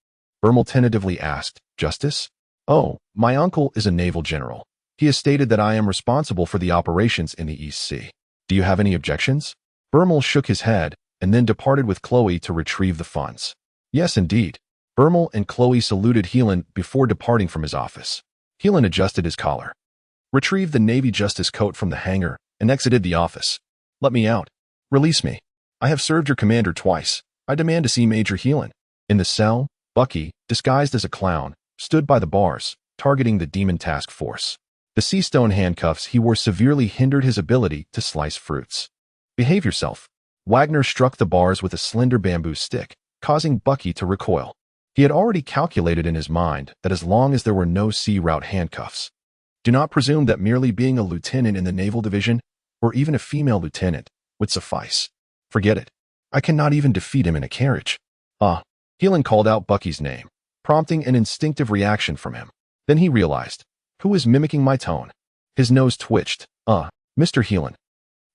Bermel tentatively asked, "Justice?" "Oh, my uncle is a naval general. He has stated that I am responsible for the operations in the East Sea. Do you have any objections?" Bermel shook his head and then departed with Chloe to retrieve the funds. Yes, indeed. Bermel and Chloe saluted Heelan before departing from his office. Heelan adjusted his collar, retrieved the Navy Justice coat from the hanger, and exited the office. "Let me out. Release me. I have served your commander twice. I demand to see Major Heelan." In the cell, Bucky, disguised as a clown, stood by the bars, targeting the Demon Task Force. The sea-stone handcuffs he wore severely hindered his ability to slice fruits. "Behave yourself." Wagner struck the bars with a slender bamboo stick, causing Bucky to recoil. He had already calculated in his mind that as long as there were no sea route handcuffs. Do not presume that merely being a lieutenant in the naval division, or even a female lieutenant, would suffice. Forget it. I cannot even defeat him in a carriage. Ah, Heelan called out Bucky's name, prompting an instinctive reaction from him. Then he realized, who is mimicking my tone? His nose twitched. Mr. Heelan.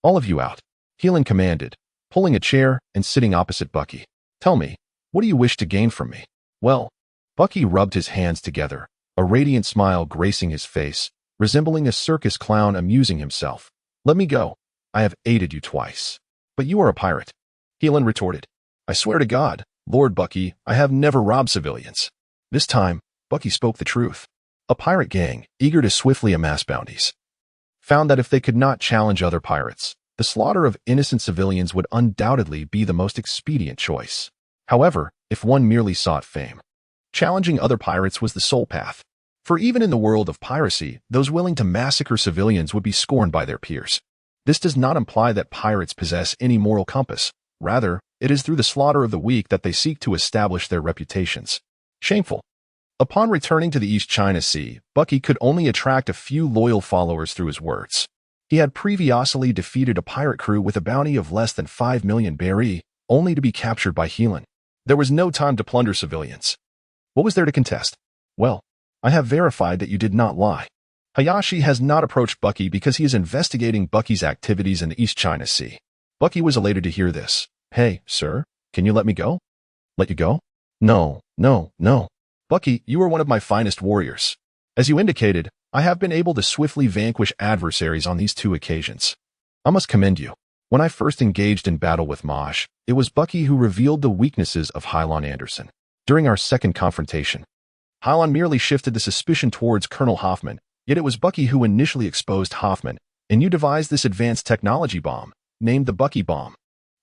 All of you out. Heelan commanded, pulling a chair and sitting opposite Bucky. Tell me, what do you wish to gain from me? Well, Bucky rubbed his hands together, a radiant smile gracing his face, resembling a circus clown amusing himself. Let me go. I have aided you twice. But you are a pirate. Heelan retorted. I swear to God, Lord Bucky, I have never robbed civilians. This time, Bucky spoke the truth. A pirate gang, eager to swiftly amass bounties, found that if they could not challenge other pirates, the slaughter of innocent civilians would undoubtedly be the most expedient choice. However, if one merely sought fame, challenging other pirates was the sole path. For even in the world of piracy, those willing to massacre civilians would be scorned by their peers. This does not imply that pirates possess any moral compass. Rather, it is through the slaughter of the weak that they seek to establish their reputations. Shameful. Upon returning to the East China Sea, Bucky could only attract a few loyal followers through his words. He had previously defeated a pirate crew with a bounty of less than 5 million berry, only to be captured by Heelan. There was no time to plunder civilians. What was there to contest? Well, I have verified that you did not lie. Hayashi has not approached Bucky because he is investigating Bucky's activities in the East China Sea. Bucky was elated to hear this. Hey, sir, can you let me go? Let you go? No. Bucky, you are one of my finest warriors. As you indicated, I have been able to swiftly vanquish adversaries on these 2 occasions. I must commend you. When I first engaged in battle with Maj, it was Bucky who revealed the weaknesses of Hylon Anderson. During our second confrontation, Hylon merely shifted the suspicion towards Colonel Hoffman, yet it was Bucky who initially exposed Hoffman, and you devised this advanced technology bomb, named the Bucky Bomb.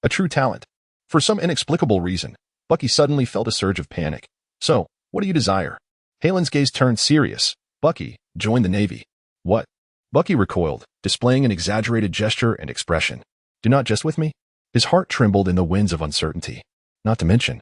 A true talent. For some inexplicable reason, Bucky suddenly felt a surge of panic. So, what do you desire? Heelan's gaze turned serious. Bucky, join the Navy. What? Bucky recoiled, displaying an exaggerated gesture and expression. Do not jest with me? His heart trembled in the winds of uncertainty. Not to mention,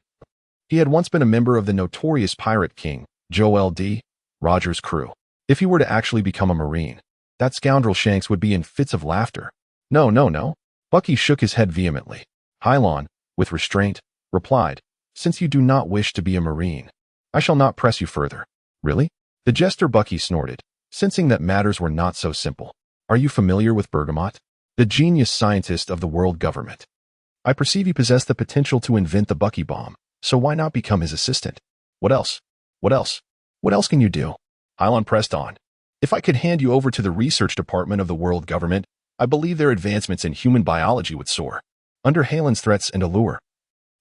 he had once been a member of the notorious pirate king, Joel D. Rogers' crew. If he were to actually become a Marine, that scoundrel Shanks would be in fits of laughter. No. Bucky shook his head vehemently. Hylon, with restraint, replied, Since you do not wish to be a Marine, I shall not press you further. Really? The jester Bucky snorted, sensing that matters were not so simple. Are you familiar with Bergamot, the genius scientist of the world government? I perceive you possess the potential to invent the Bucky Bomb, so why not become his assistant? What else? What else can you do? Hylon pressed on. If I could hand you over to the research department of the world government, I believe their advancements in human biology would soar. Under Heelan's threats and allure,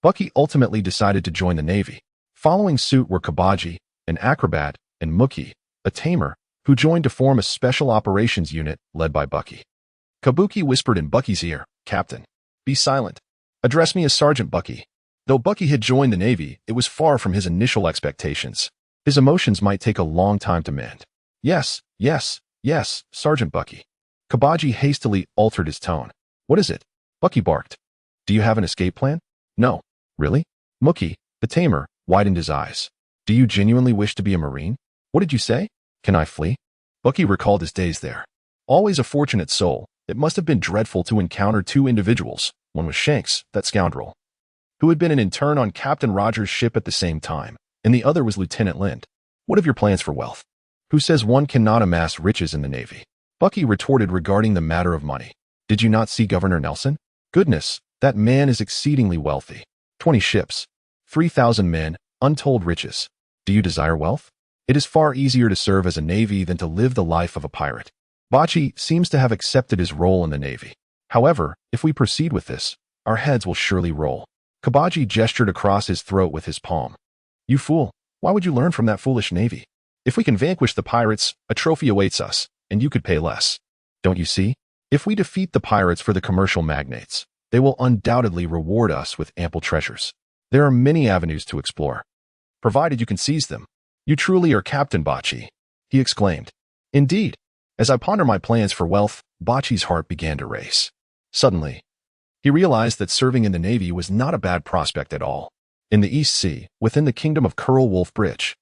Bucky ultimately decided to join the Navy. Following suit were Kabaji, an acrobat, and Mookie, a tamer, who joined to form a special operations unit led by Bucky. Kabuki whispered in Bucky's ear, Captain, be silent. Address me as Sergeant Bucky. Though Bucky had joined the Navy, it was far from his initial expectations. His emotions might take a long time to mend. Yes, Sergeant Bucky. Kabaji hastily altered his tone. What is it? Bucky barked. Do you have an escape plan? No. Really? Mookie, the tamer, widened his eyes. Do you genuinely wish to be a Marine? What did you say? Can I flee? Bucky recalled his days there. Always a fortunate soul, it must have been dreadful to encounter 2 individuals. One was Shanks, that scoundrel, who had been an intern on Captain Rogers' ship at the same time, and the other was Lieutenant Lind. What of your plans for wealth? Who says one cannot amass riches in the Navy? Bucky retorted regarding the matter of money. Did you not see Governor Nelson? Goodness, that man is exceedingly wealthy. 20 ships, 3,000 men, untold riches. Do you desire wealth? It is far easier to serve as a Navy than to live the life of a pirate. Bachi seems to have accepted his role in the Navy. However, if we proceed with this, our heads will surely roll. Kabaji gestured across his throat with his palm. You fool, why would you learn from that foolish Navy? If we can vanquish the pirates, a trophy awaits us, and you could pay less. Don't you see? If we defeat the pirates for the commercial magnates, they will undoubtedly reward us with ample treasures. There are many avenues to explore, provided you can seize them. You truly are Captain Bachi, he exclaimed. Indeed. As I ponder my plans for wealth, Bachi's heart began to race. Suddenly, He realized that serving in the Navy was not a bad prospect at all. In the East Sea, within the kingdom of Curl Wolf Bridge.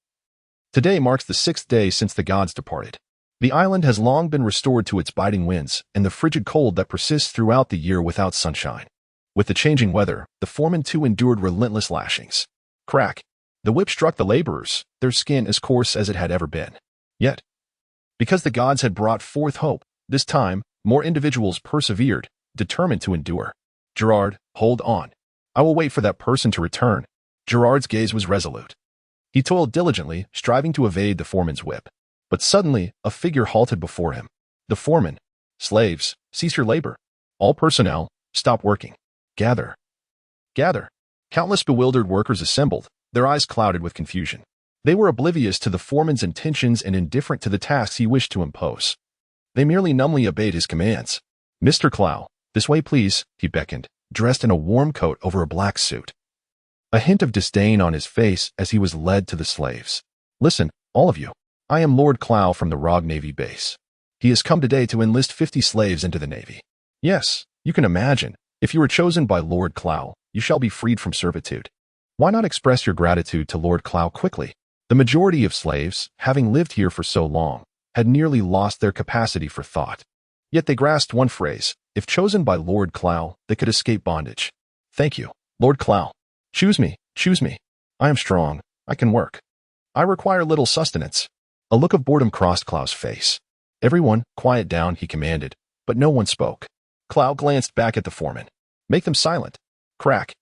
Today marks the 6th day since the gods departed. The island has long been restored to its biting winds and the frigid cold that persists throughout the year without sunshine. With the changing weather, the foremen too endured relentless lashings. Crack. The whip struck the laborers, their skin as coarse as it had ever been. Yet, because the gods had brought forth hope, this time, more individuals persevered, determined to endure. Gerard, hold on. I will wait for that person to return. Gerard's gaze was resolute. He toiled diligently, striving to evade the foreman's whip. But suddenly, a figure halted before him. The foreman. Slaves, cease your labor. All personnel, stop working. Gather. Gather. Countless bewildered workers assembled, their eyes clouded with confusion. They were oblivious to the foreman's intentions and indifferent to the tasks he wished to impose. They merely numbly obeyed his commands. Mr. Clow, this way please, he beckoned, dressed in a warm coat over a black suit. A hint of disdain on his face as he was led to the slaves. Listen, all of you. I am Lord Clow from the Rogue Navy base. He has come today to enlist 50 slaves into the Navy. Yes, you can imagine, if you were chosen by Lord Clow, you shall be freed from servitude. Why not express your gratitude to Lord Clow quickly? The majority of slaves, having lived here for so long, had nearly lost their capacity for thought. Yet they grasped one phrase: if chosen by Lord Clow, they could escape bondage. Thank you, Lord Clow. Choose me, choose me. I am strong, I can work. I require little sustenance. A look of boredom crossed Clow's face. Everyone, quiet down, he commanded, but no one spoke. Clow glanced back at the foreman. Make them silent. Crack.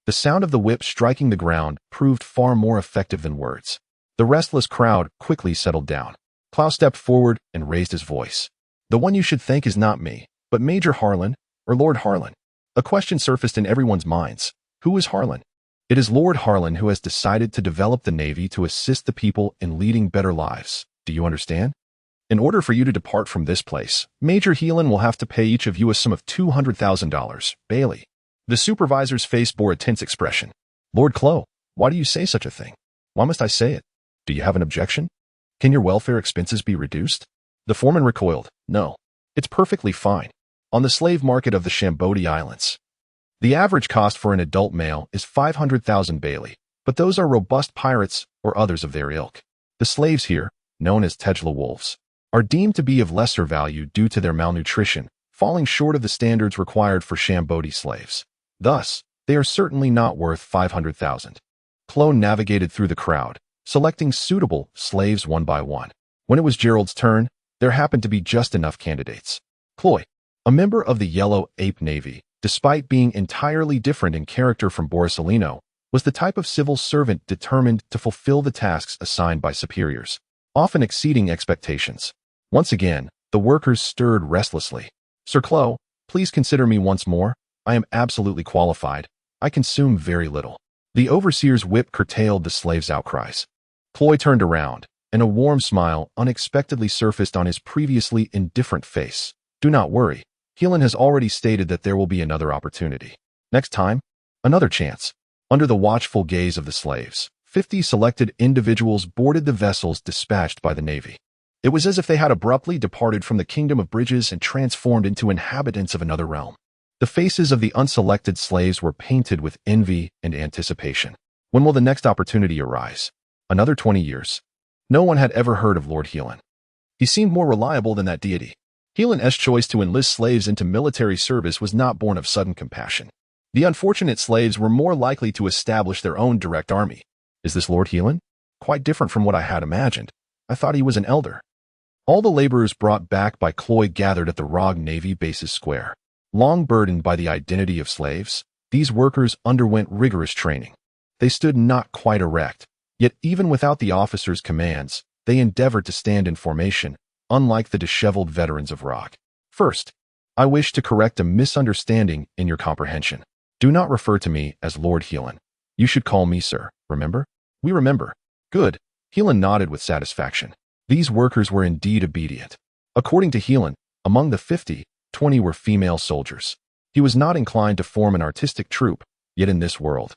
The sound of the whip striking the ground proved far more effective than words. The restless crowd quickly settled down. Clow stepped forward and raised his voice. The one you should thank is not me, but Major Harlan, or Lord Harlan. A question surfaced in everyone's minds. Who is Harlan? It is Lord Harlan who has decided to develop the Navy to assist the people in leading better lives. Do you understand? In order for you to depart from this place, Major Heelan will have to pay each of you a sum of $200,000, Bailey. The supervisor's face bore a tense expression. Lord Clow, why do you say such a thing? Why must I say it? Do you have an objection? Can your welfare expenses be reduced? The foreman recoiled. No. It's perfectly fine. On the slave market of the Shambodi Islands, the average cost for an adult male is 500,000 Bailey, but those are robust pirates or others of their ilk. The slaves here, known as Tejla wolves, are deemed to be of lesser value due to their malnutrition, falling short of the standards required for Shambodi slaves. Thus, they are certainly not worth 500,000. Clow navigated through the crowd, selecting suitable slaves one by one. When it was Gerald's turn, there happened to be just enough candidates. Cloy, a member of the Yellow Ape Navy, despite being entirely different in character from Borisolino, was the type of civil servant determined to fulfill the tasks assigned by superiors, often exceeding expectations. Once again, the workers stirred restlessly. Sir Clow, please consider me once more. I am absolutely qualified. I consume very little. The overseer's whip curtailed the slaves' outcries. Cloy turned around, and a warm smile unexpectedly surfaced on his previously indifferent face. Do not worry. Heelan has already stated that there will be another opportunity. Next time, another chance. Under the watchful gaze of the slaves, 50 selected individuals boarded the vessels dispatched by the Navy. It was as if they had abruptly departed from the kingdom of bridges and transformed into inhabitants of another realm. The faces of the unselected slaves were painted with envy and anticipation. When will the next opportunity arise? Another 20 years. No one had ever heard of Lord Heelan. He seemed more reliable than that deity. Heelan's choice to enlist slaves into military service was not born of sudden compassion. The unfortunate slaves were more likely to establish their own direct army. Is this Lord Heelan? Quite different from what I had imagined. I thought he was an elder. All the laborers brought back by Cloy gathered at the Rogue Navy base's square. Long burdened by the identity of slaves, these workers underwent rigorous training. They stood not quite erect, yet even without the officer's commands, they endeavored to stand in formation, unlike the disheveled veterans of Rock. First, I wish to correct a misunderstanding in your comprehension. Do not refer to me as Lord Heelan. You should call me sir, remember? We remember. Good. Heelan nodded with satisfaction. These workers were indeed obedient. According to Heelan, among the 50, 20 were female soldiers. He was not inclined to form an artistic troupe, yet in this world,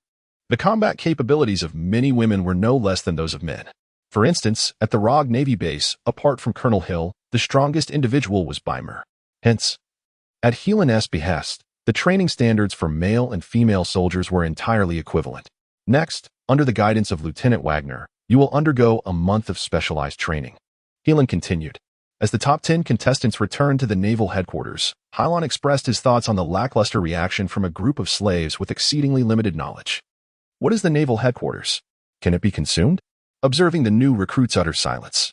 the combat capabilities of many women were no less than those of men. For instance, at the Rogue Navy base, apart from Colonel Hill, the strongest individual was Bymer. Hence, at Heelan's behest, The training standards for male and female soldiers were entirely equivalent. Next, under the guidance of Lieutenant Wagner, you will undergo a month of specialized training. Heelan continued. As the top 10 contestants returned to the naval headquarters, Hylon expressed his thoughts on the lackluster reaction from a group of slaves with exceedingly limited knowledge. What is the naval headquarters? Can it be consumed? Observing the new recruits' utter silence,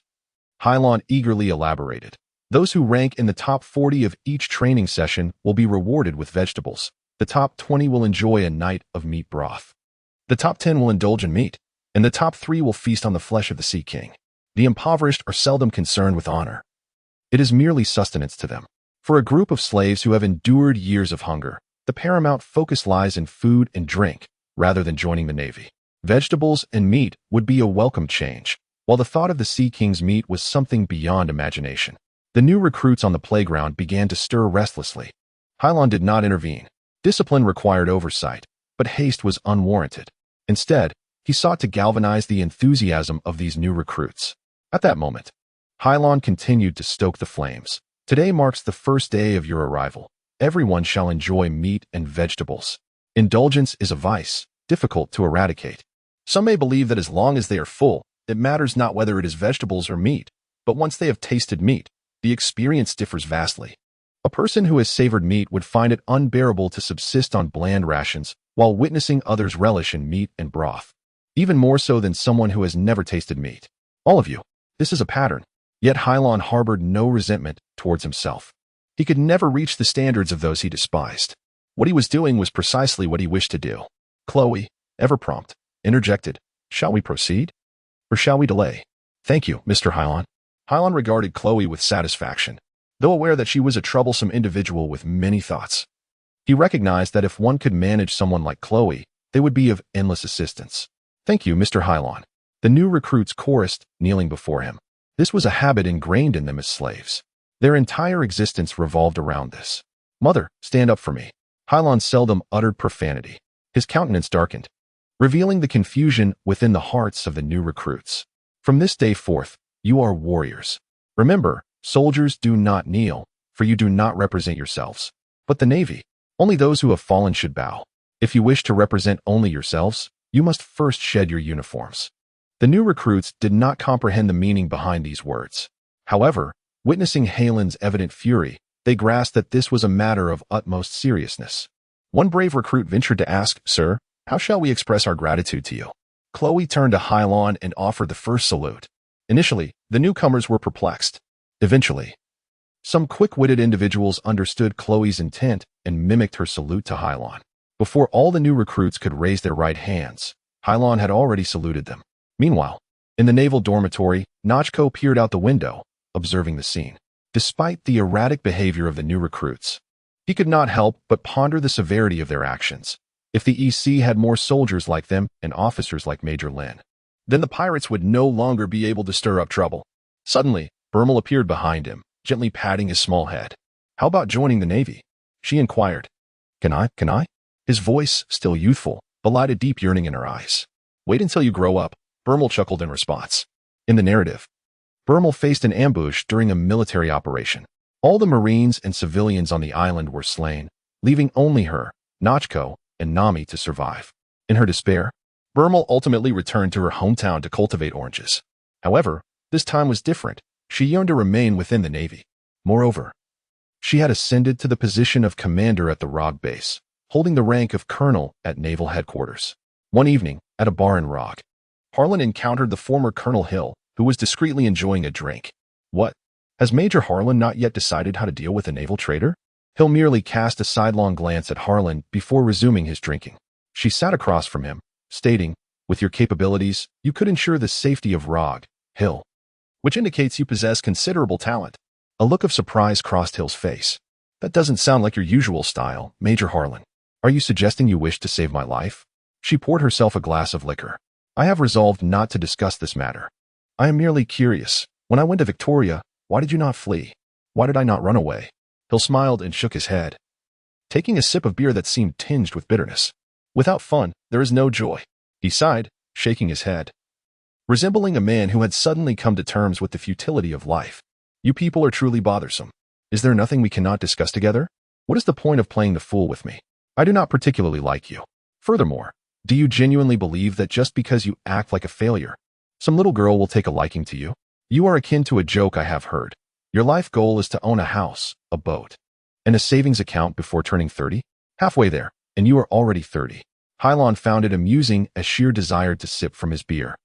Hylon eagerly elaborated. Those who rank in the top 40 of each training session will be rewarded with vegetables. The top 20 will enjoy a night of meat broth. The top 10 will indulge in meat, and the top 3 will feast on the flesh of the Sea King. The impoverished are seldom concerned with honor. It is merely sustenance to them. For a group of slaves who have endured years of hunger, the paramount focus lies in food and drink, rather than joining the Navy. Vegetables and meat would be a welcome change, while the thought of the Sea King's meat was something beyond imagination. The new recruits on the playground began to stir restlessly. Hylon did not intervene. Discipline required oversight, but haste was unwarranted. Instead, he sought to galvanize the enthusiasm of these new recruits. At that moment, Hylon continued to stoke the flames. Today marks the first day of your arrival. Everyone shall enjoy meat and vegetables. Indulgence is a vice, difficult to eradicate. Some may believe that as long as they are full, it matters not whether it is vegetables or meat, but once they have tasted meat, the experience differs vastly. A person who has savored meat would find it unbearable to subsist on bland rations while witnessing others relish in meat and broth. Even more so than someone who has never tasted meat. All of you, this is a pattern. Yet Hylon harbored no resentment towards himself. He could never reach the standards of those he despised. What he was doing was precisely what he wished to do. Chloe, ever prompt, interjected, "Shall we proceed? Or shall we delay?" "Thank you, Mr. Hylon." Hylon regarded Chloe with satisfaction, though aware that she was a troublesome individual with many thoughts. He recognized that if one could manage someone like Chloe, they would be of endless assistance. "Thank you, Mr. Hylon." The new recruits chorused, kneeling before him. This was a habit ingrained in them as slaves. Their entire existence revolved around this. "Mother, stand up for me." Hylon seldom uttered profanity. His countenance darkened, revealing the confusion within the hearts of the new recruits. "From this day forth, you are warriors. Remember, soldiers do not kneel, for you do not represent yourselves, but the Navy. Only those who have fallen should bow. If you wish to represent only yourselves, you must first shed your uniforms." The new recruits did not comprehend the meaning behind these words. However, witnessing Hylon's evident fury, they grasped that this was a matter of utmost seriousness. One brave recruit ventured to ask, "Sir, how shall we express our gratitude to you?" Chloe turned to Hylon and offered the first salute. Initially, the newcomers were perplexed. Eventually, some quick-witted individuals understood Chloe's intent and mimicked her salute to Hylon. Before all the new recruits could raise their right hands, Hylon had already saluted them. Meanwhile, in the naval dormitory, Nachko peered out the window, observing the scene. Despite the erratic behavior of the new recruits, he could not help but ponder the severity of their actions. If the EC had more soldiers like them and officers like Major Lin, then the pirates would no longer be able to stir up trouble. Suddenly, Bermel appeared behind him, gently patting his small head. "How about joining the Navy?" she inquired. Can I? His voice, still youthful, belied a deep yearning in her eyes. "Wait until you grow up," Bermel chuckled in response. In the narrative, Bermel faced an ambush during a military operation. All the Marines and civilians on the island were slain, leaving only her, Nachko, and Nami to survive. In her despair, Bermel ultimately returned to her hometown to cultivate oranges. However, this time was different. She yearned to remain within the Navy. Moreover, she had ascended to the position of commander at the Robe base, holding the rank of colonel at naval headquarters. One evening, at a bar in Rogue, Harlan encountered the former Colonel Hill, who was discreetly enjoying a drink. "What? Has Major Harlan not yet decided how to deal with a naval traitor?" Hill merely cast a sidelong glance at Harlan before resuming his drinking. She sat across from him, stating, "With your capabilities, you could ensure the safety of Rogue, Hill, which indicates you possess considerable talent." A look of surprise crossed Hill's face. "That doesn't sound like your usual style, Major Harlan. Are you suggesting you wish to save my life?" She poured herself a glass of liquor. "I have resolved not to discuss this matter. I am merely curious. When I went to Victoria, why did you not flee? Why did I not run away?" Hill smiled and shook his head, taking a sip of beer that seemed tinged with bitterness. "Without fun, there is no joy," he sighed, shaking his head, resembling a man who had suddenly come to terms with the futility of life. "You people are truly bothersome. Is there nothing we cannot discuss together?" What is the point of playing the fool with me? I do not particularly like you. Furthermore, do you genuinely believe that just because you act like a failure, some little girl will take a liking to you? You are akin to a joke I have heard. Your life goal is to own a house, a boat, and a savings account before turning 30? Halfway there, and you are already 30. Hylon found it amusing as Sheer desired to sip from his beer.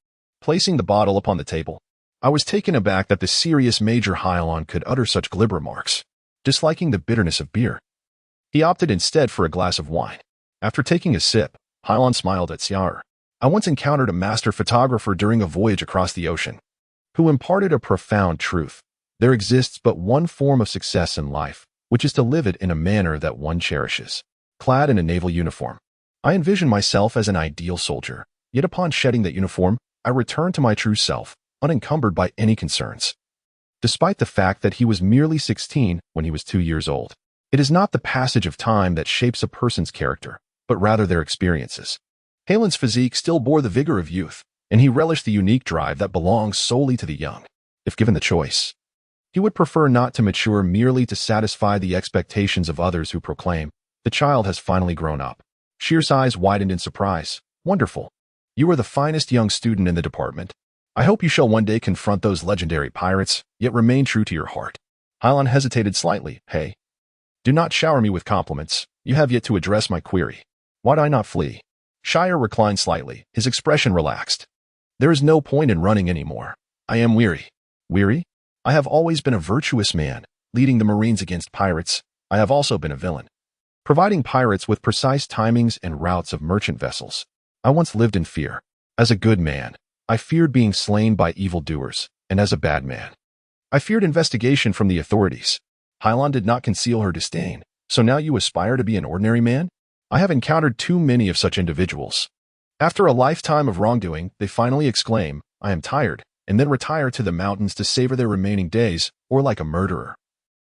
Placing the bottle upon the table, I was taken aback that the serious Major Hylon could utter such glib remarks, disliking the bitterness of beer. He opted instead for a glass of wine. After taking a sip, Hylon smiled at Siar. I once encountered a master photographer during a voyage across the ocean, who imparted a profound truth. There exists but one form of success in life, which is to live it in a manner that one cherishes. Clad in a naval uniform, I envision myself as an ideal soldier, yet upon shedding that uniform, I return to my true self, unencumbered by any concerns. Despite the fact that he was merely 16 when he was 2 years old, it is not the passage of time that shapes a person's character, but rather their experiences. Halen's physique still bore the vigor of youth, and he relished the unique drive that belongs solely to the young. If given the choice, he would prefer not to mature merely to satisfy the expectations of others who proclaim, the child has finally grown up. Sheer's eyes widened in surprise. Wonderful. You are the finest young student in the department. I hope you shall one day confront those legendary pirates, yet remain true to your heart. Hylon hesitated slightly. Hey, do not shower me with compliments. You have yet to address my query. Why do I not flee? Shire reclined slightly, his expression relaxed. There is no point in running anymore. I am weary. Weary? I have always been a virtuous man, leading the Marines against pirates. I have also been a villain, providing pirates with precise timings and routes of merchant vessels. I once lived in fear. As a good man, I feared being slain by evildoers, and as a bad man, I feared investigation from the authorities. Hylon did not conceal her disdain. So now you aspire to be an ordinary man? I have encountered too many of such individuals. After a lifetime of wrongdoing, they finally exclaim, I am tired, and then retire to the mountains to savor their remaining days, or like a murderer,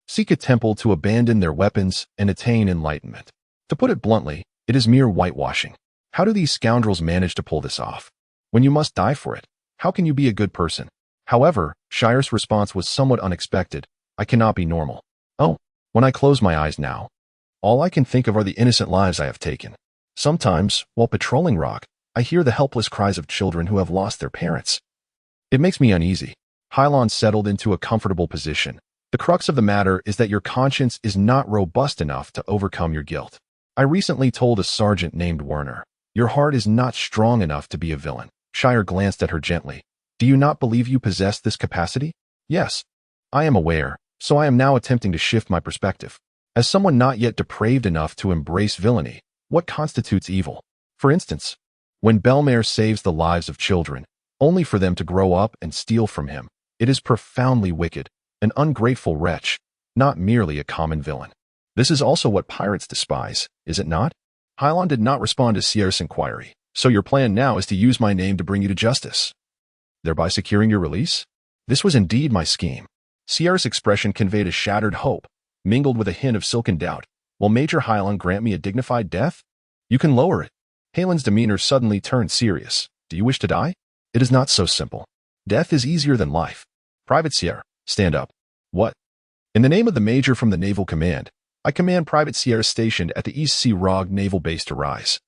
seek a temple to abandon their weapons and attain enlightenment. To put it bluntly, it is mere whitewashing. How do these scoundrels manage to pull this off? When you must die for it, how can you be a good person? However, Shire's response was somewhat unexpected. I cannot be normal. Oh, when I close my eyes now, all I can think of are the innocent lives I have taken. Sometimes, while patrolling Rock, I hear the helpless cries of children who have lost their parents. It makes me uneasy. Hylon settled into a comfortable position. The crux of the matter is that your conscience is not robust enough to overcome your guilt. I recently told a sergeant named Werner, your heart is not strong enough to be a villain. Shire glanced at her gently. Do you not believe you possess this capacity? Yes. I am aware, so I am now attempting to shift my perspective. As someone not yet depraved enough to embrace villainy, what constitutes evil? For instance, when Belmare saves the lives of children, only for them to grow up and steal from him, it is profoundly wicked, an ungrateful wretch, not merely a common villain. This is also what pirates despise, is it not? Hylon did not respond to Sierra's inquiry. So your plan now is to use my name to bring you to justice, thereby securing your release? This was indeed my scheme. Sierra's expression conveyed a shattered hope, mingled with a hint of silken doubt. Will Major Hylon grant me a dignified death? You can lower it. Halen's demeanor suddenly turned serious. Do you wish to die? It is not so simple. Death is easier than life. Private Sierra, stand up. What? In the name of the Major from the Naval Command, I command Private Sierra stationed at the East Sea Rogue Naval Base to rise.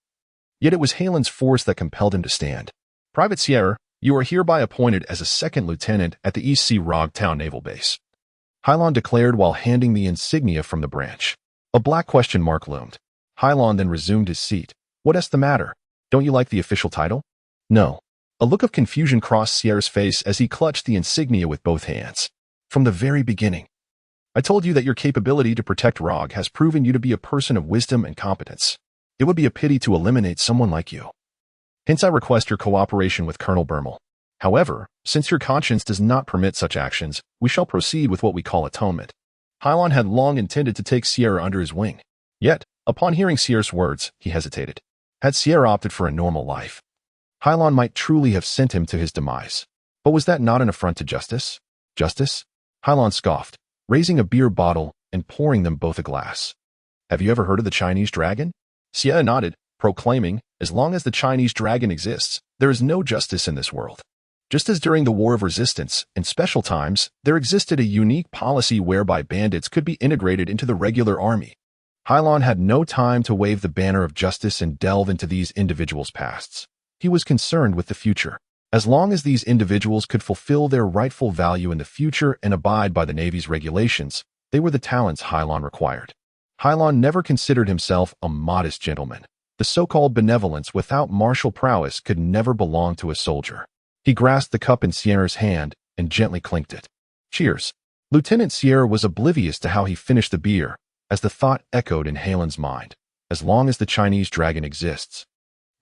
Yet it was Halen's force that compelled him to stand. Private Sierra, you are hereby appointed as a second lieutenant at the East Sea Rogue Town Naval Base. Hylon declared while handing the insignia from the branch. A black question mark loomed. Hylon then resumed his seat. What is the matter? Don't you like the official title? No. A look of confusion crossed Sierra's face as he clutched the insignia with both hands. From the very beginning, I told you that your capability to protect Rogue has proven you to be a person of wisdom and competence. It would be a pity to eliminate someone like you. Hence I request your cooperation with Colonel Bermel. However, since your conscience does not permit such actions, we shall proceed with what we call atonement. Hylon had long intended to take Sierra under his wing. Yet, upon hearing Sierra's words, he hesitated. Had Sierra opted for a normal life, Hylon might truly have sent him to his demise. But was that not an affront to justice? Justice? Hylon scoffed, raising a beer bottle and pouring them both a glass. Have you ever heard of the Chinese dragon? Sierra nodded, proclaiming, as long as the Chinese dragon exists, there is no justice in this world. Just as during the War of Resistance, in special times, there existed a unique policy whereby bandits could be integrated into the regular army. Hylon had no time to wave the banner of justice and delve into these individuals' pasts. He was concerned with the future. As long as these individuals could fulfill their rightful value in the future and abide by the Navy's regulations, they were the talents Hylon required. Hylon never considered himself a modest gentleman. The so-called benevolence without martial prowess could never belong to a soldier. He grasped the cup in Sierra's hand and gently clinked it. Cheers. Lieutenant Sierra was oblivious to how he finished the beer, as the thought echoed in Halen's mind. As long as the Chinese dragon exists,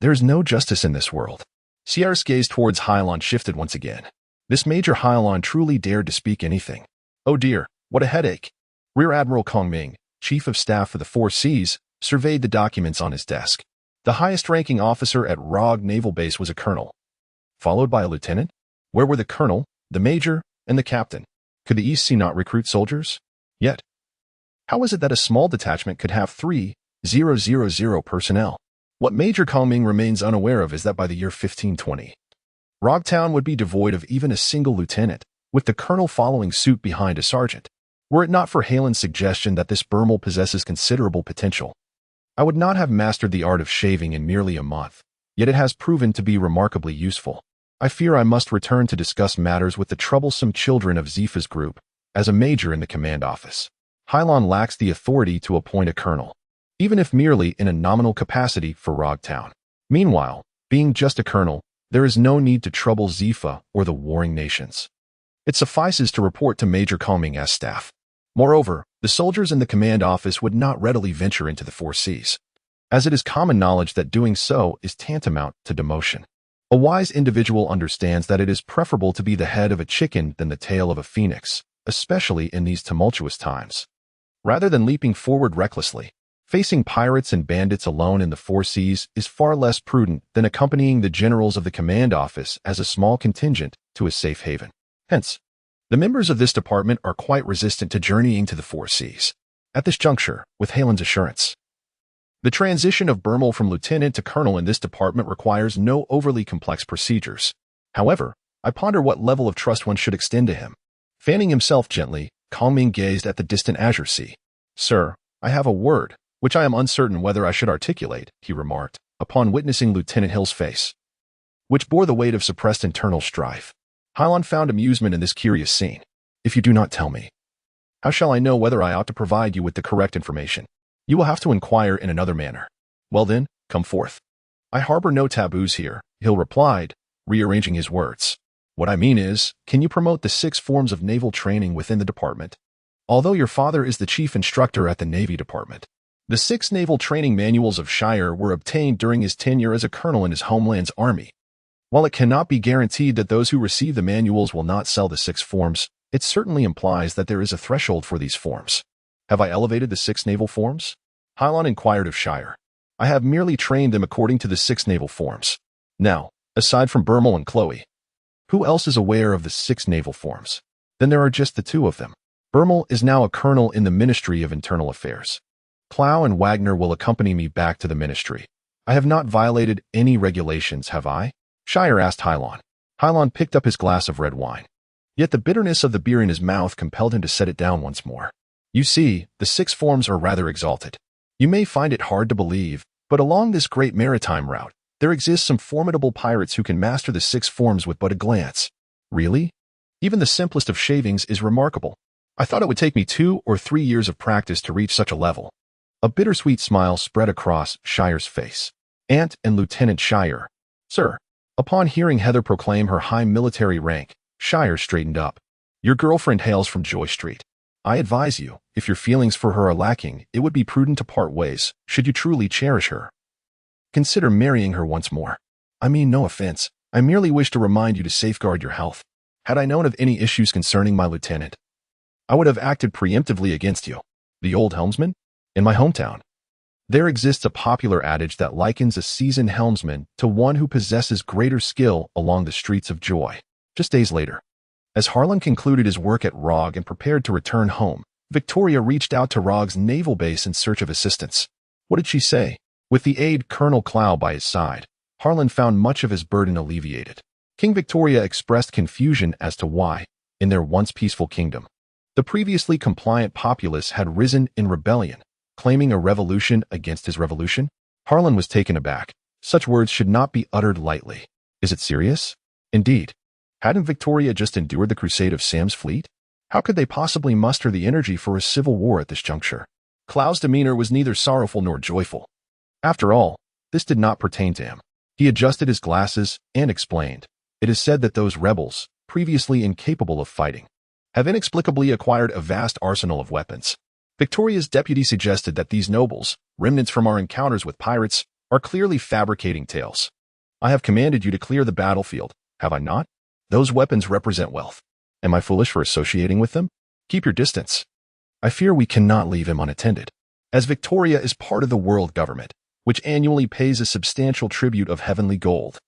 there is no justice in this world. Sierra's gaze towards Hylon shifted once again. This Major Hylon truly dared to speak anything. Oh dear, what a headache. Rear Admiral Kongming, Chief of Staff for the 4 Seas, surveyed the documents on his desk. The highest-ranking officer at Robe Naval Base was a colonel, followed by a lieutenant. Where were the colonel, the major, and the captain? Could the East Sea not recruit soldiers? Yet, how is it that a small detachment could have 3,000 personnel? What Major Kongming remains unaware of is that by the year 1520, Rogtown would be devoid of even a single lieutenant, with the colonel following suit behind a sergeant. Were it not for Halen's suggestion that this Burmel possesses considerable potential, I would not have mastered the art of shaving in merely a month, yet it has proven to be remarkably useful. I fear I must return to discuss matters with the troublesome children of Zifa's group, as a major in the command office. Hylon lacks the authority to appoint a colonel, even if merely in a nominal capacity for Rogtown. Meanwhile, being just a colonel, there is no need to trouble Zifa or the warring nations. It suffices to report to Major Kongming as staff. Moreover, the soldiers in the command office would not readily venture into the 4 Seas, as it is common knowledge that doing so is tantamount to demotion. A wise individual understands that it is preferable to be the head of a chicken than the tail of a phoenix, especially in these tumultuous times. Rather than leaping forward recklessly, facing pirates and bandits alone in the 4 Seas is far less prudent than accompanying the generals of the command office as a small contingent to a safe haven. Hence, the members of this department are quite resistant to journeying to the 4 Seas. At this juncture, with Halen's assurance, the transition of Burmel from lieutenant to colonel in this department requires no overly complex procedures. However, I ponder what level of trust one should extend to him. Fanning himself gently, Kongming gazed at the distant azure sea. Sir, I have a word, which I am uncertain whether I should articulate, he remarked, upon witnessing Lieutenant Hill's face, which bore the weight of suppressed internal strife. Hylon found amusement in this curious scene. If you do not tell me, how shall I know whether I ought to provide you with the correct information? You will have to inquire in another manner. Well then, come forth. I harbor no taboos here, Hill replied, rearranging his words. What I mean is, can you promote the 6 forms of naval training within the department? Although your father is the chief instructor at the Navy Department, the 6 naval training manuals of Shire were obtained during his tenure as a colonel in his homeland's army. While it cannot be guaranteed that those who receive the manuals will not sell the 6 forms, it certainly implies that there is a threshold for these forms. Have I elevated the 6 naval forms? Hylon inquired of Shire. I have merely trained them according to the 6 naval forms. Now, aside from Burmel and Chloe, who else is aware of the 6 naval forms? Then there are just the 2 of them. Burmel is now a colonel in the Ministry of Internal Affairs. Clow and Wagner will accompany me back to the ministry. I have not violated any regulations, have I? Shire asked Hylon. Hylon picked up his glass of red wine. Yet the bitterness of the beer in his mouth compelled him to set it down once more. You see, the 6 forms are rather exalted. You may find it hard to believe, but along this great maritime route, there exist some formidable pirates who can master the 6 forms with but a glance. Really? Even the simplest of shavings is remarkable. I thought it would take me 2 or 3 years of practice to reach such a level. A bittersweet smile spread across Shire's face. Aunt and Lieutenant Shire. Sir. Upon hearing Heather proclaim her high military rank, Shire straightened up. Your girlfriend hails from Joy Street. I advise you, if your feelings for her are lacking, it would be prudent to part ways, should you truly cherish her. Consider marrying her once more. I mean no offense. I merely wish to remind you to safeguard your health. Had I known of any issues concerning my lieutenant, I would have acted preemptively against you. The old helmsman? In my hometown, there exists a popular adage that likens a seasoned helmsman to one who possesses greater skill along the streets of Joy. Just days later, as Harlan concluded his work at Rog and prepared to return home, Victoria reached out to Rog's naval base in search of assistance. What did she say? With the aide Colonel Clow by his side, Harlan found much of his burden alleviated. King Victoria expressed confusion as to why, in their once peaceful kingdom, the previously compliant populace had risen in rebellion. claiming a revolution against his revolution? Harlan was taken aback. Such words should not be uttered lightly. Is it serious? Indeed. Hadn't Victoria just endured the crusade of Sam's fleet? How could they possibly muster the energy for a civil war at this juncture? Klau's demeanor was neither sorrowful nor joyful. After all, this did not pertain to him. He adjusted his glasses and explained. It is said that those rebels, previously incapable of fighting, have inexplicably acquired a vast arsenal of weapons. Victoria's deputy suggested that these nobles, remnants from our encounters with pirates, are clearly fabricating tales. I have commanded you to clear the battlefield, have I not? Those weapons represent wealth. Am I foolish for associating with them? Keep your distance. I fear we cannot leave him unattended, as Victoria is part of the world government, which annually pays a substantial tribute of heavenly gold.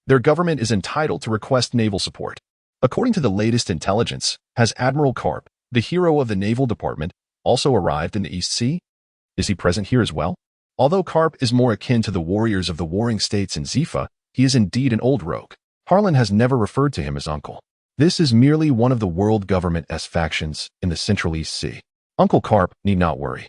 Their government is entitled to request naval support. According to the latest intelligence, has Admiral Karp, the hero of the Naval Department, also arrived in the East Sea? Is he present here as well? Although Karp is more akin to the warriors of the warring states in Zifa, he is indeed an old rogue. Harlan has never referred to him as uncle. This is merely one of the world government's factions in the Central East Sea. Uncle Karp need not worry.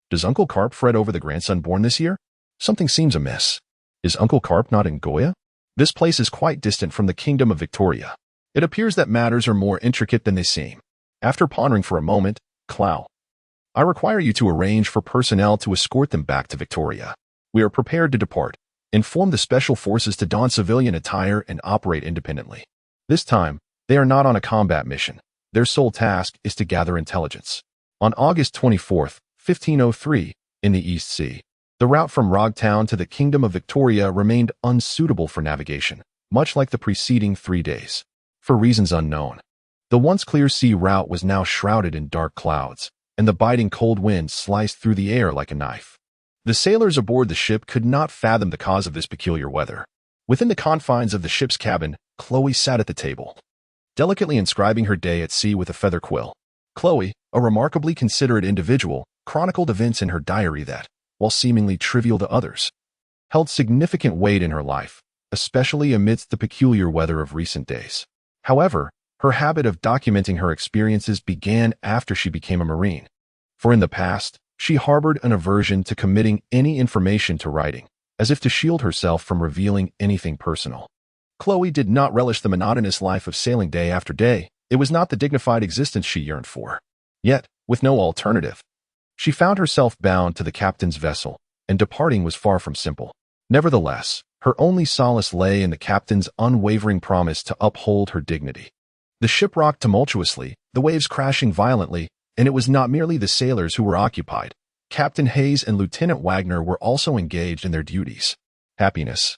Does Uncle Karp fret over the grandson born this year? Something seems amiss. Is Uncle Karp not in Goya? This place is quite distant from the kingdom of Victoria. It appears that matters are more intricate than they seem. After pondering for a moment, Clow, I require you to arrange for personnel to escort them back to Victoria. We are prepared to depart. Inform the special forces to don civilian attire and operate independently. This time, they are not on a combat mission. Their sole task is to gather intelligence. On August 24, 1503, in the East Sea, the route from Rogtown to the Kingdom of Victoria remained unsuitable for navigation, much like the preceding 3 days. For reasons unknown, the once clear sea route was now shrouded in dark clouds, and the biting cold wind sliced through the air like a knife. The sailors aboard the ship could not fathom the cause of this peculiar weather. Within the confines of the ship's cabin, Chloe sat at the table, delicately inscribing her day at sea with a feather quill. Chloe, a remarkably considerate individual, chronicled events in her diary that, while seemingly trivial to others, held significant weight in her life, especially amidst the peculiar weather of recent days. However, her habit of documenting her experiences began after she became a Marine, for in the past, she harbored an aversion to committing any information to writing, as if to shield herself from revealing anything personal. Chloe did not relish the monotonous life of sailing day after day. It was not the dignified existence she yearned for. Yet, with no alternative, she found herself bound to the captain's vessel, and departing was far from simple. Nevertheless, her only solace lay in the captain's unwavering promise to uphold her dignity. The ship rocked tumultuously, the waves crashing violently, and it was not merely the sailors who were occupied. Captain Hayes and Lieutenant Wagner were also engaged in their duties. Happiness,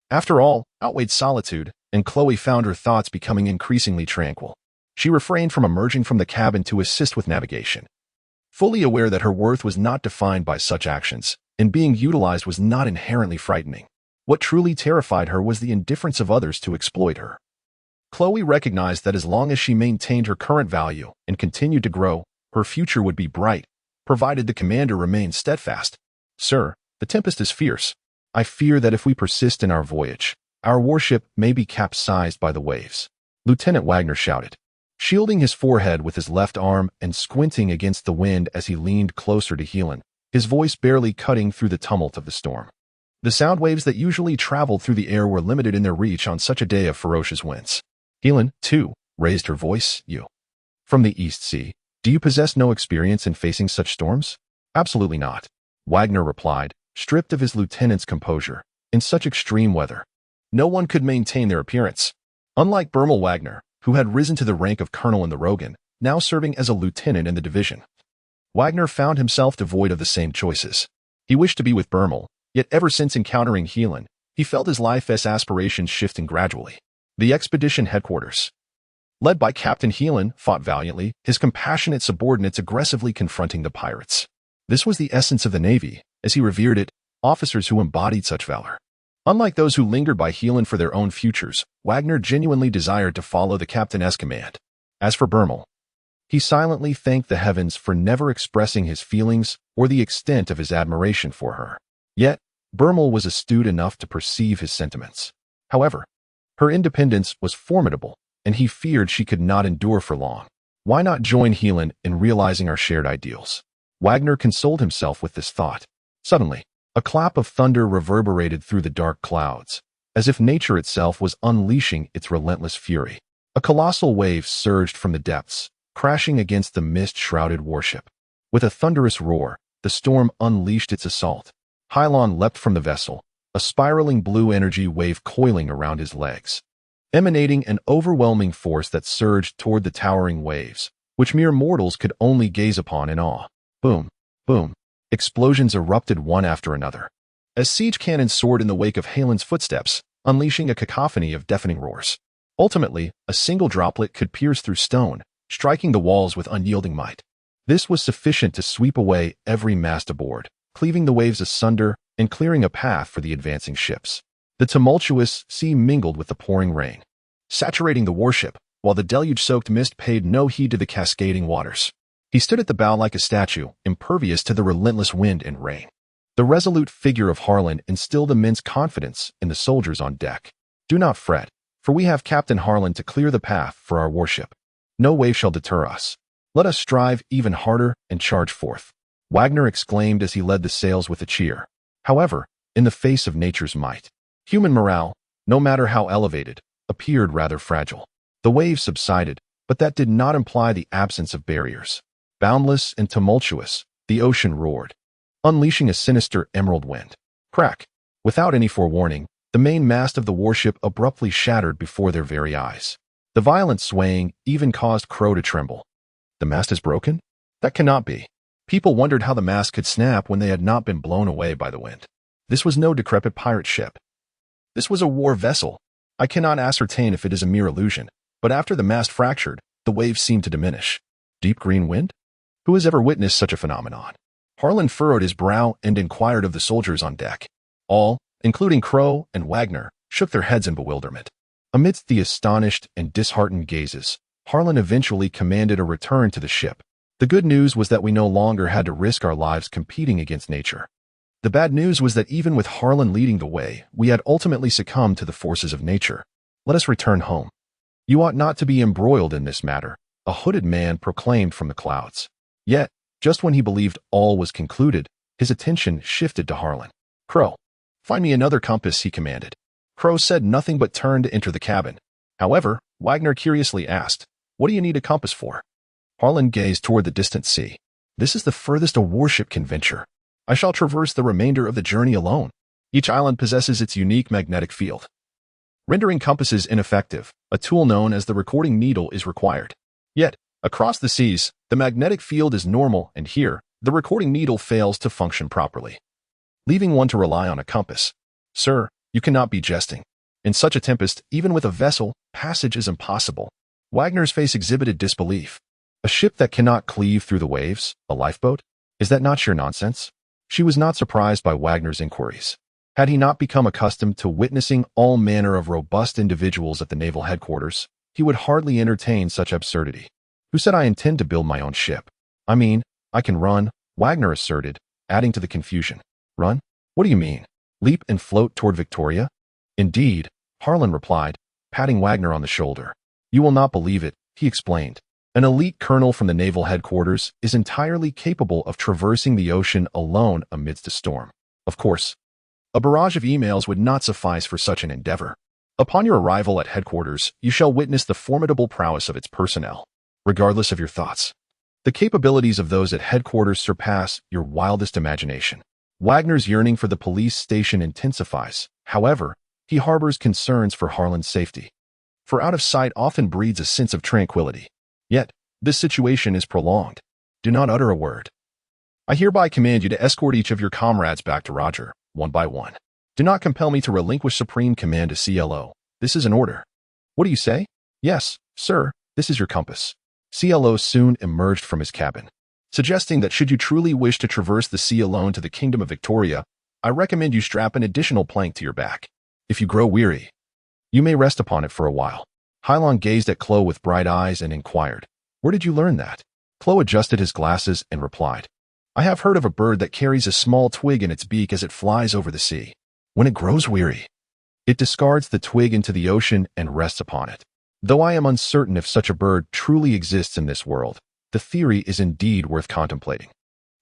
after all, outweighed solitude, and Chloe found her thoughts becoming increasingly tranquil. She refrained from emerging from the cabin to assist with navigation, fully aware that her worth was not defined by such actions, and being utilized was not inherently frightening. What truly terrified her was the indifference of others to exploit her. Chloe recognized that as long as she maintained her current value and continued to grow, her future would be bright, provided the commander remained steadfast. Sir, the tempest is fierce. I fear that if we persist in our voyage, our warship may be capsized by the waves. Lieutenant Wagner shouted, shielding his forehead with his left arm and squinting against the wind as he leaned closer to Helan, his voice barely cutting through the tumult of the storm. The sound waves that usually traveled through the air were limited in their reach on such a day of ferocious winds. Helan, too, raised her voice. You, from the East Sea, do you possess no experience in facing such storms? Absolutely not, Wagner replied, stripped of his lieutenant's composure. In such extreme weather, no one could maintain their appearance. Unlike Bermel Wagner, who had risen to the rank of colonel in the Rogan, now serving as a lieutenant in the division, Wagner found himself devoid of the same choices. He wished to be with Bermel, yet ever since encountering Helan, he felt his life's aspirations shifting gradually. The expedition headquarters, led by Captain Helan, fought valiantly, his compassionate subordinates aggressively confronting the pirates. This was the essence of the Navy, as he revered it, officers who embodied such valor. Unlike those who lingered by Helan for their own futures, Wagner genuinely desired to follow the captain's command. As for Bermel, he silently thanked the heavens for never expressing his feelings or the extent of his admiration for her. Yet, Bermel was astute enough to perceive his sentiments. However, her independence was formidable, and he feared she could not endure for long. Why not join Helan in realizing our shared ideals? Wagner consoled himself with this thought. Suddenly, a clap of thunder reverberated through the dark clouds, as if nature itself was unleashing its relentless fury. A colossal wave surged from the depths, crashing against the mist-shrouded warship. With a thunderous roar, the storm unleashed its assault. Hylon leapt from the vessel, a spiraling blue energy wave coiling around his legs, emanating an overwhelming force that surged toward the towering waves, which mere mortals could only gaze upon in awe. Boom, boom. Explosions erupted one after another, as siege cannons soared in the wake of Halen's footsteps, unleashing a cacophony of deafening roars. Ultimately, a single droplet could pierce through stone, striking the walls with unyielding might. This was sufficient to sweep away every mast aboard, cleaving the waves asunder and clearing a path for the advancing ships. The tumultuous sea mingled with the pouring rain, saturating the warship, while the deluge-soaked mist paid no heed to the cascading waters. He stood at the bow like a statue, impervious to the relentless wind and rain. The resolute figure of Harlan instilled immense confidence in the soldiers on deck. "Do not fret, for we have Captain Harlan to clear the path for our warship. No wave shall deter us. Let us strive even harder and charge forth," Wagner exclaimed as he led the sails with a cheer. However, in the face of nature's might, human morale, no matter how elevated, appeared rather fragile. The waves subsided, but that did not imply the absence of barriers. Boundless and tumultuous, the ocean roared, unleashing a sinister emerald wind. Crack! Without any forewarning, the main mast of the warship abruptly shattered before their very eyes. The violent swaying even caused Crow to tremble. "The mast is broken? That cannot be." People wondered how the mast could snap when they had not been blown away by the wind. This was no decrepit pirate ship. This was a war vessel. I cannot ascertain if it is a mere illusion, but after the mast fractured, the waves seemed to diminish. Deep green wind? Who has ever witnessed such a phenomenon? Harlan furrowed his brow and inquired of the soldiers on deck. All, including Crow and Wagner, shook their heads in bewilderment. Amidst the astonished and disheartened gazes, Harlan eventually commanded a return to the ship. The good news was that we no longer had to risk our lives competing against nature. The bad news was that even with Harlan leading the way, we had ultimately succumbed to the forces of nature. "Let us return home. You ought not to be embroiled in this matter," a hooded man proclaimed from the clouds. Yet, just when he believed all was concluded, his attention shifted to Harlan. "Crow, find me another compass," he commanded. Crow said nothing but turned to enter the cabin. However, Wagner curiously asked, "What do you need a compass for?" Harlan gazed toward the distant sea. "This is the furthest a warship can venture. I shall traverse the remainder of the journey alone. Each island possesses its unique magnetic field, rendering compasses ineffective. A tool known as the recording needle is required. Yet, across the seas, the magnetic field is normal, and here, the recording needle fails to function properly, leaving one to rely on a compass. Sir, you cannot be jesting. In such a tempest, even with a vessel, passage is impossible." Wagner's face exhibited disbelief. "A ship that cannot cleave through the waves? A lifeboat? Is that not sheer nonsense?" She was not surprised by Wagner's inquiries. Had he not become accustomed to witnessing all manner of robust individuals at the naval headquarters, he would hardly entertain such absurdity. "Who said I intend to build my own ship? I mean, I can run," Wagner asserted, adding to the confusion. "Run? What do you mean? Leap and float toward Victoria?" "Indeed," Harlan replied, patting Wagner on the shoulder. "You will not believe it," he explained. "An elite colonel from the naval headquarters is entirely capable of traversing the ocean alone amidst a storm. Of course, a barrage of emails would not suffice for such an endeavor. Upon your arrival at headquarters, you shall witness the formidable prowess of its personnel, regardless of your thoughts. The capabilities of those at headquarters surpass your wildest imagination." Wagner's yearning for the police station intensifies. However, he harbors concerns for Harlan's safety. For out of sight often breeds a sense of tranquility. Yet, this situation is prolonged. "Do not utter a word. I hereby command you to escort each of your comrades back to Roger, one by one. Do not compel me to relinquish supreme command to CLO. This is an order." "What do you say?" "Yes, sir, this is your compass." CLO soon emerged from his cabin, suggesting that should you truly wish to traverse the sea alone to the Kingdom of Victoria, I recommend you strap an additional plank to your back. If you grow weary, you may rest upon it for a while. Hylon gazed at Chloe with bright eyes and inquired, "Where did you learn that?" Chloe adjusted his glasses and replied, "I have heard of a bird that carries a small twig in its beak as it flies over the sea. When it grows weary, it discards the twig into the ocean and rests upon it. Though I am uncertain if such a bird truly exists in this world, the theory is indeed worth contemplating."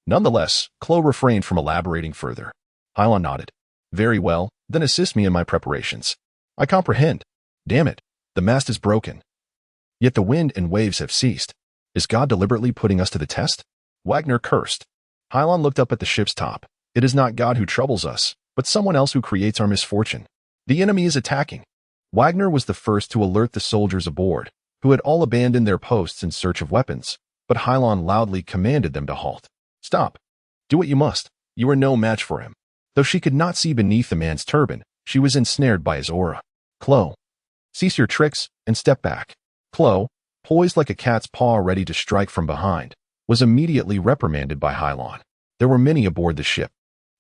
Nonetheless, Chloe refrained from elaborating further. Hylon nodded. Very well, then assist me in my preparations. I comprehend. Damn it, the mast is broken. Yet the wind and waves have ceased. Is God deliberately putting us to the test? Wagner cursed. Hylon looked up at the ship's top. It is not God who troubles us, but someone else who creates our misfortune. The enemy is attacking. Wagner was the first to alert the soldiers aboard, who had all abandoned their posts in search of weapons, but Hylon loudly commanded them to halt. Stop. Do what you must. You are no match for him. Though she could not see beneath the man's turban, she was ensnared by his aura. Chloe, cease your tricks and step back. Chloe, poised like a cat's paw ready to strike from behind, was immediately reprimanded by Hylon. There were many aboard the ship.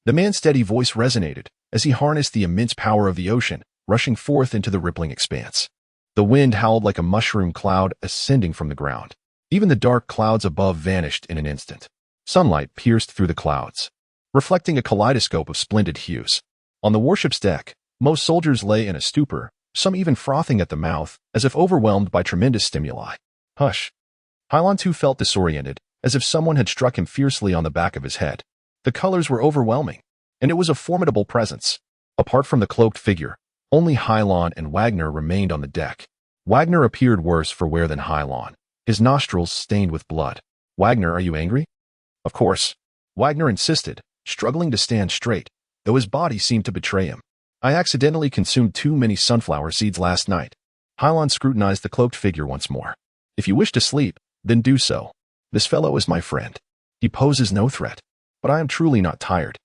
The man's steady voice resonated as he harnessed the immense power of the ocean, rushing forth into the rippling expanse. The wind howled like a mushroom cloud ascending from the ground. Even the dark clouds above vanished in an instant. Sunlight pierced through the clouds, reflecting a kaleidoscope of splendid hues. On the warship's deck, most soldiers lay in a stupor, some even frothing at the mouth, as if overwhelmed by tremendous stimuli. Hush. Hylon too felt disoriented, as if someone had struck him fiercely on the back of his head. The colors were overwhelming, and it was a formidable presence. Apart from the cloaked figure, only Hylon and Wagner remained on the deck. Wagner appeared worse for wear than Hylon, his nostrils stained with blood. Wagner, are you angry? Of course. Wagner insisted, struggling to stand straight, though his body seemed to betray him. I accidentally consumed too many sunflower seeds last night. Hylon scrutinized the cloaked figure once more. If you wish to sleep, then do so. This fellow is my friend. He poses no threat, but I am truly not tired.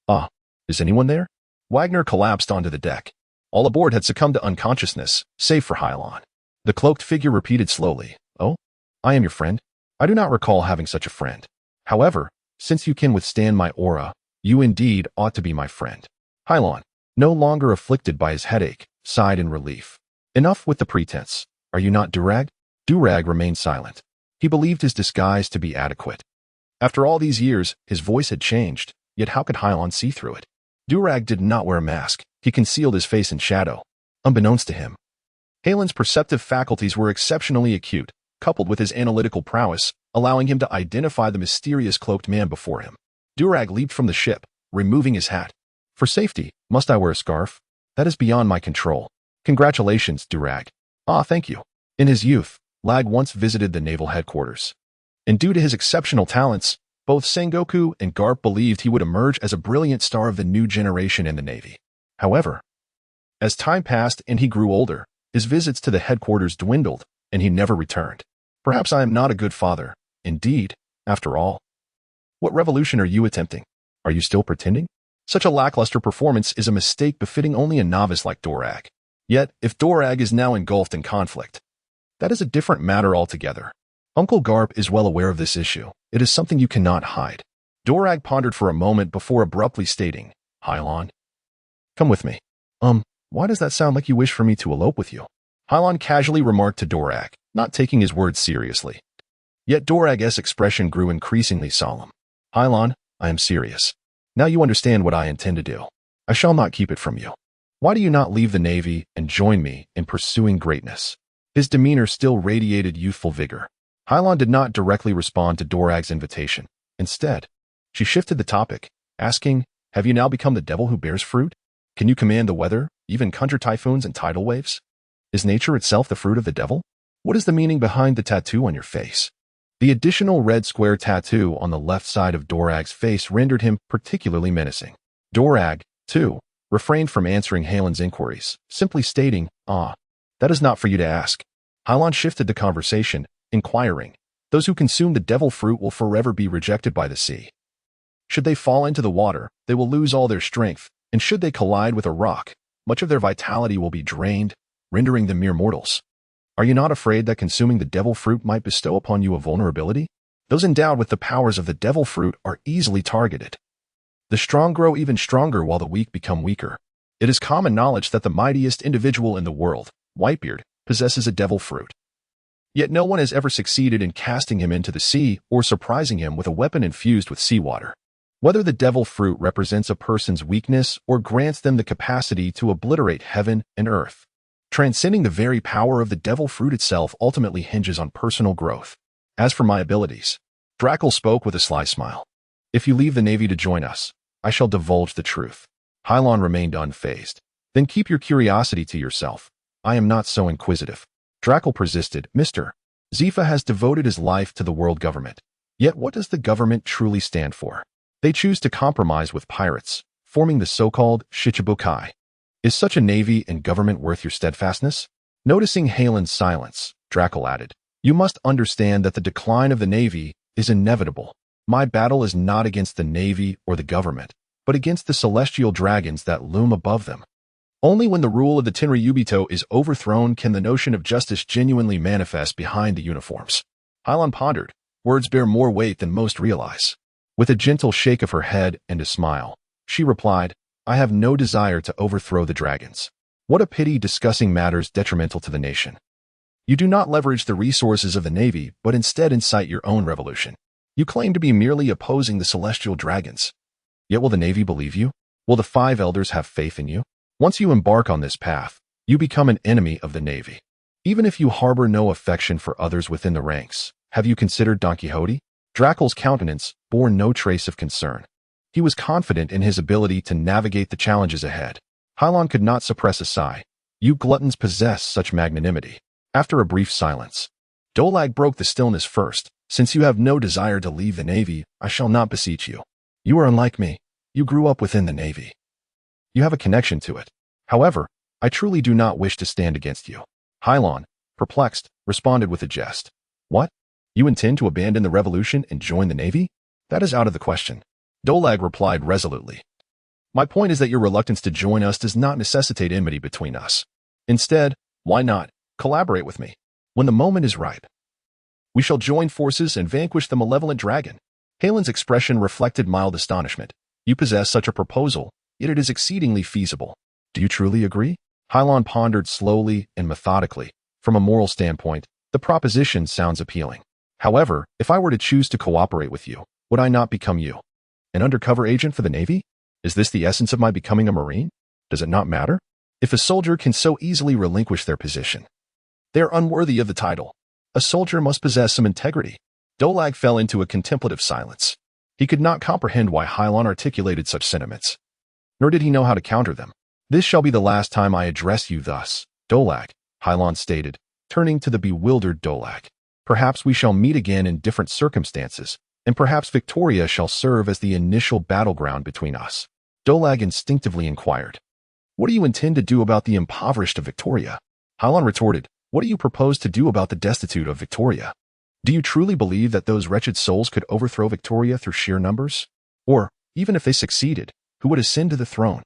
Ah, is anyone there? Wagner collapsed onto the deck. All aboard had succumbed to unconsciousness, save for Hylon. The cloaked figure repeated slowly, Oh, I am your friend. I do not recall having such a friend. However, since you can withstand my aura, you indeed ought to be my friend. Hylon, no longer afflicted by his headache, sighed in relief. Enough with the pretense. Are you not Durag? Durag remained silent. He believed his disguise to be adequate. After all these years, his voice had changed, yet how could Hylon see through it? Durag did not wear a mask. He concealed his face in shadow. Unbeknownst to him, Halen's perceptive faculties were exceptionally acute, coupled with his analytical prowess, allowing him to identify the mysterious cloaked man before him. Durag leaped from the ship, removing his hat. For safety, must I wear a scarf? That is beyond my control. Congratulations, Durag. Ah, thank you. In his youth, Lag once visited the naval headquarters. And due to his exceptional talents, both Sengoku and Garp believed he would emerge as a brilliant star of the new generation in the Navy. However, as time passed and he grew older, his visits to the headquarters dwindled, and he never returned. Perhaps I am not a good father. Indeed, after all. What revolution are you attempting? Are you still pretending? Such a lackluster performance is a mistake befitting only a novice like Durag. Yet, if Durag is now engulfed in conflict, that is a different matter altogether. Uncle Garp is well aware of this issue. It is something you cannot hide. Durag pondered for a moment before abruptly stating, Hylon, come with me. Why does that sound like you wish for me to elope with you? Hylon casually remarked to Durag, not taking his words seriously. Yet Durag's expression grew increasingly solemn. Hylon, I am serious. Now you understand what I intend to do. I shall not keep it from you. Why do you not leave the Navy and join me in pursuing greatness? His demeanor still radiated youthful vigor. Hylon did not directly respond to Durag's invitation. Instead, she shifted the topic, asking, Have you now become the devil who bears fruit? Can you command the weather, even conjure typhoons and tidal waves? Is nature itself the fruit of the devil? What is the meaning behind the tattoo on your face? The additional red square tattoo on the left side of Durag's face rendered him particularly menacing. Durag, too, refrained from answering Halen's inquiries, simply stating, that is not for you to ask. Hylon shifted the conversation, inquiring, Those who consume the devil fruit will forever be rejected by the sea. Should they fall into the water, they will lose all their strength, and should they collide with a rock, much of their vitality will be drained, rendering them mere mortals. Are you not afraid that consuming the devil fruit might bestow upon you a vulnerability? Those endowed with the powers of the devil fruit are easily targeted. The strong grow even stronger while the weak become weaker. It is common knowledge that the mightiest individual in the world, Whitebeard, possesses a devil fruit. Yet no one has ever succeeded in casting him into the sea or surprising him with a weapon infused with seawater. Whether the devil fruit represents a person's weakness or grants them the capacity to obliterate heaven and earth, transcending the very power of the devil fruit itself ultimately hinges on personal growth. As for my abilities, Drackle spoke with a sly smile. If you leave the Navy to join us, I shall divulge the truth. Hylon remained unfazed. Then keep your curiosity to yourself. I am not so inquisitive. Drackle persisted. Mr. Zifa has devoted his life to the world government. Yet what does the government truly stand for? They choose to compromise with pirates, forming the so-called Shichibukai. Is such a navy and government worth your steadfastness? Noticing Halen's silence, Drackle added, you must understand that the decline of the navy is inevitable. My battle is not against the navy or the government, but against the celestial dragons that loom above them. Only when the rule of the Tenryubito is overthrown can the notion of justice genuinely manifest behind the uniforms. Hylon pondered. Words bear more weight than most realize. With a gentle shake of her head and a smile, she replied, I have no desire to overthrow the dragons. What a pity discussing matters detrimental to the nation. You do not leverage the resources of the Navy, but instead incite your own revolution. You claim to be merely opposing the celestial dragons. Yet will the Navy believe you? Will the five elders have faith in you? Once you embark on this path, you become an enemy of the Navy. Even if you harbor no affection for others within the ranks, have you considered Don Quixote? Drackle's countenance bore no trace of concern. He was confident in his ability to navigate the challenges ahead. Hylon could not suppress a sigh. You gluttons possess such magnanimity. After a brief silence, Dolag broke the stillness first. Since you have no desire to leave the Navy, I shall not beseech you. You are unlike me. You grew up within the Navy. You have a connection to it. However, I truly do not wish to stand against you. Hylon, perplexed, responded with a jest. What? You intend to abandon the revolution and join the Navy? That is out of the question. Dolag replied resolutely. My point is that your reluctance to join us does not necessitate enmity between us. Instead, why not collaborate with me? When the moment is ripe, we shall join forces and vanquish the malevolent dragon. Halen's expression reflected mild astonishment. You possess such a proposal, yet it is exceedingly feasible. Do you truly agree? Hylon pondered slowly and methodically. From a moral standpoint, the proposition sounds appealing. However, if I were to choose to cooperate with you, would I not become you? An undercover agent for the Navy? Is this the essence of my becoming a Marine? Does it not matter? If a soldier can so easily relinquish their position, they are unworthy of the title. A soldier must possess some integrity. Dolag fell into a contemplative silence. He could not comprehend why Hylon articulated such sentiments, nor did he know how to counter them. This shall be the last time I address you thus, Dolag, Hylon stated, turning to the bewildered Dolag. Perhaps we shall meet again in different circumstances, and perhaps Victoria shall serve as the initial battleground between us. Dolag instinctively inquired, What do you intend to do about the impoverished of Victoria? Hylon retorted, What do you propose to do about the destitute of Victoria? Do you truly believe that those wretched souls could overthrow Victoria through sheer numbers? Or, even if they succeeded, who would ascend to the throne?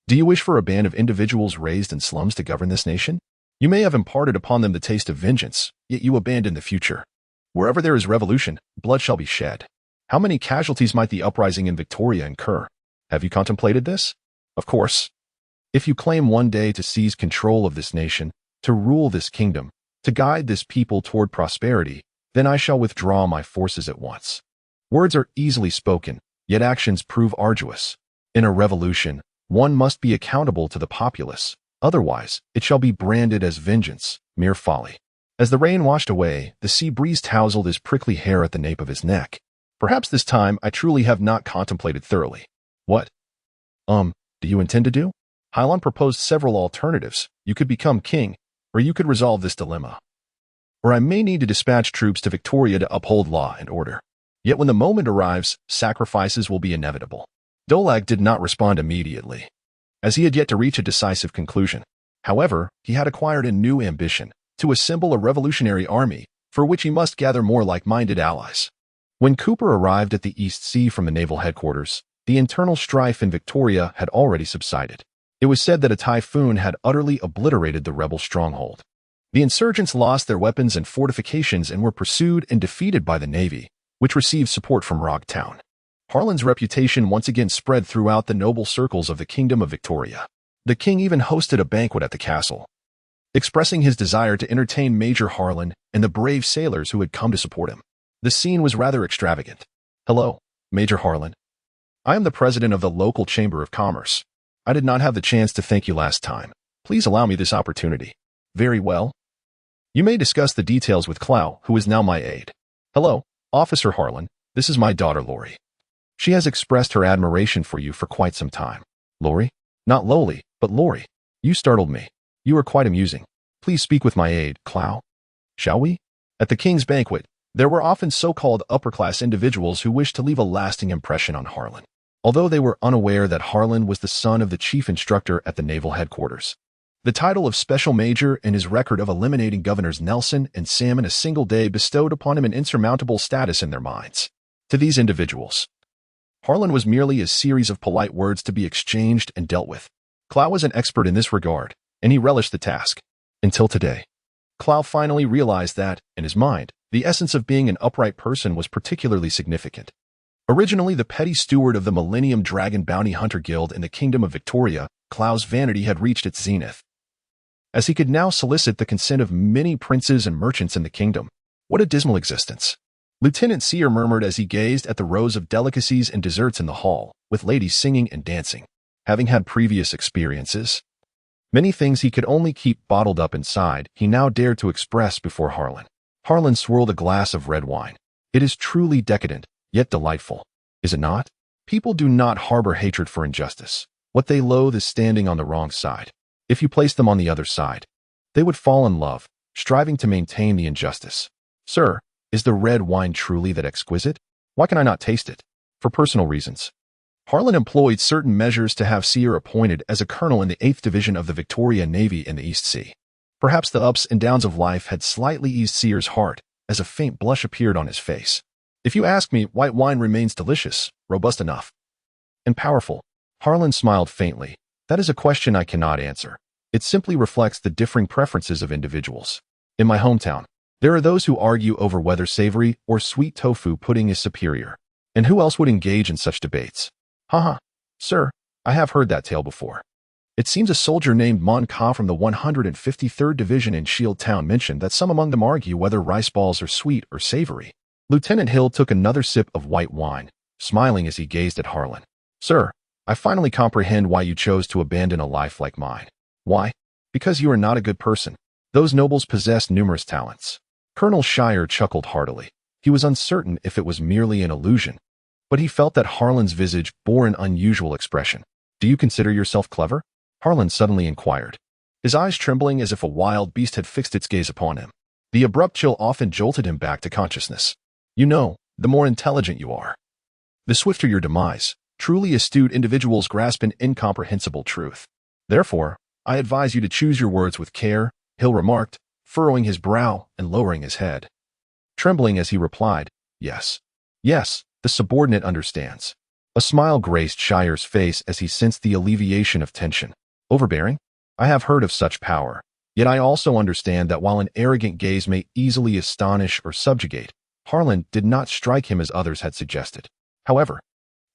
Do you wish for a band of individuals raised in slums to govern this nation? You may have imparted upon them the taste of vengeance, yet you abandon the future. Wherever there is revolution, blood shall be shed. How many casualties might the uprising in Victoria incur? Have you contemplated this? Of course. If you claim one day to seize control of this nation, to rule this kingdom, to guide this people toward prosperity, then I shall withdraw my forces at once. Words are easily spoken, yet actions prove arduous. In a revolution, one must be accountable to the populace. Otherwise, it shall be branded as vengeance, mere folly. As the rain washed away, the sea breeze tousled his prickly hair at the nape of his neck. Perhaps this time I truly have not contemplated thoroughly. What? Do you intend to do? Hylon proposed several alternatives. You could become king, or you could resolve this dilemma. Or I may need to dispatch troops to Victoria to uphold law and order. Yet when the moment arrives, sacrifices will be inevitable. Dolag did not respond immediately, as he had yet to reach a decisive conclusion. However, he had acquired a new ambition, to assemble a revolutionary army, for which he must gather more like-minded allies. When Cooper arrived at the East Sea from the naval headquarters, the internal strife in Victoria had already subsided. It was said that a typhoon had utterly obliterated the rebel stronghold. The insurgents lost their weapons and fortifications and were pursued and defeated by the Navy, which received support from Rogue Town. Harlan's reputation once again spread throughout the noble circles of the Kingdom of Victoria. The king even hosted a banquet at the castle, expressing his desire to entertain Major Harlan and the brave sailors who had come to support him. The scene was rather extravagant. Hello, Major Harlan. I am the president of the local Chamber of Commerce. I did not have the chance to thank you last time. Please allow me this opportunity. Very well. You may discuss the details with Clow, who is now my aide. Hello, Officer Harlan. This is my daughter, Lori. She has expressed her admiration for you for quite some time. Lori? Not Loli, but Lori. You startled me. You are quite amusing. Please speak with my aide, Clow. Shall we? At the king's banquet, there were often so-called upper-class individuals who wished to leave a lasting impression on Harlan, although they were unaware that Harlan was the son of the chief instructor at the naval headquarters. The title of Special Major and his record of eliminating Governors Nelson and Sam in a single day bestowed upon him an insurmountable status in their minds. To these individuals, Harlan was merely a series of polite words to be exchanged and dealt with. Clow was an expert in this regard, and he relished the task. Until today, Clow finally realized that, in his mind, the essence of being an upright person was particularly significant. Originally the petty steward of the Millennium Dragon Bounty Hunter Guild in the Kingdom of Victoria, Clow's vanity had reached its zenith, as he could now solicit the consent of many princes and merchants in the kingdom. What a dismal existence! Lieutenant Seer murmured as he gazed at the rows of delicacies and desserts in the hall, with ladies singing and dancing. Having had previous experiences, many things he could only keep bottled up inside, he now dared to express before Harlan. Harlan swirled a glass of red wine. It is truly decadent, yet delightful, is it not? People do not harbor hatred for injustice. What they loathe is standing on the wrong side. If you place them on the other side, they would fall in love, striving to maintain the injustice. Sir, is the red wine truly that exquisite? Why can I not taste it? For personal reasons. Harlan employed certain measures to have Seer appointed as a colonel in the 8th Division of the Victoria Navy in the East Sea. Perhaps the ups and downs of life had slightly eased Seer's heart, as a faint blush appeared on his face. If you ask me, white wine remains delicious, robust enough, and powerful. Harlan smiled faintly. That is a question I cannot answer. It simply reflects the differing preferences of individuals. In my hometown, there are those who argue over whether savory or sweet tofu pudding is superior. And who else would engage in such debates? Haha, sir, I have heard that tale before. It seems a soldier named Mon Ka from the 153rd Division in Shield Town mentioned that some among them argue whether rice balls are sweet or savory. Lieutenant Hill took another sip of white wine, smiling as he gazed at Harlan. Sir, I finally comprehend why you chose to abandon a life like mine. Why? Because you are not a good person. Those nobles possessed numerous talents. Colonel Shire chuckled heartily. He was uncertain if it was merely an illusion, but he felt that Harlan's visage bore an unusual expression. Do you consider yourself clever? Harlan suddenly inquired, his eyes trembling as if a wild beast had fixed its gaze upon him. The abrupt chill often jolted him back to consciousness. You know, the more intelligent you are, the swifter your demise. Truly astute individuals grasp an incomprehensible truth. Therefore, I advise you to choose your words with care, Hill remarked, furrowing his brow and lowering his head. Trembling as he replied, yes. Yes, the subordinate understands. A smile graced Shire's face as he sensed the alleviation of tension. Overbearing? I have heard of such power. Yet I also understand that while an arrogant gaze may easily astonish or subjugate, Harlan did not strike him as others had suggested. However,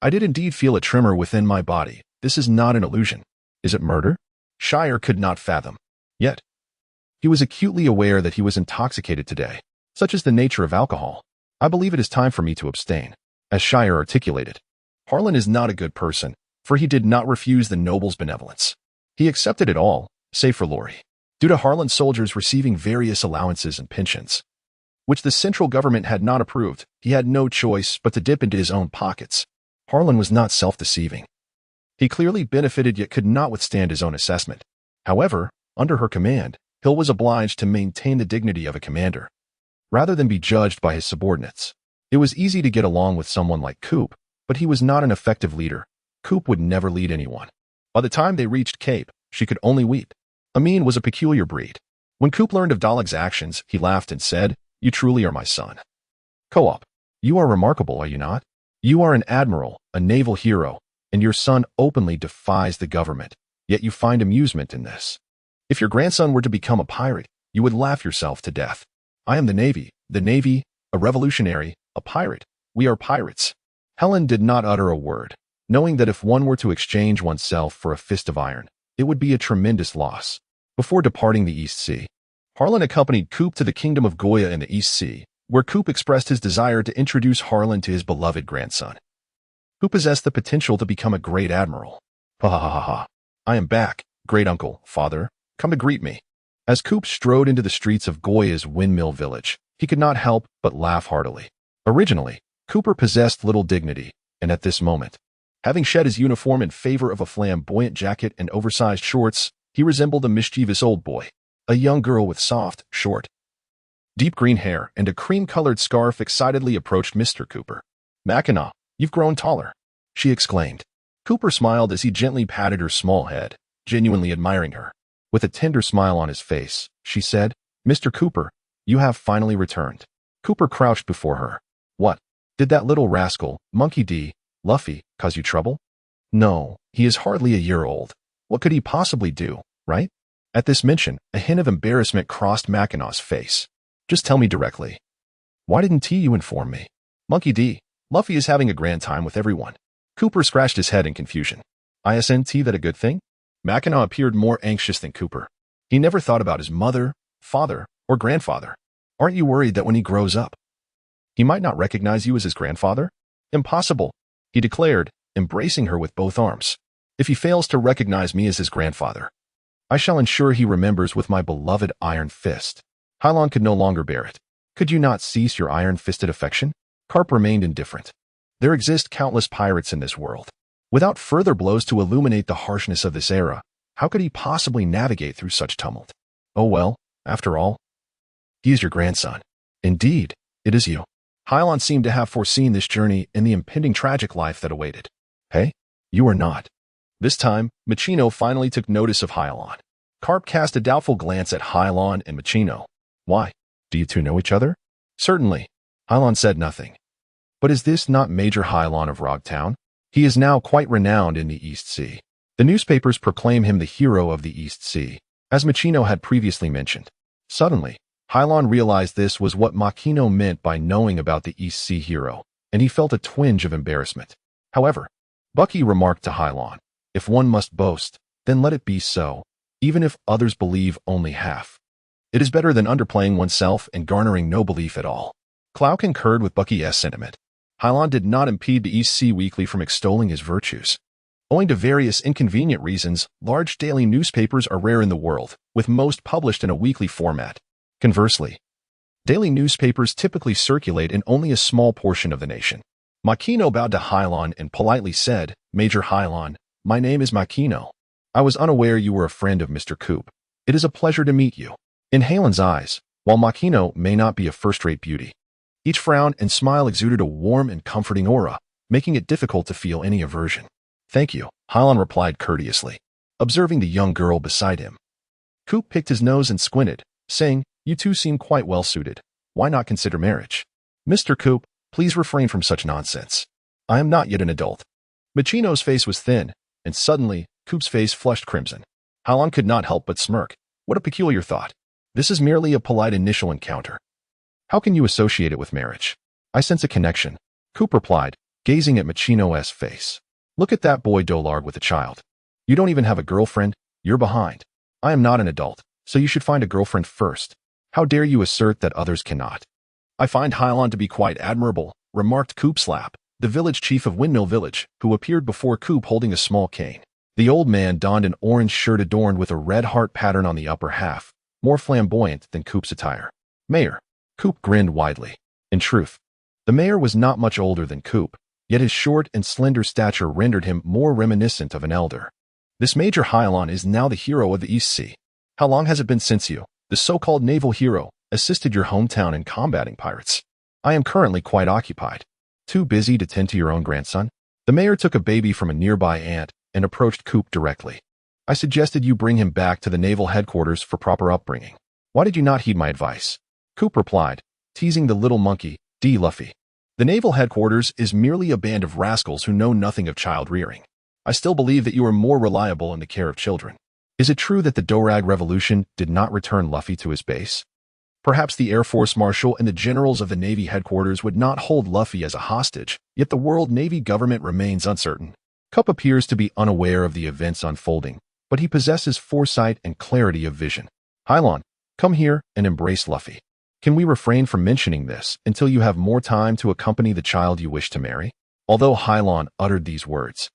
I did indeed feel a tremor within my body. This is not an illusion. Is it murder? Shire could not fathom. Yet, he was acutely aware that he was intoxicated today. Such is the nature of alcohol. I believe it is time for me to abstain. As Shire articulated, Harlan is not a good person, for he did not refuse the noble's benevolence. He accepted it all, save for Lori. Due to Harlan's soldiers receiving various allowances and pensions, which the central government had not approved, he had no choice but to dip into his own pockets. Harlan was not self-deceiving. He clearly benefited yet could not withstand his own assessment. However, under her command, Hill was obliged to maintain the dignity of a commander, rather than be judged by his subordinates. It was easy to get along with someone like Coop, but he was not an effective leader. Coop would never lead anyone. By the time they reached Cape, she could only weep. Amin was a peculiar breed. When Coop learned of Dalek's actions, he laughed and said, "You truly are my son. Co-op, you are remarkable, are you not? You are an admiral, a naval hero, and your son openly defies the government, yet you find amusement in this. If your grandson were to become a pirate, you would laugh yourself to death. I am the Navy, a revolutionary, a pirate. We are pirates." Helen did not utter a word, knowing that if one were to exchange oneself for a fist of iron, it would be a tremendous loss. Before departing the East Sea, Harlan accompanied Coop to the Kingdom of Goya in the East Sea, where Coop expressed his desire to introduce Harlan to his beloved grandson, who possessed the potential to become a great admiral. Ha ha ha ha ha. I am back, great uncle, father, come to greet me. As Coop strode into the streets of Goya's windmill village, he could not help but laugh heartily. Originally, Cooper possessed little dignity, And at this moment, having shed his uniform in favor of a flamboyant jacket and oversized shorts, he resembled a mischievous old boy, a young girl with soft, short, deep green hair and a cream-colored scarf excitedly approached Mr. Cooper. "Mackinac, you've grown taller," she exclaimed. Cooper smiled as he gently patted her small head, genuinely admiring her. With a tender smile on his face, she said, "Mr. Cooper, you have finally returned." Cooper crouched before her. "What? Did that little rascal, Monkey D. Luffy, cause you trouble?" "No, he is hardly a year old. What could he possibly do, right?" At this mention, a hint of embarrassment crossed Mackinac's face. "Just tell me directly. Why didn't you inform me?" "Monkey D. Luffy is having a grand time with everyone." Cooper scratched his head in confusion. "Isn't that a good thing?" Mackinac appeared more anxious than Cooper. He never thought about his mother, father, or grandfather. "Aren't you worried that when he grows up, he might not recognize you as his grandfather?" "Impossible," he declared, embracing her with both arms. "If he fails to recognize me as his grandfather, I shall ensure he remembers with my beloved iron fist." Hylon could no longer bear it. "Could you not cease your iron-fisted affection?" Carp remained indifferent. There exist countless pirates in this world. Without further blows to illuminate the harshness of this era, how could he possibly navigate through such tumult? "Oh well, after all, he is your grandson." "Indeed, it is you." Hylon seemed to have foreseen this journey and the impending tragic life that awaited. "Hey, you are not." This time, Machino finally took notice of Hylon. Carp cast a doubtful glance at Hylon and Machino. "Why? Do you two know each other?" "Certainly." Hylon said nothing. "But is this not Major Hylon of Rogtown? He is now quite renowned in the East Sea. The newspapers proclaim him the hero of the East Sea, as Machino had previously mentioned." Suddenly, Hylon realized this was what Machino meant by knowing about the East Sea hero, and he felt a twinge of embarrassment. However, Bucky remarked to Hylon, "If one must boast, then let it be so, even if others believe only half. It is better than underplaying oneself and garnering no belief at all." Clow concurred with Bucky's sentiment. Hylon did not impede the East Sea Weekly from extolling his virtues. Owing to various inconvenient reasons, large daily newspapers are rare in the world, with most published in a weekly format. Conversely, daily newspapers typically circulate in only a small portion of the nation. Makino bowed to Hylon and politely said, "Major Hylon, my name is Makino. I was unaware you were a friend of Mr. Coop. It is a pleasure to meet you." In Hylon's eyes, while Makino may not be a first-rate beauty, each frown and smile exuded a warm and comforting aura, making it difficult to feel any aversion. "Thank you," Hylon replied courteously, observing the young girl beside him. Coop picked his nose and squinted, saying, "You two seem quite well suited. Why not consider marriage?" "Mr. Coop, please refrain from such nonsense. I am not yet an adult." Machino's face was thin, and suddenly, Coop's face flushed crimson. Hylon could not help but smirk. What a peculiar thought. This is merely a polite initial encounter. How can you associate it with marriage? "I sense a connection," Coop replied, gazing at Machino's face. "Look at that boy Dolarg with a child. You don't even have a girlfriend. You're behind. I am not an adult, so you should find a girlfriend first. How dare you assert that others cannot?" "I find Hylon to be quite admirable," remarked Coop Slap, the village chief of Windmill Village, who appeared before Coop holding a small cane. The old man donned an orange shirt adorned with a red heart pattern on the upper half, more flamboyant than Coop's attire. "Mayor." Coop grinned widely. In truth, the mayor was not much older than Coop, yet his short and slender stature rendered him more reminiscent of an elder. "This Major Hylon is now the hero of the East Sea. How long has it been since you, the so-called naval hero, assisted your hometown in combating pirates?" "I am currently quite occupied." "Too busy to tend to your own grandson?" The mayor took a baby from a nearby aunt and approached Coop directly. "I suggested you bring him back to the naval headquarters for proper upbringing. Why did you not heed my advice?" Coop replied, teasing the little monkey, D. Luffy. "The naval headquarters is merely a band of rascals who know nothing of child rearing. I still believe that you are more reliable in the care of children. Is it true that the Dorag Revolution did not return Luffy to his base? Perhaps the Air Force Marshal and the generals of the Navy headquarters would not hold Luffy as a hostage, yet the World Navy government remains uncertain." Cup appears to be unaware of the events unfolding, but he possesses foresight and clarity of vision. "Hylon, come here and embrace Luffy. Can we refrain from mentioning this until you have more time to accompany the child you wish to marry?" Although Hylon uttered these words,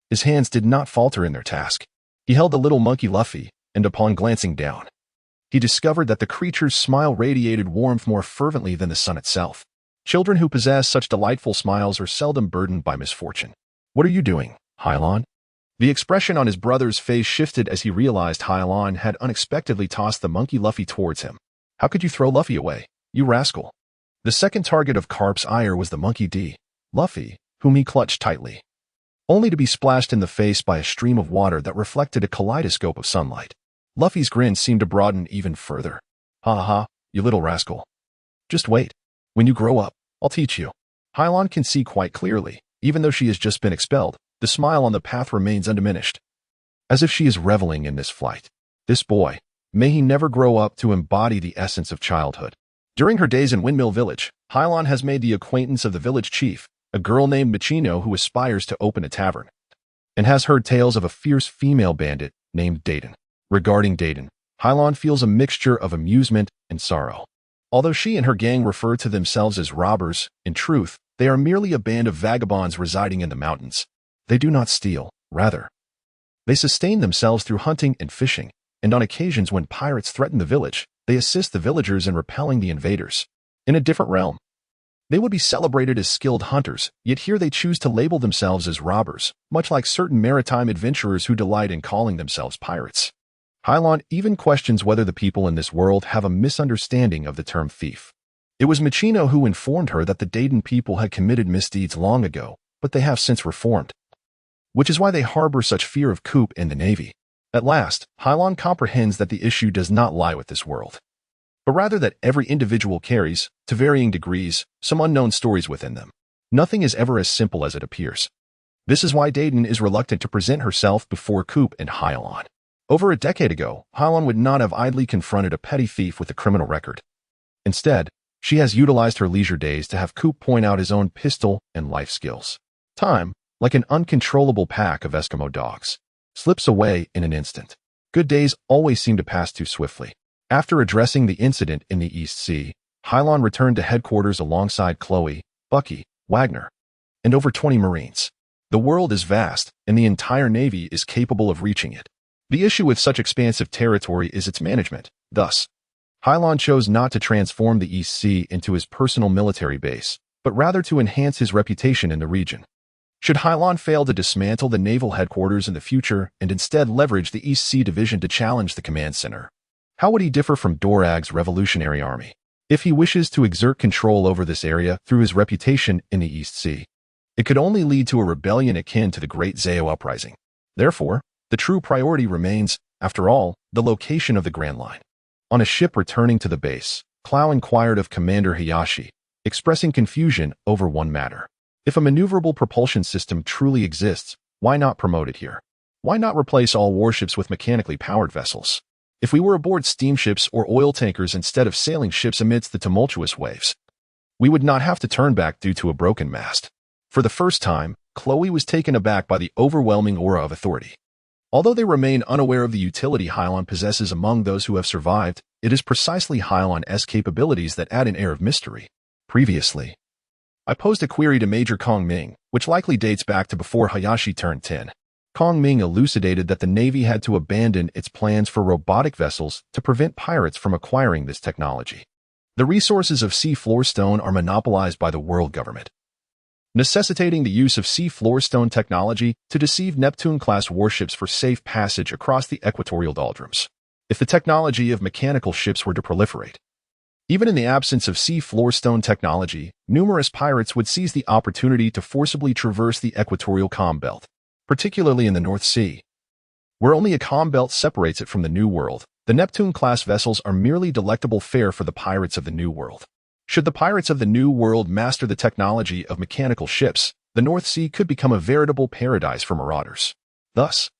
his hands did not falter in their task. He held the little monkey Luffy, and upon glancing down, he discovered that the creature's smile radiated warmth more fervently than the sun itself. Children who possess such delightful smiles are seldom burdened by misfortune. What are you doing, Hylon? The expression on his brother's face shifted as he realized Hylon had unexpectedly tossed the monkey Luffy towards him. How could you throw Luffy away, you rascal? The second target of Carp's ire was the monkey D, Luffy, whom he clutched tightly, only to be splashed in the face by a stream of water that reflected a kaleidoscope of sunlight. Luffy's grin seemed to broaden even further. Ha ha, you little rascal. Just wait. When you grow up, I'll teach you. Hylon can see quite clearly, even though she has just been expelled. The smile on the path remains undiminished, as if she is reveling in this flight. This boy, may he never grow up to embody the essence of childhood. During her days in Windmill Village, Hylon has made the acquaintance of the village chief, a girl named Michino who aspires to open a tavern, and has heard tales of a fierce female bandit named Dayton. Regarding Dayton, Hylon feels a mixture of amusement and sorrow. Although she and her gang refer to themselves as robbers, in truth, they are merely a band of vagabonds residing in the mountains. They do not steal, rather. They sustain themselves through hunting and fishing, and on occasions when pirates threaten the village, they assist the villagers in repelling the invaders. In a different realm, they would be celebrated as skilled hunters, yet here they choose to label themselves as robbers, much like certain maritime adventurers who delight in calling themselves pirates. Hylon even questions whether the people in this world have a misunderstanding of the term thief. It was Michino who informed her that the Dayton people had committed misdeeds long ago, but they have since reformed, which is why they harbor such fear of coup in the Navy. At last, Hylon comprehends that the issue does not lie with this world, but rather that every individual carries, to varying degrees, some unknown stories within them. Nothing is ever as simple as it appears. This is why Dayton is reluctant to present herself before Coup and Hylon. Over a decade ago, Hylon would not have idly confronted a petty thief with a criminal record. Instead, she has utilized her leisure days to have Coup point out his own pistol and life skills. Time, like an uncontrollable pack of Eskimo dogs, slips away in an instant. Good days always seem to pass too swiftly. After addressing the incident in the East Sea, Hylon returned to headquarters alongside Chloe, Bucky, Wagner, and over 20 Marines. The world is vast, and the entire Navy is capable of reaching it. The issue with such expansive territory is its management. Thus, Hylon chose not to transform the East Sea into his personal military base, but rather to enhance his reputation in the region. Should Hylon fail to dismantle the naval headquarters in the future and instead leverage the East Sea Division to challenge the command center, how would he differ from Dorag's Revolutionary Army? If he wishes to exert control over this area through his reputation in the East Sea, it could only lead to a rebellion akin to the Great Zao Uprising. Therefore, the true priority remains, after all, the location of the Grand Line. On a ship returning to the base, Clow inquired of Commander Hayashi, expressing confusion over one matter. If a maneuverable propulsion system truly exists, why not promote it here? Why not replace all warships with mechanically powered vessels? If we were aboard steamships or oil tankers instead of sailing ships amidst the tumultuous waves, we would not have to turn back due to a broken mast. For the first time, Chloe was taken aback by the overwhelming aura of authority. Although they remain unaware of the utility Hylon possesses among those who have survived, it is precisely Hylon's capabilities that add an air of mystery. Previously, I posed a query to Major Kong Ming, which likely dates back to before Hayashi turned 10. Kong Ming elucidated that the Navy had to abandon its plans for robotic vessels to prevent pirates from acquiring this technology. The resources of sea floor stone are monopolized by the world government, necessitating the use of sea floor stone technology to deceive Neptune-class warships for safe passage across the equatorial doldrums. If the technology of mechanical ships were to proliferate, even in the absence of sea floor stone technology, numerous pirates would seize the opportunity to forcibly traverse the equatorial calm belt, particularly in the North Sea, where only a calm belt separates it from the New World. The Neptune-class vessels are merely delectable fare for the pirates of the New World. Should the pirates of the New World master the technology of mechanical ships, the North Sea could become a veritable paradise for marauders. Thus,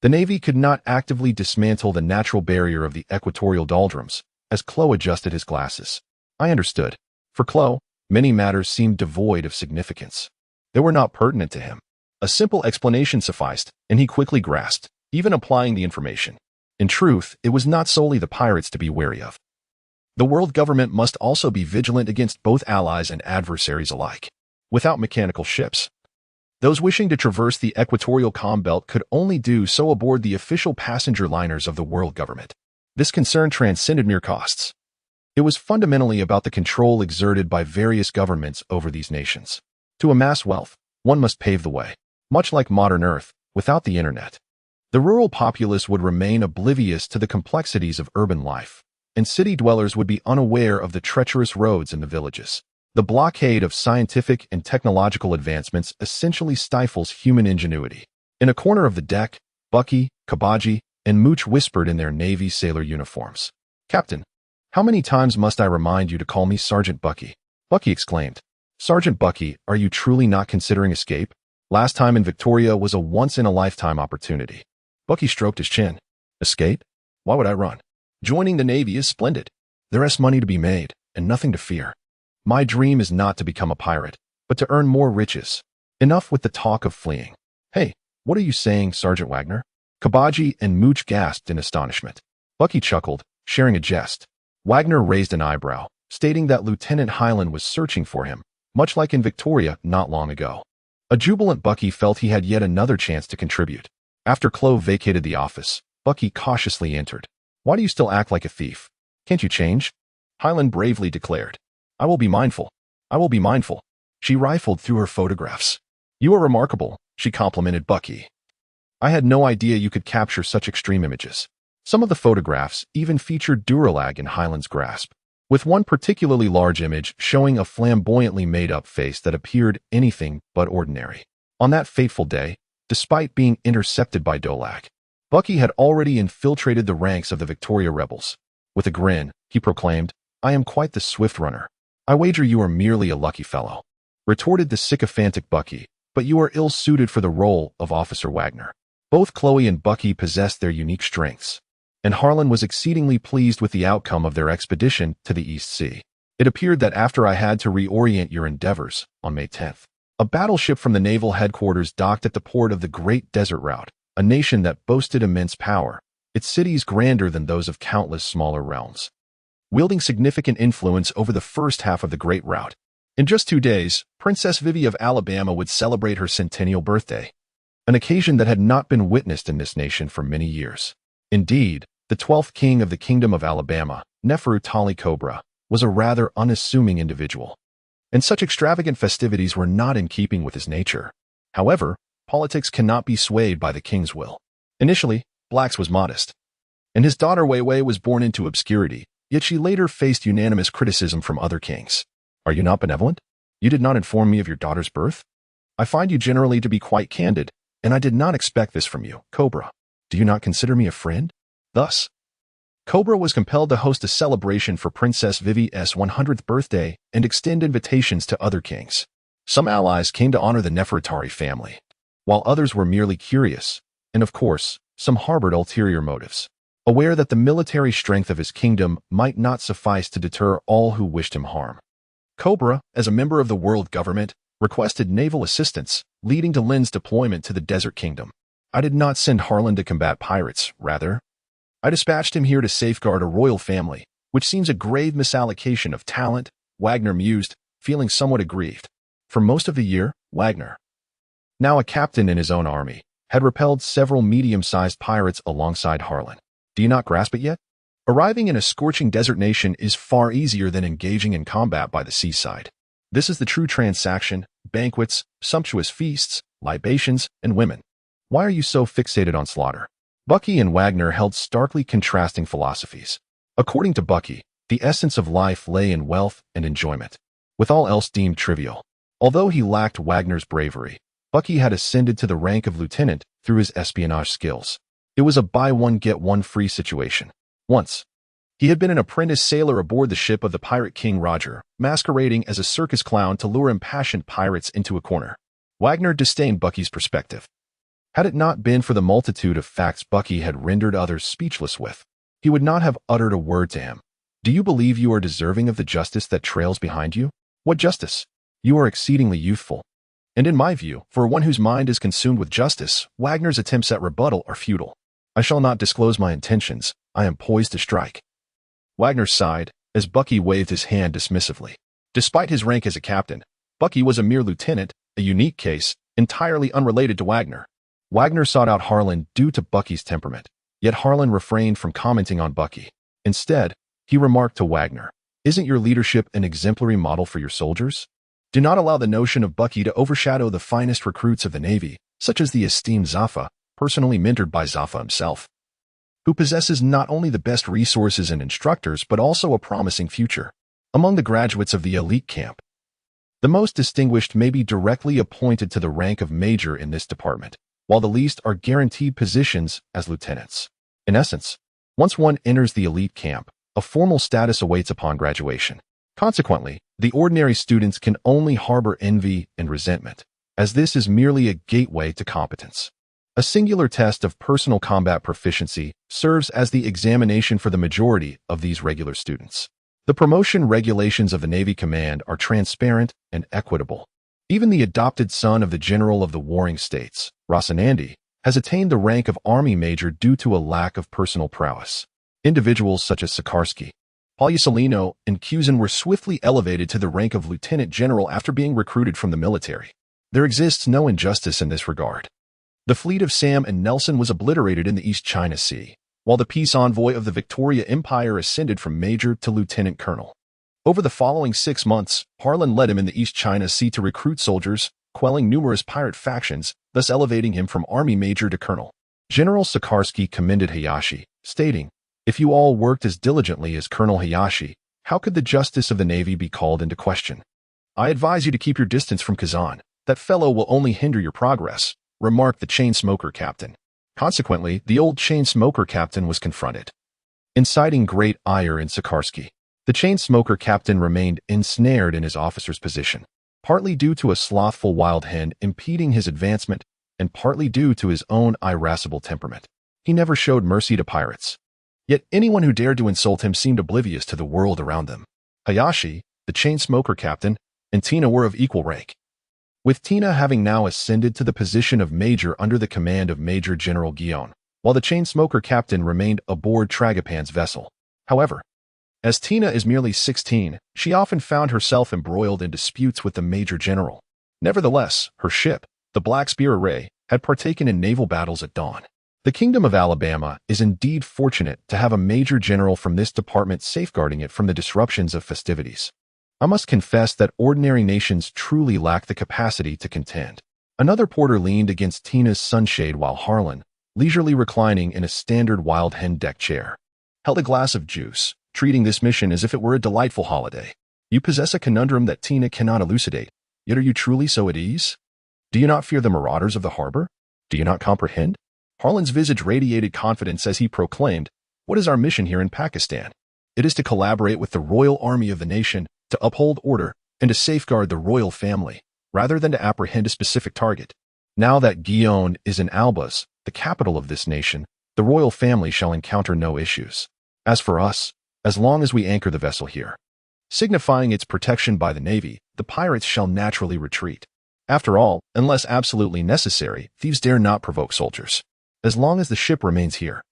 the Navy could not actively dismantle the natural barrier of the equatorial doldrums. As Chloe adjusted his glasses, I understood. For Chloe, many matters seemed devoid of significance. They were not pertinent to him. A simple explanation sufficed, and he quickly grasped, even applying the information. In truth, it was not solely the pirates to be wary of. The world government must also be vigilant against both allies and adversaries alike. Without mechanical ships, those wishing to traverse the equatorial calm belt could only do so aboard the official passenger liners of the world government. This concern transcended mere costs. It was fundamentally about the control exerted by various governments over these nations. To amass wealth, one must pave the way. Much like modern Earth, without the internet, the rural populace would remain oblivious to the complexities of urban life, and city dwellers would be unaware of the treacherous roads in the villages. The blockade of scientific and technological advancements essentially stifles human ingenuity. In a corner of the deck, Bucky, Kabaji, and Mooch whispered in their Navy sailor uniforms. "Captain, how many times must I remind you to call me Sergeant Bucky?" Bucky exclaimed. "Sergeant Bucky, are you truly not considering escape? Last time in Victoria was a once-in-a-lifetime opportunity." Bucky stroked his chin. "Escape? Why would I run? Joining the Navy is splendid. There is money to be made, and nothing to fear. My dream is not to become a pirate, but to earn more riches. Enough with the talk of fleeing." "Hey, what are you saying, Sergeant Wagner?" Kabaji and Mooch gasped in astonishment. Bucky chuckled, sharing a jest. Wagner raised an eyebrow, stating that Lieutenant Hyland was searching for him, much like in Victoria not long ago. A jubilant Bucky felt he had yet another chance to contribute. After Chloe vacated the office, Bucky cautiously entered. "Why do you still act like a thief? Can't you change?" Hyland bravely declared. "I will be mindful. I will be mindful." She rifled through her photographs. "You are remarkable," she complimented Bucky. "I had no idea you could capture such extreme images." Some of the photographs even featured Duralag in Hyland's grasp, with one particularly large image showing a flamboyantly made-up face that appeared anything but ordinary. On that fateful day, despite being intercepted by Dolag, Bucky had already infiltrated the ranks of the Victoria rebels. With a grin, he proclaimed, "I am quite the swift runner." "I wager you are merely a lucky fellow," retorted the sycophantic Bucky, "but you are ill-suited for the role of Officer Wagner." Both Chloe and Bucky possessed their unique strengths, and Harlan was exceedingly pleased with the outcome of their expedition to the East Sea. "It appeared that after I had to reorient your endeavors, on May 10th, a battleship from the naval headquarters docked at the port of the Great Desert Route, a nation that boasted immense power, its cities grander than those of countless smaller realms, wielding significant influence over the first half of the Great Route. In just 2 days, Princess Vivi of Alabama would celebrate her centennial birthday, an occasion that had not been witnessed in this nation for many years. Indeed, the 12th king of the Kingdom of Alabama, Neferu Tali Cobra, was a rather unassuming individual, and such extravagant festivities were not in keeping with his nature. However, politics cannot be swayed by the king's will. Initially, Black's was modest, and his daughter Weiwei was born into obscurity, yet she later faced unanimous criticism from other kings. "Are you not benevolent? You did not inform me of your daughter's birth? I find you generally to be quite candid, and I did not expect this from you, Cobra. Do you not consider me a friend?" Thus, Cobra was compelled to host a celebration for Princess Vivi's 100th birthday and extend invitations to other kings. Some allies came to honor the Nefertari family, while others were merely curious, and of course, some harbored ulterior motives, aware that the military strength of his kingdom might not suffice to deter all who wished him harm. Cobra, as a member of the world government, requested naval assistance, leading to Lin's deployment to the Desert Kingdom. "I did not send Harlan to combat pirates, rather. I dispatched him here to safeguard a royal family, which seems a grave misallocation of talent," Wagner mused, feeling somewhat aggrieved. For most of the year, Wagner, now a captain in his own army, had repelled several medium-sized pirates alongside Harlan. Do you not grasp it yet? Arriving in a scorching desert nation is far easier than engaging in combat by the seaside. This is the true transaction: banquets, sumptuous feasts, libations, and women. Why are you so fixated on slaughter? Bucky and Wagner held starkly contrasting philosophies. According to Bucky, the essence of life lay in wealth and enjoyment, with all else deemed trivial. Although he lacked Wagner's bravery, Bucky had ascended to the rank of lieutenant through his espionage skills. It was a buy-one-get-one-free situation. Once, he had been an apprentice sailor aboard the ship of the pirate king Roger, masquerading as a circus clown to lure impassioned pirates into a corner. Wagner disdained Bucky's perspective. Had it not been for the multitude of facts Bucky had rendered others speechless with, he would not have uttered a word to him. "Do you believe you are deserving of the justice that trails behind you?" "What justice? You are exceedingly youthful. And in my view, for one whose mind is consumed with justice, Wagner's attempts at rebuttal are futile. I shall not disclose my intentions. I am poised to strike." Wagner sighed, as Bucky waved his hand dismissively. Despite his rank as a captain, Bucky was a mere lieutenant, a unique case, entirely unrelated to Wagner. Wagner sought out Harlan due to Bucky's temperament, yet Harlan refrained from commenting on Bucky. Instead, he remarked to Wagner, Isn't your leadership an exemplary model for your soldiers? Do not allow the notion of Bucky to overshadow the finest recruits of the Navy, such as the esteemed Zaffa, personally mentored by Zaffa himself, who possesses not only the best resources and instructors but also a promising future. Among the graduates of the elite camp, the most distinguished may be directly appointed to the rank of major in this department, while the least are guaranteed positions as lieutenants. In essence, once one enters the elite camp, a formal status awaits upon graduation. Consequently, the ordinary students can only harbor envy and resentment, as this is merely a gateway to competence. A singular test of personal combat proficiency serves as the examination for the majority of these regular students. The promotion regulations of the Navy Command are transparent and equitable. Even the adopted son of the General of the Warring States, Rocinante, has attained the rank of Army Major due to a lack of personal prowess. Individuals such as Sikorsky, Paulusolino, and Cusin were swiftly elevated to the rank of Lieutenant General after being recruited from the military. There exists no injustice in this regard. The fleet of Sam and Nelson was obliterated in the East China Sea, while the peace envoy of the Victoria Empire ascended from major to lieutenant colonel. Over the following 6 months, Harlan led him in the East China Sea to recruit soldiers, quelling numerous pirate factions, thus elevating him from army major to colonel. General Sikorsky commended Hayashi, stating, "If you all worked as diligently as Colonel Hayashi, how could the justice of the Navy be called into question? I advise you to keep your distance from Kazan. That fellow will only hinder your progress," remarked the chain smoker captain. Consequently, the old chain smoker captain was confronted, inciting great ire in Sikorsky. The chain smoker captain remained ensnared in his officer's position, partly due to a slothful wild hen impeding his advancement, and partly due to his own irascible temperament. He never showed mercy to pirates. Yet anyone who dared to insult him seemed oblivious to the world around them. Hayashi, the chain smoker captain, and Tina were of equal rank, with Tina having now ascended to the position of major under the command of Major General Guion, while the chain smoker captain remained aboard Tragopan's vessel. However, as Tina is merely 16, she often found herself embroiled in disputes with the major general. Nevertheless, her ship, the Black Spear Array, had partaken in naval battles at dawn. The Kingdom of Alabama is indeed fortunate to have a major general from this department safeguarding it from the disruptions of festivities. I must confess that ordinary nations truly lack the capacity to contend. Another porter leaned against Tina's sunshade while Harlan, leisurely reclining in a standard wild hen deck chair, held a glass of juice, treating this mission as if it were a delightful holiday. You possess a conundrum that Tina cannot elucidate, yet are you truly so at ease? Do you not fear the marauders of the harbor? Do you not comprehend? Harlan's visage radiated confidence as he proclaimed, "What is our mission here in Pakistan? It is to collaborate with the royal army of the nation, to uphold order, and to safeguard the royal family, rather than to apprehend a specific target. Now that Guion is in Albaz, the capital of this nation, the royal family shall encounter no issues. As for us, as long as we anchor the vessel here, signifying its protection by the Navy, the pirates shall naturally retreat. After all, unless absolutely necessary, thieves dare not provoke soldiers. As long as the ship remains here,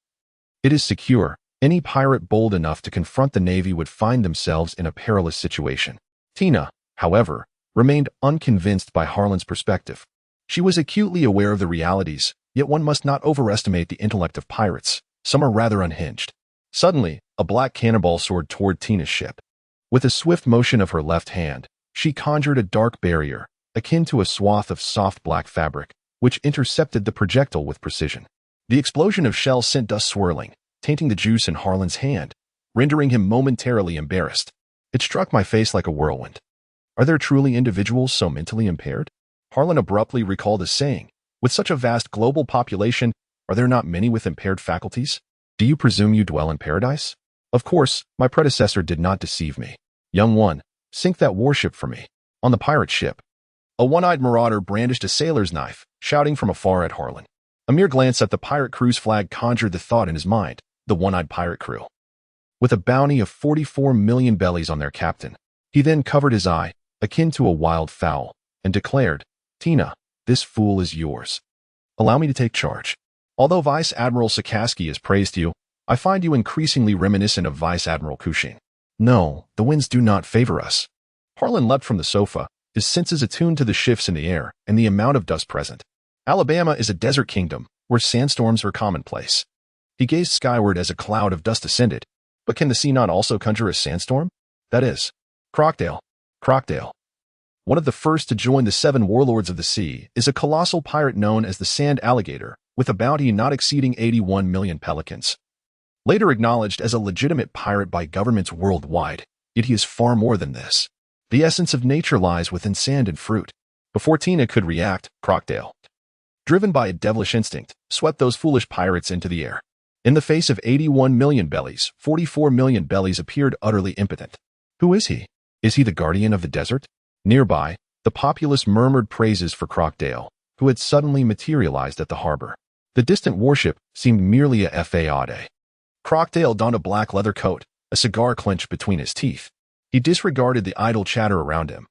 it is secure. Any pirate bold enough to confront the Navy would find themselves in a perilous situation." Tina, however, remained unconvinced by Harlan's perspective. She was acutely aware of the realities, yet one must not overestimate the intellect of pirates. Some are rather unhinged. Suddenly, a black cannonball soared toward Tina's ship. With a swift motion of her left hand, she conjured a dark barrier, akin to a swath of soft black fabric, which intercepted the projectile with precision. The explosion of shells sent dust swirling, tainting the juice in Harlan's hand, rendering him momentarily embarrassed. It struck my face like a whirlwind. Are there truly individuals so mentally impaired? Harlan abruptly recalled a saying, "With such a vast global population, are there not many with impaired faculties? Do you presume you dwell in paradise?" Of course, my predecessor did not deceive me. "Young one, sink that warship for me." On the pirate ship, a one-eyed marauder brandished a sailor's knife, shouting from afar at Harlan. A mere glance at the pirate crew's flag conjured the thought in his mind: the one-eyed pirate crew, with a bounty of 44 million bellies on their captain. He then covered his eye, akin to a wild fowl, and declared, "Tina, this fool is yours. Allow me to take charge." Although Vice Admiral Sikorsky has praised you, I find you increasingly reminiscent of Vice Admiral Cushing. No, the winds do not favor us. Harlan leapt from the sofa, his senses attuned to the shifts in the air and the amount of dust present. Alabama is a desert kingdom, where sandstorms are commonplace. He gazed skyward as a cloud of dust ascended. But can the sea not also conjure a sandstorm? That is, Crocodile. Crocodile. One of the first to join the 7 warlords of the sea is a colossal pirate known as the Sand Alligator, with a bounty not exceeding 81 million pelicans. Later acknowledged as a legitimate pirate by governments worldwide, yet he is far more than this. The essence of nature lies within sand and fruit. Before Tina could react, Crocodile, driven by a devilish instinct, swept those foolish pirates into the air. In the face of 81 million bellies, 44 million bellies appeared utterly impotent. Who is he? Is he the guardian of the desert? Nearby, the populace murmured praises for Crocodile, who had suddenly materialized at the harbor. The distant warship seemed merely a fade. Crocodile donned a black leather coat, a cigar clenched between his teeth. He disregarded the idle chatter around him,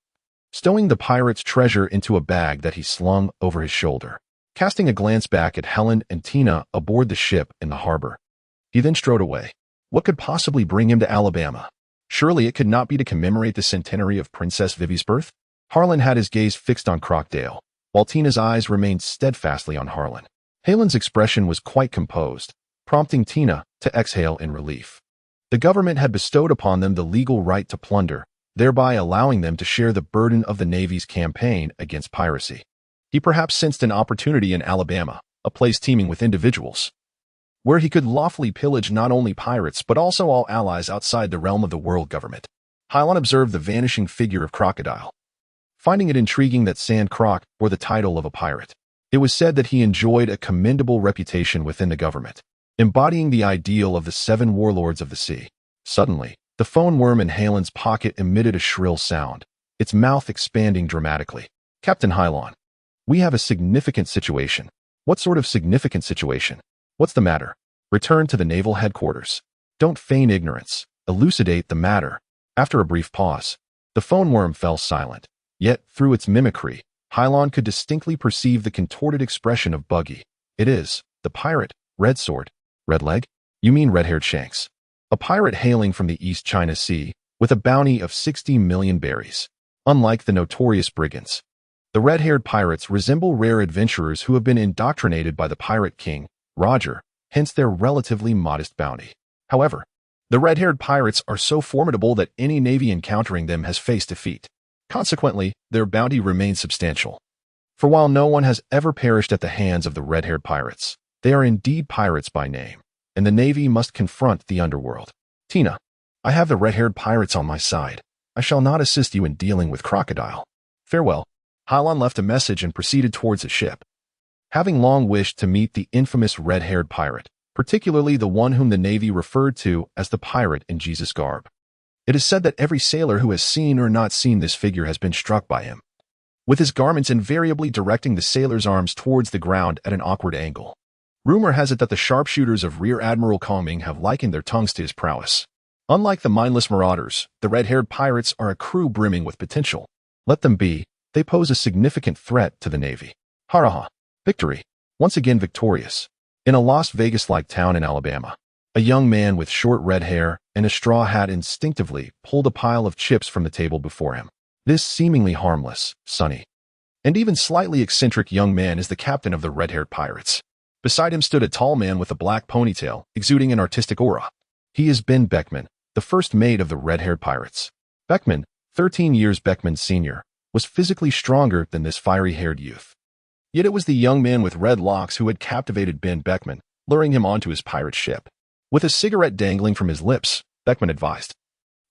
stowing the pirate's treasure into a bag that he slung over his shoulder. Casting a glance back at Helen and Tina aboard the ship in the harbor, he then strode away. What could possibly bring him to Alabama? Surely it could not be to commemorate the centenary of Princess Vivi's birth? Harlan had his gaze fixed on Crocodile, while Tina's eyes remained steadfastly on Harlan. Helen's expression was quite composed, prompting Tina to exhale in relief. The government had bestowed upon them the legal right to plunder, thereby allowing them to share the burden of the Navy's campaign against piracy. He perhaps sensed an opportunity in Alabama, a place teeming with individuals, where he could lawfully pillage not only pirates but also all allies outside the realm of the world government. Hylon observed the vanishing figure of Crocodile, finding it intriguing that Sand Croc bore the title of a pirate. It was said that he enjoyed a commendable reputation within the government, embodying the ideal of the 7 warlords of the sea. Suddenly, the phone worm in Helen's pocket emitted a shrill sound, its mouth expanding dramatically. Captain Hylon, we have a significant situation. What sort of significant situation? What's the matter? Return to the naval headquarters. Don't feign ignorance. Elucidate the matter. After a brief pause, the phone worm fell silent. Yet, through its mimicry, Hylon could distinctly perceive the contorted expression of Buggy. It is, the pirate, Red Sword. Red Leg? You mean red-haired Shanks. A pirate hailing from the East China Sea, with a bounty of 60 million berries. Unlike the notorious brigands, the red-haired pirates resemble rare adventurers who have been indoctrinated by the pirate king, Roger, hence their relatively modest bounty. However, the red-haired pirates are so formidable that any navy encountering them has faced defeat. Consequently, their bounty remains substantial. For while no one has ever perished at the hands of the red-haired pirates, they are indeed pirates by name, and the Navy must confront the underworld. Tina, I have the red-haired pirates on my side. I shall not assist you in dealing with Crocodile. Farewell. Hylon left a message and proceeded towards his ship. Having long wished to meet the infamous red-haired pirate, particularly the one whom the Navy referred to as the pirate in Jesus' garb. It is said that every sailor who has seen or not seen this figure has been struck by him, with his garments invariably directing the sailor's arms towards the ground at an awkward angle. Rumor has it that the sharpshooters of Rear Admiral Kongming have likened their tongues to his prowess. Unlike the mindless marauders, the red-haired pirates are a crew brimming with potential. Let them be. They pose a significant threat to the Navy. Haraha. Victory. Once again victorious. In a Las Vegas-like town in Alabama, a young man with short red hair and a straw hat instinctively pulled a pile of chips from the table before him. This seemingly harmless, sunny, and even slightly eccentric young man is the captain of the red-haired pirates. Beside him stood a tall man with a black ponytail, exuding an artistic aura. He is Ben Beckman, the first mate of the red-haired pirates. Beckman, 13 years Beckman Sr., was physically stronger than this fiery-haired youth. Yet it was the young man with red locks who had captivated Ben Beckman, luring him onto his pirate ship. With a cigarette dangling from his lips, Beckman advised,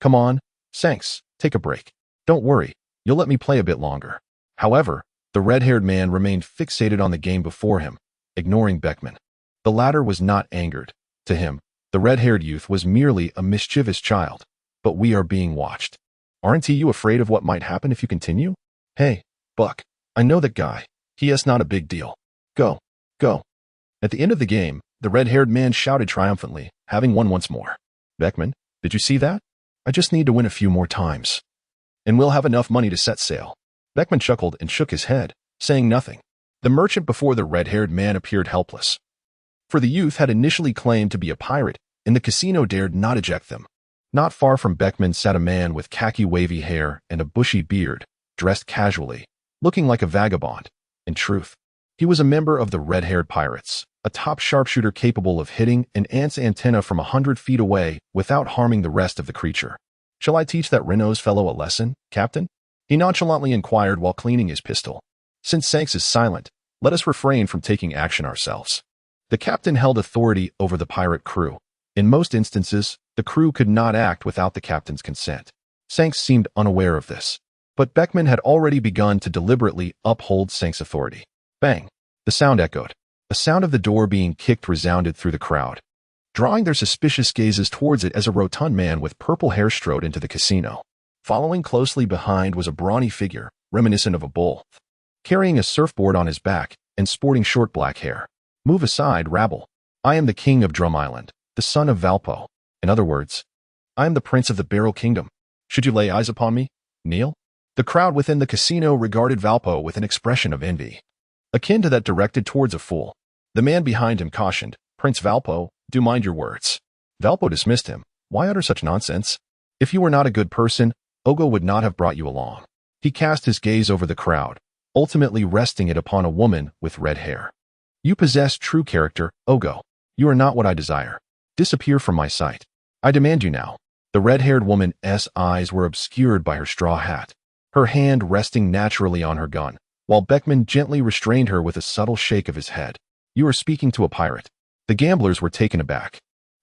"Come on, Sanks, take a break. Don't worry, you'll let me play a bit longer." However, the red-haired man remained fixated on the game before him, ignoring Beckman. The latter was not angered. To him, the red-haired youth was merely a mischievous child. But we are being watched. Aren't you afraid of what might happen if you continue? Hey, Buck, I know that guy. He is not a big deal. Go, go. At the end of the game, the red-haired man shouted triumphantly, having won once more. Beckman, did you see that? I just need to win a few more times, and we'll have enough money to set sail. Beckman chuckled and shook his head, saying nothing. The merchant before the red-haired man appeared helpless. For the youth had initially claimed to be a pirate, and the casino dared not eject them. Not far from Beckman sat a man with khaki wavy hair and a bushy beard, dressed casually, looking like a vagabond. In truth, he was a member of the red-haired pirates, a top sharpshooter capable of hitting an ant's antenna from 100 feet away without harming the rest of the creature. Shall I teach that Renault's fellow a lesson, Captain? He nonchalantly inquired while cleaning his pistol. Since Sanks is silent, let us refrain from taking action ourselves. The captain held authority over the pirate crew. In most instances, the crew could not act without the captain's consent. Sanks seemed unaware of this. But Beckman had already begun to deliberately uphold Sanks' authority. Bang! The sound echoed. A sound of the door being kicked resounded through the crowd, drawing their suspicious gazes towards it as a rotund man with purple hair strode into the casino. Following closely behind was a brawny figure, reminiscent of a bull, carrying a surfboard on his back and sporting short black hair. Move aside, rabble. I am the king of Drum Island, the son of Valpo. In other words, I am the prince of the Barrel Kingdom. Should you lay eyes upon me, kneel? The crowd within the casino regarded Valpo with an expression of envy, akin to that directed towards a fool. The man behind him cautioned, Prince Valpo, do mind your words. Valpo dismissed him. Why utter such nonsense? If you were not a good person, Ogo would not have brought you along. He cast his gaze over the crowd, ultimately resting it upon a woman with red hair. You possess true character, Ogo. You are not what I desire. Disappear from my sight. I demand you now. The red-haired woman's eyes were obscured by her straw hat, her hand resting naturally on her gun, while Beckman gently restrained her with a subtle shake of his head. You are speaking to a pirate. The gamblers were taken aback.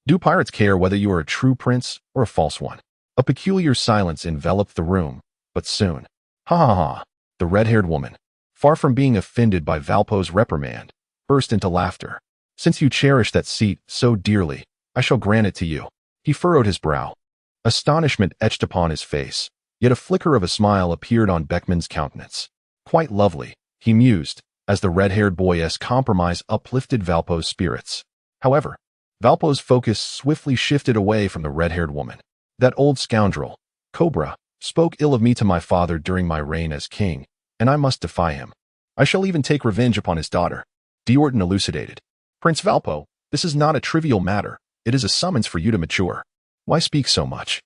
Do pirates care whether you are a true prince or a false one? A peculiar silence enveloped the room, but soon, ha ha ha, the red-haired woman, far from being offended by Valpo's reprimand, burst into laughter. Since you cherish that seat so dearly, I shall grant it to you. He furrowed his brow. Astonishment etched upon his face, yet a flicker of a smile appeared on Beckman's countenance. Quite lovely, he mused, as the red-haired boy's compromise uplifted Valpo's spirits. However, Valpo's focus swiftly shifted away from the red-haired woman. That old scoundrel, Cobra, spoke ill of me to my father during my reign as king, and I must defy him. I shall even take revenge upon his daughter. D'Orton elucidated. Prince Valpo, this is not a trivial matter. It is a summons for you to mature. Why speak so much?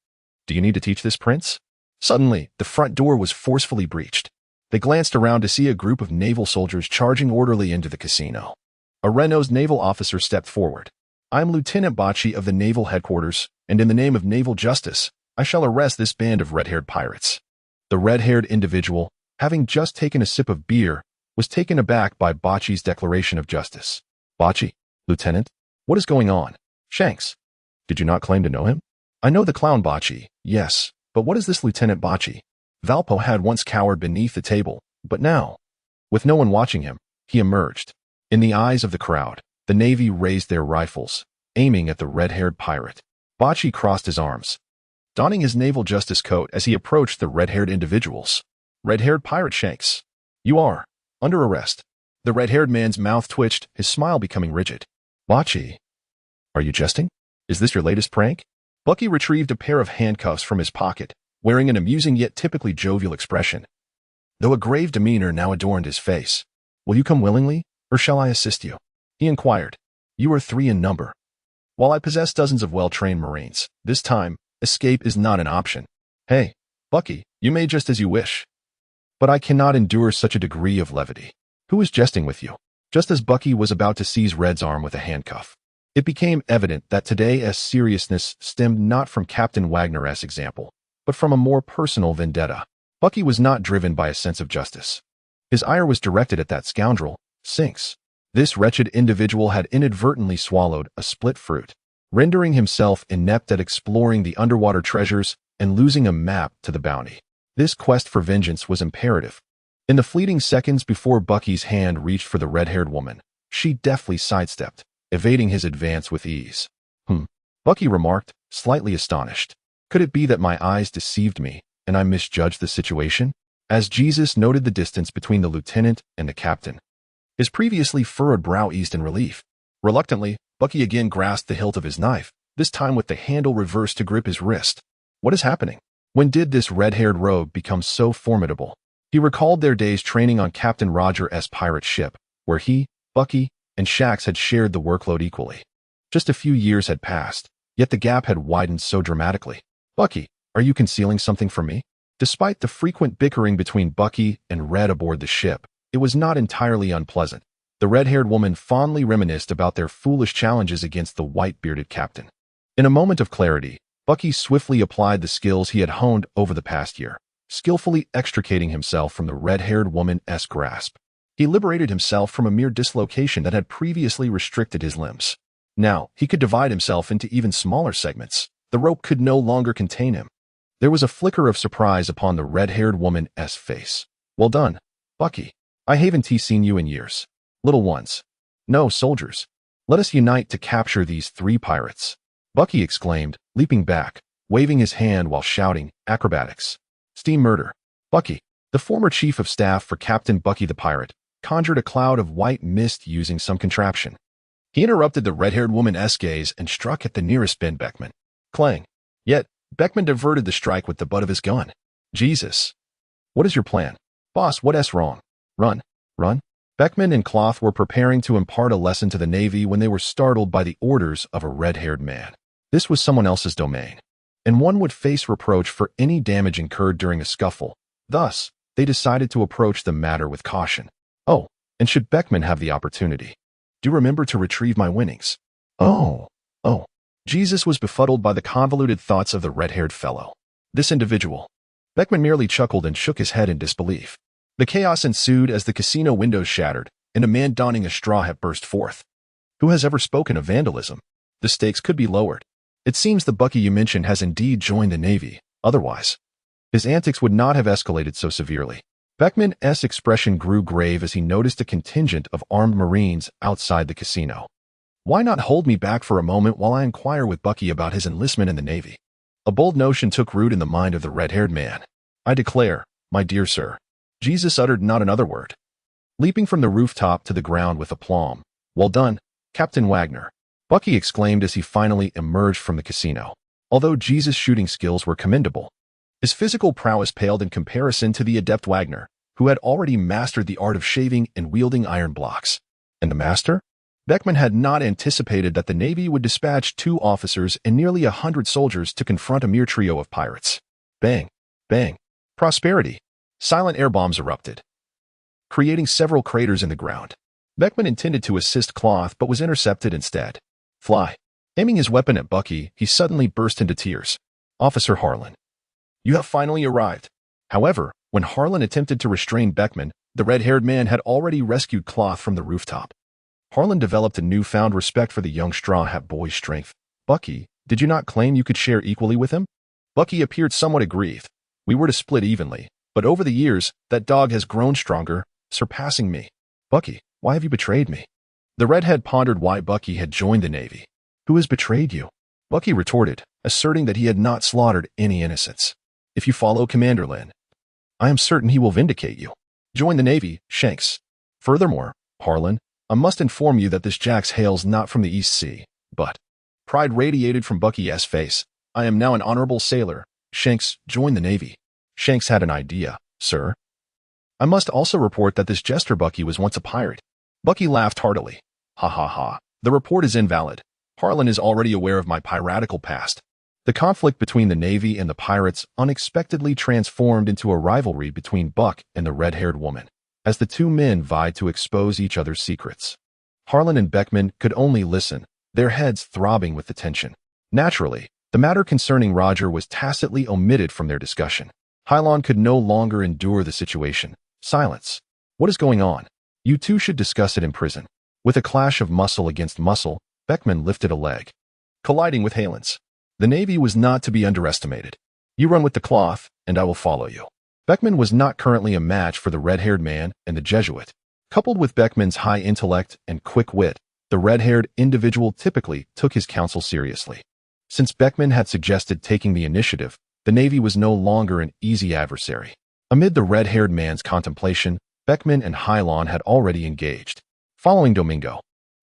Do you need to teach this prince? Suddenly, the front door was forcefully breached. They glanced around to see a group of naval soldiers charging orderly into the casino. A Renault's naval officer stepped forward. I am Lieutenant Bocci of the naval headquarters, and in the name of naval justice, I shall arrest this band of red-haired pirates. The red-haired individual, having just taken a sip of beer, was taken aback by Bocci's declaration of justice. Bocci, Lieutenant, what is going on? Shanks, did you not claim to know him? I know the clown Bocci, yes, but what is this Lieutenant Bocci? Valpo had once cowered beneath the table, but now, with no one watching him, he emerged. In the eyes of the crowd, the Navy raised their rifles, aiming at the red-haired pirate. Bocci crossed his arms, donning his naval justice coat as he approached the red-haired individuals. Red-haired pirate Shanks, you are under arrest. The red-haired man's mouth twitched, his smile becoming rigid. Bocci, are you jesting? Is this your latest prank? Bucky retrieved a pair of handcuffs from his pocket, wearing an amusing yet typically jovial expression, though a grave demeanor now adorned his face. Will you come willingly, or shall I assist you? He inquired. You are 3 in number. While I possess dozens of well-trained Marines, this time, escape is not an option. Hey, Bucky, you may just as you wish. But I cannot endure such a degree of levity. Who is jesting with you? Just as Bucky was about to seize Red's arm with a handcuff, it became evident that today's seriousness stemmed not from Captain Wagner's example, but from a more personal vendetta. Bucky was not driven by a sense of justice. His ire was directed at that scoundrel, Sinks. This wretched individual had inadvertently swallowed a split fruit, rendering himself inept at exploring the underwater treasures and losing a map to the bounty. This quest for vengeance was imperative. In the fleeting seconds before Bucky's hand reached for the red-haired woman, she deftly sidestepped, evading his advance with ease. Bucky remarked, slightly astonished. Could it be that my eyes deceived me, and I misjudged the situation? As Jesus noted the distance between the lieutenant and the captain, his previously furrowed brow eased in relief. Reluctantly, Bucky again grasped the hilt of his knife, this time with the handle reversed to grip his wrist. What is happening? When did this red-haired rogue become so formidable? He recalled their days training on Captain Roger's pirate ship, where he, Bucky, and Shax had shared the workload equally. Just a few years had passed, yet the gap had widened so dramatically. Bucky, are you concealing something from me? Despite the frequent bickering between Bucky and Red aboard the ship, it was not entirely unpleasant. The red-haired woman fondly reminisced about their foolish challenges against the white-bearded captain. In a moment of clarity, Bucky swiftly applied the skills he had honed over the past year, skillfully extricating himself from the red-haired woman's grasp. He liberated himself from a mere dislocation that had previously restricted his limbs. Now, he could divide himself into even smaller segments. The rope could no longer contain him. There was a flicker of surprise upon the red-haired woman's face. "Well done, Bucky. I haven't seen you in years. Little ones. No, soldiers. Let us unite to capture these 3 pirates." Bucky exclaimed, leaping back, waving his hand while shouting, "Acrobatics. Steam murder." Bucky, the former chief of staff for Captain Bucky the Pirate, conjured a cloud of white mist using some contraption. He interrupted the red-haired woman's gaze and struck at the nearest Ben Beckman. Clang. Yet, Beckman diverted the strike with the butt of his gun. "Jesus. What is your plan?" "Boss, what's wrong?" "Run. Run." Beckman and Cloth were preparing to impart a lesson to the Navy when they were startled by the orders of a red-haired man. This was someone else's domain, and one would face reproach for any damage incurred during a scuffle. Thus, they decided to approach the matter with caution. "Oh, and should Beckman have the opportunity, do remember to retrieve my winnings." Oh. Jesus was befuddled by the convoluted thoughts of the red-haired fellow. This individual. Beckman merely chuckled and shook his head in disbelief. The chaos ensued as the casino windows shattered, and a man donning a straw hat burst forth. Who has ever spoken of vandalism? The stakes could be lowered. It seems the Bucky you mentioned has indeed joined the Navy. Otherwise, his antics would not have escalated so severely. Beckman's expression grew grave as he noticed a contingent of armed Marines outside the casino. "Why not hold me back for a moment while I inquire with Bucky about his enlistment in the Navy?" A bold notion took root in the mind of the red-haired man. "I declare, my dear sir." Jesus uttered not another word. Leaping from the rooftop to the ground with aplomb. "Well done, Captain Wagner," Bucky exclaimed as he finally emerged from the casino. Although Jesus' shooting skills were commendable, his physical prowess paled in comparison to the adept Wagner, who had already mastered the art of shaving and wielding iron blocks. And the master? Beckman had not anticipated that the Navy would dispatch 2 officers and nearly 100 soldiers to confront a mere trio of pirates. Bang! Bang! Prosperity! Silent air bombs erupted, creating several craters in the ground. Beckman intended to assist Cloth but was intercepted instead. "Fly." Aiming his weapon at Bucky, he suddenly burst into tears. "Officer Harlan, you have finally arrived." However, when Harlan attempted to restrain Beckman, the red-haired man had already rescued Cloth from the rooftop. Harlan developed a newfound respect for the young straw hat boy's strength. "Bucky, did you not claim you could share equally with him?" Bucky appeared somewhat aggrieved. "We were to split evenly, but over the years, that dog has grown stronger, surpassing me." "Bucky, why have you betrayed me?" The redhead pondered why Bucky had joined the Navy. "Who has betrayed you?" Bucky retorted, asserting that he had not slaughtered any innocents. "If you follow Commander Lin, I am certain he will vindicate you. Join the Navy, Shanks. Furthermore, Harlan, I must inform you that this Jax hails not from the East Sea, but..." Pride radiated from Bucky's face. "I am now an honorable sailor. Shanks, join the Navy." Shanks had an idea. "Sir, I must also report that this jester Bucky was once a pirate." Bucky laughed heartily. "Ha ha ha. The report is invalid. Harlan is already aware of my piratical past." The conflict between the Navy and the pirates unexpectedly transformed into a rivalry between Buck and the red-haired woman, as the 2 men vied to expose each other's secrets. Harlan and Beckman could only listen, their heads throbbing with the tension. Naturally, the matter concerning Roger was tacitly omitted from their discussion. Hylon could no longer endure the situation. "Silence. What is going on? You 2 should discuss it in prison." With a clash of muscle against muscle, Beckman lifted a leg, colliding with Halen's. The Navy was not to be underestimated. "You run with the Cloth, and I will follow you." Beckman was not currently a match for the red-haired man and the Jesuit. Coupled with Beckman's high intellect and quick wit, the red-haired individual typically took his counsel seriously. Since Beckman had suggested taking the initiative, the Navy was no longer an easy adversary. Amid the red-haired man's contemplation, Beckman and Hylon had already engaged. Following Domingo,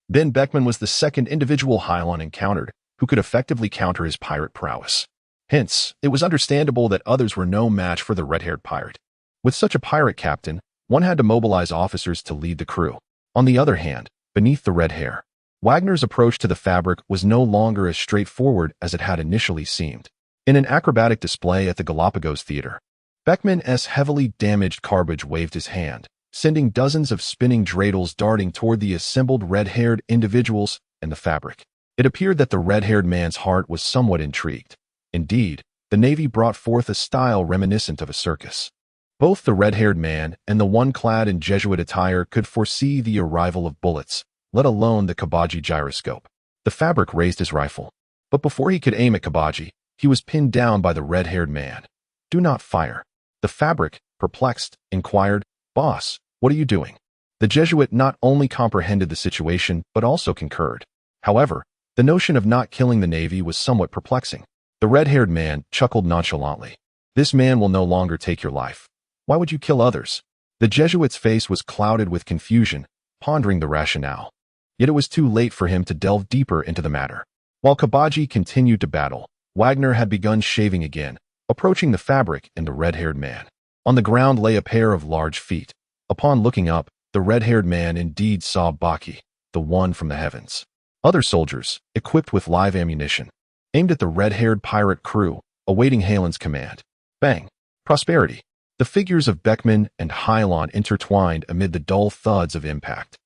Ben Beckman was the second individual Hylon encountered who could effectively counter his pirate prowess. Hence, it was understandable that others were no match for the red-haired pirate. With such a pirate captain, one had to mobilize officers to lead the crew. On the other hand, beneath the red hair, Wagner's approach to the fabric was no longer as straightforward as it had initially seemed. In an acrobatic display at the Galapagos Theater, Beckman's heavily damaged Carbage waved his hand, sending dozens of spinning dreidels darting toward the assembled red-haired individuals and the fabric. It appeared that the red-haired man's heart was somewhat intrigued. Indeed, the Navy brought forth a style reminiscent of a circus. Both the red-haired man and the one clad in Jesuit attire could foresee the arrival of bullets, let alone the Kabaji gyroscope. The fabric raised his rifle. But before he could aim at Kabaji, he was pinned down by the red-haired man. "Do not fire." The fabric, perplexed, inquired, "Boss, what are you doing?" The Jesuit not only comprehended the situation, but also concurred. However, the notion of not killing the Navy was somewhat perplexing. The red-haired man chuckled nonchalantly. "This man will no longer take your life. Why would you kill others?" The Jesuit's face was clouded with confusion, pondering the rationale. Yet it was too late for him to delve deeper into the matter. While Kabaji continued to battle, Wagner had begun shaving again, approaching the fabric and the red-haired man. On the ground lay a pair of large feet. Upon looking up, the red-haired man indeed saw Baki, the one from the heavens. Other soldiers, equipped with live ammunition, aimed at the red-haired pirate crew, awaiting Halen's command. Bang! Prosperity. The figures of Beckman and Hylon intertwined amid the dull thuds of impact.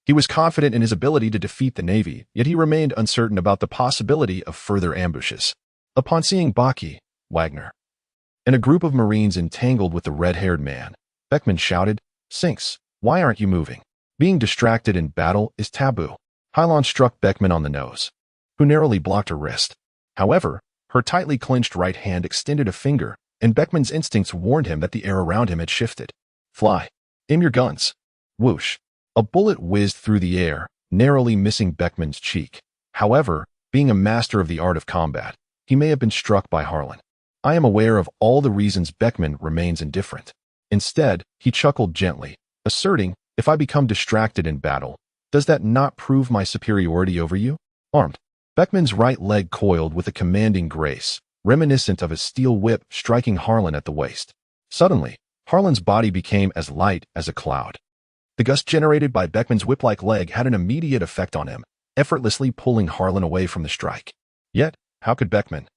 He was confident in his ability to defeat the Navy, yet he remained uncertain about the possibility of further ambushes. Upon seeing Baki, Wagner, and a group of Marines entangled with the red-haired man, Beckman shouted, "Sinks, why aren't you moving? Being distracted in battle is taboo." Hylon struck Beckman on the nose, who narrowly blocked her wrist. However, her tightly clenched right hand extended a finger, and Beckman's instincts warned him that the air around him had shifted. "Fly. Aim your guns." Whoosh. A bullet whizzed through the air, narrowly missing Beckman's cheek. However, being a master of the art of combat, he may have been struck by Harlan. I am aware of all the reasons Beckman remains indifferent. Instead, he chuckled gently, asserting, "If I become distracted in battle, does that not prove my superiority over you?" Armed, Beckman's right leg coiled with a commanding grace, reminiscent of a steel whip striking Harlan at the waist. Suddenly, Harlan's body became as light as a cloud. The gust generated by Beckman's whip-like leg had an immediate effect on him, effortlessly pulling Harlan away from the strike. Yet, how could Beckman,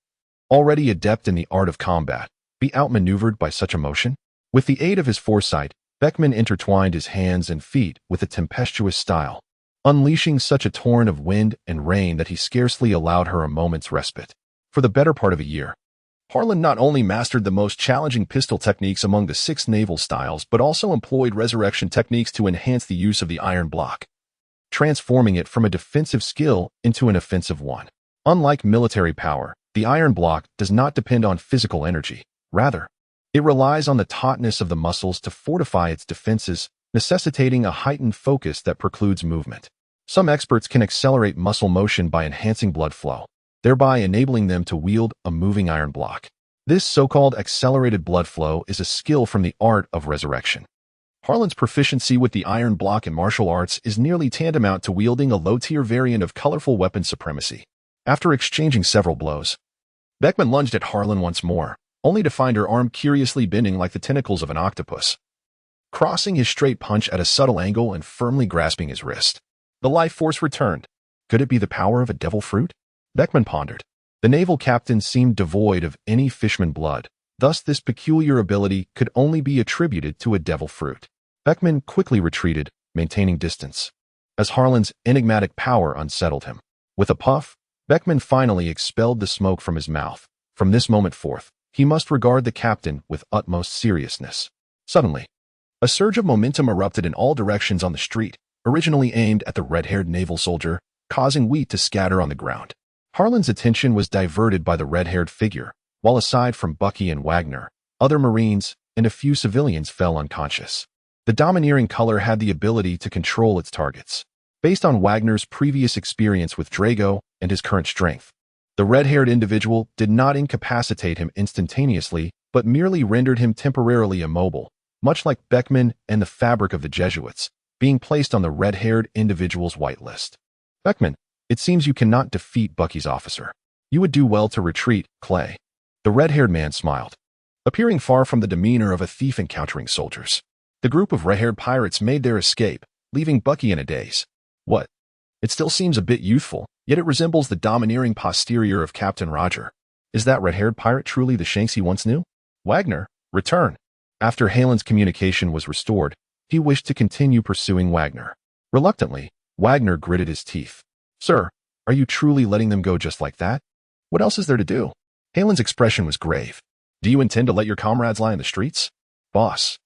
already adept in the art of combat, be outmaneuvered by such a motion? With the aid of his foresight, Beckman intertwined his hands and feet with a tempestuous style, unleashing such a torrent of wind and rain that he scarcely allowed her a moment's respite. For the better part of a year, Harlan not only mastered the most challenging pistol techniques among the 6 naval styles, but also employed resurrection techniques to enhance the use of the iron block, transforming it from a defensive skill into an offensive one. Unlike military power, the iron block does not depend on physical energy. Rather, it relies on the tautness of the muscles to fortify its defenses, necessitating a heightened focus that precludes movement. Some experts can accelerate muscle motion by enhancing blood flow, thereby enabling them to wield a moving iron block. This so-called accelerated blood flow is a skill from the art of resurrection. Harlan's proficiency with the iron block in martial arts is nearly tantamount to wielding a low-tier variant of colorful weapon supremacy. After exchanging several blows, Beckman lunged at Harlan once more, only to find her arm curiously bending like the tentacles of an octopus, crossing his straight punch at a subtle angle and firmly grasping his wrist. The life force returned. Could it be the power of a devil fruit? Beckman pondered. The naval captain seemed devoid of any fishman blood, thus this peculiar ability could only be attributed to a devil fruit. Beckman quickly retreated, maintaining distance, as Harlan's enigmatic power unsettled him. With a puff, Beckman finally expelled the smoke from his mouth. From this moment forth, he must regard the captain with utmost seriousness. Suddenly, a surge of momentum erupted in all directions on the street, originally aimed at the red-haired naval soldier, causing wheat to scatter on the ground. Harlan's attention was diverted by the red-haired figure, while aside from Bucky and Wagner, other Marines and a few civilians fell unconscious. The domineering color had the ability to control its targets. Based on Wagner's previous experience with Drago and his current strength, the red-haired individual did not incapacitate him instantaneously, but merely rendered him temporarily immobile, much like Beckman and the fabric of the Jesuits, being placed on the red-haired individual's whitelist. "Beckman, it seems you cannot defeat Bucky's officer. You would do well to retreat, Clay." The red-haired man smiled, appearing far from the demeanor of a thief encountering soldiers. The group of red-haired pirates made their escape, leaving Bucky in a daze. "What? It still seems a bit youthful, yet it resembles the domineering posterior of Captain Roger. Is that red-haired pirate truly the Shanks he once knew?" "Wagner, return." After Halen's communication was restored, he wished to continue pursuing Wagner. Reluctantly, Wagner gritted his teeth. "Sir, are you truly letting them go just like that? What else is there to do?" Halen's expression was grave. Do you intend to let your comrades lie in the streets? Boss.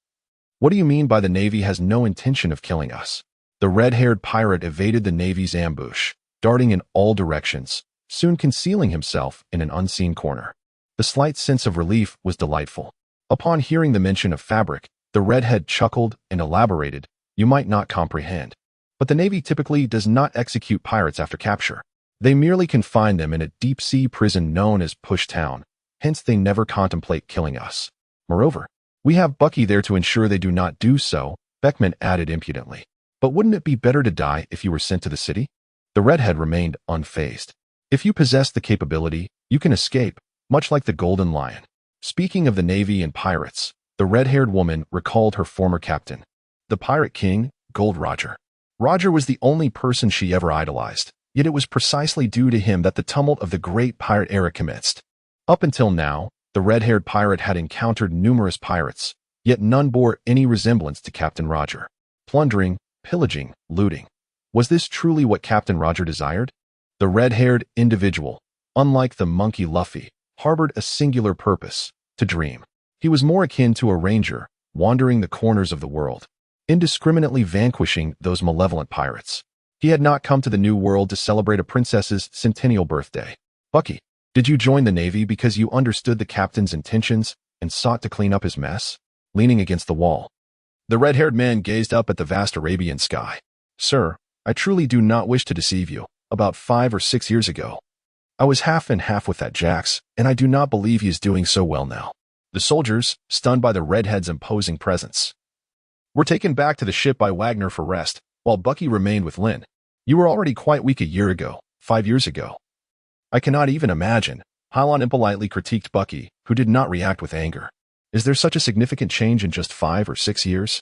What do you mean by the Navy has no intention of killing us? The red-haired pirate evaded the Navy's ambush, darting in all directions, soon concealing himself in an unseen corner. The slight sense of relief was delightful. Upon hearing the mention of fabric, the redhead chuckled and elaborated, "You might not comprehend. But the Navy typically does not execute pirates after capture. They merely confine them in a deep-sea prison known as Push Town. Hence they never contemplate killing us. Moreover, we have Bucky there to ensure they do not do so," Beckman added impudently. "But wouldn't it be better to die if you were sent to the city?" The redhead remained unfazed. "If you possess the capability, you can escape, much like the Golden Lion." Speaking of the Navy and pirates, the red-haired woman recalled her former captain, the Pirate King, Gold Roger. Roger was the only person she ever idolized, yet it was precisely due to him that the tumult of the great pirate era commenced. Up until now, the red-haired pirate had encountered numerous pirates, yet none bore any resemblance to Captain Roger. Plundering, pillaging, looting. Was this truly what Captain Roger desired? The red-haired individual, unlike the monkey Luffy, harbored a singular purpose: to dream. He was more akin to a ranger, wandering the corners of the world, indiscriminately vanquishing those malevolent pirates. He had not come to the New World to celebrate a princess's centennial birthday. "Bucky, did you join the Navy because you understood the captain's intentions and sought to clean up his mess?" Leaning against the wall, the red-haired man gazed up at the vast Arabian sky. "Sir, I truly do not wish to deceive you. About 5 or 6 years ago, I was half and half with that Jax, and I do not believe he is doing so well now." The soldiers, stunned by the redhead's imposing presence, were taken back to the ship by Wagner for rest, while Bucky remained with Lynn. "You were already quite weak a year ago, 5 years ago." "I cannot even imagine," Hylon impolitely critiqued Bucky, who did not react with anger. "Is there such a significant change in just 5 or 6 years?"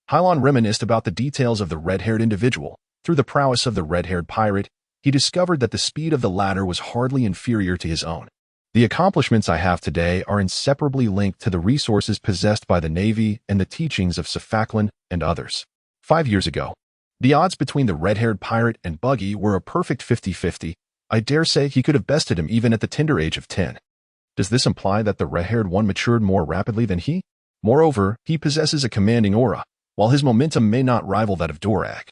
Hylon reminisced about the details of the red-haired individual. Through the prowess of the red-haired pirate, he discovered that the speed of the latter was hardly inferior to his own. "The accomplishments I have today are inseparably linked to the resources possessed by the Navy and the teachings of Cephaclin and others. 5 years ago, the odds between the red-haired pirate and Buggy were a perfect 50-50. I dare say he could have bested him even at the tender age of 10. Does this imply that the red-haired one matured more rapidly than he? Moreover, he possesses a commanding aura, while his momentum may not rival that of Dorak.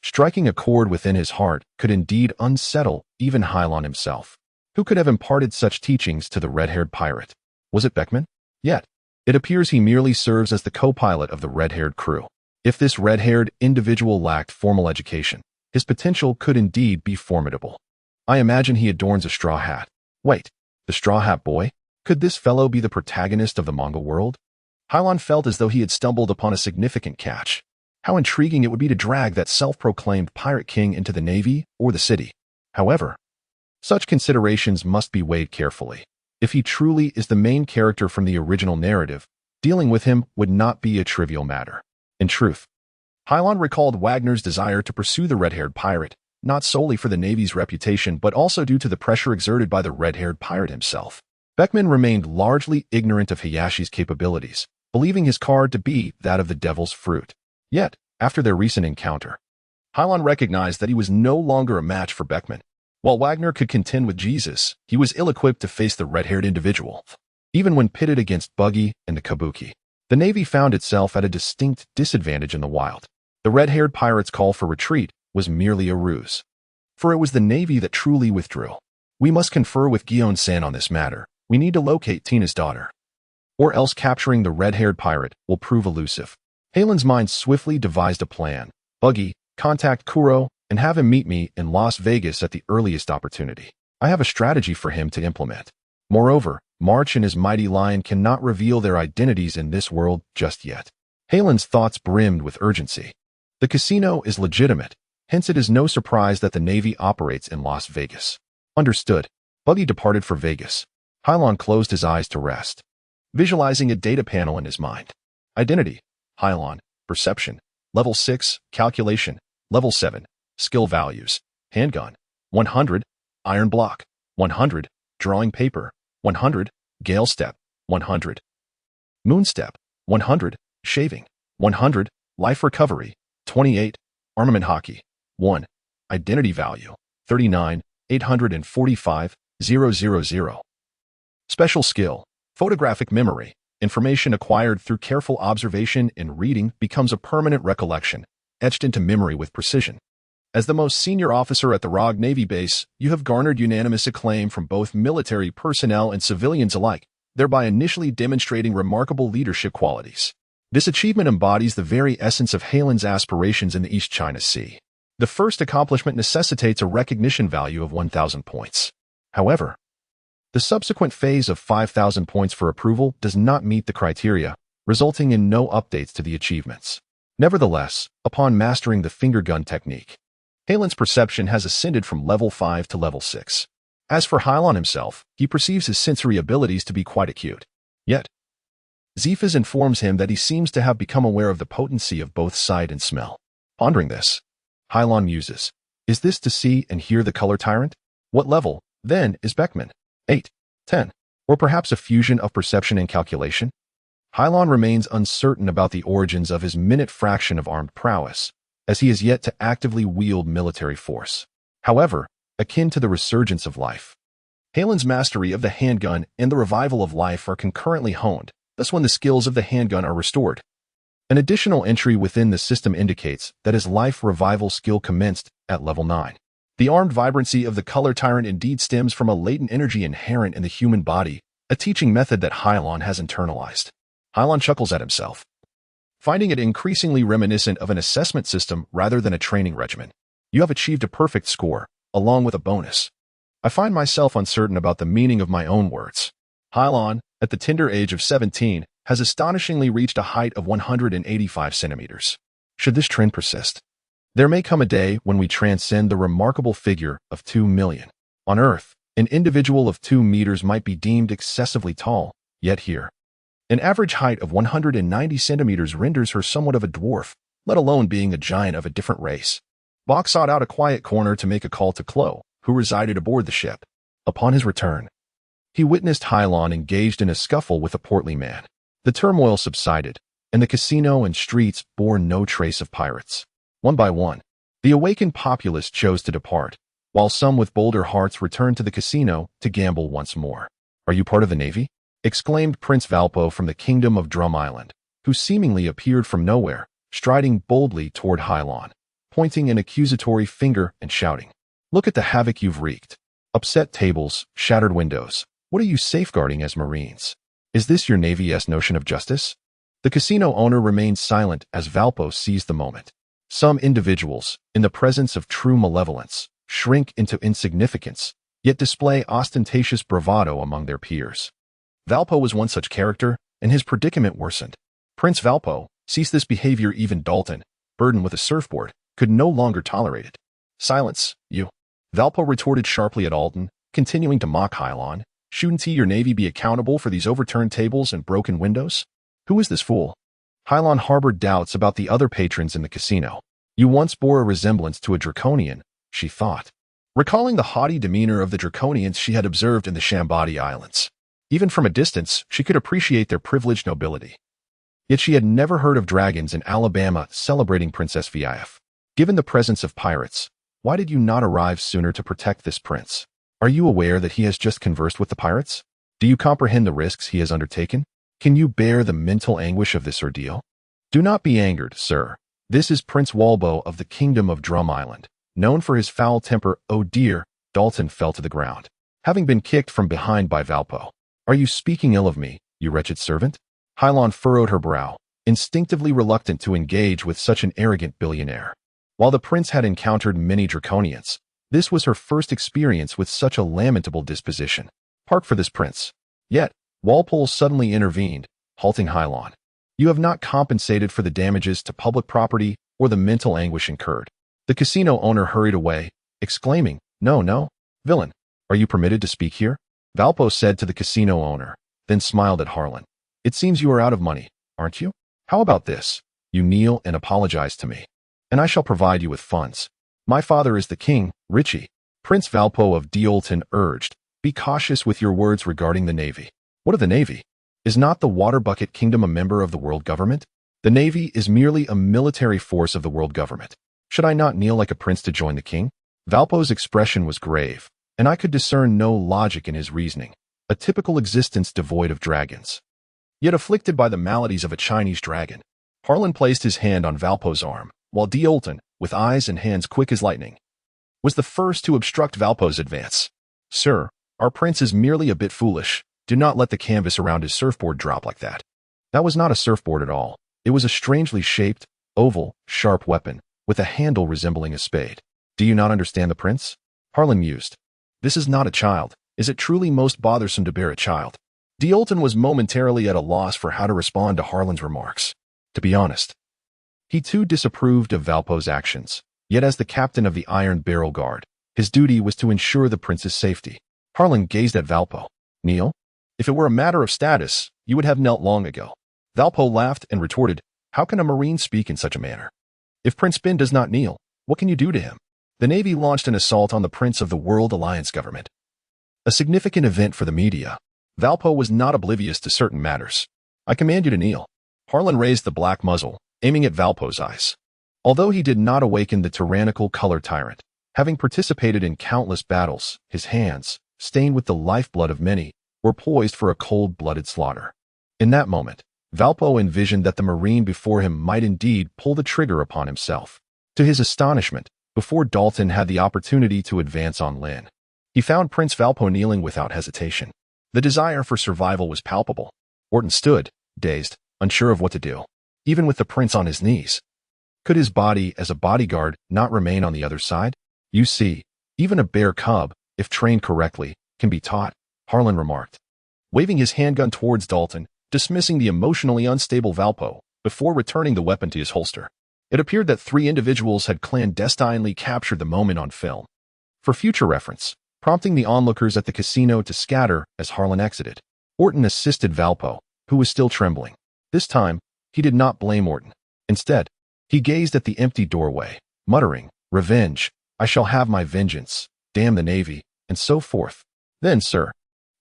Striking a chord within his heart could indeed unsettle even Hylon himself. Who could have imparted such teachings to the red-haired pirate? Was it Beckman? Yet, it appears he merely serves as the co-pilot of the red-haired crew. If this red-haired individual lacked formal education, his potential could indeed be formidable. I imagine he adorns a straw hat. Wait, the Straw Hat Boy? Could this fellow be the protagonist of the Mongol world? Hylon felt as though he had stumbled upon a significant catch. How intriguing it would be to drag that self-proclaimed pirate king into the Navy or the city. However, such considerations must be weighed carefully. If he truly is the main character from the original narrative, dealing with him would not be a trivial matter. In truth, Hylon recalled Wagner's desire to pursue the red-haired pirate, not solely for the Navy's reputation but also due to the pressure exerted by the red-haired pirate himself. Beckman remained largely ignorant of Hayashi's capabilities, believing his card to be that of the devil's fruit. Yet, after their recent encounter, Hylon recognized that he was no longer a match for Beckman. While Wagner could contend with Jesus, he was ill-equipped to face the red-haired individual. Even when pitted against Buggy and the Kabuki, the Navy found itself at a distinct disadvantage in the wild. The red-haired pirate's call for retreat was merely a ruse. For it was the Navy that truly withdrew. "We must confer with Guion-san on this matter. We need to locate Tina's daughter. Or else capturing the red-haired pirate will prove elusive." Halen's mind swiftly devised a plan. "Buggy, contact Kuro and have him meet me in Las Vegas at the earliest opportunity. I have a strategy for him to implement. Moreover, March and his mighty lion cannot reveal their identities in this world just yet." Halen's thoughts brimmed with urgency. The casino is legitimate, hence it is no surprise that the Navy operates in Las Vegas. Understood. Buggy departed for Vegas. Hylon closed his eyes to rest, visualizing a data panel in his mind. Identity, Hylon. Perception, level 6, calculation, level 7. Skill values: handgun, 100, iron block, 100, drawing paper, 100, gale step, 100, moon step, 100, shaving, 100, life recovery, 28, armament hockey, 1, identity value, 39, 845, 000. Special skill. Photographic memory. Information acquired through careful observation and reading becomes a permanent recollection, etched into memory with precision. As the most senior officer at the Rogue Navy base, you have garnered unanimous acclaim from both military personnel and civilians alike, thereby initially demonstrating remarkable leadership qualities. This achievement embodies the very essence of Heylon's aspirations in the East China Sea. The first accomplishment necessitates a recognition value of 1,000 points. However, the subsequent phase of 5,000 points for approval does not meet the criteria, resulting in no updates to the achievements. Nevertheless, upon mastering the finger gun technique, Heylon's perception has ascended from level 5 to level 6. As for Heylon himself, he perceives his sensory abilities to be quite acute. Yet, Zephas informs him that he seems to have become aware of the potency of both sight and smell. Pondering this, Heylon muses, is this to see and hear the color tyrant? What level, then, is Beckman? 8, 10, or perhaps a fusion of perception and calculation? Heylon remains uncertain about the origins of his minute fraction of armed prowess, as he is yet to actively wield military force. However, akin to the resurgence of life, Heylon's mastery of the handgun and the revival of life are concurrently honed, thus when the skills of the handgun are restored. An additional entry within the system indicates that his life revival skill commenced at level 9. The armed vibrancy of the color tyrant indeed stems from a latent energy inherent in the human body, a teaching method that Heylon has internalized. Heylon chuckles at himself, finding it increasingly reminiscent of an assessment system rather than a training regimen. You have achieved a perfect score, along with a bonus. I find myself uncertain about the meaning of my own words. Heylon, at the tender age of 17, has astonishingly reached a height of 185 centimeters. Should this trend persist, there may come a day when we transcend the remarkable figure of 2 million. On Earth, an individual of 2 meters might be deemed excessively tall, yet here, an average height of 190 centimeters renders her somewhat of a dwarf, let alone being a giant of a different race. Bach sought out a quiet corner to make a call to Chloe, who resided aboard the ship. Upon his return, he witnessed Heylon engaged in a scuffle with a portly man. The turmoil subsided, and the casino and streets bore no trace of pirates. One by one, the awakened populace chose to depart, while some with bolder hearts returned to the casino to gamble once more. "Are you part of the Navy?" exclaimed Prince Valpo from the kingdom of Drum Island, who seemingly appeared from nowhere, striding boldly toward Heylon, pointing an accusatory finger and shouting, "Look at the havoc you've wreaked. Upset tables, shattered windows. What are you safeguarding as Marines? Is this your Navy-esque notion of justice?" The casino owner remained silent as Valpo seized the moment. Some individuals, in the presence of true malevolence, shrink into insignificance, yet display ostentatious bravado among their peers. Valpo was one such character, and his predicament worsened. Prince Valpo ceased this behavior. Even Dalton, burdened with a surfboard, could no longer tolerate it. "Silence, you!" Valpo retorted sharply at Alton, continuing to mock Heylon. "Shouldn't he, your Navy, be accountable for these overturned tables and broken windows? Who is this fool?" Heylon harbored doubts about the other patrons in the casino. You once bore a resemblance to a Draconian, she thought, recalling the haughty demeanor of the Draconians she had observed in the Shambati Islands. Even from a distance, she could appreciate their privileged nobility. Yet she had never heard of dragons in Alabama celebrating Princess Viaf. Given the presence of pirates, why did you not arrive sooner to protect this prince? Are you aware that he has just conversed with the pirates? Do you comprehend the risks he has undertaken? Can you bear the mental anguish of this ordeal? Do not be angered, sir. This is Prince Walbo of the Kingdom of Drum Island. Known for his foul temper, oh dear, Dalton fell to the ground, having been kicked from behind by Valpo. Are you speaking ill of me, you wretched servant? Heylon furrowed her brow, instinctively reluctant to engage with such an arrogant billionaire. While the prince had encountered many Draconians, this was her first experience with such a lamentable disposition. Hark for this prince. Yet, Walpole suddenly intervened, halting Heylon. You have not compensated for the damages to public property or the mental anguish incurred. The casino owner hurried away, exclaiming, No, villain, are you permitted to speak here? Valpo said to the casino owner, then smiled at Harlan. It seems you are out of money, aren't you? How about this? You kneel and apologize to me, and I shall provide you with funds. My father is the king, Richie. Prince Valpo of Deolton urged, be cautious with your words regarding the Navy. What of the Navy? Is not the Water Bucket Kingdom a member of the world government? The Navy is merely a military force of the world government. Should I not kneel like a prince to join the king? Valpo's expression was grave, and I could discern no logic in his reasoning. a typical existence devoid of dragons. Yet afflicted by the maladies of a Chinese dragon, Harlan placed his hand on Valpo's arm, while D'Olton, with eyes and hands quick as lightning, was the first to obstruct Valpo's advance. "Sir, our prince is merely a bit foolish. Do not let the canvas around his surfboard drop like that." That was not a surfboard at all. It was a strangely shaped, oval, sharp weapon, with a handle resembling a spade. "Do you not understand the prince?" Harlan mused. "This is not a child. Is it truly most bothersome to bear a child?" D'Olton was momentarily at a loss for how to respond to Harlan's remarks. To be honest, he too disapproved of Valpo's actions, yet as the captain of the Iron Barrel Guard, his duty was to ensure the prince's safety. Harlan gazed at Valpo. "Kneel? If it were a matter of status, you would have knelt long ago." Valpo laughed and retorted, "How can a Marine speak in such a manner? If Prince Bin does not kneel, what can you do to him?" The Navy launched an assault on the Prince of the World Alliance government. A significant event for the media. Valpo was not oblivious to certain matters. "I command you to kneel." Harlan raised the black muzzle, aiming at Valpo's eyes. Although he did not awaken the tyrannical color tyrant, having participated in countless battles, his hands, stained with the lifeblood of many, were poised for a cold-blooded slaughter. In that moment, Valpo envisioned that the Marine before him might indeed pull the trigger upon himself. To his astonishment, before D'Olton had the opportunity to advance on Lin, he found Prince Valpo kneeling without hesitation. The desire for survival was palpable. Orton stood, dazed, unsure of what to do, even with the prince on his knees. Could his body, as a bodyguard, not remain on the other side? "You see, even a bear cub, if trained correctly, can be taught," Harlan remarked, waving his handgun towards D'Olton, dismissing the emotionally unstable Valpo, before returning the weapon to his holster. It appeared that 3 individuals had clandestinely captured the moment on film, for future reference, prompting the onlookers at the casino to scatter as Harlan exited. Orton assisted Valpo, who was still trembling. This time, he did not blame Orton. Instead, he gazed at the empty doorway, muttering, "Revenge, I shall have my vengeance, damn the Navy," and so forth. "Then, sir,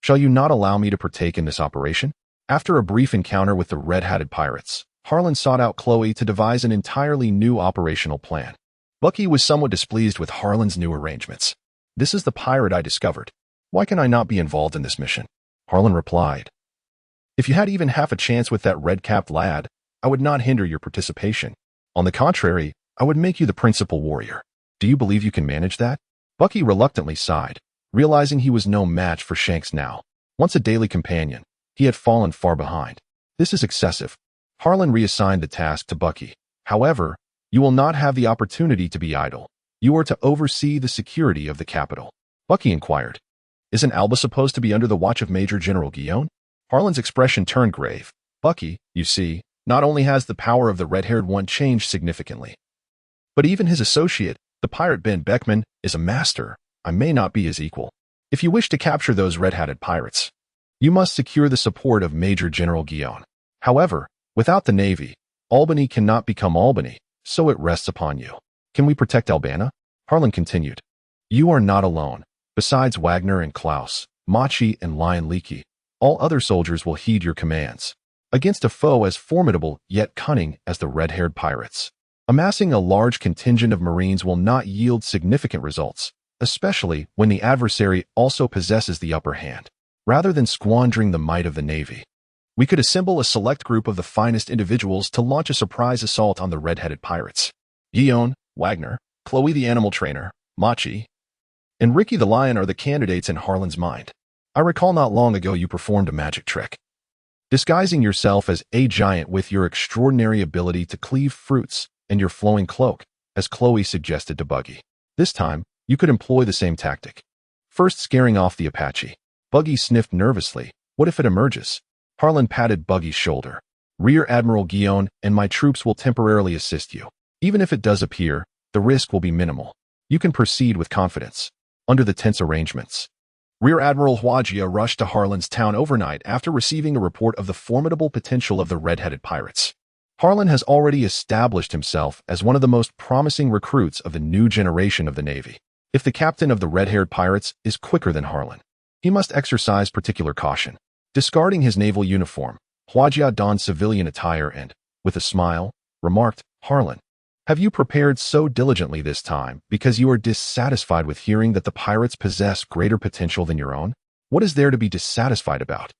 shall you not allow me to partake in this operation?" After a brief encounter with the red-hatted pirates, Harlan sought out Chloe to devise an entirely new operational plan. Bucky was somewhat displeased with Harlan's new arrangements. "This is the pirate I discovered. Why can I not be involved in this mission?" Harlan replied, "If you had even half a chance with that red-capped lad, I would not hinder your participation. On the contrary, I would make you the principal warrior. Do you believe you can manage that?" Bucky reluctantly sighed, realizing he was no match for Shanks now. Once a daily companion, he had fallen far behind. "This is excessive." Harlan reassigned the task to Bucky. "However, you will not have the opportunity to be idle. You are to oversee the security of the capital." Bucky inquired, "Isn't Alba supposed to be under the watch of Major General Guillaume?" Harlan's expression turned grave. "Bucky, you see, not only has the power of the red-haired one changed significantly, but even his associate, the pirate Ben Beckman, is a master. I may not be his equal. If you wish to capture those red-hatted pirates, you must secure the support of Major General Guillaume. However, without the Navy, Albany cannot become Albany, so it rests upon you. Can we protect Albana?" Harlan continued, "You are not alone. Besides Wagner and Klaus, Machi and Lion Leakey, all other soldiers will heed your commands. Against a foe as formidable yet cunning as the red-haired pirates, amassing a large contingent of Marines will not yield significant results, especially when the adversary also possesses the upper hand. Rather than squandering the might of the Navy, we could assemble a select group of the finest individuals to launch a surprise assault on the red-headed pirates. Guillaume, Wagner, Chloe the animal trainer, Machi, and Ricky the lion are the candidates in Harlan's mind. I recall not long ago you performed a magic trick, disguising yourself as a giant with your extraordinary ability to cleave fruits and your flowing cloak, as Chloe suggested to Buggy. This time, you could employ the same tactic. First scaring off the Apache. Buggy sniffed nervously. What if it emerges? Harlan patted Buggy's shoulder. Rear Admiral Guillaume and my troops will temporarily assist you. Even if it does appear, the risk will be minimal. You can proceed with confidence. Under the tense arrangements, Rear Admiral Huajia rushed to Harlan's town overnight after receiving a report of the formidable potential of the red-headed pirates. Harlan has already established himself as one of the most promising recruits of the new generation of the Navy. If the captain of the red-haired pirates is quicker than Harlan, he must exercise particular caution. Discarding his naval uniform, Huajia donned civilian attire and, with a smile, remarked, "Harlan, have you prepared so diligently this time because you are dissatisfied with hearing that the pirates possess greater potential than your own?" What is there to be dissatisfied about?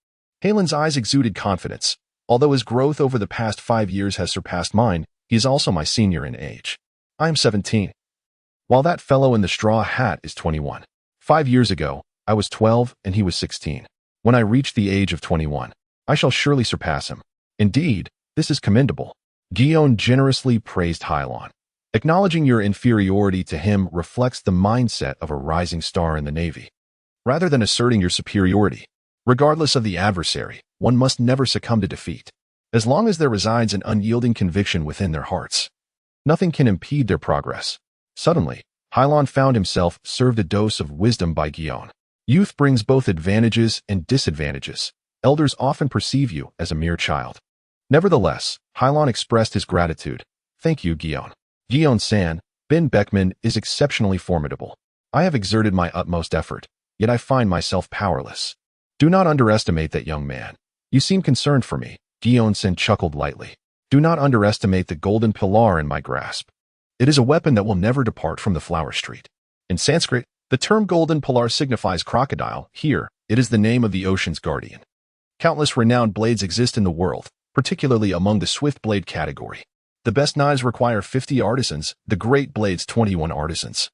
Halen's eyes exuded confidence. Although his growth over the past 5 years has surpassed mine, he is also my senior in age. I am 17, while that fellow in the straw hat is 21. 5 years ago, I was 12 and he was 16. When I reach the age of 21, I shall surely surpass him. Indeed, this is commendable. Guillaume generously praised Hylon. Acknowledging your inferiority to him reflects the mindset of a rising star in the Navy. Rather than asserting your superiority, regardless of the adversary, one must never succumb to defeat. As long as there resides an unyielding conviction within their hearts, nothing can impede their progress. Suddenly, Hylon found himself served a dose of wisdom by Guillaume. Youth brings both advantages and disadvantages. Elders often perceive you as a mere child. Nevertheless, Hylon expressed his gratitude. Thank you, Guillaume. Guillaume-san, Ben Beckman is exceptionally formidable. I have exerted my utmost effort, yet I find myself powerless. Do not underestimate that young man. You seem concerned for me. Guillaume-san chuckled lightly. Do not underestimate the golden pillar in my grasp. It is a weapon that will never depart from the flower street. In Sanskrit, the term golden pillar signifies crocodile. Here, it is the name of the ocean's guardian. Countless renowned blades exist in the world, particularly among the swift blade category. The best knives require 50 artisans, the great blades 21 artisans,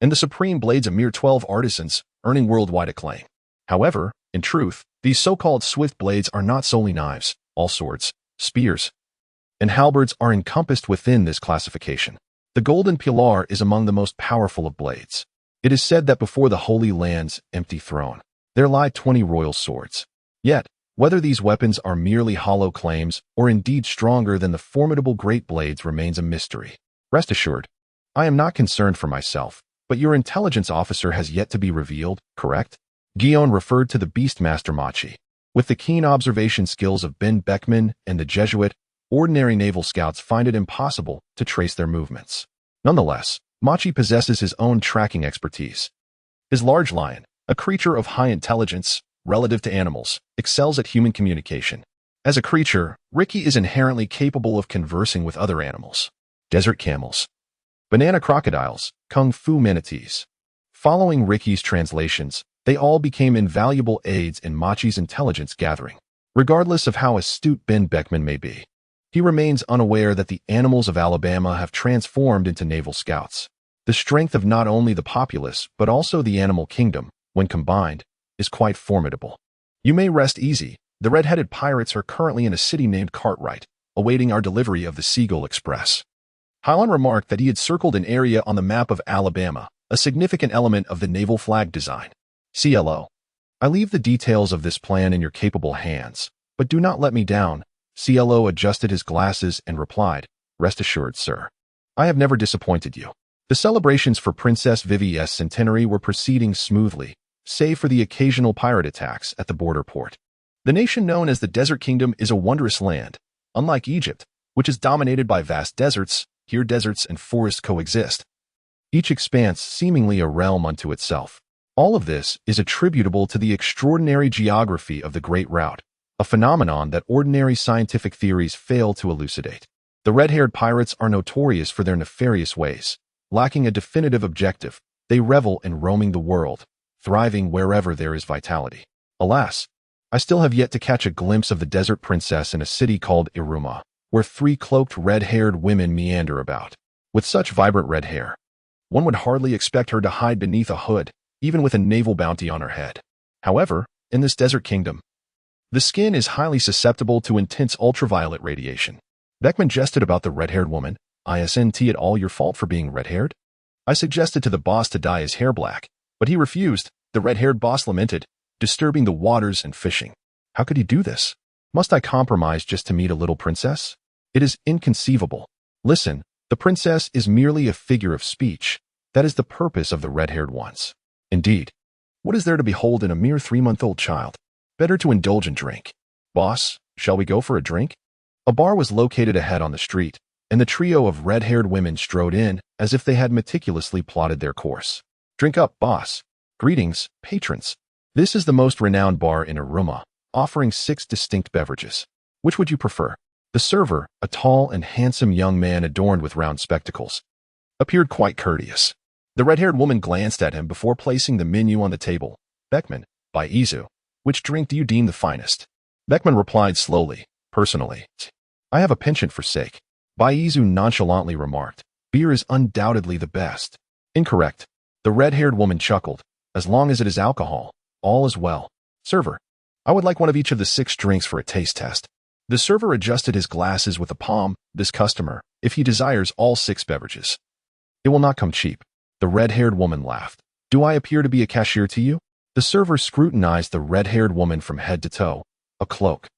and the supreme blades a mere 12 artisans, earning worldwide acclaim. However, in truth, these so-called swift blades are not solely knives. All swords, spears, and halberds are encompassed within this classification. The golden pillar is among the most powerful of blades. It is said that before the Holy Land's empty throne, there lie 20 royal swords. Yet, whether these weapons are merely hollow claims or indeed stronger than the formidable great blades remains a mystery. Rest assured, I am not concerned for myself, but your intelligence officer has yet to be revealed, correct? Guillaume referred to the Beastmaster Machi. With the keen observation skills of Ben Beckman and the Jesuit, ordinary naval scouts find it impossible to trace their movements. Nonetheless, Machi possesses his own tracking expertise. His large lion, a creature of high intelligence, relative to animals, excels at human communication. As a creature, Ricky is inherently capable of conversing with other animals. Desert camels, banana crocodiles, kung fu manatees. Following Ricky's translations, they all became invaluable aids in Machi's intelligence gathering. Regardless of how astute Ben Beckman may be, he remains unaware that the animals of Alabama have transformed into naval scouts. The strength of not only the populace, but also the animal kingdom, when combined, is quite formidable. You may rest easy. The red-headed pirates are currently in a city named Cartwright, awaiting our delivery of the Seagull Express. Hylon remarked that he had circled an area on the map of Alabama, a significant element of the naval flag design. CLO. I leave the details of this plan in your capable hands, but do not let me down. CLO adjusted his glasses and replied, Rest assured, sir. I have never disappointed you. The celebrations for Princess Vivi's centenary were proceeding smoothly, save for the occasional pirate attacks at the border port. The nation known as the Desert Kingdom is a wondrous land. Unlike Egypt, which is dominated by vast deserts, here deserts and forests coexist, each expanse seemingly a realm unto itself. All of this is attributable to the extraordinary geography of the Great Route, a phenomenon that ordinary scientific theories fail to elucidate. The red-haired pirates are notorious for their nefarious ways. Lacking a definitive objective, they revel in roaming the world, thriving wherever there is vitality. Alas, I still have yet to catch a glimpse of the desert princess in a city called Iruma, where 3 cloaked red-haired women meander about. With such vibrant red hair, one would hardly expect her to hide beneath a hood, even with a naval bounty on her head. However, in this desert kingdom, the skin is highly susceptible to intense ultraviolet radiation. Beckman jested about the red-haired woman. Isn't it all your fault for being red-haired? I suggested to the boss to dye his hair black, but he refused. The red-haired boss lamented, disturbing the waters and fishing. How could he do this? Must I compromise just to meet a little princess? It is inconceivable. Listen, the princess is merely a figure of speech. That is the purpose of the red-haired ones. Indeed, what is there to behold in a mere 3-month-old child? Better to indulge in drink. Boss, shall we go for a drink? A bar was located ahead on the street, and the trio of red-haired women strode in as if they had meticulously plotted their course. Drink up, boss. Greetings, patrons. This is the most renowned bar in Iruma, offering 6 distinct beverages. Which would you prefer? The server, a tall and handsome young man adorned with round spectacles, appeared quite courteous. The red-haired woman glanced at him before placing the menu on the table. Beckman, By Izu, which drink do you deem the finest? Beckman replied slowly, personally. I have a penchant for sake. By Izu nonchalantly remarked, beer is undoubtedly the best. Incorrect. The red-haired woman chuckled. As long as it is alcohol, all is well. Server, I would like one of each of the 6 drinks for a taste test. The server adjusted his glasses with a palm. This customer, if he desires all 6 beverages. It will not come cheap. The red-haired woman laughed. Do I appear to be a cashier to you? The server scrutinized the red-haired woman from head to toe. A cloak,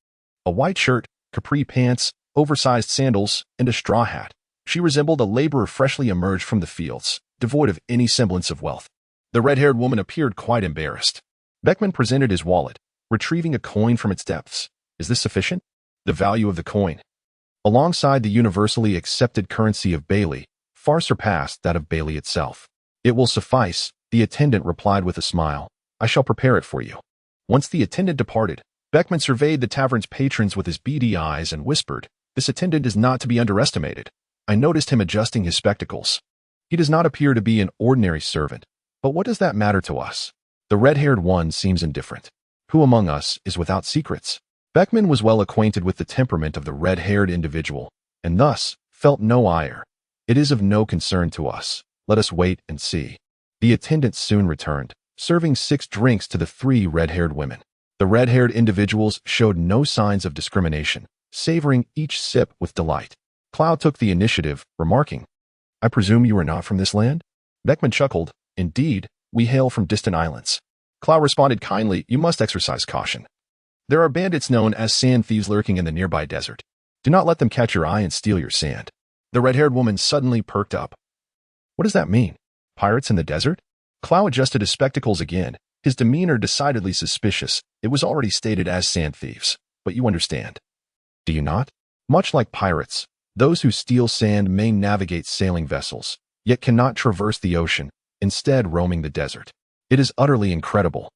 a white shirt, capri pants, oversized sandals, and a straw hat. She resembled a laborer freshly emerged from the fields, devoid of any semblance of wealth. The red-haired woman appeared quite embarrassed. Beckman presented his wallet, retrieving a coin from its depths. Is this sufficient? The value of the coin, alongside the universally accepted currency of Bailey, far surpassed that of Bailey itself. It will suffice, the attendant replied with a smile. I shall prepare it for you. Once the attendant departed, Beckman surveyed the tavern's patrons with his beady eyes and whispered, this attendant is not to be underestimated. I noticed him adjusting his spectacles. He does not appear to be an ordinary servant, but what does that matter to us? The red-haired one seems indifferent. Who among us is without secrets? Beckman was well acquainted with the temperament of the red-haired individual, and thus felt no ire. It is of no concern to us. Let us wait and see. The attendant soon returned, serving 6 drinks to the 3 red-haired women. The red-haired individuals showed no signs of discrimination, savoring each sip with delight. Cloud took the initiative, remarking, I presume you are not from this land? Beckman chuckled. Indeed, we hail from distant islands. Cloud responded kindly, you must exercise caution. There are bandits known as sand thieves lurking in the nearby desert. Do not let them catch your eye and steal your sand. The red-haired woman suddenly perked up. What does that mean? Pirates in the desert? Cloud adjusted his spectacles again, his demeanor decidedly suspicious. It was already stated as sand thieves, but you understand. Do you not? Much like pirates, those who steal sand may navigate sailing vessels, yet cannot traverse the ocean, instead roaming the desert. It is utterly incredible.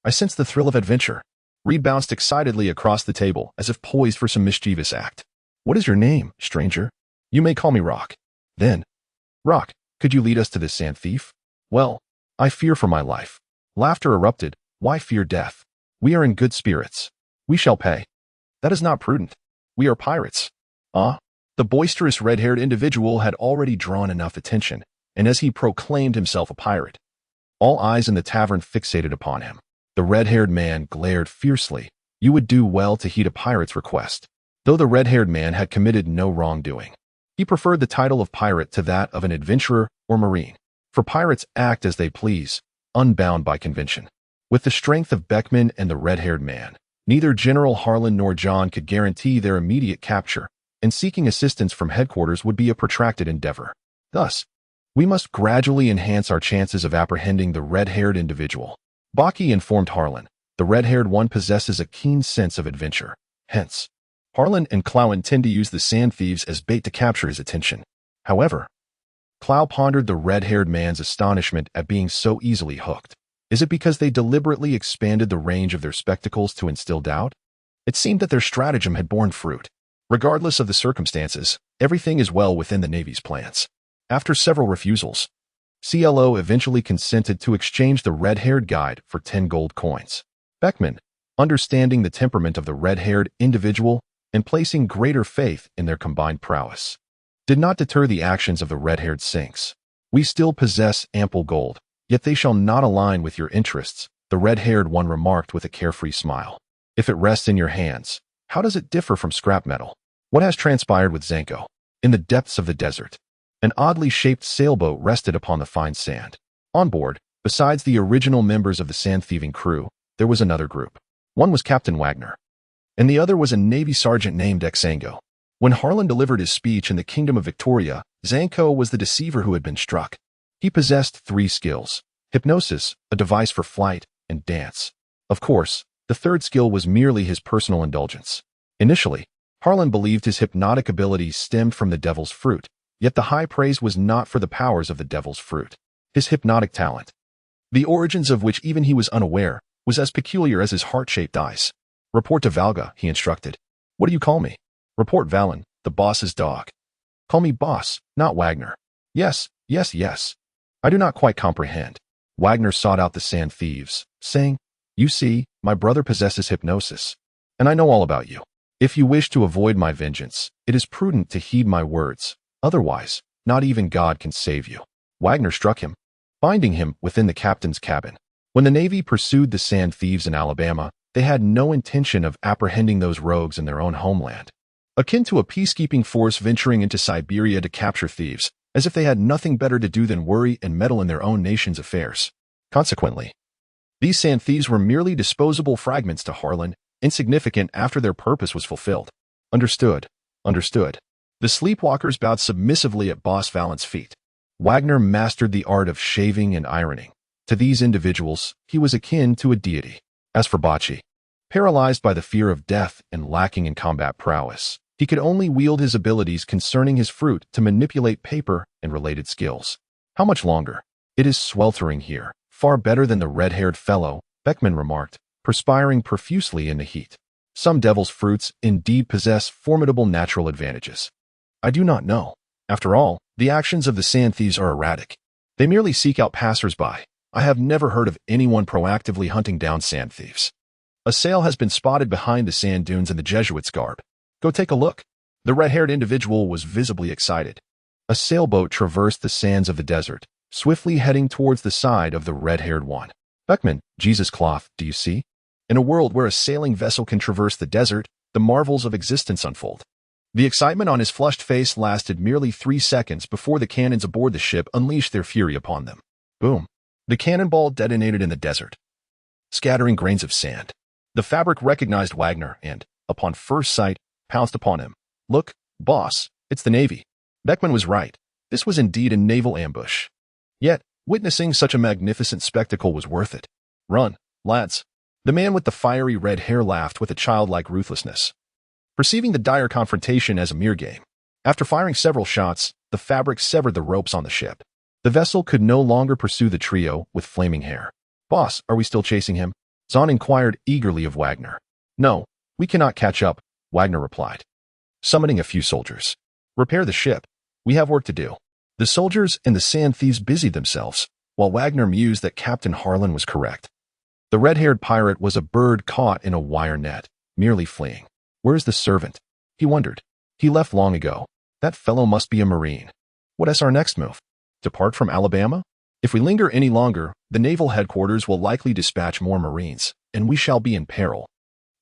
I sense the thrill of adventure. Reed bounced excitedly across the table, as if poised for some mischievous act. What is your name, stranger? You may call me Rock. Then, Rock, could you lead us to this sand thief? Well, I fear for my life. Laughter erupted. Why fear death? We are in good spirits. We shall pay. That is not prudent. We are pirates. Ah? The boisterous red-haired individual had already drawn enough attention, and as he proclaimed himself a pirate, all eyes in the tavern fixated upon him. The red-haired man glared fiercely. You would do well to heed a pirate's request. Though the red-haired man had committed no wrongdoing, he preferred the title of pirate to that of an adventurer or marine. For pirates act as they please, unbound by convention. With the strength of Beckman and the red-haired man, neither General Harlan nor John could guarantee their immediate capture, and seeking assistance from headquarters would be a protracted endeavor. Thus, we must gradually enhance our chances of apprehending the red-haired individual. Baki informed Harlan, the red-haired one possesses a keen sense of adventure. Hence, Harlan and Clow intend to use the sand thieves as bait to capture his attention. However, Clow pondered the red-haired man's astonishment at being so easily hooked. Is it because they deliberately expanded the range of their spectacles to instill doubt? It seemed that their stratagem had borne fruit. Regardless of the circumstances, everything is well within the Navy's plans. After several refusals, CLO eventually consented to exchange the red-haired guide for 10 gold coins. Beckman, understanding the temperament of the red-haired individual and placing greater faith in their combined prowess, did not deter the actions of the red-haired Sinks. We still possess ample gold, yet they shall not align with your interests, the red-haired one remarked with a carefree smile. If it rests in your hands, how does it differ from scrap metal? What has transpired with Zanko? In the depths of the desert, an oddly shaped sailboat rested upon the fine sand. On board, besides the original members of the sand-thieving crew, there was another group. One was Captain Wagner, and the other was a Navy sergeant named Xango. When Harlan delivered his speech in the Kingdom of Victoria, Zanko was the deceiver who had been struck. He possessed 3 skills: hypnosis, a device for flight, and dance. Of course, the third skill was merely his personal indulgence. Initially, Harlan believed his hypnotic abilities stemmed from the devil's fruit, yet the high praise was not for the powers of the devil's fruit. His hypnotic talent, the origins of which even he was unaware, was as peculiar as his heart-shaped eyes. Report to Valga, he instructed. What do you call me? Report Valen, the boss's dog. Call me boss, not Wagner. Yes. I do not quite comprehend. Wagner sought out the sand thieves, saying, You see, my brother possesses hypnosis, and I know all about you. If you wish to avoid my vengeance, it is prudent to heed my words. Otherwise, not even God can save you." Wagner struck him, binding him within the captain's cabin. When the Navy pursued the sand thieves in Alabama, they had no intention of apprehending those rogues in their own homeland. Akin to a peacekeeping force venturing into Siberia to capture thieves, as if they had nothing better to do than worry and meddle in their own nation's affairs. Consequently, these sand thieves were merely disposable fragments to Harlan, insignificant after their purpose was fulfilled. Understood. Understood. The sleepwalkers bowed submissively at Boss Vallant's feet. Wagner mastered the art of shaving and ironing. To these individuals, he was akin to a deity. As for Bocce, paralyzed by the fear of death and lacking in combat prowess, he could only wield his abilities concerning his fruit to manipulate paper and related skills. How much longer? It is sweltering here. Far better than the red-haired fellow, Beckman remarked, perspiring profusely in the heat. Some devil's fruits indeed possess formidable natural advantages. I do not know. After all, the actions of the sand thieves are erratic. They merely seek out passers-by. I have never heard of anyone proactively hunting down sand thieves. A sail has been spotted behind the sand dunes in the Jesuits' garb. Go take a look. The red-haired individual was visibly excited. A sailboat traversed the sands of the desert, swiftly heading towards the side of the red-haired one. Beckman, Jesus cloth, do you see? In a world where a sailing vessel can traverse the desert, the marvels of existence unfold. The excitement on his flushed face lasted merely 3 seconds before the cannons aboard the ship unleashed their fury upon them. Boom. The cannonball detonated in the desert, scattering grains of sand. The fabric recognized Wagner and, upon first sight, pounced upon him. Look, boss, it's the Navy. Beckman was right. This was indeed a naval ambush. Yet, witnessing such a magnificent spectacle was worth it. Run, lads. The man with the fiery red hair laughed with a childlike ruthlessness, perceiving the dire confrontation as a mere game. After firing several shots, the fabric severed the ropes on the ship. The vessel could no longer pursue the trio with flaming hair. Boss, are we still chasing him? Zahn inquired eagerly of Wagner. No, we cannot catch up, Wagner replied, summoning a few soldiers. Repair the ship. We have work to do. The soldiers and the sand thieves busied themselves, while Wagner mused that Captain Harlan was correct. The red-haired pirate was a bird caught in a wire net, merely fleeing. Where's the servant? He wondered. He left long ago. That fellow must be a Marine. What is our next move? Depart from Alabama? If we linger any longer, the naval headquarters will likely dispatch more Marines, and we shall be in peril.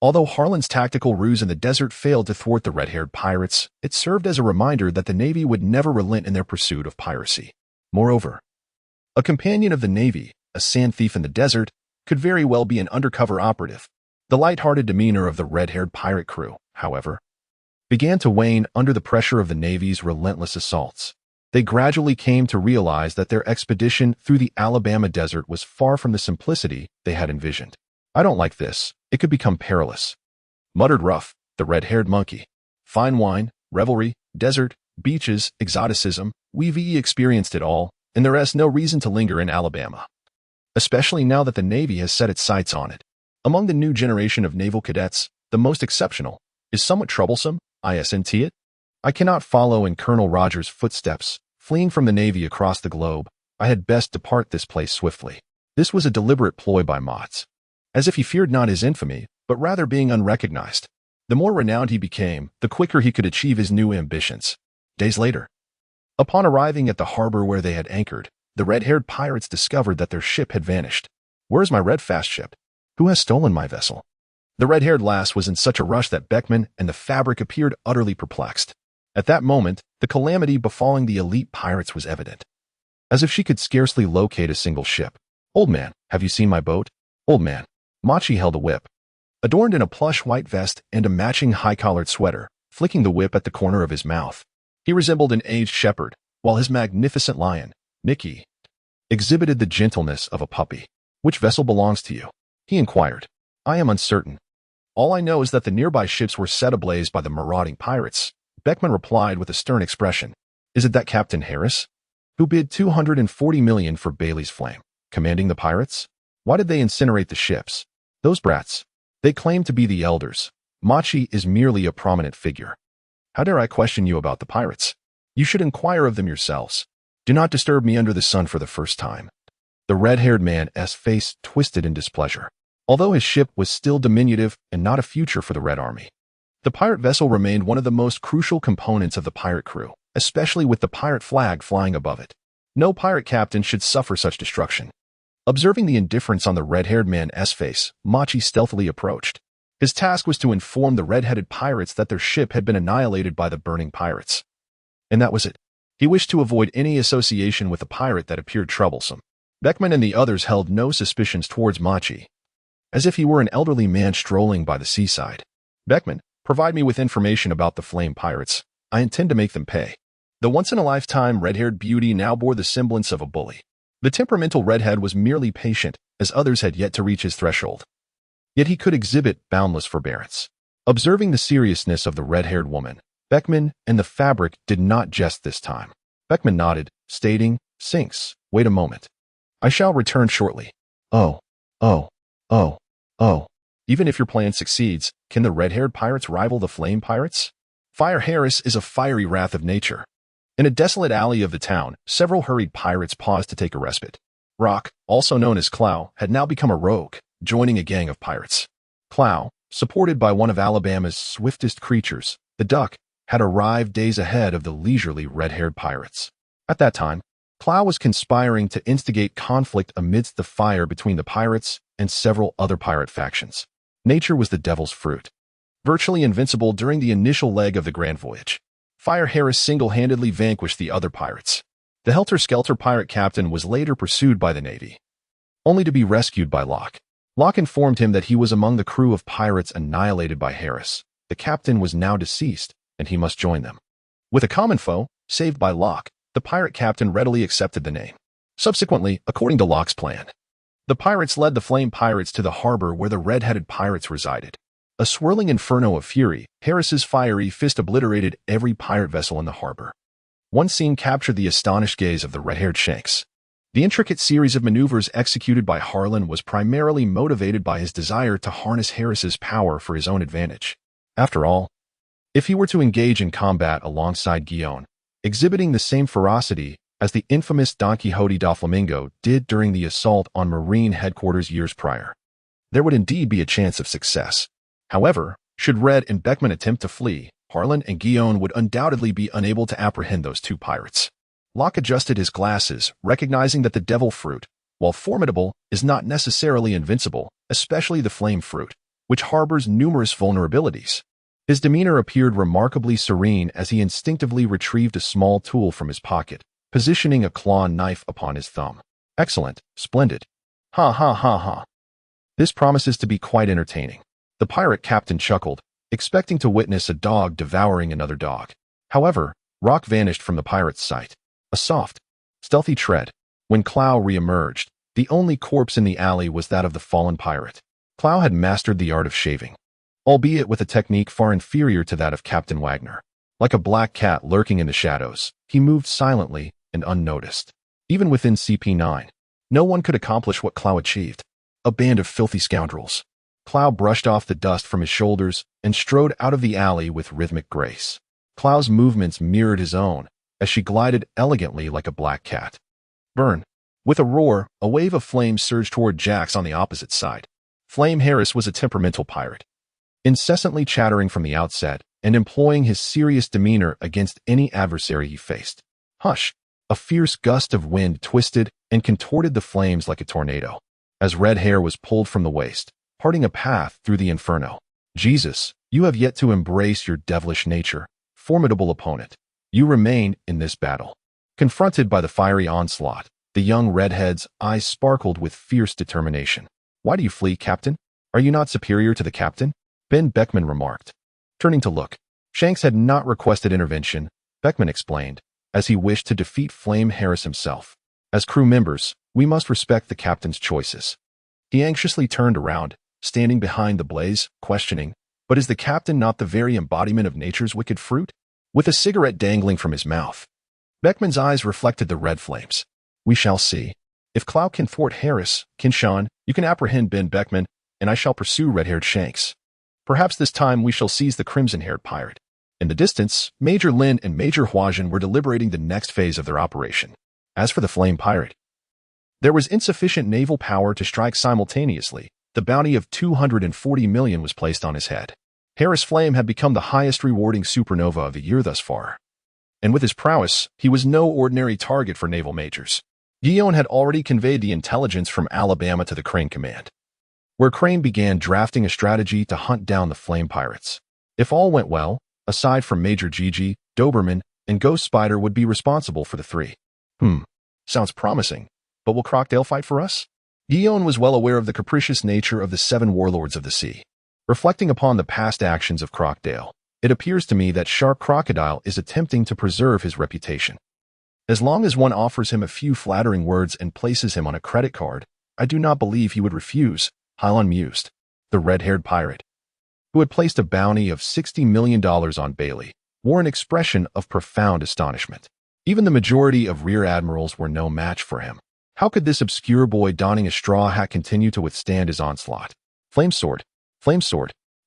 Although Harlan's tactical ruse in the desert failed to thwart the red-haired pirates, it served as a reminder that the Navy would never relent in their pursuit of piracy. Moreover, a companion of the Navy, a sand thief in the desert, could very well be an undercover operative. The light-hearted demeanor of the red-haired pirate crew, however, began to wane under the pressure of the Navy's relentless assaults. They gradually came to realize that their expedition through the Alabama desert was far from the simplicity they had envisioned. I don't like this. It could become perilous, muttered Ruff, the red-haired monkey. Fine wine, revelry, desert, beaches, exoticism, we've experienced it all, and there is no reason to linger in Alabama, especially now that the Navy has set its sights on it. Among the new generation of naval cadets, the most exceptional is somewhat troublesome, isn't it? I cannot follow in Colonel Rogers' footsteps, fleeing from the Navy across the globe. I had best depart this place swiftly. This was a deliberate ploy by Motts, as if he feared not his infamy, but rather being unrecognized. The more renowned he became, the quicker he could achieve his new ambitions. Days later, upon arriving at the harbor where they had anchored, the red-haired pirates discovered that their ship had vanished. Where's my red fast ship? Who has stolen my vessel? The red-haired lass was in such a rush that Beckman and the fabric appeared utterly perplexed. At that moment, the calamity befalling the elite pirates was evident. As if she could scarcely locate a single ship. Old man, have you seen my boat? Old man. Machi held a whip, adorned in a plush white vest and a matching high-collared sweater, flicking the whip at the corner of his mouth. He resembled an aged shepherd, while his magnificent lion, Nicky, exhibited the gentleness of a puppy. Which vessel belongs to you? He inquired. I am uncertain. All I know is that the nearby ships were set ablaze by the marauding pirates. Beckman replied with a stern expression. Is it that Captain Harris, who bid $240 million for Bailey's Flame, commanding the pirates? Why did they incinerate the ships? Those brats. They claim to be the elders. Machi is merely a prominent figure. How dare I question you about the pirates? You should inquire of them yourselves. Do not disturb me under the sun for the first time. The red-haired man's face twisted in displeasure. although his ship was still diminutive and not a future for the Red Army. The pirate vessel remained one of the most crucial components of the pirate crew, especially with the pirate flag flying above it. No pirate captain should suffer such destruction. Observing the indifference on the red-haired man's face, Machi stealthily approached. His task was to inform the red-headed pirates that their ship had been annihilated by the burning pirates. And that was it. He wished to avoid any association with a pirate that appeared troublesome. Beckman and the others held no suspicions towards Machi, as if he were an elderly man strolling by the seaside. Beckman, provide me with information about the flame pirates. I intend to make them pay. The once-in-a-lifetime red-haired beauty now bore the semblance of a bully. The temperamental redhead was merely patient, as others had yet to reach his threshold. Yet he could exhibit boundless forbearance. Observing the seriousness of the red-haired woman, Beckman and the fabric did not jest this time. Beckman nodded, stating, "Sinks, wait a moment. I shall return shortly." Oh. Even if your plan succeeds, can the red-haired pirates rival the flame pirates? Fire Harris is a fiery wrath of nature. In a desolate alley of the town, several hurried pirates paused to take a respite. Rock, also known as Clow, had now become a rogue, joining a gang of pirates. Clow, supported by one of Alabama's swiftest creatures, the Duck, had arrived days ahead of the leisurely red-haired pirates. At that time, Clow was conspiring to instigate conflict amidst the fire between the pirates and several other pirate factions. Nature was the devil's fruit. Virtually invincible during the initial leg of the grand voyage, Fire Harris single-handedly vanquished the other pirates. The helter-skelter pirate captain was later pursued by the Navy, only to be rescued by Locke. Locke informed him that he was among the crew of pirates annihilated by Harris. The captain was now deceased, and he must join them. With a common foe, saved by Locke, the pirate captain readily accepted the name. Subsequently, according to Locke's plan, the pirates led the flame pirates to the harbor where the red-headed pirates resided. A swirling inferno of fury, Harris's fiery fist obliterated every pirate vessel in the harbor. One scene captured the astonished gaze of the red-haired Shanks. The intricate series of maneuvers executed by Harlan was primarily motivated by his desire to harness Harris's power for his own advantage. After all, if he were to engage in combat alongside Guion, exhibiting the same ferocity as the infamous Don Quixote da Flamingo did during the assault on Marine headquarters years prior, there would indeed be a chance of success. However, should Red and Beckman attempt to flee, Harlan and Guion would undoubtedly be unable to apprehend those two pirates. Locke adjusted his glasses, recognizing that the devil fruit, while formidable, is not necessarily invincible, especially the flame fruit, which harbors numerous vulnerabilities. His demeanor appeared remarkably serene as he instinctively retrieved a small tool from his pocket, positioning a claw knife upon his thumb. Excellent, splendid. Ha ha ha ha. This promises to be quite entertaining. The pirate captain chuckled, expecting to witness a dog devouring another dog. However, Rock vanished from the pirate's sight. A soft, stealthy tread. When Clow re-emerged, the only corpse in the alley was that of the fallen pirate. Clow had mastered the art of shaving, albeit with a technique far inferior to that of Captain Wagner. Like a black cat lurking in the shadows, he moved silently and unnoticed. Even within CP9, no one could accomplish what Clow achieved. A band of filthy scoundrels. Clow brushed off the dust from his shoulders and strode out of the alley with rhythmic grace. Clow's movements mirrored his own, as she glided elegantly like a black cat. Burn. With a roar, a wave of flames surged toward Jax on the opposite side. Flame Harris was a temperamental pirate, incessantly chattering from the outset and employing his serious demeanor against any adversary he faced. Hush! A fierce gust of wind twisted and contorted the flames like a tornado, as red hair was pulled from the waist, parting a path through the inferno. Jesus, you have yet to embrace your devilish nature, formidable opponent. You remain in this battle. Confronted by the fiery onslaught, the young redhead's eyes sparkled with fierce determination. Why do you flee, Captain? Are you not superior to the captain? Ben Beckman remarked. Turning to look, Shanks had not requested intervention, Beckman explained, as he wished to defeat Flame Harris himself. As crew members, we must respect the captain's choices. He anxiously turned around, standing behind the blaze, questioning, but is the captain not the very embodiment of nature's wicked fruit? With a cigarette dangling from his mouth, Beckman's eyes reflected the red flames. We shall see. If Clow can thwart Harris, Kinshawn, you can apprehend Ben Beckman, and I shall pursue red-haired Shanks. Perhaps this time we shall seize the crimson-haired pirate. In the distance, Major Lin and Major Huajian were deliberating the next phase of their operation. As for the flame pirate, there was insufficient naval power to strike simultaneously, The bounty of 240 million was placed on his head. Harris Flame had become the highest rewarding supernova of the year thus far. And with his prowess, he was no ordinary target for naval majors. Guion had already conveyed the intelligence from Alabama to the Crane Command, where Crane began drafting a strategy to hunt down the Flame Pirates. If all went well, aside from Major Gigi, Doberman, and Ghost Spider would be responsible for the three. Sounds promising, but will Crocodile fight for us? Guion was well aware of the capricious nature of the 7 warlords of the sea. Reflecting upon the past actions of Crocodile, it appears to me that Shark Crocodile is attempting to preserve his reputation. As long as one offers him a few flattering words and places him on a credit card, I do not believe he would refuse. Hylon mused. The red-haired pirate, who had placed a bounty of $60 million on Bailey, wore an expression of profound astonishment. Even the majority of rear admirals were no match for him. How could this obscure boy donning a straw hat continue to withstand his onslaught? Flame sword.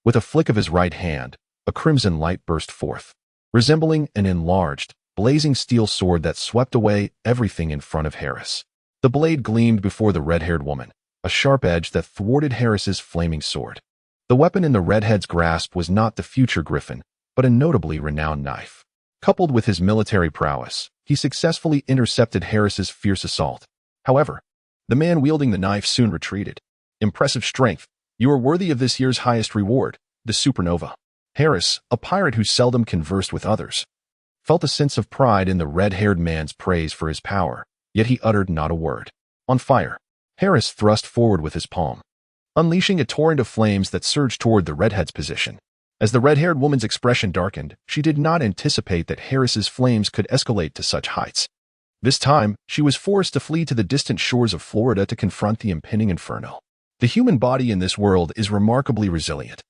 With a flick of his right hand, a crimson light burst forth, resembling an enlarged, blazing steel sword that swept away everything in front of Harris. The blade gleamed before the red-haired woman, a sharp edge that thwarted Harris's flaming sword. The weapon in the redhead's grasp was not the future Griffin, but a notably renowned knife. Coupled with his military prowess, he successfully intercepted Harris's fierce assault. However, the man wielding the knife soon retreated. Impressive strength. You are worthy of this year's highest reward, the supernova. Harris, a pirate who seldom conversed with others, felt a sense of pride in the red-haired man's praise for his power, yet he uttered not a word. On fire, Harris thrust forward with his palm, unleashing a torrent of flames that surged toward the redhead's position. As the red-haired woman's expression darkened, she did not anticipate that Harris's flames could escalate to such heights. This time, she was forced to flee to the distant shores of Florida to confront the impending inferno. The human body in this world is remarkably resilient.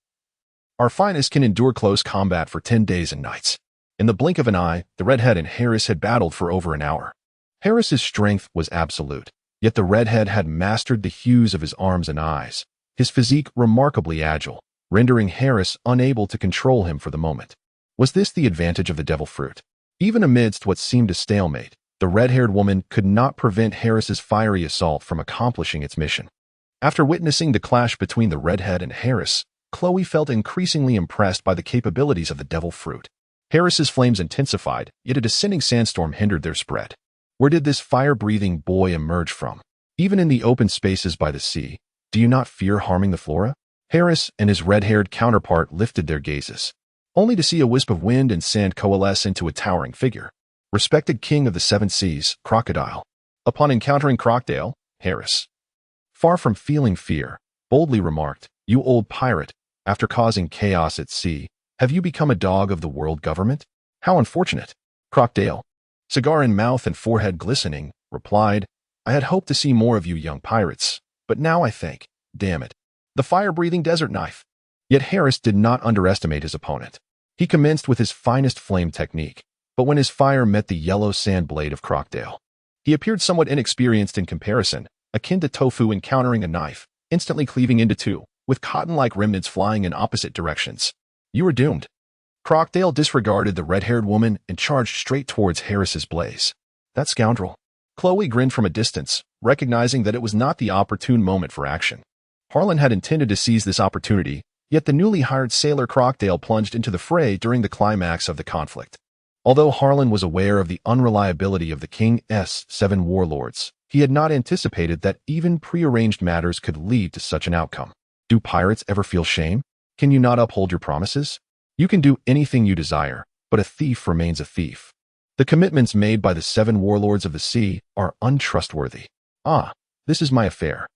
Our finest can endure close combat for 10 days and nights. In the blink of an eye, the redhead and Harris had battled for over an hour. Harris's strength was absolute, yet the redhead had mastered the hues of his arms and eyes, his physique remarkably agile, rendering Harris unable to control him for the moment. Was this the advantage of the devil fruit? Even amidst what seemed a stalemate, the red-haired woman could not prevent Harris's fiery assault from accomplishing its mission. After witnessing the clash between the redhead and Harris, Chloe felt increasingly impressed by the capabilities of the devil fruit. Harris's flames intensified, yet a descending sandstorm hindered their spread. Where did this fire-breathing boy emerge from? Even in the open spaces by the sea, do you not fear harming the flora? Harris and his red-haired counterpart lifted their gazes, only to see a wisp of wind and sand coalesce into a towering figure. Respected king of the 7 seas, Crocodile. Upon encountering Crocodile, Harris, far from feeling fear, boldly remarked, "You old pirate, after causing chaos at sea, have you become a dog of the world government? How unfortunate." Crocodile, cigar in mouth and forehead glistening, replied, "I had hoped to see more of you young pirates, but now I think, damn it, the fire-breathing desert knife." Yet Harris did not underestimate his opponent. He commenced with his finest flame technique, but when his fire met the yellow sand blade of Crocodile, he appeared somewhat inexperienced in comparison, akin to tofu encountering a knife, instantly cleaving into two, with cotton-like remnants flying in opposite directions. You were doomed. Crocodile disregarded the red-haired woman and charged straight towards Harris's blaze. That scoundrel. Chloe grinned from a distance, recognizing that it was not the opportune moment for action. Harlan had intended to seize this opportunity, yet the newly hired sailor Crocodile plunged into the fray during the climax of the conflict. Although Harlan was aware of the unreliability of the King's 7 warlords, he had not anticipated that even prearranged matters could lead to such an outcome. Do pirates ever feel shame? Can you not uphold your promises? You can do anything you desire, but a thief remains a thief. The commitments made by the 7 warlords of the sea are untrustworthy. Ah, this is my affair.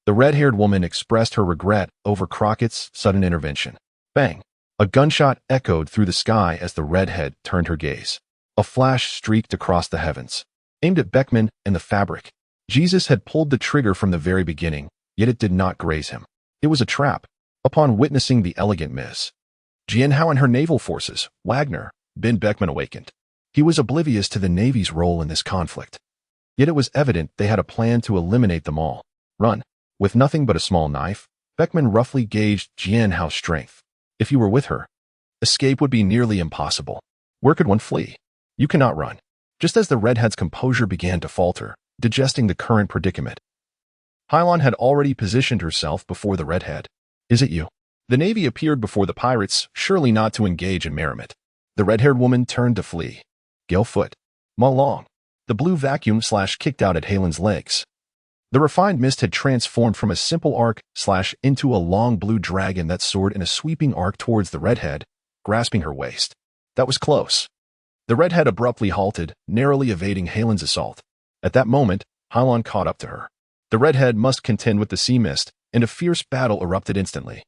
The red-haired woman expressed her regret over Crockett's sudden intervention. Bang! A gunshot echoed through the sky as the redhead turned her gaze. A flash streaked across the heavens, aimed at Beckman and the fabric. Jesus had pulled the trigger from the very beginning, yet it did not graze him. It was a trap. Upon witnessing the elegant Miss Jianhao and her naval forces, Wagner, Ben Beckman awakened. He was oblivious to the Navy's role in this conflict. Yet it was evident they had a plan to eliminate them all. Run. With nothing but a small knife, Beckman roughly gauged Jianhao's strength. If you were with her, escape would be nearly impossible. Where could one flee? You cannot run. Just as the redhead's composure began to falter, digesting the current predicament, Hylon had already positioned herself before the redhead. "Is it you?" The Navy appeared before the pirates, surely not to engage in merriment. The red-haired woman turned to flee. "Gale foot. Ma long." The blue vacuum/kicked out at Halen's legs. The refined mist had transformed from a simple arc/ into a long blue dragon that soared in a sweeping arc towards the redhead, grasping her waist. That was close. The redhead abruptly halted, narrowly evading Halen's assault. At that moment, Hylon caught up to her. The redhead must contend with the sea mist, and a fierce battle erupted instantly,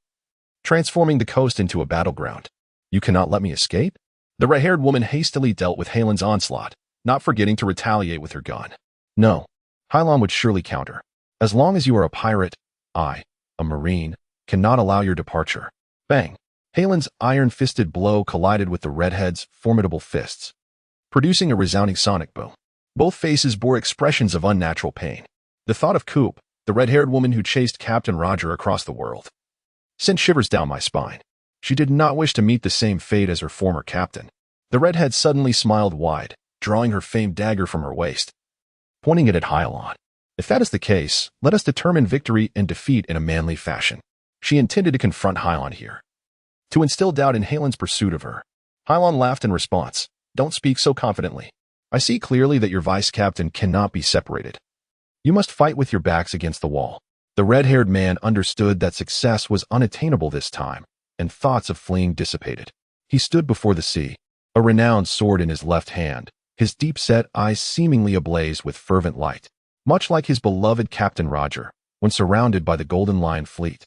transforming the coast into a battleground. "You cannot let me escape?" The red-haired woman hastily dealt with Halen's onslaught, not forgetting to retaliate with her gun. "No." Hylon would surely counter. "As long as you are a pirate, I, a marine, cannot allow your departure." Bang! Halen's iron-fisted blow collided with the redhead's formidable fists, producing a resounding sonic boom. Both faces bore expressions of unnatural pain. The thought of Coop, the red-haired woman who chased Captain Roger across the world, sent shivers down my spine. She did not wish to meet the same fate as her former captain. The redhead suddenly smiled wide, drawing her famed dagger from her waist, pointing it at Hylon. "If that is the case, let us determine victory and defeat in a manly fashion." She intended to confront Hylon here, to instill doubt in Halen's pursuit of her. Hylon laughed in response. "Don't speak so confidently. I see clearly that your vice-captain cannot be separated. You must fight with your backs against the wall." The red-haired man understood that success was unattainable this time, and thoughts of fleeing dissipated. He stood before the sea, a renowned sword in his left hand, his deep-set eyes seemingly ablaze with fervent light, much like his beloved Captain Roger, when surrounded by the Golden Lion fleet.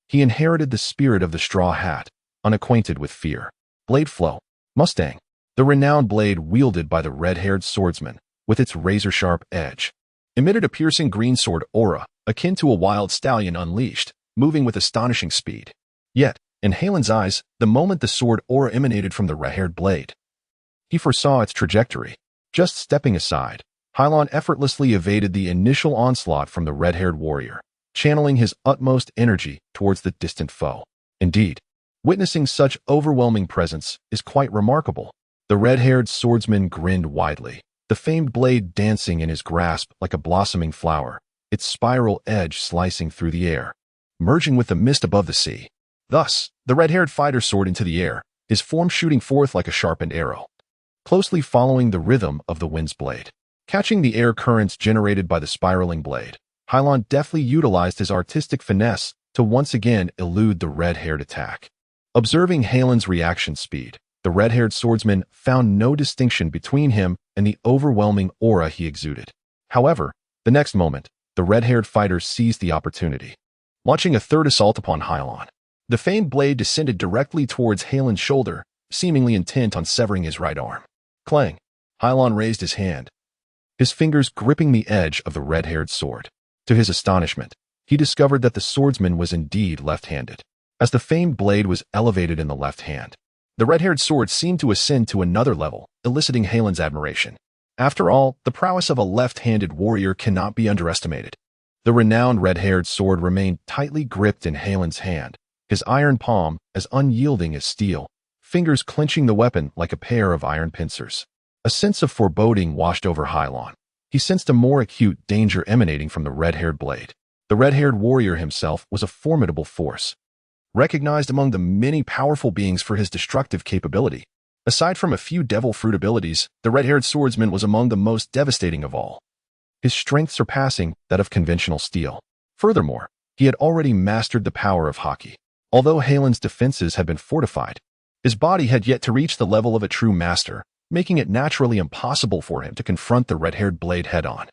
He inherited the spirit of the straw hat, unacquainted with fear. Blade flow. Mustang. The renowned blade wielded by the red-haired swordsman, with its razor-sharp edge, emitted a piercing green sword aura, akin to a wild stallion unleashed, moving with astonishing speed. Yet, in Halen's eyes, the moment the sword aura emanated from the red-haired blade, he foresaw its trajectory. Just stepping aside, Hylon effortlessly evaded the initial onslaught from the red-haired warrior, channeling his utmost energy towards the distant foe. Indeed, witnessing such overwhelming presence is quite remarkable. The red-haired swordsman grinned widely, the famed blade dancing in his grasp like a blossoming flower, its spiral edge slicing through the air, merging with the mist above the sea. Thus, the red-haired fighter soared into the air, his form shooting forth like a sharpened arrow, closely following the rhythm of the wind's blade. Catching the air currents generated by the spiraling blade, Hylon deftly utilized his artistic finesse to once again elude the red-haired attack. Observing Halen's reaction speed, the red-haired swordsman found no distinction between him and the overwhelming aura he exuded. However, the next moment, the red-haired fighter seized the opportunity, launching a third assault upon Hylon. The famed blade descended directly towards Halen's shoulder, seemingly intent on severing his right arm. Clang! Hylon raised his hand, his fingers gripping the edge of the red-haired sword. To his astonishment, he discovered that the swordsman was indeed left-handed. As the famed blade was elevated in the left hand, the red-haired sword seemed to ascend to another level, eliciting Halen's admiration. After all, the prowess of a left-handed warrior cannot be underestimated. The renowned red-haired sword remained tightly gripped in Halen's hand, his iron palm as unyielding as steel, fingers clenching the weapon like a pair of iron pincers. A sense of foreboding washed over Hylon. He sensed a more acute danger emanating from the red-haired blade. The red-haired warrior himself was a formidable force, recognized among the many powerful beings for his destructive capability. Aside from a few devil fruit abilities, the red-haired swordsman was among the most devastating of all, his strength surpassing that of conventional steel. Furthermore, he had already mastered the power of hockey. Although Halen's defenses had been fortified, his body had yet to reach the level of a true master, making it naturally impossible for him to confront the red-haired blade head-on.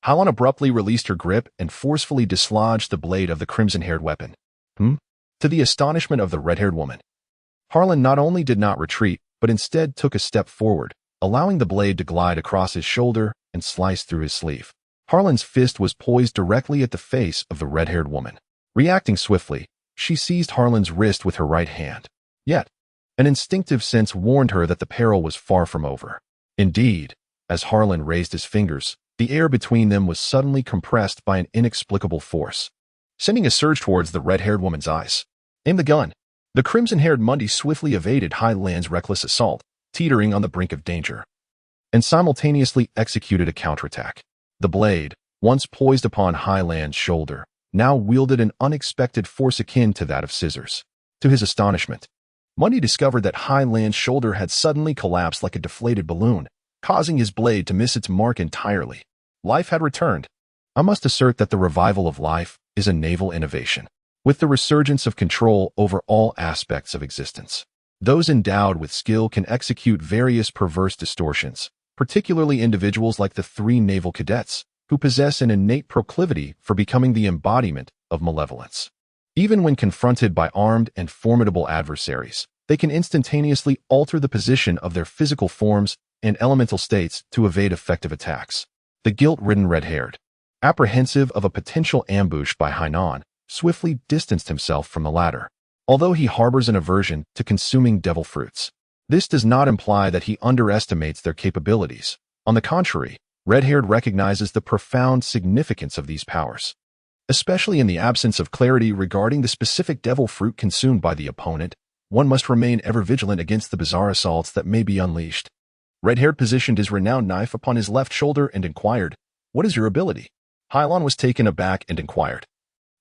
Hylon abruptly released her grip and forcefully dislodged the blade of the crimson-haired weapon. To the astonishment of the red-haired woman, Harlan not only did not retreat, but instead took a step forward, allowing the blade to glide across his shoulder and slice through his sleeve. Harlan's fist was poised directly at the face of the red-haired woman. Reacting swiftly, she seized Harlan's wrist with her right hand. Yet, an instinctive sense warned her that the peril was far from over. Indeed, as Harlan raised his fingers, the air between them was suddenly compressed by an inexplicable force, sending a surge towards the red-haired woman's eyes. Aim the gun. The crimson-haired Mundy swiftly evaded Hyland's reckless assault, teetering on the brink of danger, and simultaneously executed a counterattack. The blade, once poised upon Highland's shoulder, now wielded an unexpected force akin to that of scissors. To his astonishment, Mundy discovered that Highland's shoulder had suddenly collapsed like a deflated balloon, causing his blade to miss its mark entirely. Life had returned. I must assert that the revival of life is a naval innovation, with the resurgence of control over all aspects of existence. Those endowed with skill can execute various perverse distortions, particularly individuals like the three naval cadets, who possess an innate proclivity for becoming the embodiment of malevolence. Even when confronted by armed and formidable adversaries, they can instantaneously alter the position of their physical forms and elemental states to evade effective attacks. The guilt-ridden red-haired, apprehensive of a potential ambush by Hainan, swiftly distanced himself from the latter. Although he harbors an aversion to consuming devil fruits, this does not imply that he underestimates their capabilities. On the contrary, red-haired recognizes the profound significance of these powers. Especially in the absence of clarity regarding the specific devil fruit consumed by the opponent, one must remain ever vigilant against the bizarre assaults that may be unleashed. Red-haired positioned his renowned knife upon his left shoulder and inquired, "What is your ability?" Hylon was taken aback and inquired,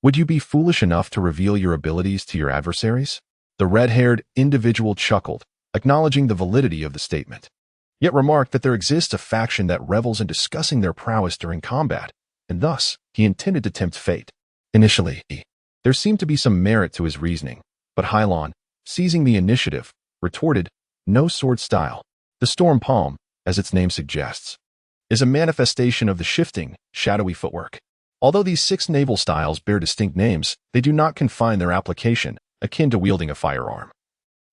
"Would you be foolish enough to reveal your abilities to your adversaries?" The red-haired individual chuckled, acknowledging the validity of the statement, yet remarked that there exists a faction that revels in discussing their prowess during combat, and thus he intended to tempt fate. Initially, there seemed to be some merit to his reasoning, but Hylon, seizing the initiative, retorted, "No sword style. The storm palm, as its name suggests, is a manifestation of the shifting, shadowy footwork. Although these 6 naval styles bear distinct names, they do not confine their application, akin to wielding a firearm.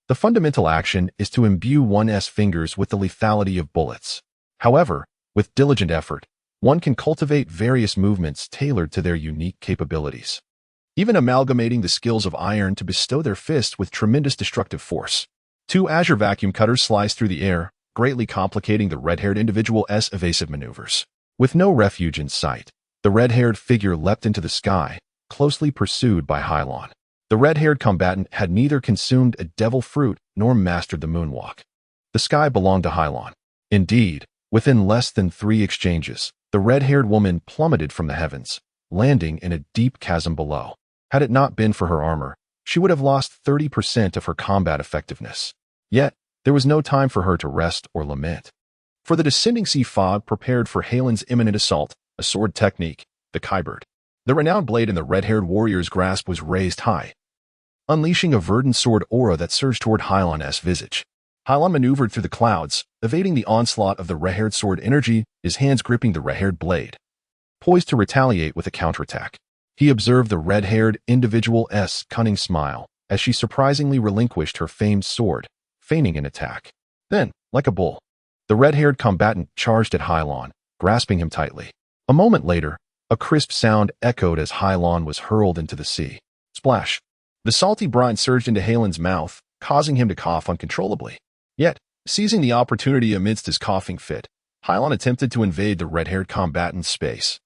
The fundamental action is to imbue one's fingers with the lethality of bullets. However, with diligent effort, one can cultivate various movements tailored to their unique capabilities, even amalgamating the skills of iron to bestow their fists with tremendous destructive force. 2 azure vacuum cutters slice through the air, greatly complicating the red-haired individual's evasive maneuvers. With no refuge in sight, the red-haired figure leapt into the sky, closely pursued by Hylon. The red-haired combatant had neither consumed a devil fruit nor mastered the moonwalk. The sky belonged to Hylon. Indeed, within less than 3 exchanges, the red-haired woman plummeted from the heavens, landing in a deep chasm below. Had it not been for her armor, she would have lost 30% of her combat effectiveness. Yet, there was no time for her to rest or lament. For the descending sea fog prepared for Halen's imminent assault, a sword technique, the kybird. The renowned blade in the red-haired warrior's grasp was raised high, unleashing a verdant sword aura that surged toward Hylon's visage. Hylon maneuvered through the clouds, evading the onslaught of the red-haired sword energy, his hands gripping the red-haired blade, poised to retaliate with a counterattack. He observed the red-haired individual's cunning smile as she surprisingly relinquished her famed sword, feigning an attack. Then, like a bull, the red-haired combatant charged at Hylon, grasping him tightly. A moment later, a crisp sound echoed as Hylon was hurled into the sea. Splash! The salty brine surged into Halen's mouth, causing him to cough uncontrollably. Yet, seizing the opportunity amidst his coughing fit, Hylon attempted to invade the red-haired combatant's space.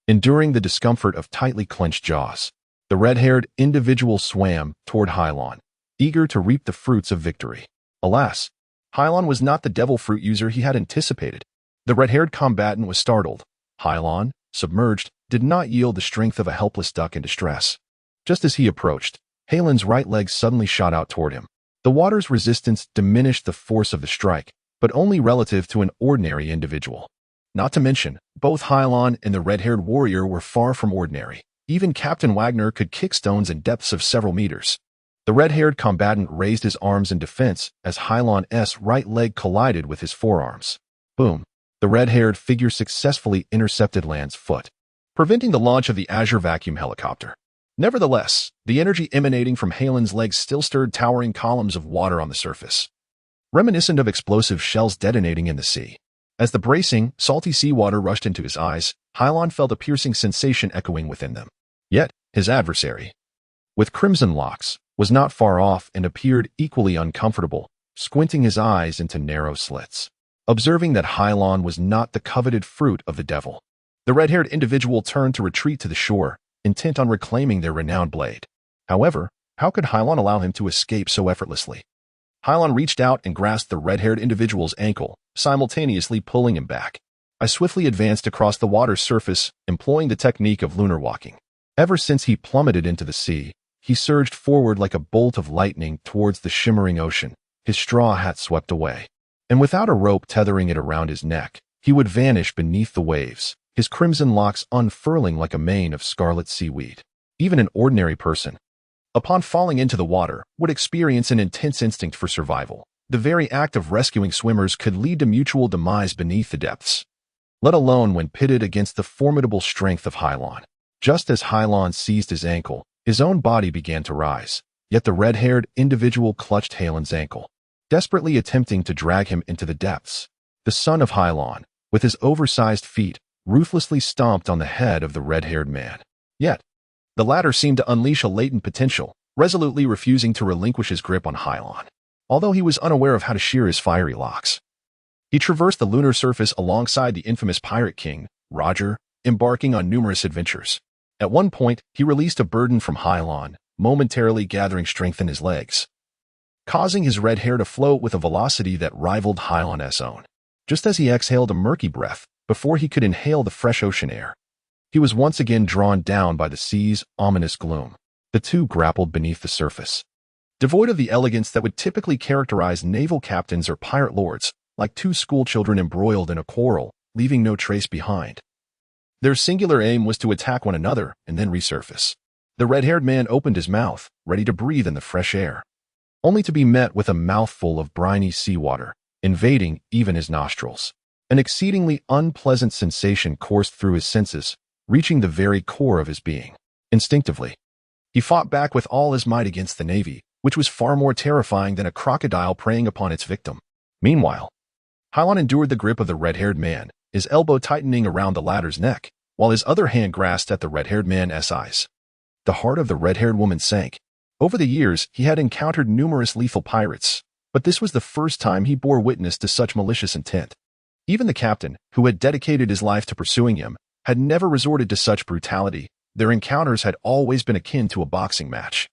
Enduring the discomfort of tightly clenched jaws, the red-haired individual swam toward Hylon, eager to reap the fruits of victory. Alas, Hylon was not the devil fruit user he had anticipated. The red-haired combatant was startled. Hylon, submerged, did not yield the strength of a helpless duck in distress. Just as he approached, Halen's right leg suddenly shot out toward him. The water's resistance diminished the force of the strike, but only relative to an ordinary individual. Not to mention, both Hylon and the red-haired warrior were far from ordinary. Even Captain Wagner could kick stones in depths of several meters. The red-haired combatant raised his arms in defense as Hylon's right leg collided with his forearms. Boom! The red-haired figure successfully intercepted Land's foot, preventing the launch of the Azure vacuum helicopter. Nevertheless, the energy emanating from Halen's legs still stirred towering columns of water on the surface, reminiscent of explosive shells detonating in the sea. As the bracing, salty seawater rushed into his eyes, Hylon felt a piercing sensation echoing within them. Yet, his adversary, with crimson locks, was not far off and appeared equally uncomfortable, squinting his eyes into narrow slits. Observing that Hylon was not the coveted fruit of the devil, the red-haired individual turned to retreat to the shore, intent on reclaiming their renowned blade. However, how could Hylon allow him to escape so effortlessly? Hylon reached out and grasped the red-haired individual's ankle, simultaneously pulling him back. I swiftly advanced across the water's surface, employing the technique of lunar walking. Ever since he plummeted into the sea, he surged forward like a bolt of lightning towards the shimmering ocean, his straw hat swept away. And without a rope tethering it around his neck, he would vanish beneath the waves, his crimson locks unfurling like a mane of scarlet seaweed. Even an ordinary person, upon falling into the water, would experience an intense instinct for survival. The very act of rescuing swimmers could lead to mutual demise beneath the depths, let alone when pitted against the formidable strength of Hylon. Just as Hylon seized his ankle, his own body began to rise, yet the red-haired individual clutched Halen's ankle, desperately attempting to drag him into the depths. The son of Hylon, with his oversized feet, ruthlessly stomped on the head of the red-haired man. Yet, the latter seemed to unleash a latent potential, resolutely refusing to relinquish his grip on Hylon. Although he was unaware of how to shear his fiery locks, he traversed the lunar surface alongside the infamous pirate king, Roger, embarking on numerous adventures. At one point, he released a burden from Hylon, momentarily gathering strength in his legs, causing his red hair to float with a velocity that rivaled Hylon's own. Just as he exhaled a murky breath, before he could inhale the fresh ocean air, he was once again drawn down by the sea's ominous gloom. The two grappled beneath the surface, devoid of the elegance that would typically characterize naval captains or pirate lords, like two schoolchildren embroiled in a quarrel, leaving no trace behind. Their singular aim was to attack one another and then resurface. The red-haired man opened his mouth, ready to breathe in the fresh air, only to be met with a mouthful of briny seawater, invading even his nostrils. An exceedingly unpleasant sensation coursed through his senses, reaching the very core of his being. Instinctively, he fought back with all his might against the Navy, which was far more terrifying than a crocodile preying upon its victim. Meanwhile, Hylon endured the grip of the red-haired man, his elbow tightening around the latter's neck, while his other hand grasped at the red-haired man's eyes. The heart of the red-haired woman sank. Over the years, he had encountered numerous lethal pirates, but this was the first time he bore witness to such malicious intent. Even the captain, who had dedicated his life to pursuing him, had never resorted to such brutality. Their encounters had always been akin to a boxing match,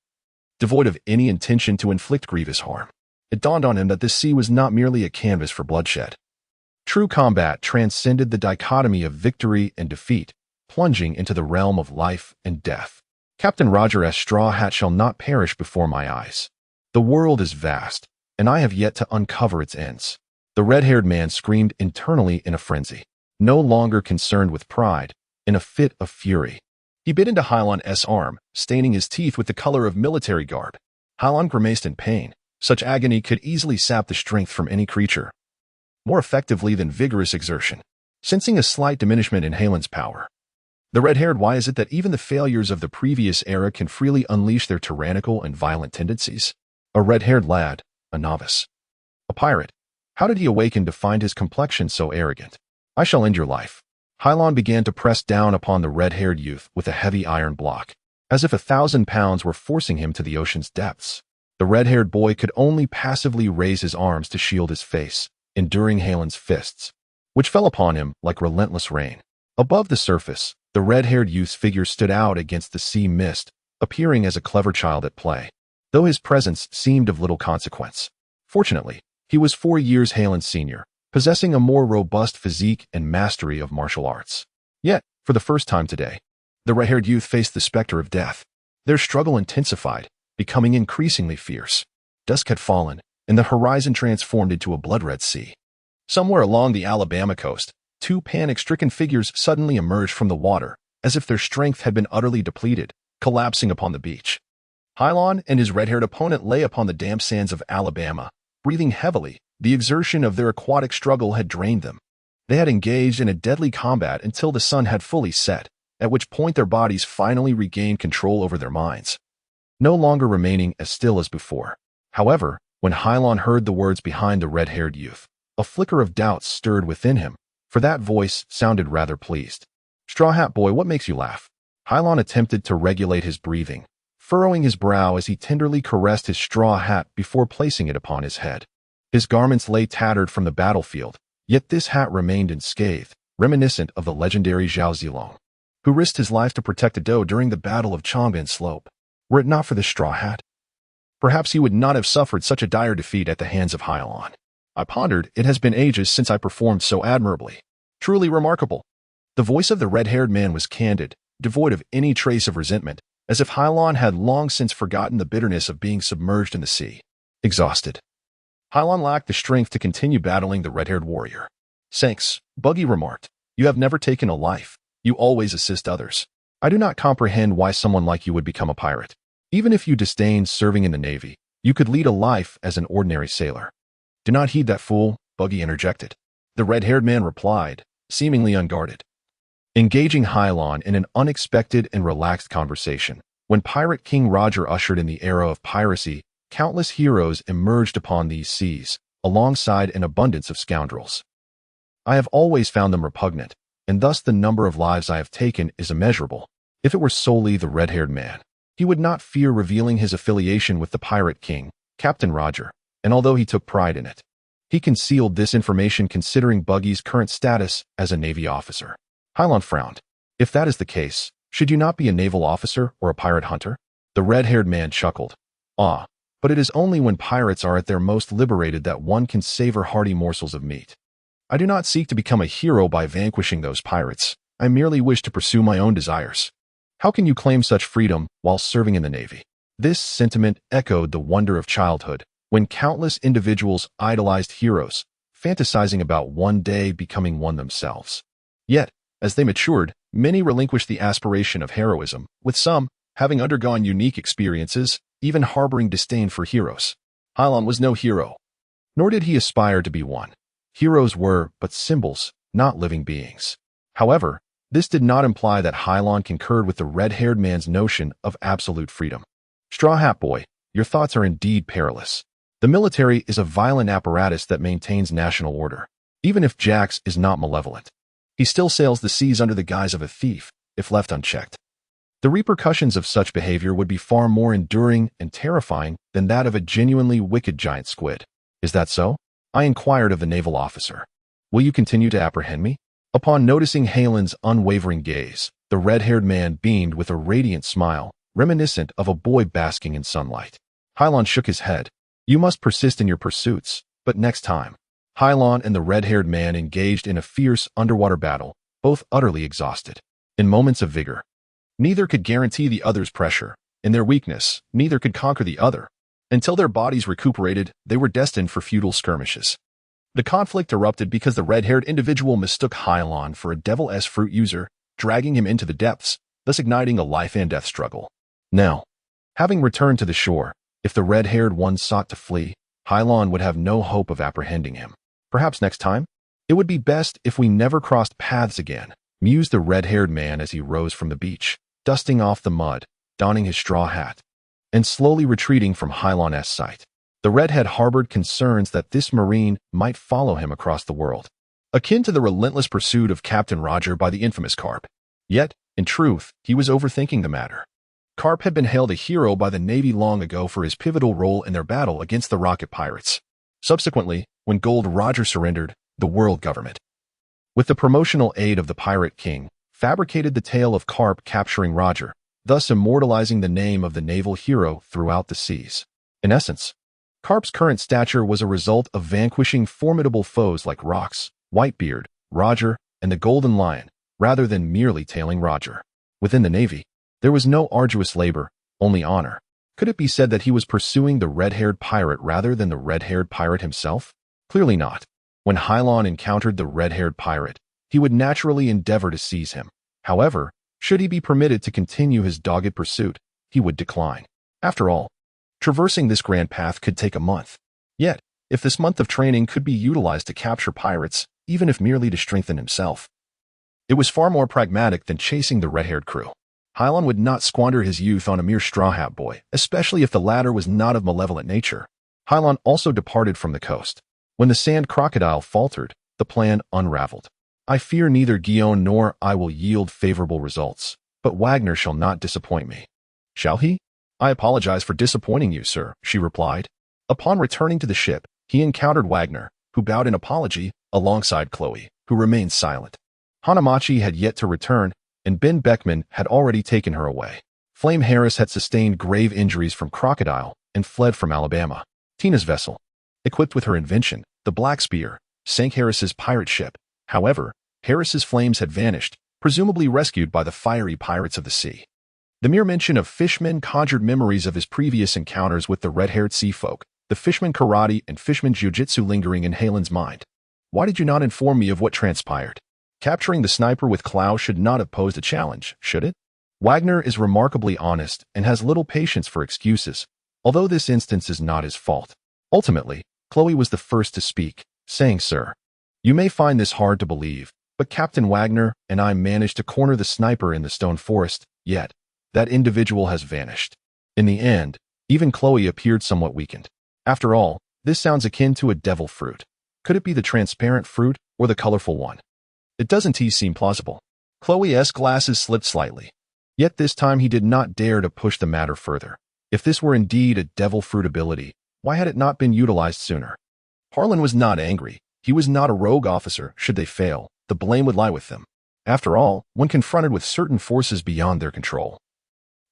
devoid of any intention to inflict grievous harm. It dawned on him that this sea was not merely a canvas for bloodshed. True combat transcended the dichotomy of victory and defeat, plunging into the realm of life and death. Captain Roger's straw hat shall not perish before my eyes. The world is vast, and I have yet to uncover its ends. The red-haired man screamed internally in a frenzy, no longer concerned with pride, in a fit of fury. He bit into Hylon's arm, staining his teeth with the color of military garb. Hylon grimaced in pain. Such agony could easily sap the strength from any creature, more effectively than vigorous exertion. Sensing a slight diminishment in Halen's power, the red-haired, why is it that even the failures of the previous era can freely unleash their tyrannical and violent tendencies? A red-haired lad, a novice, a pirate. How did he awaken to find his complexion so arrogant? I shall end your life. Hylon began to press down upon the red-haired youth with a heavy iron block, as if 1,000 pounds were forcing him to the ocean's depths. The red-haired boy could only passively raise his arms to shield his face, enduring Halen's fists, which fell upon him like relentless rain. Above the surface, the red-haired youth's figure stood out against the sea mist, appearing as a clever child at play, though his presence seemed of little consequence. Fortunately, he was 4 years Halen's senior, possessing a more robust physique and mastery of martial arts. Yet, for the first time today, the red-haired youth faced the specter of death. Their struggle intensified, becoming increasingly fierce. Dusk had fallen, and the horizon transformed into a blood-red sea. Somewhere along the Alabama coast, two panic-stricken figures suddenly emerged from the water, as if their strength had been utterly depleted, collapsing upon the beach. Hylon and his red-haired opponent lay upon the damp sands of Alabama, breathing heavily. The exertion of their aquatic struggle had drained them. They had engaged in a deadly combat until the sun had fully set, at which point their bodies finally regained control over their minds, no longer remaining as still as before. However, when Hylon heard the words behind the red-haired youth, a flicker of doubt stirred within him, for that voice sounded rather pleased. "Straw Hat Boy, what makes you laugh?" Hylon attempted to regulate his breathing, furrowing his brow as he tenderly caressed his straw hat before placing it upon his head. His garments lay tattered from the battlefield, yet this hat remained unscathed, reminiscent of the legendary Zhao Zilong, who risked his life to protect Ado during the Battle of Chongbin Slope. Were it not for this straw hat, perhaps he would not have suffered such a dire defeat at the hands of Hylon. I pondered, it has been ages since I performed so admirably. Truly remarkable. The voice of the red-haired man was candid, devoid of any trace of resentment, as if Hylon had long since forgotten the bitterness of being submerged in the sea. Exhausted. Hylon lacked the strength to continue battling the red-haired warrior. Thanks, Buggy remarked. You have never taken a life. You always assist others. I do not comprehend why someone like you would become a pirate. Even if you disdain serving in the Navy, you could lead a life as an ordinary sailor. Do not heed that fool, Buggy interjected. The red-haired man replied, seemingly unguarded. Engaging Hylon in an unexpected and relaxed conversation, when Pirate King Roger ushered in the era of piracy, countless heroes emerged upon these seas, alongside an abundance of scoundrels. I have always found them repugnant, and thus the number of lives I have taken is immeasurable. If it were solely the red-haired man, he would not fear revealing his affiliation with the Pirate King, Captain Roger, and although he took pride in it, he concealed this information considering Buggy's current status as a Navy officer. Hylon frowned. If that is the case, should you not be a naval officer or a pirate hunter? The red-haired man chuckled. But it is only when pirates are at their most liberated that one can savor hearty morsels of meat. I do not seek to become a hero by vanquishing those pirates. I merely wish to pursue my own desires. How can you claim such freedom while serving in the Navy? This sentiment echoed the wonder of childhood, when countless individuals idolized heroes, fantasizing about one day becoming one themselves. Yet, as they matured, many relinquished the aspiration of heroism, with some, having undergone unique experiences, even harboring disdain for heroes. Hylon was no hero, nor did he aspire to be one. Heroes were but symbols, not living beings. However, this did not imply that Hylon concurred with the red-haired man's notion of absolute freedom. Straw Hat Boy, your thoughts are indeed perilous. The military is a violent apparatus that maintains national order. Even if Jax is not malevolent, he still sails the seas under the guise of a thief, if left unchecked. The repercussions of such behavior would be far more enduring and terrifying than that of a genuinely wicked giant squid. Is that so? I inquired of the naval officer. Will you continue to apprehend me? Upon noticing Halen's unwavering gaze, the red-haired man beamed with a radiant smile, reminiscent of a boy basking in sunlight. Hylon shook his head. You must persist in your pursuits, but next time. Hylon and the red-haired man engaged in a fierce underwater battle, both utterly exhausted. In moments of vigor, neither could guarantee the other's pressure. In their weakness, neither could conquer the other. Until their bodies recuperated, they were destined for futile skirmishes. The conflict erupted because the red-haired individual mistook Hylon for a devil-esque fruit user, dragging him into the depths, thus igniting a life-and-death struggle. Now, having returned to the shore, if the red-haired one sought to flee, Hylon would have no hope of apprehending him. Perhaps next time? It would be best if we never crossed paths again, mused the red-haired man as he rose from the beach, dusting off the mud, donning his straw hat, and slowly retreating from Hylon's sight. The redhead harbored concerns that this marine might follow him across the world, akin to the relentless pursuit of Captain Roger by the infamous Carp. Yet, in truth, he was overthinking the matter. Carp had been hailed a hero by the Navy long ago for his pivotal role in their battle against the rocket pirates. Subsequently, when Gold Roger surrendered, the world government, with the promotional aid of the Pirate King, fabricated the tale of Carp capturing Roger, thus immortalizing the name of the naval hero throughout the seas. In essence, Carp's current stature was a result of vanquishing formidable foes like Rox, Whitebeard, Roger, and the Golden Lion, rather than merely tailing Roger. Within the Navy, there was no arduous labor, only honor. Could it be said that he was pursuing the red-haired pirate rather than the red-haired pirate himself? Clearly not. When Hylon encountered the red-haired pirate, he would naturally endeavor to seize him. However, should he be permitted to continue his dogged pursuit, he would decline. After all, traversing this grand path could take a month. Yet, if this month of training could be utilized to capture pirates, even if merely to strengthen himself, it was far more pragmatic than chasing the red-haired crew. Hylon would not squander his youth on a mere straw hat boy, especially if the latter was not of malevolent nature. Hylon also departed from the coast. When the sand crocodile faltered, the plan unraveled. I fear neither Guillaume nor I will yield favorable results, but Wagner shall not disappoint me. Shall he? I apologize for disappointing you, sir, she replied. Upon returning to the ship, he encountered Wagner, who bowed in apology, alongside Chloe, who remained silent. Hanamachi had yet to return, and Ben Beckman had already taken her away. Flame Harris had sustained grave injuries from Crocodile and fled from Alabama. Tina's vessel, equipped with her invention, the Black Spear, sank Harris's pirate ship. However, Harris's flames had vanished, presumably rescued by the fiery pirates of the sea. The mere mention of fishmen conjured memories of his previous encounters with the red-haired sea folk, the fishman karate and fishman jiu-jitsu lingering in Halen's mind. Why did you not inform me of what transpired? Capturing the sniper with Klaus should not have posed a challenge, should it? Wagner is remarkably honest and has little patience for excuses, although this instance is not his fault. Ultimately, Chloe was the first to speak, saying, "Sir, you may find this hard to believe, but Captain Wagner and I managed to corner the sniper in the stone forest, yet that individual has vanished." In the end, even Chloe appeared somewhat weakened. After all, this sounds akin to a devil fruit. Could it be the transparent fruit or the colorful one? It doesn't seem plausible. Chloe's glasses slipped slightly. Yet this time he did not dare to push the matter further. If this were indeed a devil fruit ability, why had it not been utilized sooner? Harlan was not angry. He was not a rogue officer. Should they fail, the blame would lie with them. After all, when confronted with certain forces beyond their control,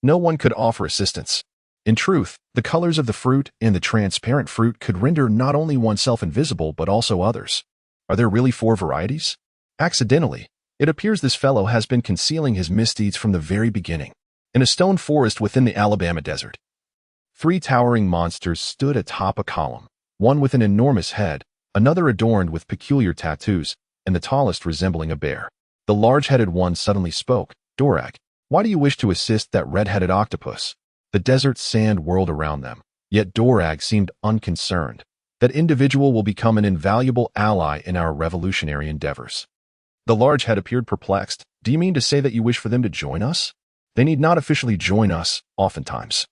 no one could offer assistance. In truth, the colors of the fruit and the transparent fruit could render not only oneself invisible but also others. Are there really 4 varieties? Accidentally, it appears this fellow has been concealing his misdeeds from the very beginning. In a stone forest within the Alabama desert, 3 towering monsters stood atop a column, one with an enormous head, another adorned with peculiar tattoos, and the tallest resembling a bear. The large-headed one suddenly spoke. "Dorag, why do you wish to assist that red-headed octopus?" The desert sand whirled around them, yet Dorag seemed unconcerned. That individual will become an invaluable ally in our revolutionary endeavors. The large head appeared perplexed. "Do you mean to say that you wish for them to join us?" "They need not officially join us, oftentimes.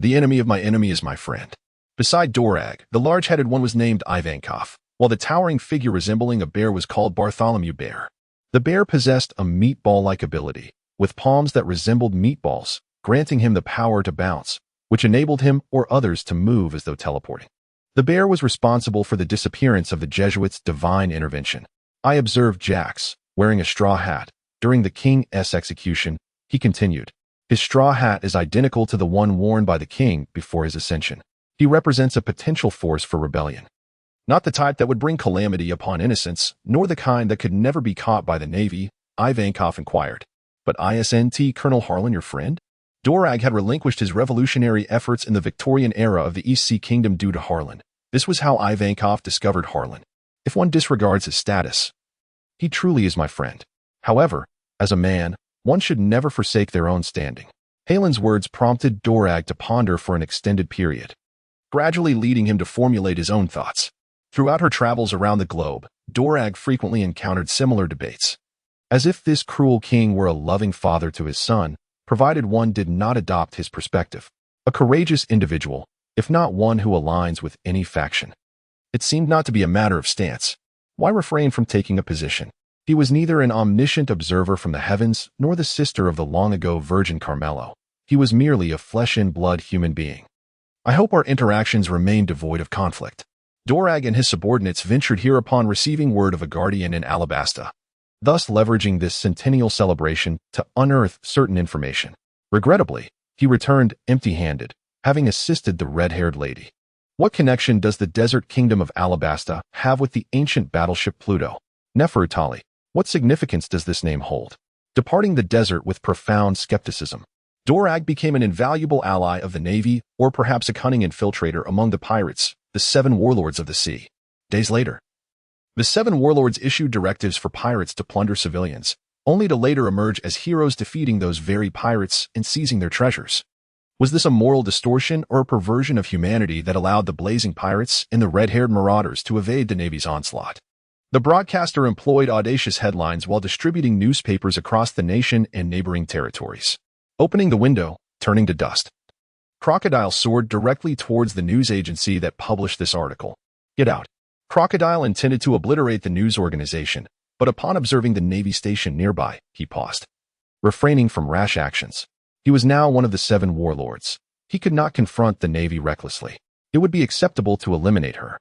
The enemy of my enemy is my friend." Beside Dorag, the large-headed one was named Ivankov, while the towering figure resembling a bear was called Bartholomew Bear. The bear possessed a meatball-like ability, with palms that resembled meatballs, granting him the power to bounce, which enabled him or others to move as though teleporting. The bear was responsible for the disappearance of the Jesuits' divine intervention. I observed Jax, wearing a straw hat. During the king's execution, he continued. His straw hat is identical to the one worn by the king before his ascension. He represents a potential force for rebellion. Not the type that would bring calamity upon innocents, nor the kind that could never be caught by the Navy, Ivankov inquired. But isn't Colonel Harlan your friend? Dorag had relinquished his revolutionary efforts in the Victorian era of the East Sea Kingdom due to Harlan. This was how Ivankov discovered Harlan. If one disregards his status, he truly is my friend. However, as a man, one should never forsake their own standing. Halen's words prompted Dorag to ponder for an extended period, gradually leading him to formulate his own thoughts. Throughout her travels around the globe, Dorag frequently encountered similar debates. As if this cruel king were a loving father to his son, provided one did not adopt his perspective. A courageous individual, if not one who aligns with any faction. It seemed not to be a matter of stance. Why refrain from taking a position? He was neither an omniscient observer from the heavens nor the sister of the long-ago Virgin Carmelo. He was merely a flesh-and-blood human being. I hope our interactions remain devoid of conflict. Dorag and his subordinates ventured here upon receiving word of a guardian in Alabasta, thus leveraging this centennial celebration to unearth certain information. Regrettably, he returned empty-handed, having assisted the red-haired lady. What connection does the desert kingdom of Alabasta have with the ancient battleship Pluto? Nefertali. What significance does this name hold? Departing the desert with profound skepticism, Dorag became an invaluable ally of the Navy, or perhaps a cunning infiltrator among the pirates, the 7 warlords of the sea. Days later, the 7 warlords issued directives for pirates to plunder civilians, only to later emerge as heroes defeating those very pirates and seizing their treasures. Was this a moral distortion or a perversion of humanity that allowed the blazing pirates and the red-haired marauders to evade the Navy's onslaught? The broadcaster employed audacious headlines while distributing newspapers across the nation and neighboring territories. Opening the window, turning to dust. Crocodile soared directly towards the news agency that published this article. Get out. Crocodile intended to obliterate the news organization, but upon observing the Navy station nearby, he paused, refraining from rash actions. He was now one of the 7 warlords. He could not confront the Navy recklessly. It would be acceptable to eliminate her.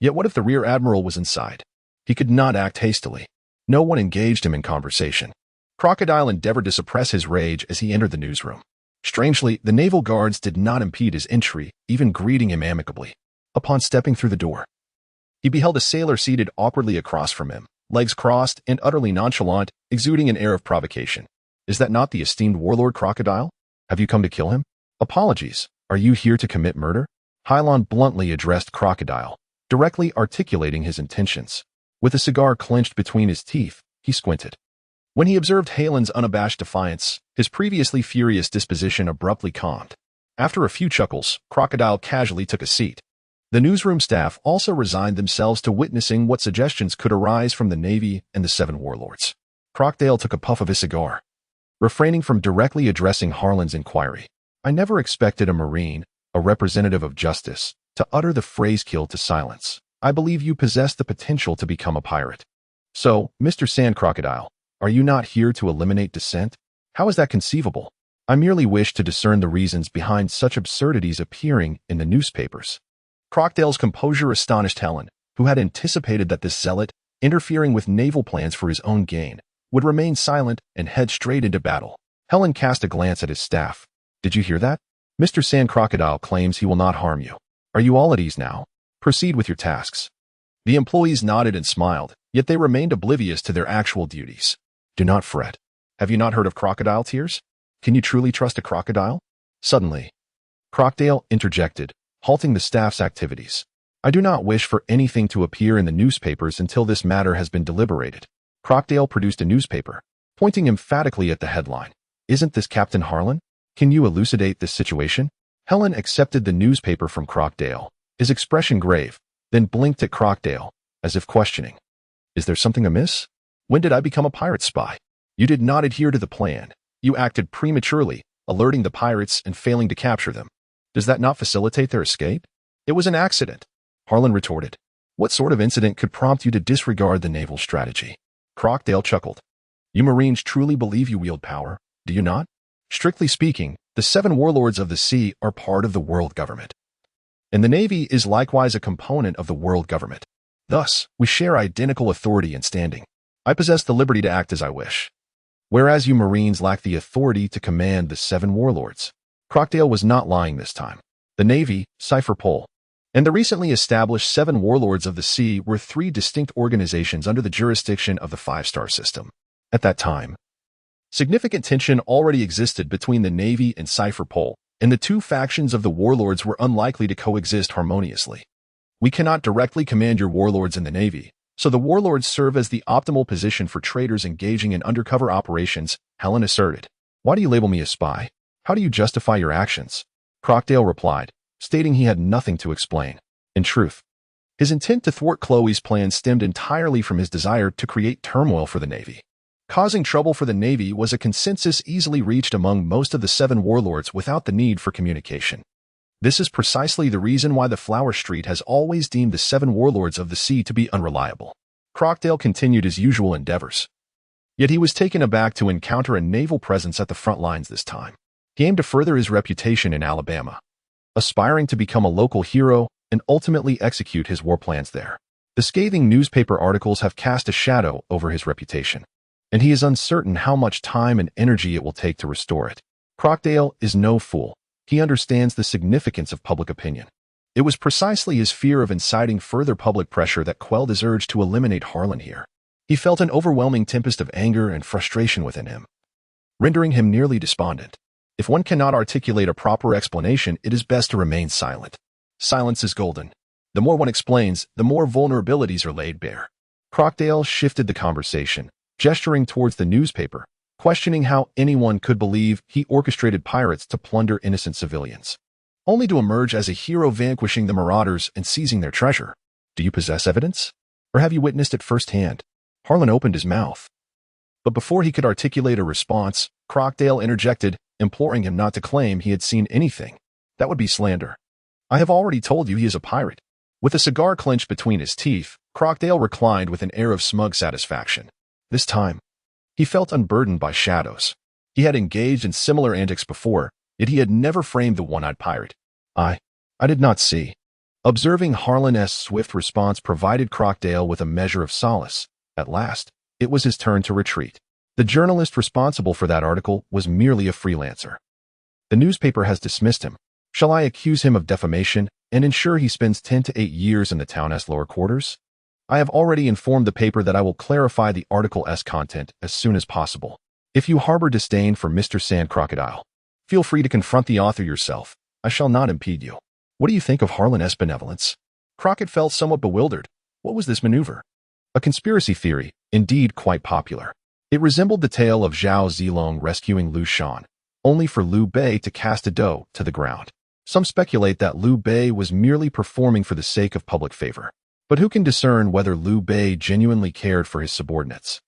Yet what if the rear admiral was inside? He could not act hastily. No one engaged him in conversation. Crocodile endeavored to suppress his rage as he entered the newsroom. Strangely, the naval guards did not impede his entry, even greeting him amicably. Upon stepping through the door, he beheld a sailor seated awkwardly across from him. legs crossed and utterly nonchalant, exuding an air of provocation. Is that not the esteemed warlord Crocodile? Have you come to kill him? Apologies. Are you here to commit murder? Hylon bluntly addressed Crocodile, directly articulating his intentions. With a cigar clenched between his teeth, he squinted. When he observed Halen's unabashed defiance, his previously furious disposition abruptly calmed. After a few chuckles, Crocodile casually took a seat. The newsroom staff also resigned themselves to witnessing what suggestions could arise from the Navy and the Seven Warlords. Crocodile took a puff of his cigar, refraining from directly addressing Harlan's inquiry. I never expected a Marine, a representative of justice, to utter the phrase "killed to silence." I believe you possess the potential to become a pirate. So, Mr. Sand Crocodile, are you not here to eliminate dissent? How is that conceivable? I merely wish to discern the reasons behind such absurdities appearing in the newspapers. Crocodile's composure astonished Helen, who had anticipated that this zealot, interfering with naval plans for his own gain, would remain silent and head straight into battle. Helen cast a glance at his staff. Did you hear that? Mr. Sand Crocodile claims he will not harm you. Are you all at ease now? Proceed with your tasks. The employees nodded and smiled, yet they remained oblivious to their actual duties. Do not fret. Have you not heard of crocodile tears? Can you truly trust a crocodile? Suddenly, Crocodile interjected, halting the staff's activities. I do not wish for anything to appear in the newspapers until this matter has been deliberated. Crocodile produced a newspaper, pointing emphatically at the headline. Isn't this Captain Harlan? Can you elucidate this situation? Helen accepted the newspaper from Crocodile, his expression grave, then blinked at Crocodile, as if questioning. Is there something amiss? When did I become a pirate spy? You did not adhere to the plan. You acted prematurely, alerting the pirates and failing to capture them. Does that not facilitate their escape? It was an accident, Harlan retorted. What sort of incident could prompt you to disregard the naval strategy? Crocodile chuckled. You Marines truly believe you wield power, do you not? Strictly speaking, the Seven Warlords of the Sea are part of the world government. And the Navy is likewise a component of the world government. Thus, we share identical authority and standing. I possess the liberty to act as I wish, whereas you Marines lack the authority to command the Seven Warlords. Crocodile was not lying this time. The Navy, Cipher Pol, and the recently established Seven Warlords of the Sea were three distinct organizations under the jurisdiction of the Five-Star System. At that time, significant tension already existed between the Navy and Cipher Pol, and the two factions of the warlords were unlikely to coexist harmoniously. We cannot directly command your warlords in the Navy, so the warlords serve as the optimal position for traders engaging in undercover operations, Helen asserted. Why do you label me a spy? How do you justify your actions? Crocodile replied, stating he had nothing to explain. In truth, his intent to thwart Chloe's plan stemmed entirely from his desire to create turmoil for the Navy. Causing trouble for the Navy was a consensus easily reached among most of the Seven Warlords without the need for communication. This is precisely the reason why the Flower Street has always deemed the Seven Warlords of the Sea to be unreliable. Crocodile continued his usual endeavors. Yet he was taken aback to encounter a naval presence at the front lines this time. He aimed to further his reputation in Alabama, aspiring to become a local hero and ultimately execute his war plans there. The scathing newspaper articles have cast a shadow over his reputation, and he is uncertain how much time and energy it will take to restore it. Crocodile is no fool. He understands the significance of public opinion. It was precisely his fear of inciting further public pressure that quelled his urge to eliminate Harlan here. He felt an overwhelming tempest of anger and frustration within him, rendering him nearly despondent. If one cannot articulate a proper explanation, it is best to remain silent. Silence is golden. The more one explains, the more vulnerabilities are laid bare. Crocodile shifted the conversation, gesturing towards the newspaper, questioning how anyone could believe he orchestrated pirates to plunder innocent civilians, only to emerge as a hero vanquishing the marauders and seizing their treasure. Do you possess evidence? Or have you witnessed it firsthand? Harlan opened his mouth, but before he could articulate a response, Crocodile interjected, imploring him not to claim he had seen anything. That would be slander. I have already told you he is a pirate. With a cigar clenched between his teeth, Crocodile reclined with an air of smug satisfaction. This time, he felt unburdened by shadows. He had engaged in similar antics before, yet he had never framed the one-eyed pirate. I did not see. Observing Harlan's swift response provided Crocodile with a measure of solace. At last, it was his turn to retreat. The journalist responsible for that article was merely a freelancer. The newspaper has dismissed him. Shall I accuse him of defamation and ensure he spends 10 to 8 years in the town's lower quarters? I have already informed the paper that I will clarify the article's content as soon as possible. If you harbor disdain for Mr. Sand Crocodile, feel free to confront the author yourself. I shall not impede you. What do you think of Harlan's benevolence? Crockett felt somewhat bewildered. What was this maneuver? A conspiracy theory, indeed quite popular. It resembled the tale of Zhao Zilong rescuing Liu Shan, only for Liu Bei to cast a doe to the ground. Some speculate that Liu Bei was merely performing for the sake of public favor. But who can discern whether Liu Bei genuinely cared for his subordinates?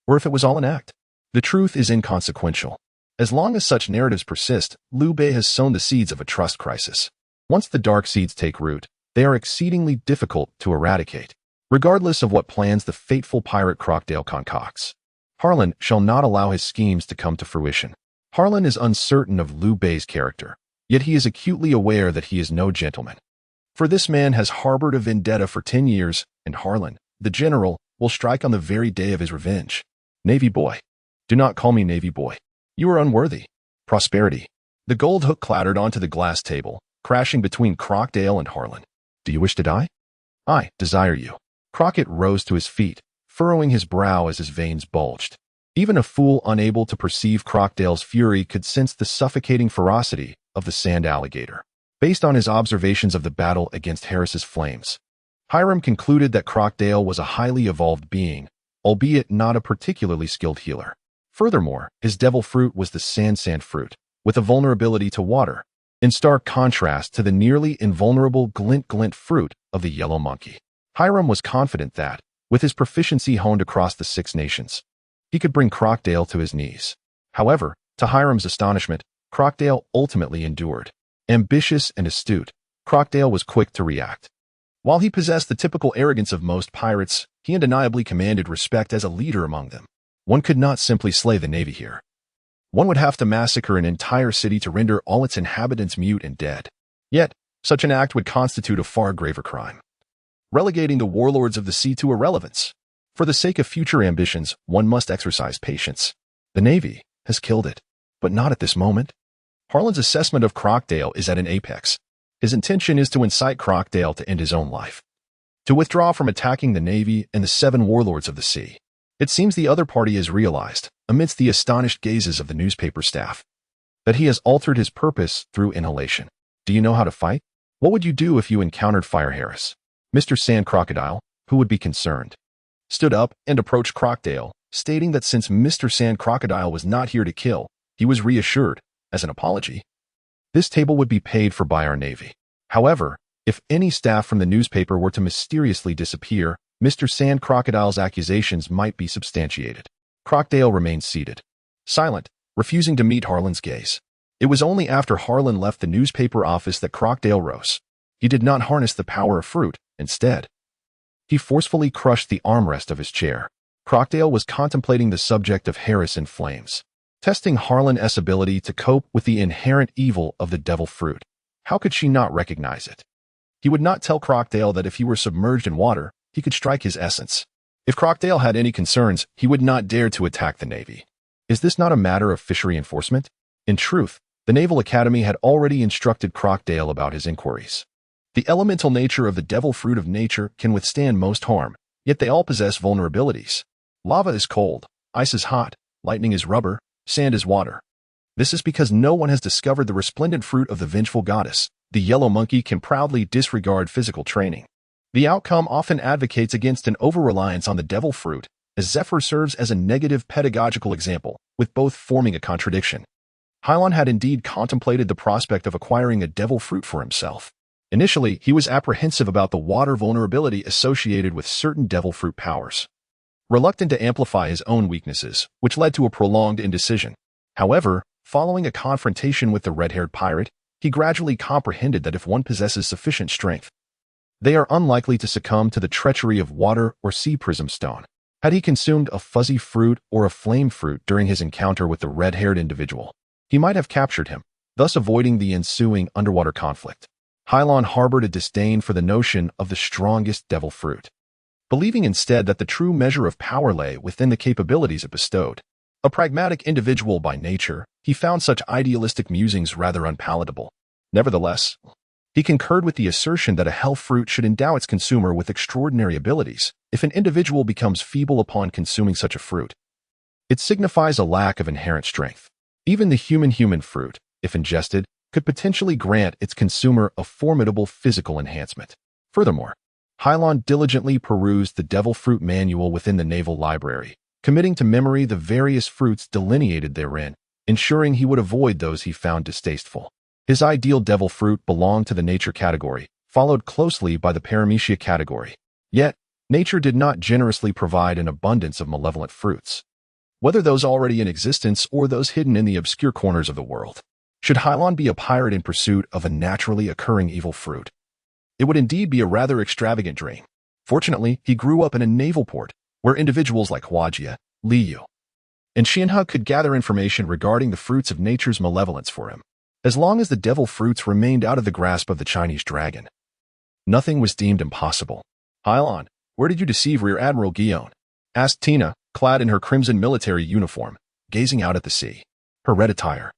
Or if it was all an act? The truth is inconsequential. As long as such narratives persist, Liu Bei has sown the seeds of a trust crisis. Once the dark seeds take root, they are exceedingly difficult to eradicate, regardless of what plans the fateful pirate Crocodile concocts. Harlan shall not allow his schemes to come to fruition. Harlan is uncertain of Liu Bei's character, yet he is acutely aware that he is no gentleman. For this man has harbored a vendetta for 10 years, and Harlan, the general, will strike on the very day of his revenge. Navy boy. Do not call me Navy boy. You are unworthy. Prosperity. The gold hook clattered onto the glass table, crashing between Crocodile and Harlan. Do you wish to die? I desire you. Crockett rose to his feet, furrowing his brow as his veins bulged. Even a fool unable to perceive Crocodile's fury could sense the suffocating ferocity of the sand alligator. Based on his observations of the battle against Harris's flames, Hiram concluded that Crocodile was a highly evolved being, albeit not a particularly skilled healer. Furthermore, his devil fruit was the sand fruit, with a vulnerability to water, in stark contrast to the nearly invulnerable glint fruit of the yellow monkey. Hiram was confident that, with his proficiency honed across the 6 nations, he could bring Crocodile to his knees. However, to Hiram's astonishment, Crocodile ultimately endured. Ambitious and astute, Crocodile was quick to react. While he possessed the typical arrogance of most pirates, he undeniably commanded respect as a leader among them. One could not simply slay the Navy here. One would have to massacre an entire city to render all its inhabitants mute and dead. Yet, such an act would constitute a far graver crime, relegating the warlords of the sea to irrelevance. For the sake of future ambitions, one must exercise patience. The Navy has killed it, but not at this moment. Harlan's assessment of Crocodile is at an apex. His intention is to incite Crocodile to end his own life, to withdraw from attacking the Navy and the 7 warlords of the sea. It seems the other party has realized, amidst the astonished gazes of the newspaper staff, that he has altered his purpose through inhalation. Do you know how to fight? What would you do if you encountered Fire Harris? Mr. Sand Crocodile, who would be concerned, stood up and approached Crocodile, stating that since Mr. Sand Crocodile was not here to kill, he was reassured, as an apology, this table would be paid for by our Navy. However, if any staff from the newspaper were to mysteriously disappear, Mr. Sand Crocodile's accusations might be substantiated. Crocodile remained seated, silent, refusing to meet Harlan's gaze. It was only after Harlan left the newspaper office that Crocodile rose. He did not harness the power of fruit. Instead, he forcefully crushed the armrest of his chair. Crocodile was contemplating the subject of Harris in flames, testing Harlan's ability to cope with the inherent evil of the devil fruit. How could she not recognize it? He would not tell Crocodile that if he were submerged in water, he could strike his essence. If Crocodile had any concerns, he would not dare to attack the Navy. Is this not a matter of fishery enforcement? In truth, the Naval Academy had already instructed Crocodile about his inquiries. The elemental nature of the devil fruit of nature can withstand most harm, yet they all possess vulnerabilities. Lava is cold, ice is hot, lightning is rubber, sand is water. This is because no one has discovered the resplendent fruit of the vengeful goddess. The yellow monkey can proudly disregard physical training. The outcome often advocates against an over-reliance on the devil fruit, as Zephyr serves as a negative pedagogical example, with both forming a contradiction. Hylon had indeed contemplated the prospect of acquiring a devil fruit for himself. Initially, he was apprehensive about the water vulnerability associated with certain devil fruit powers, reluctant to amplify his own weaknesses, which led to a prolonged indecision. However, following a confrontation with the red-haired pirate, he gradually comprehended that if one possesses sufficient strength, they are unlikely to succumb to the treachery of water or sea prism stone. Had he consumed a fuzzy fruit or a flame fruit during his encounter with the red-haired individual, he might have captured him, thus avoiding the ensuing underwater conflict. Hylon harbored a disdain for the notion of the strongest devil fruit, believing instead that the true measure of power lay within the capabilities it bestowed. A pragmatic individual by nature, he found such idealistic musings rather unpalatable. Nevertheless, He concurred with the assertion that a health fruit should endow its consumer with extraordinary abilities. If an individual becomes feeble upon consuming such a fruit, it signifies a lack of inherent strength. Even the human fruit, if ingested, could potentially grant its consumer a formidable physical enhancement. Furthermore, Hylon diligently perused the devil fruit manual within the naval library, committing to memory the various fruits delineated therein, ensuring he would avoid those he found distasteful. His ideal devil fruit belonged to the nature category, followed closely by the paramecia category. Yet, nature did not generously provide an abundance of malevolent fruits, whether those already in existence or those hidden in the obscure corners of the world. Should Hylon be a pirate in pursuit of a naturally occurring evil fruit, it would indeed be a rather extravagant dream. Fortunately, he grew up in a naval port, where individuals like Huajia, Liu, and Xianhe could gather information regarding the fruits of nature's malevolence for him. As long as the devil fruits remained out of the grasp of the Chinese dragon, nothing was deemed impossible. Hylon, where did you deceive Rear Admiral Guillaume? Asked Tina, clad in her crimson military uniform, gazing out at the sea. Her red attire,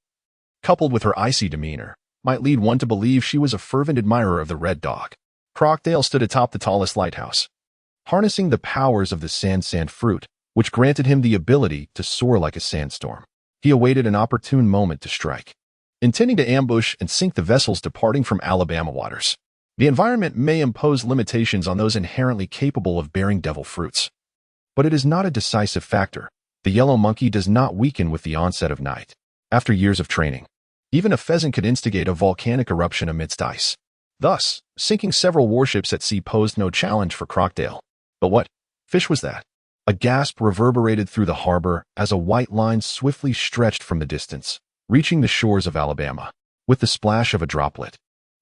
coupled with her icy demeanor, might lead one to believe she was a fervent admirer of the Red Dog. Crocodile stood atop the tallest lighthouse, harnessing the powers of the sand fruit, which granted him the ability to soar like a sandstorm. He awaited an opportune moment to strike, intending to ambush and sink the vessels departing from Alabama waters. The environment may impose limitations on those inherently capable of bearing devil fruits, but it is not a decisive factor. The yellow monkey does not weaken with the onset of night. After years of training, even a pheasant could instigate a volcanic eruption amidst ice. Thus, sinking several warships at sea posed no challenge for Crocodile. But what fish was that? A gasp reverberated through the harbor as a white line swiftly stretched from the distance, reaching the shores of Alabama. With the splash of a droplet,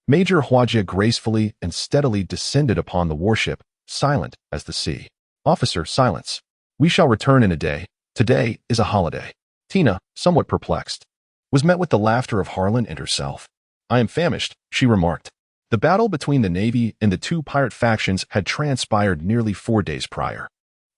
Major Huajia gracefully and steadily descended upon the warship, silent as the sea. Officer, silence. We shall return in a day. Today is a holiday. Tina, somewhat perplexed, was met with the laughter of Harlan and herself. I am famished, she remarked. The battle between the Navy and the two pirate factions had transpired nearly 4 days prior.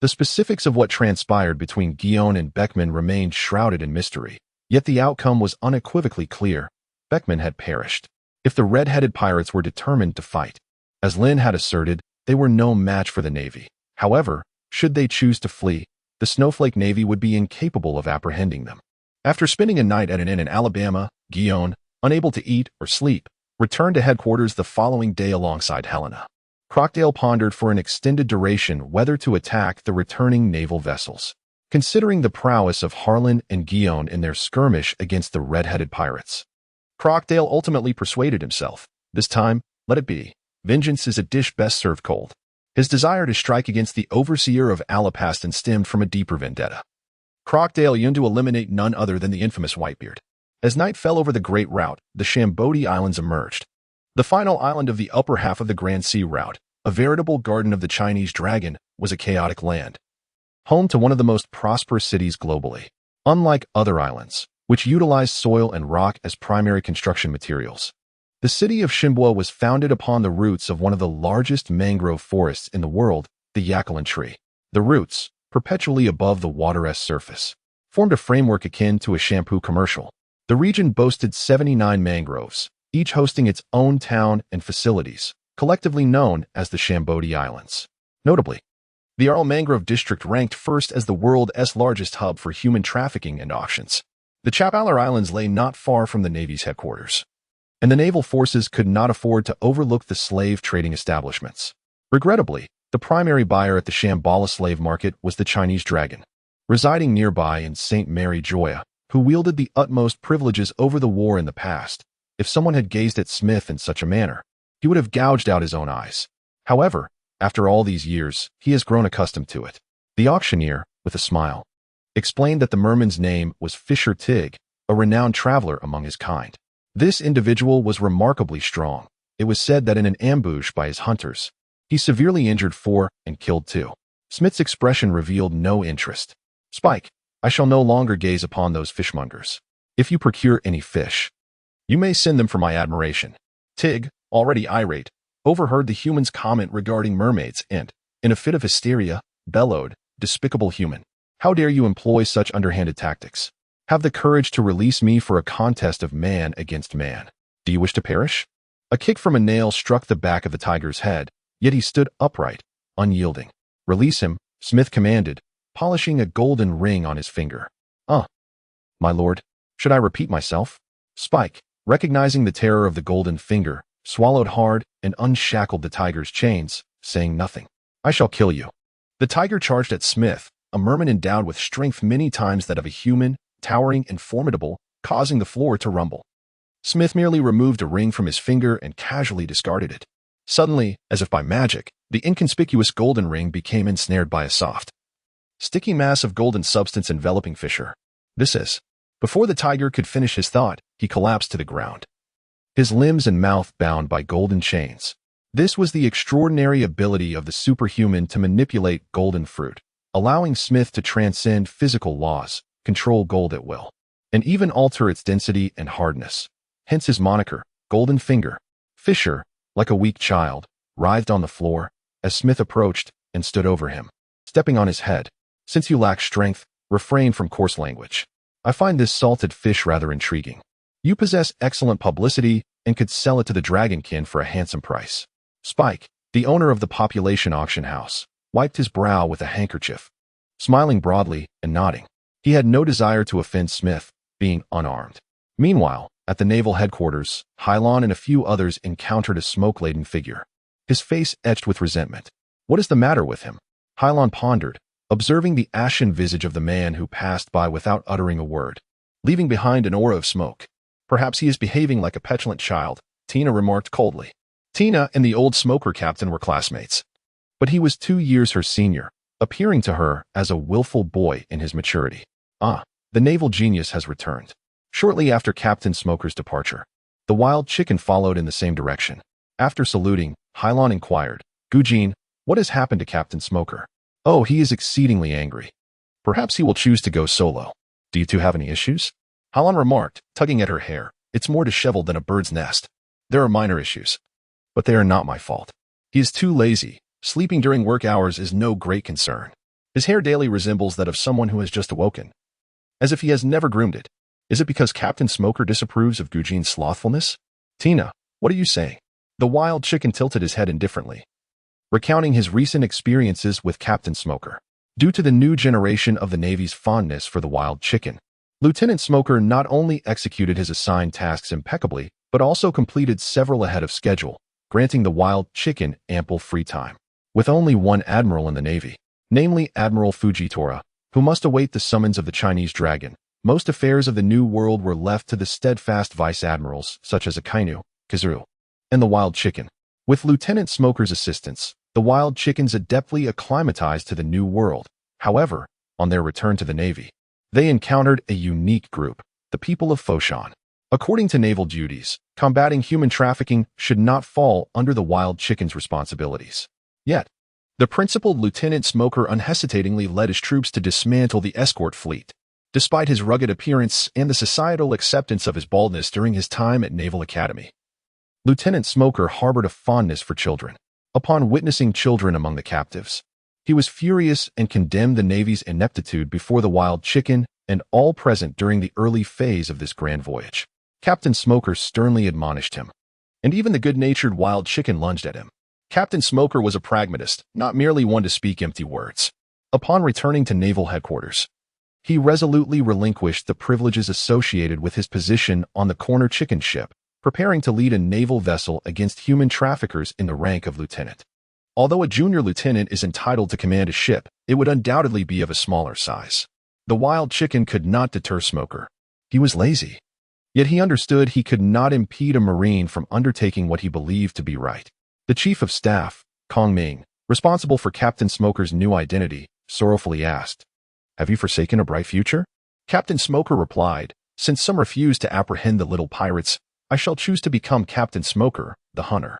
The specifics of what transpired between Guillaume and Beckman remained shrouded in mystery, yet the outcome was unequivocally clear. Beckman had perished. If the red-headed pirates were determined to fight, as Lin had asserted, they were no match for the Navy. However, should they choose to flee, the Snowflake Navy would be incapable of apprehending them. After spending a night at an inn in Alabama, Guillaume, unable to eat or sleep, returned to headquarters the following day alongside Helena. Crocodile pondered for an extended duration whether to attack the returning naval vessels. Considering the prowess of Harlan and Guillaume in their skirmish against the red-headed pirates, Crocodile ultimately persuaded himself, this time, let it be. Vengeance is a dish best served cold. His desire to strike against the overseer of Alapastan stemmed from a deeper vendetta. Crocodile yearned to eliminate none other than the infamous Whitebeard. As night fell over the Great Route, the Shambodi Islands emerged. The final island of the upper half of the Grand Sea Route, a veritable garden of the Chinese dragon, was a chaotic land, home to one of the most prosperous cities globally. Unlike other islands, which utilized soil and rock as primary construction materials, the city of Shinbua was founded upon the roots of one of the largest mangrove forests in the world, the Yakulan tree. The roots, perpetually above the water's surface, formed a framework akin to a shampoo commercial. The region boasted 79 mangroves, each hosting its own town and facilities, collectively known as the Shambodi Islands. Notably, the Arl Mangrove District ranked first as the world's largest hub for human trafficking and auctions. The Chapalar Islands lay not far from the Navy's headquarters, and the naval forces could not afford to overlook the slave trading establishments. Regrettably, the primary buyer at the Shambhala slave market was the Chinese dragon, residing nearby in St. Mary Joya, who wielded the utmost privileges over the war in the past. If someone had gazed at Smith in such a manner, he would have gouged out his own eyes. However, after all these years, he has grown accustomed to it. The auctioneer, with a smile, explained that the merman's name was Fisher Tig, a renowned traveler among his kind. This individual was remarkably strong. It was said that in an ambush by his hunters, he severely injured 4 and killed 2. Smith's expression revealed no interest. Spike, I shall no longer gaze upon those fishmongers. If you procure any fish, you may send them for my admiration. Tig, already irate, overheard the human's comment regarding mermaids and, in a fit of hysteria, bellowed, "Despicable human! How dare you employ such underhanded tactics? Have the courage to release me for a contest of man against man. Do you wish to perish?" A kick from a nail struck the back of the tiger's head, yet he stood upright, unyielding. "Release him," Smith commanded, polishing a golden ring on his finger. My lord, should I repeat myself?" Spike, recognizing the terror of the golden finger, swallowed hard and unshackled the tiger's chains, saying nothing. "I shall kill you." The tiger charged at Smith, a merman endowed with strength many times that of a human, towering and formidable, causing the floor to rumble. Smith merely removed a ring from his finger and casually discarded it. Suddenly, as if by magic, the inconspicuous golden ring became ensnared by a soft, sticky mass of golden substance enveloping Fisher. Before the tiger could finish his thought, he collapsed to the ground, his limbs and mouth bound by golden chains. This was the extraordinary ability of the superhuman to manipulate golden fruit, allowing Smith to transcend physical laws, control gold at will, and even alter its density and hardness. Hence his moniker, Golden Finger. Fisher, like a weak child, writhed on the floor as Smith approached and stood over him, stepping on his head. "Since you lack strength, refrain from coarse language. I find this salted fish rather intriguing. You possess excellent publicity and could sell it to the Dragonkin for a handsome price." Spike, the owner of the population auction house, wiped his brow with a handkerchief, smiling broadly and nodding. He had no desire to offend Smith, being unarmed. Meanwhile, at the naval headquarters, Hylon and a few others encountered a smoke-laden figure, his face etched with resentment. "What is the matter with him?" Hylon pondered, observing the ashen visage of the man who passed by without uttering a word, leaving behind an aura of smoke. "Perhaps he is behaving like a petulant child," Tina remarked coldly. Tina and the old smoker captain were classmates, but he was 2 years her senior, appearing to her as a willful boy in his maturity. The naval genius has returned. Shortly after Captain Smoker's departure, the wild chicken followed in the same direction. After saluting, Hylon inquired, "Gujin, what has happened to Captain Smoker?" "Oh, he is exceedingly angry. Perhaps he will choose to go solo." "Do you two have any issues?" Hylon remarked, tugging at her hair. "It's more disheveled than a bird's nest." "There are minor issues, but they are not my fault. He is too lazy. Sleeping during work hours is no great concern. His hair daily resembles that of someone who has just awoken, as if he has never groomed it. Is it because Captain Smoker disapproves of Gujin's slothfulness?" "Tina, what are you saying?" The wild chicken tilted his head indifferently, recounting his recent experiences with Captain Smoker. Due to the new generation of the Navy's fondness for the wild chicken, Lieutenant Smoker not only executed his assigned tasks impeccably, but also completed several ahead of schedule, granting the wild chicken ample free time. With only one admiral in the Navy, namely Admiral Fujitora, who must await the summons of the Chinese dragon, most affairs of the New World were left to the steadfast vice-admirals such as Akainu, Kazuru, and the wild chicken. With Lieutenant Smoker's assistance, the wild chickens adeptly acclimatized to the New World. However, on their return to the Navy, they encountered a unique group, the people of Foshan. According to naval duties, combating human trafficking should not fall under the wild chicken's responsibilities. Yet, the principled Lieutenant Smoker unhesitatingly led his troops to dismantle the escort fleet, despite his rugged appearance and the societal acceptance of his baldness during his time at Naval Academy. Lieutenant Smoker harbored a fondness for children. Upon witnessing children among the captives, he was furious and condemned the Navy's ineptitude before the wild chicken and all present during the early phase of this grand voyage. Captain Smoker sternly admonished him, and even the good-natured wild chicken lunged at him. Captain Smoker was a pragmatist, not merely one to speak empty words. Upon returning to naval headquarters, he resolutely relinquished the privileges associated with his position on the corner chicken ship, preparing to lead a naval vessel against human traffickers in the rank of lieutenant. Although a junior lieutenant is entitled to command a ship, it would undoubtedly be of a smaller size. The wild chicken could not deter Smoker. He was lazy. Yet he understood he could not impede a Marine from undertaking what he believed to be right. The Chief of Staff, Kong Ming, responsible for Captain Smoker's new identity, sorrowfully asked, "Have you forsaken a bright future?" Captain Smoker replied, "Since some refuse to apprehend the little pirates, I shall choose to become Captain Smoker, the hunter."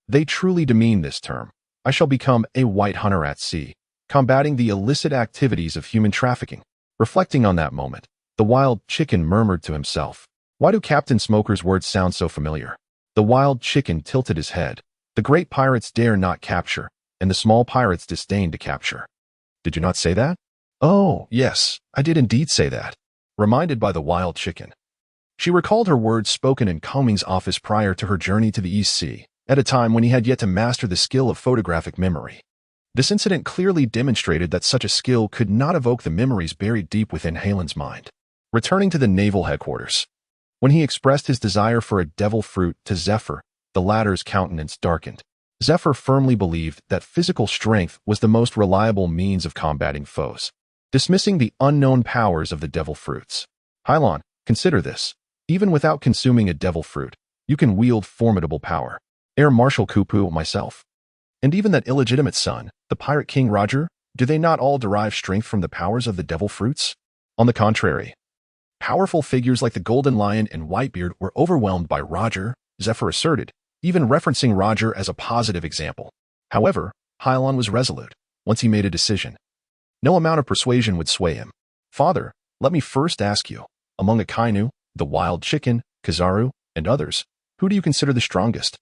They truly demean this term. I shall become a white hunter at sea, combating the illicit activities of human trafficking. Reflecting on that moment, the wild chicken murmured to himself, "Why do Captain Smoker's words sound so familiar?" The wild chicken tilted his head. The great pirates dare not capture, and the small pirates disdain to capture. "Did you not say that?" "Oh, yes, I did indeed say that." Reminded by the wild chicken, She recalled her words spoken in Coming's office prior to her journey to the East Sea, at a time when he had yet to master the skill of photographic memory. This incident clearly demonstrated that such a skill could not evoke the memories buried deep within Halen's mind. Returning to the naval headquarters, when he expressed his desire for a devil fruit to Zephyr, the latter's countenance darkened. Zephyr firmly believed that physical strength was the most reliable means of combating foes, dismissing the unknown powers of the devil fruits. Hylon, consider this. Even without consuming a devil fruit, you can wield formidable power. Air Marshal Kupu, myself, and even that illegitimate son, the pirate king Roger, do they not all derive strength from the powers of the devil fruits? On the contrary, powerful figures like the Golden Lion and Whitebeard were overwhelmed by Roger, Zephyr asserted, even referencing Roger as a positive example. However, Hylon was resolute. Once he made a decision, no amount of persuasion would sway him. Father, let me first ask you, among Akainu, the wild chicken, Kizaru, and others, who do you consider the strongest?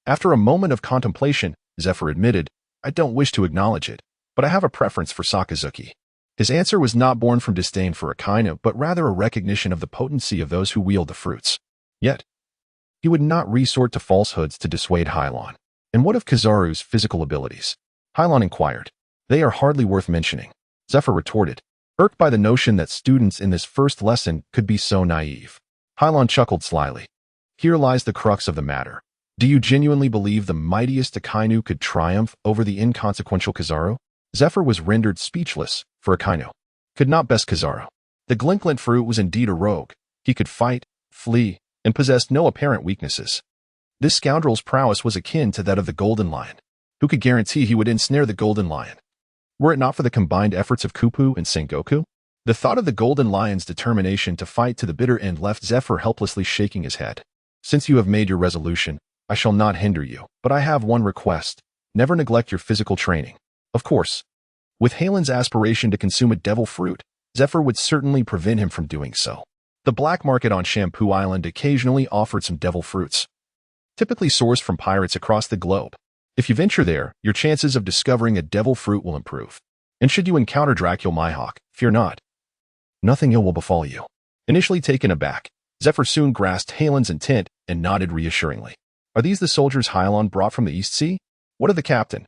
After a moment of contemplation, Zephyr admitted, I don't wish to acknowledge it, but I have a preference for Sakazuki. His answer was not born from disdain for Akainu, but rather a recognition of the potency of those who wield the fruits. Yet, he would not resort to falsehoods to dissuade Hylon. And what of Kizaru's physical abilities? Hylon inquired. They are hardly worth mentioning. Zephyr retorted, irked by the notion that students in this first lesson could be so naive. Hylon chuckled slyly. Here lies the crux of the matter. Do you genuinely believe the mightiest Akainu could triumph over the inconsequential Kizaru? Zephyr was rendered speechless, for Akainu could not best Kizaru. The Glinklant fruit was indeed a rogue. He could fight, flee, and possessed no apparent weaknesses. This scoundrel's prowess was akin to that of the Golden Lion. Who could guarantee he would ensnare the Golden Lion? Were it not for the combined efforts of Kupu and Sengoku? The thought of the Golden Lion's determination to fight to the bitter end left Zephyr helplessly shaking his head. Since you have made your resolution, I shall not hinder you, but I have one request. Never neglect your physical training. Of course, with Halen's aspiration to consume a devil fruit, Zephyr would certainly prevent him from doing so. The black market on Shampoo Island occasionally offered some devil fruits, typically sourced from pirates across the globe. If you venture there, your chances of discovering a devil fruit will improve. And should you encounter Dracul Mihawk, fear not. Nothing ill will befall you. Initially taken aback, Zephyr soon grasped Halen's intent and nodded reassuringly. Are these the soldiers Hylon brought from the East Sea? What of the captain,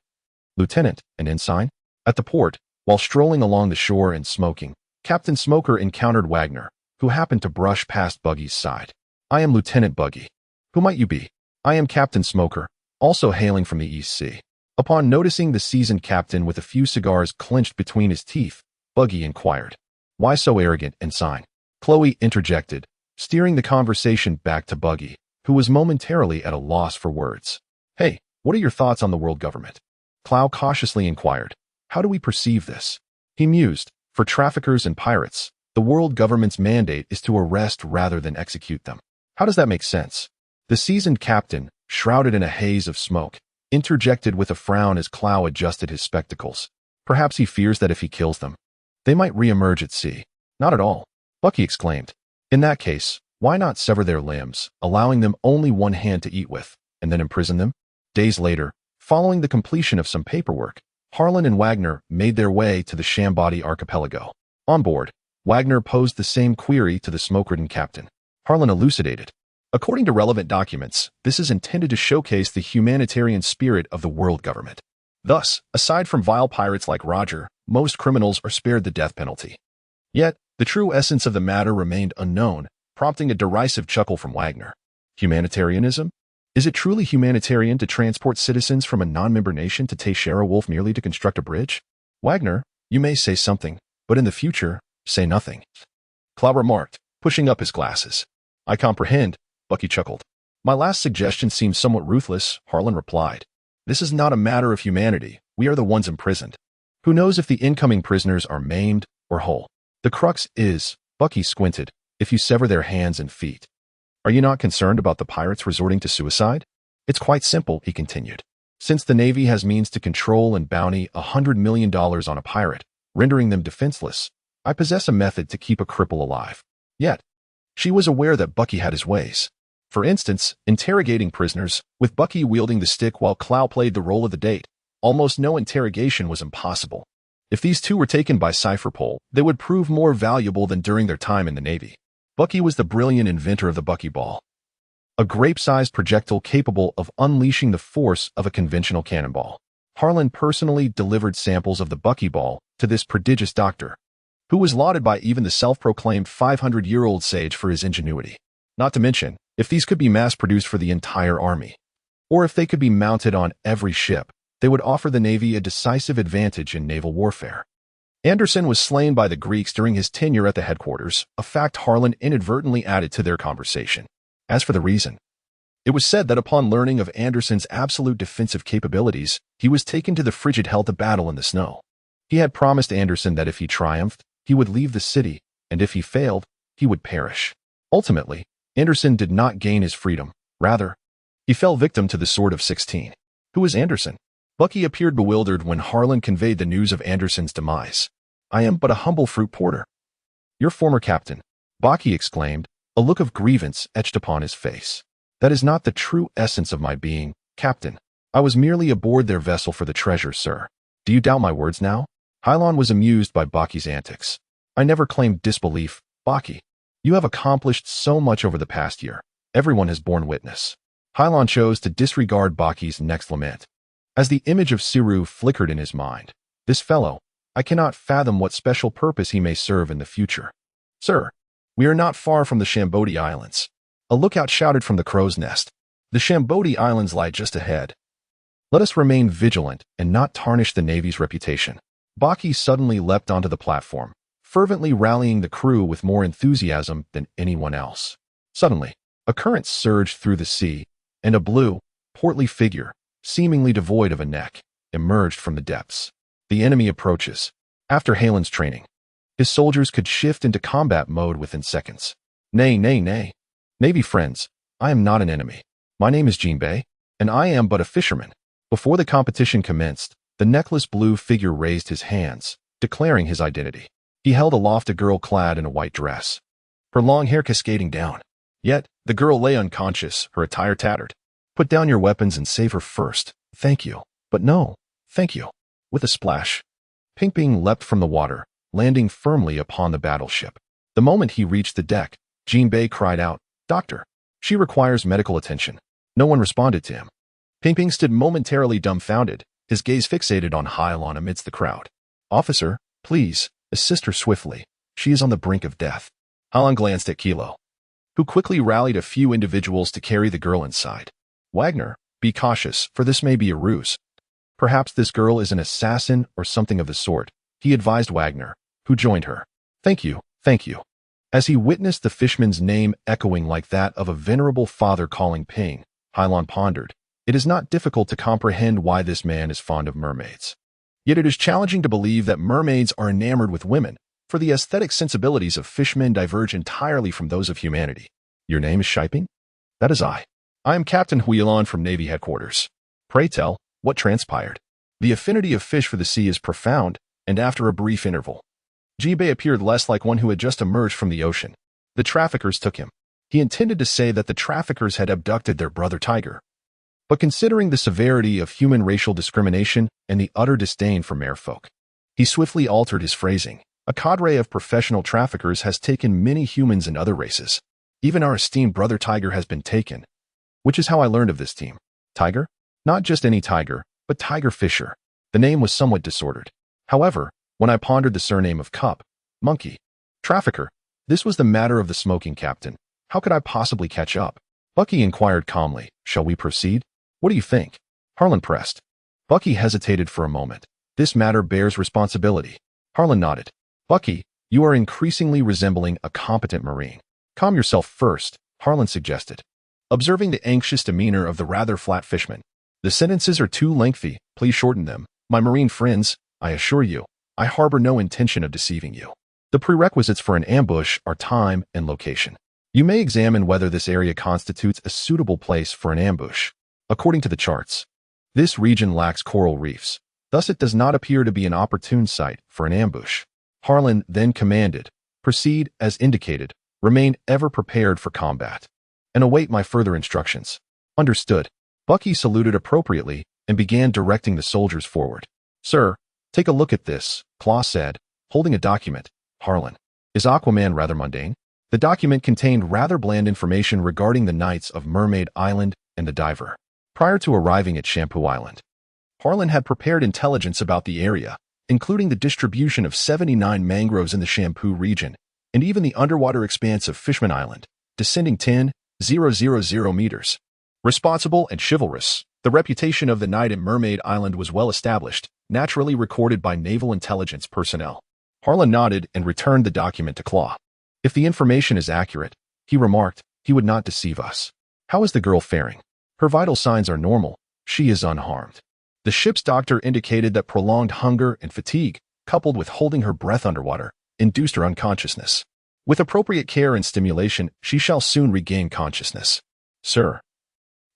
lieutenant, and ensign? At the port, while strolling along the shore and smoking, Captain Smoker encountered Wagner, who happened to brush past Buggy's side. I am Lieutenant Buggy. Who might you be? I am Captain Smoker, also hailing from the East Sea. Upon noticing the seasoned captain with a few cigars clenched between his teeth, Buggy inquired, Why so arrogant, ensign? Chloe interjected, steering the conversation back to Buggy, who was momentarily at a loss for words. Hey, what are your thoughts on the world government? Clow cautiously inquired, How do we perceive this? He mused, For traffickers and pirates, the world government's mandate is to arrest rather than execute them. How does that make sense? The seasoned captain, shrouded in a haze of smoke, interjected with a frown as Clow adjusted his spectacles. Perhaps he fears that if he kills them, they might re-emerge at sea. Not at all, Bucky exclaimed. In that case, why not sever their limbs, allowing them only one hand to eat with, and then imprison them? Days later, following the completion of some paperwork, Harlan and Wagner made their way to the Shambody archipelago. On board, Wagner posed the same query to the smoke-ridden captain. Harlan elucidated. According to relevant documents, this is intended to showcase the humanitarian spirit of the world government. Thus, aside from vile pirates like Roger, most criminals are spared the death penalty. Yet, the true essence of the matter remained unknown, prompting a derisive chuckle from Wagner. Humanitarianism? Is it truly humanitarian to transport citizens from a non-member nation to Teixeira Wolf merely to construct a bridge? Wagner, you may say something, but in the future, say nothing. Clow remarked, pushing up his glasses. I comprehend, Bucky chuckled. My last suggestion seems somewhat ruthless, Harlan replied. This is not a matter of humanity. We are the ones imprisoned. Who knows if the incoming prisoners are maimed or whole? The crux is, Bucky squinted, if you sever their hands and feet. Are you not concerned about the pirates resorting to suicide? It's quite simple, he continued. Since the Navy has means to control and bounty $100 million on a pirate, rendering them defenseless, I possess a method to keep a cripple alive. Yet, she was aware that Bucky had his ways. For instance, interrogating prisoners, with Bucky wielding the stick while Clow played the role of the date. Almost no interrogation was impossible. If these two were taken by Cypherpole, they would prove more valuable than during their time in the Navy. Bucky was the brilliant inventor of the buckyball, a grape-sized projectile capable of unleashing the force of a conventional cannonball. Harlan personally delivered samples of the buckyball to this prodigious doctor, who was lauded by even the self-proclaimed 500-year-old sage for his ingenuity. Not to mention, if these could be mass-produced for the entire army, or if they could be mounted on every ship, they would offer the Navy a decisive advantage in naval warfare. Anderson was slain by the Greeks during his tenure at the headquarters, a fact Harlan inadvertently added to their conversation. As for the reason, it was said that upon learning of Anderson's absolute defensive capabilities, he was taken to the frigid hell to battle in the snow. He had promised Anderson that if he triumphed, he would leave the city, and if he failed, he would perish. Ultimately, Anderson did not gain his freedom. Rather, he fell victim to the Sword of 16. Who is Anderson? Bucky appeared bewildered when Harlan conveyed the news of Anderson's demise. I am but a humble fruit porter. Your former captain, Bucky exclaimed, a look of grievance etched upon his face. That is not the true essence of my being, Captain. I was merely aboard their vessel for the treasure, sir. Do you doubt my words now? Harlan was amused by Bucky's antics. I never claimed disbelief, Bucky. You have accomplished so much over the past year. Everyone has borne witness. Harlan chose to disregard Bucky's next lament. As the image of Siru flickered in his mind, this fellow, I cannot fathom what special purpose he may serve in the future. Sir, we are not far from the Shambodi Islands. A lookout shouted from the crow's nest. The Shambodi Islands lie just ahead. Let us remain vigilant and not tarnish the Navy's reputation. Bucky suddenly leapt onto the platform, fervently rallying the crew with more enthusiasm than anyone else. Suddenly, a current surged through the sea, and a blue, portly figure, seemingly devoid of a neck, emerged from the depths. The enemy approaches. After Halen's training, his soldiers could shift into combat mode within seconds. Nay, nay, nay. Navy friends, I am not an enemy. My name is Jinbei, and I am but a fisherman. Before the competition commenced, the necklace blue figure raised his hands, declaring his identity. He held aloft a girl clad in a white dress, her long hair cascading down. Yet, the girl lay unconscious, her attire tattered. Put down your weapons and save her first. Thank you. But no, thank you. With a splash, Pink Bing leapt from the water, landing firmly upon the battleship. The moment he reached the deck, Jinbei cried out, Doctor, she requires medical attention. No one responded to him. Pink Bing stood momentarily dumbfounded, his gaze fixated on Harlan amidst the crowd. Officer, please, assist her swiftly. She is on the brink of death. Harlan glanced at Kilo, who quickly rallied a few individuals to carry the girl inside. Wagner, be cautious, for this may be a ruse. Perhaps this girl is an assassin or something of the sort, he advised Wagner, who joined her. Thank you, thank you. As he witnessed the fishman's name echoing like that of a venerable father calling Ping, Harlan pondered, it is not difficult to comprehend why this man is fond of mermaids. Yet it is challenging to believe that mermaids are enamored with women, for the aesthetic sensibilities of fishmen diverge entirely from those of humanity. Your name is Shiping? That is I. I am Captain Huilan from Navy Headquarters. Pray tell, what transpired? The affinity of fish for the sea is profound, and after a brief interval, Jinbei appeared less like one who had just emerged from the ocean. The traffickers took him. He intended to say that the traffickers had abducted their brother tiger. But considering the severity of human racial discrimination and the utter disdain for merfolk, he swiftly altered his phrasing. A cadre of professional traffickers has taken many humans and other races. Even our esteemed brother tiger has been taken, which is how I learned of this team. Tiger? Not just any tiger, but Tiger Fisher. The name was somewhat disordered. However, when I pondered the surname of Cup, Monkey, Trafficker, this was the matter of the smoking captain. How could I possibly catch up? Bucky inquired calmly, shall we proceed? What do you think? Harlan pressed. Bucky hesitated for a moment. This matter bears responsibility. Harlan nodded. Bucky, you are increasingly resembling a competent Marine. Calm yourself first, Harlan suggested, observing the anxious demeanor of the rather flat fishman. The sentences are too lengthy, please shorten them. My Marine friends, I assure you, I harbor no intention of deceiving you. The prerequisites for an ambush are time and location. You may examine whether this area constitutes a suitable place for an ambush. According to the charts, this region lacks coral reefs, thus it does not appear to be an opportune site for an ambush. Harlan then commanded, proceed as indicated, remain ever prepared for combat, and await my further instructions. Understood. Bucky saluted appropriately and began directing the soldiers forward. Sir, take a look at this, Claw said, holding a document. Harlan, is Aquaman rather mundane? The document contained rather bland information regarding the Knights of Mermaid Island and the diver. Prior to arriving at Shampoo Island, Harlan had prepared intelligence about the area, including the distribution of 79 mangroves in the Shampoo region, and even the underwater expanse of Fishman Island, descending 10,000 meters. Responsible and chivalrous, the reputation of the Knight at Mermaid Island was well established, naturally recorded by naval intelligence personnel. Harlan nodded and returned the document to Claw. If the information is accurate, he remarked, he would not deceive us. How is the girl faring? Her vital signs are normal. She is unharmed. The ship's doctor indicated that prolonged hunger and fatigue, coupled with holding her breath underwater, induced her unconsciousness. With appropriate care and stimulation, she shall soon regain consciousness. Sir.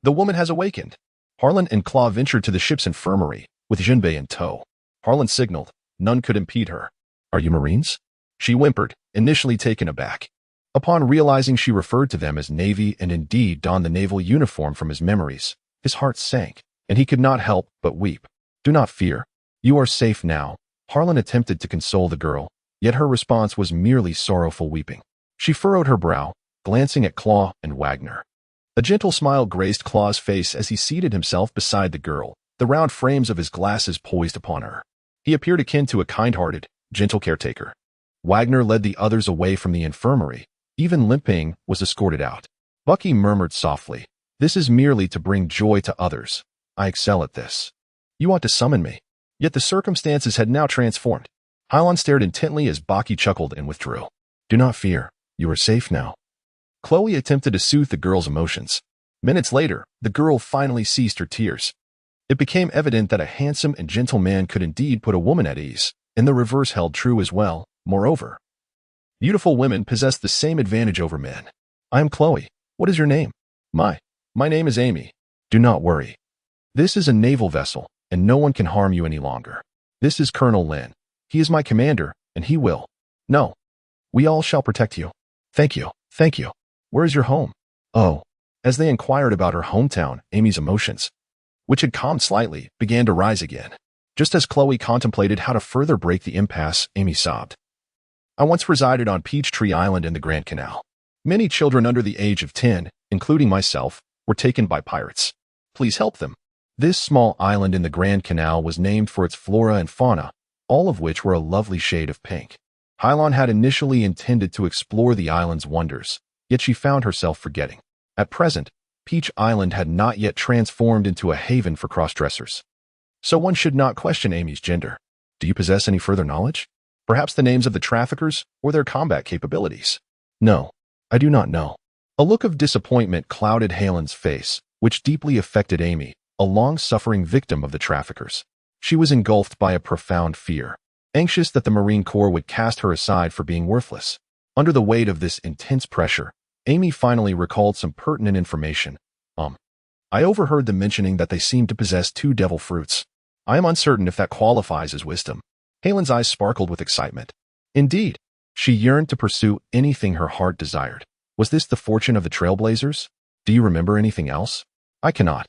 The woman has awakened. Harlan and Claw ventured to the ship's infirmary, with Jinbei in tow. Harlan signaled. None could impede her. Are you Marines? She whimpered, initially taken aback. Upon realizing she referred to them as Navy and indeed donned the naval uniform from his memories, his heart sank, and he could not help but weep. Do not fear. You are safe now. Harlan attempted to console the girl, yet her response was merely sorrowful weeping. She furrowed her brow, glancing at Claw and Wagner. A gentle smile graced Claw's face as he seated himself beside the girl, the round frames of his glasses poised upon her. He appeared akin to a kind-hearted, gentle caretaker. Wagner led the others away from the infirmary. Even Limping was escorted out. Bucky murmured softly, "This is merely to bring joy to others. I excel at this. You ought to summon me." Yet the circumstances had now transformed. Hylon stared intently as Bucky chuckled and withdrew. "Do not fear. You are safe now." Chloe attempted to soothe the girl's emotions. Minutes later, the girl finally ceased her tears. It became evident that a handsome and gentle man could indeed put a woman at ease, and the reverse held true as well. Moreover, beautiful women possess the same advantage over men. "I am Chloe. What is your name?" My name is Amy. Do not worry. This is a naval vessel, and no one can harm you any longer. This is Colonel Lin. He is my commander, and he will. No. We all shall protect you. Thank you. Thank you. Where is your home? Oh. As they inquired about her hometown, Amy's emotions, which had calmed slightly, began to rise again. Just as Chloe contemplated how to further break the impasse, Amy sobbed. "I once resided on Peachtree Island in the Grand Canal. Many children under the age of 10, including myself, were taken by pirates. Please help them." This small island in the Grand Canal was named for its flora and fauna, all of which were a lovely shade of pink. Hylon had initially intended to explore the island's wonders, yet she found herself forgetting. At present, Peach Island had not yet transformed into a haven for cross-dressers. So one should not question Amy's gender. Do you possess any further knowledge? Perhaps the names of the traffickers or their combat capabilities? No, I do not know. A look of disappointment clouded Halen's face, which deeply affected Amy, a long-suffering victim of the traffickers. She was engulfed by a profound fear, anxious that the Marine Corps would cast her aside for being worthless. Under the weight of this intense pressure, Amy finally recalled some pertinent information. I overheard them mentioning that they seemed to possess 2 devil fruits. I am uncertain if that qualifies as wisdom. Halen's eyes sparkled with excitement. Indeed, she yearned to pursue anything her heart desired. Was this the fortune of the Trailblazers? Do you remember anything else? I cannot.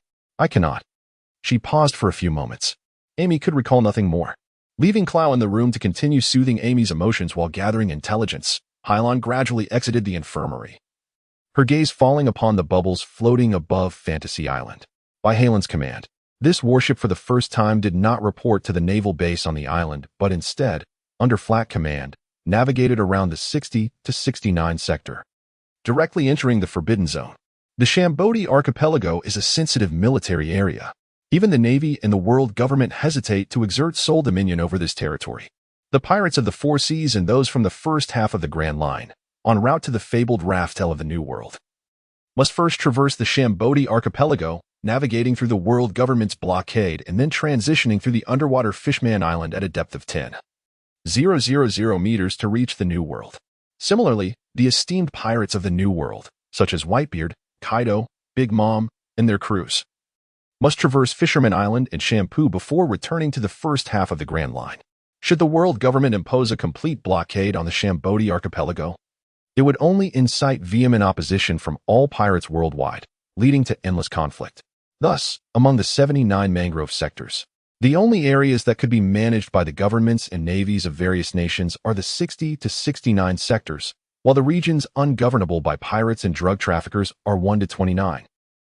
She paused for a few moments. Amy could recall nothing more. Leaving Clow in the room to continue soothing Amy's emotions while gathering intelligence, Hylon gradually exited the infirmary, her gaze falling upon the bubbles floating above Fantasy Island. By Halen's command, this warship for the first time did not report to the naval base on the island, but instead, under flat command, navigated around the 60 to 69 sector, directly entering the Forbidden Zone. The Shambodi Archipelago is a sensitive military area. Even the Navy and the world government hesitate to exert sole dominion over this territory. The pirates of the Four Seas and those from the first half of the Grand Line, en route to the fabled Raftel of the New World, must first traverse the Shambodi Archipelago, navigating through the world government's blockade and then transitioning through the underwater Fishman Island at a depth of 10,000 meters to reach the New World. Similarly, the esteemed pirates of the New World, such as Whitebeard, Kaido, Big Mom, and their crews, must traverse Fisherman Island and Shampoo before returning to the first half of the Grand Line. Should the world government impose a complete blockade on the Shambodi Archipelago, it would only incite vehement opposition from all pirates worldwide, leading to endless conflict. Thus, among the 79 mangrove sectors, the only areas that could be managed by the governments and navies of various nations are the 60 to 69 sectors, while the regions ungovernable by pirates and drug traffickers are 1 to 29,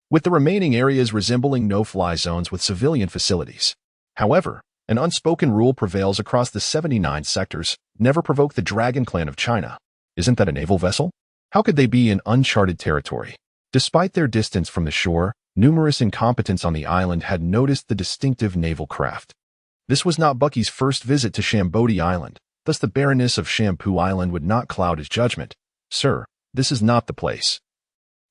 with the remaining areas resembling no-fly zones with civilian facilities. However, an unspoken rule prevails across the 79 sectors: never provoke the Dragon Clan of China. Isn't that a naval vessel? How could they be in uncharted territory? Despite their distance from the shore, numerous incompetents on the island had noticed the distinctive naval craft. This was not Bucky's first visit to Shambodi Island, thus the barrenness of Shampoo Island would not cloud his judgment. Sir, this is not the place.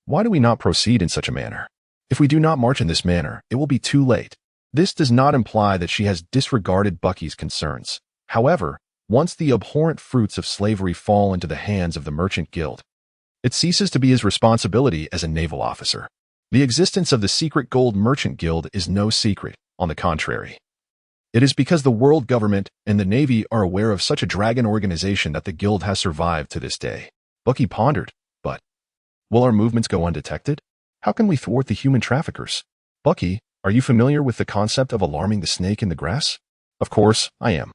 Why do we not proceed in such a manner? If we do not march in this manner, it will be too late. This does not imply that she has disregarded Bucky's concerns. However, once the abhorrent fruits of slavery fall into the hands of the Merchant Guild, it ceases to be his responsibility as a naval officer. The existence of the secret gold Merchant Guild is no secret, on the contrary. It is because the world government and the Navy are aware of such a dragon organization that the Guild has survived to this day. Bucky pondered, but will our movements go undetected? How can we thwart the human traffickers? Bucky, are you familiar with the concept of alarming the snake in the grass? Of course, I am.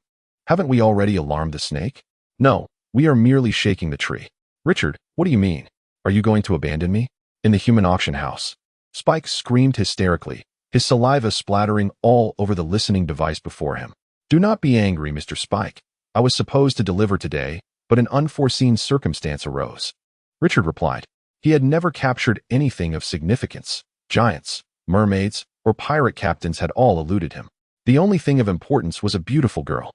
Haven't we already alarmed the snake? No, we are merely shaking the tree. Richard, what do you mean? Are you going to abandon me? In the human auction house. Spike screamed hysterically, his saliva splattering all over the listening device before him. Do not be angry, Mr. Spike. I was supposed to deliver today, but an unforeseen circumstance arose. Richard replied. He had never captured anything of significance. Giants, mermaids, or pirate captains had all eluded him. The only thing of importance was a beautiful girl.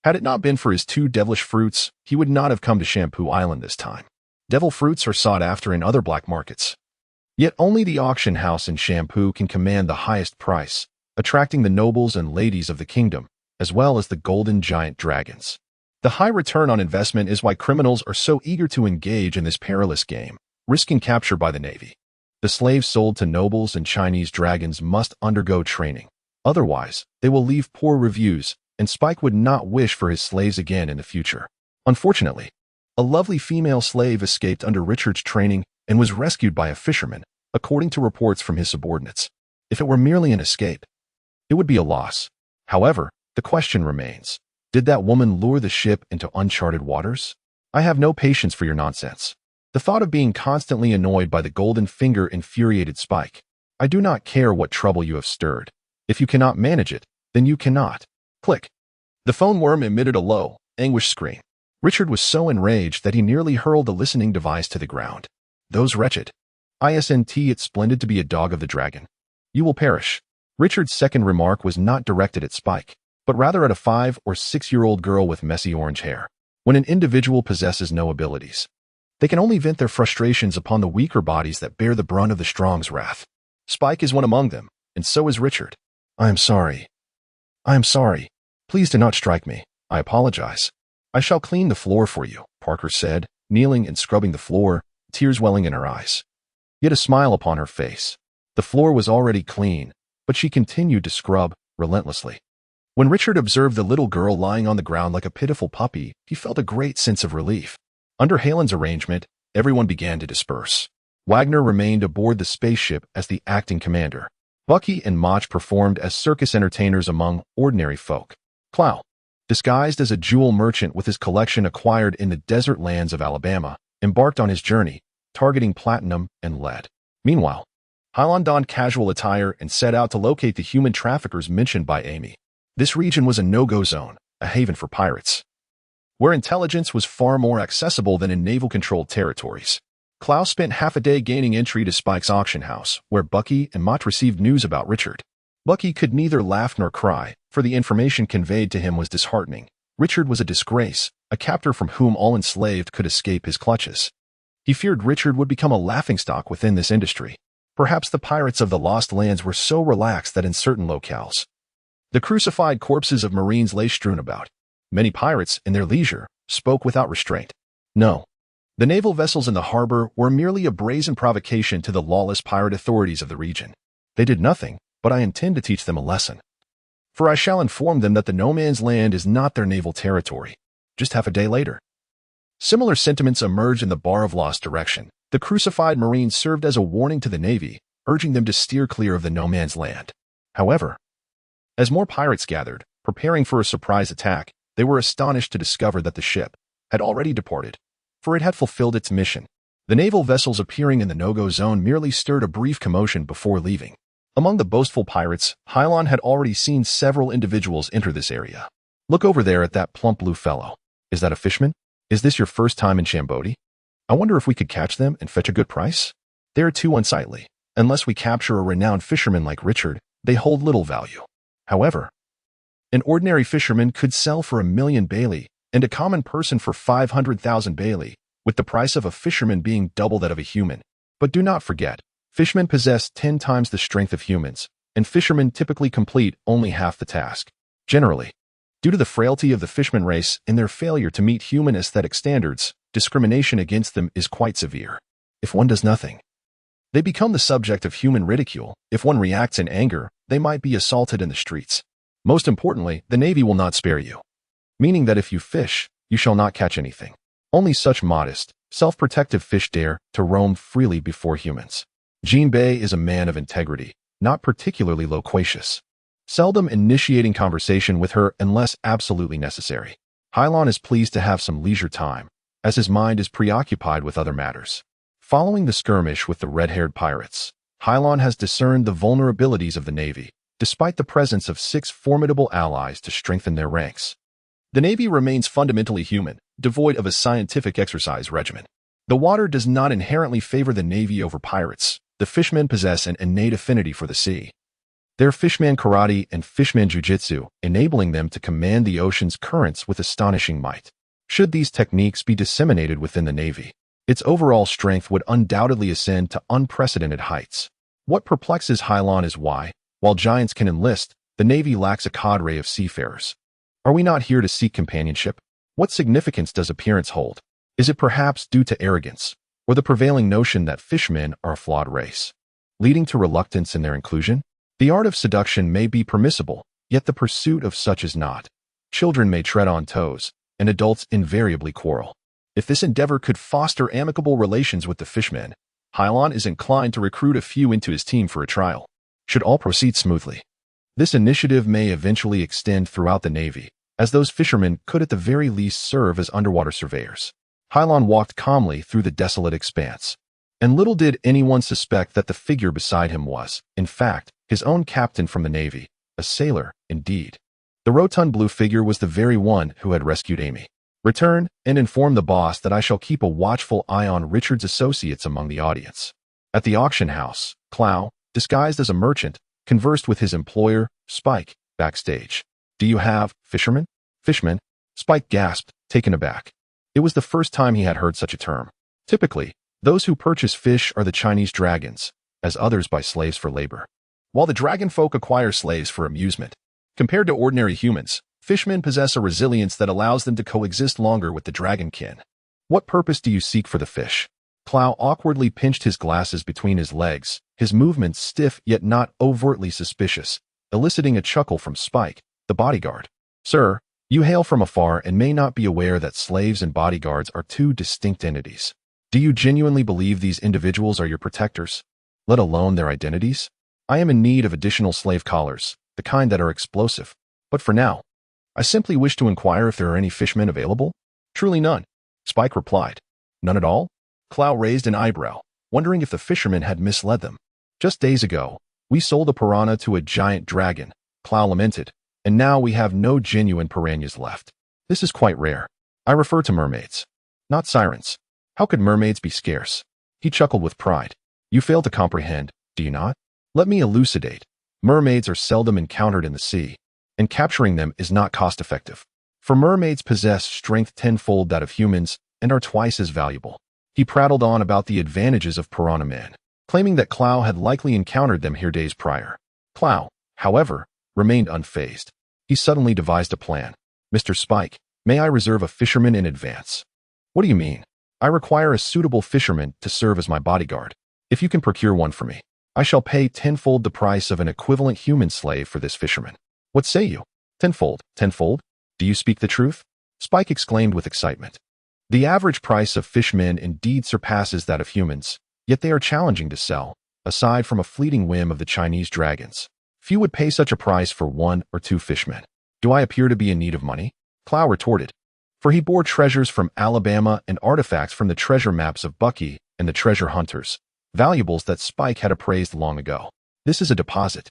Had it not been for his 2 devilish fruits, he would not have come to Shampoo Island this time. Devil fruits are sought after in other black markets. Yet only the auction house in Shampoo can command the highest price, attracting the nobles and ladies of the kingdom, as well as the golden giant dragons. The high return on investment is why criminals are so eager to engage in this perilous game, risking capture by the Navy. The slaves sold to nobles and Chinese dragons must undergo training. Otherwise, they will leave poor reviews, and Spike would not wish for his slaves again in the future. Unfortunately, a lovely female slave escaped under Richard's training and was rescued by a fisherman, according to reports from his subordinates. If it were merely an escape, it would be a loss. However, the question remains, did that woman lure the ship into uncharted waters? I have no patience for your nonsense. The thought of being constantly annoyed by the golden finger infuriated Spike. I do not care what trouble you have stirred. If you cannot manage it, then you cannot. Click. The phone worm emitted a low, anguished scream. Richard was so enraged that he nearly hurled the listening device to the ground. Those wretched. Isn't it splendid to be a dog of the dragon? You will perish. Richard's second remark was not directed at Spike, but rather at a 5 or 6-year-old girl with messy orange hair. When an individual possesses no abilities, they can only vent their frustrations upon the weaker bodies that bear the brunt of the strong's wrath. Spike is one among them, and so is Richard. I am sorry. I am sorry. Please do not strike me. I apologize. I shall clean the floor for you, Parker said, kneeling and scrubbing the floor, tears welling in her eyes. Yet a smile upon her face. The floor was already clean, but she continued to scrub relentlessly. When Richard observed the little girl lying on the ground like a pitiful puppy, he felt a great sense of relief. Under Halen's arrangement, everyone began to disperse. Wagner remained aboard the spaceship as the acting commander. Bucky and Mach performed as circus entertainers among ordinary folk. Clow, disguised as a jewel merchant with his collection acquired in the desert lands of Alabama, embarked on his journey, targeting platinum and lead. Meanwhile, Hylan donned casual attire and set out to locate the human traffickers mentioned by Amy. This region was a no-go zone, a haven for pirates, where intelligence was far more accessible than in naval-controlled territories. Klaus spent half a day gaining entry to Spike's auction house, where Bucky and Mott received news about Richard. Bucky could neither laugh nor cry, for the information conveyed to him was disheartening. Richard was a disgrace, a captor from whom all enslaved could escape his clutches. He feared Richard would become a laughingstock within this industry. Perhaps the pirates of the Lost Lands were so relaxed that in certain locales, the crucified corpses of Marines lay strewn about. Many pirates, in their leisure, spoke without restraint. No. The naval vessels in the harbor were merely a brazen provocation to the lawless pirate authorities of the region. They did nothing, but I intend to teach them a lesson. For I shall inform them that the no man's land is not their naval territory. Just half a day later, similar sentiments emerged in the Bar of Lost direction. The crucified Marines served as a warning to the Navy, urging them to steer clear of the no man's land. However, as more pirates gathered, preparing for a surprise attack, they were astonished to discover that the ship had already departed. for it had fulfilled its mission. The naval vessels appearing in the no-go zone merely stirred a brief commotion before leaving. Among the boastful pirates, Hylon had already seen several individuals enter this area. Look over there at that plump blue fellow. Is that a fishman? Is this your first time in Chambody? I wonder if we could catch them and fetch a good price? They are too unsightly. Unless we capture a renowned fisherman like Richard, they hold little value. However, an ordinary fisherman could sell for 1,000,000 Bailey and a common person for 500,000 Bailey, with the price of a fisherman being double that of a human. But do not forget, fishermen possess 10 times the strength of humans, and fishermen typically complete only half the task. Generally, due to the frailty of the fishman race and their failure to meet human aesthetic standards, discrimination against them is quite severe. If one does nothing, they become the subject of human ridicule. If one reacts in anger, they might be assaulted in the streets. Most importantly, the Navy will not spare you, meaning that if you fish, you shall not catch anything. Only such modest, self-protective fish dare to roam freely before humans. Jinbei is a man of integrity, not particularly loquacious, seldom initiating conversation with her unless absolutely necessary. Hylon is pleased to have some leisure time, as his mind is preoccupied with other matters. Following the skirmish with the red-haired pirates, Hylon has discerned the vulnerabilities of the Navy, despite the presence of 6 formidable allies to strengthen their ranks. The Navy remains fundamentally human, devoid of a scientific exercise regimen. The water does not inherently favor the Navy over pirates. The fishmen possess an innate affinity for the sea. Their fishman karate and fishman jujitsu, enabling them to command the ocean's currents with astonishing might. Should these techniques be disseminated within the Navy, its overall strength would undoubtedly ascend to unprecedented heights. What perplexes Hylon is why, while giants can enlist, the Navy lacks a cadre of seafarers. Are we not here to seek companionship? What significance does appearance hold? Is it perhaps due to arrogance, or the prevailing notion that fishmen are a flawed race, leading to reluctance in their inclusion? The art of seduction may be permissible, yet the pursuit of such is not. Children may tread on toes, and adults invariably quarrel. If this endeavor could foster amicable relations with the fishmen, Hylon is inclined to recruit a few into his team for a trial. Should all proceed smoothly, this initiative may eventually extend throughout the Navy, as those fishermen could at the very least serve as underwater surveyors. Hylon walked calmly through the desolate expanse, and little did anyone suspect that the figure beside him was, in fact, his own captain from the Navy, a sailor, indeed. The rotund blue figure was the very one who had rescued Amy. Return and inform the boss that I shall keep a watchful eye on Richard's associates among the audience. At the auction house, Clow, disguised as a merchant, conversed with his employer, Spike, backstage. Do you have fishermen? Fishmen? Spike gasped, taken aback. It was the first time he had heard such a term. Typically, those who purchase fish are the Chinese dragons, as others buy slaves for labor, while the dragon folk acquire slaves for amusement. Compared to ordinary humans, fishmen possess a resilience that allows them to coexist longer with the dragonkin. What purpose do you seek for the fish? Clow awkwardly pinched his glasses between his legs, his movements stiff yet not overtly suspicious, eliciting a chuckle from Spike, the bodyguard. Sir, you hail from afar and may not be aware that slaves and bodyguards are 2 distinct entities. Do you genuinely believe these individuals are your protectors, let alone their identities? I am in need of additional slave collars, the kind that are explosive. But for now, I simply wish to inquire if there are any fishmen available. Truly none, Spike replied. None at all? Clow raised an eyebrow, wondering if the fishermen had misled them. Just days ago, we sold a piranha to a giant dragon, Clow lamented, and now we have no genuine piranhas left. This is quite rare. I refer to mermaids, not sirens. How could mermaids be scarce? He chuckled with pride. You fail to comprehend, do you not? Let me elucidate. Mermaids are seldom encountered in the sea, and capturing them is not cost-effective. For mermaids possess strength 10-fold that of humans and are twice as valuable. He prattled on about the advantages of piranha men, claiming that Clow had likely encountered them here days prior. Clow, however, remained unfazed. He suddenly devised a plan. Mr. Spike, may I reserve a fisherman in advance? What do you mean? I require a suitable fisherman to serve as my bodyguard. If you can procure one for me, I shall pay 10-fold the price of an equivalent human slave for this fisherman. What say you? 10-fold, 10-fold? Do you speak the truth? Spike exclaimed with excitement. The average price of fishmen indeed surpasses that of humans, yet they are challenging to sell, aside from a fleeting whim of the Chinese dragons. Few would pay such a price for 1 or 2 fishmen. Do I appear to be in need of money? Clow retorted. for he bore treasures from Alabama and artifacts from the treasure maps of Bucky and the treasure hunters, valuables that Spike had appraised long ago. This is a deposit.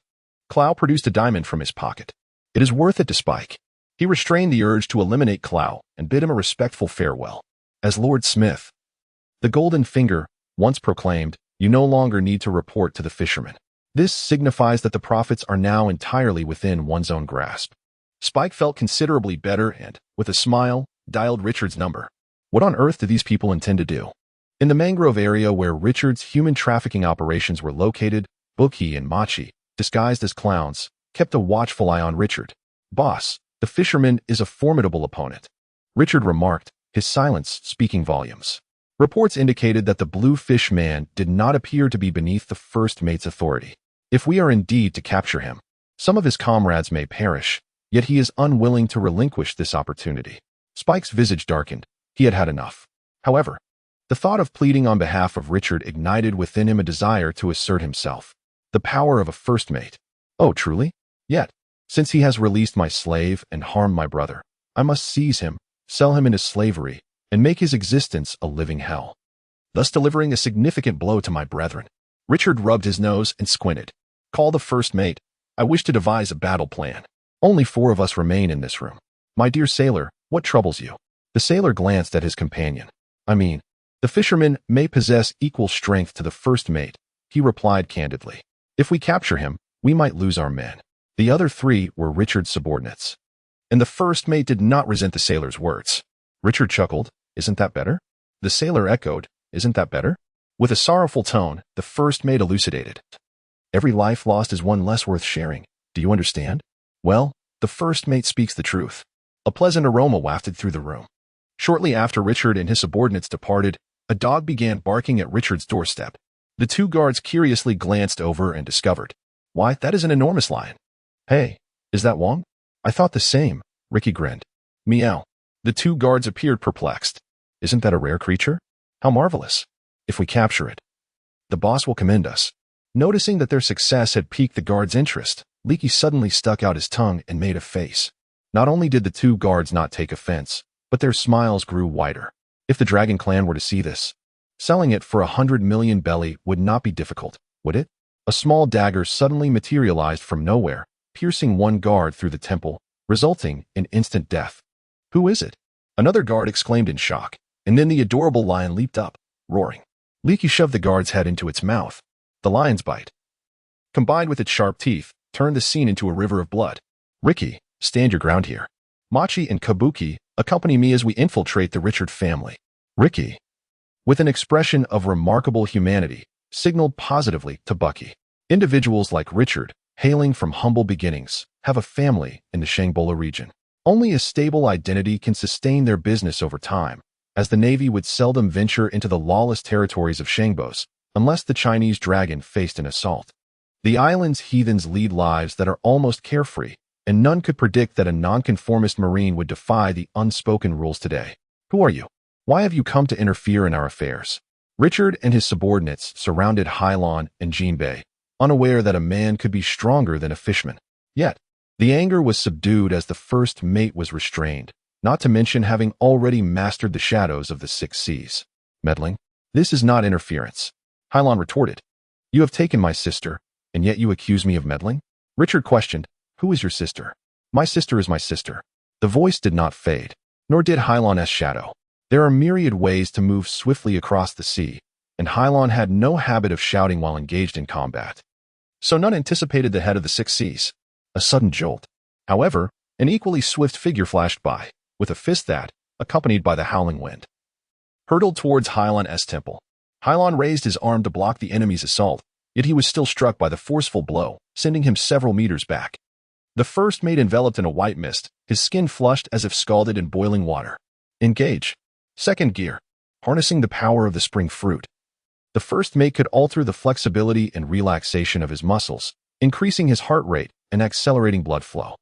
Clow produced a diamond from his pocket. It is worth it to Spike. He restrained the urge to eliminate Clow and bid him a respectful farewell. As Lord Smith, the golden finger, once proclaimed, you no longer need to report to the fisherman. This signifies that the profits are now entirely within one's own grasp. Spike felt considerably better and, with a smile, dialed Richard's number. What on earth do these people intend to do? In the mangrove area where Richard's human trafficking operations were located, Bucky and Machi, disguised as clowns, kept a watchful eye on Richard. Boss, the fisherman is a formidable opponent, Richard remarked, his silence speaking volumes. Reports indicated that the Bluefish Man did not appear to be beneath the first mate's authority. If we are indeed to capture him, some of his comrades may perish, yet he is unwilling to relinquish this opportunity. Spike's visage darkened. He had had enough. However, the thought of pleading on behalf of Richard ignited within him a desire to assert himself. The power of a first mate. Oh, truly? Yet, since he has released my slave and harmed my brother, I must seize him, sell him into slavery, and make his existence a living hell, thus delivering a significant blow to my brethren. Richard rubbed his nose and squinted. Call the first mate. I wish to devise a battle plan. Only 4 of us remain in this room. My dear sailor, what troubles you? The sailor glanced at his companion. The fisherman may possess equal strength to the first mate, he replied candidly. If we capture him, we might lose our men. The other 3 were Richard's subordinates. And the first mate did not resent the sailor's words. Richard chuckled. Isn't that better? The sailor echoed. Isn't that better? With a sorrowful tone, the first mate elucidated. Every life lost is one less worth sharing. Do you understand? Well, the first mate speaks the truth. A pleasant aroma wafted through the room. Shortly after Richard and his subordinates departed, a dog began barking at Richard's doorstep. The 2 guards curiously glanced over and discovered. Why, that is an enormous lion. Hey, is that Wong? I thought the same, Ricky grinned. Meow. The 2 guards appeared perplexed. Isn't that a rare creature? How marvelous. If we capture it, the boss will commend us. Noticing that their success had piqued the guards' interest, Leaky suddenly stuck out his tongue and made a face. Not only did the 2 guards not take offense, but their smiles grew wider. If the Dragon Clan were to see this, selling it for 100 million belly would not be difficult, would it? A small dagger suddenly materialized from nowhere, piercing one guard through the temple, resulting in instant death. Who is it? Another guard exclaimed in shock, and then the adorable lion leaped up, roaring. Leaky shoved the guard's head into its mouth. The lion's bite, combined with its sharp teeth, turned the scene into a river of blood. Ricky, stand your ground here. Machi and Kabuki, accompany me as we infiltrate the Richard family. Ricky, with an expression of remarkable humanity, signaled positively to Bucky. Individuals like Richard, hailing from humble beginnings, have a family in the Shangbola region. Only a stable identity can sustain their business over time, as the Navy would seldom venture into the lawless territories of Shangbos, unless the Chinese dragon faced an assault. The island's heathens lead lives that are almost carefree, and none could predict that a nonconformist Marine would defy the unspoken rules today. Who are you? Why have you come to interfere in our affairs? Richard and his subordinates surrounded Hylon and Jinbei, unaware that a man could be stronger than a fishman. Yet, the anger was subdued as the first mate was restrained, not to mention having already mastered the shadows of the 6 seas. Meddling? This is not interference. Hylon retorted. You have taken my sister, and yet you accuse me of meddling? Richard questioned. Who is your sister? My sister is my sister. The voice did not fade, nor did Hylon's shadow. There are myriad ways to move swiftly across the sea, and Hylon had no habit of shouting while engaged in combat. So none anticipated the head of the 6 seas. A sudden jolt. However, an equally swift figure flashed by, with a fist that, accompanied by the howling wind, hurtled towards Hylon's temple. Hylon raised his arm to block the enemy's assault, yet he was still struck by the forceful blow, sending him several meters back. The first mate enveloped in a white mist, his skin flushed as if scalded in boiling water. Engage. Second gear. Harnessing the power of the spring fruit. The first mate could alter the flexibility and relaxation of his muscles, increasing his heart rate and accelerating blood flow,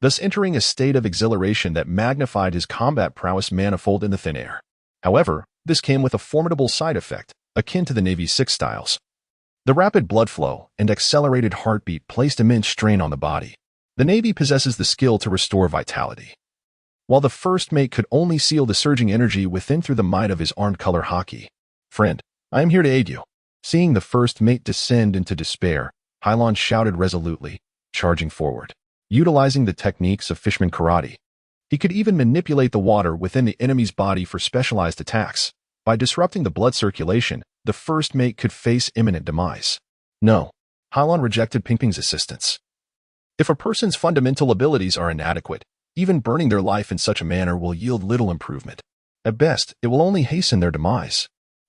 thus entering a state of exhilaration that magnified his combat prowess manifold in the thin air. However, this came with a formidable side effect, akin to the Navy's 6 styles. The rapid blood flow and accelerated heartbeat placed immense strain on the body. The Navy possesses the skill to restore vitality. while the first mate could only seal the surging energy within through the might of his armed color hockey. "Friend, I am here to aid you." Seeing the first mate descend into despair, Hylon shouted resolutely, charging forward. Utilizing the techniques of Fishman karate, he could even manipulate the water within the enemy's body for specialized attacks. By disrupting the blood circulation, the first mate could face imminent demise. No, Hylon rejected Pingping's assistance. If a person's fundamental abilities are inadequate, even burning their life in such a manner will yield little improvement. At best, it will only hasten their demise.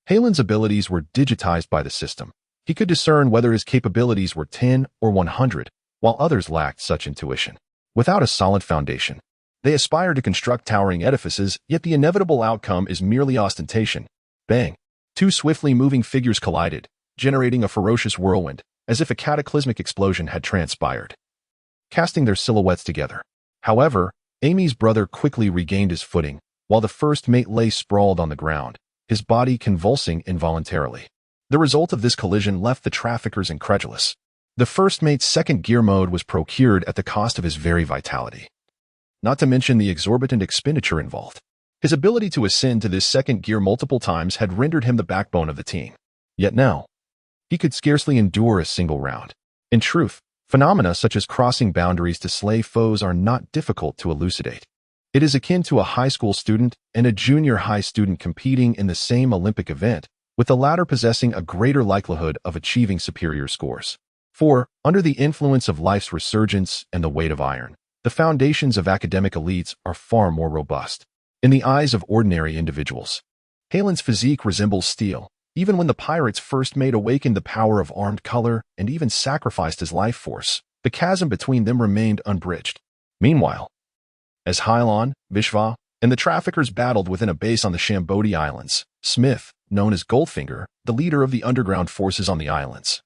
Halen's abilities were digitized by the system. He could discern whether his capabilities were 10 or 100, while others lacked such intuition. Without a solid foundation, they aspire to construct towering edifices, yet the inevitable outcome is merely ostentation. Bang! Two swiftly moving figures collided, generating a ferocious whirlwind, as if a cataclysmic explosion had transpired, casting their silhouettes together. However, Amy's brother quickly regained his footing, while the first mate lay sprawled on the ground, his body convulsing involuntarily. The result of this collision left the traffickers incredulous. The first mate's second gear mode was procured at the cost of his very vitality, not to mention the exorbitant expenditure involved. His ability to ascend to this second gear multiple times had rendered him the backbone of the team. Yet now, he could scarcely endure a single round. In truth, phenomena such as crossing boundaries to slay foes are not difficult to elucidate. It is akin to a high school student and a junior high student competing in the same Olympic event, with the latter possessing a greater likelihood of achieving superior scores. For, under the influence of life's resurgence and the weight of iron, the foundations of academic elites are far more robust. In the eyes of ordinary individuals, Halen's physique resembles steel, even when the pirate's first mate awakened the power of armed color and even sacrificed his life force. The chasm between them remained unbridged. Meanwhile, as Hylon, Vishva, and the traffickers battled within a base on the Shambodi Islands, Smith, known as Goldfinger, the leader of the underground forces on the islands,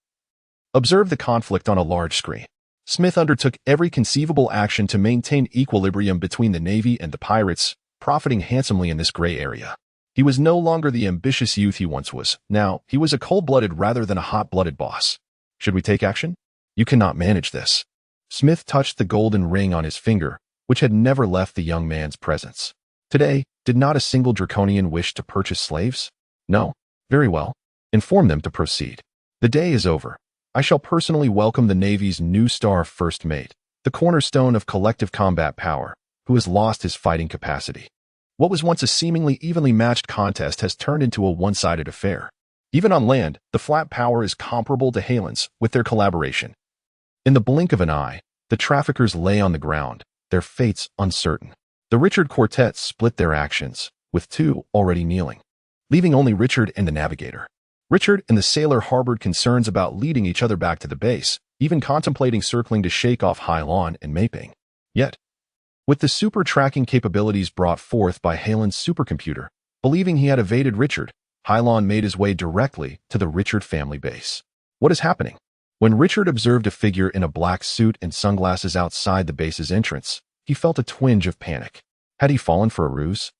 observed the conflict on a large screen. Smith undertook every conceivable action to maintain equilibrium between the Navy and the pirates, profiting handsomely in this gray area. He was no longer the ambitious youth he once was. Now, he was a cold-blooded rather than a hot-blooded boss. Should we take action? You cannot manage this. Smith touched the golden ring on his finger, which had never left the young man's presence. Today, did not a single Draconian wish to purchase slaves? No. Very well. Inform them to proceed. The day is over. I shall personally welcome the Navy's new star first mate, the cornerstone of collective combat power, who has lost his fighting capacity. What was once a seemingly evenly matched contest has turned into a one-sided affair. Even on land, the flat power is comparable to Halen's with their collaboration. In the blink of an eye, the traffickers lay on the ground, their fates uncertain. The Richard Quartet split their actions, with two already kneeling, leaving only Richard and the navigator. Richard and the sailor harbored concerns about leading each other back to the base, even contemplating circling to shake off Hylon and Maping. Yet, with the super tracking capabilities brought forth by Halen's supercomputer, believing he had evaded Richard, Hylon made his way directly to the Richard family base. What is happening? When Richard observed a figure in a black suit and sunglasses outside the base's entrance, he felt a twinge of panic. Had he fallen for a ruse?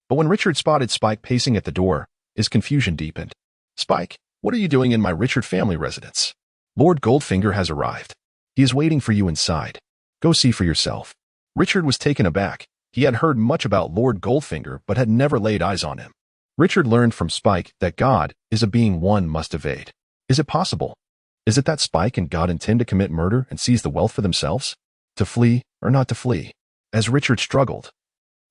But when Richard spotted Spike pacing at the door, his confusion deepened. "Spike, what are you doing in my Richard family residence?" "Lord Goldfinger has arrived. He is waiting for you inside. Go see for yourself." Richard was taken aback. He had heard much about Lord Goldfinger but had never laid eyes on him. Richard learned from Spike that God is a being one must evade. Is it possible? Is it that Spike and God intend to commit murder and seize the wealth for themselves? To flee or not to flee? As Richard struggled,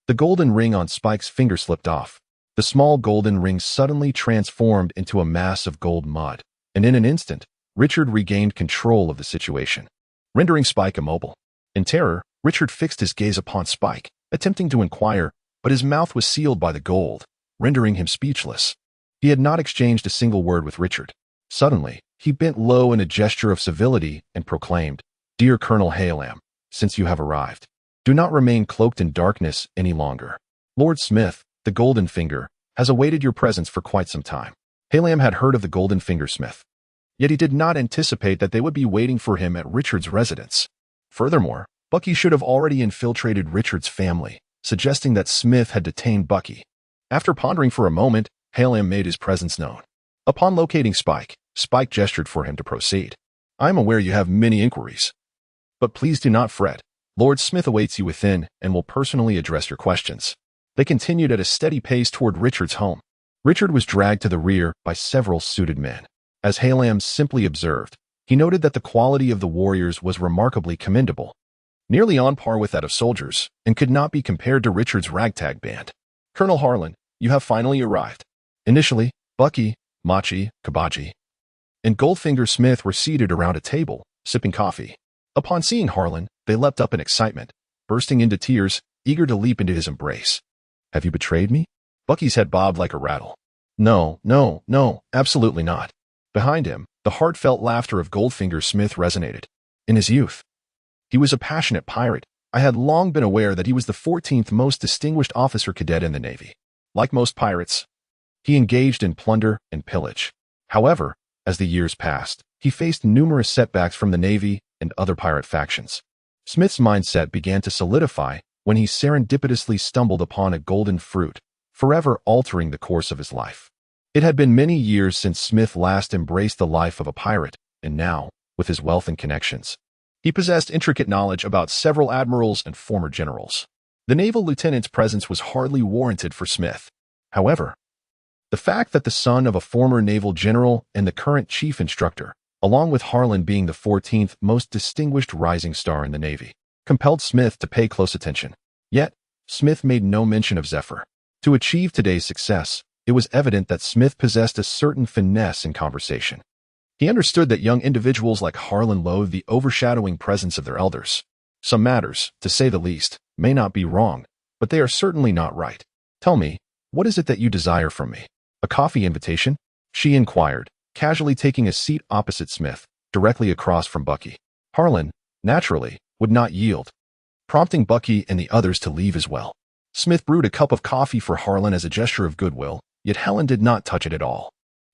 the golden ring on Spike's finger slipped off. The small golden ring suddenly transformed into a mass of gold mud, and in an instant, Richard regained control of the situation, rendering Spike immobile. In terror, Richard fixed his gaze upon Spike, attempting to inquire, but his mouth was sealed by the gold, rendering him speechless. He had not exchanged a single word with Richard. Suddenly, he bent low in a gesture of civility and proclaimed, "Dear Colonel Halam, since you have arrived, do not remain cloaked in darkness any longer. Lord Smith, the Golden Finger, has awaited your presence for quite some time." Halam had heard of the Golden Finger Smith, yet he did not anticipate that they would be waiting for him at Richard's residence. Furthermore, Bucky should have already infiltrated Richard's family, suggesting that Smith had detained Bucky. After pondering for a moment, Halam made his presence known. Upon locating Spike, Spike gestured for him to proceed. "I am aware you have many inquiries, but please do not fret. Lord Smith awaits you within and will personally address your questions. They continued at a steady pace toward Richard's home. Richard was dragged to the rear by several suited men. As Halam simply observed, he noted that the quality of the warriors was remarkably commendable, nearly on par with that of soldiers, and could not be compared to Richard's ragtag band. Colonel Harlan, you have finally arrived. Initially, Bucky, Machi, Kabaji, and Goldfinger Smith were seated around a table, sipping coffee. Upon seeing Harlan, they leapt up in excitement, bursting into tears, eager to leap into his embrace. Have you betrayed me? Bucky's head bobbed like a rattle. No, no, no, absolutely not. Behind him, the heartfelt laughter of Goldfinger Smith resonated. In his youth, he was a passionate pirate. I had long been aware that he was the 14th most distinguished officer cadet in the Navy. Like most pirates, he engaged in plunder and pillage. However, as the years passed, he faced numerous setbacks from the Navy and other pirate factions. Smith's mindset began to solidify when he serendipitously stumbled upon a golden fruit, forever altering the course of his life. It had been many years since Smith last embraced the life of a pirate, and now, with his wealth and connections, he possessed intricate knowledge about several admirals and former generals. The naval lieutenant's presence was hardly warranted for Smith. However, the fact that the son of a former naval general and the current chief instructor, along with Harlan being the 14th most distinguished rising star in the Navy, compelled Smith to pay close attention. Yet, Smith made no mention of Zephyr. To achieve today's success, it was evident that Smith possessed a certain finesse in conversation. He understood that young individuals like Harlan loathed the overshadowing presence of their elders. Some matters, to say the least, may not be wrong, but they are certainly not right. Tell me, what is it that you desire from me? A coffee invitation? She inquired, casually taking a seat opposite Smith, directly across from Bucky. Harlan, naturally, would not yield, prompting Bucky and the others to leave as well. Smith brewed a cup of coffee for Harlan as a gesture of goodwill, yet Helen did not touch it at all.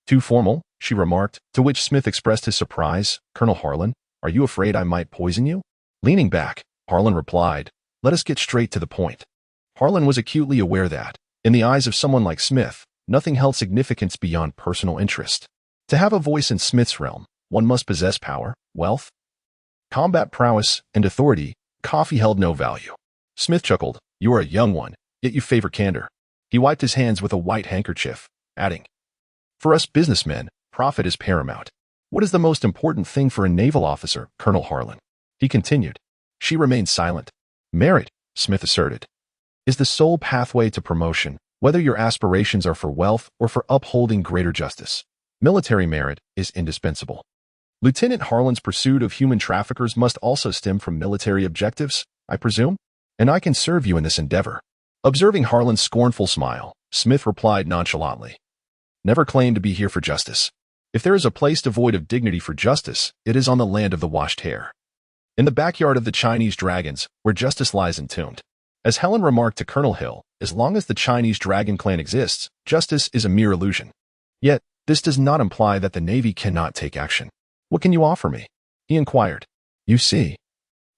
Too formal, she remarked, to which Smith expressed his surprise. Colonel Harlan, are you afraid I might poison you? Leaning back, Harlan replied, let us get straight to the point. Harlan was acutely aware that, in the eyes of someone like Smith, nothing held significance beyond personal interest. To have a voice in Smith's realm, one must possess power, wealth, combat prowess, and authority. Coffee held no value. Smith chuckled, you are a young one, yet you favor candor. He wiped his hands with a white handkerchief, adding, for us businessmen, profit is paramount. What is the most important thing for a naval officer, Colonel Harlan? He continued. She remained silent. Merit, Smith asserted, is the sole pathway to promotion, whether your aspirations are for wealth or for upholding greater justice. Military merit is indispensable. Lieutenant Harlan's pursuit of human traffickers must also stem from military objectives, I presume, and I can serve you in this endeavor. Observing Harlan's scornful smile, Smith replied nonchalantly, never claimed to be here for justice. If there is a place devoid of dignity for justice, it is on the land of the washed hair. In the backyard of the Chinese dragons, where justice lies entombed. As Helen remarked to Colonel Hill, as long as the Chinese dragon clan exists, justice is a mere illusion. Yet, this does not imply that the Navy cannot take action. What can you offer me? He inquired. You see,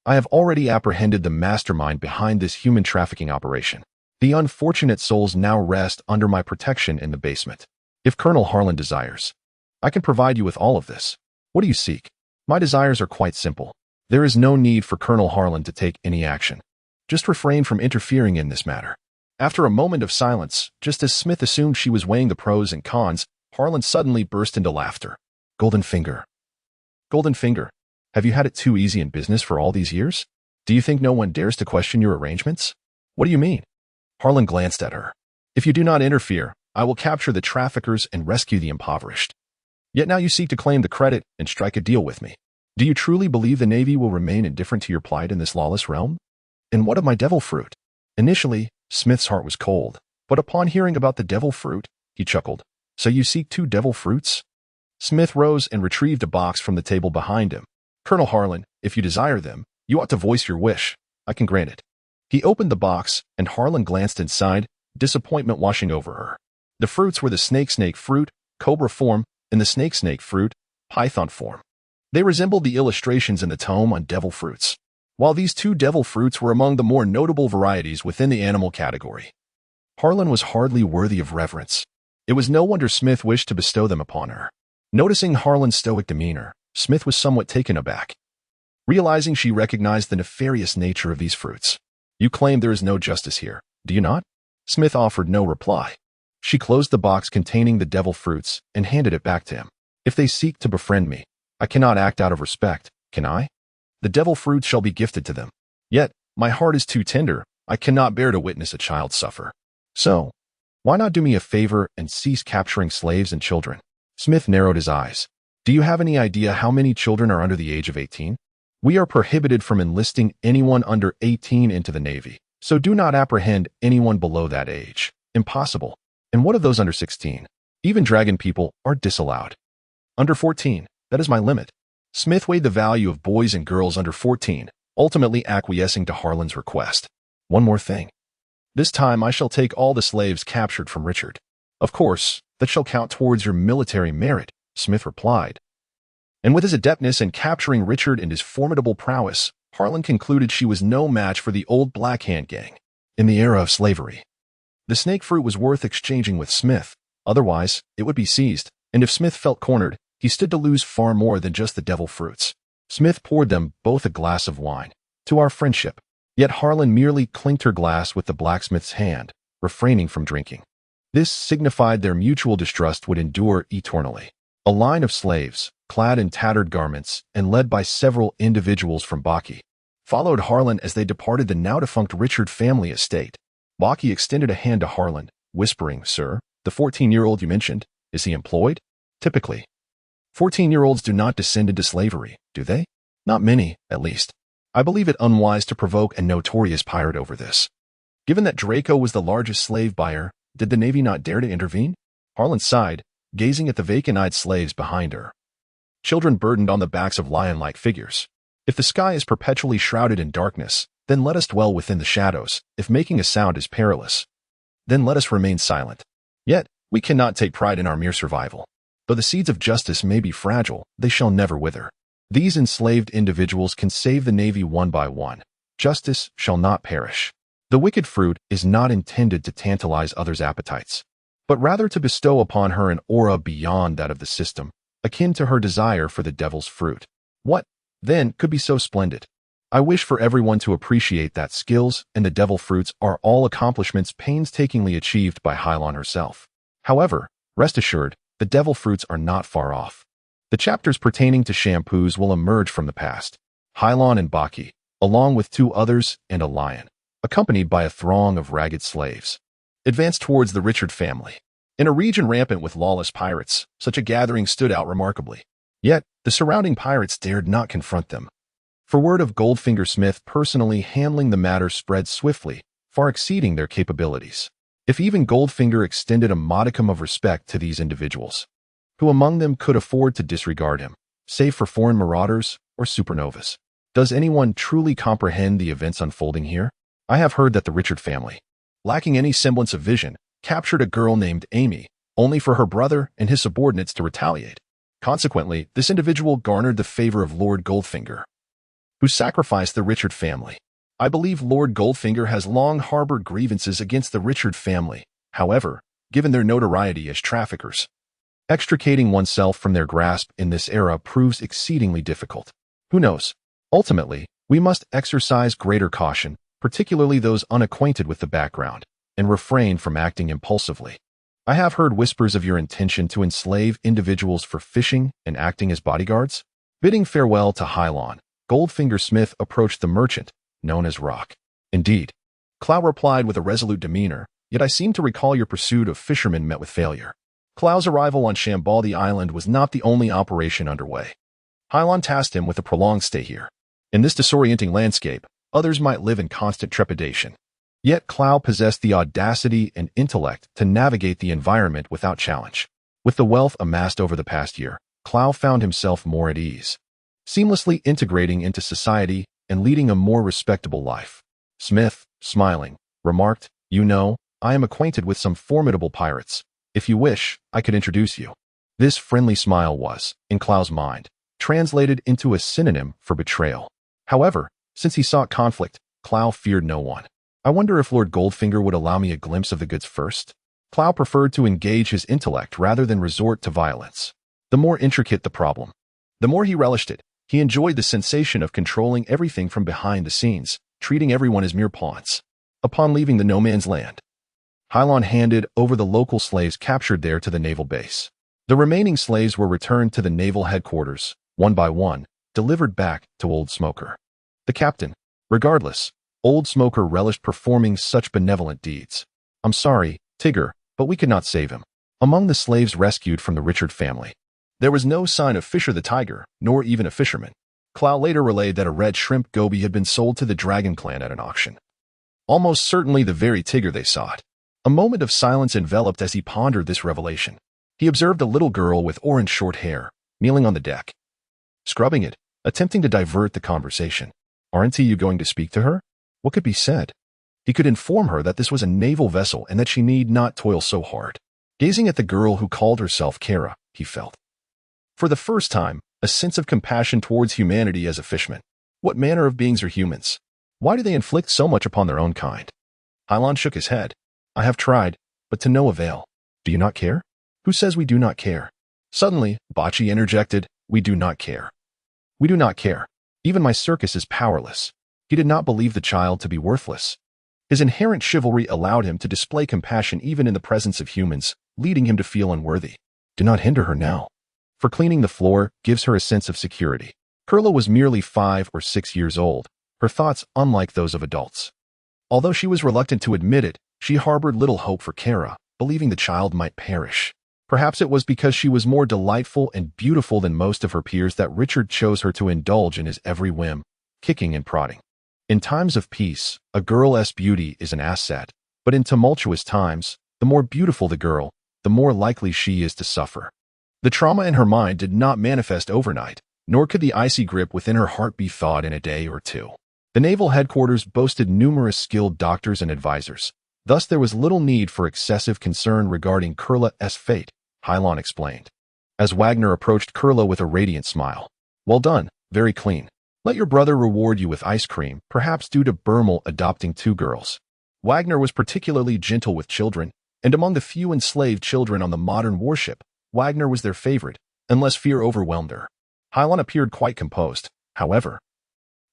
I have already apprehended the mastermind behind this human trafficking operation. The unfortunate souls now rest under my protection in the basement. If Colonel Harlan desires, I can provide you with all of this. What do you seek? My desires are quite simple. There is no need for Colonel Harlan to take any action. Just refrain from interfering in this matter. After a moment of silence, just as Smith assumed she was weighing the pros and cons, Harlan suddenly burst into laughter. Goldenfinger. Goldenfinger, have you had it too easy in business for all these years? Do you think no one dares to question your arrangements? What do you mean? Harlan glanced at her. If you do not interfere, I will capture the traffickers and rescue the impoverished. Yet now you seek to claim the credit and strike a deal with me. Do you truly believe the Navy will remain indifferent to your plight in this lawless realm? And what of my devil fruit? Initially, Smith's heart was cold, but upon hearing about the devil fruit, he chuckled. So you seek 2 devil fruits? Smith rose and retrieved a box from the table behind him. Colonel Harlan, if you desire them, you ought to voice your wish. I can grant it. He opened the box, and Harlan glanced inside, disappointment washing over her. The fruits were the snake fruit, cobra form, and the snake fruit, python form. They resembled the illustrations in the tome on devil fruits. While these 2 devil fruits were among the more notable varieties within the animal category, Harlan was hardly worthy of reverence. It was no wonder Smith wished to bestow them upon her. Noticing Harlan's stoic demeanor, Smith was somewhat taken aback. realizing she recognized the nefarious nature of these fruits. You claim there is no justice here, do you not? Smith offered no reply. She closed the box containing the devil fruits and handed it back to him. If they seek to befriend me, I cannot act out of respect, can I? The devil fruits shall be gifted to them. Yet, my heart is too tender, I cannot bear to witness a child suffer. So, why not do me a favor and cease capturing slaves and children? Smith narrowed his eyes. Do you have any idea how many children are under the age of 18? We are prohibited from enlisting anyone under 18 into the Navy, so do not apprehend anyone below that age. Impossible. And what of those under 16? Even dragon people are disallowed. Under 14, that is my limit. Smith weighed the value of boys and girls under 14, ultimately acquiescing to Harlan's request. One more thing. This time I shall take all the slaves captured from Richard. Of course, that shall count towards your military merit, Smith replied. And with his adeptness in capturing Richard and his formidable prowess, Harlan concluded she was no match for the old Black Hand gang. In the era of slavery, the snake fruit was worth exchanging with Smith, otherwise it would be seized, and if Smith felt cornered, he stood to lose far more than just the devil fruits. Smith poured them both a glass of wine. To our friendship. Yet Harlan merely clinked her glass with the blacksmith's hand, refraining from drinking. This signified their mutual distrust would endure eternally. A line of slaves, clad in tattered garments and led by several individuals from Baki, followed Harlan as they departed the now-defunct Richard family estate. Baki extended a hand to Harlan, whispering, "Sir, the 14-year-old you mentioned, is he employed?" Typically, 14-year-olds do not descend into slavery, do they? Not many, at least. I believe it unwise to provoke a notorious pirate over this. Given that Draco was the largest slave buyer, did the Navy not dare to intervene? Harlan sighed, gazing at the vacant-eyed slaves behind her. Children burdened on the backs of lion-like figures. If the sky is perpetually shrouded in darkness, then let us dwell within the shadows. If making a sound is perilous, then let us remain silent. Yet, we cannot take pride in our mere survival. Though the seeds of justice may be fragile, they shall never wither. These enslaved individuals can save the Navy one by one. Justice shall not perish. The wicked fruit is not intended to tantalize others' appetites, but rather to bestow upon her an aura beyond that of the system, akin to her desire for the devil's fruit. What, then, could be so splendid? I wish for everyone to appreciate that skills and the devil fruits are all accomplishments painstakingly achieved by Hylon herself. However, rest assured, the devil fruits are not far off. The chapters pertaining to shampoos will emerge from the past. Hylon and Baki, along with two others and a lion, accompanied by a throng of ragged slaves, advanced towards the Richard family. In a region rampant with lawless pirates, such a gathering stood out remarkably. Yet, the surrounding pirates dared not confront them. For word of Goldfinger Smith personally handling the matter spread swiftly, far exceeding their capabilities. If even Goldfinger extended a modicum of respect to these individuals, who among them could afford to disregard him, save for foreign marauders or supernovas? Does anyone truly comprehend the events unfolding here? I have heard that the Richard family, lacking any semblance of vision, captured a girl named Amy, only for her brother and his subordinates to retaliate. Consequently, this individual garnered the favor of Lord Goldfinger, who sacrificed the Richard family. I believe Lord Goldfinger has long harbored grievances against the Richard family. However, given their notoriety as traffickers, extricating oneself from their grasp in this era proves exceedingly difficult. Who knows? Ultimately, we must exercise greater caution, particularly those unacquainted with the background, and refrain from acting impulsively. I have heard whispers of your intention to enslave individuals for fishing and acting as bodyguards. Bidding farewell to Hylon, Goldfinger Smith approached the merchant, known as Rock. Indeed, Clow replied with a resolute demeanor, yet I seem to recall your pursuit of fishermen met with failure. Clow's arrival on Shambaldi Island was not the only operation underway. Hylon tasked him with a prolonged stay here. In this disorienting landscape, others might live in constant trepidation. Yet Clow possessed the audacity and intellect to navigate the environment without challenge. With the wealth amassed over the past year, Clow found himself more at ease, seamlessly integrating into society and leading a more respectable life. Smith, smiling, remarked, "You know, I am acquainted with some formidable pirates. If you wish, I could introduce you." This friendly smile was, in Clow's mind, translated into a synonym for betrayal. However, since he sought conflict, Clow feared no one. I wonder if Lord Goldfinger would allow me a glimpse of the goods first? Clow preferred to engage his intellect rather than resort to violence. The more intricate the problem, the more he relished it. He enjoyed the sensation of controlling everything from behind the scenes, treating everyone as mere pawns. Upon leaving the no-man's land, Hylon handed over the local slaves captured there to the naval base. The remaining slaves were returned to the naval headquarters, one by one, delivered back to Old Smoker. The captain, regardless, Old Smoker relished performing such benevolent deeds. "I'm sorry, Tigger, but we could not save him." Among the slaves rescued from the Richard family, there was no sign of Fisher the tiger, nor even a fisherman. Clow later relayed that a red shrimp goby had been sold to the Dragon Clan at an auction. Almost certainly the very Tigger they sought. A moment of silence enveloped as he pondered this revelation. He observed a little girl with orange short hair, kneeling on the deck, scrubbing it, attempting to divert the conversation. "Aren't you going to speak to her?" What could be said? He could inform her that this was a naval vessel and that she need not toil so hard. Gazing at the girl who called herself Kara, he felt, for the first time, a sense of compassion towards humanity as a fishman. What manner of beings are humans? Why do they inflict so much upon their own kind? Hylon shook his head. "I have tried, but to no avail." "Do you not care?" "Who says we do not care?" Suddenly, Bocce interjected, "We do not care. We do not care. Even my circus is powerless." He did not believe the child to be worthless. His inherent chivalry allowed him to display compassion even in the presence of humans, leading him to feel unworthy. Do not hinder her now. For cleaning the floor gives her a sense of security. Kurla was merely 5 or 6 years old, her thoughts unlike those of adults. Although she was reluctant to admit it, she harbored little hope for Kara, believing the child might perish. Perhaps it was because she was more delightful and beautiful than most of her peers that Richard chose her to indulge in his every whim, kicking and prodding. In times of peace, a girl's beauty is an asset, but in tumultuous times, the more beautiful the girl, the more likely she is to suffer. The trauma in her mind did not manifest overnight, nor could the icy grip within her heart be thawed in a day or two. The naval headquarters boasted numerous skilled doctors and advisors. Thus there was little need for excessive concern regarding Kurla's fate, Hylon explained. As Wagner approached Kurla with a radiant smile. "Well done, very clean. Let your brother reward you with ice cream, perhaps due to Bermel adopting 2 girls." Wagner was particularly gentle with children, and among the few enslaved children on the modern warship, Wagner was their favorite, unless fear overwhelmed her. Hylon appeared quite composed. "However,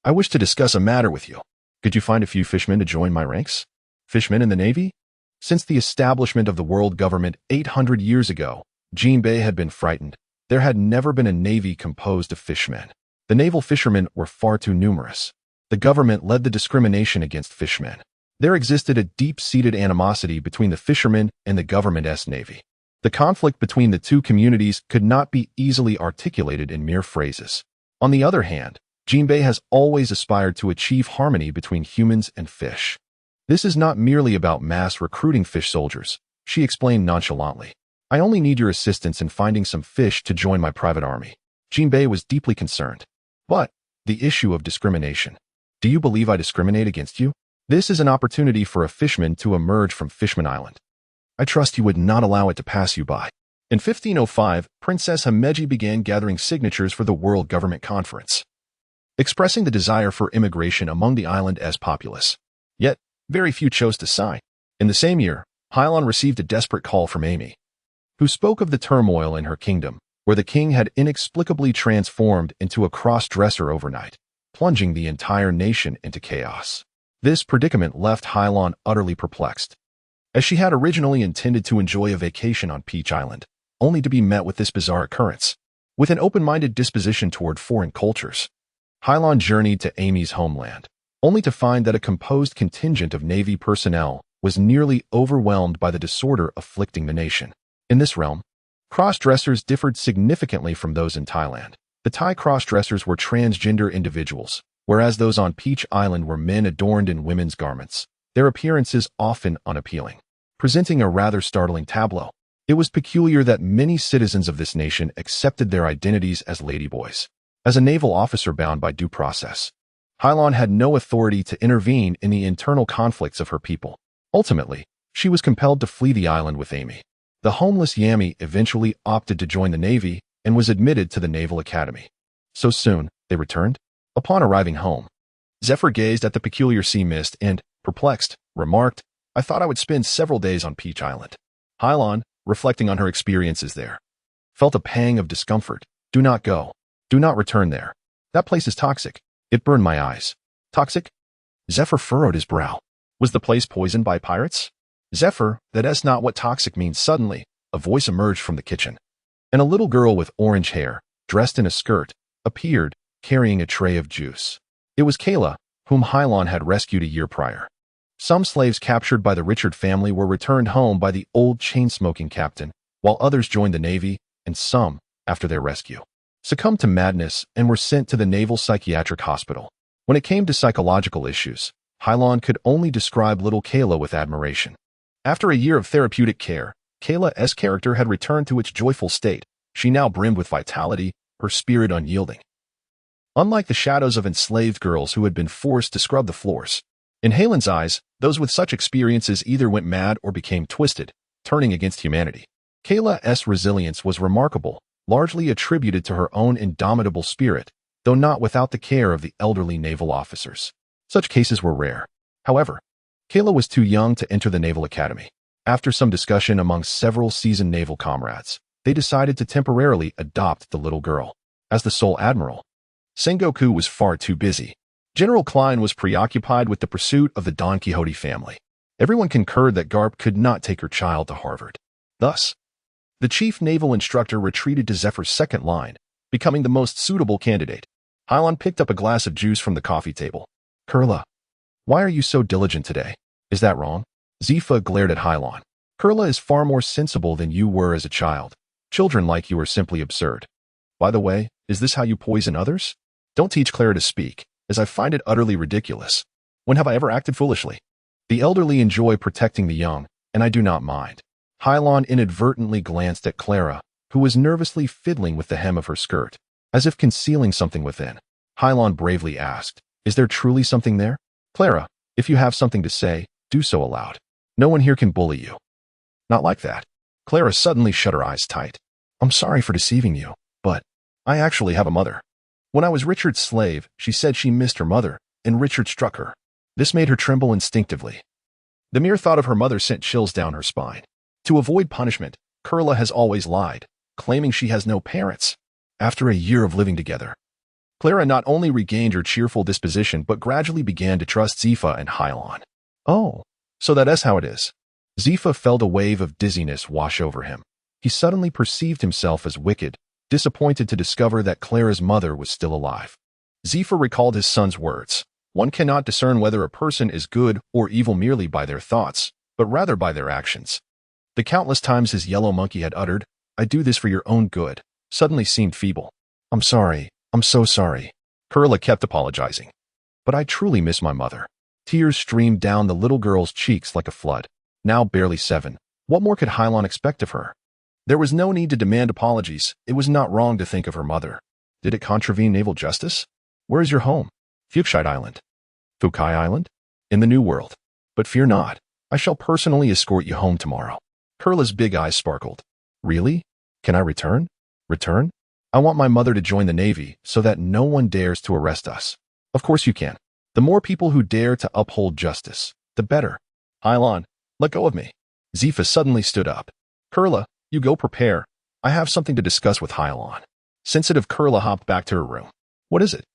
I wish to discuss a matter with you. Could you find a few fishmen to join my ranks?" "Fishmen in the Navy?" Since the establishment of the world government 800 years ago, Jinbei had been frightened. There had never been a navy composed of fishmen. The naval fishermen were far too numerous. The government led the discrimination against fishmen. There existed a deep-seated animosity between the fishermen and the government's navy. The conflict between the two communities could not be easily articulated in mere phrases. On the other hand, Jinbei has always aspired to achieve harmony between humans and fish. "This is not merely about mass recruiting fish soldiers," she explained nonchalantly. "I only need your assistance in finding some fish to join my private army." Jinbei was deeply concerned. "But, the issue of discrimination. Do you believe I discriminate against you? This is an opportunity for a fishman to emerge from Fishman Island. I trust you would not allow it to pass you by." In 1505, Princess Himeji began gathering signatures for the World Government Conference, expressing the desire for immigration among the island's populace. Yet, very few chose to sign. In the same year, Hylon received a desperate call from Amy, who spoke of the turmoil in her kingdom, where the king had inexplicably transformed into a cross-dresser overnight, plunging the entire nation into chaos. This predicament left Hylon utterly perplexed, as she had originally intended to enjoy a vacation on Peach Island, only to be met with this bizarre occurrence. With an open-minded disposition toward foreign cultures, Hylon journeyed to Amy's homeland, only to find that a composed contingent of Navy personnel was nearly overwhelmed by the disorder afflicting the nation. In this realm, cross-dressers differed significantly from those in Thailand. The Thai cross-dressers were transgender individuals, whereas those on Peach Island were men adorned in women's garments, their appearances often unappealing, presenting a rather startling tableau. It was peculiar that many citizens of this nation accepted their identities as ladyboys. As a naval officer bound by due process, Hylon had no authority to intervene in the internal conflicts of her people. Ultimately, she was compelled to flee the island with Amy. The homeless Yami eventually opted to join the Navy and was admitted to the Naval Academy. So soon, they returned. Upon arriving home, Zephyr gazed at the peculiar sea mist and, perplexed, remarked, "I thought I would spend several days on Peach Island." Hylon, reflecting on her experiences there, felt a pang of discomfort. "Do not go. Do not return there. That place is toxic. It burned my eyes. Toxic? Zephyr furrowed his brow. Was the place poisoned by pirates? Zephyr, that's not what toxic means. Suddenly, a voice emerged from the kitchen, and a little girl with orange hair, dressed in a skirt, appeared, carrying a tray of juice. It was Kayla, whom Hylon had rescued a year prior. Some slaves captured by the Richard family were returned home by the old chain-smoking captain, while others joined the Navy, and some, after their rescue, succumbed to madness and were sent to the Naval Psychiatric Hospital. When it came to psychological issues, Hylon could only describe little Kayla with admiration. After a year of therapeutic care, Kayla's character had returned to its joyful state. She now brimmed with vitality, her spirit unyielding. Unlike the shadows of enslaved girls who had been forced to scrub the floors, in Halen's eyes, those with such experiences either went mad or became twisted, turning against humanity. Kayla's resilience was remarkable, largely attributed to her own indomitable spirit, though not without the care of the elderly naval officers. Such cases were rare. However, Kayla was too young to enter the Naval Academy. After some discussion among several seasoned naval comrades, they decided to temporarily adopt the little girl. As the sole admiral, Sengoku was far too busy. General Klein was preoccupied with the pursuit of the Don Quixote family. Everyone concurred that Garp could not take her child to Harvard. Thus, the chief naval instructor retreated to Zephyr's second line, becoming the most suitable candidate. Hylon picked up a glass of juice from the coffee table. Kurla, why are you so diligent today? Is that wrong? Zephyr glared at Hylon. Kurla is far more sensible than you were as a child. Children like you are simply absurd. By the way, is this how you poison others? Don't teach Clara to speak, as I find it utterly ridiculous. When have I ever acted foolishly? The elderly enjoy protecting the young, and I do not mind. Hylon inadvertently glanced at Clara, who was nervously fiddling with the hem of her skirt, as if concealing something within. Hylon bravely asked, is there truly something there? Clara, if you have something to say, do so aloud. No one here can bully you. Not like that. Clara suddenly shut her eyes tight. I'm sorry for deceiving you, but I actually have a mother. When I was Richard's slave, she said she missed her mother, and Richard struck her. This made her tremble instinctively. The mere thought of her mother sent chills down her spine. To avoid punishment, Kurla has always lied, claiming she has no parents. After a year of living together, Clara not only regained her cheerful disposition but gradually began to trust Zephyr and Hylon. Oh, so that's how it is. Zephyr felt a wave of dizziness wash over him. He suddenly perceived himself as wicked, disappointed to discover that Clara's mother was still alive. Zephyr recalled his son's words. One cannot discern whether a person is good or evil merely by their thoughts, but rather by their actions. The countless times his yellow monkey had uttered, I do this for your own good, suddenly seemed feeble. I'm sorry. I'm so sorry. Kurla kept apologizing. But I truly miss my mother. Tears streamed down the little girl's cheeks like a flood. Now barely 7. What more could Hylon expect of her? There was no need to demand apologies. It was not wrong to think of her mother. Did it contravene naval justice? Where is your home? Fuchside Island. Fukai Island? In the New World. But fear not. I shall personally escort you home tomorrow. Kurla's big eyes sparkled. Really? Can I return? Return? I want my mother to join the Navy so that no one dares to arrest us. Of course you can. The more people who dare to uphold justice, the better. Hylon, let go of me. Zephyr suddenly stood up. Kurla, you go prepare. I have something to discuss with Hylon. Sensitive Kurla hopped back to her room. What is it?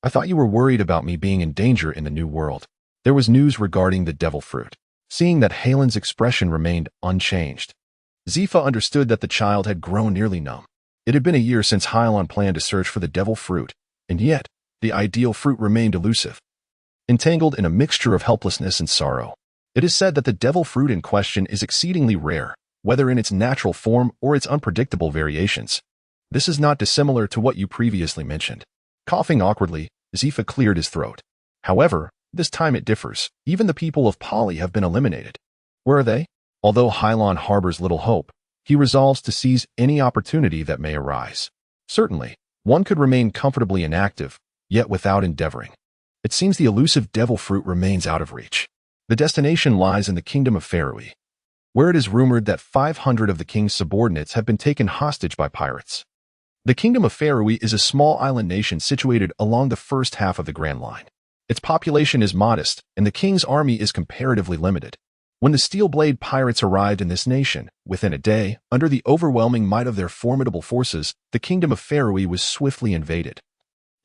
I thought you were worried about me being in danger in the New World. There was news regarding the devil fruit. Seeing that Halen's expression remained unchanged, Zephyr understood that the child had grown nearly numb. It had been a year since Hylon planned to search for the devil fruit, and yet, the ideal fruit remained elusive. Entangled in a mixture of helplessness and sorrow, it is said that the devil fruit in question is exceedingly rare, whether in its natural form or its unpredictable variations. This is not dissimilar to what you previously mentioned. Coughing awkwardly, Zephyr cleared his throat. However, this time it differs. Even the people of Poly have been eliminated. Where are they? Although Hylon harbors little hope, he resolves to seize any opportunity that may arise. Certainly, one could remain comfortably inactive, yet without endeavoring. It seems the elusive devil fruit remains out of reach. The destination lies in the kingdom of Faroe, where it is rumored that 500 of the king's subordinates have been taken hostage by pirates. The kingdom of Faroe is a small island nation situated along the first half of the Grand Line. Its population is modest, and the king's army is comparatively limited. When the Steel Blade pirates arrived in this nation, within a day, under the overwhelming might of their formidable forces, the kingdom of Faroe was swiftly invaded.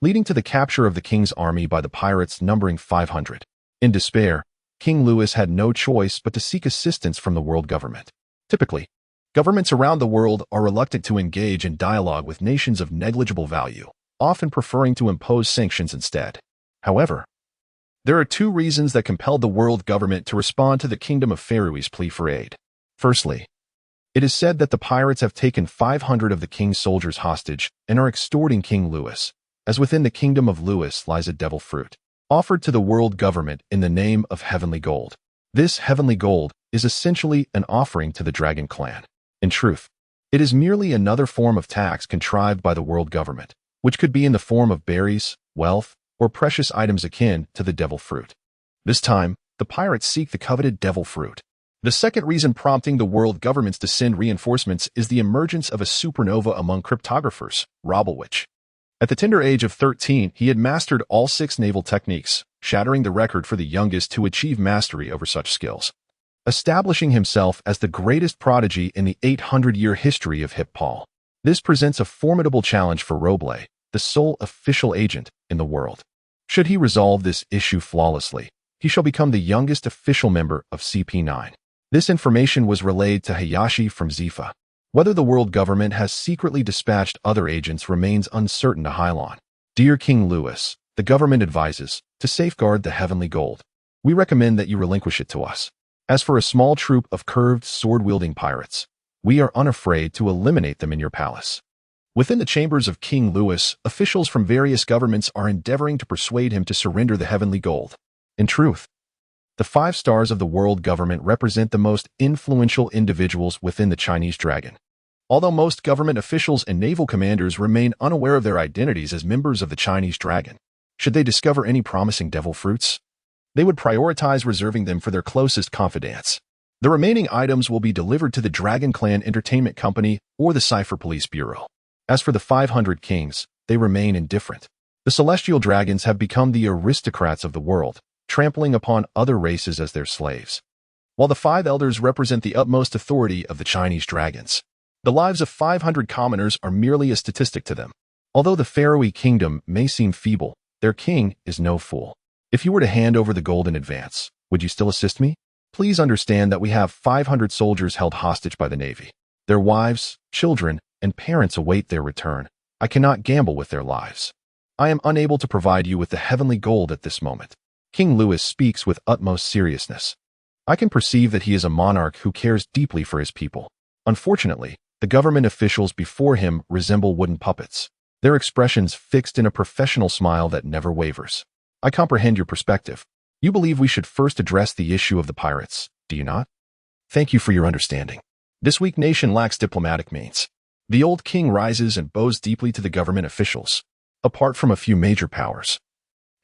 leading to the capture of the king's army by the pirates numbering 500. In despair, King Louis had no choice but to seek assistance from the world government. Typically, governments around the world are reluctant to engage in dialogue with nations of negligible value, often preferring to impose sanctions instead. However, there are two reasons that compelled the world government to respond to the Kingdom of Faroe's plea for aid. Firstly, it is said that the pirates have taken 500 of the king's soldiers hostage and are extorting King Louis, as within the kingdom of Louis lies a devil fruit, offered to the world government in the name of heavenly gold. This heavenly gold is essentially an offering to the dragon clan. In truth, it is merely another form of tax contrived by the world government, which could be in the form of berries, wealth, or precious items akin to the devil fruit. This time, the pirates seek the coveted devil fruit. The second reason prompting the world governments to send reinforcements is the emergence of a supernova among cryptographers, Robe. At the tender age of 13, he had mastered all 6 naval techniques, shattering the record for the youngest to achieve mastery over such skills, establishing himself as the greatest prodigy in the 800-year history of Hip-Paul. This presents a formidable challenge for Robe, the sole official agent in the world. Should he resolve this issue flawlessly, he shall become the youngest official member of CP9. This information was relayed to Hayashi from Zifa. Whether the world government has secretly dispatched other agents remains uncertain to Hylon. Dear King Louis, the government advises, to safeguard the heavenly gold, we recommend that you relinquish it to us. As for a small troop of curved, sword-wielding pirates, we are unafraid to eliminate them in your palace. Within the chambers of King Louis, officials from various governments are endeavoring to persuade him to surrender the heavenly gold. In truth, the 5 stars of the world government represent the most influential individuals within the Chinese dragon. Although most government officials and naval commanders remain unaware of their identities as members of the Chinese dragon, should they discover any promising devil fruits, they would prioritize reserving them for their closest confidants. The remaining items will be delivered to the Dragon Clan Entertainment Company or the Cipher Police Bureau. As for the 500 kings, they remain indifferent. The celestial dragons have become the aristocrats of the world, trampling upon other races as their slaves. While the 5 elders represent the utmost authority of the Chinese dragons, the lives of 500 commoners are merely a statistic to them. Although the Faroe kingdom may seem feeble, their king is no fool. If you were to hand over the gold in advance, would you still assist me? Please understand that we have 500 soldiers held hostage by the Navy. Their wives, children, and parents await their return. I cannot gamble with their lives. I am unable to provide you with the heavenly gold at this moment. King Louis speaks with utmost seriousness. I can perceive that he is a monarch who cares deeply for his people. Unfortunately, the government officials before him resemble wooden puppets, their expressions fixed in a professional smile that never wavers. I comprehend your perspective. You believe we should first address the issue of the pirates, do you not? Thank you for your understanding. This weak nation lacks diplomatic means. The old king rises and bows deeply to the government officials, apart from a few major powers.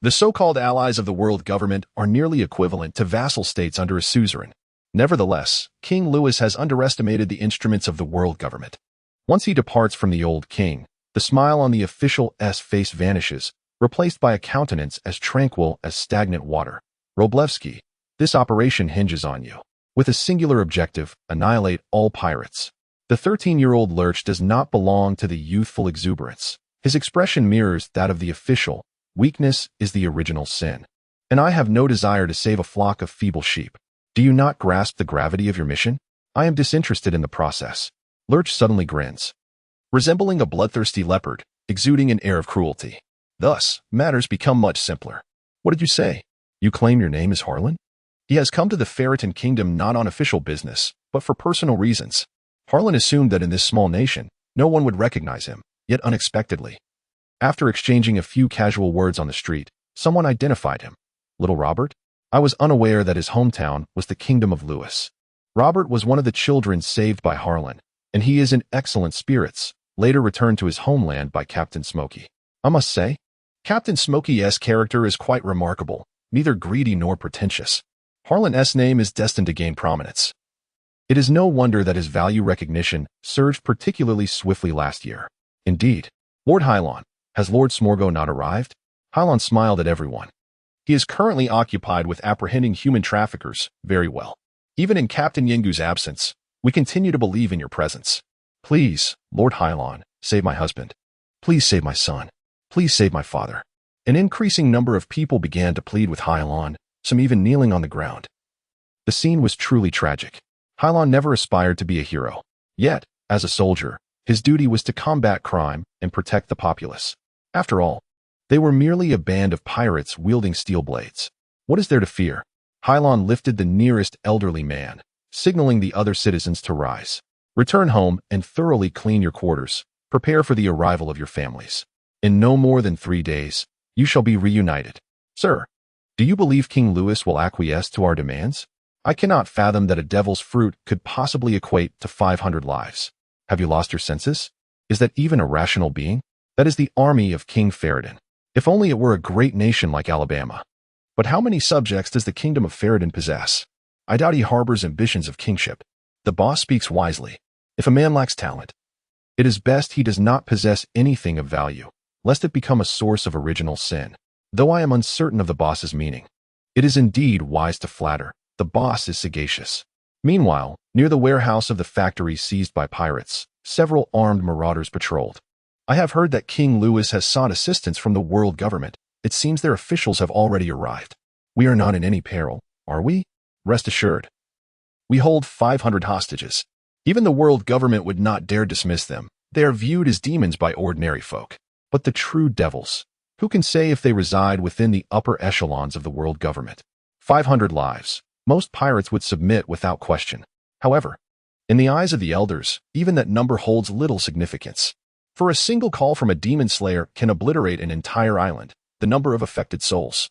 The so-called allies of the world government are nearly equivalent to vassal states under a suzerain. Nevertheless, King Louis has underestimated the instruments of the world government. Once he departs from the old king, the smile on the official's face vanishes, replaced by a countenance as tranquil as stagnant water. Roblevsky, this operation hinges on you. With a singular objective, annihilate all pirates. The 13-year-old lurch does not belong to the youthful exuberance. His expression mirrors that of the official. Weakness is the original sin. And I have no desire to save a flock of feeble sheep. Do you not grasp the gravity of your mission? I am disinterested in the process. Lurch suddenly grins, resembling a bloodthirsty leopard, exuding an air of cruelty. Thus, matters become much simpler. What did you say? You claim your name is Harlan? He has come to the Ferriton Kingdom not on official business, but for personal reasons. Harlan assumed that in this small nation, no one would recognize him, yet unexpectedly. After exchanging a few casual words on the street, someone identified him. Little Robert? I was unaware that his hometown was the Kingdom of Louis. Robert was one of the children saved by Harlan, and he is in excellent spirits, later returned to his homeland by Captain Smokey. I must say, Captain Smokey's character is quite remarkable, neither greedy nor pretentious. Harlan's name is destined to gain prominence. It is no wonder that his value recognition surged particularly swiftly last year. Indeed, Lord Hylon, has Lord Smorgo not arrived? Hylon smiled at everyone. He is currently occupied with apprehending human traffickers. Very well. Even in Captain Yengu's absence, we continue to believe in your presence. Please, Lord Hylon, save my husband. Please save my son. Please save my father. An increasing number of people began to plead with Hyalon, some even kneeling on the ground. The scene was truly tragic. Hyalon never aspired to be a hero. Yet, as a soldier, his duty was to combat crime and protect the populace. After all, they were merely a band of pirates wielding steel blades. What is there to fear? Hyalon lifted the nearest elderly man, signaling the other citizens to rise. Return home and thoroughly clean your quarters. Prepare for the arrival of your families. In no more than 3 days, you shall be reunited. Sir, do you believe King Louis will acquiesce to our demands? I cannot fathom that a devil's fruit could possibly equate to 500 lives. Have you lost your senses? Is that even a rational being? That is the army of King Ferredin. If only it were a great nation like Alabama. But how many subjects does the kingdom of Ferredin possess? I doubt he harbors ambitions of kingship. The boss speaks wisely. If a man lacks talent, it is best he does not possess anything of value, lest it become a source of original sin. Though I am uncertain of the boss's meaning, it is indeed wise to flatter. The boss is sagacious. Meanwhile, near the warehouse of the factory seized by pirates, several armed marauders patrolled. I have heard that King Louis has sought assistance from the world government. It seems their officials have already arrived. We are not in any peril, are we? Rest assured. We hold 500 hostages. Even the world government would not dare dismiss them. They are viewed as demons by ordinary folk. But the true devils, who can say if they reside within the upper echelons of the world government? 500 lives. Most pirates would submit without question. However, in the eyes of the elders, even that number holds little significance. For a single call from a demon slayer can obliterate an entire island, the number of affected souls.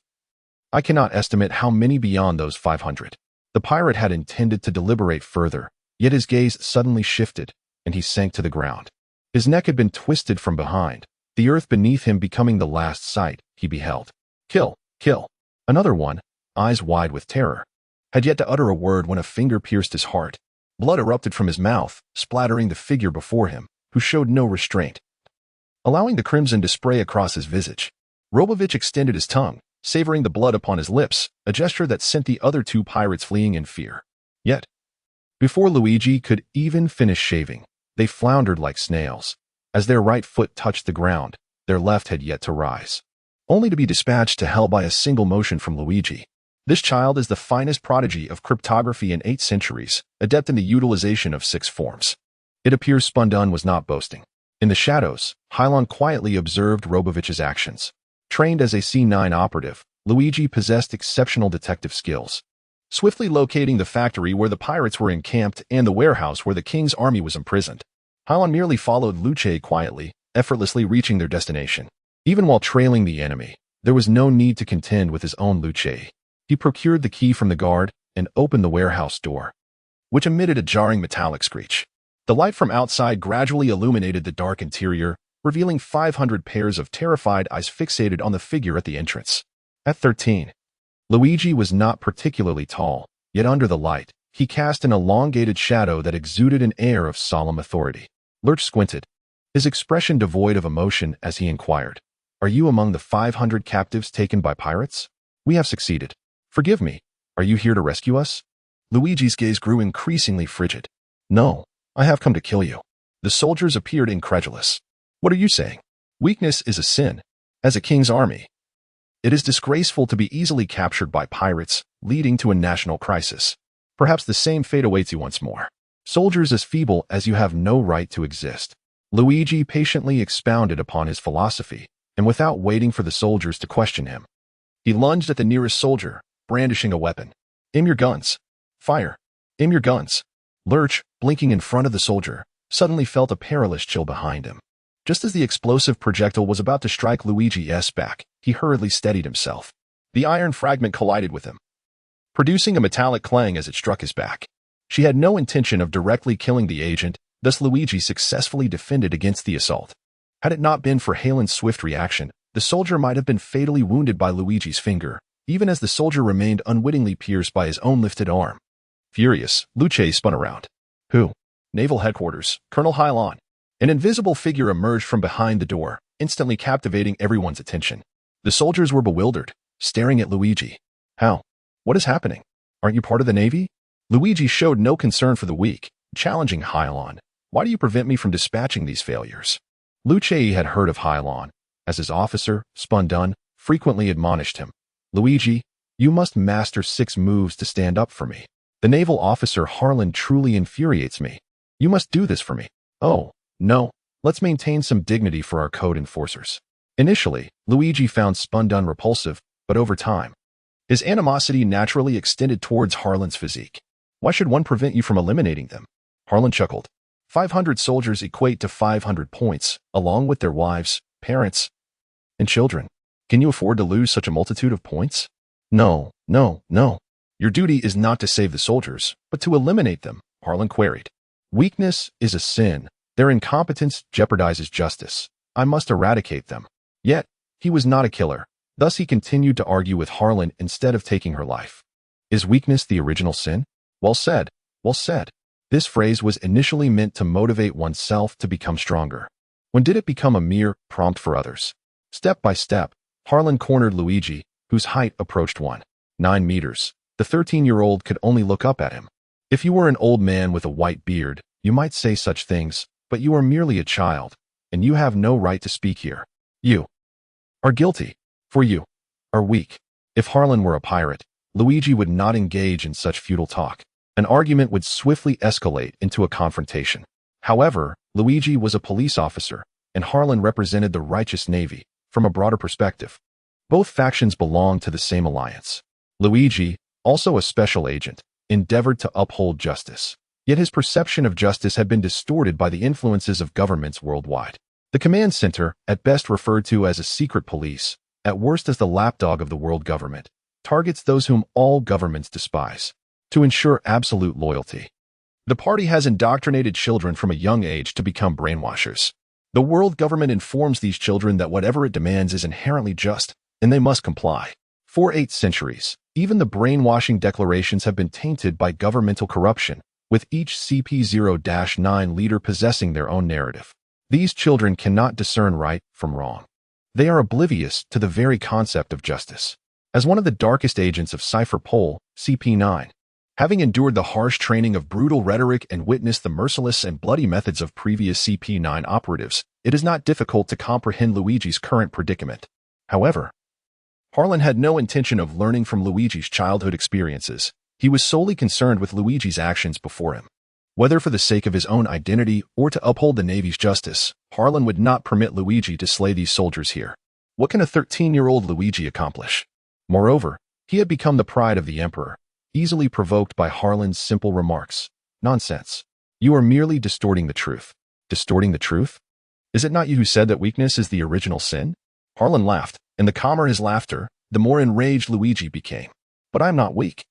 I cannot estimate how many beyond those 500. The pirate had intended to deliberate further, yet his gaze suddenly shifted, and he sank to the ground. His neck had been twisted from behind, the earth beneath him becoming the last sight he beheld. Kill, kill. Another one, eyes wide with terror, had yet to utter a word when a finger pierced his heart. Blood erupted from his mouth, splattering the figure before him, who showed no restraint, allowing the crimson to spray across his visage. Robe extended his tongue, savoring the blood upon his lips, a gesture that sent the other two pirates fleeing in fear. Yet, before Luigi could even finish shaving, they floundered like snails. As their right foot touched the ground, their left had yet to rise, only to be dispatched to hell by a single motion from Luigi. This child is the finest prodigy of cryptography in 8 centuries, adept in the utilization of 6 forms. It appears Spundun was not boasting. In the shadows, Hyalon quietly observed Robovich's actions. Trained as a C9 operative, Luigi possessed exceptional detective skills. Swiftly locating the factory where the pirates were encamped and the warehouse where the king's army was imprisoned, Hyalon merely followed Luce quietly, effortlessly reaching their destination. Even while trailing the enemy, there was no need to contend with his own Luce. He procured the key from the guard and opened the warehouse door, which emitted a jarring metallic screech. The light from outside gradually illuminated the dark interior, revealing 500 pairs of terrified eyes fixated on the figure at the entrance. At 13, Luigi was not particularly tall, yet under the light, he cast an elongated shadow that exuded an air of solemn authority. Lurch squinted, his expression devoid of emotion as he inquired, "Are you among the 500 captives taken by pirates? We have succeeded. Forgive me, are you here to rescue us?" Luigi's gaze grew increasingly frigid. "No, I have come to kill you." The soldiers appeared incredulous. "What are you saying? Weakness is a sin. As a king's army, it is disgraceful to be easily captured by pirates, leading to a national crisis. Perhaps the same fate awaits you once more. Soldiers as feeble as you have no right to exist." Luigi patiently expounded upon his philosophy, and without waiting for the soldiers to question him, he lunged at the nearest soldier, brandishing a weapon. "Aim your guns. Fire. Aim your guns." Lurch, blinking in front of the soldier, suddenly felt a perilous chill behind him. Just as the explosive projectile was about to strike Luigi's back, he hurriedly steadied himself. The iron fragment collided with him, producing a metallic clang as it struck his back. She had no intention of directly killing the agent, thus Luigi successfully defended against the assault. Had it not been for Halen's swift reaction, the soldier might have been fatally wounded by Luigi's finger, even as the soldier remained unwittingly pierced by his own lifted arm. Furious, Luce spun around. "Who?" "Naval Headquarters, Colonel Hyalon." An invisible figure emerged from behind the door, instantly captivating everyone's attention. The soldiers were bewildered, staring at Luigi. "How? What is happening? Aren't you part of the Navy?" Luigi showed no concern for the weak, challenging Hyalon. "Why do you prevent me from dispatching these failures?" Luce had heard of Hyalon, As his officer, Spundun, frequently admonished him, "Luigi, you must master 6 moves to stand up for me. The naval officer Harlan truly infuriates me. You must do this for me." "Oh, no, let's maintain some dignity for our code enforcers." Initially, Luigi found Spundun repulsive, but over time, his animosity naturally extended towards Harlan's physique. "Why should one prevent you from eliminating them?" Harlan chuckled. 500 soldiers equate to 500 points, along with their wives, parents, and children. Can you afford to lose such a multitude of points? No, no, no. Your duty is not to save the soldiers, but to eliminate them, Harlan queried. Weakness is a sin. Their incompetence jeopardizes justice. I must eradicate them. Yet, he was not a killer. Thus he continued to argue with Harlan instead of taking her life. Is weakness the original sin? Well said, well said. This phrase was initially meant to motivate oneself to become stronger. When did it become a mere prompt for others? Step by step, Harlan cornered Luigi, whose height approached 1.9 meters. The 13-year-old could only look up at him. If you were an old man with a white beard, you might say such things, but you are merely a child, and you have no right to speak here. You are guilty, for you are weak. If Harlan were a pirate, Luigi would not engage in such futile talk. An argument would swiftly escalate into a confrontation. However, Luigi was a police officer, and Harlan represented the righteous navy. From a broader perspective, both factions belonged to the same alliance. Luigi, also a special agent, endeavored to uphold justice. Yet his perception of justice had been distorted by the influences of governments worldwide. The command center, at best referred to as a secret police, at worst as the lapdog of the world government, targets those whom all governments despise. To ensure absolute loyalty, the party has indoctrinated children from a young age to become brainwashers. The world government informs these children that whatever it demands is inherently just, and they must comply. For 8 centuries, even the brainwashing declarations have been tainted by governmental corruption, with each CP0-9 leader possessing their own narrative. These children cannot discern right from wrong. They are oblivious to the very concept of justice. As one of the darkest agents of Cipher Pol, CP9, having endured the harsh training of brutal rhetoric and witnessed the merciless and bloody methods of previous CP9 operatives, it is not difficult to comprehend Luigi's current predicament. However, Harlan had no intention of learning from Luigi's childhood experiences. He was solely concerned with Luigi's actions before him. Whether for the sake of his own identity or to uphold the Navy's justice, Harlan would not permit Luigi to slay these soldiers here. What can a 13-year-old Luigi accomplish? Moreover, he had become the pride of the Emperor, easily provoked by Harlan's simple remarks. Nonsense. You are merely distorting the truth. Distorting the truth? Is it not you who said that weakness is the original sin? Harlan laughed, and the calmer his laughter, the more enraged Luigi became. But I am not weak.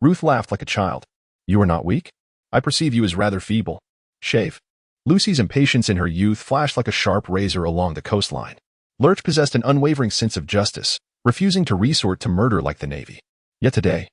Ruth laughed like a child. You are not weak? I perceive you as rather feeble. Shave. Lucy's impatience in her youth flashed like a sharp razor along the coastline. Lurch possessed an unwavering sense of justice, refusing to resort to murder like the Navy. Yet today,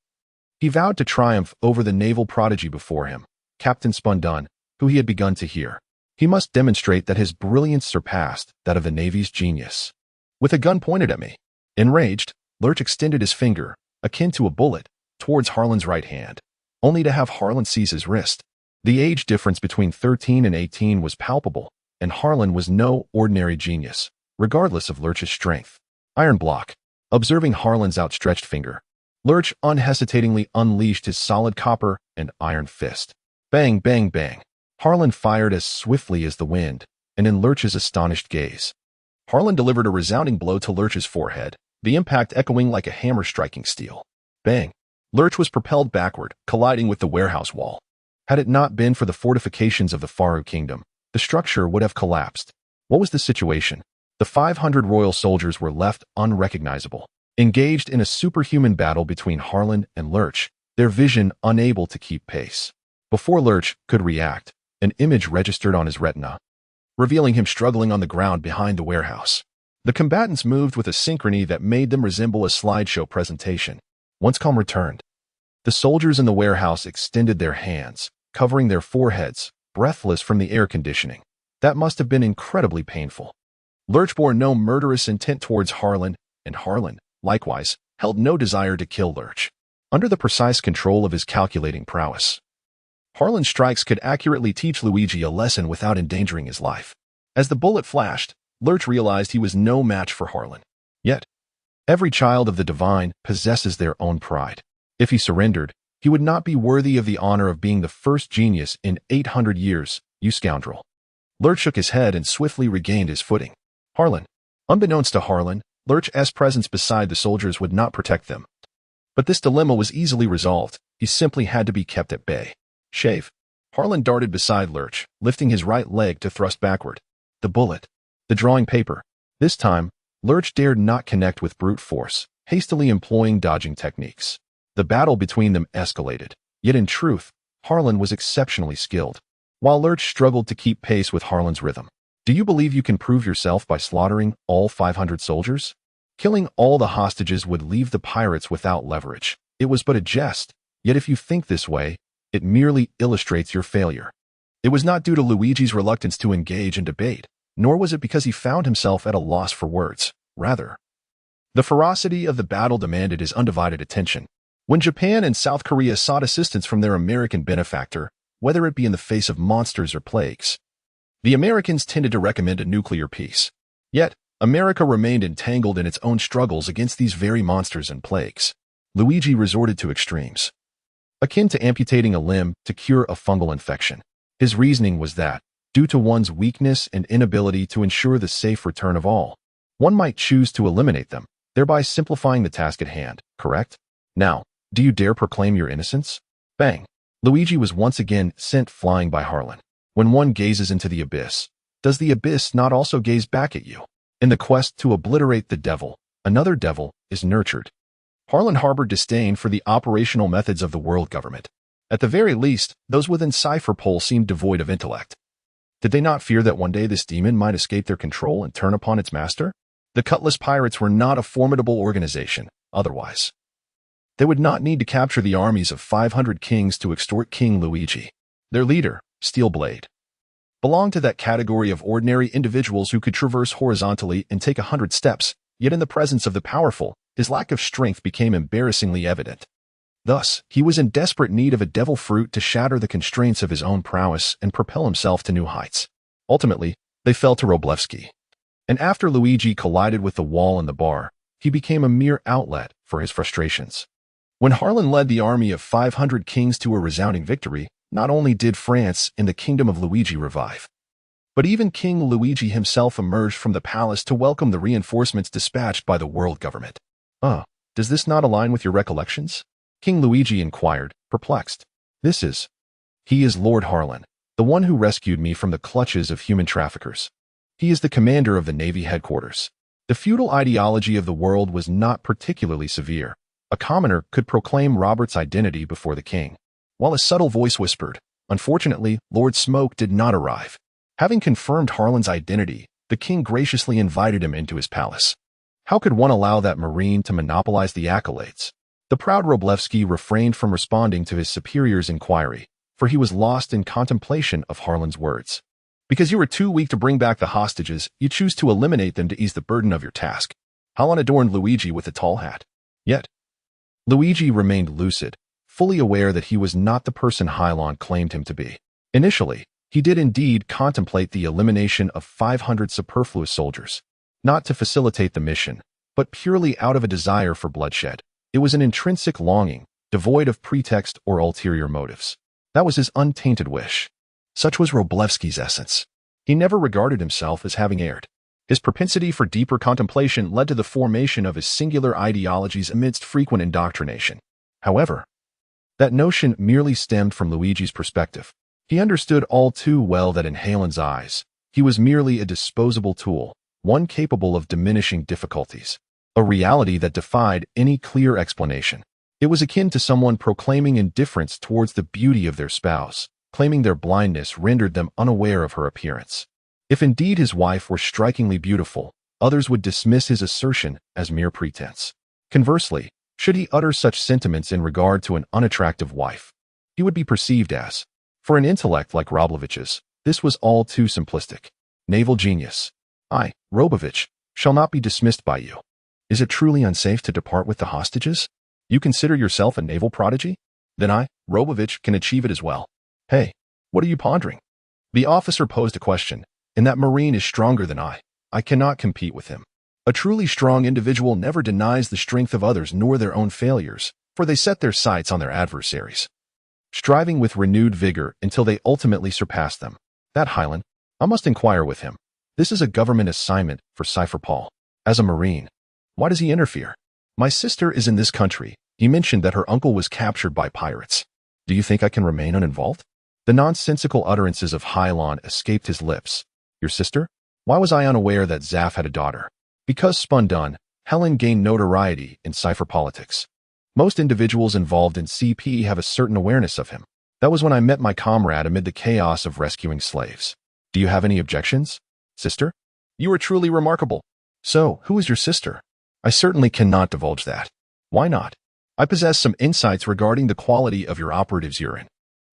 he vowed to triumph over the naval prodigy before him, Captain Spundun, who he had begun to hear. He must demonstrate that his brilliance surpassed that of the Navy's genius. With a gun pointed at me, enraged, Lurch extended his finger, akin to a bullet, towards Harlan's right hand, only to have Harlan seize his wrist. The age difference between 13 and 18 was palpable, and Harlan was no ordinary genius, regardless of Lurch's strength. Iron block. Observing Harlan's outstretched finger, Lurch unhesitatingly unleashed his solid copper and iron fist. Bang, bang, bang. Harlan fired as swiftly as the wind, and in Lurch's astonished gaze. Harlan delivered a resounding blow to Lurch's forehead, the impact echoing like a hammer striking steel. Bang. Lurch was propelled backward, colliding with the warehouse wall. Had it not been for the fortifications of the Faru Kingdom, the structure would have collapsed. What was the situation? The 500 royal soldiers were left unrecognizable, engaged in a superhuman battle between Harlan and Lurch, their vision unable to keep pace. Before Lurch could react, an image registered on his retina, revealing him struggling on the ground behind the warehouse. The combatants moved with a synchrony that made them resemble a slideshow presentation. Once calm returned, the soldiers in the warehouse extended their hands, covering their foreheads, breathless from the air conditioning. That must have been incredibly painful. Lurch bore no murderous intent towards Harlan, and Harlan, likewise, held no desire to kill Lurch. Under the precise control of his calculating prowess, Harlan's strikes could accurately teach Luigi a lesson without endangering his life. As the bullet flashed, Lurch realized he was no match for Harlan. Yet, every child of the divine possesses their own pride. If he surrendered, he would not be worthy of the honor of being the first genius in 800 years, you scoundrel. Lurch shook his head and swiftly regained his footing. Harlan. Unbeknownst to Harlan, Lurch's presence beside the soldiers would not protect them. But this dilemma was easily resolved. He simply had to be kept at bay. Shave. Harlan darted beside Lurch, lifting his right leg to thrust backward. The bullet. The drawing paper. This time, Lurch dared not connect with brute force, hastily employing dodging techniques. The battle between them escalated. Yet in truth, Harlan was exceptionally skilled, while Lurch struggled to keep pace with Harlan's rhythm. Do you believe you can prove yourself by slaughtering all 500 soldiers? Killing all the hostages would leave the pirates without leverage. It was but a jest, yet if you think this way, it merely illustrates your failure. It was not due to Luigi's reluctance to engage in debate, nor was it because he found himself at a loss for words. Rather, the ferocity of the battle demanded his undivided attention. When Japan and South Korea sought assistance from their American benefactor, whether it be in the face of monsters or plagues, the Americans tended to recommend a nuclear peace. Yet, America remained entangled in its own struggles against these very monsters and plagues. Luigi resorted to extremes, akin to amputating a limb to cure a fungal infection. His reasoning was that, due to one's weakness and inability to ensure the safe return of all, one might choose to eliminate them, thereby simplifying the task at hand, correct? Now, do you dare proclaim your innocence? Bang! Luigi was once again sent flying by Harlan. When one gazes into the abyss, does the abyss not also gaze back at you? In the quest to obliterate the devil, another devil is nurtured. Harlan harbored disdain for the operational methods of the world government. At the very least, those within Cipher Pole seemed devoid of intellect. Did they not fear that one day this demon might escape their control and turn upon its master? The Cutlass Pirates were not a formidable organization, otherwise. They would not need to capture the armies of 500 kings to extort King Luigi. Their leader, Steelblade, belonged to that category of ordinary individuals who could traverse horizontally and take 100 steps, yet in the presence of the powerful, his lack of strength became embarrassingly evident. Thus, he was in desperate need of a devil fruit to shatter the constraints of his own prowess and propel himself to new heights. Ultimately, they fell to Roblevski. And after Luigi collided with the wall and the bar, he became a mere outlet for his frustrations. When Harlan led the army of 500 kings to a resounding victory, not only did France and the kingdom of Luigi revive, but even King Luigi himself emerged from the palace to welcome the reinforcements dispatched by the world government. Does this not align with your recollections? King Luigi inquired, perplexed. He is Lord Harlan, the one who rescued me from the clutches of human traffickers. He is the commander of the Navy headquarters. The feudal ideology of the world was not particularly severe. A commoner could proclaim Robert's identity before the king, while a subtle voice whispered. Unfortunately, Lord Smoke did not arrive. Having confirmed Harlan's identity, the king graciously invited him into his palace. How could one allow that marine to monopolize the accolades? The proud Roblevski refrained from responding to his superior's inquiry, for he was lost in contemplation of Harlan's words. Because you were too weak to bring back the hostages, you choose to eliminate them to ease the burden of your task. Harlan adorned Luigi with a tall hat. Yet, Luigi remained lucid, fully aware that he was not the person Harlan claimed him to be. Initially, he did indeed contemplate the elimination of 500 superfluous soldiers, not to facilitate the mission, but purely out of a desire for bloodshed. It was an intrinsic longing, devoid of pretext or ulterior motives. That was his untainted wish. Such was Roblevski's essence. He never regarded himself as having erred. His propensity for deeper contemplation led to the formation of his singular ideologies amidst frequent indoctrination. However, that notion merely stemmed from Luigi's perspective. He understood all too well that in Harlan's eyes, he was merely a disposable tool, one capable of diminishing difficulties, a reality that defied any clear explanation. It was akin to someone proclaiming indifference towards the beauty of their spouse, claiming their blindness rendered them unaware of her appearance. If indeed his wife were strikingly beautiful, others would dismiss his assertion as mere pretense. Conversely, should he utter such sentiments in regard to an unattractive wife, he would be perceived as, for an intellect like Roblevich's, this was all too simplistic. Naval genius. I, Robovich, shall not be dismissed by you. Is it truly unsafe to depart with the hostages? You consider yourself a naval prodigy? Then I, Robovich, can achieve it as well. Hey, what are you pondering? The officer posed a question, and that marine is stronger than I I cannot compete with him. A truly strong individual never denies the strength of others nor their own failures, for they set their sights on their adversaries, striving with renewed vigor until they ultimately surpass them. That Highland, I must inquire with him. This is a government assignment for Cypher Paul. As a Marine, why does he interfere? My sister is in this country. He mentioned that her uncle was captured by pirates. Do you think I can remain uninvolved? The nonsensical utterances of Hylon escaped his lips. Your sister? Why was I unaware that Zaf had a daughter? Because Spundun, Helen gained notoriety in Cypher politics. Most individuals involved in CP have a certain awareness of him. That was when I met my comrade amid the chaos of rescuing slaves. Do you have any objections, sister? You are truly remarkable. So, who is your sister? I certainly cannot divulge that. Why not? I possess some insights regarding the quality of your operative's urine.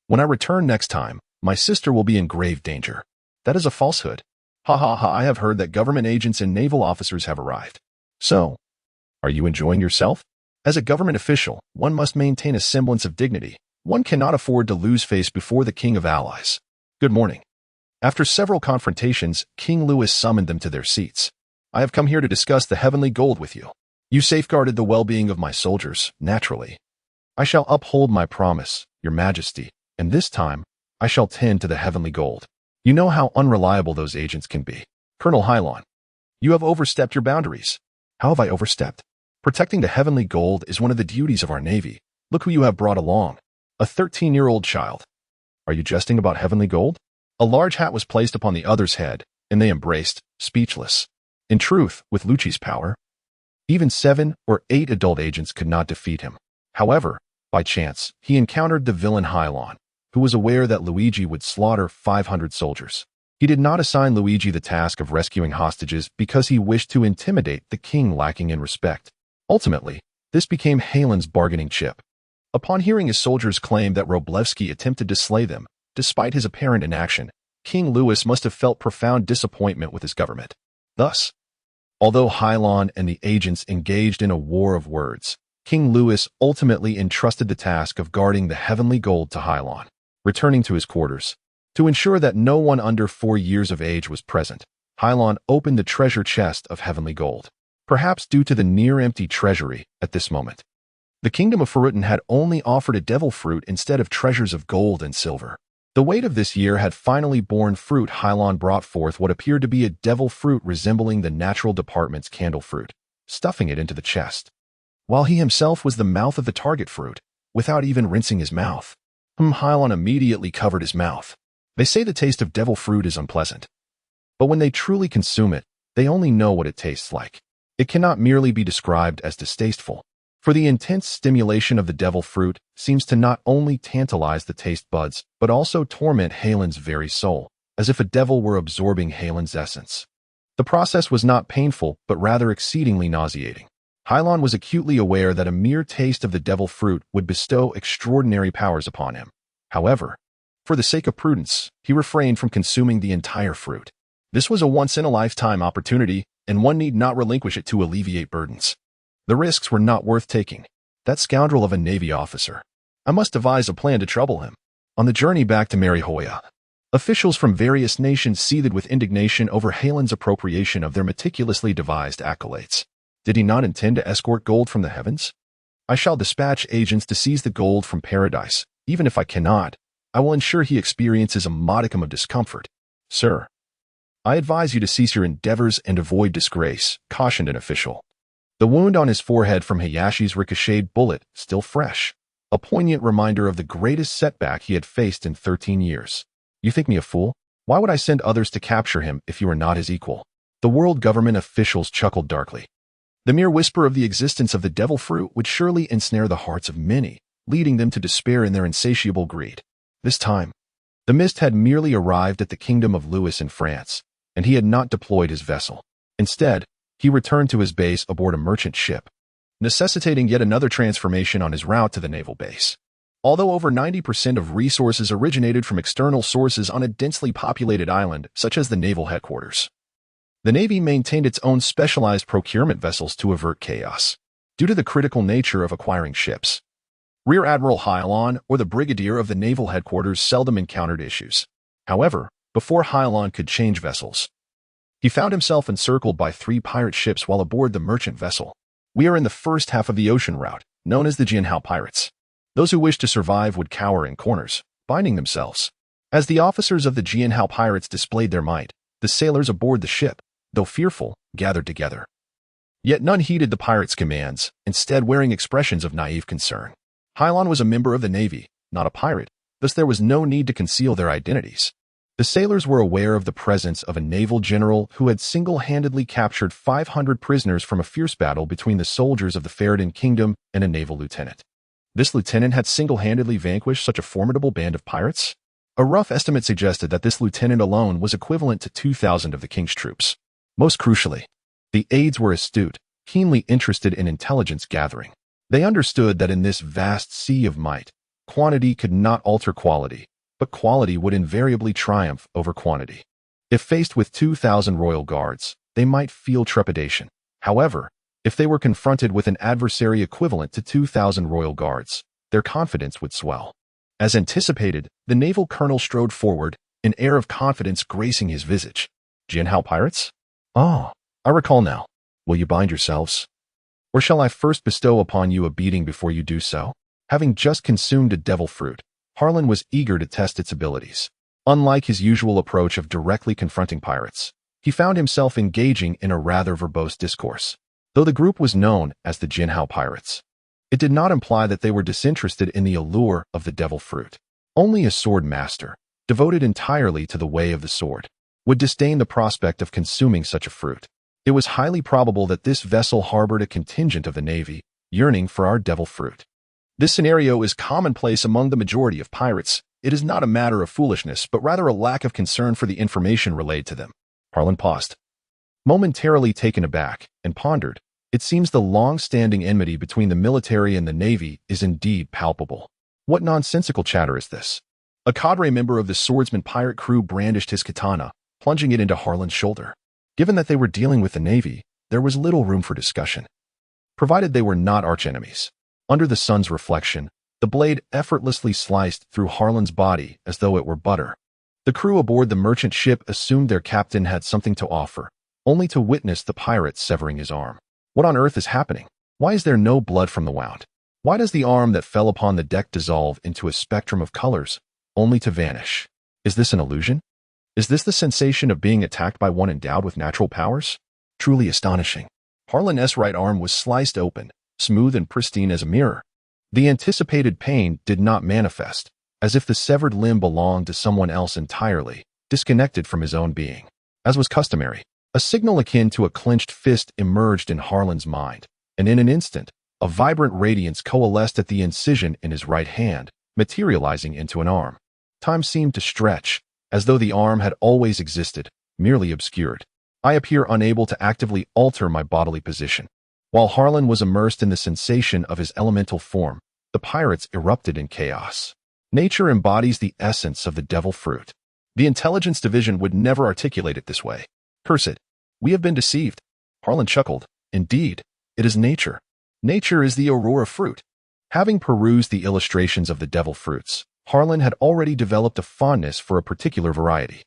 When I return next time, my sister will be in grave danger. That is a falsehood. Ha ha ha, I have heard that government agents and naval officers have arrived. So, are you enjoying yourself? As a government official, one must maintain a semblance of dignity. One cannot afford to lose face before the King of Allies. Good morning. After several confrontations, King Louis summoned them to their seats. I have come here to discuss the heavenly gold with you. You safeguarded the well-being of my soldiers, naturally. I shall uphold my promise, Your Majesty, and this time, I shall tend to the heavenly gold. You know how unreliable those agents can be. Colonel Hylon, you have overstepped your boundaries. How have I overstepped? Protecting the heavenly gold is one of the duties of our Navy. Look who you have brought along. A 13-year-old child. Are you jesting about heavenly gold? A large hat was placed upon the other's head, and they embraced, speechless. In truth, with Lucci's power, even 7 or 8 adult agents could not defeat him. However, by chance, he encountered the villain Hylon, who was aware that Luigi would slaughter 500 soldiers. He did not assign Luigi the task of rescuing hostages because he wished to intimidate the king, lacking in respect. Ultimately, this became Halen's bargaining chip. Upon hearing his soldiers claim that Roblevsky attempted to slay them, despite his apparent inaction, King Louis must have felt profound disappointment with his government. Thus, although Hylon and the agents engaged in a war of words, King Louis ultimately entrusted the task of guarding the heavenly gold to Hylon. Returning to his quarters, to ensure that no one under 4 years of age was present, Hylon opened the treasure chest of heavenly gold. Perhaps due to the near-empty treasury at this moment, the kingdom of Farutin had only offered a devil fruit instead of treasures of gold and silver. The weight of this year had finally borne fruit. Hylon brought forth what appeared to be a devil fruit resembling the natural department's candle fruit, stuffing it into the chest, while he himself was the mouth of the target fruit, without even rinsing his mouth. Hylon immediately covered his mouth. They say the taste of devil fruit is unpleasant, but when they truly consume it, they only know what it tastes like. It cannot merely be described as distasteful, for the intense stimulation of the devil fruit seems to not only tantalize the taste buds, but also torment Halen's very soul, as if a devil were absorbing Halen's essence. The process was not painful, but rather exceedingly nauseating. Hylon was acutely aware that a mere taste of the devil fruit would bestow extraordinary powers upon him. However, for the sake of prudence, he refrained from consuming the entire fruit. This was a once-in-a-lifetime opportunity, and one need not relinquish it to alleviate burdens. The risks were not worth taking. That scoundrel of a Navy officer. I must devise a plan to trouble him. On the journey back to Marihoya, officials from various nations seethed with indignation over Halen's appropriation of their meticulously devised accolades. Did he not intend to escort gold from the heavens? I shall dispatch agents to seize the gold from paradise. Even if I cannot, I will ensure he experiences a modicum of discomfort. Sir, I advise you to cease your endeavors and avoid disgrace, cautioned an official. The wound on his forehead from Hayashi's ricocheted bullet, still fresh, a poignant reminder of the greatest setback he had faced in 13 years. You think me a fool? Why would I send others to capture him if you are not his equal? The world government officials chuckled darkly. The mere whisper of the existence of the devil fruit would surely ensnare the hearts of many, leading them to despair in their insatiable greed. This time, the mist had merely arrived at the kingdom of Louis in France, and he had not deployed his vessel. Instead, he returned to his base aboard a merchant ship, necessitating yet another transformation on his route to the naval base. Although over 90% of resources originated from external sources on a densely populated island, such as the naval headquarters, the Navy maintained its own specialized procurement vessels to avert chaos. Due to the critical nature of acquiring ships, Rear Admiral Hylon or the Brigadier of the naval headquarters seldom encountered issues. However, before Hylon could change vessels, He found himself encircled by 3 pirate ships while aboard the merchant vessel. We are in the first half of the ocean route, known as the Jianhao Pirates. Those who wish to survive would cower in corners, binding themselves. As the officers of the Jianhao Pirates displayed their might, the sailors aboard the ship, though fearful, gathered together. Yet none heeded the pirates' commands, instead wearing expressions of naive concern. Hylon was a member of the Navy, not a pirate, thus there was no need to conceal their identities. The sailors were aware of the presence of a naval general who had single-handedly captured 500 prisoners from a fierce battle between the soldiers of the Faradin Kingdom and a naval lieutenant. This lieutenant had single-handedly vanquished such a formidable band of pirates? A rough estimate suggested that this lieutenant alone was equivalent to 2,000 of the king's troops. Most crucially, the aides were astute, keenly interested in intelligence gathering. They understood that in this vast sea of might, quantity could not alter quality, but quality would invariably triumph over quantity. If faced with 2,000 royal guards, they might feel trepidation. However, if they were confronted with an adversary equivalent to 2,000 royal guards, their confidence would swell. As anticipated, the naval colonel strode forward, an air of confidence gracing his visage. Jianhao Pirates? Ah, I recall now. Will you bind yourselves? Or shall I first bestow upon you a beating before you do so? Having just consumed a devil fruit, Harlan was eager to test its abilities. Unlike his usual approach of directly confronting pirates, he found himself engaging in a rather verbose discourse. Though the group was known as the Jianhao Pirates, it did not imply that they were disinterested in the allure of the devil fruit. Only a sword master, devoted entirely to the way of the sword, would disdain the prospect of consuming such a fruit. It was highly probable that this vessel harbored a contingent of the Navy, yearning for our devil fruit. This scenario is commonplace among the majority of pirates. It is not a matter of foolishness, but rather a lack of concern for the information relayed to them. Harlan paused, momentarily taken aback, and pondered. It seems the long-standing enmity between the military and the Navy is indeed palpable. What nonsensical chatter is this? A cadre member of the swordsman pirate crew brandished his katana, plunging it into Harlan's shoulder. Given that they were dealing with the Navy, there was little room for discussion, provided they were not archenemies. Under the sun's reflection, the blade effortlessly sliced through Harlan's body as though it were butter. The crew aboard the merchant ship assumed their captain had something to offer, only to witness the pirate severing his arm. What on earth is happening? Why is there no blood from the wound? Why does the arm that fell upon the deck dissolve into a spectrum of colors, only to vanish? Is this an illusion? Is this the sensation of being attacked by one endowed with natural powers? Truly astonishing. Harlan's right arm was sliced open, smooth and pristine as a mirror. The anticipated pain did not manifest, as if the severed limb belonged to someone else entirely, disconnected from his own being. As was customary, a signal akin to a clenched fist emerged in Harlan's mind, and in an instant, a vibrant radiance coalesced at the incision in his right hand, materializing into an arm. Time seemed to stretch, as though the arm had always existed, merely obscured. I appear unable to actively alter my bodily position. While Harlan was immersed in the sensation of his elemental form, the pirates erupted in chaos. Nature embodies the essence of the devil fruit. The intelligence division would never articulate it this way. Curse it. We have been deceived. Harlan chuckled. Indeed, it is nature. Nature is the aurora fruit. Having perused the illustrations of the devil fruits, Harlan had already developed a fondness for a particular variety.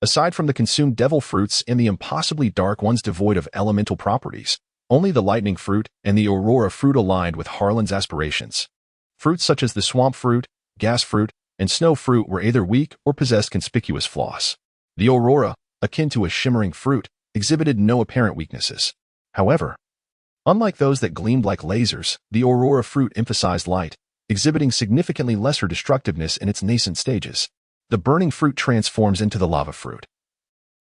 Aside from the consumed devil fruits and the impossibly dark ones devoid of elemental properties, only the lightning fruit and the aurora fruit aligned with Harlan's aspirations. Fruits such as the swamp fruit, gas fruit, and snow fruit were either weak or possessed conspicuous flaws. The aurora, akin to a shimmering fruit, exhibited no apparent weaknesses. However, unlike those that gleamed like lasers, the aurora fruit emphasized light, exhibiting significantly lesser destructiveness in its nascent stages. The burning fruit transforms into the lava fruit,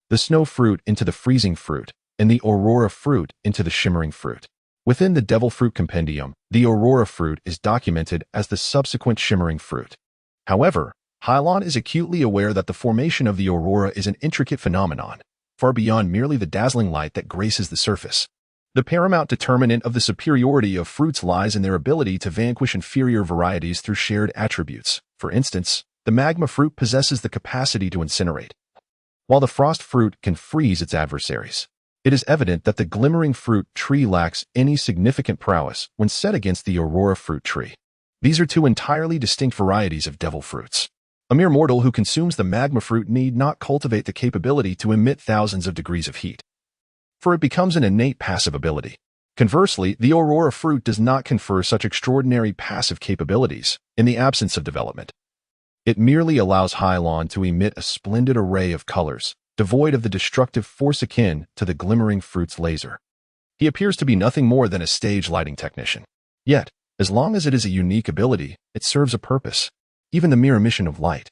the snow fruit into the freezing fruit, and the aurora fruit into the shimmering fruit. Within the devil fruit compendium, the aurora fruit is documented as the subsequent shimmering fruit. However, Hylon is acutely aware that the formation of the aurora is an intricate phenomenon, far beyond merely the dazzling light that graces the surface. The paramount determinant of the superiority of fruits lies in their ability to vanquish inferior varieties through shared attributes. For instance, the magma fruit possesses the capacity to incinerate, while the frost fruit can freeze its adversaries. It is evident that the glimmering fruit tree lacks any significant prowess when set against the aurora fruit tree. These are two entirely distinct varieties of devil fruits. A mere mortal who consumes the magma fruit need not cultivate the capability to emit thousands of degrees of heat, for it becomes an innate passive ability. Conversely, the aurora fruit does not confer such extraordinary passive capabilities in the absence of development. It merely allows Hylon to emit a splendid array of colors, devoid of the destructive force akin to the glimmering fruit's laser. He appears to be nothing more than a stage lighting technician. Yet, as long as it is a unique ability, it serves a purpose. Even the mere emission of light,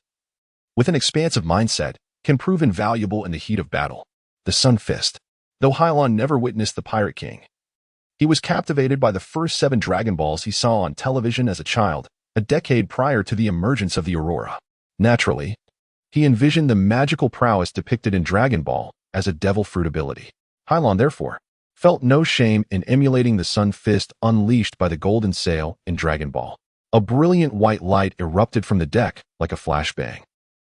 with an expansive mindset, can prove invaluable in the heat of battle. The Sun Fist. Though Hylon never witnessed the Pirate King, he was captivated by the first 7 Dragon Balls he saw on television as a child, a decade prior to the emergence of the Aurora. Naturally, he envisioned the magical prowess depicted in Dragon Ball as a devil fruit ability. Hylon, therefore, felt no shame in emulating the Sun Fist unleashed by the Golden Sail in Dragon Ball. A brilliant white light erupted from the deck like a flashbang,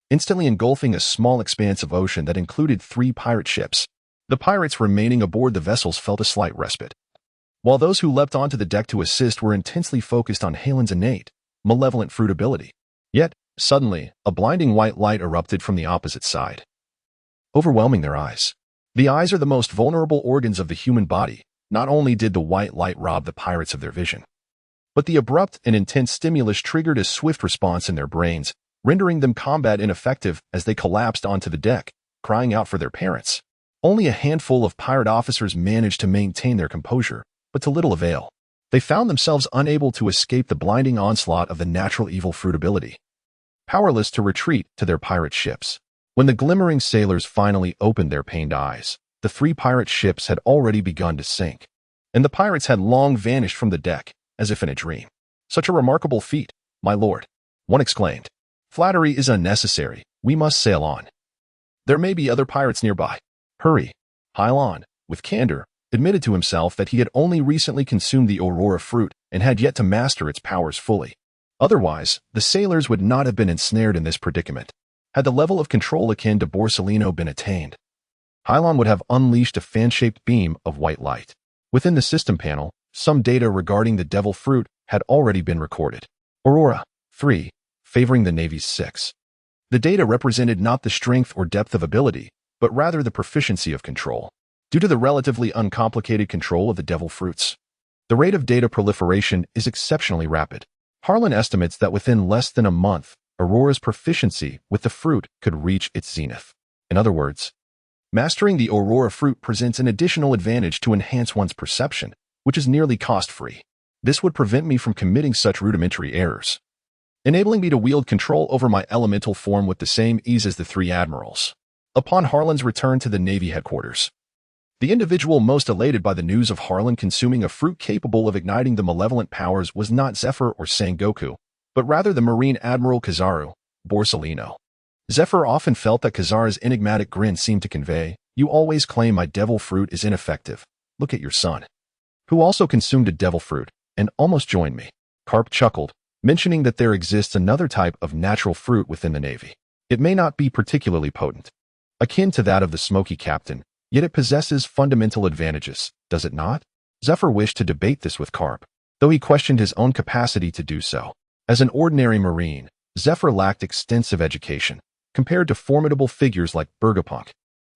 instantly engulfing a small expanse of ocean that included 3 pirate ships. The pirates remaining aboard the vessels felt a slight respite, while those who leapt onto the deck to assist were intensely focused on Halen's innate, malevolent fruit ability. Yet, suddenly, a blinding white light erupted from the opposite side, overwhelming their eyes. The eyes are the most vulnerable organs of the human body. Not only did the white light rob the pirates of their vision, but the abrupt and intense stimulus triggered a swift response in their brains, rendering them combat ineffective as they collapsed onto the deck, crying out for their parents. Only a handful of pirate officers managed to maintain their composure, but to little avail. They found themselves unable to escape the blinding onslaught of the natural evil fruit ability, powerless to retreat to their pirate ships. When the glimmering sailors finally opened their pained eyes, the 3 pirate ships had already begun to sink, and the pirates had long vanished from the deck, as if in a dream. "Such a remarkable feat, my lord," one exclaimed. "Flattery is unnecessary. We must sail on. There may be other pirates nearby. Hurry." Hylon, with candor, admitted to himself that he had only recently consumed the aurora fruit and had yet to master its powers fully. Otherwise, the sailors would not have been ensnared in this predicament. Had the level of control akin to Borsalino been attained, Hylon would have unleashed a fan-shaped beam of white light. Within the system panel, some data regarding the devil fruit had already been recorded. Aurora 3, favoring the Navy's 6. The data represented not the strength or depth of ability, but rather the proficiency of control. Due to the relatively uncomplicated control of the devil fruits, the rate of data proliferation is exceptionally rapid. Harlan estimates that within less than a month, Aurora's proficiency with the fruit could reach its zenith. In other words, mastering the Aurora fruit presents an additional advantage to enhance one's perception, which is nearly cost-free. This would prevent me from committing such rudimentary errors, enabling me to wield control over my elemental form with the same ease as the 3 admirals. Upon Harlan's return to the Navy headquarters, the individual most elated by the news of Harlan consuming a fruit capable of igniting the malevolent powers was not Zephyr or Sengoku, but rather the Marine Admiral Kizaru, Borsalino. Zephyr often felt that Kizaru's enigmatic grin seemed to convey, "You always claim my devil fruit is ineffective. Look at your son, who also consumed a devil fruit and almost joined me." Karp chuckled, mentioning that there exists another type of natural fruit within the Navy. It may not be particularly potent, akin to that of the Smoky Captain, yet it possesses fundamental advantages, does it not? Zephyr wished to debate this with Karp, though he questioned his own capacity to do so. As an ordinary Marine, Zephyr lacked extensive education, compared to formidable figures like Bergapunk.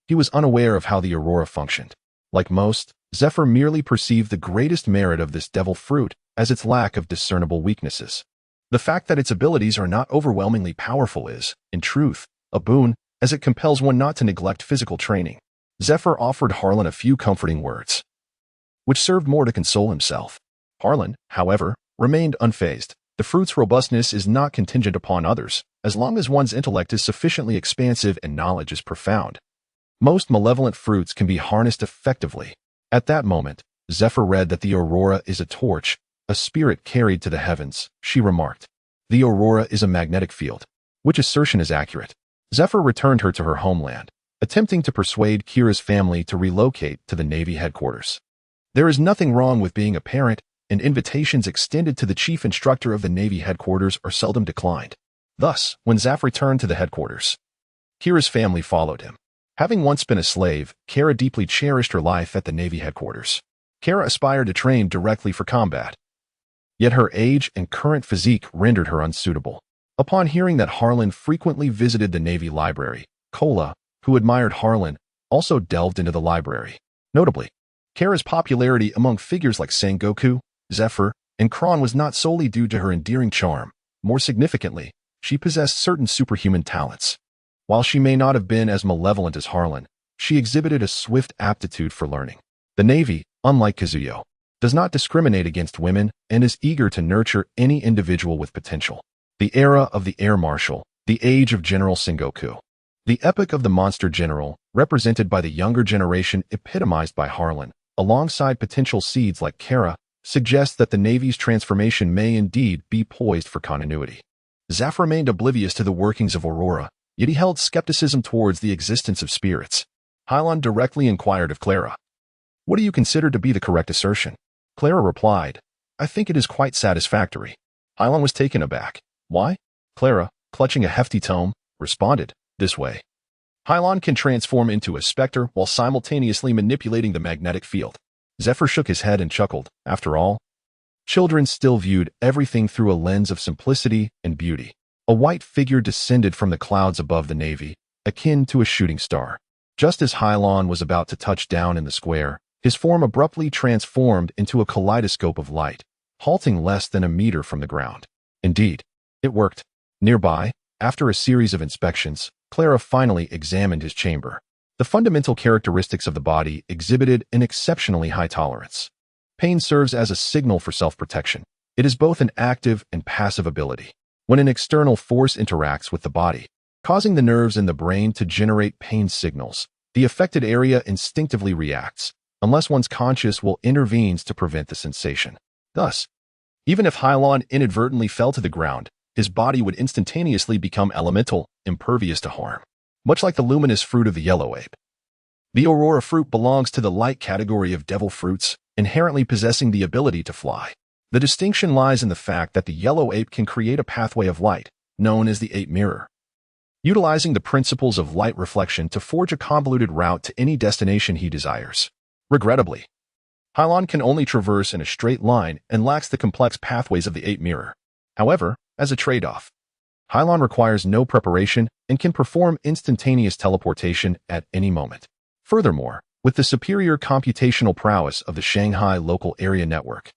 He was unaware of how the Aurora functioned. Like most, Zephyr merely perceived the greatest merit of this devil fruit as its lack of discernible weaknesses. The fact that its abilities are not overwhelmingly powerful is, in truth, a boon, as it compels one not to neglect physical training. Zephyr offered Harlan a few comforting words, which served more to console himself. Harlan, however, remained unfazed. The fruit's robustness is not contingent upon others, as long as one's intellect is sufficiently expansive and knowledge is profound. Most malevolent fruits can be harnessed effectively. At that moment, Zephyr read that the Aurora is a torch, a spirit carried to the heavens, she remarked. The Aurora is a magnetic field. Which assertion is accurate? Zephyr returned her to her homeland, attempting to persuade Kira's family to relocate to the Navy headquarters. There is nothing wrong with being a parent, and invitations extended to the chief instructor of the Navy headquarters are seldom declined. Thus, when Zephyr returned to the headquarters, Kira's family followed him. Having once been a slave, Kira deeply cherished her life at the Navy headquarters. Kira aspired to train directly for combat, yet her age and current physique rendered her unsuitable. Upon hearing that Harlan frequently visited the Navy library, Kola, who admired Harlan, also delved into the library. Notably, Kara's popularity among figures like Sengoku, Zephyr, and Kron was not solely due to her endearing charm. More significantly, she possessed certain superhuman talents. While she may not have been as malevolent as Harlan, she exhibited a swift aptitude for learning. The Navy, unlike Kazuyo, does not discriminate against women and is eager to nurture any individual with potential. The era of the Air Marshal, the age of General Sengoku. The epic of the monster general, represented by the younger generation epitomized by Harlan, alongside potential seeds like Kara, suggests that the Navy's transformation may indeed be poised for continuity. Zeph remained oblivious to the workings of Aurora, yet he held skepticism towards the existence of spirits. Hylon directly inquired of Clara, "What do you consider to be the correct assertion?" Clara replied, "I think it is quite satisfactory." Hylon was taken aback. "Why?" Clara, clutching a hefty tome, responded, "This way. Hylon can transform into a specter while simultaneously manipulating the magnetic field." Zephyr shook his head and chuckled. After all, children still viewed everything through a lens of simplicity and beauty. A white figure descended from the clouds above the Navy, akin to a shooting star. Just as Hylon was about to touch down in the square, his form abruptly transformed into a kaleidoscope of light, halting less than a meter from the ground. Indeed, it worked. Nearby, after a series of inspections, Clara finally examined his chamber. The fundamental characteristics of the body exhibited an exceptionally high tolerance. Pain serves as a signal for self-protection. It is both an active and passive ability. When an external force interacts with the body, causing the nerves in the brain to generate pain signals, the affected area instinctively reacts, unless one's conscious will intervenes to prevent the sensation. Thus, even if Hylon inadvertently fell to the ground, his body would instantaneously become elemental, impervious to harm. Much like the luminous fruit of the yellow ape. The Aurora fruit belongs to the light category of devil fruits, inherently possessing the ability to fly. The distinction lies in the fact that the yellow ape can create a pathway of light, known as the ape mirror, utilizing the principles of light reflection to forge a convoluted route to any destination he desires. Regrettably, Hylon can only traverse in a straight line and lacks the complex pathways of the ape mirror. However, as a trade-off, Hylon requires no preparation and can perform instantaneous teleportation at any moment. Furthermore, with the superior computational prowess of the Shanghai Local Area Network,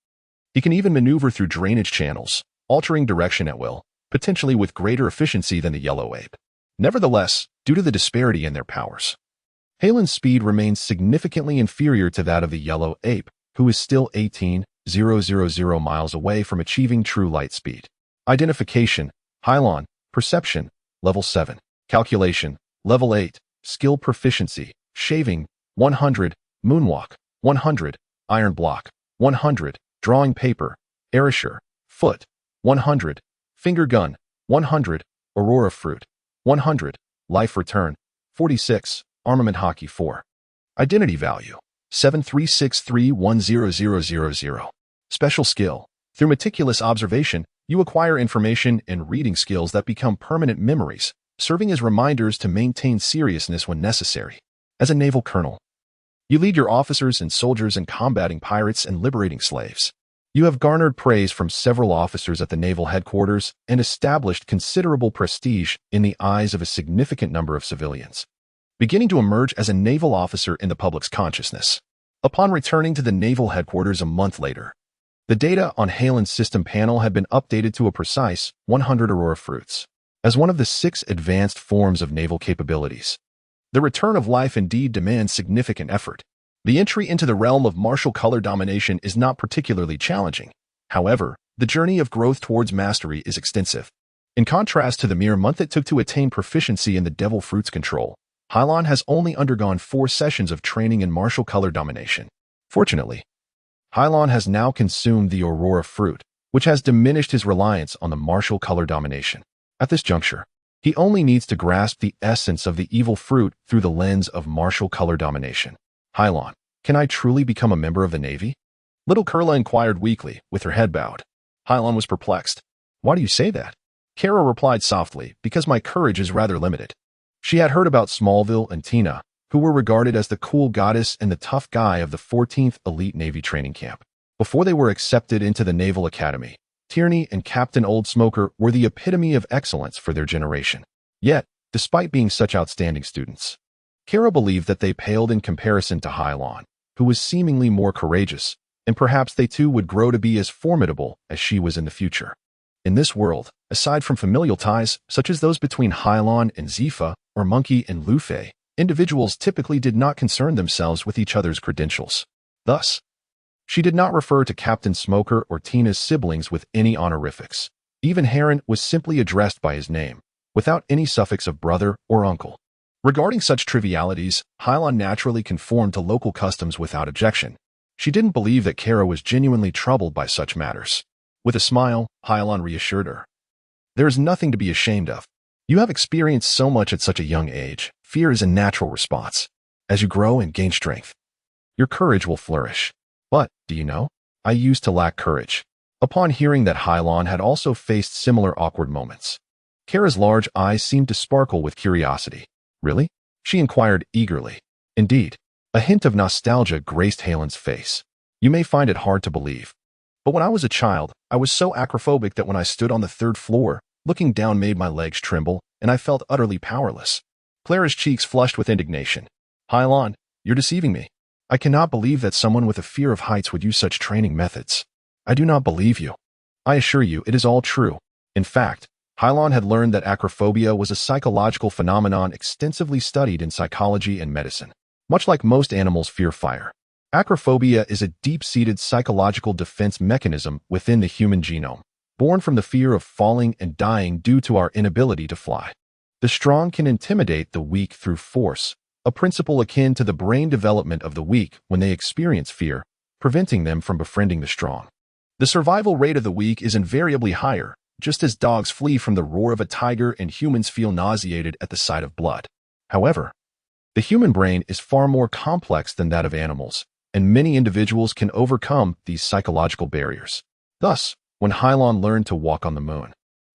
he can even maneuver through drainage channels, altering direction at will, potentially with greater efficiency than the yellow ape. Nevertheless, due to the disparity in their powers, Halen's speed remains significantly inferior to that of the yellow ape, who is still 18,000 miles away from achieving true light speed. Identification, Hylon, Perception, Level 7. Calculation, Level 8. Skill Proficiency, Shaving, 100. Moonwalk, 100. Iron Block, 100. Drawing Paper, Erasure, Foot, 100. Finger Gun, 100. Aurora Fruit, 100. Life Return, 46. Armament Hockey 4. Identity Value, 736310000. Special Skill. Through meticulous observation, you acquire information and reading skills that become permanent memories, serving as reminders to maintain seriousness when necessary. As a naval colonel, you lead your officers and soldiers in combating pirates and liberating slaves. You have garnered praise from several officers at the naval headquarters and established considerable prestige in the eyes of a significant number of civilians, beginning to emerge as a naval officer in the public's consciousness. Upon returning to the naval headquarters a month later, the data on Halen's system panel had been updated to a precise 100 Aurora fruits. As one of the 6 advanced forms of naval capabilities, the return of life indeed demands significant effort. The entry into the realm of martial color domination is not particularly challenging. However, the journey of growth towards mastery is extensive. In contrast to the mere month it took to attain proficiency in the devil fruits control, Hylon has only undergone 4 sessions of training in martial color domination. Fortunately, Hylon has now consumed the Aurora fruit, which has diminished his reliance on the martial color domination. At this juncture, he only needs to grasp the essence of the evil fruit through the lens of martial color domination. Hylon, can I truly become a member of the Navy? Little Kurla inquired weakly, with her head bowed. Hylon was perplexed. Why do you say that? Kara replied softly, because my courage is rather limited. She had heard about Smallville and Tina, who were regarded as the cool goddess and the tough guy of the 14th Elite Navy Training Camp. Before they were accepted into the Naval Academy, Tierney and Captain Old Smoker were the epitome of excellence for their generation. Yet, despite being such outstanding students, Kara believed that they paled in comparison to Hylon, who was seemingly more courageous, and perhaps they too would grow to be as formidable as she was in the future. In this world, aside from familial ties, such as those between Hylon and Zifa, or Monkey and Luffy, individuals typically did not concern themselves with each other's credentials. Thus, she did not refer to Captain Smoker or Tina's siblings with any honorifics. Even Heron was simply addressed by his name, without any suffix of brother or uncle. Regarding such trivialities, Hylon naturally conformed to local customs without objection. She didn't believe that Kara was genuinely troubled by such matters. With a smile, Hylon reassured her. There is nothing to be ashamed of. You have experienced so much at such a young age. Fear is a natural response. As you grow and gain strength, your courage will flourish. But, do you know, I used to lack courage. Upon hearing that Hylon had also faced similar awkward moments, Kara's large eyes seemed to sparkle with curiosity. Really? She inquired eagerly. Indeed, a hint of nostalgia graced Halen's face. You may find it hard to believe, but when I was a child, I was so acrophobic that when I stood on the 3rd floor, looking down made my legs tremble, and I felt utterly powerless. Clara's cheeks flushed with indignation. Hylon, you're deceiving me. I cannot believe that someone with a fear of heights would use such training methods. I do not believe you. I assure you, it is all true. In fact, Hylon had learned that acrophobia was a psychological phenomenon extensively studied in psychology and medicine. Much like most animals fear fire, acrophobia is a deep-seated psychological defense mechanism within the human genome, born from the fear of falling and dying due to our inability to fly. The strong can intimidate the weak through force, a principle akin to the brain development of the weak when they experience fear, preventing them from befriending the strong. The survival rate of the weak is invariably higher, just as dogs flee from the roar of a tiger and humans feel nauseated at the sight of blood. However, the human brain is far more complex than that of animals, and many individuals can overcome these psychological barriers. Thus, when Hylon learned to walk on the moon,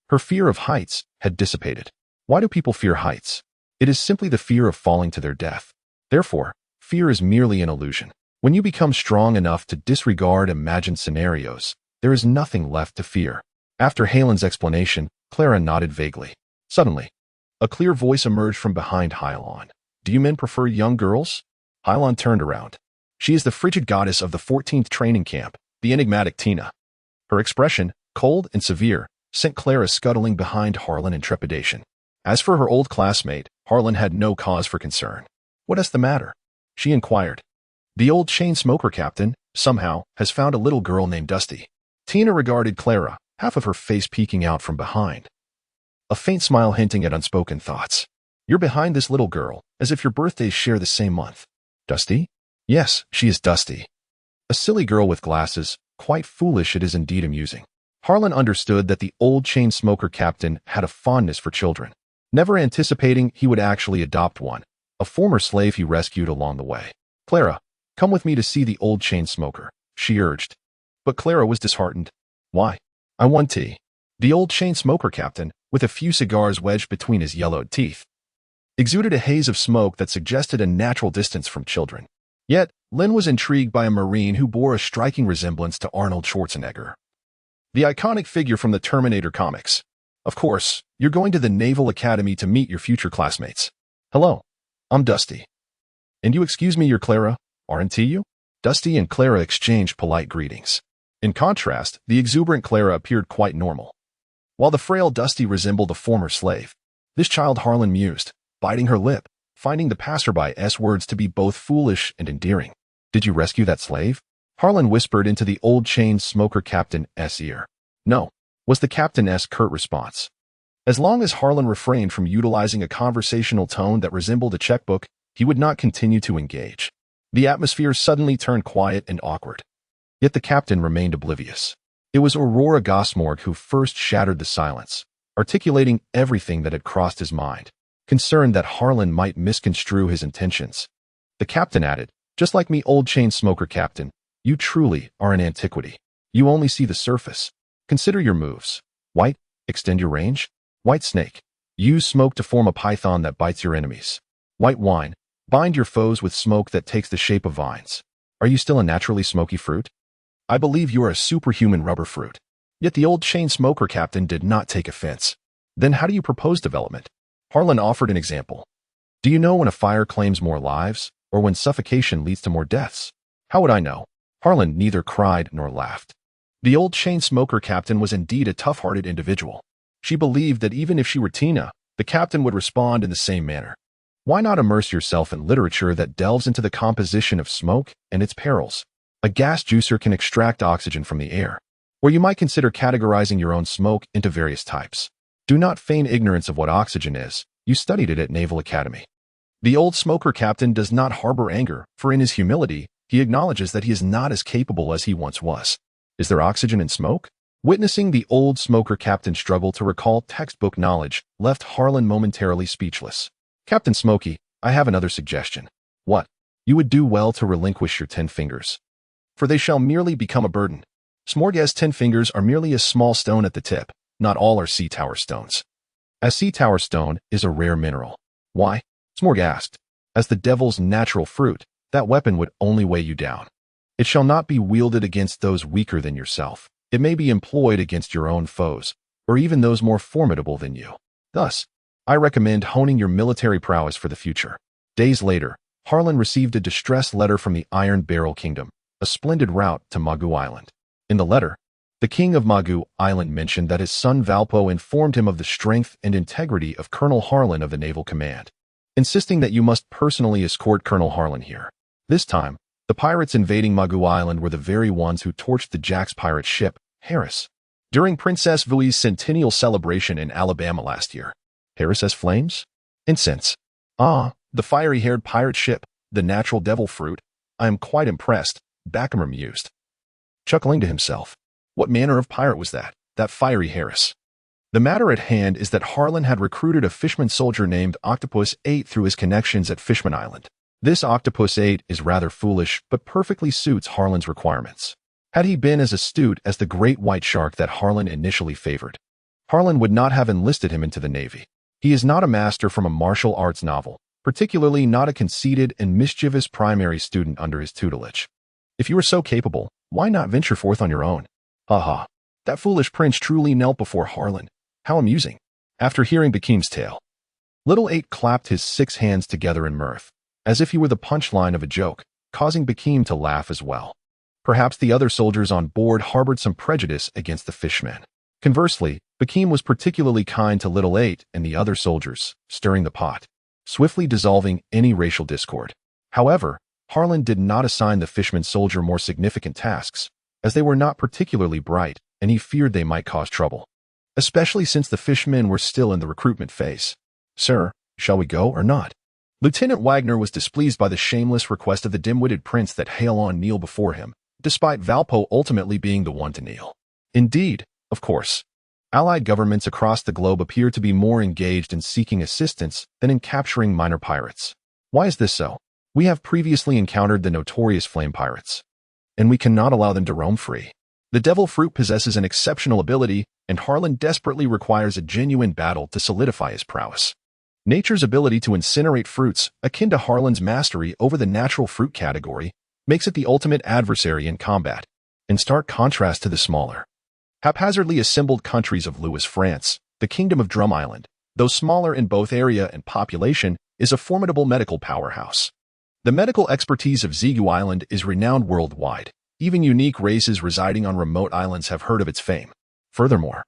her fear of heights had dissipated. Why do people fear heights? It is simply the fear of falling to their death. Therefore, fear is merely an illusion. When you become strong enough to disregard imagined scenarios, there is nothing left to fear. After Halen's explanation, Clara nodded vaguely. Suddenly, a clear voice emerged from behind Hylon. Do you men prefer young girls? Hylon turned around. She is the frigid goddess of the 14th training camp, the enigmatic Tina. Her expression, cold and severe, sent Clara scuttling behind Harlan in trepidation. As for her old classmate, Harlan had no cause for concern. What is the matter? She inquired. The old chain smoker captain, somehow, has found a little girl named Dusty. Tina regarded Clara, half of her face peeking out from behind, a faint smile hinting at unspoken thoughts. You're behind this little girl, as if your birthdays share the same month. Dusty? Yes, she is Dusty. A silly girl with glasses, quite foolish. It is indeed amusing. Harlan understood that the old chain smoker captain had a fondness for children, never anticipating he would actually adopt one, a former slave he rescued along the way. Clara, come with me to see the old chain smoker, she urged. But Clara was disheartened. Why? I want tea. The old chain smoker captain, with a few cigars wedged between his yellowed teeth, exuded a haze of smoke that suggested a natural distance from children. Yet, Lynn was intrigued by a Marine who bore a striking resemblance to Arnold Schwarzenegger, the iconic figure from the Terminator comics. Of course, you're going to the Naval Academy to meet your future classmates. Hello, I'm Dusty. And you excuse me, you're Clara, aren't you? Dusty and Clara exchanged polite greetings. In contrast, the exuberant Clara appeared quite normal, while the frail Dusty resembled a former slave. This child, Harlan mused, biting her lip, finding the passerby's words to be both foolish and endearing. Did you rescue that slave? Harlan whispered into the old chain smoker captain's ear. No, was the captain's curt response. As long as Harlan refrained from utilizing a conversational tone that resembled a checkbook, he would not continue to engage. The atmosphere suddenly turned quiet and awkward. Yet the captain remained oblivious. It was Aurora Gosmorg who first shattered the silence, articulating everything that had crossed his mind, concerned that Harlan might misconstrue his intentions. The captain added, just like me, old chain smoker captain, you truly are an antiquity. You only see the surface. Consider your moves. White, extend your range. White snake, use smoke to form a python that bites your enemies. White wine, bind your foes with smoke that takes the shape of vines. Are you still a naturally smoky fruit? I believe you are a superhuman rubber fruit. Yet the old chain smoker captain did not take offense. Then how do you propose development? Harlan offered an example. Do you know when a fire claims more lives, or when suffocation leads to more deaths? How would I know? Harlan neither cried nor laughed. The old chain smoker captain was indeed a tough-hearted individual. She believed that even if she were Tina, the captain would respond in the same manner. Why not immerse yourself in literature that delves into the composition of smoke and its perils? A gas juicer can extract oxygen from the air. Or you might consider categorizing your own smoke into various types. Do not feign ignorance of what oxygen is. You studied it at Naval Academy. The old smoker captain does not harbor anger, for in his humility, he acknowledges that he is not as capable as he once was. Is there oxygen in smoke? Witnessing the old smoker captain struggle to recall textbook knowledge left Harlan momentarily speechless. Captain Smokey, I have another suggestion. What? You would do well to relinquish your 10 fingers. For they shall merely become a burden. Smorgas's 10 fingers are merely a small stone at the tip. Not all are sea tower stones. As sea tower stone is a rare mineral. Why? Smorg asked. As the devil's natural fruit, that weapon would only weigh you down. It shall not be wielded against those weaker than yourself. It may be employed against your own foes, or even those more formidable than you. Thus, I recommend honing your military prowess for the future. Days later, Harlan received a distress letter from the Iron Barrel Kingdom, a splendid route to Magu Island. In the letter, the king of Magu Island mentioned that his son Valpo informed him of the strength and integrity of Colonel Harlan of the Naval Command, insisting that you must personally escort Colonel Harlan here. This time, the pirates invading Magu Island were the very ones who torched the Jack's pirate ship, Harris, during Princess Vui's centennial celebration in Alabama last year. Harris as flames? Incense. Ah, the fiery-haired pirate ship, the natural devil fruit. I am quite impressed, Backamer mused, chuckling to himself. What manner of pirate was that fiery Harris? The matter at hand is that Harlan had recruited a fishman soldier named Octopus 8 through his connections at Fishman Island. This Octopus 8 is rather foolish, but perfectly suits Harlan's requirements. Had he been as astute as the great white shark that Harlan initially favored, Harlan would not have enlisted him into the Navy. He is not a master from a martial arts novel, particularly not a conceited and mischievous primary student under his tutelage. If you are so capable, why not venture forth on your own? Ha! That foolish prince truly knelt before Harlan. How amusing. After hearing Bakim's tale, Little Eight clapped his 6 hands together in mirth, as if he were the punchline of a joke, causing Bakim to laugh as well. Perhaps the other soldiers on board harbored some prejudice against the fishmen. Conversely, Bakim was particularly kind to Little Eight and the other soldiers, stirring the pot, swiftly dissolving any racial discord. However, Harlan did not assign the fishman soldier more significant tasks, as they were not particularly bright, and he feared they might cause trouble, especially since the fishmen were still in the recruitment phase. Sir, shall we go or not? Lieutenant Wagner was displeased by the shameless request of the dim-witted prince that Halon kneel before him, despite Valpo ultimately being the one to kneel. Indeed, of course, Allied governments across the globe appear to be more engaged in seeking assistance than in capturing minor pirates. Why is this so? We have previously encountered the notorious flame pirates, and we cannot allow them to roam free. The devil fruit possesses an exceptional ability, and Harlan desperately requires a genuine battle to solidify his prowess. Nature's ability to incinerate fruits, akin to Harlan's mastery over the natural fruit category, makes it the ultimate adversary in combat, in stark contrast to the smaller, haphazardly assembled countries of Louis France. The Kingdom of Drum Island, though smaller in both area and population, is a formidable medical powerhouse. The medical expertise of Zigu Island is renowned worldwide. Even unique races residing on remote islands have heard of its fame. Furthermore,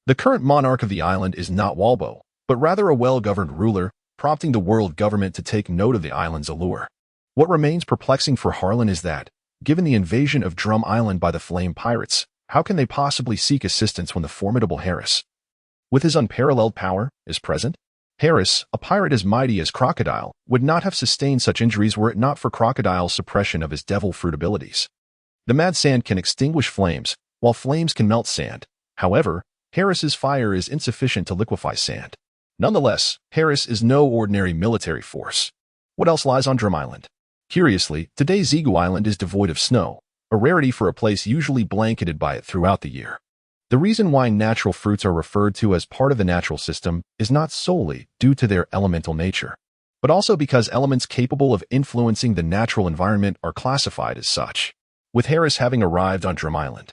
the current monarch of the island is not Walbo, but rather a well-governed ruler, prompting the world government to take note of the island's allure. What remains perplexing for Harlan is that, given the invasion of Drum Island by the Flame Pirates, how can they possibly seek assistance when the formidable Harris, with his unparalleled power, is present? Harris, a pirate as mighty as Crocodile, would not have sustained such injuries were it not for Crocodile's suppression of his devil fruit abilities. The mad sand can extinguish flames, while flames can melt sand. However, Harris's fire is insufficient to liquefy sand. Nonetheless, Harris is no ordinary military force. What else lies on Drum Island? Curiously, today Zigu Island is devoid of snow, a rarity for a place usually blanketed by it throughout the year. The reason why natural fruits are referred to as part of the natural system is not solely due to their elemental nature, but also because elements capable of influencing the natural environment are classified as such. With Harris having arrived on Drum Island,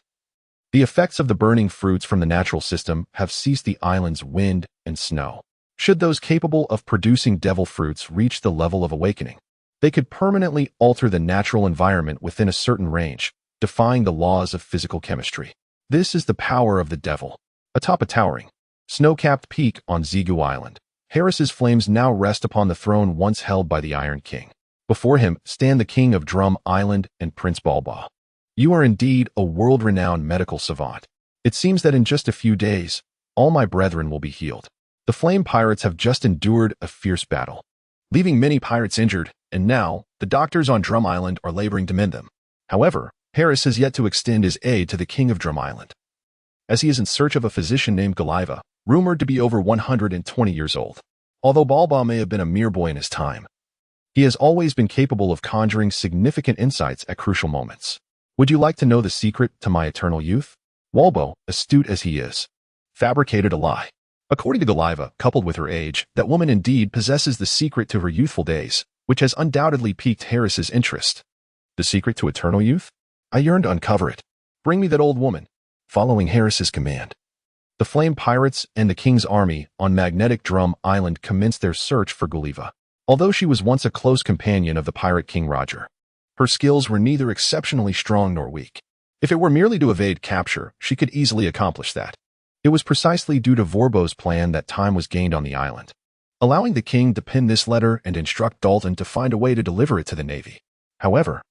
The effects of the burning fruits from the natural system have ceased the island's wind and snow. Should those capable of producing devil fruits reach the level of awakening, they could permanently alter the natural environment within a certain range, defying the laws of physical chemistry. This is the power of the devil. Atop a towering, snow-capped peak on Zigu Island, Harris's flames now rest upon the throne once held by the Iron King. Before him stand the King of Drum Island and Prince Balba. You are indeed a world-renowned medical savant. It seems that in just a few days, all my brethren will be healed. The flame pirates have just endured a fierce battle, leaving many pirates injured, and now the doctors on Drum Island are laboring to mend them. However, Harris has yet to extend his aid to the King of Drum Island, as he is in search of a physician named Galiva, rumored to be over 120 years old. Although Balba may have been a mere boy in his time, he has always been capable of conjuring significant insights at crucial moments. Would you like to know the secret to my eternal youth? Walbo, astute as he is, fabricated a lie. According to Galiva, coupled with her age, that woman indeed possesses the secret to her youthful days, which has undoubtedly piqued Harris's interest. The secret to eternal youth? I yearn to uncover it. Bring me that old woman. Following Harris's command, the Flame Pirates and the King's army on Magnetic Drum Island commenced their search for Galiva. Although she was once a close companion of the pirate King Roger, her skills were neither exceptionally strong nor weak. If it were merely to evade capture, she could easily accomplish that. It was precisely due to Vorbo's plan that time was gained on the island, allowing the king to pen this letter and instruct Dalton to find a way to deliver it to the Navy. However,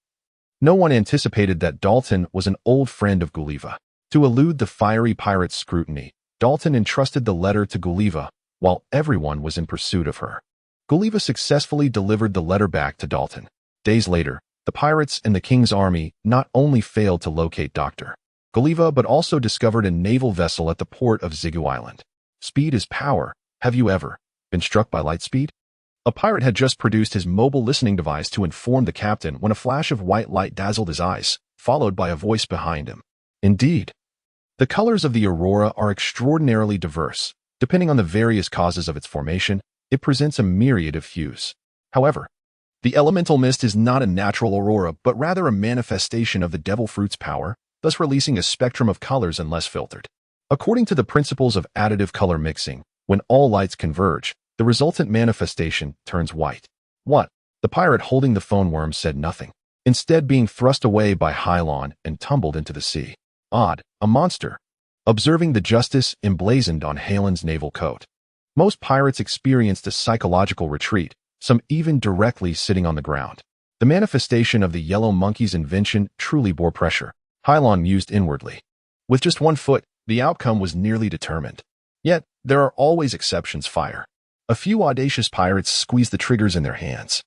no one anticipated that Dalton was an old friend of Galiva. To elude the fiery pirate's scrutiny, Dalton entrusted the letter to Galiva while everyone was in pursuit of her. Galiva successfully delivered the letter back to Dalton. Days later, the pirates and the king's army not only failed to locate Dr. Galiva but also discovered a naval vessel at the port of Zigu Island. Speed is power. Have you ever been struck by light speed? A pirate had just produced his mobile listening device to inform the captain when a flash of white light dazzled his eyes, followed by a voice behind him. Indeed, the colors of the aurora are extraordinarily diverse. Depending on the various causes of its formation, it presents a myriad of hues. However, the elemental mist is not a natural aurora, but rather a manifestation of the devil fruit's power, thus releasing a spectrum of colors unless filtered. According to the principles of additive color mixing, when all lights converge, the resultant manifestation turns white. What? The pirate holding the phone worm said nothing, instead being thrust away by Hylon and tumbled into the sea. Odd, a monster. Observing the justice emblazoned on Halen's naval coat. Most pirates experienced a psychological retreat, some even directly sitting on the ground. The manifestation of the yellow monkey's invention truly bore pressure, Hylon mused inwardly. With just 1 foot, the outcome was nearly determined. Yet, there are always exceptions. Fire. A few audacious pirates squeezed the triggers in their hands,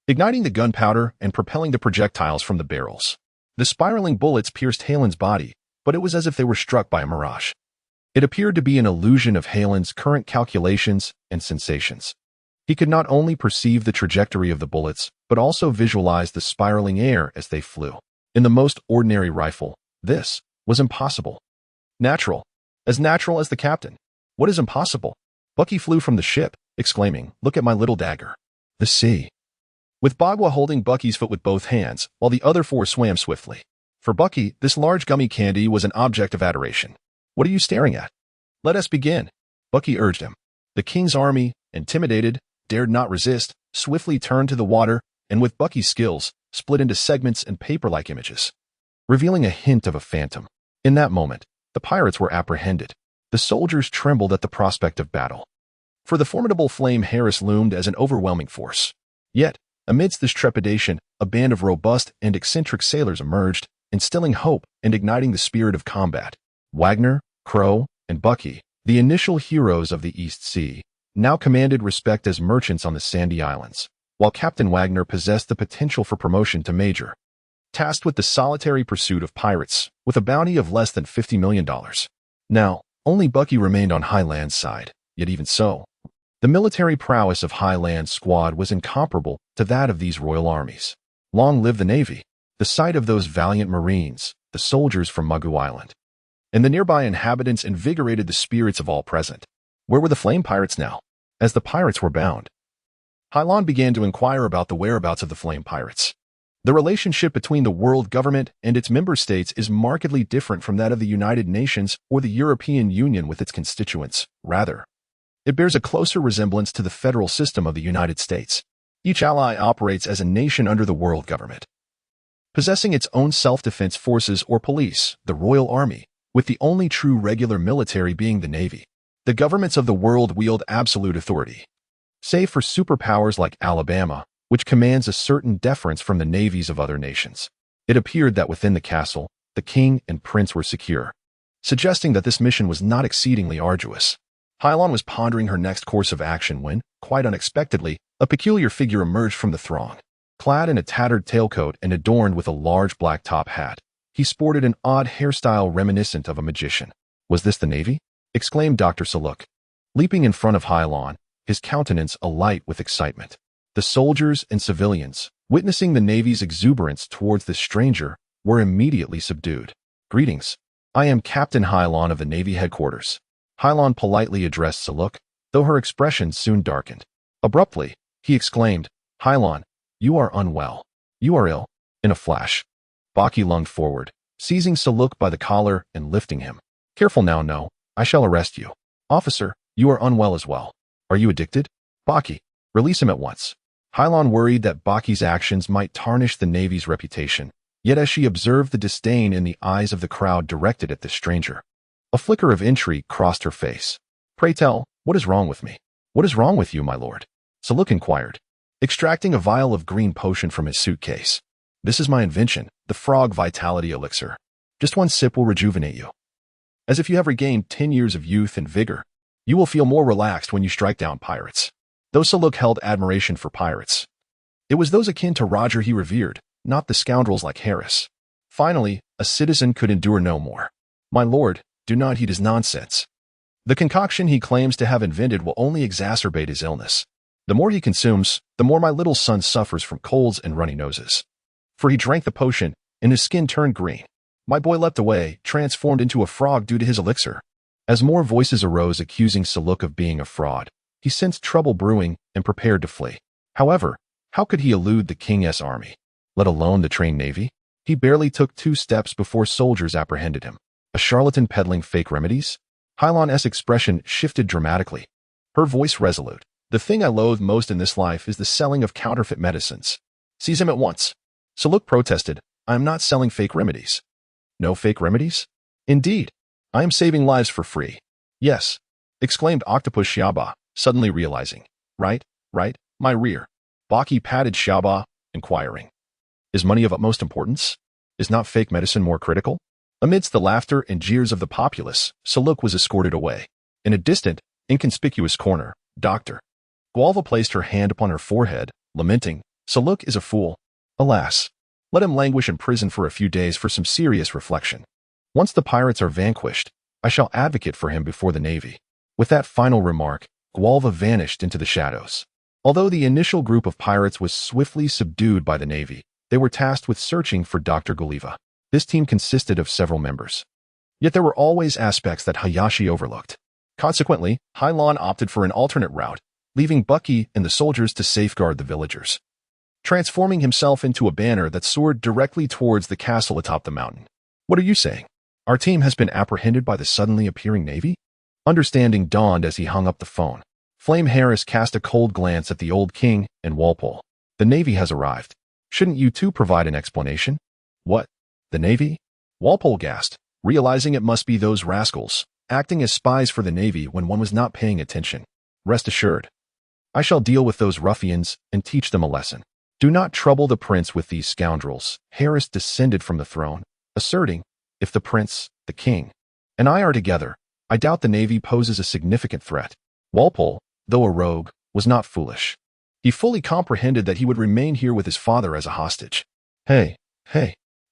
igniting the gunpowder and propelling the projectiles from the barrels. The spiraling bullets pierced Halen's body, but it was as if they were struck by a mirage. It appeared to be an illusion of Halen's current calculations and sensations. He could not only perceive the trajectory of the bullets, but also visualize the spiraling air as they flew. In the most ordinary rifle, this was impossible. Natural. As natural as the captain. What is impossible? Bucky flew from the ship, exclaiming, "Look at my little dagger." The sea. With Bagua holding Bucky's foot with both hands, while the other 4 swam swiftly. For Bucky, this large gummy candy was an object of adoration. "What are you staring at? Let us begin," Bucky urged him. The king's army, intimidated, dared not resist, swiftly turned to the water, and with Bucky's skills, split into segments and paper-like images, revealing a hint of a phantom. In that moment, the pirates were apprehended. The soldiers trembled at the prospect of battle. For the formidable flame Harris loomed as an overwhelming force. Yet, amidst this trepidation, a band of robust and eccentric sailors emerged, instilling hope and igniting the spirit of combat. Wagner, Crow, and Bucky, the initial heroes of the East Sea, now commanded respect as merchants on the Sandy Islands, while Captain Wagner possessed the potential for promotion to major, tasked with the solitary pursuit of pirates, with a bounty of less than $50 million. Now, only Bucky remained on Highland's side, yet even so, the military prowess of Highland's squad was incomparable to that of these royal armies. Long live the Navy, the sight of those valiant Marines, the soldiers from Mugu Island, and the nearby inhabitants invigorated the spirits of all present. Where were the flame pirates now? As the pirates were bound, Hylon began to inquire about the whereabouts of the flame pirates. The relationship between the world government and its member states is markedly different from that of the United Nations or the European Union with its constituents. Rather, it bears a closer resemblance to the federal system of the United States. Each ally operates as a nation under the world government, possessing its own self-defense forces or police, the Royal Army, with the only true regular military being the Navy. The governments of the world wield absolute authority, save for superpowers like Alabama, which commands a certain deference from the navies of other nations. It appeared that within the castle, the king and prince were secure, suggesting that this mission was not exceedingly arduous. Hylon was pondering her next course of action when, quite unexpectedly, a peculiar figure emerged from the throng. Clad in a tattered tailcoat and adorned with a large black top hat, he sported an odd hairstyle reminiscent of a magician. "Was this the Navy?" exclaimed Dr. Saluk, leaping in front of Hylon, his countenance alight with excitement. The soldiers and civilians, witnessing the Navy's exuberance towards this stranger, were immediately subdued. "Greetings. I am Captain Hylon of the Navy headquarters." Hylon politely addressed Saluk, though her expression soon darkened. Abruptly, he exclaimed, "Hylon, you are unwell. You are ill." In a flash, Baki lunged forward, seizing Saluk by the collar and lifting him. "Careful now, no. I shall arrest you." "Officer, you are unwell as well. Are you addicted?" "Baki, release him at once." Hylon worried that Baki's actions might tarnish the Navy's reputation, yet as she observed the disdain in the eyes of the crowd directed at this stranger, a flicker of intrigue crossed her face. "Pray tell, what is wrong with me?" "What is wrong with you, my lord?" Saluk inquired, extracting a vial of green potion from his suitcase. "This is my invention, the frog vitality elixir. Just one sip will rejuvenate you. As if you have regained 10 years of youth and vigor. You will feel more relaxed when you strike down pirates." Though Saluk held admiration for pirates, it was those akin to Roger he revered, not the scoundrels like Harris. Finally, a citizen could endure no more. "My lord, do not heed his nonsense. The concoction he claims to have invented will only exacerbate his illness. The more he consumes, the more my little son suffers from colds and runny noses." For he drank the potion, and his skin turned green. My boy leapt away, transformed into a frog due to his elixir. As more voices arose accusing Saluk of being a fraud, he sensed trouble brewing and prepared to flee. However, how could he elude the king's army, let alone the trained navy? He barely took 2 steps before soldiers apprehended him. A charlatan peddling fake remedies? Hylon's expression shifted dramatically, her voice resolute. "The thing I loathe most in this life is the selling of counterfeit medicines. Seize him at once." Saluk protested, "I am not selling fake remedies." "No fake remedies?" "Indeed. I am saving lives for free." "Yes," exclaimed Octopus Xiaoba, suddenly realizing. Right, my rear." Baki patted Xiaoba, inquiring, "Is money of utmost importance? Is not fake medicine more critical?" Amidst the laughter and jeers of the populace, Saluk was escorted away. In a distant, inconspicuous corner, Dr. Gualva placed her hand upon her forehead, lamenting, "Saluk is a fool. Alas, let him languish in prison for a few days for some serious reflection. Once the pirates are vanquished, I shall advocate for him before the Navy." With that final remark, Gualva vanished into the shadows. Although the initial group of pirates was swiftly subdued by the Navy, they were tasked with searching for Dr. Gualva. This team consisted of several members. Yet there were always aspects that Hayashi overlooked. Consequently, Hylon opted for an alternate route, leaving Bucky and the soldiers to safeguard the villagers, transforming himself into a banner that soared directly towards the castle atop the mountain. "What are you saying? Our team has been apprehended by the suddenly appearing Navy?" Understanding dawned as he hung up the phone. Flame Harris cast a cold glance at the old king and Walpole. "The Navy has arrived. Shouldn't you two provide an explanation?" "What? The Navy?" Walpole gasped, realizing it must be those rascals, acting as spies for the Navy when one was not paying attention. "Rest assured, I shall deal with those ruffians and teach them a lesson. Do not trouble the prince with these scoundrels." Harris descended from the throne, asserting, "If the prince, the king, and I are together, I doubt the Navy poses a significant threat." Walpole, though a rogue, was not foolish. He fully comprehended that he would remain here with his father as a hostage. Hey,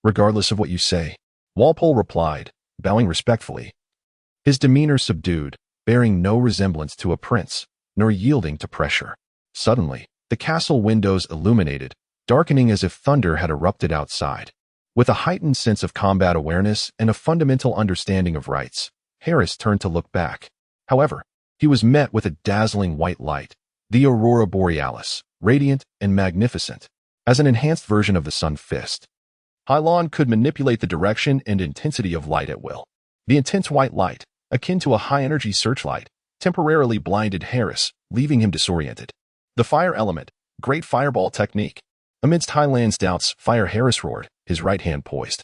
regardless of what you say," Walpole replied, bowing respectfully, his demeanor subdued, bearing no resemblance to a prince, nor yielding to pressure. Suddenly, the castle windows illuminated, darkening as if thunder had erupted outside. With a heightened sense of combat awareness and a fundamental understanding of rights, Harris turned to look back. However, he was met with a dazzling white light, the aurora borealis, radiant and magnificent. as an enhanced version of the sun fist. Hylon could manipulate the direction and intensity of light at will. The intense white light, akin to a high-energy searchlight, temporarily blinded Harris, leaving him disoriented. The fire element, great fireball technique. Amidst Hyland's doubts, Fire Harris roared, his right hand poised,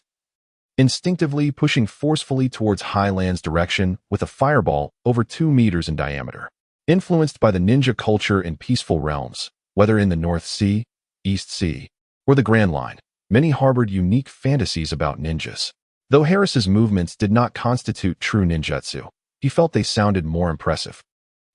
instinctively pushing forcefully towards Hyland's direction with a fireball over 2 meters in diameter. Influenced by the ninja culture in peaceful realms, whether in the North Sea, East Sea, or the Grand Line, many harbored unique fantasies about ninjas. Though Harris's movements did not constitute true ninjutsu, he felt they sounded more impressive.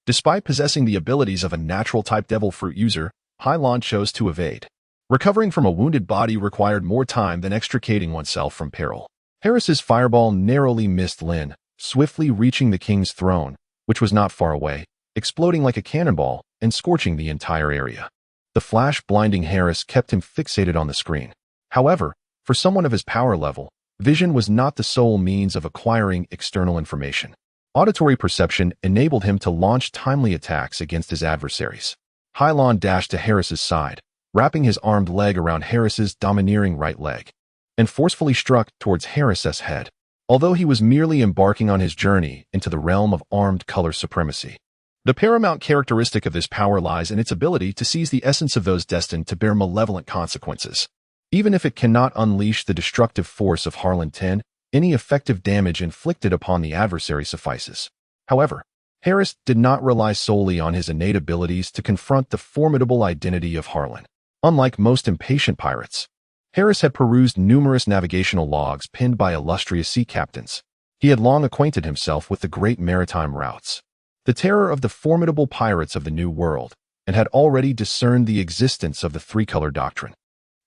Despite possessing the abilities of a natural-type devil fruit user, Hylon chose to evade. Recovering from a wounded body required more time than extricating oneself from peril. Harris's fireball narrowly missed Lin, swiftly reaching the king's throne, which was not far away, exploding like a cannonball and scorching the entire area. The flash blinding Harris kept him fixated on the screen. However, for someone of his power level, vision was not the sole means of acquiring external information. Auditory perception enabled him to launch timely attacks against his adversaries. Hylon dashed to Harris's side, wrapping his armed leg around Harris's domineering right leg, and forcefully struck towards Harris's head, although he was merely embarking on his journey into the realm of armed color supremacy. The paramount characteristic of this power lies in its ability to seize the essence of those destined to bear malevolent consequences. Even if it cannot unleash the destructive force of Harlan 10, any effective damage inflicted upon the adversary suffices. However, Harris did not rely solely on his innate abilities to confront the formidable identity of Harlan. Unlike most impatient pirates, Harris had perused numerous navigational logs penned by illustrious sea captains. He had long acquainted himself with the great maritime routes, the terror of the formidable pirates of the New World, and had already discerned the existence of the three-color doctrine.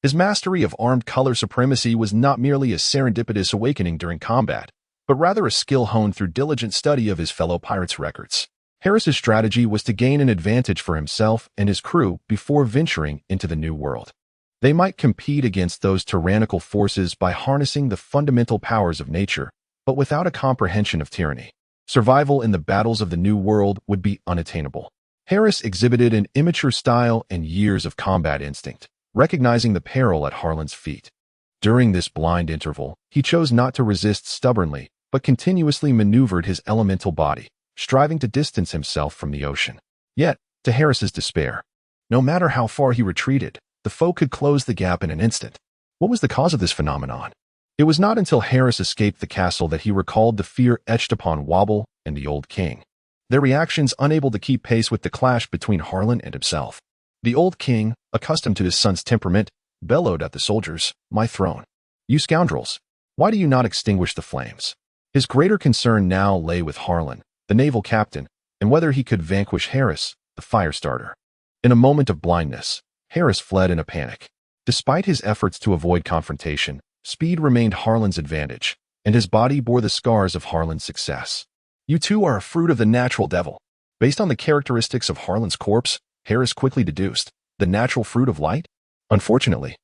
His mastery of armed color supremacy was not merely a serendipitous awakening during combat, but rather a skill honed through diligent study of his fellow pirates' records. Harris's strategy was to gain an advantage for himself and his crew before venturing into the New World. They might compete against those tyrannical forces by harnessing the fundamental powers of nature, but without a comprehension of tyranny. Survival in the battles of the New World would be unattainable. Harris exhibited an immature style and years of combat instinct, recognizing the peril at Harlan's feet. During this blind interval, he chose not to resist stubbornly, but continuously maneuvered his elemental body, striving to distance himself from the ocean. Yet, to Harris's despair, no matter how far he retreated, the foe could close the gap in an instant. What was the cause of this phenomenon? It was not until Harris escaped the castle that he recalled the fear etched upon Wobble and the old king, their reactions unable to keep pace with the clash between Harlan and himself. The old king, accustomed to his son's temperament, bellowed at the soldiers, "My throne! You scoundrels! Why do you not extinguish the flames?" His greater concern now lay with Harlan, the naval captain, and whether he could vanquish Harris, the fire starter. In a moment of blindness, Harris fled in a panic. Despite his efforts to avoid confrontation, speed remained Harlan's advantage, and his body bore the scars of Harlan's success. "You two are a fruit of the natural devil." Based on the characteristics of Harlan's corpse, Harris quickly deduced, the natural fruit of light? Unfortunately,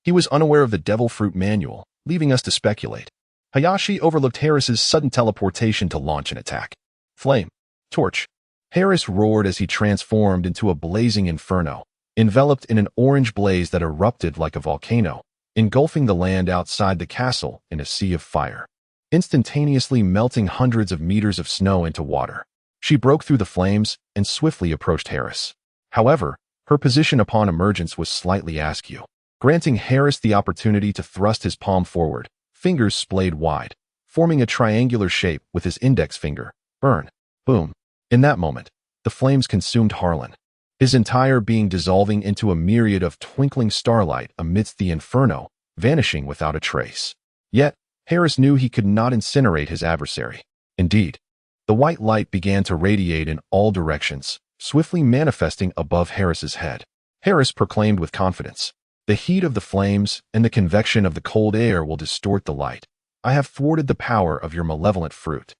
he was unaware of the devil fruit manual, leaving us to speculate. Hayashi overlooked Harris's sudden teleportation to launch an attack. Flame. Torch. Harris roared as he transformed into a blazing inferno, enveloped in an orange blaze that erupted like a volcano, engulfing the land outside the castle in a sea of fire, instantaneously melting hundreds of meters of snow into water. She broke through the flames and swiftly approached Harris. However, her position upon emergence was slightly askew, granting Harris the opportunity to thrust his palm forward, fingers splayed wide, forming a triangular shape with his index finger. Burn. Boom. In that moment, the flames consumed Harlan, his entire being dissolving into a myriad of twinkling starlight amidst the inferno, vanishing without a trace. Yet, Harris knew he could not incinerate his adversary. Indeed, the white light began to radiate in all directions, swiftly manifesting above Harris's head. Harris proclaimed with confidence, "The heat of the flames and the convection of the cold air will distort the light. I have thwarted the power of your malevolent fruit."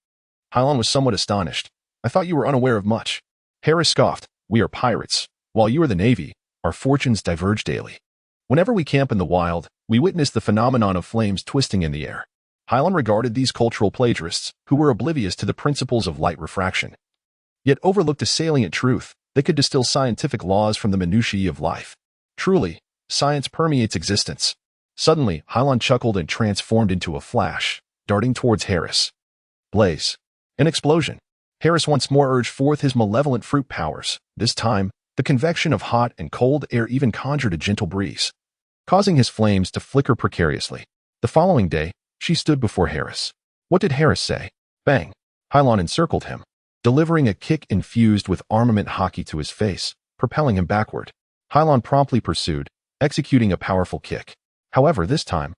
Hylon was somewhat astonished. "I thought you were unaware of much." Harris scoffed, "We are pirates. While you are the Navy, our fortunes diverge daily. Whenever we camp in the wild, we witness the phenomenon of flames twisting in the air." Hylon regarded these cultural plagiarists, who were oblivious to the principles of light refraction, yet overlooked a salient truth: they could distill scientific laws from the minutiae of life. Truly, Science permeates existence. Suddenly, Hylon chuckled and transformed into a flash, darting towards Harris. Blaze. An explosion. Harris once more urged forth his malevolent fruit powers. This time, the convection of hot and cold air even conjured a gentle breeze, causing his flames to flicker precariously. The following day, she stood before Harris. What did Harris say? Bang! Hylon encircled him, delivering a kick infused with armament hockey to his face, propelling him backward. Hylon promptly pursued, executing a powerful kick. However, this time,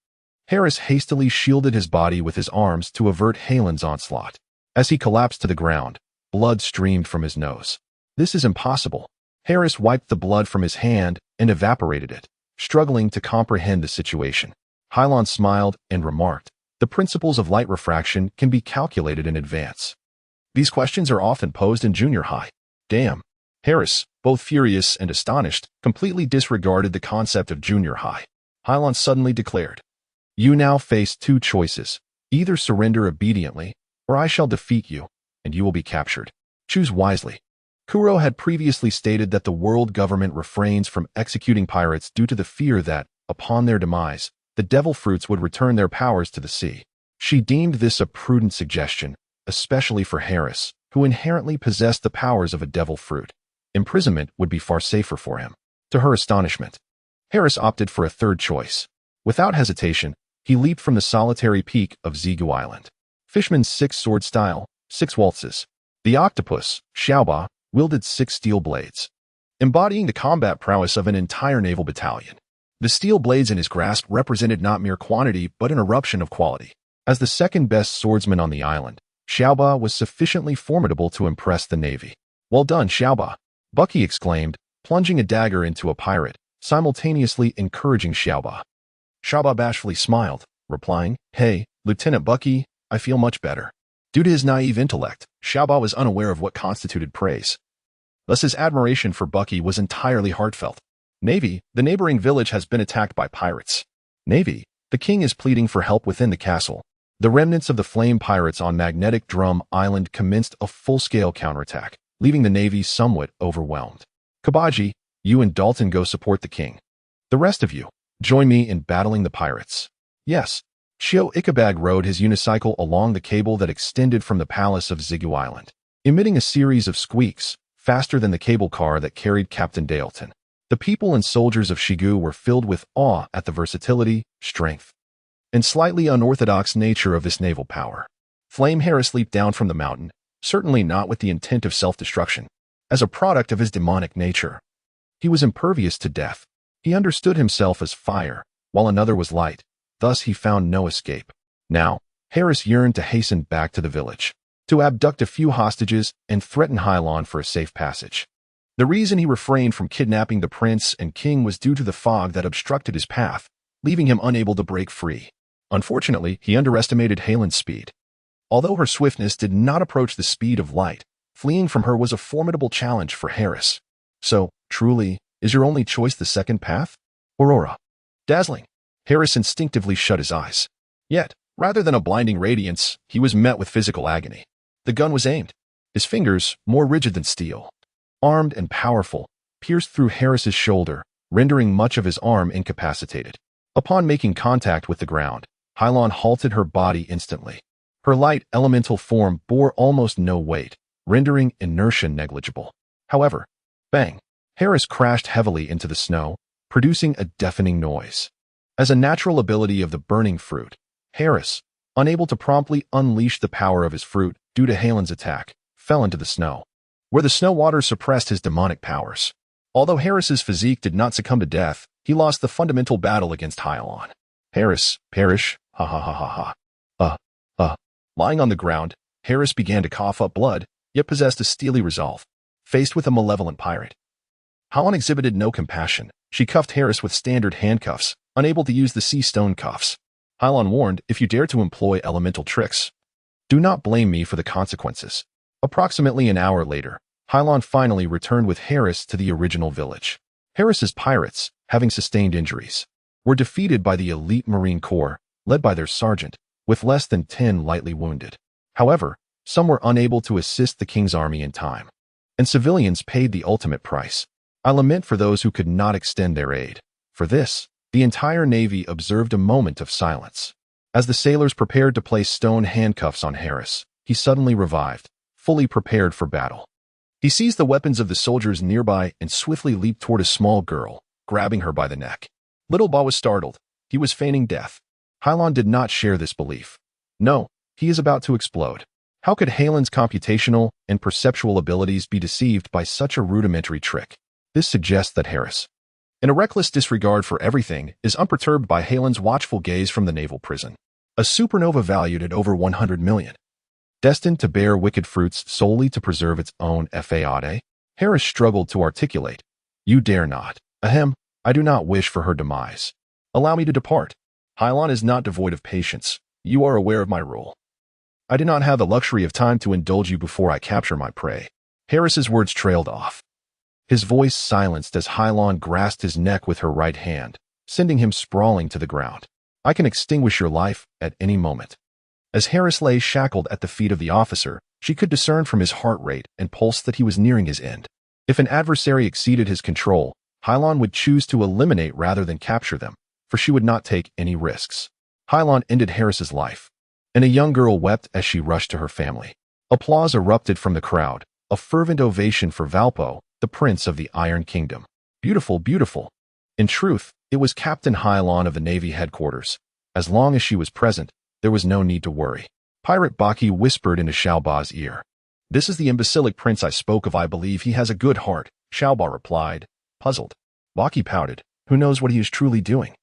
Harris hastily shielded his body with his arms to avert Halon's onslaught. As he collapsed to the ground, blood streamed from his nose. This is impossible. Harris wiped the blood from his hand and evaporated it, struggling to comprehend the situation. Hylon smiled and remarked, the principles of light refraction can be calculated in advance. These questions are often posed in junior high. Damn. Harris, both furious and astonished, completely disregarded the concept of junior high. Hylon suddenly declared, You now face two choices. Either surrender obediently, or I shall defeat you, and you will be captured. Choose wisely. Kuro had previously stated that the world government refrains from executing pirates due to the fear that, upon their demise, the devil fruits would return their powers to the sea. She deemed this a prudent suggestion, especially for Harris, who inherently possessed the powers of a devil fruit. Imprisonment would be far safer for him. To her astonishment, Harris opted for a third choice. Without hesitation, he leaped from the solitary peak of Xigu Island. Fishman's 6-sword style, 6 waltzes. The octopus, Xiaoba, wielded 6 steel blades, embodying the combat prowess of an entire naval battalion. The steel blades in his grasp represented not mere quantity but an eruption of quality. As the second-best swordsman on the island, Xiaoba was sufficiently formidable to impress the navy. Well done, Xiaoba, Bucky exclaimed, plunging a dagger into a pirate, simultaneously encouraging Xiaoba. Xiaoba bashfully smiled, replying, Hey, Lieutenant Bucky, I feel much better. Due to his naive intellect, Xiaoba was unaware of what constituted praise. Thus his admiration for Bucky was entirely heartfelt. Navy, the neighboring village has been attacked by pirates. Navy, the king is pleading for help within the castle. The remnants of the flame pirates on Magnetic Drum Island commenced a full-scale counterattack, leaving the navy somewhat overwhelmed. Kabaji, you and Dalton go support the king. The rest of you, join me in battling the pirates. Yes. Shio Ikabag rode his unicycle along the cable that extended from the palace of Xigu Island, emitting a series of squeaks, faster than the cable car that carried Captain Dalton. The people and soldiers of Xigu were filled with awe at the versatility, strength, and slightly unorthodox nature of this naval power. Flame Harris leaped down from the mountain, certainly not with the intent of self-destruction. As a product of his demonic nature, he was impervious to death. He understood himself as fire, while another was light. Thus he found no escape. Now, Harris yearned to hasten back to the village, to abduct a few hostages and threaten Hylon for a safe passage. The reason he refrained from kidnapping the prince and king was due to the fog that obstructed his path, leaving him unable to break free. Unfortunately, he underestimated Halon's speed. Although her swiftness did not approach the speed of light, fleeing from her was a formidable challenge for Harris. So, truly, is your only choice the second path? Aurora. Dazzling. Harris instinctively shut his eyes. Yet, rather than a blinding radiance, he was met with physical agony. The gun was aimed. His fingers, more rigid than steel, armed and powerful, pierced through Harris's shoulder, rendering much of his arm incapacitated. Upon making contact with the ground, Hylon halted her body instantly. Her light elemental form bore almost no weight, rendering inertia negligible. However, bang, Harris crashed heavily into the snow, producing a deafening noise. As a natural ability of the burning fruit, Harris, unable to promptly unleash the power of his fruit due to Halon's attack, fell into the snow, where the snow water suppressed his demonic powers. Although Harris's physique did not succumb to death, he lost the fundamental battle against Hylon. Harris, perish, ha ha ha ha ha. Lying on the ground, Harris began to cough up blood, yet possessed a steely resolve. Faced with a malevolent pirate, Hylon exhibited no compassion. She cuffed Harris with standard handcuffs, unable to use the sea stone cuffs. Hylon warned, if you dare to employ elemental tricks, do not blame me for the consequences. Approximately an hour later, Hylon finally returned with Harris to the original village. Harris's pirates, having sustained injuries, were defeated by the elite Marine Corps, led by their sergeant, with less than 10 lightly wounded. However, some were unable to assist the king's army in time, and civilians paid the ultimate price. I lament for those who could not extend their aid. For this, the entire Navy observed a moment of silence. As the sailors prepared to place stone handcuffs on Harris, he suddenly revived, fully prepared for battle. He seized the weapons of the soldiers nearby and swiftly leaped toward a small girl, grabbing her by the neck. Little Ba was startled. He was feigning death. Hylon did not share this belief. No, he is about to explode. How could Halen's computational and perceptual abilities be deceived by such a rudimentary trick? This suggests that Harris, in a reckless disregard for everything, is unperturbed by Halen's watchful gaze from the naval prison. A supernova valued at over 100 million. Destined to bear wicked fruits solely to preserve its own fate? Harris struggled to articulate. You dare not. Ahem, I do not wish for her demise. Allow me to depart. Hylon is not devoid of patience. You are aware of my rule. I do not have the luxury of time to indulge you before I capture my prey. Harris's words trailed off. His voice silenced as Hylon grasped his neck with her right hand, sending him sprawling to the ground. I can extinguish your life at any moment. As Harris lay shackled at the feet of the officer, she could discern from his heart rate and pulse that he was nearing his end. If an adversary exceeded his control, Hylon would choose to eliminate rather than capture them, for she would not take any risks. Hylon ended Harris's life, and a young girl wept as she rushed to her family. Applause erupted from the crowd, a fervent ovation for Valpo, the prince of the Iron Kingdom. Beautiful, beautiful. In truth, it was Captain Hylon of the Navy headquarters. As long as she was present, there was no need to worry. Pirate Baki whispered into Xiaoba's ear. This is the imbecilic prince I spoke of. I believe he has a good heart, Xiaoba replied, puzzled. Baki pouted. Who knows what he is truly doing?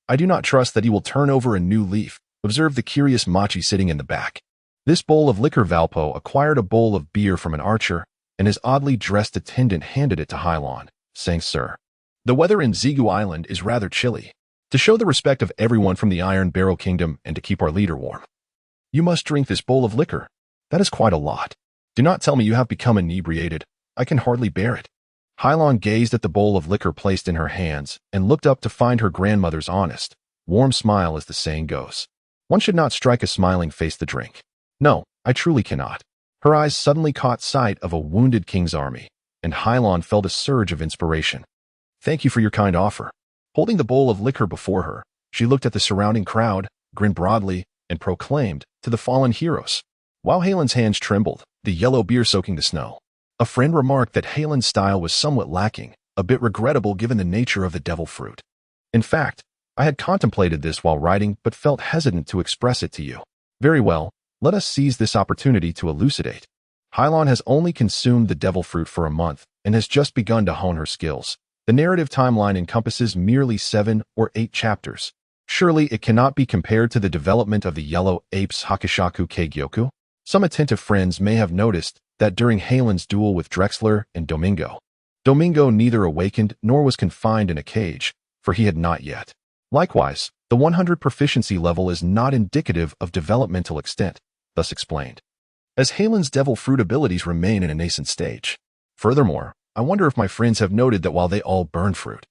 I do not trust that he will turn over a new leaf, observed the curious Machi sitting in the back. This bowl of liquor Valpo acquired a bowl of beer from an archer, and his oddly dressed attendant handed it to Hylon, saying, Sir, the weather in Xigu Island is rather chilly. To show the respect of everyone from the Iron Barrel Kingdom and to keep our leader warm, you must drink this bowl of liquor. That is quite a lot. Do not tell me you have become inebriated. I can hardly bear it. Hylon gazed at the bowl of liquor placed in her hands and looked up to find her grandmother's honest, warm smile, as the saying goes. One should not strike a smiling face the drink. No, I truly cannot. Her eyes suddenly caught sight of a wounded king's army, and Hylon felt a surge of inspiration. Thank you for your kind offer. Holding the bowl of liquor before her, she looked at the surrounding crowd, grinned broadly, and proclaimed, to the fallen heroes. While Halen's hands trembled, the yellow beer soaking the snow. A friend remarked that Halen's style was somewhat lacking, a bit regrettable given the nature of the devil fruit. In fact, I had contemplated this while writing but felt hesitant to express it to you. Very well, let us seize this opportunity to elucidate. Hylon has only consumed the devil fruit for a month and has just begun to hone her skills. The narrative timeline encompasses merely 7 or 8 chapters. Surely it cannot be compared to the development of the yellow ape's Hakushaku Keigyoku. Some attentive friends may have noticed that during Halen's duel with Drexler and Domingo neither awakened nor was confined in a cage, for he had not yet. Likewise, the 100 proficiency level is not indicative of developmental extent, thus explained, as Halen's devil fruit abilities remain in a nascent stage. Furthermore, I wonder if my friends have noted that while they all burn fruit,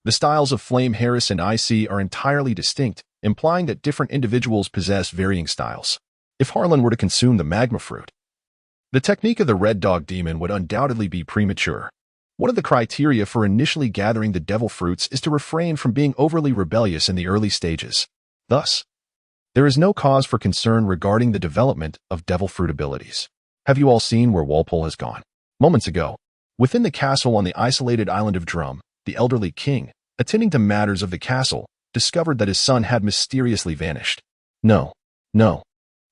the styles of Flame, Harris, and IC are entirely distinct, implying that different individuals possess varying styles. If Harlan were to consume the magma fruit, the technique of the Red Dog Demon would undoubtedly be premature. One of the criteria for initially gathering the devil fruits is to refrain from being overly rebellious in the early stages. Thus, there is no cause for concern regarding the development of devil fruit abilities. Have you all seen where Walpole has gone? Moments ago, within the castle on the isolated island of Drum, the elderly king, attending to matters of the castle, discovered that his son had mysteriously vanished. No.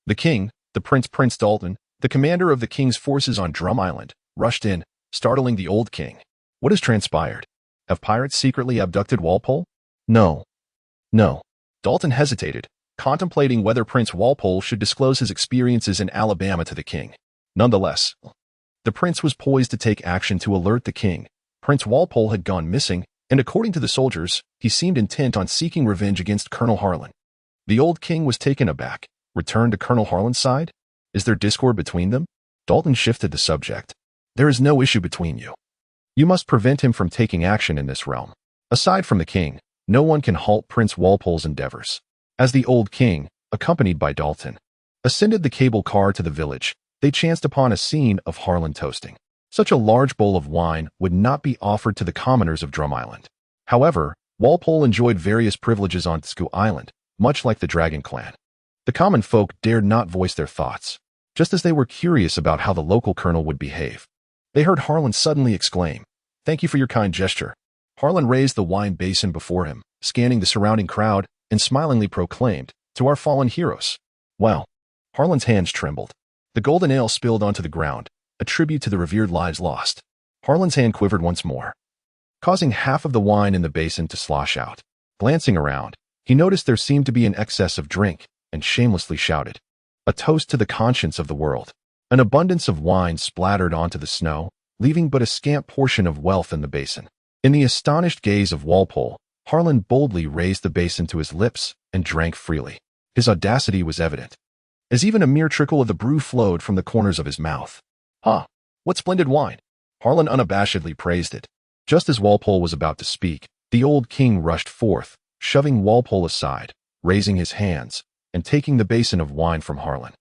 The king, the Prince Dalton, the commander of the king's forces on Drum Island, rushed in, startling the old king. What has transpired? Have pirates secretly abducted Walpole? No. Dalton hesitated, contemplating whether Prince Walpole should disclose his experiences in Alabama to the king. Nonetheless, the prince was poised to take action to alert the king. Prince Walpole had gone missing, and according to the soldiers, he seemed intent on seeking revenge against Colonel Harlan. The old king was taken aback. Returned to Colonel Harlan's side? Is there discord between them? Dalton shifted the subject. There is no issue between you. You must prevent him from taking action in this realm. Aside from the king, no one can halt Prince Walpole's endeavors. As the old king, accompanied by Dalton, ascended the cable car to the village, they chanced upon a scene of Harlan toasting. Such a large bowl of wine would not be offered to the commoners of Drum Island. However, Walpole enjoyed various privileges on Tsuku Island, much like the Dragon Clan. The common folk dared not voice their thoughts, just as they were curious about how the local colonel would behave. They heard Harlan suddenly exclaim, "Thank you for your kind gesture." Harlan raised the wine basin before him, scanning the surrounding crowd, and smilingly proclaimed, "To our fallen heroes." Well, Harlan's hands trembled. The golden ale spilled onto the ground, a tribute to the revered lives lost. Harlan's hand quivered once more, causing half of the wine in the basin to slosh out. Glancing around, he noticed there seemed to be an excess of drink, and shamelessly shouted, "A toast to the conscience of the world." An abundance of wine splattered onto the snow, leaving but a scant portion of wealth in the basin. In the astonished gaze of Walpole, Harlan boldly raised the basin to his lips and drank freely. His audacity was evident, as even a mere trickle of the brew flowed from the corners of his mouth. "Huh, what splendid wine!" Harlan unabashedly praised it. Just as Walpole was about to speak, the old king rushed forth, shoving Walpole aside, raising his hands, and taking the basin of wine from Harlan.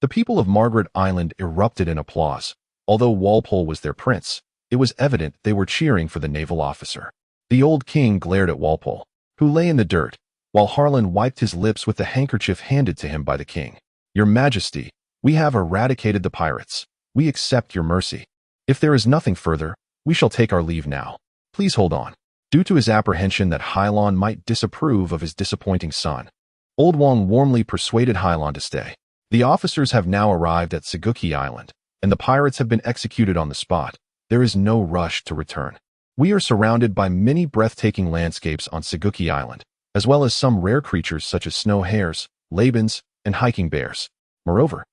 The people of Margaret Island erupted in applause. Although Walpole was their prince, it was evident they were cheering for the naval officer. The old king glared at Walpole, who lay in the dirt, while Harlan wiped his lips with the handkerchief handed to him by the king. "Your Majesty, we have eradicated the pirates. We accept your mercy. If there is nothing further, we shall take our leave now. Please hold on." Due to his apprehension that Hylon might disapprove of his disappointing son, Old Wong warmly persuaded Hylon to stay. The officers have now arrived at Saguki Island, and the pirates have been executed on the spot. There is no rush to return. We are surrounded by many breathtaking landscapes on Saguki Island, as well as some rare creatures such as snow hares, labans, and hiking bears. Moreover,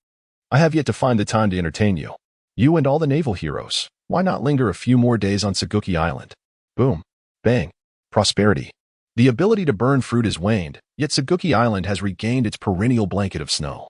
I have yet to find the time to entertain you. You and all the naval heroes. Why not linger a few more days on Saguki Island? Boom. Bang. Prosperity. The ability to burn fruit has waned, yet Saguki Island has regained its perennial blanket of snow.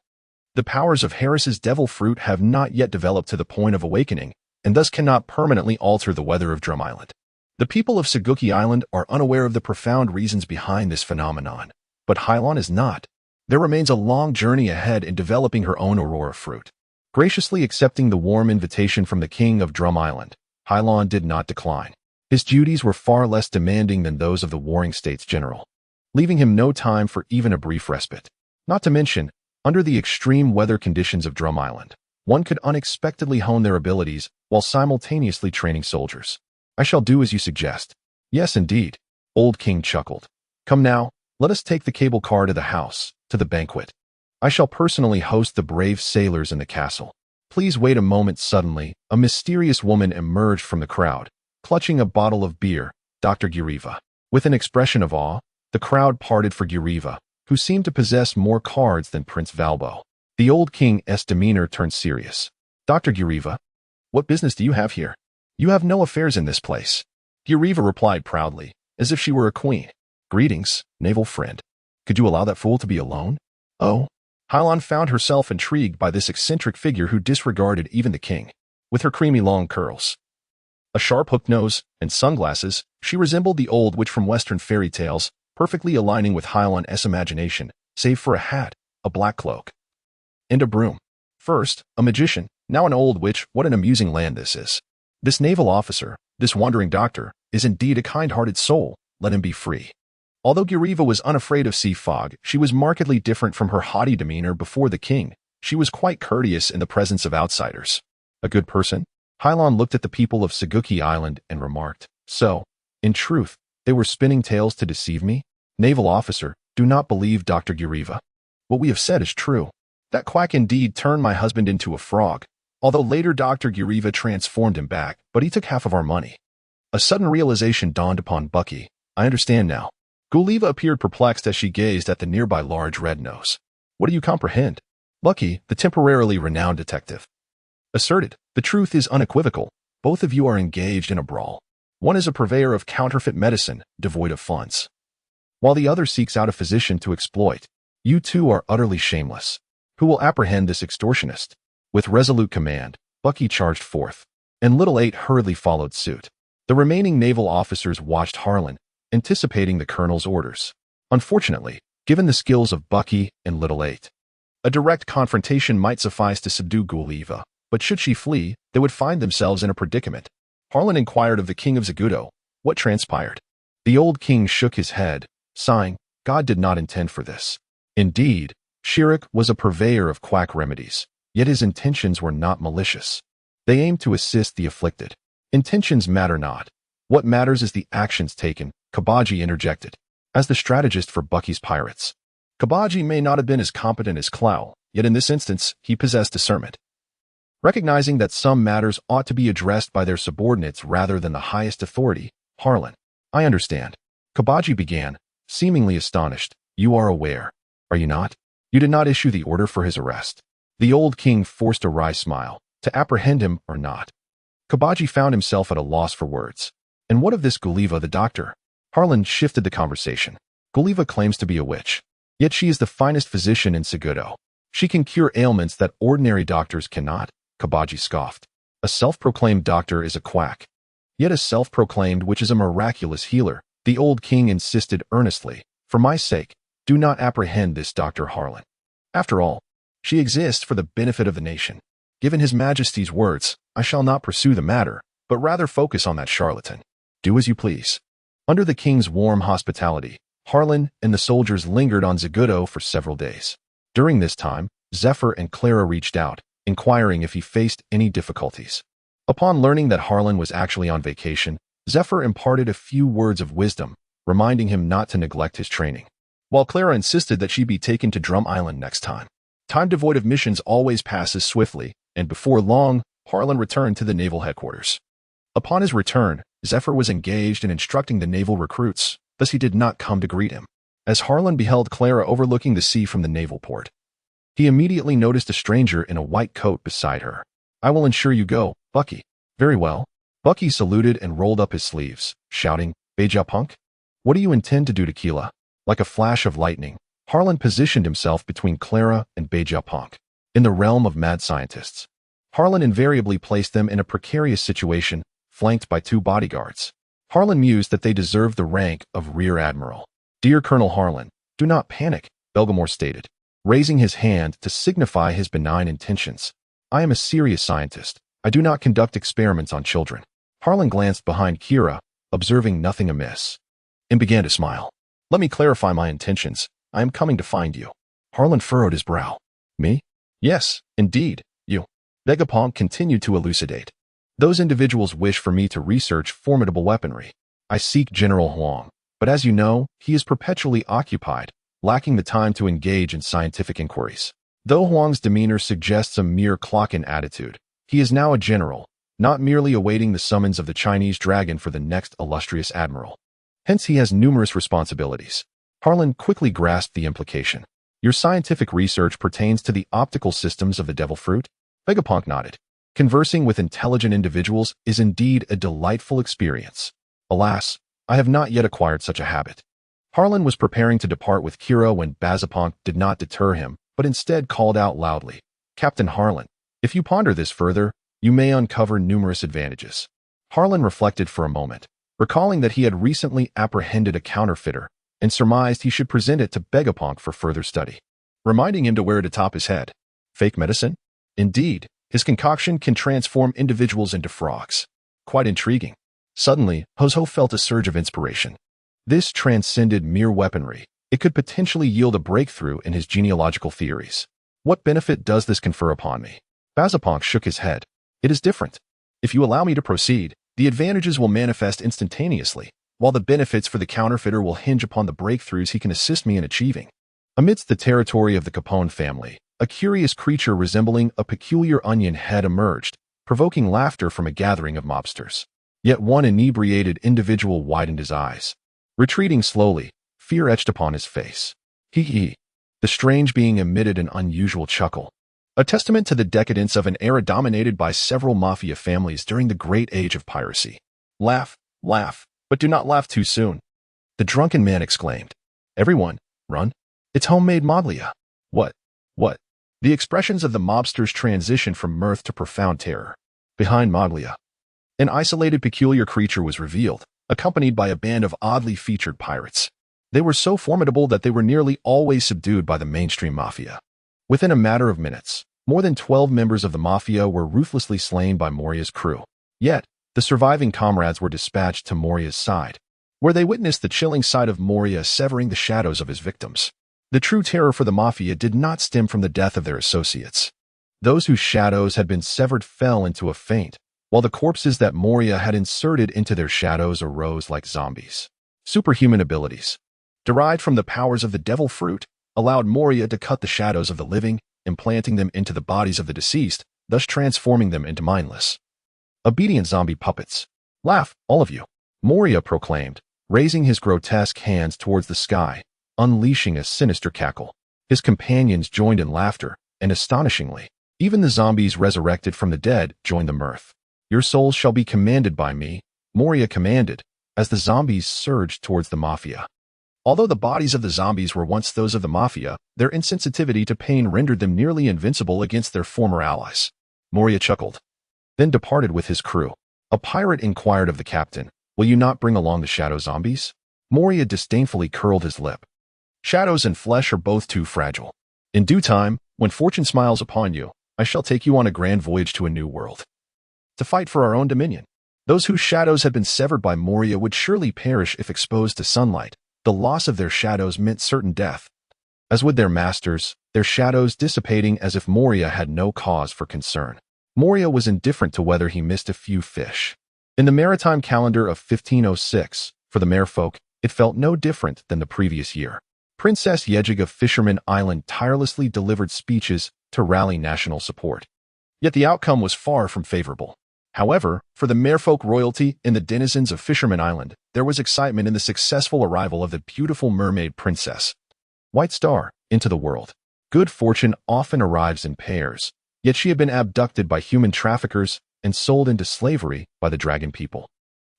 The powers of Harris's devil fruit have not yet developed to the point of awakening, and thus cannot permanently alter the weather of Drum Island. The people of Saguki Island are unaware of the profound reasons behind this phenomenon, but Hylon is not. There remains a long journey ahead in developing her own aurora fruit. Graciously accepting the warm invitation from the king of Drum Island, Hylon did not decline. His duties were far less demanding than those of the Warring States General, leaving him no time for even a brief respite. Not to mention, under the extreme weather conditions of Drum Island, one could unexpectedly hone their abilities while simultaneously training soldiers. "I shall do as you suggest." "Yes, indeed." Old King chuckled. "Come now, let us take the cable car to the house, to the banquet. I shall personally host the brave sailors in the castle." "Please wait a moment." Suddenly, a mysterious woman emerged from the crowd, clutching a bottle of beer, Dr. Guriva. With an expression of awe, the crowd parted for Guriva, who seemed to possess more cards than Prince Valbo. The old king's demeanor turned serious. "Dr. Guriva, what business do you have here? You have no affairs in this place." Guriva replied proudly, as if she were a queen. "Greetings, naval friend. Could you allow that fool to be alone?" "Oh." Hylon found herself intrigued by this eccentric figure who disregarded even the king. With her creamy long curls, a sharp hooked nose, and sunglasses, she resembled the old witch from Western fairy tales, perfectly aligning with Hylon's imagination, save for a hat, a black cloak, and a broom. First, a magician, now an old witch. What an amusing land this is. This naval officer, this wandering doctor, is indeed a kind-hearted soul. Let him be free. Although Guriva was unafraid of sea fog, she was markedly different from her haughty demeanor before the king. She was quite courteous in the presence of outsiders. A good person? Hylon looked at the people of Saguki Island and remarked, "So, in truth, they were spinning tales to deceive me? Naval officer, do not believe Dr. Guriva. What we have said is true. That quack indeed turned my husband into a frog, although later Dr. Guriva transformed him back, but he took half of our money." A sudden realization dawned upon Bucky. "I understand now." Guriva appeared perplexed as she gazed at the nearby large red nose. "What do you comprehend?" Bucky, the temporarily renowned detective, asserted. "The truth is unequivocal. Both of you are engaged in a brawl. One is a purveyor of counterfeit medicine, devoid of funds, while the other seeks out a physician to exploit. You two are utterly shameless. Who will apprehend this extortionist?" With resolute command, Bucky charged forth, and Little Eight hurriedly followed suit. The remaining naval officers watched Harlan, anticipating the colonel's orders. Unfortunately, given the skills of Bucky and Little Eight, a direct confrontation might suffice to subdue Guriva, but should she flee, they would find themselves in a predicament. Harlan inquired of the king of Zagudo, "What transpired?" The old king shook his head, sighing, God did not intend for this. Indeed, Shirak was a purveyor of quack remedies, yet his intentions were not malicious. They aimed to assist the afflicted. Intentions matter not. What matters is the actions taken, Kabaji interjected. As the strategist for Bucky's pirates, Kabaji may not have been as competent as Clow, yet in this instance, he possessed discernment. Recognizing that some matters ought to be addressed by their subordinates rather than the highest authority, Harlan. I understand. Kabaji began, seemingly astonished. You are aware, are you not? You did not issue the order for his arrest. The old king forced a wry smile, to apprehend him or not. Kabaji found himself at a loss for words. And what of this Gulliva the doctor? Harlan shifted the conversation. Gulliva claims to be a witch. Yet she is the finest physician in Segudo. She can cure ailments that ordinary doctors cannot, Kabaji scoffed. A self-proclaimed doctor is a quack. Yet a self-proclaimed witch is a miraculous healer, the old king insisted earnestly. For my sake, do not apprehend this Dr. Harlan. After all, she exists for the benefit of the nation. Given His Majesty's words, I shall not pursue the matter, but rather focus on that charlatan. Do as you please. Under the king's warm hospitality, Harlan and the soldiers lingered on Segudo for several days. During this time, Zephyr and Clara reached out, inquiring if he faced any difficulties. Upon learning that Harlan was actually on vacation, Zephyr imparted a few words of wisdom, reminding him not to neglect his training, while Clara insisted that she be taken to Drum Island next time. Time devoid of missions always passes swiftly, and before long, Harlan returned to the naval headquarters. Upon his return, Zephyr was engaged in instructing the naval recruits, thus he did not come to greet him. As Harlan beheld Clara overlooking the sea from the naval port, he immediately noticed a stranger in a white coat beside her. I will ensure you go, Bucky. Very well. Bucky saluted and rolled up his sleeves, shouting, Beja punk? What do you intend to do to Keela? Like a flash of lightning, Harlan positioned himself between Clara and Beja punk. In the realm of mad scientists, Harlan invariably placed them in a precarious situation, flanked by two bodyguards. Harlan mused that they deserved the rank of Rear Admiral. Dear Colonel Harlan, do not panic, Belgamore stated, raising his hand to signify his benign intentions. I am a serious scientist. I do not conduct experiments on children. Harlan glanced behind Kira, observing nothing amiss, and began to smile. Let me clarify my intentions. I am coming to find you. Harlan furrowed his brow. Me? Yes, indeed, you. Vegapunk continued to elucidate. Those individuals wish for me to research formidable weaponry. I seek General Huang, but as you know, he is perpetually occupied, lacking the time to engage in scientific inquiries. Though Huang's demeanor suggests a mere clock-in attitude, he is now a general, not merely awaiting the summons of the Chinese dragon for the next illustrious admiral. Hence he has numerous responsibilities. Harlan quickly grasped the implication. Your scientific research pertains to the optical systems of the devil fruit? Vegapunk nodded. Conversing with intelligent individuals is indeed a delightful experience. Alas, I have not yet acquired such a habit. Harlan was preparing to depart with Kira when Bazapunk did not deter him, but instead called out loudly, Captain Harlan, if you ponder this further, you may uncover numerous advantages. Harlan reflected for a moment, recalling that he had recently apprehended a counterfeiter and surmised he should present it to Vegapunk for further study, reminding him to wear it atop his head. Fake medicine? Indeed, his concoction can transform individuals into frogs. Quite intriguing. Suddenly, Hozo felt a surge of inspiration. This transcended mere weaponry. It could potentially yield a breakthrough in his genealogical theories. What benefit does this confer upon me? Bazapunk shook his head. It is different. If you allow me to proceed, the advantages will manifest instantaneously, while the benefits for the counterfeiter will hinge upon the breakthroughs he can assist me in achieving. Amidst the territory of the Capone family, a curious creature resembling a peculiar onion head emerged, provoking laughter from a gathering of mobsters. Yet one inebriated individual widened his eyes. Retreating slowly, fear etched upon his face. Hee. The strange being emitted an unusual chuckle, a testament to the decadence of an era dominated by several mafia families during the great age of piracy. Laugh, but do not laugh too soon. The drunken man exclaimed. Everyone, run. It's homemade Moglia. What? The expressions of the mobsters transitioned from mirth to profound terror. Behind Moglia, an isolated peculiar creature was revealed, accompanied by a band of oddly featured pirates. They were so formidable that they were nearly always subdued by the mainstream mafia. Within a matter of minutes, more than 12 members of the mafia were ruthlessly slain by Moria's crew. Yet, the surviving comrades were dispatched to Moria's side. where they witnessed the chilling sight of Moria severing the shadows of his victims. The true terror for the Mafia did not stem from the death of their associates. Those whose shadows had been severed fell into a faint, while the corpses that Moria had inserted into their shadows arose like zombies. Superhuman abilities, derived from the powers of the devil fruit, allowed Moria to cut the shadows of the living, implanting them into the bodies of the deceased, thus transforming them into mindless, obedient zombie puppets. Laugh, all of you, Moria proclaimed, raising his grotesque hands towards the sky, unleashing a sinister cackle. His companions joined in laughter, and astonishingly, even the zombies resurrected from the dead joined the mirth. Your souls shall be commanded by me, Moria commanded, as the zombies surged towards the Mafia. Although the bodies of the zombies were once those of the Mafia, their insensitivity to pain rendered them nearly invincible against their former allies. Moria chuckled, then departed with his crew. A pirate inquired of the captain, "Will you not bring along the shadow zombies?" Moria disdainfully curled his lip. "Shadows and flesh are both too fragile. In due time, when fortune smiles upon you, I shall take you on a grand voyage to a new world, to fight for our own dominion." Those whose shadows had been severed by Moria would surely perish if exposed to sunlight. The loss of their shadows meant certain death. As with their masters, their shadows dissipating as if Moria had no cause for concern. Moria was indifferent to whether he missed a few fish. In the maritime calendar of 1506, for the merfolk, it felt no different than the previous year. Princess Yejig of Fisherman Island tirelessly delivered speeches to rally national support. Yet the outcome was far from favorable. However, for the merfolk royalty and the denizens of Fisherman Island, there was excitement in the successful arrival of the beautiful mermaid princess, White Star, into the world. Good fortune often arrives in pairs, yet she had been abducted by human traffickers and sold into slavery by the dragon people.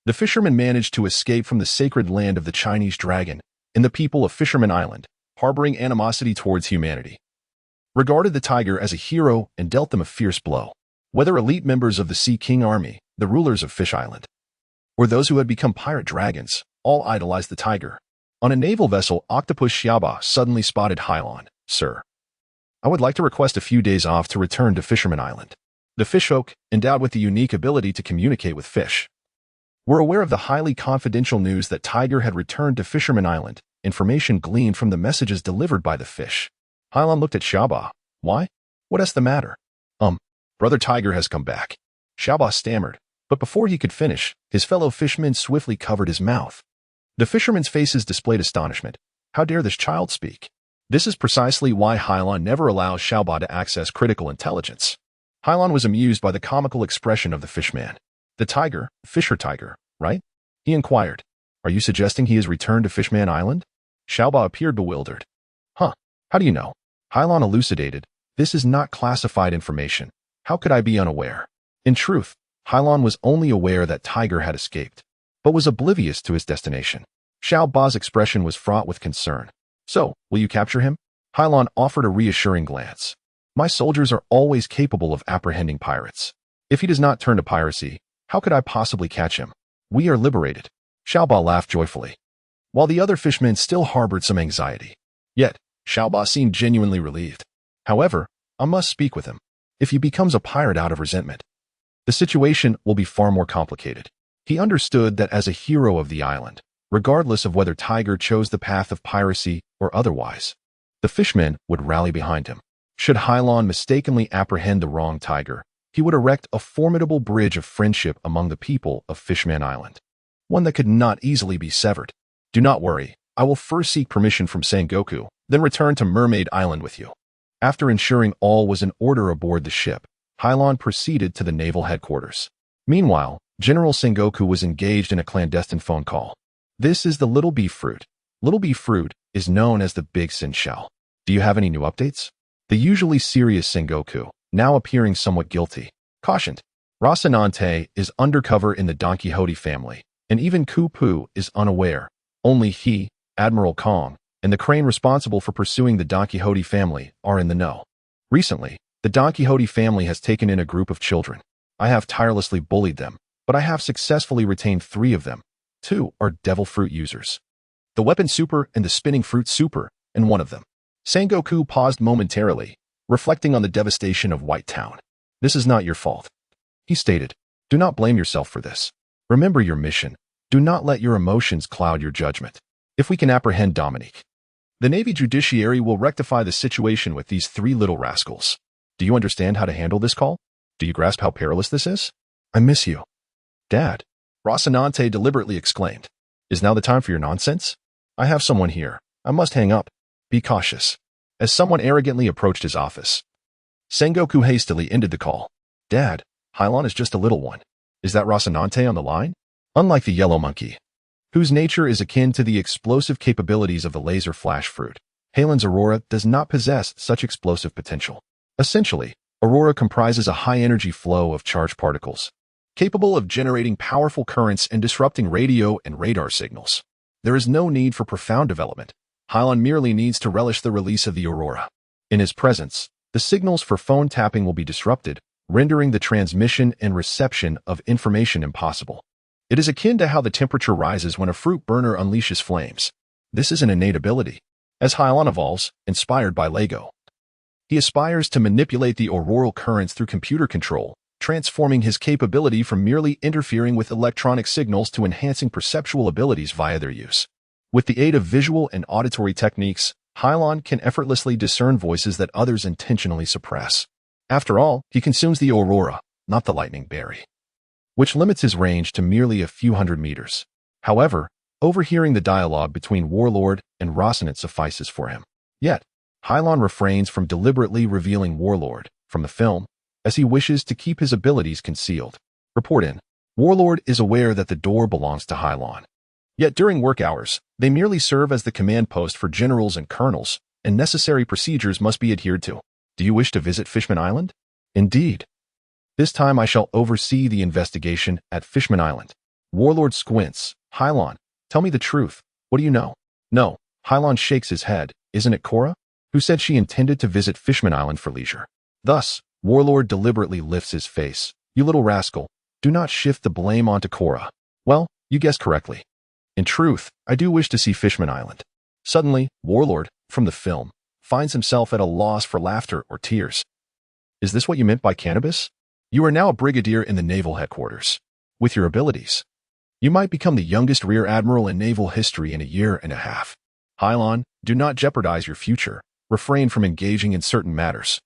The fishermen managed to escape from the sacred land of the Chinese dragon, and the people of Fisherman Island, harboring animosity towards humanity, regarded the tiger as a hero and dealt them a fierce blow. Whether elite members of the Sea King Army, the rulers of Fish Island, or those who had become pirate dragons, all idolized the tiger. On a naval vessel, Octopus Xiaoba suddenly spotted Hylon. "Sir, I would like to request a few days off to return to Fisherman Island." The fishfolk, endowed with the unique ability to communicate with fish, were aware of the highly confidential news that Tiger had returned to Fisherman Island. Information gleaned from the messages delivered by the fish. Hylon looked at Xiaoba. "Why? What is the matter?" Brother Tiger has come back." Xiaoba stammered, but before he could finish, his fellow fishermen swiftly covered his mouth. The fishermen's faces displayed astonishment. How dare this child speak? This is precisely why Hylon never allows Xiaoba to access critical intelligence. Hylon was amused by the comical expression of the fishman. "The tiger, Fisher Tiger, right?" he inquired. "Are you suggesting he has returned to Fishman Island?" Xiaoba appeared bewildered. "Huh, how do you know?" Hylon elucidated. "This is not classified information. How could I be unaware?" In truth, Hylon was only aware that Tiger had escaped, but was oblivious to his destination. Xiaoba's expression was fraught with concern. "So, will you capture him?" Hylon offered a reassuring glance. "My soldiers are always capable of apprehending pirates. If he does not turn to piracy, how could I possibly catch him? We are liberated." Xiaoba laughed joyfully, while the other fishermen still harbored some anxiety. Yet, Xiaoba seemed genuinely relieved. "However, I must speak with him. If he becomes a pirate out of resentment, the situation will be far more complicated." He understood that as a hero of the island, regardless of whether Tiger chose the path of piracy or otherwise, the fishmen would rally behind him. Should Hylon mistakenly apprehend the wrong Tiger, he would erect a formidable bridge of friendship among the people of Fishman Island, one that could not easily be severed. "Do not worry, I will first seek permission from Sengoku, then return to Mermaid Island with you." After ensuring all was in order aboard the ship, Hylon proceeded to the naval headquarters. Meanwhile, General Sengoku was engaged in a clandestine phone call. "This is the Little Bee Fruit. Little Bee Fruit is known as the Big Sin Shell. Do you have any new updates?" The usually serious Sengoku, now appearing somewhat guilty, cautioned. "Rocinante is undercover in the Don Quixote family, and even Ku-Pu is unaware. Only he, Admiral Kong, and the crane responsible for pursuing the Don Quixote family are in the know. Recently, the Don Quixote family has taken in a group of children. I have tirelessly bullied them, but I have successfully retained 3 of them. 2 are devil fruit users. The weapon super and the spinning fruit super, and one of them." Sengoku paused momentarily, reflecting on the devastation of White Town. "This is not your fault," he stated. "Do not blame yourself for this. Remember your mission. Do not let your emotions cloud your judgment. If we can apprehend Dominique, the Navy Judiciary will rectify the situation with these three little rascals. Do you understand how to handle this call? Do you grasp how perilous this is? I miss you. Dad, Rocinante deliberately exclaimed. Is now the time for your nonsense? I have someone here. I must hang up. Be cautious. As someone arrogantly approached his office, Sengoku hastily ended the call. Dad, Hylon is just a little one. Is that Rocinante on the line? Unlike the yellow monkey, whose nature is akin to the explosive capabilities of the laser flash fruit, Halen's Aurora does not possess such explosive potential. Essentially, Aurora comprises a high-energy flow of charged particles, capable of generating powerful currents and disrupting radio and radar signals. There is no need for profound development. Hylon merely needs to relish the release of the Aurora. In his presence, the signals for phone tapping will be disrupted, rendering the transmission and reception of information impossible. It is akin to how the temperature rises when a fruit burner unleashes flames. This is an innate ability. As Hylon evolves, inspired by Lego, he aspires to manipulate the auroral currents through computer control, transforming his capability from merely interfering with electronic signals to enhancing perceptual abilities via their use. With the aid of visual and auditory techniques, Hylon can effortlessly discern voices that others intentionally suppress. After all, he consumes the aurora, not the lightning berry, which limits his range to merely a few hundred meters. However, overhearing the dialogue between Warlord and Rocinante suffices for him. Yet, Hylon refrains from deliberately revealing Warlord from the film, as he wishes to keep his abilities concealed. Report in. Warlord is aware that the door belongs to Hylon. Yet during work hours, they merely serve as the command post for generals and colonels, and necessary procedures must be adhered to. Do you wish to visit Fishman Island? Indeed. This time I shall oversee the investigation at Fishman Island. Warlord squints. Hylon, tell me the truth. What do you know? No. Hylon shakes his head. Isn't it Cora, who said she intended to visit Fishman Island for leisure? Thus, Warlord deliberately lifts his face. You little rascal, do not shift the blame onto Cora. Well, you guessed correctly. In truth, I do wish to see Fishman Island. Suddenly, Warlord, from the film, finds himself at a loss for laughter or tears. Is this what you meant by cannabis? You are now a brigadier in the naval headquarters. With your abilities, you might become the youngest rear admiral in naval history in a year and a half. Hylon, do not jeopardize your future. Refrain from engaging in certain matters,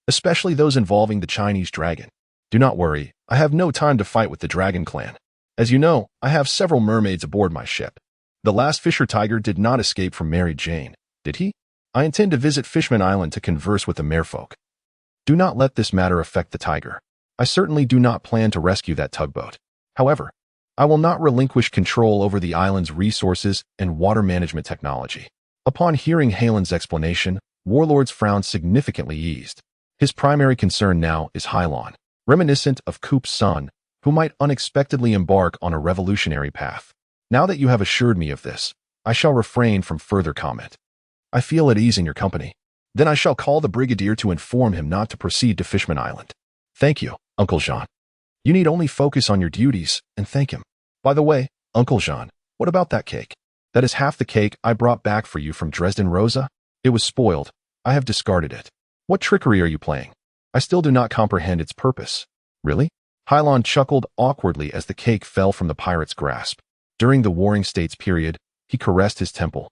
especially those involving the Chinese dragon. Do not worry, I have no time to fight with the Dragon Clan. As you know, I have several mermaids aboard my ship. The last Fisher Tiger did not escape from Mary Jane, did he? I intend to visit Fishman Island to converse with the merfolk. Do not let this matter affect the Tiger. I certainly do not plan to rescue that tugboat. However, I will not relinquish control over the island's resources and water management technology. Upon hearing Halen's explanation, Warlord's frown significantly eased. His primary concern now is Hylon, reminiscent of Coop's son, who might unexpectedly embark on a revolutionary path. Now that you have assured me of this, I shall refrain from further comment. I feel at ease in your company. Then I shall call the brigadier to inform him not to proceed to Fishman Island. Thank you, Uncle Jean. You need only focus on your duties and thank him. By the way, Uncle Jean, what about that cake? That is half the cake I brought back for you from Dresden Rosa. It was spoiled. I have discarded it. What trickery are you playing? I still do not comprehend its purpose. Really? Hylon chuckled awkwardly as the cake fell from the pirate's grasp. During the Warring States period, he caressed his temple,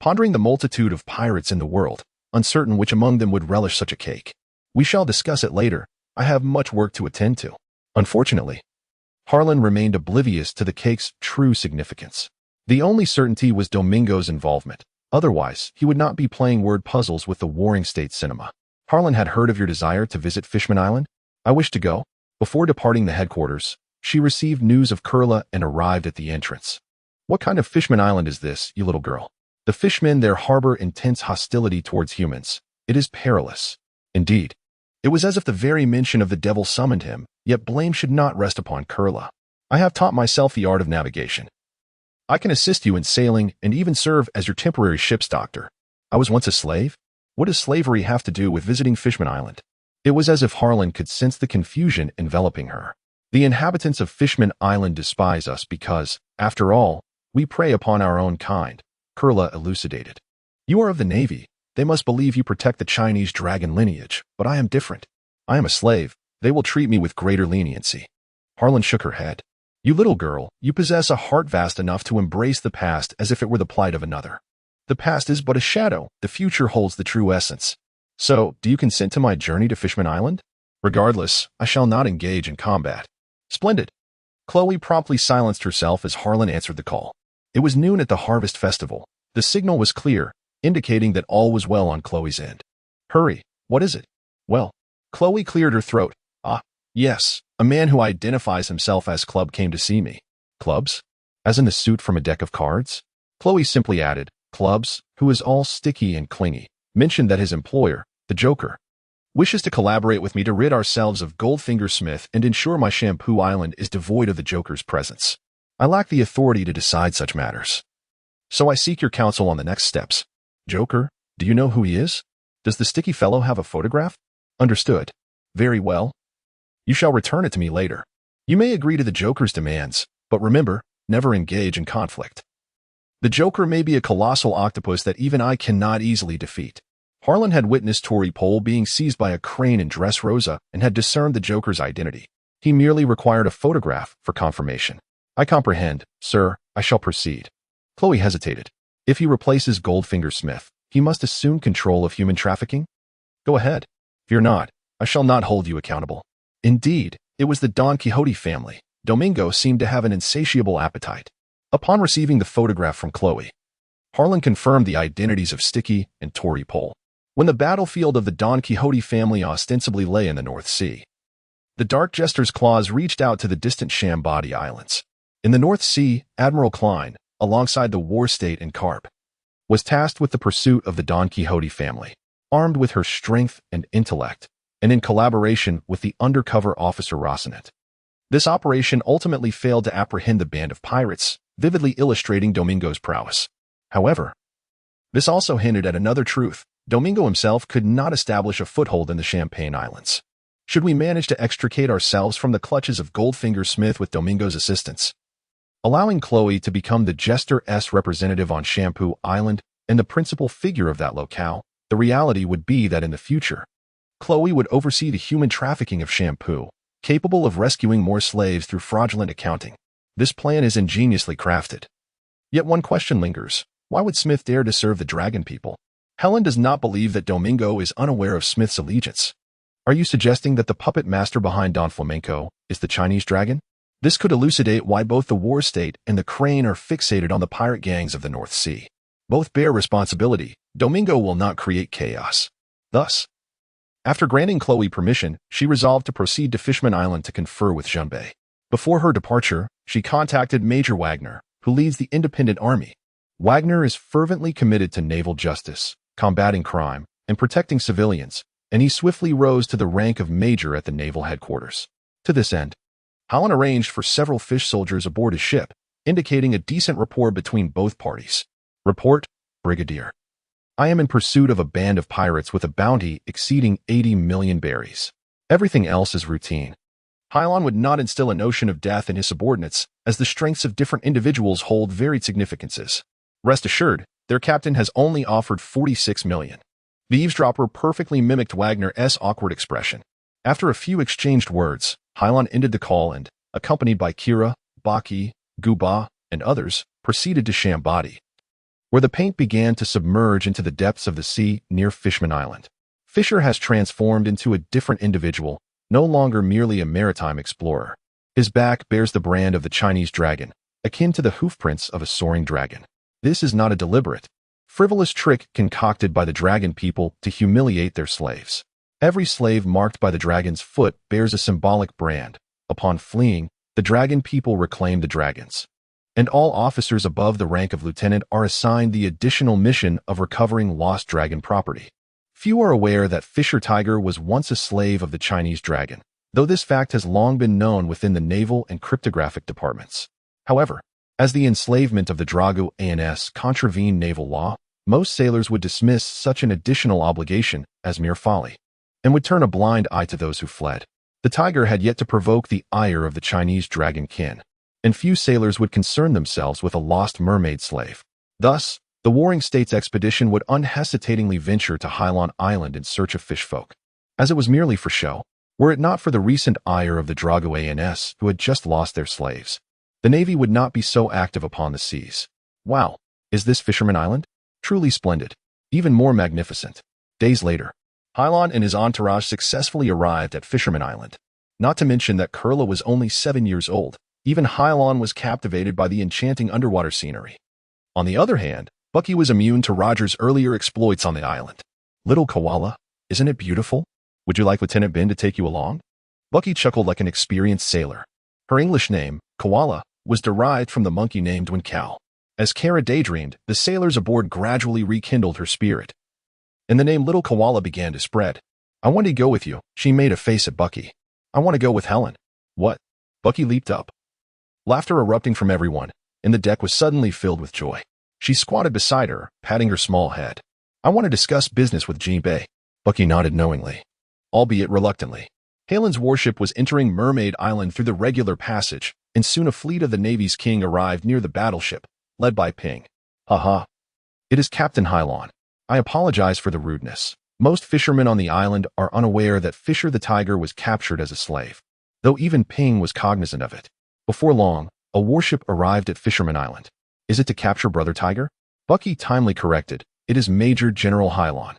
pondering the multitude of pirates in the world, uncertain which among them would relish such a cake. We shall discuss it later. I have much work to attend to. Unfortunately, Harlan remained oblivious to the cake's true significance. The only certainty was Domingo's involvement. Otherwise, he would not be playing word puzzles with the Warring States cinema. Harlan had heard of your desire to visit Fishman Island. I wish to go. Before departing the headquarters, she received news of Kurla and arrived at the entrance. What kind of Fishman Island is this, you little girl? The fishmen there harbor intense hostility towards humans. It is perilous. Indeed, it was as if the very mention of the devil summoned him, yet blame should not rest upon Kurla. I have taught myself the art of navigation. I can assist you in sailing and even serve as your temporary ship's doctor. I was once a slave? What does slavery have to do with visiting Fishman Island? It was as if Harlan could sense the confusion enveloping her. The inhabitants of Fishman Island despise us because, after all, we prey upon our own kind, Kurla elucidated. You are of the Navy. They must believe you protect the Chinese dragon lineage, but I am different. I am a slave. They will treat me with greater leniency. Harlan shook her head. You little girl, you possess a heart vast enough to embrace the past as if it were the plight of another. The past is but a shadow, the future holds the true essence. So, do you consent to my journey to Fishman Island? Regardless, I shall not engage in combat. Splendid. Chloe promptly silenced herself as Harlan answered the call. It was noon at the Harvest Festival. The signal was clear, indicating that all was well on Chloe's end. Hurry, what is it? Well, Chloe cleared her throat. Yes, a man who identifies himself as Club came to see me. Clubs? As in a suit from a deck of cards? Chloe simply added, Clubs, who is all sticky and clingy, mentioned that his employer, the Joker, wishes to collaborate with me to rid ourselves of Goldfinger Smith and ensure my Shampoo Island is devoid of the Joker's presence. I lack the authority to decide such matters. So I seek your counsel on the next steps. Joker, do you know who he is? Does the sticky fellow have a photograph? Understood. Very well. You shall return it to me later. You may agree to the Joker's demands, but remember, never engage in conflict. The Joker may be a colossal octopus that even I cannot easily defeat. Harlan had witnessed Tori Pole being seized by a crane in Dressrosa and had discerned the Joker's identity. He merely required a photograph for confirmation. I comprehend, sir. I shall proceed. Chloe hesitated. If he replaces Goldfinger Smith, he must assume control of human trafficking? Go ahead. Fear not. I shall not hold you accountable. Indeed, it was the Don Quixote family. Domingo seemed to have an insatiable appetite. Upon receiving the photograph from Chloe, Harlan confirmed the identities of Sticky and Tori Pole. When the battlefield of the Don Quixote family ostensibly lay in the North Sea, the Dark Jester's claws reached out to the distant Shambadi Islands. In the North Sea, Admiral Klein, alongside the War State and Carp, was tasked with the pursuit of the Don Quixote family, armed with her strength and intellect, and in collaboration with the undercover officer Rossinet. This operation ultimately failed to apprehend the band of pirates, vividly illustrating Domingo's prowess. However, this also hinted at another truth. Domingo himself could not establish a foothold in the Champagne Islands. Should we manage to extricate ourselves from the clutches of Goldfinger Smith with Domingo's assistance, allowing Chloe to become the Jester's representative on Shampoo Island and the principal figure of that locale, the reality would be that in the future, Chloe would oversee the human trafficking of Shampoo, capable of rescuing more slaves through fraudulent accounting. This plan is ingeniously crafted. Yet one question lingers. Why would Smith dare to serve the dragon people? Helen does not believe that Domingo is unaware of Smith's allegiance. Are you suggesting that the puppet master behind Don Flamenco is the Chinese dragon? This could elucidate why both the War State and the Crane are fixated on the pirate gangs of the North Sea. Both bear responsibility. Domingo will not create chaos. Thus, after granting Chloe permission, she resolved to proceed to Fishman Island to confer with Junbei. Before her departure, she contacted Major Wagner, who leads the independent army. Wagner is fervently committed to naval justice, combating crime, and protecting civilians, and he swiftly rose to the rank of major at the naval headquarters. To this end, Holland arranged for several fish soldiers aboard his ship, indicating a decent rapport between both parties. Report, Brigadier. I am in pursuit of a band of pirates with a bounty exceeding 80 million berries. Everything else is routine. Hylon would not instill a notion of death in his subordinates, as the strengths of different individuals hold varied significances. Rest assured, their captain has only offered 46 million. The eavesdropper perfectly mimicked Wagner's awkward expression. After a few exchanged words, Hylon ended the call and, accompanied by Kira, Baki, Guba, and others, proceeded to Shambadi, where the paint began to submerge into the depths of the sea near Fishman Island. Fisher has transformed into a different individual, no longer merely a maritime explorer. His back bears the brand of the Chinese dragon, akin to the hoofprints of a soaring dragon. This is not a deliberate, frivolous trick concocted by the dragon people to humiliate their slaves. Every slave marked by the dragon's foot bears a symbolic brand. Upon fleeing, the dragon people reclaim the dragons, and all officers above the rank of lieutenant are assigned the additional mission of recovering lost dragon property. Few are aware that Fisher Tiger was once a slave of the Chinese dragon, though this fact has long been known within the naval and cryptographic departments. However, as the enslavement of the Drago ANS contravened naval law, most sailors would dismiss such an additional obligation as mere folly, and would turn a blind eye to those who fled. The Tiger had yet to provoke the ire of the Chinese dragon kin, and few sailors would concern themselves with a lost mermaid slave. Thus, the Warring States expedition would unhesitatingly venture to Hylon Island in search of fishfolk, as it was merely for show, were it not for the recent ire of the Drago ANS who had just lost their slaves. the Navy would not be so active upon the seas. Wow, is this Fisherman Island? Truly splendid. Even more magnificent. Days later, Hylon and his entourage successfully arrived at Fisherman Island. Not to mention that Kurla was only 7 years old. Even Hylon was captivated by the enchanting underwater scenery. On the other hand, Bucky was immune to Roger's earlier exploits on the island. Little koala, isn't it beautiful? Would you like Lieutenant Ben to take you along? Bucky chuckled like an experienced sailor. Her English name, Koala, was derived from the monkey named Winkal. As Kara daydreamed, the sailors aboard gradually rekindled her spirit, and the name Little Koala began to spread. I want to go with you, she made a face at Bucky. I want to go with Helen. What? Bucky leaped up. Laughter erupting from everyone, and the deck was suddenly filled with joy. She squatted beside her, patting her small head. I want to discuss business with Jean Bay. Bucky nodded knowingly, albeit reluctantly. Helen's warship was entering Mermaid Island through the regular passage, and soon a fleet of the Navy's king arrived near the battleship, led by Ping. Haha. It is Captain Hylon. I apologize for the rudeness. Most fishermen on the island are unaware that Fisher the Tiger was captured as a slave, though even Ping was cognizant of it. Before long, a warship arrived at Fisherman Island. Is it to capture Brother Tiger? Bucky timely corrected. It is Major General Hylon.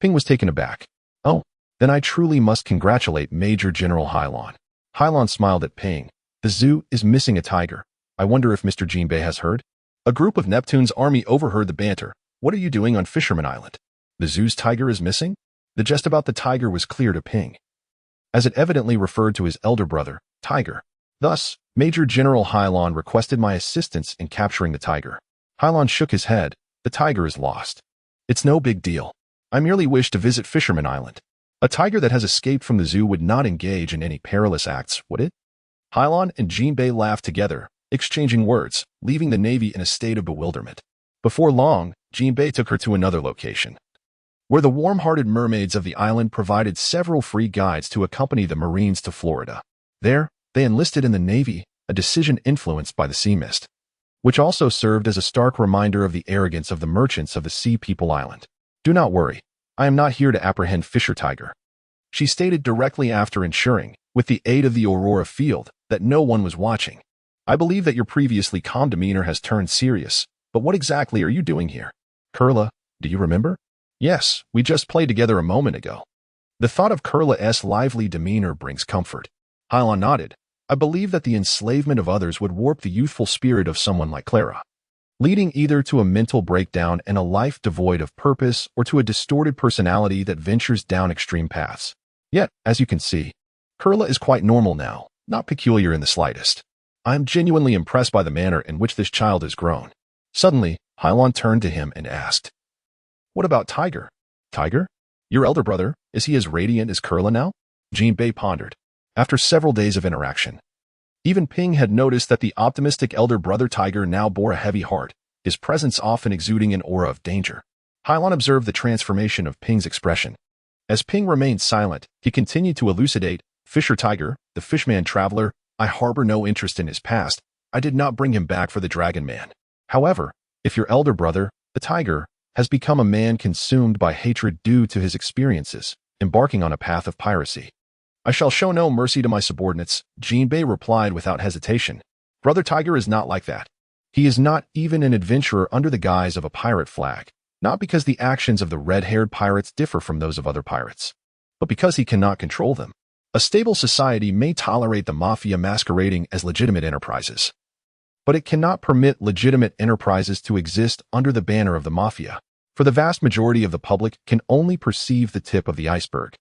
Ping was taken aback. Oh, then I truly must congratulate Major General Hylon. Hylon smiled at Ping. The zoo is missing a tiger. I wonder if Mr. Jinbei has heard? A group of Neptune's army overheard the banter. What are you doing on Fisherman Island? The zoo's tiger is missing? The jest about the tiger was clear to Ping, as it evidently referred to his elder brother, Tiger. Thus, Major General Hylon requested my assistance in capturing the tiger. Hylon shook his head. The tiger is lost. It's no big deal. I merely wish to visit Fisherman Island. A tiger that has escaped from the zoo would not engage in any perilous acts, would it? Hylon and Jinbei laughed together, exchanging words, leaving the Navy in a state of bewilderment. Before long, Jinbei took her to another location, where the warm-hearted mermaids of the island provided several free guides to accompany the Marines to Florida. There, they enlisted in the Navy, a decision influenced by the sea mist, which also served as a stark reminder of the arrogance of the merchants of the Sea People Island. Do not worry, I am not here to apprehend Fisher Tiger, she stated directly after ensuring, with the aid of the Aurora field, that no one was watching. I believe that your previously calm demeanor has turned serious, but what exactly are you doing here? Kurla, do you remember? Yes, we just played together a moment ago. The thought of Kurla's lively demeanor brings comfort. Hylon nodded. I believe that the enslavement of others would warp the youthful spirit of someone like Clara, leading either to a mental breakdown and a life devoid of purpose or to a distorted personality that ventures down extreme paths. Yet, as you can see, Kurla is quite normal now, not peculiar in the slightest. I am genuinely impressed by the manner in which this child has grown. Suddenly, Hylon turned to him and asked, what about Tiger? Tiger? Your elder brother, is he as radiant as Kurla now? Jinbei pondered. After several days of interaction, even Ping had noticed that the optimistic elder brother Tiger now bore a heavy heart, his presence often exuding an aura of danger. Hylon observed the transformation of Ping's expression. As Ping remained silent, he continued to elucidate, Fisher Tiger, the fishman traveler, I harbor no interest in his past. I did not bring him back for the Dragon Man. However, if your elder brother, the tiger, has become a man consumed by hatred due to his experiences, embarking on a path of piracy, I shall show no mercy to my subordinates, Jinbei replied without hesitation. Brother Tiger is not like that. He is not even an adventurer under the guise of a pirate flag, not because the actions of the red-haired pirates differ from those of other pirates, but because he cannot control them. A stable society may tolerate the mafia masquerading as legitimate enterprises, but it cannot permit legitimate enterprises to exist under the banner of the mafia, for the vast majority of the public can only perceive the tip of the iceberg.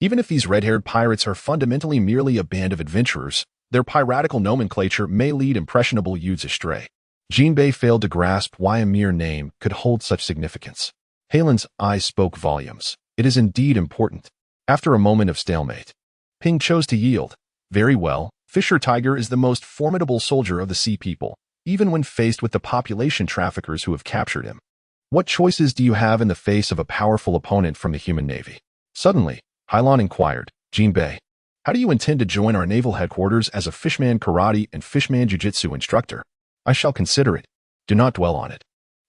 Even if these red-haired pirates are fundamentally merely a band of adventurers, their piratical nomenclature may lead impressionable youths astray. Jinbei failed to grasp why a mere name could hold such significance. Helen's eyes spoke volumes. It is indeed important. After a moment of stalemate, Ping chose to yield. Very well, Fisher Tiger is the most formidable soldier of the Sea People, even when faced with the population traffickers who have captured him. What choices do you have in the face of a powerful opponent from the human navy? Suddenly, Hylon inquired, Jinbei, how do you intend to join our naval headquarters as a fishman karate and fishman jiu-jitsu instructor? I shall consider it. Do not dwell on it.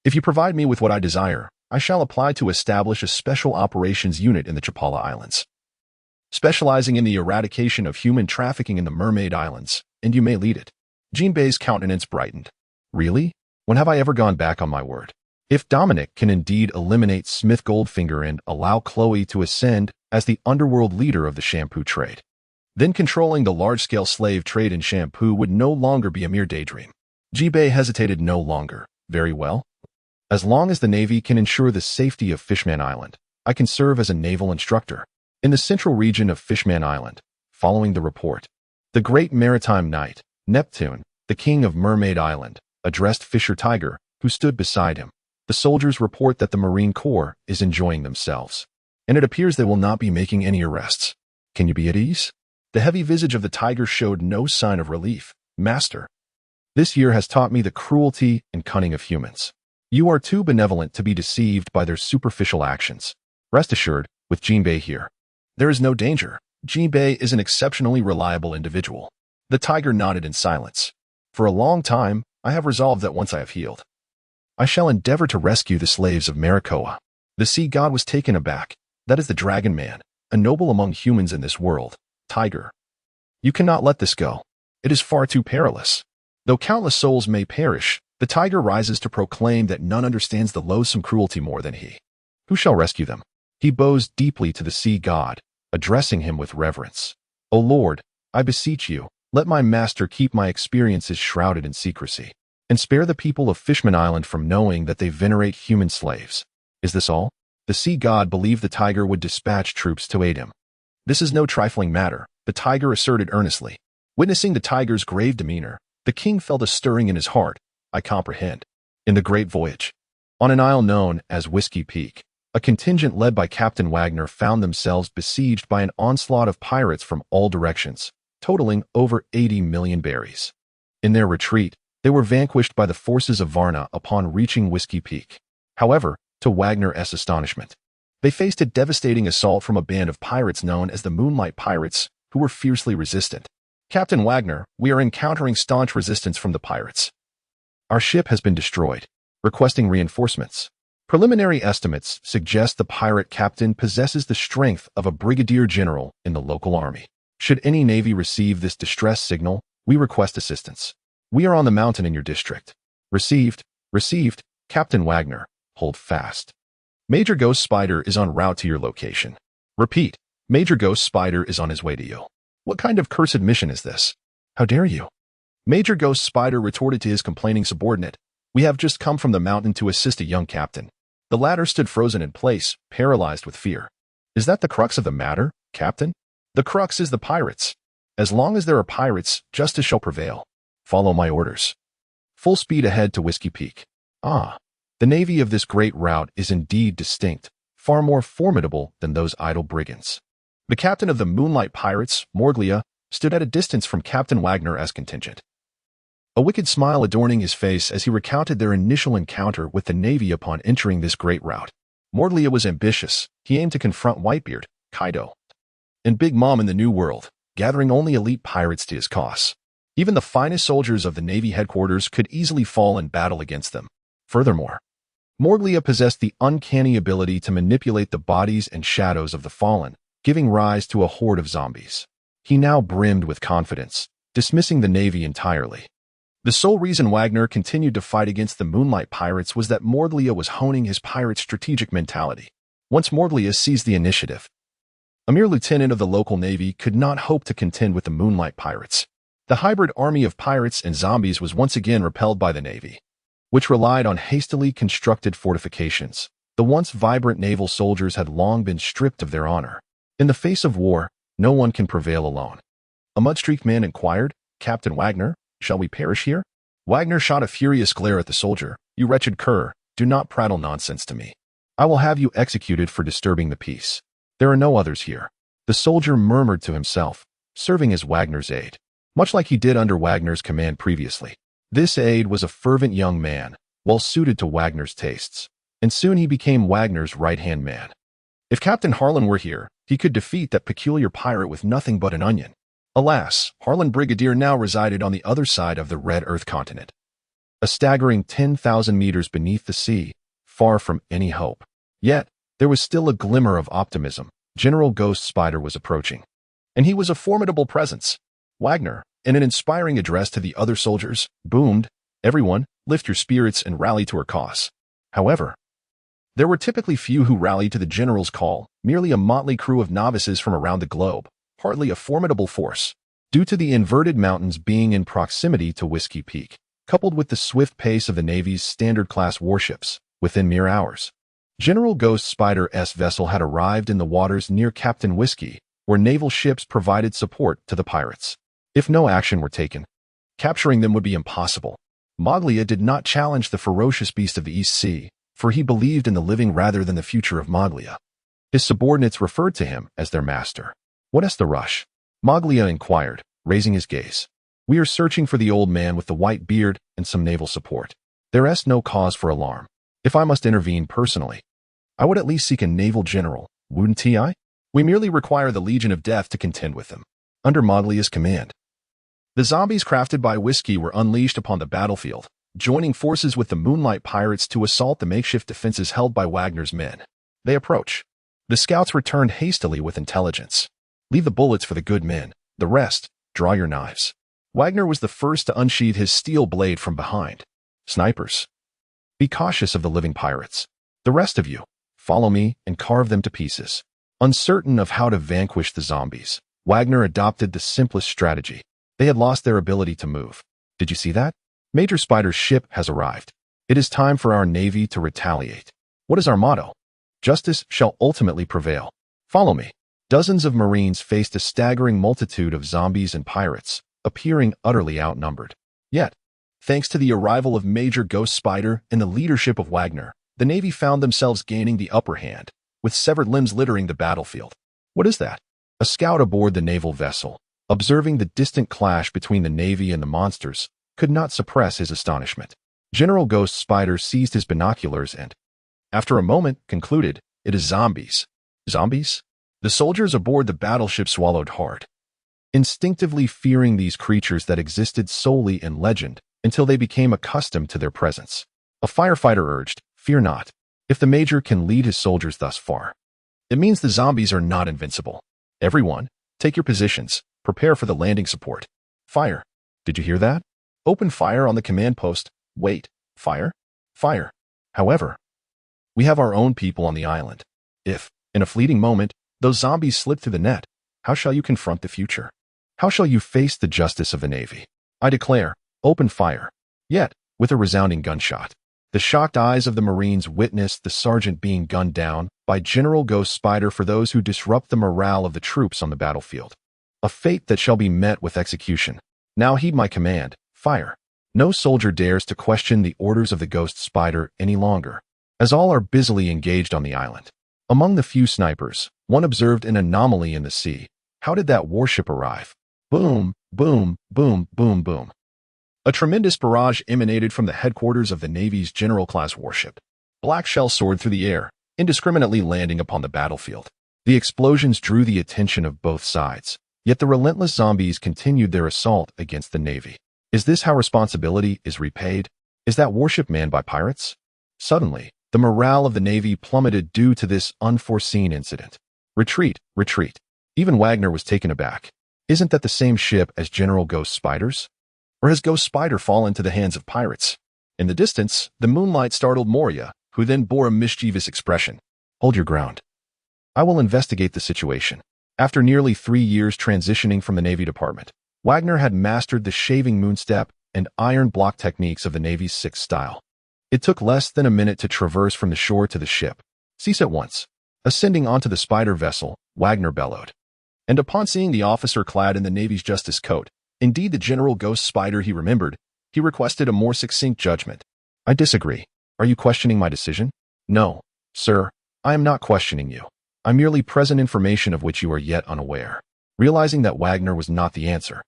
If you provide me with what I desire, I shall apply to establish a special operations unit in the Chapala Islands, specializing in the eradication of human trafficking in the Mermaid Islands, and you may lead it. Jinbei's countenance brightened. Really? When have I ever gone back on my word? If Dominic can indeed eliminate Smith Goldfinger and allow Chloe to ascend as the underworld leader of the shampoo trade, then controlling the large-scale slave trade in shampoo would no longer be a mere daydream. Jinbei hesitated no longer. Very well. As long as the Navy can ensure the safety of Fishman Island, I can serve as a naval instructor. In the central region of Fishman Island, following the report, the great maritime knight, Neptune, the king of Mermaid Island, addressed Fisher Tiger, who stood beside him. The soldiers report that the Marine Corps is enjoying themselves, and it appears they will not be making any arrests. Can you be at ease? The heavy visage of the tiger showed no sign of relief. Master, this year has taught me the cruelty and cunning of humans. You are too benevolent to be deceived by their superficial actions. Rest assured, with Jinbei here, there is no danger. Jinbei is an exceptionally reliable individual. The tiger nodded in silence. For a long time, I have resolved that once I have healed, I shall endeavor to rescue the slaves of Maricoa. The sea god was taken aback. That is the Dragon Man, a noble among humans in this world. Tiger, you cannot let this go. It is far too perilous. Though countless souls may perish, the tiger rises to proclaim that none understands the loathsome cruelty more than he. Who shall rescue them? He bows deeply to the sea god, addressing him with reverence. O Lord, I beseech you, let my master keep my experiences shrouded in secrecy, and spare the people of Fishman Island from knowing that they venerate human slaves. Is this all? The sea god believed the tiger would dispatch troops to aid him. This is no trifling matter, the tiger asserted earnestly. Witnessing the tiger's grave demeanor, the king felt a stirring in his heart. I comprehend. In the Great Voyage, on an isle known as Whiskey Peak, a contingent led by Captain Wagner found themselves besieged by an onslaught of pirates from all directions, totaling over 80 million berries. In their retreat, they were vanquished by the forces of Varna upon reaching Whiskey Peak. However, to Wagner's astonishment, they faced a devastating assault from a band of pirates known as the Moonlight Pirates, who were fiercely resistant. Captain Wagner, we are encountering staunch resistance from the pirates. Our ship has been destroyed. Requesting reinforcements. Preliminary estimates suggest the pirate captain possesses the strength of a brigadier general in the local army. Should any navy receive this distress signal, we request assistance. We are on the mountain in your district. Received. Captain Wagner, hold fast. Major Ghost Spider is en route to your location. Repeat, Major Ghost Spider is on his way to you. What kind of cursed mission is this? How dare you? Major Ghost Spider retorted to his complaining subordinate. We have just come from the mountain to assist a young captain. The latter stood frozen in place, paralyzed with fear. Is that the crux of the matter, Captain? The crux is the pirates. As long as there are pirates, justice shall prevail. Follow my orders. Full speed ahead to Whiskey Peak. Ah, the navy of this great route is indeed distinct, far more formidable than those idle brigands. The captain of the Moonlight Pirates, Morglia, stood at a distance from Captain Wagner's contingent. A wicked smile adorning his face as he recounted their initial encounter with the Navy upon entering this great route. Morglia was ambitious. He aimed to confront Whitebeard, Kaido, and Big Mom in the New World, gathering only elite pirates to his cause. Even the finest soldiers of the Navy headquarters could easily fall in battle against them. Furthermore, Morglia possessed the uncanny ability to manipulate the bodies and shadows of the fallen, giving rise to a horde of zombies. He now brimmed with confidence, dismissing the Navy entirely. The sole reason Wagner continued to fight against the Moonlight Pirates was that Morglia was honing his pirate strategic mentality. Once Morglia seized the initiative, a mere lieutenant of the local Navy could not hope to contend with the Moonlight Pirates. The hybrid army of pirates and zombies was once again repelled by the Navy, which relied on hastily constructed fortifications. The once vibrant naval soldiers had long been stripped of their honor. In the face of war, no one can prevail alone. A mud-streaked man inquired, Captain Wagner, shall we perish here? Wagner shot a furious glare at the soldier. You wretched cur, do not prattle nonsense to me. I will have you executed for disturbing the peace. There are no others here. The soldier murmured to himself, serving as Wagner's aide, much like he did under Wagner's command previously. This aide was a fervent young man, well suited to Wagner's tastes, and soon he became Wagner's right-hand man. If Captain Harlan were here, he could defeat that peculiar pirate with nothing but an onion. Alas, Harlan Brigadier now resided on the other side of the Red Earth continent, a staggering 10,000 meters beneath the sea, far from any hope. Yet, there was still a glimmer of optimism. General Ghost Spider was approaching, and he was a formidable presence. Wagner, In an inspiring address to the other soldiers, boomed, "Everyone, lift your spirits and rally to our cause." However, there were typically few who rallied to the general's call, merely a motley crew of novices from around the globe, hardly a formidable force. Due to the inverted mountains being in proximity to Whiskey Peak, coupled with the swift pace of the Navy's standard-class warships, within mere hours, General Ghost Spider's vessel had arrived in the waters near Captain Whiskey, where naval ships provided support to the pirates. If no action were taken, capturing them would be impossible. Moglia did not challenge the ferocious beast of the East Sea, for he believed in the living rather than the future of Moglia. His subordinates referred to him as their master. "What is the rush?" Moglia inquired, raising his gaze. "We are searching for the old man with the white beard and some naval support. There is no cause for alarm. If I must intervene personally, I would at least seek a naval general, wouldn't I? We merely require the Legion of Death to contend with them." Under Moglia's command, the zombies crafted by Whiskey were unleashed upon the battlefield, joining forces with the Moonlight Pirates to assault the makeshift defenses held by Wagner's men. They approach. The scouts returned hastily with intelligence. "Leave the bullets for the good men. The rest, draw your knives." Wagner was the first to unsheath his steel blade from behind. "Snipers, be cautious of the living pirates. The rest of you, follow me and carve them to pieces." Uncertain of how to vanquish the zombies, Wagner adopted the simplest strategy. They had lost their ability to move. "Did you see that? Major Spider's ship has arrived. It is time for our Navy to retaliate. What is our motto? Justice shall ultimately prevail. Follow me." Dozens of Marines faced a staggering multitude of zombies and pirates, appearing utterly outnumbered. Yet, thanks to the arrival of Major Ghost Spider and the leadership of Wagner, the Navy found themselves gaining the upper hand, with severed limbs littering the battlefield. "What is that?" A scout aboard the naval vessel, observing the distant clash between the Navy and the monsters, could not suppress his astonishment. General Ghost Spider seized his binoculars and, after a moment, concluded, "It is zombies." Zombies? The soldiers aboard the battleship swallowed hard, instinctively fearing these creatures that existed solely in legend until they became accustomed to their presence. A firefighter urged, "Fear not. If the Major can lead his soldiers thus far, it means the zombies are not invincible. Everyone, take your positions. Prepare for the landing support. Fire." Did you hear that? Open fire on the command post. Wait. Fire? Fire. However, we have our own people on the island. If, in a fleeting moment, those zombies slip through the net, how shall you confront the future? How shall you face the justice of the Navy? I declare, open fire. Yet, with a resounding gunshot, the shocked eyes of the Marines witnessed the sergeant being gunned down by General Ghost Spider for those who disrupt the morale of the troops on the battlefield. A fate that shall be met with execution. Now heed my command. Fire. No soldier dares to question the orders of the Ghost Spider any longer, as all are busily engaged on the island. Among the few snipers, one observed an anomaly in the sea. How did that warship arrive? Boom, boom, boom, boom, boom. A tremendous barrage emanated from the headquarters of the Navy's general-class warship. Black shells soared through the air, indiscriminately landing upon the battlefield. The explosions drew the attention of both sides, yet the relentless zombies continued their assault against the Navy. Is this how responsibility is repaid? Is that warship manned by pirates? Suddenly, the morale of the Navy plummeted due to this unforeseen incident. Retreat, retreat. Even Wagner was taken aback. Isn't that the same ship as General Ghost Spider's? Or has Ghost Spider fallen into the hands of pirates? In the distance, the moonlight startled Moria, who then bore a mischievous expression. Hold your ground. I will investigate the situation. After nearly 3 years transitioning from the Navy Department, Wagner had mastered the shaving moonstep and iron block techniques of the Navy's sixth style. It took less than a minute to traverse from the shore to the ship. Cease at once. Ascending onto the Spider vessel, Wagner bellowed. And upon seeing the officer clad in the Navy's justice coat, indeed the General Ghost Spider he remembered, he requested a more succinct judgment. I disagree. Are you questioning my decision? No, sir, I am not questioning you. I merely present information of which you are yet unaware. Realizing that Wagner was not the answer,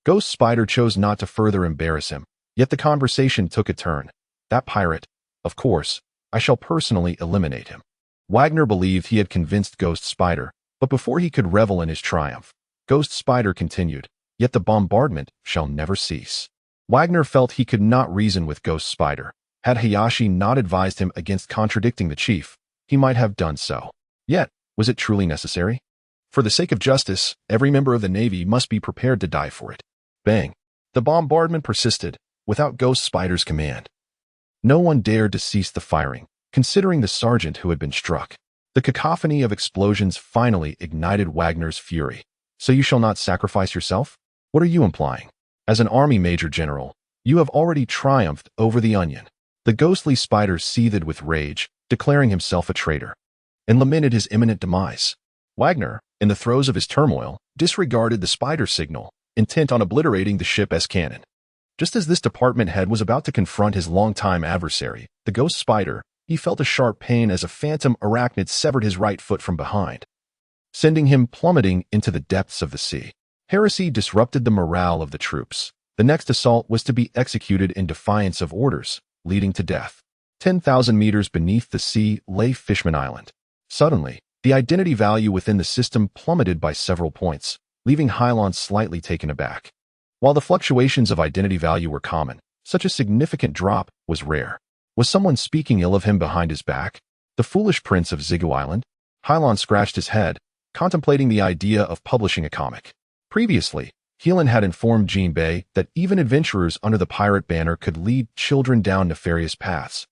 Ghost Spider chose not to further embarrass him, yet the conversation took a turn. That pirate, of course, I shall personally eliminate him. Wagner believed he had convinced Ghost Spider, but before he could revel in his triumph, Ghost Spider continued, yet the bombardment shall never cease. Wagner felt he could not reason with Ghost Spider. Had Hayashi not advised him against contradicting the chief, he might have done so. Yet, was it truly necessary? For the sake of justice, every member of the Navy must be prepared to die for it. Bang! The bombardment persisted, without Ghost Spider's command. No one dared to cease the firing, considering the sergeant who had been struck. The cacophony of explosions finally ignited Wagner's fury. So you shall not sacrifice yourself? What are you implying? As an army major general, you have already triumphed over the Onion. The ghostly spider seethed with rage, declaring himself a traitor, and lamented his imminent demise. Wagner, in the throes of his turmoil, disregarded the spider signal, intent on obliterating the ship as cannon. Just as this department head was about to confront his longtime adversary, the ghost spider, he felt a sharp pain as a phantom arachnid severed his right foot from behind, sending him plummeting into the depths of the sea. Heresy disrupted the morale of the troops. The next assault was to be executed in defiance of orders, leading to death. 10,000 meters beneath the sea lay Fishman Island. Suddenly, the identity value within the system plummeted by several points, leaving Hylon slightly taken aback. While the fluctuations of identity value were common, such a significant drop was rare. Was someone speaking ill of him behind his back? The foolish prince of Zigu Island? Hylon scratched his head, contemplating the idea of publishing a comic. Previously, Heelan had informed Jean Bay that even adventurers under the pirate banner could lead children down nefarious paths,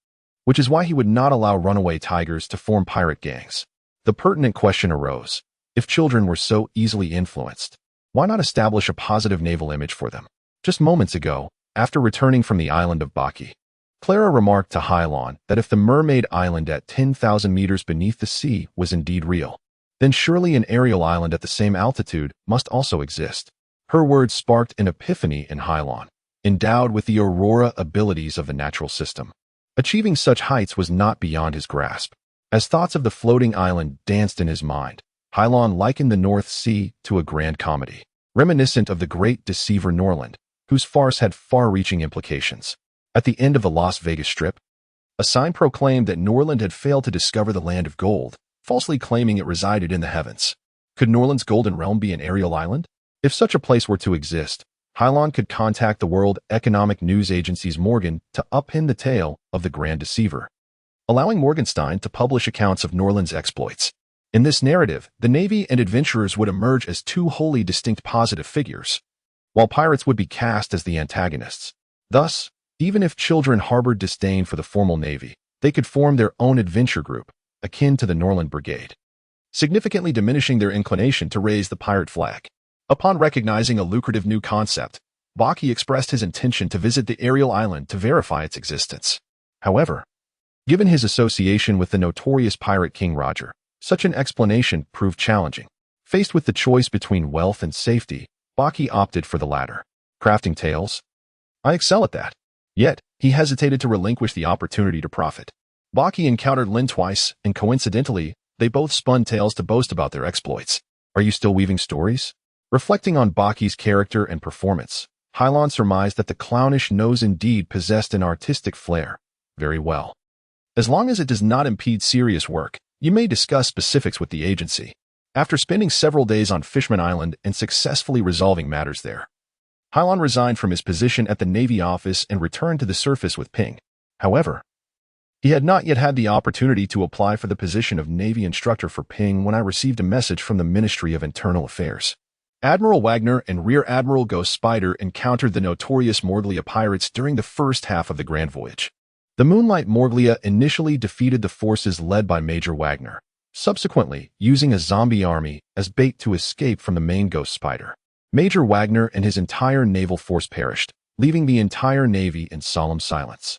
which is why he would not allow runaway tigers to form pirate gangs. The pertinent question arose: if children were so easily influenced, why not establish a positive naval image for them? Just moments ago, after returning from the island of Baki, Clara remarked to Hylon that if the mermaid island at 10,000 meters beneath the sea was indeed real, then surely an aerial island at the same altitude must also exist. Her words sparked an epiphany in Hylon, endowed with the aurora abilities of the natural system. Achieving such heights was not beyond his grasp. As thoughts of the floating island danced in his mind, Hylon likened the North Sea to a grand comedy, reminiscent of the great deceiver Norland, whose farce had far-reaching implications. At the end of the Las Vegas Strip, a sign proclaimed that Norland had failed to discover the land of gold, falsely claiming it resided in the heavens. Could Norland's golden realm be an aerial island? If such a place were to exist, Hylon could contact the World Economic News Agency's Morgan to upend the tale of the Grand Deceiver, allowing Morgenstein to publish accounts of Norland's exploits. In this narrative, the Navy and adventurers would emerge as two wholly distinct positive figures, while pirates would be cast as the antagonists. Thus, even if children harbored disdain for the formal Navy, they could form their own adventure group, akin to the Norland Brigade, significantly diminishing their inclination to raise the pirate flag. Upon recognizing a lucrative new concept, Baki expressed his intention to visit the aerial island to verify its existence. However, given his association with the notorious pirate King Roger, such an explanation proved challenging. Faced with the choice between wealth and safety, Baki opted for the latter. Crafting tales? I excel at that. Yet, he hesitated to relinquish the opportunity to profit. Baki encountered Lin twice, and coincidentally, they both spun tales to boast about their exploits. Are you still weaving stories? Reflecting on Baki's character and performance, Hylon surmised that the clownish nose indeed possessed an artistic flair. Very well. As long as it does not impede serious work, you may discuss specifics with the agency. After spending several days on Fishman Island and successfully resolving matters there, Hylon resigned from his position at the Navy office and returned to the surface with Ping. However, he had not yet had the opportunity to apply for the position of Navy instructor for Ping when I received a message from the Ministry of Internal Affairs. Admiral Wagner and Rear Admiral Ghost Spider encountered the notorious Morglia pirates during the first half of the Grand Voyage. The Moonlight Morglia initially defeated the forces led by Major Wagner, subsequently using a zombie army as bait to escape from the main Ghost Spider. Major Wagner and his entire naval force perished, leaving the entire Navy in solemn silence.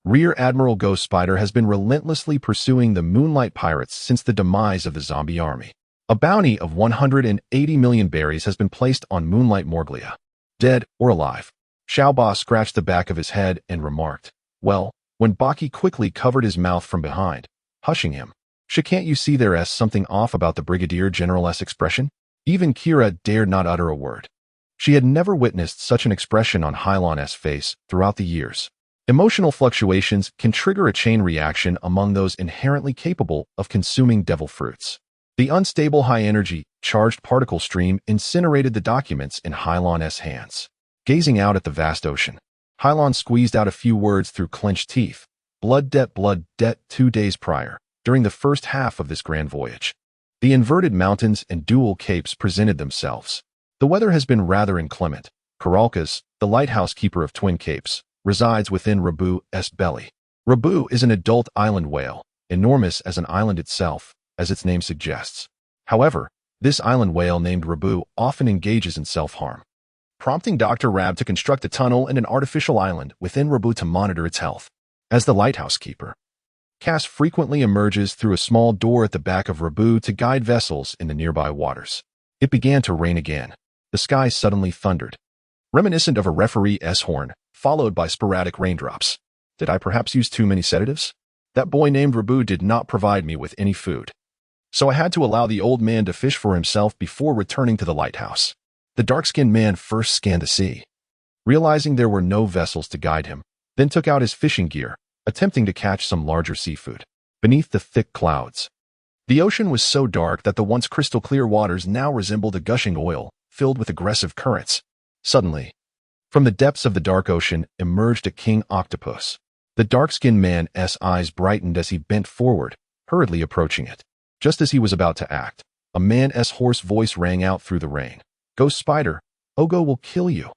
Rear Admiral Ghost Spider has been relentlessly pursuing the Moonlight Pirates since the demise of the zombie army. A bounty of 180 million berries has been placed on Moonlight Morglia. Dead or alive? Xiaoba scratched the back of his head and remarked, "Well," when Baki quickly covered his mouth from behind, hushing him. Can't you see there's something off about the Brigadier General's expression?" Even Kira dared not utter a word. She had never witnessed such an expression on Hylon's face throughout the years. Emotional fluctuations can trigger a chain reaction among those inherently capable of consuming devil fruits. The unstable high-energy, charged particle stream incinerated the documents in Hylon's hands. Gazing out at the vast ocean, Hylon squeezed out a few words through clenched teeth. Blood debt 2 days prior, during the first half of this grand voyage. The inverted mountains and dual capes presented themselves. The weather has been rather inclement, Caracas, the lighthouse keeper of Twin Capes, resides within Robe's belly. Robe is an adult island whale, enormous as an island itself, as its name suggests. However, this island whale named Robe often engages in self-harm, prompting Dr. Rab to construct a tunnel and an artificial island within Robe to monitor its health. As the lighthouse keeper, Cass frequently emerges through a small door at the back of Robe to guide vessels in the nearby waters. It began to rain again. The sky suddenly thundered, reminiscent of a referee's horn, followed by sporadic raindrops. Did I perhaps use too many sedatives? That boy named Robe did not provide me with any food, so I had to allow the old man to fish for himself before returning to the lighthouse. The dark-skinned man first scanned the sea, realizing there were no vessels to guide him, then took out his fishing gear, attempting to catch some larger seafood. Beneath the thick clouds, the ocean was so dark that the once crystal-clear waters now resembled a gushing oil, filled with aggressive currents. Suddenly, from the depths of the dark ocean emerged a king octopus. The dark-skinned man's eyes brightened as he bent forward, hurriedly approaching it. Just as he was about to act, a man's hoarse voice rang out through the rain. "Ghost spider, Ogo will kill you."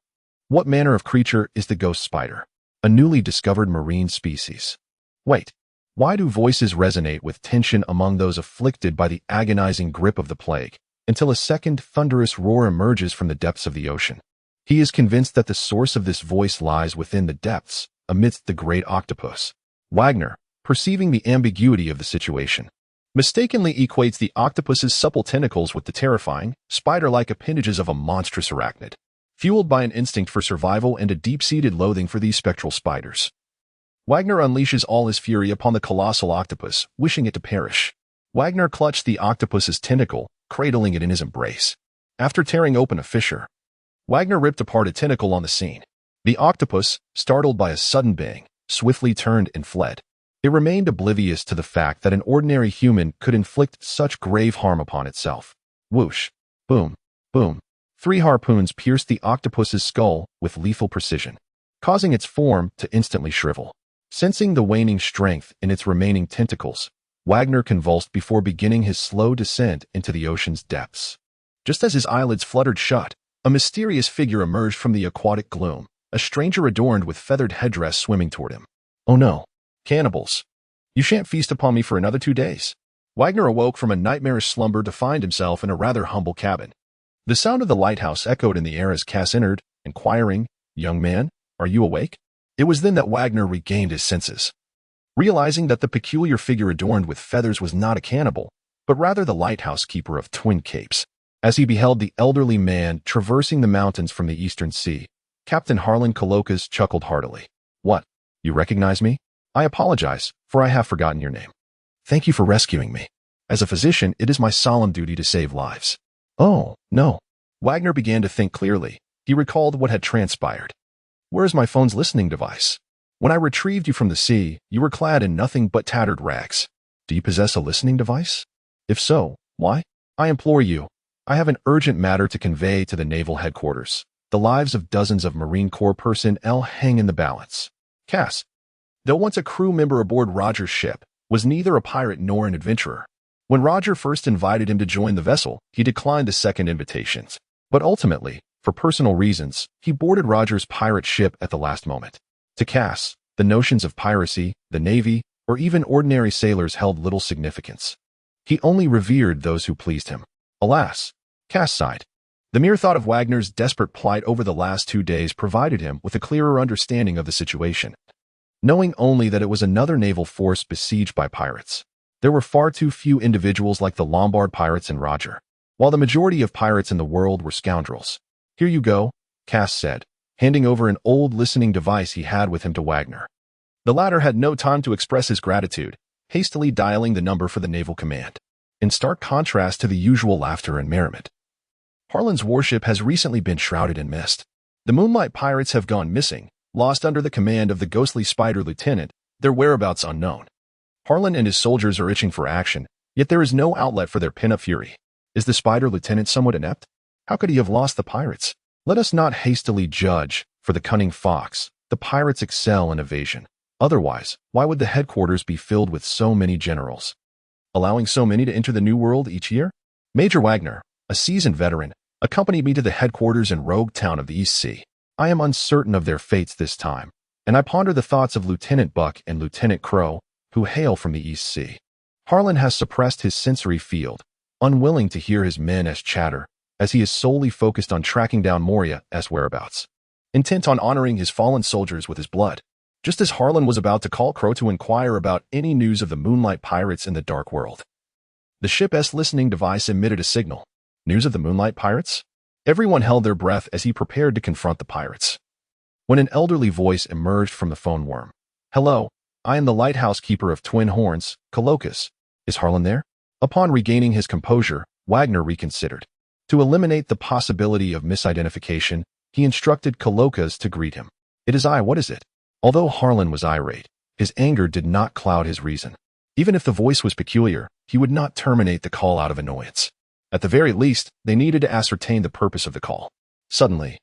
What manner of creature is the ghost spider? A newly discovered marine species. Wait, why do voices resonate with tension among those afflicted by the agonizing grip of the plague, until a second thunderous roar emerges from the depths of the ocean? He is convinced that the source of this voice lies within the depths, amidst the great octopus. Wagner, perceiving the ambiguity of the situation, mistakenly equates the octopus's supple tentacles with the terrifying, spider-like appendages of a monstrous arachnid. Fueled by an instinct for survival and a deep-seated loathing for these spectral spiders, Wagner unleashes all his fury upon the colossal octopus, wishing it to perish. Wagner clutched the octopus's tentacle, cradling it in his embrace. After tearing open a fissure, Wagner ripped apart a tentacle on the scene. The octopus, startled by a sudden bang, swiftly turned and fled. It remained oblivious to the fact that an ordinary human could inflict such grave harm upon itself. Whoosh! Boom! Boom! 3 harpoons pierced the octopus's skull with lethal precision, causing its form to instantly shrivel. Sensing the waning strength in its remaining tentacles, Wagner convulsed before beginning his slow descent into the ocean's depths. Just as his eyelids fluttered shut, a mysterious figure emerged from the aquatic gloom, a stranger adorned with feathered headdress swimming toward him. "Oh no, cannibals! You shan't feast upon me for another 2 days." Wagner awoke from a nightmarish slumber to find himself in a rather humble cabin. The sound of the lighthouse echoed in the air as Cass entered, inquiring, "Young man, are you awake?" It was then that Wagner regained his senses, realizing that the peculiar figure adorned with feathers was not a cannibal, but rather the lighthouse keeper of Twin Capes. As he beheld the elderly man traversing the mountains from the eastern sea, Captain Harlan Colokas chuckled heartily. "What? You recognize me? I apologize, for I have forgotten your name. Thank you for rescuing me. As a physician, it is my solemn duty to save lives." "Oh, no." Wagner began to think clearly. He recalled what had transpired. "Where is my phone's listening device? When I retrieved you from the sea, you were clad in nothing but tattered rags. Do you possess a listening device? If so, why? I implore you. I have an urgent matter to convey to the naval headquarters. The lives of dozens of Marine Corps personnel hang in the balance." Cass, though once a crew member aboard Roger's ship, was neither a pirate nor an adventurer. When Roger first invited him to join the vessel, he declined the second invitations. But ultimately, for personal reasons, he boarded Roger's pirate ship at the last moment. To Cass, the notions of piracy, the Navy, or even ordinary sailors held little significance. He only revered those who pleased him. Alas, Cass sighed. The mere thought of Wagner's desperate plight over the last 2 days provided him with a clearer understanding of the situation. Knowing only that it was another naval force besieged by pirates, there were far too few individuals like the Lombard pirates and Roger, while the majority of pirates in the world were scoundrels. "Here you go," Cass said, handing over an old listening device he had with him to Wagner. The latter had no time to express his gratitude, hastily dialing the number for the naval command. In stark contrast to the usual laughter and merriment, Harlan's warship has recently been shrouded in mist. The Moonlight Pirates have gone missing, lost under the command of the ghostly Spider Lieutenant, their whereabouts unknown. Harlan and his soldiers are itching for action, yet there is no outlet for their pent-up fury. Is the Spider Lieutenant somewhat inept? How could he have lost the pirates? Let us not hastily judge, for the cunning fox, the pirates excel in evasion. Otherwise, why would the headquarters be filled with so many generals, allowing so many to enter the New World each year? Major Wagner, a seasoned veteran, accompanied me to the headquarters in Rogue Town of the East Sea. I am uncertain of their fates this time, and I ponder the thoughts of Lieutenant Buck and Lieutenant Crow, who hail from the East Sea. Harlan has suppressed his sensory field, unwilling to hear his men as chatter, as he is solely focused on tracking down Moria's whereabouts, intent on honoring his fallen soldiers with his blood. Just as Harlan was about to call Crow to inquire about any news of the Moonlight Pirates in the Dark World, the ship's listening device emitted a signal. News of the Moonlight Pirates? Everyone held their breath as he prepared to confront the pirates. When an elderly voice emerged from the phone worm. "Hello, I am the lighthouse keeper of Twin Horns, Colocus. Is Harlan there?" Upon regaining his composure, Wagner reconsidered. To eliminate the possibility of misidentification, he instructed Colocus to greet him. "It is I, what is it?" Although Harlan was irate, his anger did not cloud his reason. Even if the voice was peculiar, he would not terminate the call out of annoyance. At the very least, they needed to ascertain the purpose of the call. Suddenly,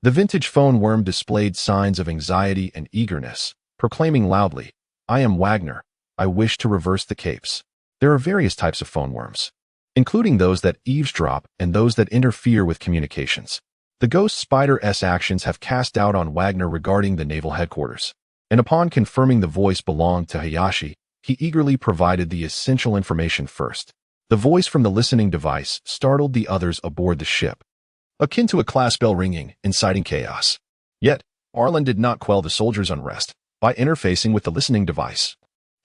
the vintage phone worm displayed signs of anxiety and eagerness, proclaiming loudly, "I am Wagner. I wish to reverse the capes." There are various types of phone worms, including those that eavesdrop and those that interfere with communications. The Ghost Spider's actions have cast doubt on Wagner regarding the naval headquarters, and upon confirming the voice belonged to Hayashi, he eagerly provided the essential information first. The voice from the listening device startled the others aboard the ship, akin to a class bell ringing, inciting chaos. Yet, Harlan did not quell the soldiers' unrest by interfacing with the listening device.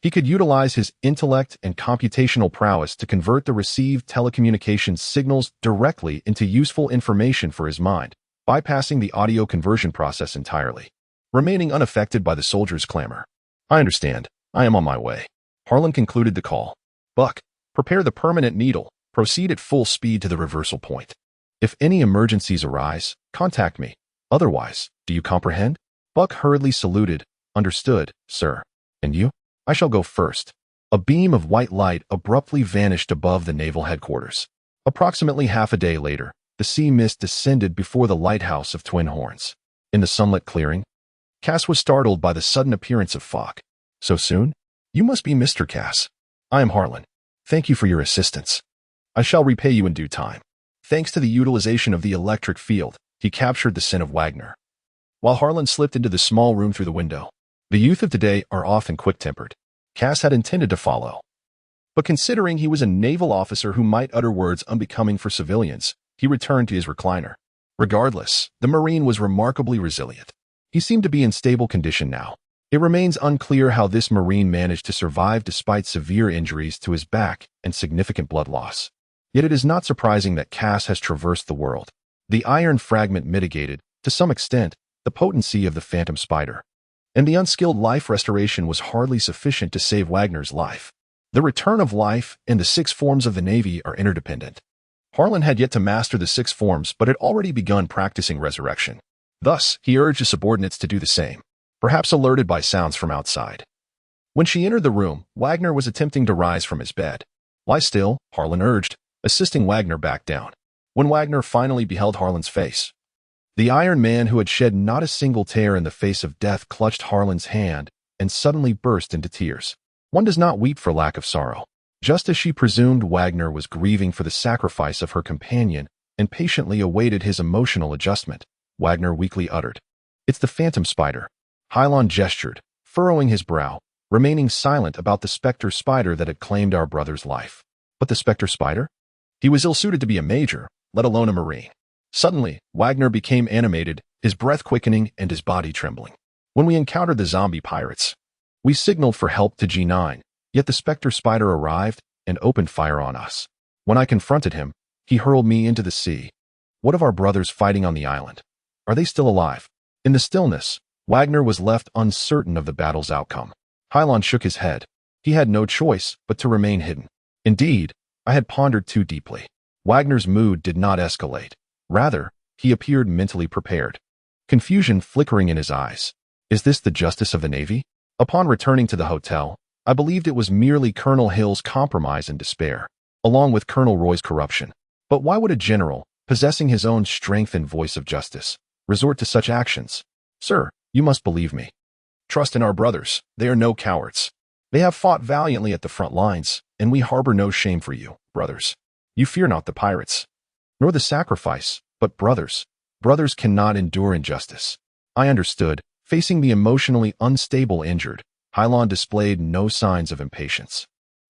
He could utilize his intellect and computational prowess to convert the received telecommunications signals directly into useful information for his mind, bypassing the audio conversion process entirely, remaining unaffected by the soldiers' clamor. "I understand. I am on my way." Harlan concluded the call. "Buck, prepare the permanent needle. Proceed at full speed to the reversal point. If any emergencies arise, contact me. Otherwise, do you comprehend?" Buck hurriedly saluted. "Understood, sir. And you?" "I shall go first." A beam of white light abruptly vanished above the naval headquarters. Approximately half a day later, the sea mist descended before the lighthouse of Twin Horns. In the sunlit clearing, Cass was startled by the sudden appearance of Fogg. "So soon? You must be Mr. Cass." "I am Harlan. Thank you for your assistance. I shall repay you in due time." Thanks to the utilization of the electric field, he captured the scent of Wagner. While Harlan slipped into the small room through the window, the youth of today are often quick-tempered. Cass had intended to follow, but considering he was a naval officer who might utter words unbecoming for civilians, he returned to his recliner. Regardless, the Marine was remarkably resilient. He seemed to be in stable condition now. It remains unclear how this Marine managed to survive despite severe injuries to his back and significant blood loss. Yet it is not surprising that Cass has traversed the world. The iron fragment mitigated, to some extent, the potency of the Phantom Spider, and the unskilled life restoration was hardly sufficient to save Wagner's life. The return of life and the 6 forms of the Navy are interdependent. Harlan had yet to master the 6 forms but had already begun practicing resurrection. Thus, he urged his subordinates to do the same, perhaps alerted by sounds from outside. When she entered the room, Wagner was attempting to rise from his bed. "Lie still," Harlan urged, assisting Wagner back down. When Wagner finally beheld Harlan's face, the Iron Man who had shed not a single tear in the face of death clutched Harlan's hand and suddenly burst into tears. One does not weep for lack of sorrow. Just as she presumed Wagner was grieving for the sacrifice of her companion and patiently awaited his emotional adjustment, Wagner weakly uttered, "It's the Phantom Spider." Harlan gestured, furrowing his brow, remaining silent about the Spectre Spider that had claimed our brother's life. But the Spectre Spider? He was ill-suited to be a major, let alone a Marine. Suddenly, Wagner became animated, his breath quickening and his body trembling. "When we encountered the zombie pirates, we signaled for help to G9, yet the Spectre Spider arrived and opened fire on us. When I confronted him, he hurled me into the sea. What of our brothers fighting on the island? Are they still alive?" In the stillness, Wagner was left uncertain of the battle's outcome. Harlan shook his head. He had no choice but to remain hidden. Indeed, I had pondered too deeply. Wagner's mood did not escalate. Rather, he appeared mentally prepared, confusion flickering in his eyes. Is this the justice of the Navy? Upon returning to the hotel, I believed it was merely Colonel Hill's compromise and despair, along with Colonel Roy's corruption. But why would a general, possessing his own strength and voice of justice, resort to such actions? "Sir, you must believe me. Trust in our brothers. They are no cowards. They have fought valiantly at the front lines, and we harbor no shame for you, brothers. You fear not the pirates, nor the sacrifice, but brothers, Brothers cannot endure injustice. I understood. Facing the emotionally unstable injured, Hylon displayed no signs of impatience.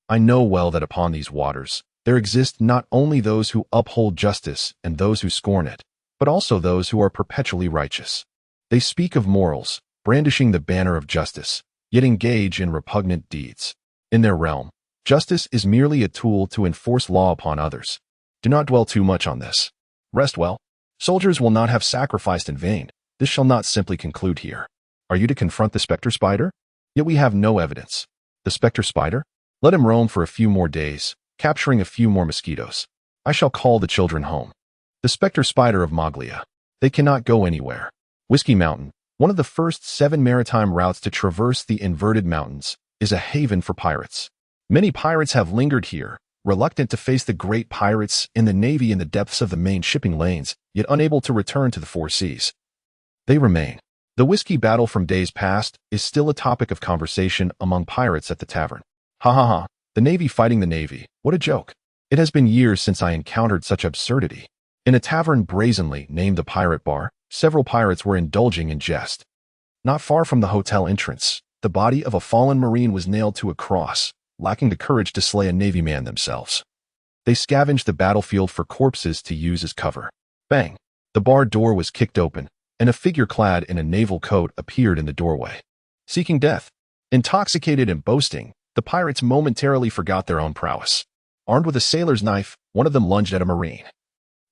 I know well that upon these waters, there exist not only those who uphold justice and those who scorn it, but also those who are perpetually righteous. They speak of morals, brandishing the banner of justice, yet engage in repugnant deeds. In their realm, justice is merely a tool to enforce law upon others. Do not dwell too much on this. Rest well. Soldiers will not have sacrificed in vain. This shall not simply conclude here. Are you to confront the specter spider? Yet we have no evidence. The specter spider? Let him roam for a few more days, capturing a few more mosquitoes. I shall call the children home. The specter spider of Moglia. They cannot go anywhere. Whiskey Mountain, one of the first 7 maritime routes to traverse the inverted mountains, is a haven for pirates. Many pirates have lingered here, reluctant to face the great pirates in the navy in the depths of the main shipping lanes, yet unable to return to the four seas. They remain. The whiskey battle from days past is still a topic of conversation among pirates at the tavern. Ha ha ha, the navy fighting the navy, what a joke. It has been years since I encountered such absurdity. In a tavern brazenly named the Pirate Bar, several pirates were indulging in jest. Not far from the hotel entrance, the body of a fallen Marine was nailed to a cross, lacking the courage to slay a Navy man themselves. They scavenged the battlefield for corpses to use as cover. Bang! The bar door was kicked open, and a figure clad in a naval coat appeared in the doorway. Seeking death. Intoxicated and boasting, the pirates momentarily forgot their own prowess. Armed with a sailor's knife, one of them lunged at a Marine.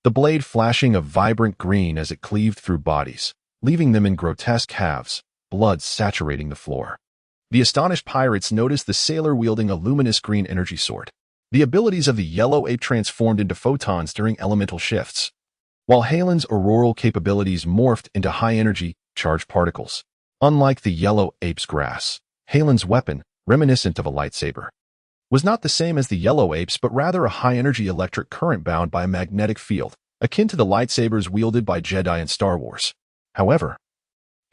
The blade flashing a vibrant green as it cleaved through bodies, leaving them in grotesque halves, blood saturating the floor. The astonished pirates noticed the sailor wielding a luminous green energy sword. The abilities of the yellow ape transformed into photons during elemental shifts, while Halen's auroral capabilities morphed into high-energy, charged particles. Unlike the yellow ape's grass, Halen's weapon, reminiscent of a lightsaber, was not the same as the yellow ape's but rather a high-energy electric current bound by a magnetic field, akin to the lightsabers wielded by Jedi in Star Wars. However,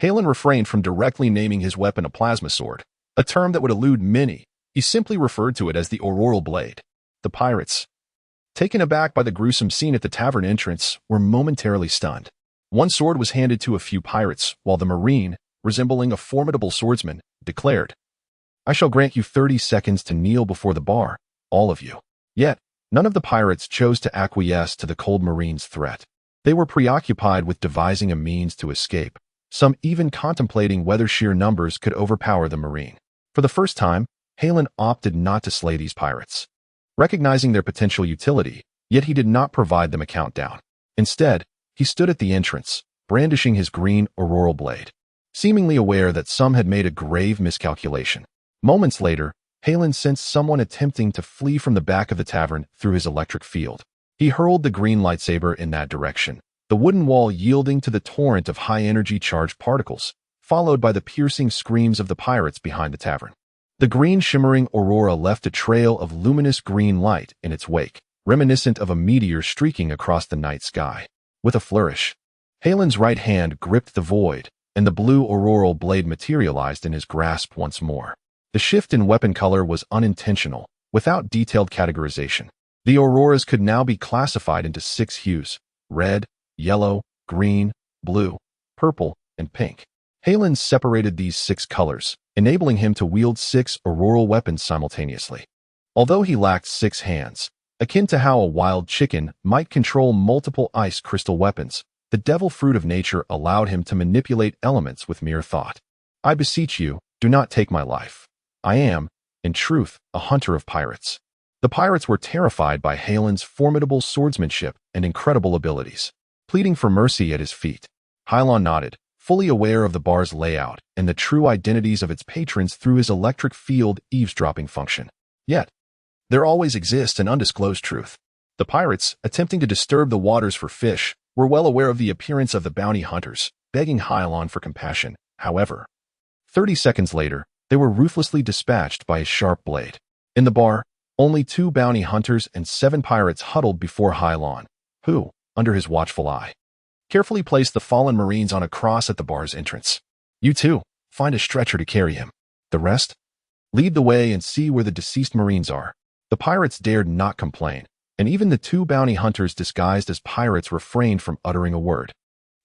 Halen refrained from directly naming his weapon a plasma sword, a term that would elude many. He simply referred to it as the auroral blade. The pirates, taken aback by the gruesome scene at the tavern entrance, were momentarily stunned. One sword was handed to a few pirates, while the Marine, resembling a formidable swordsman, declared, "I shall grant you 30 seconds to kneel before the bar, all of you." Yet, none of the pirates chose to acquiesce to the cold Marine's threat. They were preoccupied with devising a means to escape, some even contemplating whether sheer numbers could overpower the Marine. For the first time, Halen opted not to slay these pirates, recognizing their potential utility, yet he did not provide them a countdown. Instead, he stood at the entrance, brandishing his green auroral blade, seemingly aware that some had made a grave miscalculation. Moments later, Halen sensed someone attempting to flee from the back of the tavern through his electric field. He hurled the green lightsaber in that direction, the wooden wall yielding to the torrent of high-energy charged particles, followed by the piercing screams of the pirates behind the tavern. The green shimmering aurora left a trail of luminous green light in its wake, reminiscent of a meteor streaking across the night sky. With a flourish, Halen's right hand gripped the void, and the blue auroral blade materialized in his grasp once more. The shift in weapon color was unintentional, without detailed categorization. The auroras could now be classified into 6 hues: red, yellow, green, blue, purple, and pink. Halen separated these 6 colors, enabling him to wield 6 auroral weapons simultaneously. Although he lacked 6 hands, akin to how a wild chicken might control multiple ice crystal weapons, the devil fruit of nature allowed him to manipulate elements with mere thought. "I beseech you, do not take my life. I am, in truth, a hunter of pirates." The pirates were terrified by Halen's formidable swordsmanship and incredible abilities. Pleading for mercy at his feet, Hylon nodded, fully aware of the bar's layout and the true identities of its patrons through his electric field eavesdropping function. Yet, there always exists an undisclosed truth. The pirates, attempting to disturb the waters for fish, were well aware of the appearance of the bounty hunters, begging Hylon for compassion. However, 30 seconds later, they were ruthlessly dispatched by a sharp blade. In the bar, only 2 bounty hunters and 7 pirates huddled before Hylon, who, under his watchful eye, carefully placed the fallen Marines on a cross at the bar's entrance. "You too, find a stretcher to carry him. The rest? Lead the way and see where the deceased Marines are." The pirates dared not complain, and even the 2 bounty hunters disguised as pirates refrained from uttering a word.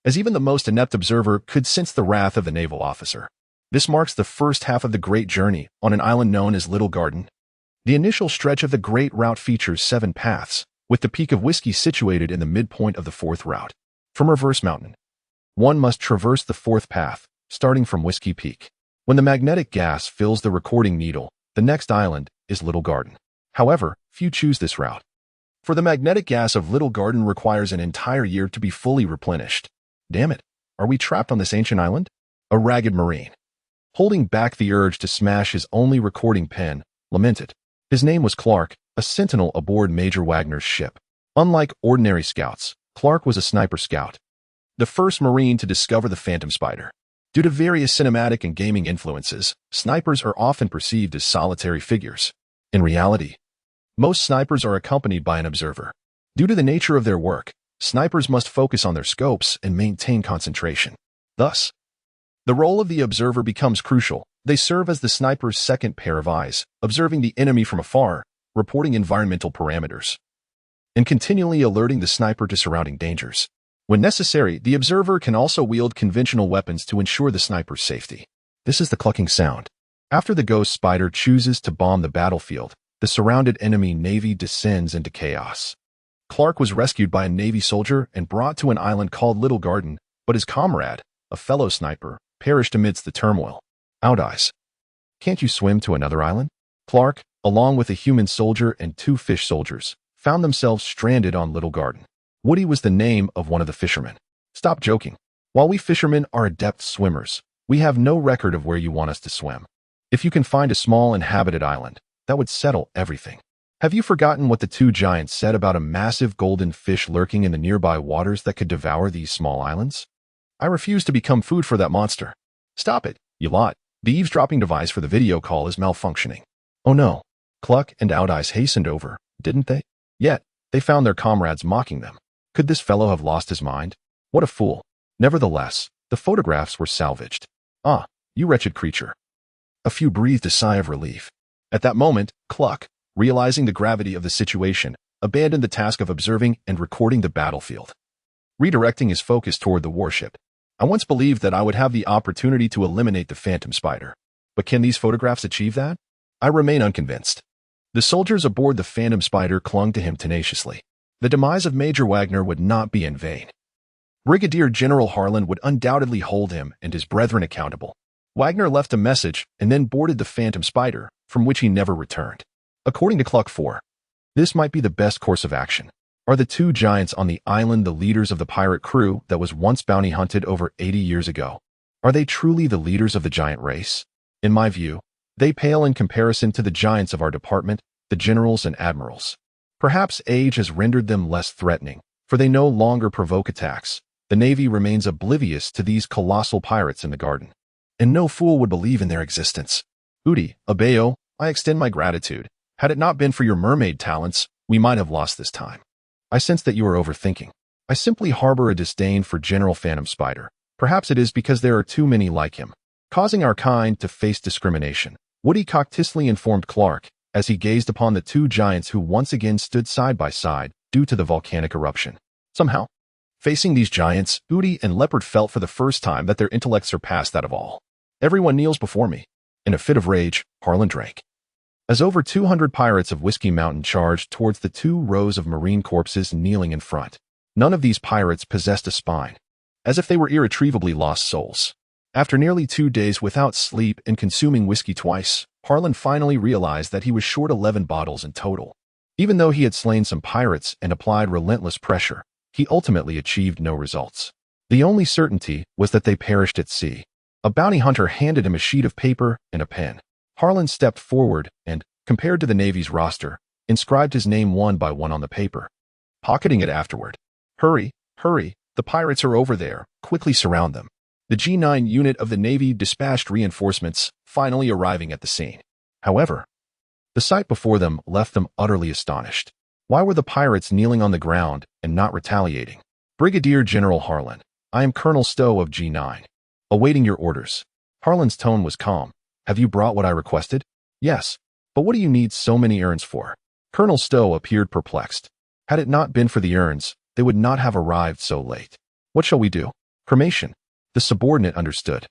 as even the most inept observer could sense the wrath of the naval officer. This marks the first half of the Great Journey on an island known as Little Garden. The initial stretch of the Great Route features 7 paths, with the Peak of Whiskey situated in the midpoint of the 4th route. From Reverse Mountain, one must traverse the 4th path, starting from Whiskey Peak. When the magnetic gas fills the recording needle, the next island is Little Garden. However, few choose this route, for the magnetic gas of Little Garden requires an entire year to be fully replenished. Damn it, are we trapped on this ancient island? A ragged marine, holding back the urge to smash his only recording pen, lamented. His name was Clark, a sentinel aboard Major Wagner's ship. Unlike ordinary scouts, Clark was a sniper scout, the first Marine to discover the Phantom Spider. Due to various cinematic and gaming influences, snipers are often perceived as solitary figures. In reality, most snipers are accompanied by an observer. Due to the nature of their work, snipers must focus on their scopes and maintain concentration. Thus, the role of the observer becomes crucial. They serve as the sniper's second pair of eyes, observing the enemy from afar, reporting environmental parameters, and continually alerting the sniper to surrounding dangers. When necessary, the observer can also wield conventional weapons to ensure the sniper's safety. This is the clucking sound. After the ghost spider chooses to bomb the battlefield, the surrounded enemy navy descends into chaos. Clark was rescued by a Navy soldier and brought to an island called Little Garden, but his comrade, a fellow sniper, perished amidst the turmoil. Eyes. Can't you swim to another island? Clark, along with a human soldier and 2 fish soldiers, found themselves stranded on Little Garden. Woody was the name of one of the fishermen. Stop joking. While we fishermen are adept swimmers, we have no record of where you want us to swim. If you can find a small inhabited island, that would settle everything. Have you forgotten what the 2 giants said about a massive golden fish lurking in the nearby waters that could devour these small islands? I refuse to become food for that monster. Stop it, you lot. The eavesdropping device for the video call is malfunctioning. Oh no. Cluck and Eyes hastened over, didn't they? Yet, they found their comrades mocking them. Could this fellow have lost his mind? What a fool. Nevertheless, the photographs were salvaged. Ah, you wretched creature. A few breathed a sigh of relief. At that moment, Cluck, realizing the gravity of the situation, abandoned the task of observing and recording the battlefield, redirecting his focus toward the warship. I once believed that I would have the opportunity to eliminate the Phantom Spider. But can these photographs achieve that? I remain unconvinced. The soldiers aboard the Phantom Spider clung to him tenaciously. The demise of Major Wagner would not be in vain. Brigadier General Harlan would undoubtedly hold him and his brethren accountable. Wagner left a message and then boarded the Phantom Spider, from which he never returned. According to Cluck 4, this might be the best course of action. Are the 2 giants on the island the leaders of the pirate crew that was once bounty hunted over 80 years ago? Are they truly the leaders of the giant race? In my view, they pale in comparison to the giants of our department, the generals and admirals. Perhaps age has rendered them less threatening, for they no longer provoke attacks. The Navy remains oblivious to these colossal pirates in the garden, and no fool would believe in their existence. Udi, Abeo, I extend my gratitude. Had it not been for your mermaid talents, we might have lost this time. I sense that you are overthinking. I simply harbor a disdain for General Phantom Spider. Perhaps it is because there are too many like him, causing our kind to face discrimination. Woody cocktishly informed Clark, as he gazed upon the 2 giants who once again stood side by side due to the volcanic eruption. Somehow, facing these giants, Udi and Leopard felt for the first time that their intellect surpassed that of all. Everyone kneels before me. In a fit of rage, Harlan drank. As over 200 pirates of Whiskey Mountain charged towards the 2 rows of marine corpses kneeling in front, none of these pirates possessed a spine, as if they were irretrievably lost souls. After nearly 2 days without sleep and consuming whiskey twice, Harlan finally realized that he was short 11 bottles in total. Even though he had slain some pirates and applied relentless pressure, he ultimately achieved no results. The only certainty was that they perished at sea. A bounty hunter handed him a sheet of paper and a pen. Harlan stepped forward and, compared to the Navy's roster, inscribed his name one by one on the paper, pocketing it afterward. Hurry, hurry, the pirates are over there, quickly surround them. The G9 unit of the Navy dispatched reinforcements, finally arriving at the scene. However, the sight before them left them utterly astonished. Why were the pirates kneeling on the ground and not retaliating? Brigadier General Harlan, I am Colonel Stowe of G9. Awaiting your orders. Harlan's tone was calm. Have you brought what I requested? Yes. But what do you need so many urns for? Colonel Stowe appeared perplexed. Had it not been for the urns, they would not have arrived so late. What shall we do? Cremation. The subordinate understood.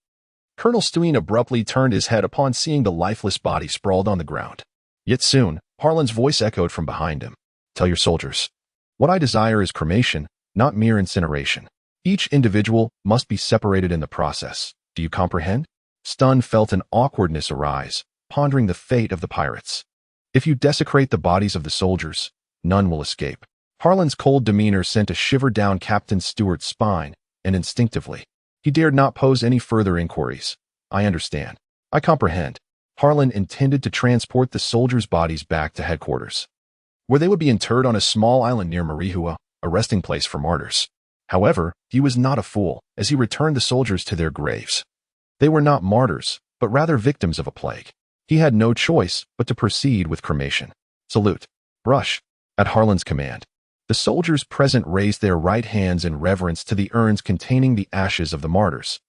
Colonel Stewing abruptly turned his head upon seeing the lifeless body sprawled on the ground. Yet soon, Harlan's voice echoed from behind him. Tell your soldiers. What I desire is cremation, not mere incineration. Each individual must be separated in the process. Do you comprehend? Stun felt an awkwardness arise, pondering the fate of the pirates. If you desecrate the bodies of the soldiers, none will escape. Harlan's cold demeanor sent a shiver down Captain Stewart's spine, and instinctively, he dared not pose any further inquiries. I understand. I comprehend. Harlan intended to transport the soldiers' bodies back to headquarters, where they would be interred on a small island near Marihua, a resting place for martyrs. However, he was not a fool, as he returned the soldiers to their graves. They were not martyrs, but rather victims of a plague. He had no choice but to proceed with cremation. Salute. Brush. At Harlan's command, the soldiers present raised their right hands in reverence to the urns containing the ashes of the martyrs.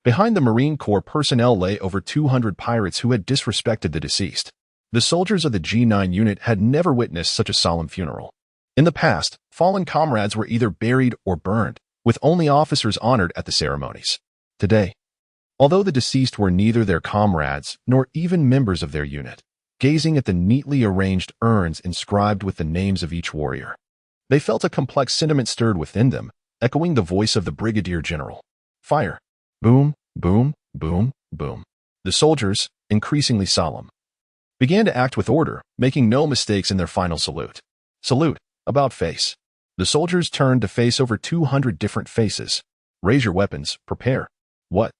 Behind the Marine Corps personnel lay over 200 pirates who had disrespected the deceased. The soldiers of the G9 unit had never witnessed such a solemn funeral. In the past, fallen comrades were either buried or burned, with only officers honored at the ceremonies. Today, although the deceased were neither their comrades nor even members of their unit, gazing at the neatly arranged urns inscribed with the names of each warrior, they felt a complex sentiment stirred within them, echoing the voice of the Brigadier General. Fire. Boom, boom, boom, boom. The soldiers, increasingly solemn, began to act with order, making no mistakes in their final salute. Salute. About face. The soldiers turned to face over 200 different faces. Raise your weapons. Prepare. What?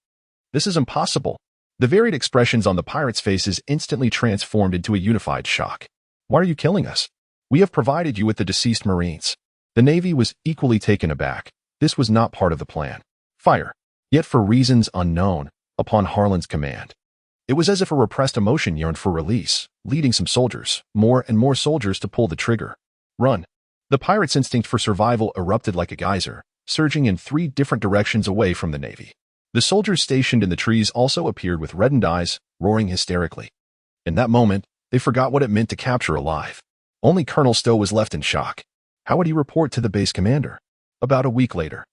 This is impossible. The varied expressions on the pirates' faces instantly transformed into a unified shock. Why are you killing us? We have provided you with the deceased Marines. The Navy was equally taken aback. This was not part of the plan. Fire. Yet for reasons unknown, upon Harlan's command, it was as if a repressed emotion yearned for release, leading some soldiers, more and more soldiers, to pull the trigger. Run. The pirates' instinct for survival erupted like a geyser, surging in 3 different directions away from the Navy. The soldiers stationed in the trees also appeared with reddened eyes, roaring hysterically. In that moment, they forgot what it meant to capture alive. Only Colonel Stowe was left in shock. How would he report to the base commander? About a week later,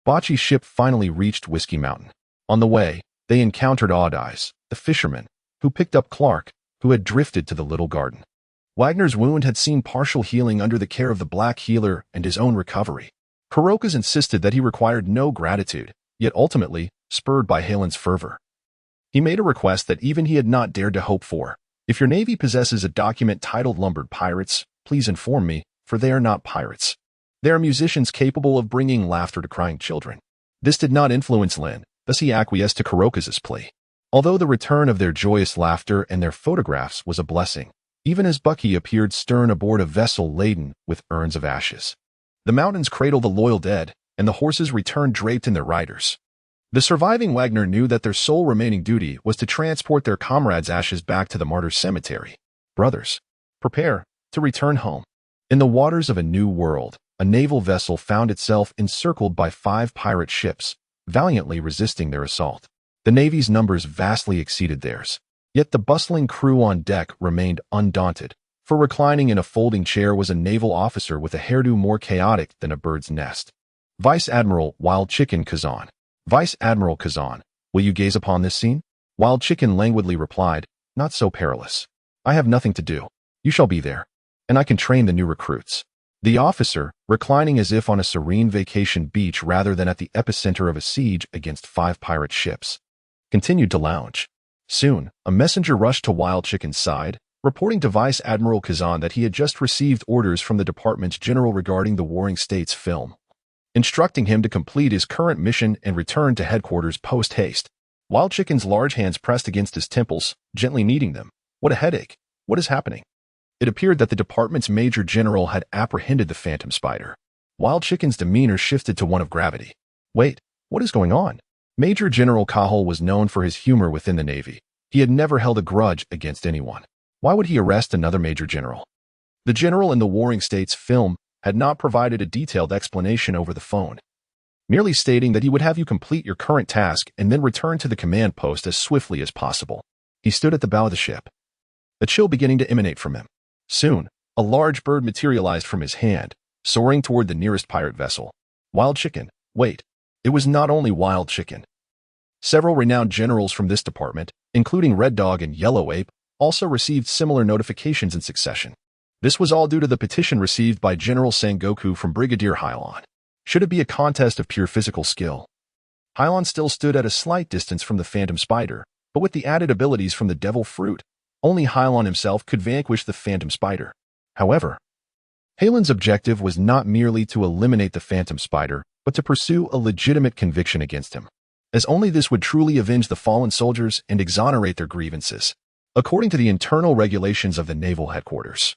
Bocce's ship finally reached Whiskey Mountain. On the way, they encountered Odd Eyes, the fisherman, who picked up Clark, who had drifted to the little garden. Wagner's wound had seen partial healing under the care of the Black Healer and his own recovery. Kurokas insisted that he required no gratitude, yet ultimately, spurred by Helen's fervor, he made a request that even he had not dared to hope for. If your Navy possesses a document titled Lumbered Pirates, please inform me, for they are not pirates. They are musicians capable of bringing laughter to crying children. This did not influence Lin, thus he acquiesced to Kurokas's plea. Although the return of their joyous laughter and their photographs was a blessing, even as Bucky appeared stern aboard a vessel laden with urns of ashes. The mountains cradle the loyal dead, and the horses returned draped in their riders. The surviving Wagner knew that their sole remaining duty was to transport their comrades' ashes back to the martyrs' cemetery. Brothers, prepare to return home. In the waters of a new world, a naval vessel found itself encircled by 5 pirate ships, valiantly resisting their assault. The Navy's numbers vastly exceeded theirs, yet the bustling crew on deck remained undaunted, for reclining in a folding chair was a naval officer with a hairdo more chaotic than a bird's nest. Vice Admiral Wild Chicken Kazan. Vice Admiral Kazan, will you gaze upon this scene? Wild Chicken languidly replied, not so perilous. I have nothing to do. You shall be there, and I can train the new recruits. The officer, reclining as if on a serene vacation beach rather than at the epicenter of a siege against 5 pirate ships, continued to lounge. Soon, a messenger rushed to Wild Chicken's side, reporting to Vice Admiral Kazan that he had just received orders from the Department General regarding the Warring States film, instructing him to complete his current mission and return to headquarters post-haste. Wild Chicken's large hands pressed against his temples, gently kneading them. What a headache. What is happening? It appeared that the department's Major General had apprehended the Phantom Spider. Wild Chicken's demeanor shifted to one of gravity. Wait, what is going on? Major General Cahul was known for his humor within the Navy. He had never held a grudge against anyone. Why would he arrest another Major General? The general in the Warring States film had not provided a detailed explanation over the phone, merely stating that he would have you complete your current task and then return to the command post as swiftly as possible. He stood at the bow of the ship, a chill beginning to emanate from him. Soon, a large bird materialized from his hand, soaring toward the nearest pirate vessel. Wild Chicken, wait. It was not only wild chicken. Several renowned generals from this department, including Red Dog and Yellow Ape, also received similar notifications in succession. This was all due to the petition received by General Sengoku from Brigadier Hylon. Should it be a contest of pure physical skill? Hylon still stood at a slight distance from the Phantom Spider, but with the added abilities from the Devil Fruit, only Hylon himself could vanquish the Phantom Spider. However, Hylon's objective was not merely to eliminate the Phantom Spider, but to pursue a legitimate conviction against him, as only this would truly avenge the fallen soldiers and exonerate their grievances, according to the internal regulations of the Naval Headquarters.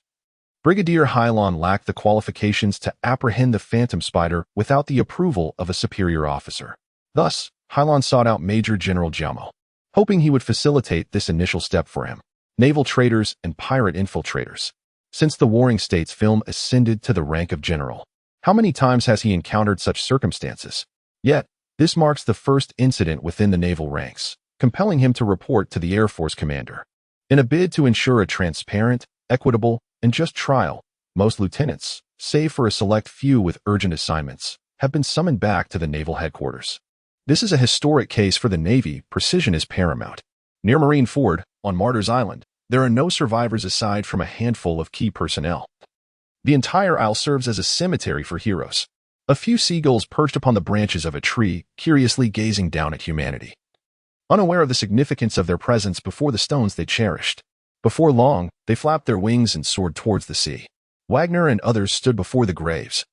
Brigadier Hylon lacked the qualifications to apprehend the Phantom Spider without the approval of a superior officer. Thus, Hylon sought out Major General Jiamo, hoping he would facilitate this initial step for him. Naval traitors and pirate infiltrators. Since the Warring States film ascended to the rank of general, how many times has he encountered such circumstances? Yet, this marks the first incident within the naval ranks, compelling him to report to the Air Force commander. In a bid to ensure a transparent, equitable, and just trial, most lieutenants, save for a select few with urgent assignments, have been summoned back to the Naval Headquarters. This is a historic case for the Navy. Precision is paramount. Near Marine Ford, on Martyrs Island, there are no survivors aside from a handful of key personnel. The entire isle serves as a cemetery for heroes. A few seagulls perched upon the branches of a tree, curiously gazing down at humanity, unaware of the significance of their presence before the stones they cherished. Before long, they flapped their wings and soared towards the sea. Wagner and others stood before the graves,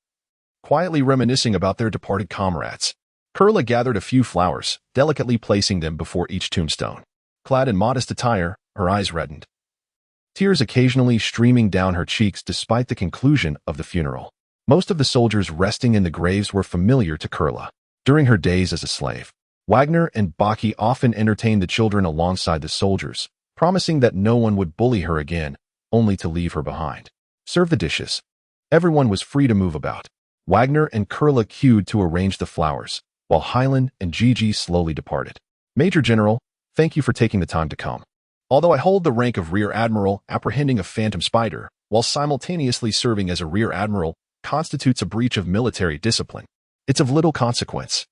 quietly reminiscing about their departed comrades. Kurla gathered a few flowers, delicately placing them before each tombstone. Clad in modest attire, her eyes reddened, tears occasionally streaming down her cheeks despite the conclusion of the funeral. Most of the soldiers resting in the graves were familiar to Kurla. During her days as a slave, Wagner and Baki often entertained the children alongside the soldiers, promising that no one would bully her again, only to leave her behind. Serve the dishes. Everyone was free to move about. Wagner and Kurla queued to arrange the flowers, while Hyland and Gigi slowly departed. Major General, thank you for taking the time to come. Although I hold the rank of Rear Admiral, apprehending a Phantom Spider, while simultaneously serving as a Rear Admiral, constitutes a breach of military discipline. It's of little consequence.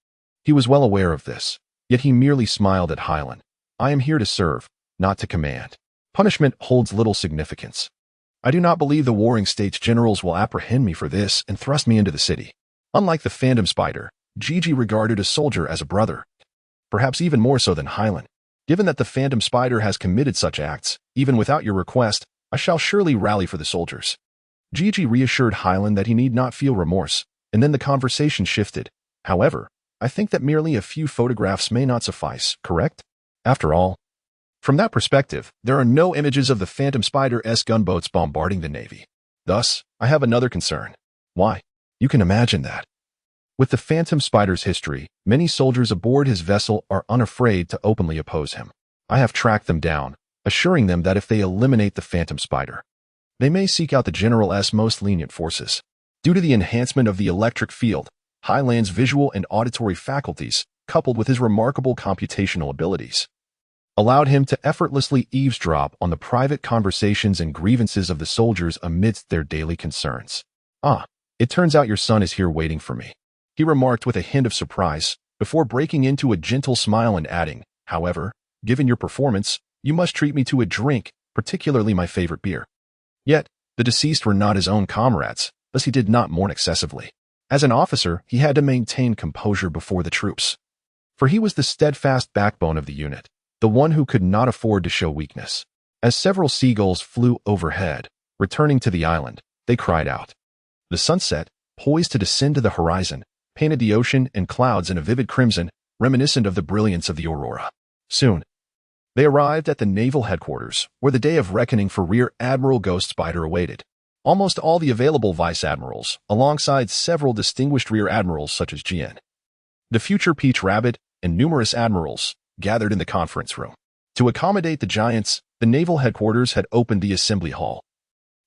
He was well aware of this, yet he merely smiled at Hyland. I am here to serve, not to command. Punishment holds little significance. I do not believe the Warring States generals will apprehend me for this and thrust me into the city. Unlike the Phantom Spider, Gigi regarded a soldier as a brother, perhaps even more so than Hyland. Given that the Phantom Spider has committed such acts, even without your request, I shall surely rally for the soldiers. Gigi reassured Hyland that he need not feel remorse, and then the conversation shifted. However, I think that merely a few photographs may not suffice, correct? After all, from that perspective, there are no images of the Phantom Spider-esque gunboats bombarding the Navy. Thus, I have another concern. Why? You can imagine that. With the Phantom Spider's history, many soldiers aboard his vessel are unafraid to openly oppose him. I have tracked them down, assuring them that if they eliminate the Phantom Spider, they may seek out the General's most lenient forces. Due to the enhancement of the electric field, Hyland's visual and auditory faculties, coupled with his remarkable computational abilities, allowed him to effortlessly eavesdrop on the private conversations and grievances of the soldiers amidst their daily concerns. Ah, it turns out your son is here waiting for me, he remarked with a hint of surprise, before breaking into a gentle smile and adding, however, given your performance, you must treat me to a drink, particularly my favorite beer. Yet, the deceased were not his own comrades, thus he did not mourn excessively. As an officer, he had to maintain composure before the troops, for he was the steadfast backbone of the unit, the one who could not afford to show weakness. As several seagulls flew overhead, returning to the island, they cried out. The sunset, poised to descend to the horizon, painted the ocean and clouds in a vivid crimson, reminiscent of the brilliance of the aurora. Soon, they arrived at the Naval Headquarters, where the day of reckoning for Rear Admiral Ghost Spider awaited. Almost all the available Vice Admirals, alongside several distinguished Rear Admirals such as Jian, the future Peach Rabbit, and numerous admirals, gathered in the conference room. To accommodate the giants, the Naval Headquarters had opened the assembly hall.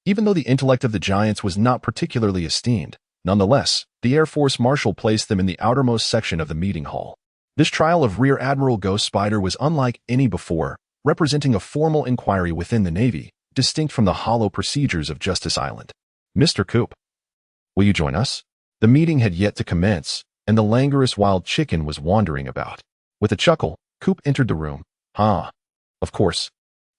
Even though the intellect of the giants was not particularly esteemed, nonetheless, the Air Force Marshal placed them in the outermost section of the meeting hall. This trial of Rear Admiral Ghost Spider was unlike any before, representing a formal inquiry within the Navy, distinct from the hollow procedures of Justice Island. Mr. Coop, will you join us? The meeting had yet to commence, and the languorous wild chicken was wandering about. With a chuckle, Coop entered the room. Of course.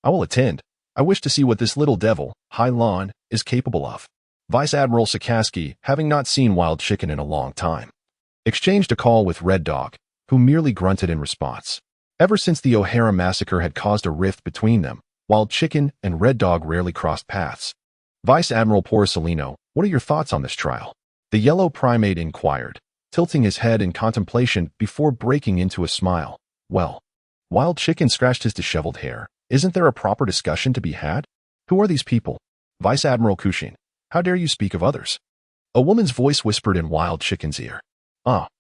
I will attend. I wish to see what this little devil, Hai Lan, is capable of. Vice Admiral Sikorsky, having not seen Wild Chicken in a long time, exchanged a call with Red Dog, who merely grunted in response. Ever since the O'Hara massacre had caused a rift between them, Wild Chicken and Red Dog rarely crossed paths. Vice Admiral Porcelino, what are your thoughts on this trial? The yellow primate inquired, tilting his head in contemplation before breaking into a smile. Well, Wild Chicken scratched his disheveled hair. Isn't there a proper discussion to be had? Who are these people? Vice Admiral Kushin, how dare you speak of others? A woman's voice whispered in Wild Chicken's ear.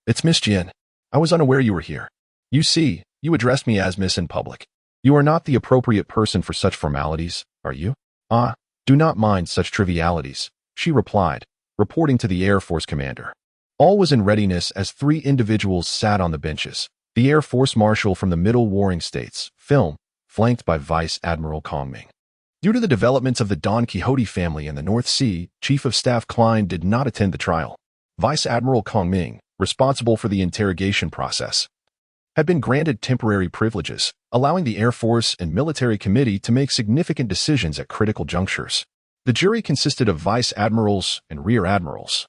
It's Miss Jin. I was unaware you were here. You see, you addressed me as Miss in public. You are not the appropriate person for such formalities, are you? Do not mind such trivialities, she replied, reporting to the Air Force commander. All was in readiness as 3 individuals sat on the benches. The Air Force Marshal from the Middle Warring States, film, flanked by Vice Admiral Kongming. Due to the developments of the Don Quixote family in the North Sea, Chief of Staff Klein did not attend the trial. Vice Admiral Kongming, responsible for the interrogation process, had been granted temporary privileges, allowing the Air Force and Military Committee to make significant decisions at critical junctures. The jury consisted of Vice Admirals and Rear Admirals.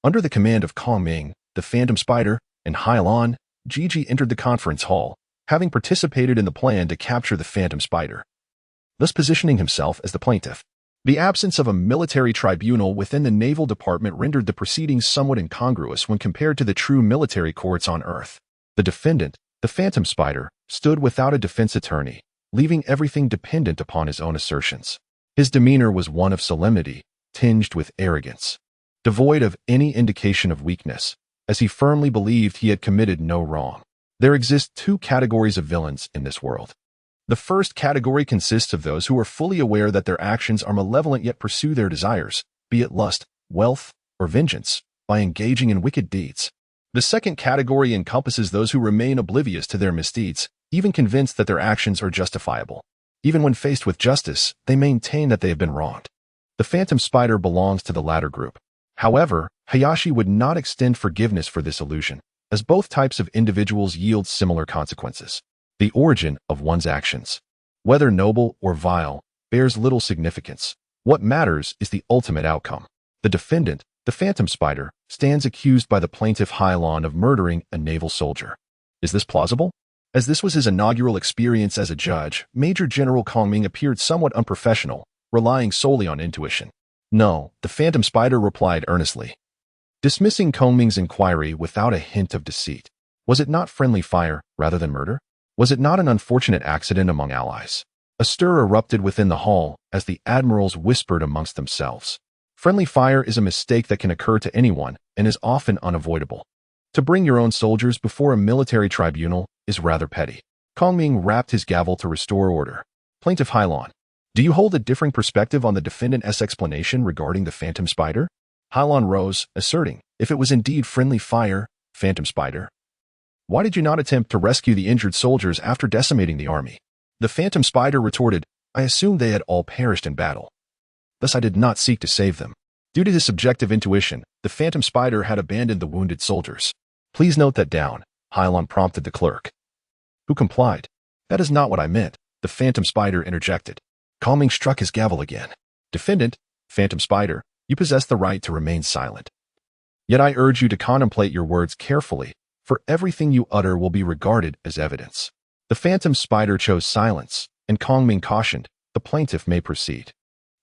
Under the command of Kongming, the Phantom Spider, and Hai Lan, Gigi entered the conference hall, having participated in the plan to capture the Phantom Spider, thus positioning himself as the plaintiff. The absence of a military tribunal within the Naval Department rendered the proceedings somewhat incongruous when compared to the true military courts on Earth. The defendant, the Phantom Spider, stood without a defense attorney, leaving everything dependent upon his own assertions. His demeanor was one of solemnity, tinged with arrogance, devoid of any indication of weakness, as he firmly believed he had committed no wrong. There exist 2 categories of villains in this world. The first category consists of those who are fully aware that their actions are malevolent yet pursue their desires, be it lust, wealth, or vengeance, by engaging in wicked deeds. The second category encompasses those who remain oblivious to their misdeeds, even convinced that their actions are justifiable. Even when faced with justice, they maintain that they have been wronged. The Phantom Spider belongs to the latter group. However, Hayashi would not extend forgiveness for this illusion, as both types of individuals yield similar consequences. The origin of one's actions, whether noble or vile, bears little significance. What matters is the ultimate outcome. The defendant, the Phantom Spider, stands accused by the plaintiff Hai Lan of murdering a naval soldier. Is this plausible? As this was his inaugural experience as a judge, Major General Kongming appeared somewhat unprofessional, relying solely on intuition. No, the Phantom Spider replied earnestly, dismissing Kongming's inquiry without a hint of deceit. Was it not friendly fire rather than murder? Was it not an unfortunate accident among allies? A stir erupted within the hall as the admirals whispered amongst themselves. Friendly fire is a mistake that can occur to anyone and is often unavoidable. To bring your own soldiers before a military tribunal is rather petty. Kongming rapped his gavel to restore order. Plaintiff Hai Lan, do you hold a differing perspective on the defendant's explanation regarding the Phantom Spider? Hai Lan rose, asserting, if it was indeed friendly fire, Phantom Spider, why did you not attempt to rescue the injured soldiers after decimating the army? The Phantom Spider retorted, I assumed they had all perished in battle. Thus I did not seek to save them. Due to his subjective intuition, the Phantom Spider had abandoned the wounded soldiers. Please note that down, Hai Lan prompted the clerk, who complied. That is not what I meant, the Phantom Spider interjected. Kongming struck his gavel again. Defendant, Phantom Spider, you possess the right to remain silent. Yet I urge you to contemplate your words carefully, for everything you utter will be regarded as evidence. The Phantom Spider chose silence, and Kongming cautioned, the plaintiff may proceed.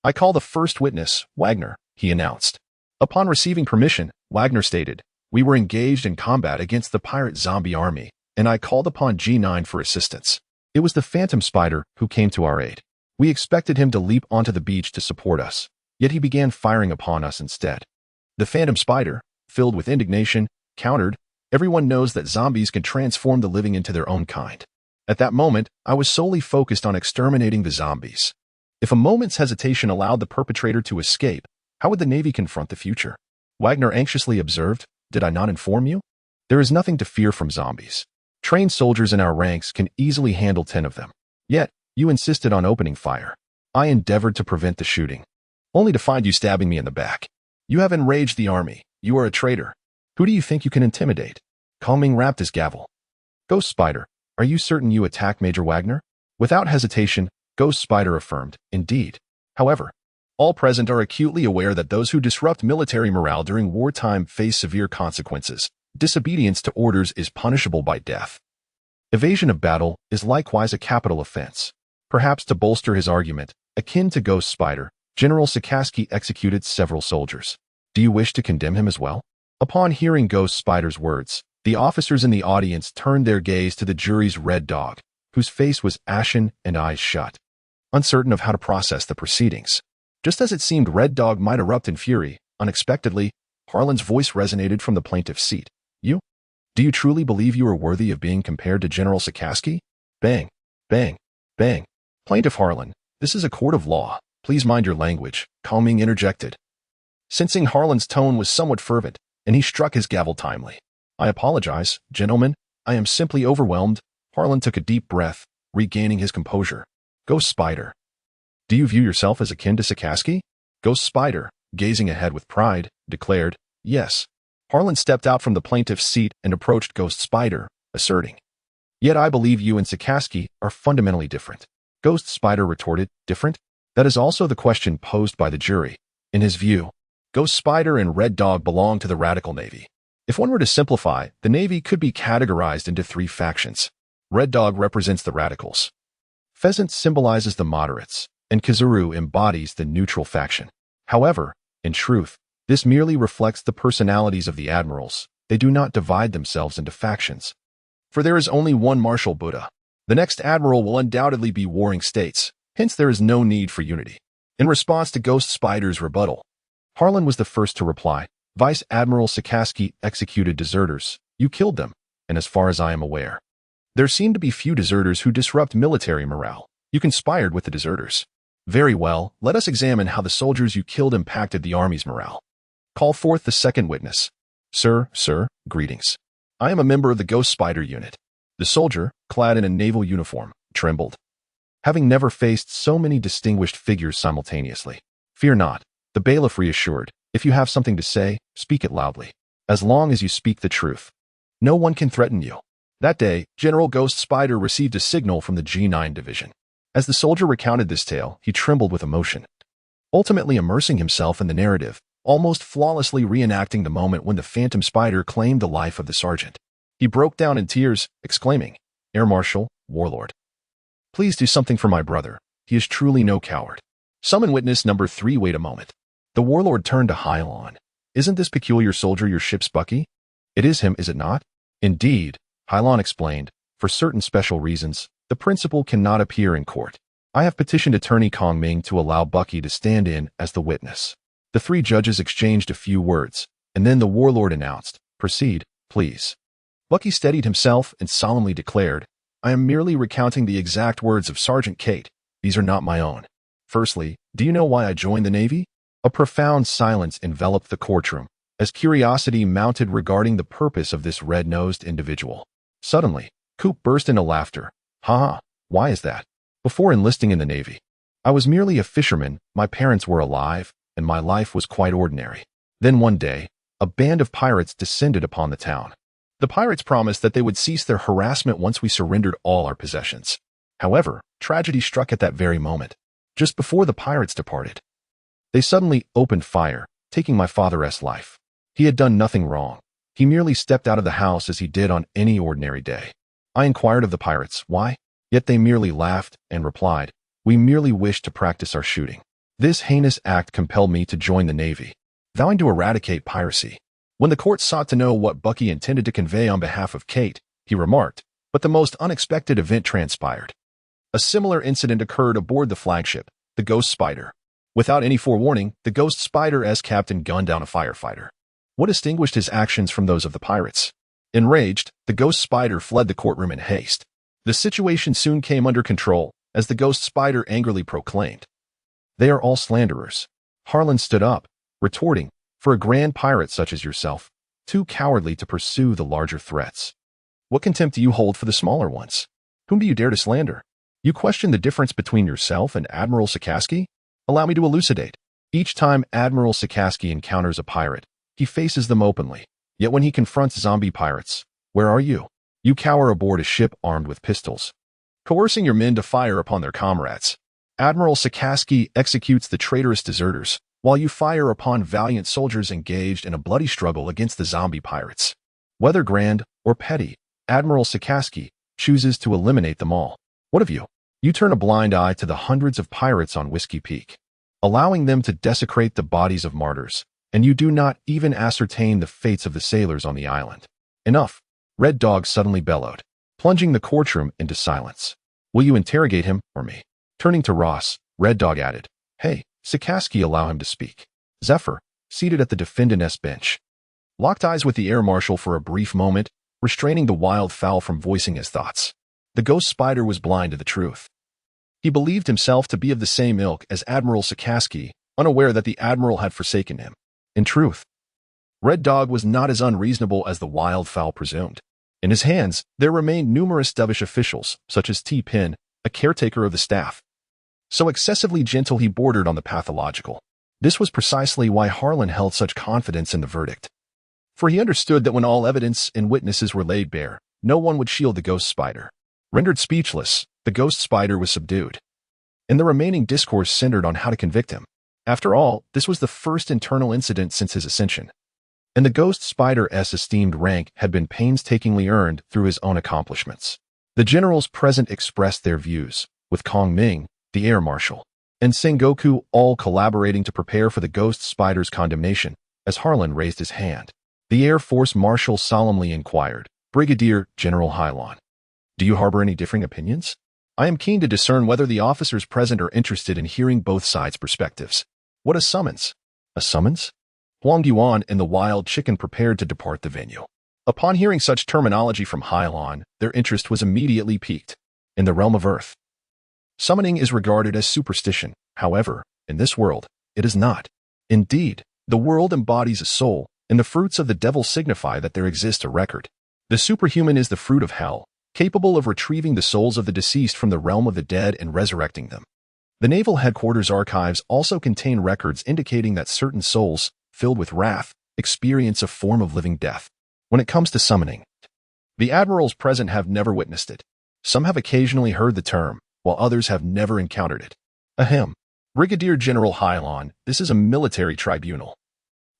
I call the first witness, Wagner, he announced. Upon receiving permission, Wagner stated, we were engaged in combat against the pirate zombie army, and I called upon G9 for assistance. It was the Phantom Spider who came to our aid. We expected him to leap onto the beach to support us, yet he began firing upon us instead. The Phantom Spider, filled with indignation, countered, everyone knows that zombies can transform the living into their own kind. At that moment, I was solely focused on exterminating the zombies. If a moment's hesitation allowed the perpetrator to escape, how would the Navy confront the future? Wagner anxiously observed, did I not inform you? There is nothing to fear from zombies. Trained soldiers in our ranks can easily handle 10 of them. Yet, you insisted on opening fire. I endeavored to prevent the shooting, only to find you stabbing me in the back. You have enraged the army. You are a traitor. Who do you think you can intimidate? Kong Ming rapped his gavel. Ghost Spider, are you certain you attacked Major Wagner? Without hesitation, Ghost Spider affirmed, indeed. However, all present are acutely aware that those who disrupt military morale during wartime face severe consequences. Disobedience to orders is punishable by death. Evasion of battle is likewise a capital offense. Perhaps to bolster his argument, akin to Ghost Spider, General Sikorsky executed several soldiers. Do you wish to condemn him as well? Upon hearing Ghost Spider's words, the officers in the audience turned their gaze to the jury's Red Dog, whose face was ashen and eyes shut, uncertain of how to process the proceedings. Just as it seemed Red Dog might erupt in fury, unexpectedly, Harlan's voice resonated from the plaintiff's seat. You? Do you truly believe you are worthy of being compared to General Sikorsky? Bang, bang, bang. Plaintiff Harlan, this is a court of law. Please mind your language, Kong Ming interjected. Sensing Harlan's tone was somewhat fervent, and he struck his gavel timely. I apologize, gentlemen. I am simply overwhelmed. Harlan took a deep breath, regaining his composure. Ghost Spider. Do you view yourself as akin to Sikorsky? Ghost Spider, gazing ahead with pride, declared, yes. Harlan stepped out from the plaintiff's seat and approached Ghost Spider, asserting, yet I believe you and Sikorsky are fundamentally different. Ghost Spider retorted, different? That is also the question posed by the jury. In his view, Ghost Spider and Red Dog belong to the Radical Navy. If one were to simplify, the Navy could be categorized into three factions. Red Dog represents the radicals. Pheasant symbolizes the moderates, and Kazuru embodies the neutral faction. However, in truth, this merely reflects the personalities of the admirals. They do not divide themselves into factions. For there is only one Marshal Buddha. The next admiral will undoubtedly be warring states, hence there is no need for unity. In response to Ghost Spider's rebuttal, Harlan was the first to reply. Vice Admiral Sikorsky executed deserters. You killed them, and as far as I am aware, there seem to be few deserters who disrupt military morale. You conspired with the deserters. Very well, let us examine how the soldiers you killed impacted the army's morale. Call forth the second witness. Sir, greetings. I am a member of the Ghost Spider unit. The soldier, clad in a naval uniform, trembled, having never faced so many distinguished figures simultaneously. Fear not, the bailiff reassured. If you have something to say, speak it loudly. As long as you speak the truth, no one can threaten you. That day, General Ghost Spider received a signal from the G9 division. As the soldier recounted this tale, he trembled with emotion, ultimately immersing himself in the narrative, almost flawlessly reenacting the moment when the Phantom Spider claimed the life of the sergeant. He broke down in tears, exclaiming, Air Marshal, Warlord, please do something for my brother. He is truly no coward. Summon witness number 3. Wait a moment. The Warlord turned to Hylon. Isn't this peculiar soldier your ship's Bucky? It is him, is it not? Indeed, Hylon explained. For certain special reasons, the principal cannot appear in court. I have petitioned attorney Kong Ming to allow Bucky to stand in as the witness. The three judges exchanged a few words, and then the Warlord announced, proceed, please. Bucky steadied himself and solemnly declared, I am merely recounting the exact words of Sergeant Kate. These are not my own. Firstly, do you know why I joined the Navy? A profound silence enveloped the courtroom, as curiosity mounted regarding the purpose of this red-nosed individual. Suddenly, Coop burst into laughter. Ha! Why is that? Before enlisting in the Navy, I was merely a fisherman, my parents were alive, and my life was quite ordinary. Then one day, a band of pirates descended upon the town. The pirates promised that they would cease their harassment once we surrendered all our possessions. However, tragedy struck at that very moment. Just before the pirates departed, they suddenly opened fire, taking my father's life. He had done nothing wrong. He merely stepped out of the house as he did on any ordinary day. I inquired of the pirates, why? Yet they merely laughed and replied, we merely wished to practice our shooting. This heinous act compelled me to join the Navy, vowing to eradicate piracy. When the court sought to know what Bucky intended to convey on behalf of Kate, he remarked, but the most unexpected event transpired. A similar incident occurred aboard the flagship, the Ghost Spider. Without any forewarning, the Ghost Spider's captain gunned down a firefighter. What distinguished his actions from those of the pirates? Enraged, the Ghost Spider fled the courtroom in haste. The situation soon came under control, as the Ghost Spider angrily proclaimed, they are all slanderers. Harlan stood up, retorting, for a grand pirate such as yourself, too cowardly to pursue the larger threats. What contempt do you hold for the smaller ones? Whom do you dare to slander? You question the difference between yourself and Admiral Sikorsky? Allow me to elucidate. Each time Admiral Sikorsky encounters a pirate, he faces them openly. Yet when he confronts zombie pirates, where are you? You cower aboard a ship armed with pistols, coercing your men to fire upon their comrades. Admiral Sikorsky executes the traitorous deserters, while you fire upon valiant soldiers engaged in a bloody struggle against the zombie pirates. Whether grand or petty, Admiral Sikorsky chooses to eliminate them all. What of you? You turn a blind eye to the hundreds of pirates on Whiskey Peak, allowing them to desecrate the bodies of martyrs, and you do not even ascertain the fates of the sailors on the island. Enough, Red Dog suddenly bellowed, plunging the courtroom into silence. Will you interrogate him or me? Turning to Ross, Red Dog added, Hey, Sikorsky, allow him to speak. Zephyr, seated at the defendant's bench, locked eyes with the air marshal for a brief moment, restraining the wildfowl from voicing his thoughts. The ghost spider was blind to the truth. He believed himself to be of the same ilk as Admiral Sikorsky, unaware that the Admiral had forsaken him. In truth, Red Dog was not as unreasonable as the wildfowl presumed. In his hands, there remained numerous dovish officials, such as T-Pin, a caretaker of the staff. So excessively gentle he bordered on the pathological. This was precisely why Harlan held such confidence in the verdict. For he understood that when all evidence and witnesses were laid bare, no one would shield the ghost spider. Rendered speechless, the ghost spider was subdued, and the remaining discourse centered on how to convict him. After all, this was the first internal incident since his ascension, and the ghost spider's esteemed rank had been painstakingly earned through his own accomplishments. The generals present expressed their views, with Kong Ming, the air marshal, and Sengoku all collaborating to prepare for the ghost spider's condemnation. As Harlan raised his hand, the Air Force Marshal solemnly inquired, Brigadier General Hylon, do you harbor any differing opinions? I am keen to discern whether the officers present are interested in hearing both sides' perspectives. What a summons! A summons? Huang Yuan and the wild chicken prepared to depart the venue. Upon hearing such terminology from Hylon, their interest was immediately piqued. In the realm of Earth, summoning is regarded as superstition. However, in this world, it is not. Indeed, the world embodies a soul, and the fruits of the devil signify that there exists a record. The superhuman is the fruit of hell, capable of retrieving the souls of the deceased from the realm of the dead and resurrecting them. The Naval Headquarters archives also contain records indicating that certain souls, filled with wrath, experience a form of living death. When it comes to summoning, the admirals present have never witnessed it. Some have occasionally heard the term, while others have never encountered it. Ahem. Brigadier General Hylon, this is a military tribunal.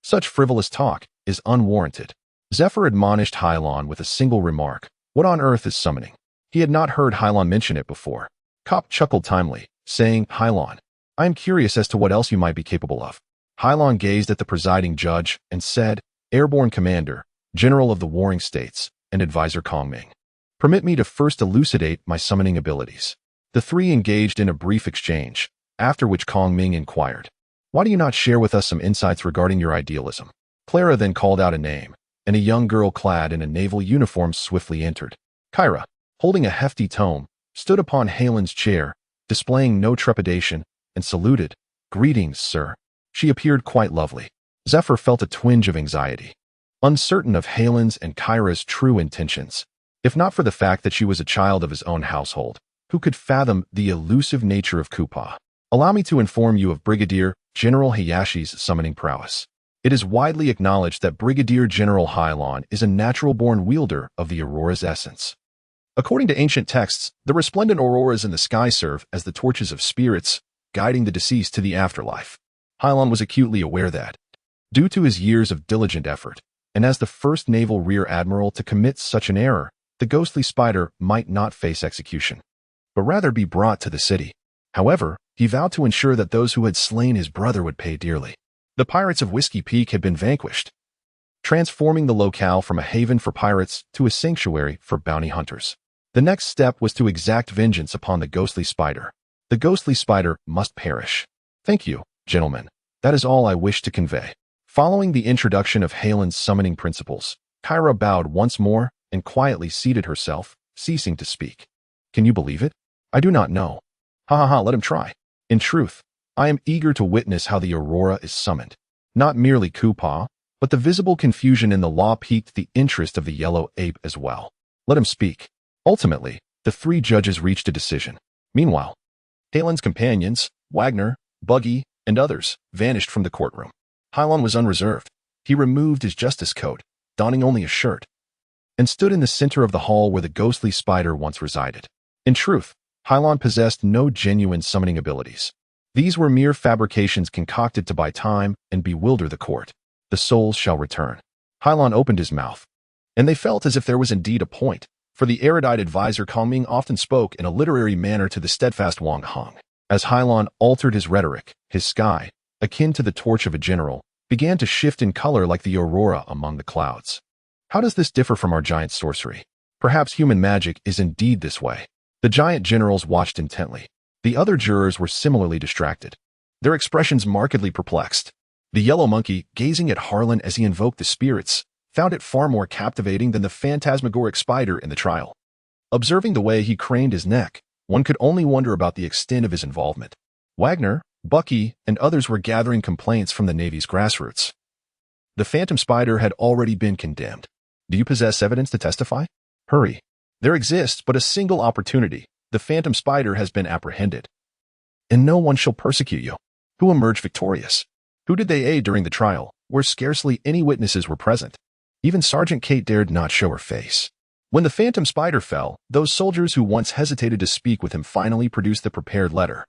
Such frivolous talk is unwarranted. Zephyr admonished Hylon with a single remark. What on earth is summoning? He had not heard Hylon mention it before. Cop chuckled timely, saying, Hylon, I am curious as to what else you might be capable of. Hylon gazed at the presiding judge and said, Airborne Commander, General of the Warring States, and Advisor Kong Ming. Permit me to first elucidate my summoning abilities. The three engaged in a brief exchange, after which Kong Ming inquired, Why do you not share with us some insights regarding your idealism? Clara then called out a name, and a young girl clad in a naval uniform swiftly entered. Kyra, holding a hefty tome, stood upon Halen's chair, displaying no trepidation, and saluted, Greetings, sir. She appeared quite lovely. Zephyr felt a twinge of anxiety, uncertain of Halen's and Kyra's true intentions. If not for the fact that she was a child of his own household, who could fathom the elusive nature of Kupa? Allow me to inform you of Brigadier General Hayashi's summoning prowess. It is widely acknowledged that Brigadier General Hylon is a natural-born wielder of the Aurora's essence. According to ancient texts, the resplendent auroras in the sky serve as the torches of spirits, guiding the deceased to the afterlife. Hylon was acutely aware that, due to his years of diligent effort, and as the first naval rear admiral to commit such an error, the ghostly spider might not face execution, but rather be brought to the city. However, he vowed to ensure that those who had slain his brother would pay dearly. The pirates of Whiskey Peak had been vanquished, transforming the locale from a haven for pirates to a sanctuary for bounty hunters. The next step was to exact vengeance upon the ghostly spider. The ghostly spider must perish. Thank you, gentlemen. That is all I wish to convey. Following the introduction of Halen's summoning principles, Kyra bowed once more and quietly seated herself, ceasing to speak. Can you believe it? I do not know. Ha ha ha, let him try. In truth, I am eager to witness how the Aurora is summoned. Not merely Kupa, but the visible confusion in the law piqued the interest of the yellow ape as well. Let him speak. Ultimately, the three judges reached a decision. Meanwhile, Halen's companions, Wagner, Buggy, and others, vanished from the courtroom. Hylon was unreserved. He removed his justice coat, donning only a shirt, and stood in the center of the hall where the ghostly spider once resided. In truth, Hylon possessed no genuine summoning abilities. These were mere fabrications concocted to buy time and bewilder the court. The souls shall return. Hylon opened his mouth, and they felt as if there was indeed a point, for the erudite advisor Kong Ming often spoke in a literary manner to the steadfast Wang Hong. As Hylon altered his rhetoric, his sky, akin to the torch of a general, began to shift in color like the aurora among the clouds. How does this differ from our giant sorcery? Perhaps human magic is indeed this way. The giant generals watched intently. The other jurors were similarly distracted, their expressions markedly perplexed. The yellow monkey, gazing at Harlan as he invoked the spirits, found it far more captivating than the phantasmagoric spider in the trial. Observing the way he craned his neck, one could only wonder about the extent of his involvement. Wagner, Bucky, and others were gathering complaints from the Navy's grassroots. The phantom spider had already been condemned. Do you possess evidence to testify? Hurry. There exists but a single opportunity. The phantom spider has been apprehended, and no one shall persecute you. Who emerged victorious? Who did they aid during the trial, where scarcely any witnesses were present? Even Sergeant Kate dared not show her face. When the phantom spider fell, those soldiers who once hesitated to speak with him finally produced the prepared letter.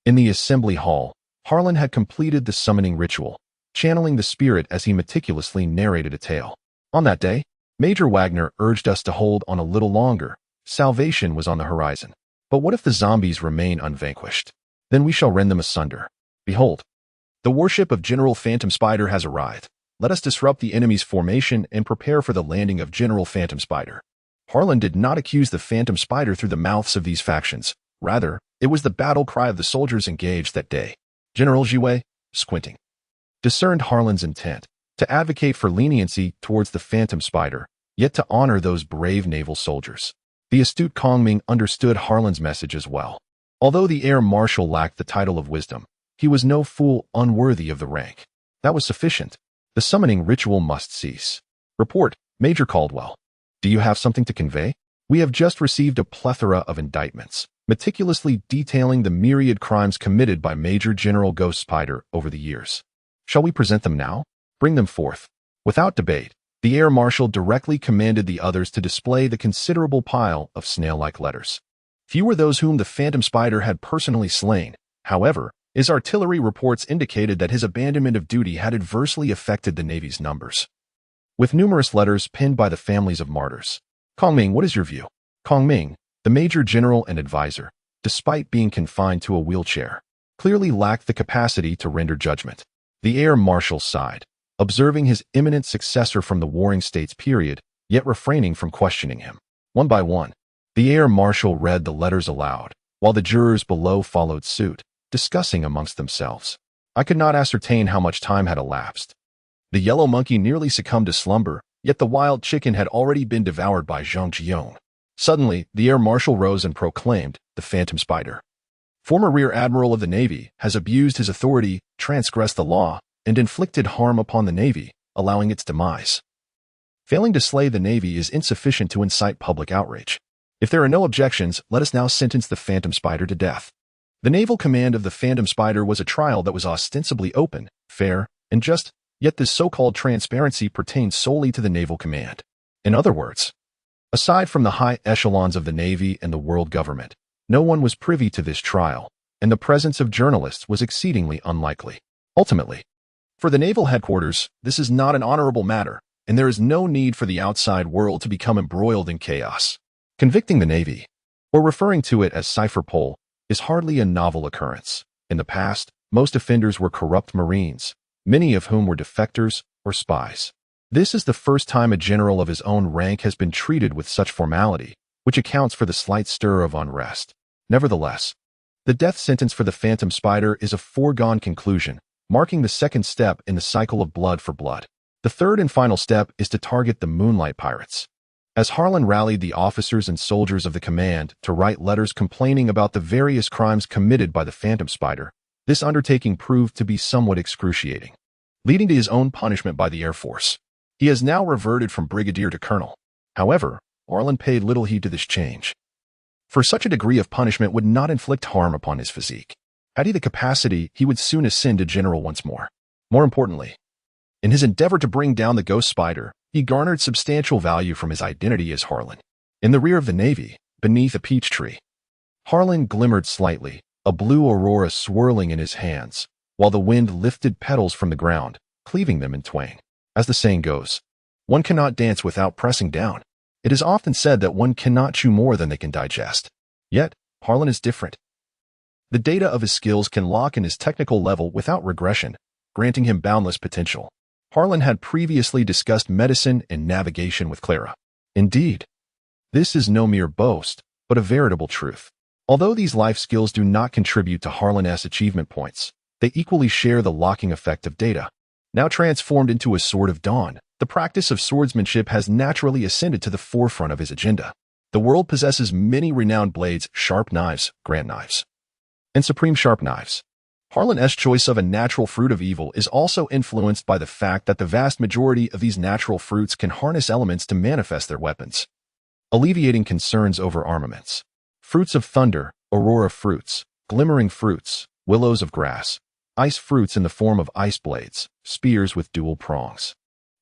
In the assembly hall, Harlan had completed the summoning ritual, channeling the spirit as he meticulously narrated a tale. On that day, Major Wagner urged us to hold on a little longer. Salvation was on the horizon. But what if the zombies remain unvanquished? Then we shall rend them asunder. Behold, the warship of General Phantom Spider has arrived. Let us disrupt the enemy's formation and prepare for the landing of General Phantom Spider. Harlan did not accuse the Phantom Spider through the mouths of these factions. Rather, it was the battle cry of the soldiers engaged that day. General Jiwei, squinting, discerned Harlan's intent to advocate for leniency towards the Phantom Spider, yet to honor those brave naval soldiers. The astute Kong Ming understood Harlan's message as well. Although the Air Marshal lacked the title of wisdom, he was no fool unworthy of the rank. That was sufficient. The summoning ritual must cease. Report, Major Caldwell. Do you have something to convey? We have just received a plethora of indictments, meticulously detailing the myriad crimes committed by Major General Ghost Spider over the years. Shall we present them now? Bring them forth. Without debate, the Air Marshal directly commanded the others to display the considerable pile of snail-like letters. Few were those whom the Phantom Spider had personally slain. However, his artillery reports indicated that his abandonment of duty had adversely affected the Navy's numbers. With numerous letters pinned by the families of martyrs. Kong Ming, what is your view? Kong Ming, the Major General and advisor, despite being confined to a wheelchair, clearly lacked the capacity to render judgment. The Air Marshal sighed, observing his imminent successor from the Warring States period, yet refraining from questioning him. One by one, the Air Marshal read the letters aloud, while the jurors below followed suit, discussing amongst themselves. I could not ascertain how much time had elapsed. The yellow monkey nearly succumbed to slumber, yet the wild chicken had already been devoured by Zhang Jiong. Suddenly, the Air Marshal rose and proclaimed, the Phantom Spider, former Rear Admiral of the Navy, has abused his authority, transgressed the law, and inflicted harm upon the Navy, allowing its demise. Failing to slay the Navy is insufficient to incite public outrage. If there are no objections, let us now sentence the Phantom Spider to death. The naval command of the Phantom Spider was a trial that was ostensibly open, fair, and just, yet this so-called transparency pertained solely to the naval command. In other words, aside from the high echelons of the Navy and the world government, no one was privy to this trial, and the presence of journalists was exceedingly unlikely. Ultimately, for the naval headquarters, this is not an honorable matter, and there is no need for the outside world to become embroiled in chaos. Convicting the Navy, or referring to it as cipher poll, is hardly a novel occurrence. In the past, most offenders were corrupt Marines, many of whom were defectors or spies. This is the first time a general of his own rank has been treated with such formality, which accounts for the slight stir of unrest. Nevertheless, the death sentence for the Phantom Spider is a foregone conclusion, marking the second step in the cycle of blood for blood. The third and final step is to target the Moonlight Pirates. As Harlan rallied the officers and soldiers of the command to write letters complaining about the various crimes committed by the Phantom Spider, this undertaking proved to be somewhat excruciating, leading to his own punishment by the Air Force. He has now reverted from brigadier to colonel. However, Harlan paid little heed to this change, for such a degree of punishment would not inflict harm upon his physique. Had he the capacity, he would soon ascend to general once more. More importantly, in his endeavor to bring down the Ghost Spider, He garnered substantial value from his identity as Harlan. In the rear of the Navy, beneath a peach tree, Harlan glimmered slightly, a blue aurora swirling in his hands, while the wind lifted petals from the ground, cleaving them in twain. As the saying goes, one cannot dance without pressing down. It is often said that one cannot chew more than they can digest. Yet, Harlan is different. The data of his skills can lock in his technical level without regression, granting him boundless potential. Harlan had previously discussed medicine and navigation with Clara. Indeed, this is no mere boast, but a veritable truth. Although these life skills do not contribute to Harlan's achievement points, they equally share the locking effect of data. Now transformed into a Sword of Dawn, the practice of swordsmanship has naturally ascended to the forefront of his agenda. The world possesses many renowned blades, sharp knives, grand knives, and supreme sharp knives. Harlan's choice of a natural fruit of evil is also influenced by the fact that the vast majority of these natural fruits can harness elements to manifest their weapons, alleviating concerns over armaments. Fruits of thunder, aurora fruits, glimmering fruits, willows of grass, ice fruits in the form of ice blades, spears with dual prongs,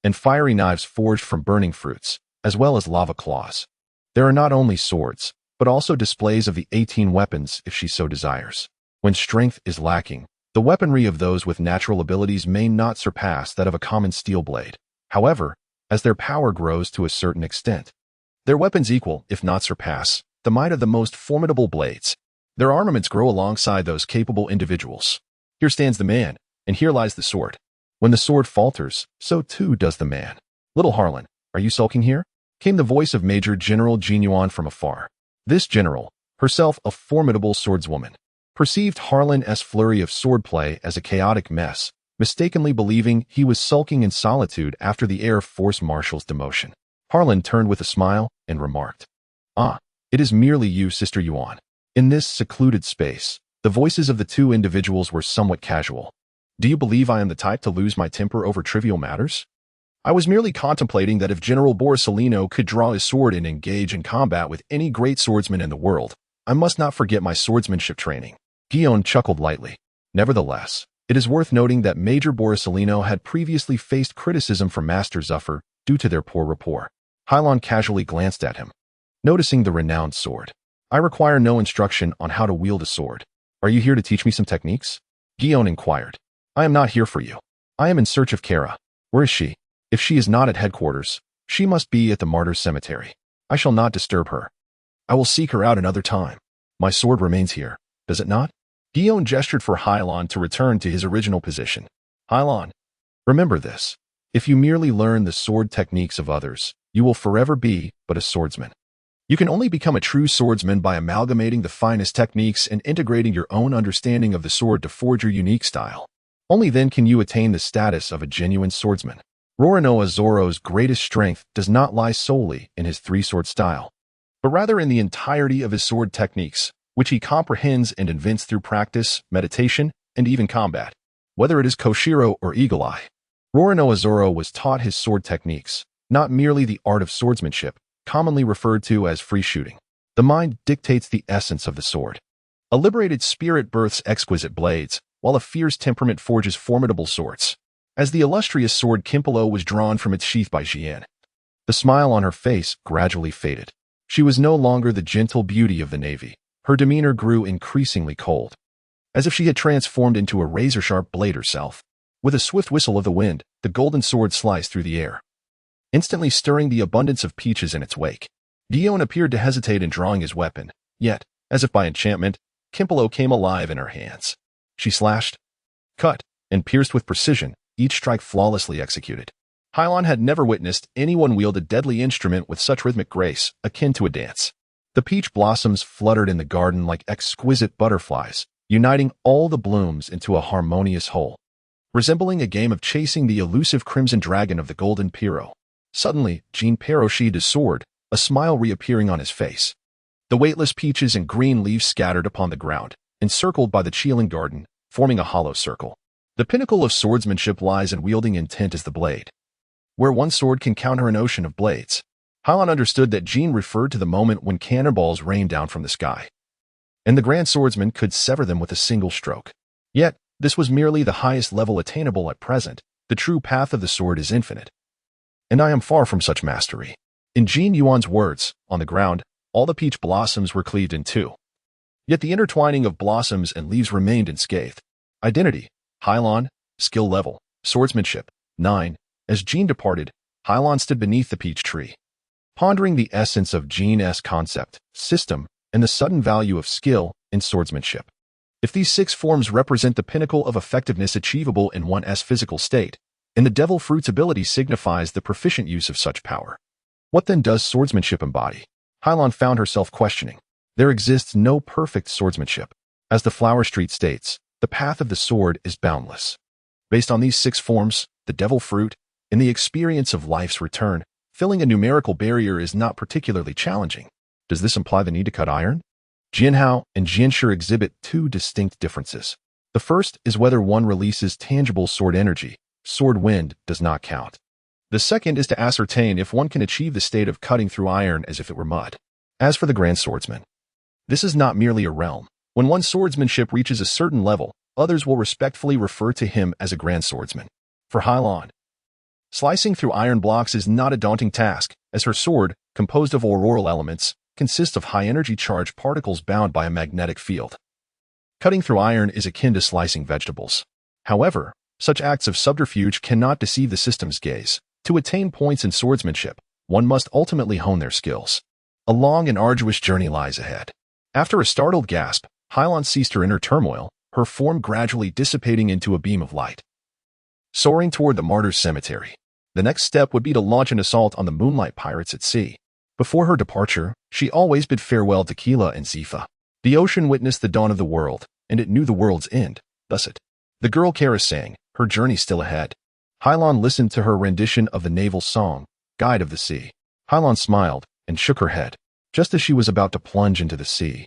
and fiery knives forged from burning fruits, as well as lava claws. There are not only swords, but also displays of the 18 weapons if she so desires. When strength is lacking, the weaponry of those with natural abilities may not surpass that of a common steel blade. However, as their power grows to a certain extent, their weapons equal, if not surpass, the might of the most formidable blades. Their armaments grow alongside those capable individuals. Here stands the man, and here lies the sword. When the sword falters, so too does the man. Little Harlan, are you sulking here? Came the voice of Major General Genuine from afar. This general, herself a formidable swordswoman, perceived Harlan's flurry of swordplay as a chaotic mess, mistakenly believing he was sulking in solitude after the Air Force Marshal's demotion. Harlan turned with a smile and remarked, "Ah, it is merely you, Sister Yuan." In this secluded space, the voices of the two individuals were somewhat casual. "Do you believe I am the type to lose my temper over trivial matters? I was merely contemplating that if General Borsellino could draw his sword and engage in combat with any great swordsman in the world, I must not forget my swordsmanship training." Guillaume chuckled lightly. Nevertheless, it is worth noting that Major Borsellino had previously faced criticism from Master Zuffer due to their poor rapport. Harlan casually glanced at him, noticing the renowned sword. "I require no instruction on how to wield a sword. Are you here to teach me some techniques?" Guillaume inquired. "I am not here for you. I am in search of Kara. Where is she? If she is not at headquarters, she must be at the Martyrs' Cemetery. I shall not disturb her. I will seek her out another time. My sword remains here, does it not?" Guillaume gestured for Harlan to return to his original position. "Harlan, remember this. If you merely learn the sword techniques of others, you will forever be but a swordsman. You can only become a true swordsman by amalgamating the finest techniques and integrating your own understanding of the sword to forge your unique style. Only then can you attain the status of a genuine swordsman." Roronoa Zoro's greatest strength does not lie solely in his three-sword style, but rather in the entirety of his sword techniques, which he comprehends and invents through practice, meditation, and even combat. Whether it is Koshiro or Eagle Eye, Roronoa Zoro was taught his sword techniques, not merely the art of swordsmanship, commonly referred to as free shooting. The mind dictates the essence of the sword. A liberated spirit births exquisite blades, while a fierce temperament forges formidable swords. As the illustrious sword Kimpolo was drawn from its sheath by Jian, the smile on her face gradually faded. She was no longer the gentle beauty of the Navy. Her demeanor grew increasingly cold, as if she had transformed into a razor-sharp blade herself. With a swift whistle of the wind, the golden sword sliced through the air, instantly stirring the abundance of peaches in its wake. Guillaume appeared to hesitate in drawing his weapon, yet, as if by enchantment, Kimpolo came alive in her hands. She slashed, cut, and pierced with precision, each strike flawlessly executed. Harlan had never witnessed anyone wield a deadly instrument with such rhythmic grace, akin to a dance. The peach blossoms fluttered in the garden like exquisite butterflies, uniting all the blooms into a harmonious whole, resembling a game of chasing the elusive crimson dragon of the golden Piro. Suddenly, Jean Perrault sheathed his sword, a smile reappearing on his face. The weightless peaches and green leaves scattered upon the ground, encircled by the Cheeling garden, forming a hollow circle. The pinnacle of swordsmanship lies in wielding intent as the blade, where one sword can counter an ocean of blades. Harlan understood that Jean referred to the moment when cannonballs rained down from the sky, and the grand swordsman could sever them with a single stroke. Yet, this was merely the highest level attainable at present. The true path of the sword is infinite. and I am far from such mastery. In Jin Yuan's words, on the ground, all the peach blossoms were cleaved in two. Yet the intertwining of blossoms and leaves remained unscathed. Identity, Hylon, skill level, swordsmanship, 9. As Jin departed, Hylon stood beneath the peach tree, pondering the essence of Jin's concept, system, and the sudden value of skill in swordsmanship. If these 6 forms represent the pinnacle of effectiveness achievable in one's physical state, and the devil fruit's ability signifies the proficient use of such power, what then does swordsmanship embody? Hylon found herself questioning. There exists no perfect swordsmanship. As the Flower Street states, the path of the sword is boundless. Based on these 6 forms, the devil fruit, and the experience of life's return, filling a numerical barrier is not particularly challenging. Does this imply the need to cut iron? Jianhao and Jianshi exhibit 2 distinct differences. The first is whether one releases tangible sword energy. Sword wind does not count. The second is to ascertain if one can achieve the state of cutting through iron as if it were mud. As for the Grand Swordsman, this is not merely a realm. When one's swordsmanship reaches a certain level, others will respectfully refer to him as a Grand Swordsman. For Hylon, slicing through iron blocks is not a daunting task, as her sword, composed of auroral elements, consists of high-energy charged particles bound by a magnetic field. Cutting through iron is akin to slicing vegetables. However, such acts of subterfuge cannot deceive the system's gaze. To attain points in swordsmanship, one must ultimately hone their skills. A long and arduous journey lies ahead. After a startled gasp, Hylon ceased her inner turmoil, her form gradually dissipating into a beam of light, soaring toward the martyrs' cemetery. The next step would be to launch an assault on the moonlight pirates at sea. Before her departure, she always bid farewell to Keela and Zifa. The ocean witnessed the dawn of the world, and it knew the world's end. Thus it. The girl Kara sang, her journey still ahead. Hylon listened to her rendition of the naval song, Guide of the Sea. Hylon smiled and shook her head, just as she was about to plunge into the sea.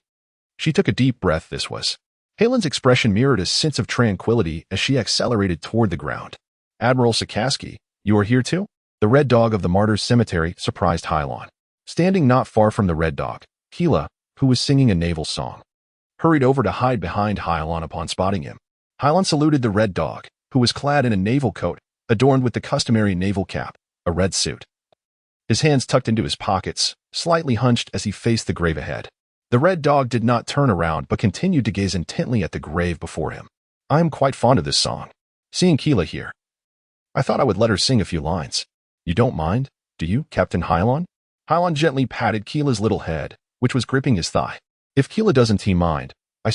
She took a deep breath. This was. Halen's expression mirrored a sense of tranquility as she accelerated toward the ground. Admiral Sakaski, you are here too? The red dog of the martyrs' cemetery surprised Hylon. Standing not far from the red dog, Keela, who was singing a naval song, hurried over to hide behind Hylon upon spotting him. Hylon saluted the red dog, who was clad in a naval coat, adorned with the customary naval cap, a red suit. His hands tucked into his pockets, slightly hunched as he faced the grave ahead. The red dog did not turn around but continued to gaze intently at the grave before him. I am quite fond of this song. Seeing Keela here, I thought I would let her sing a few lines. You don't mind, do you, Captain Hylon? Hylon gently patted Keela's little head, which was gripping his thigh. If Keela doesn't mind, I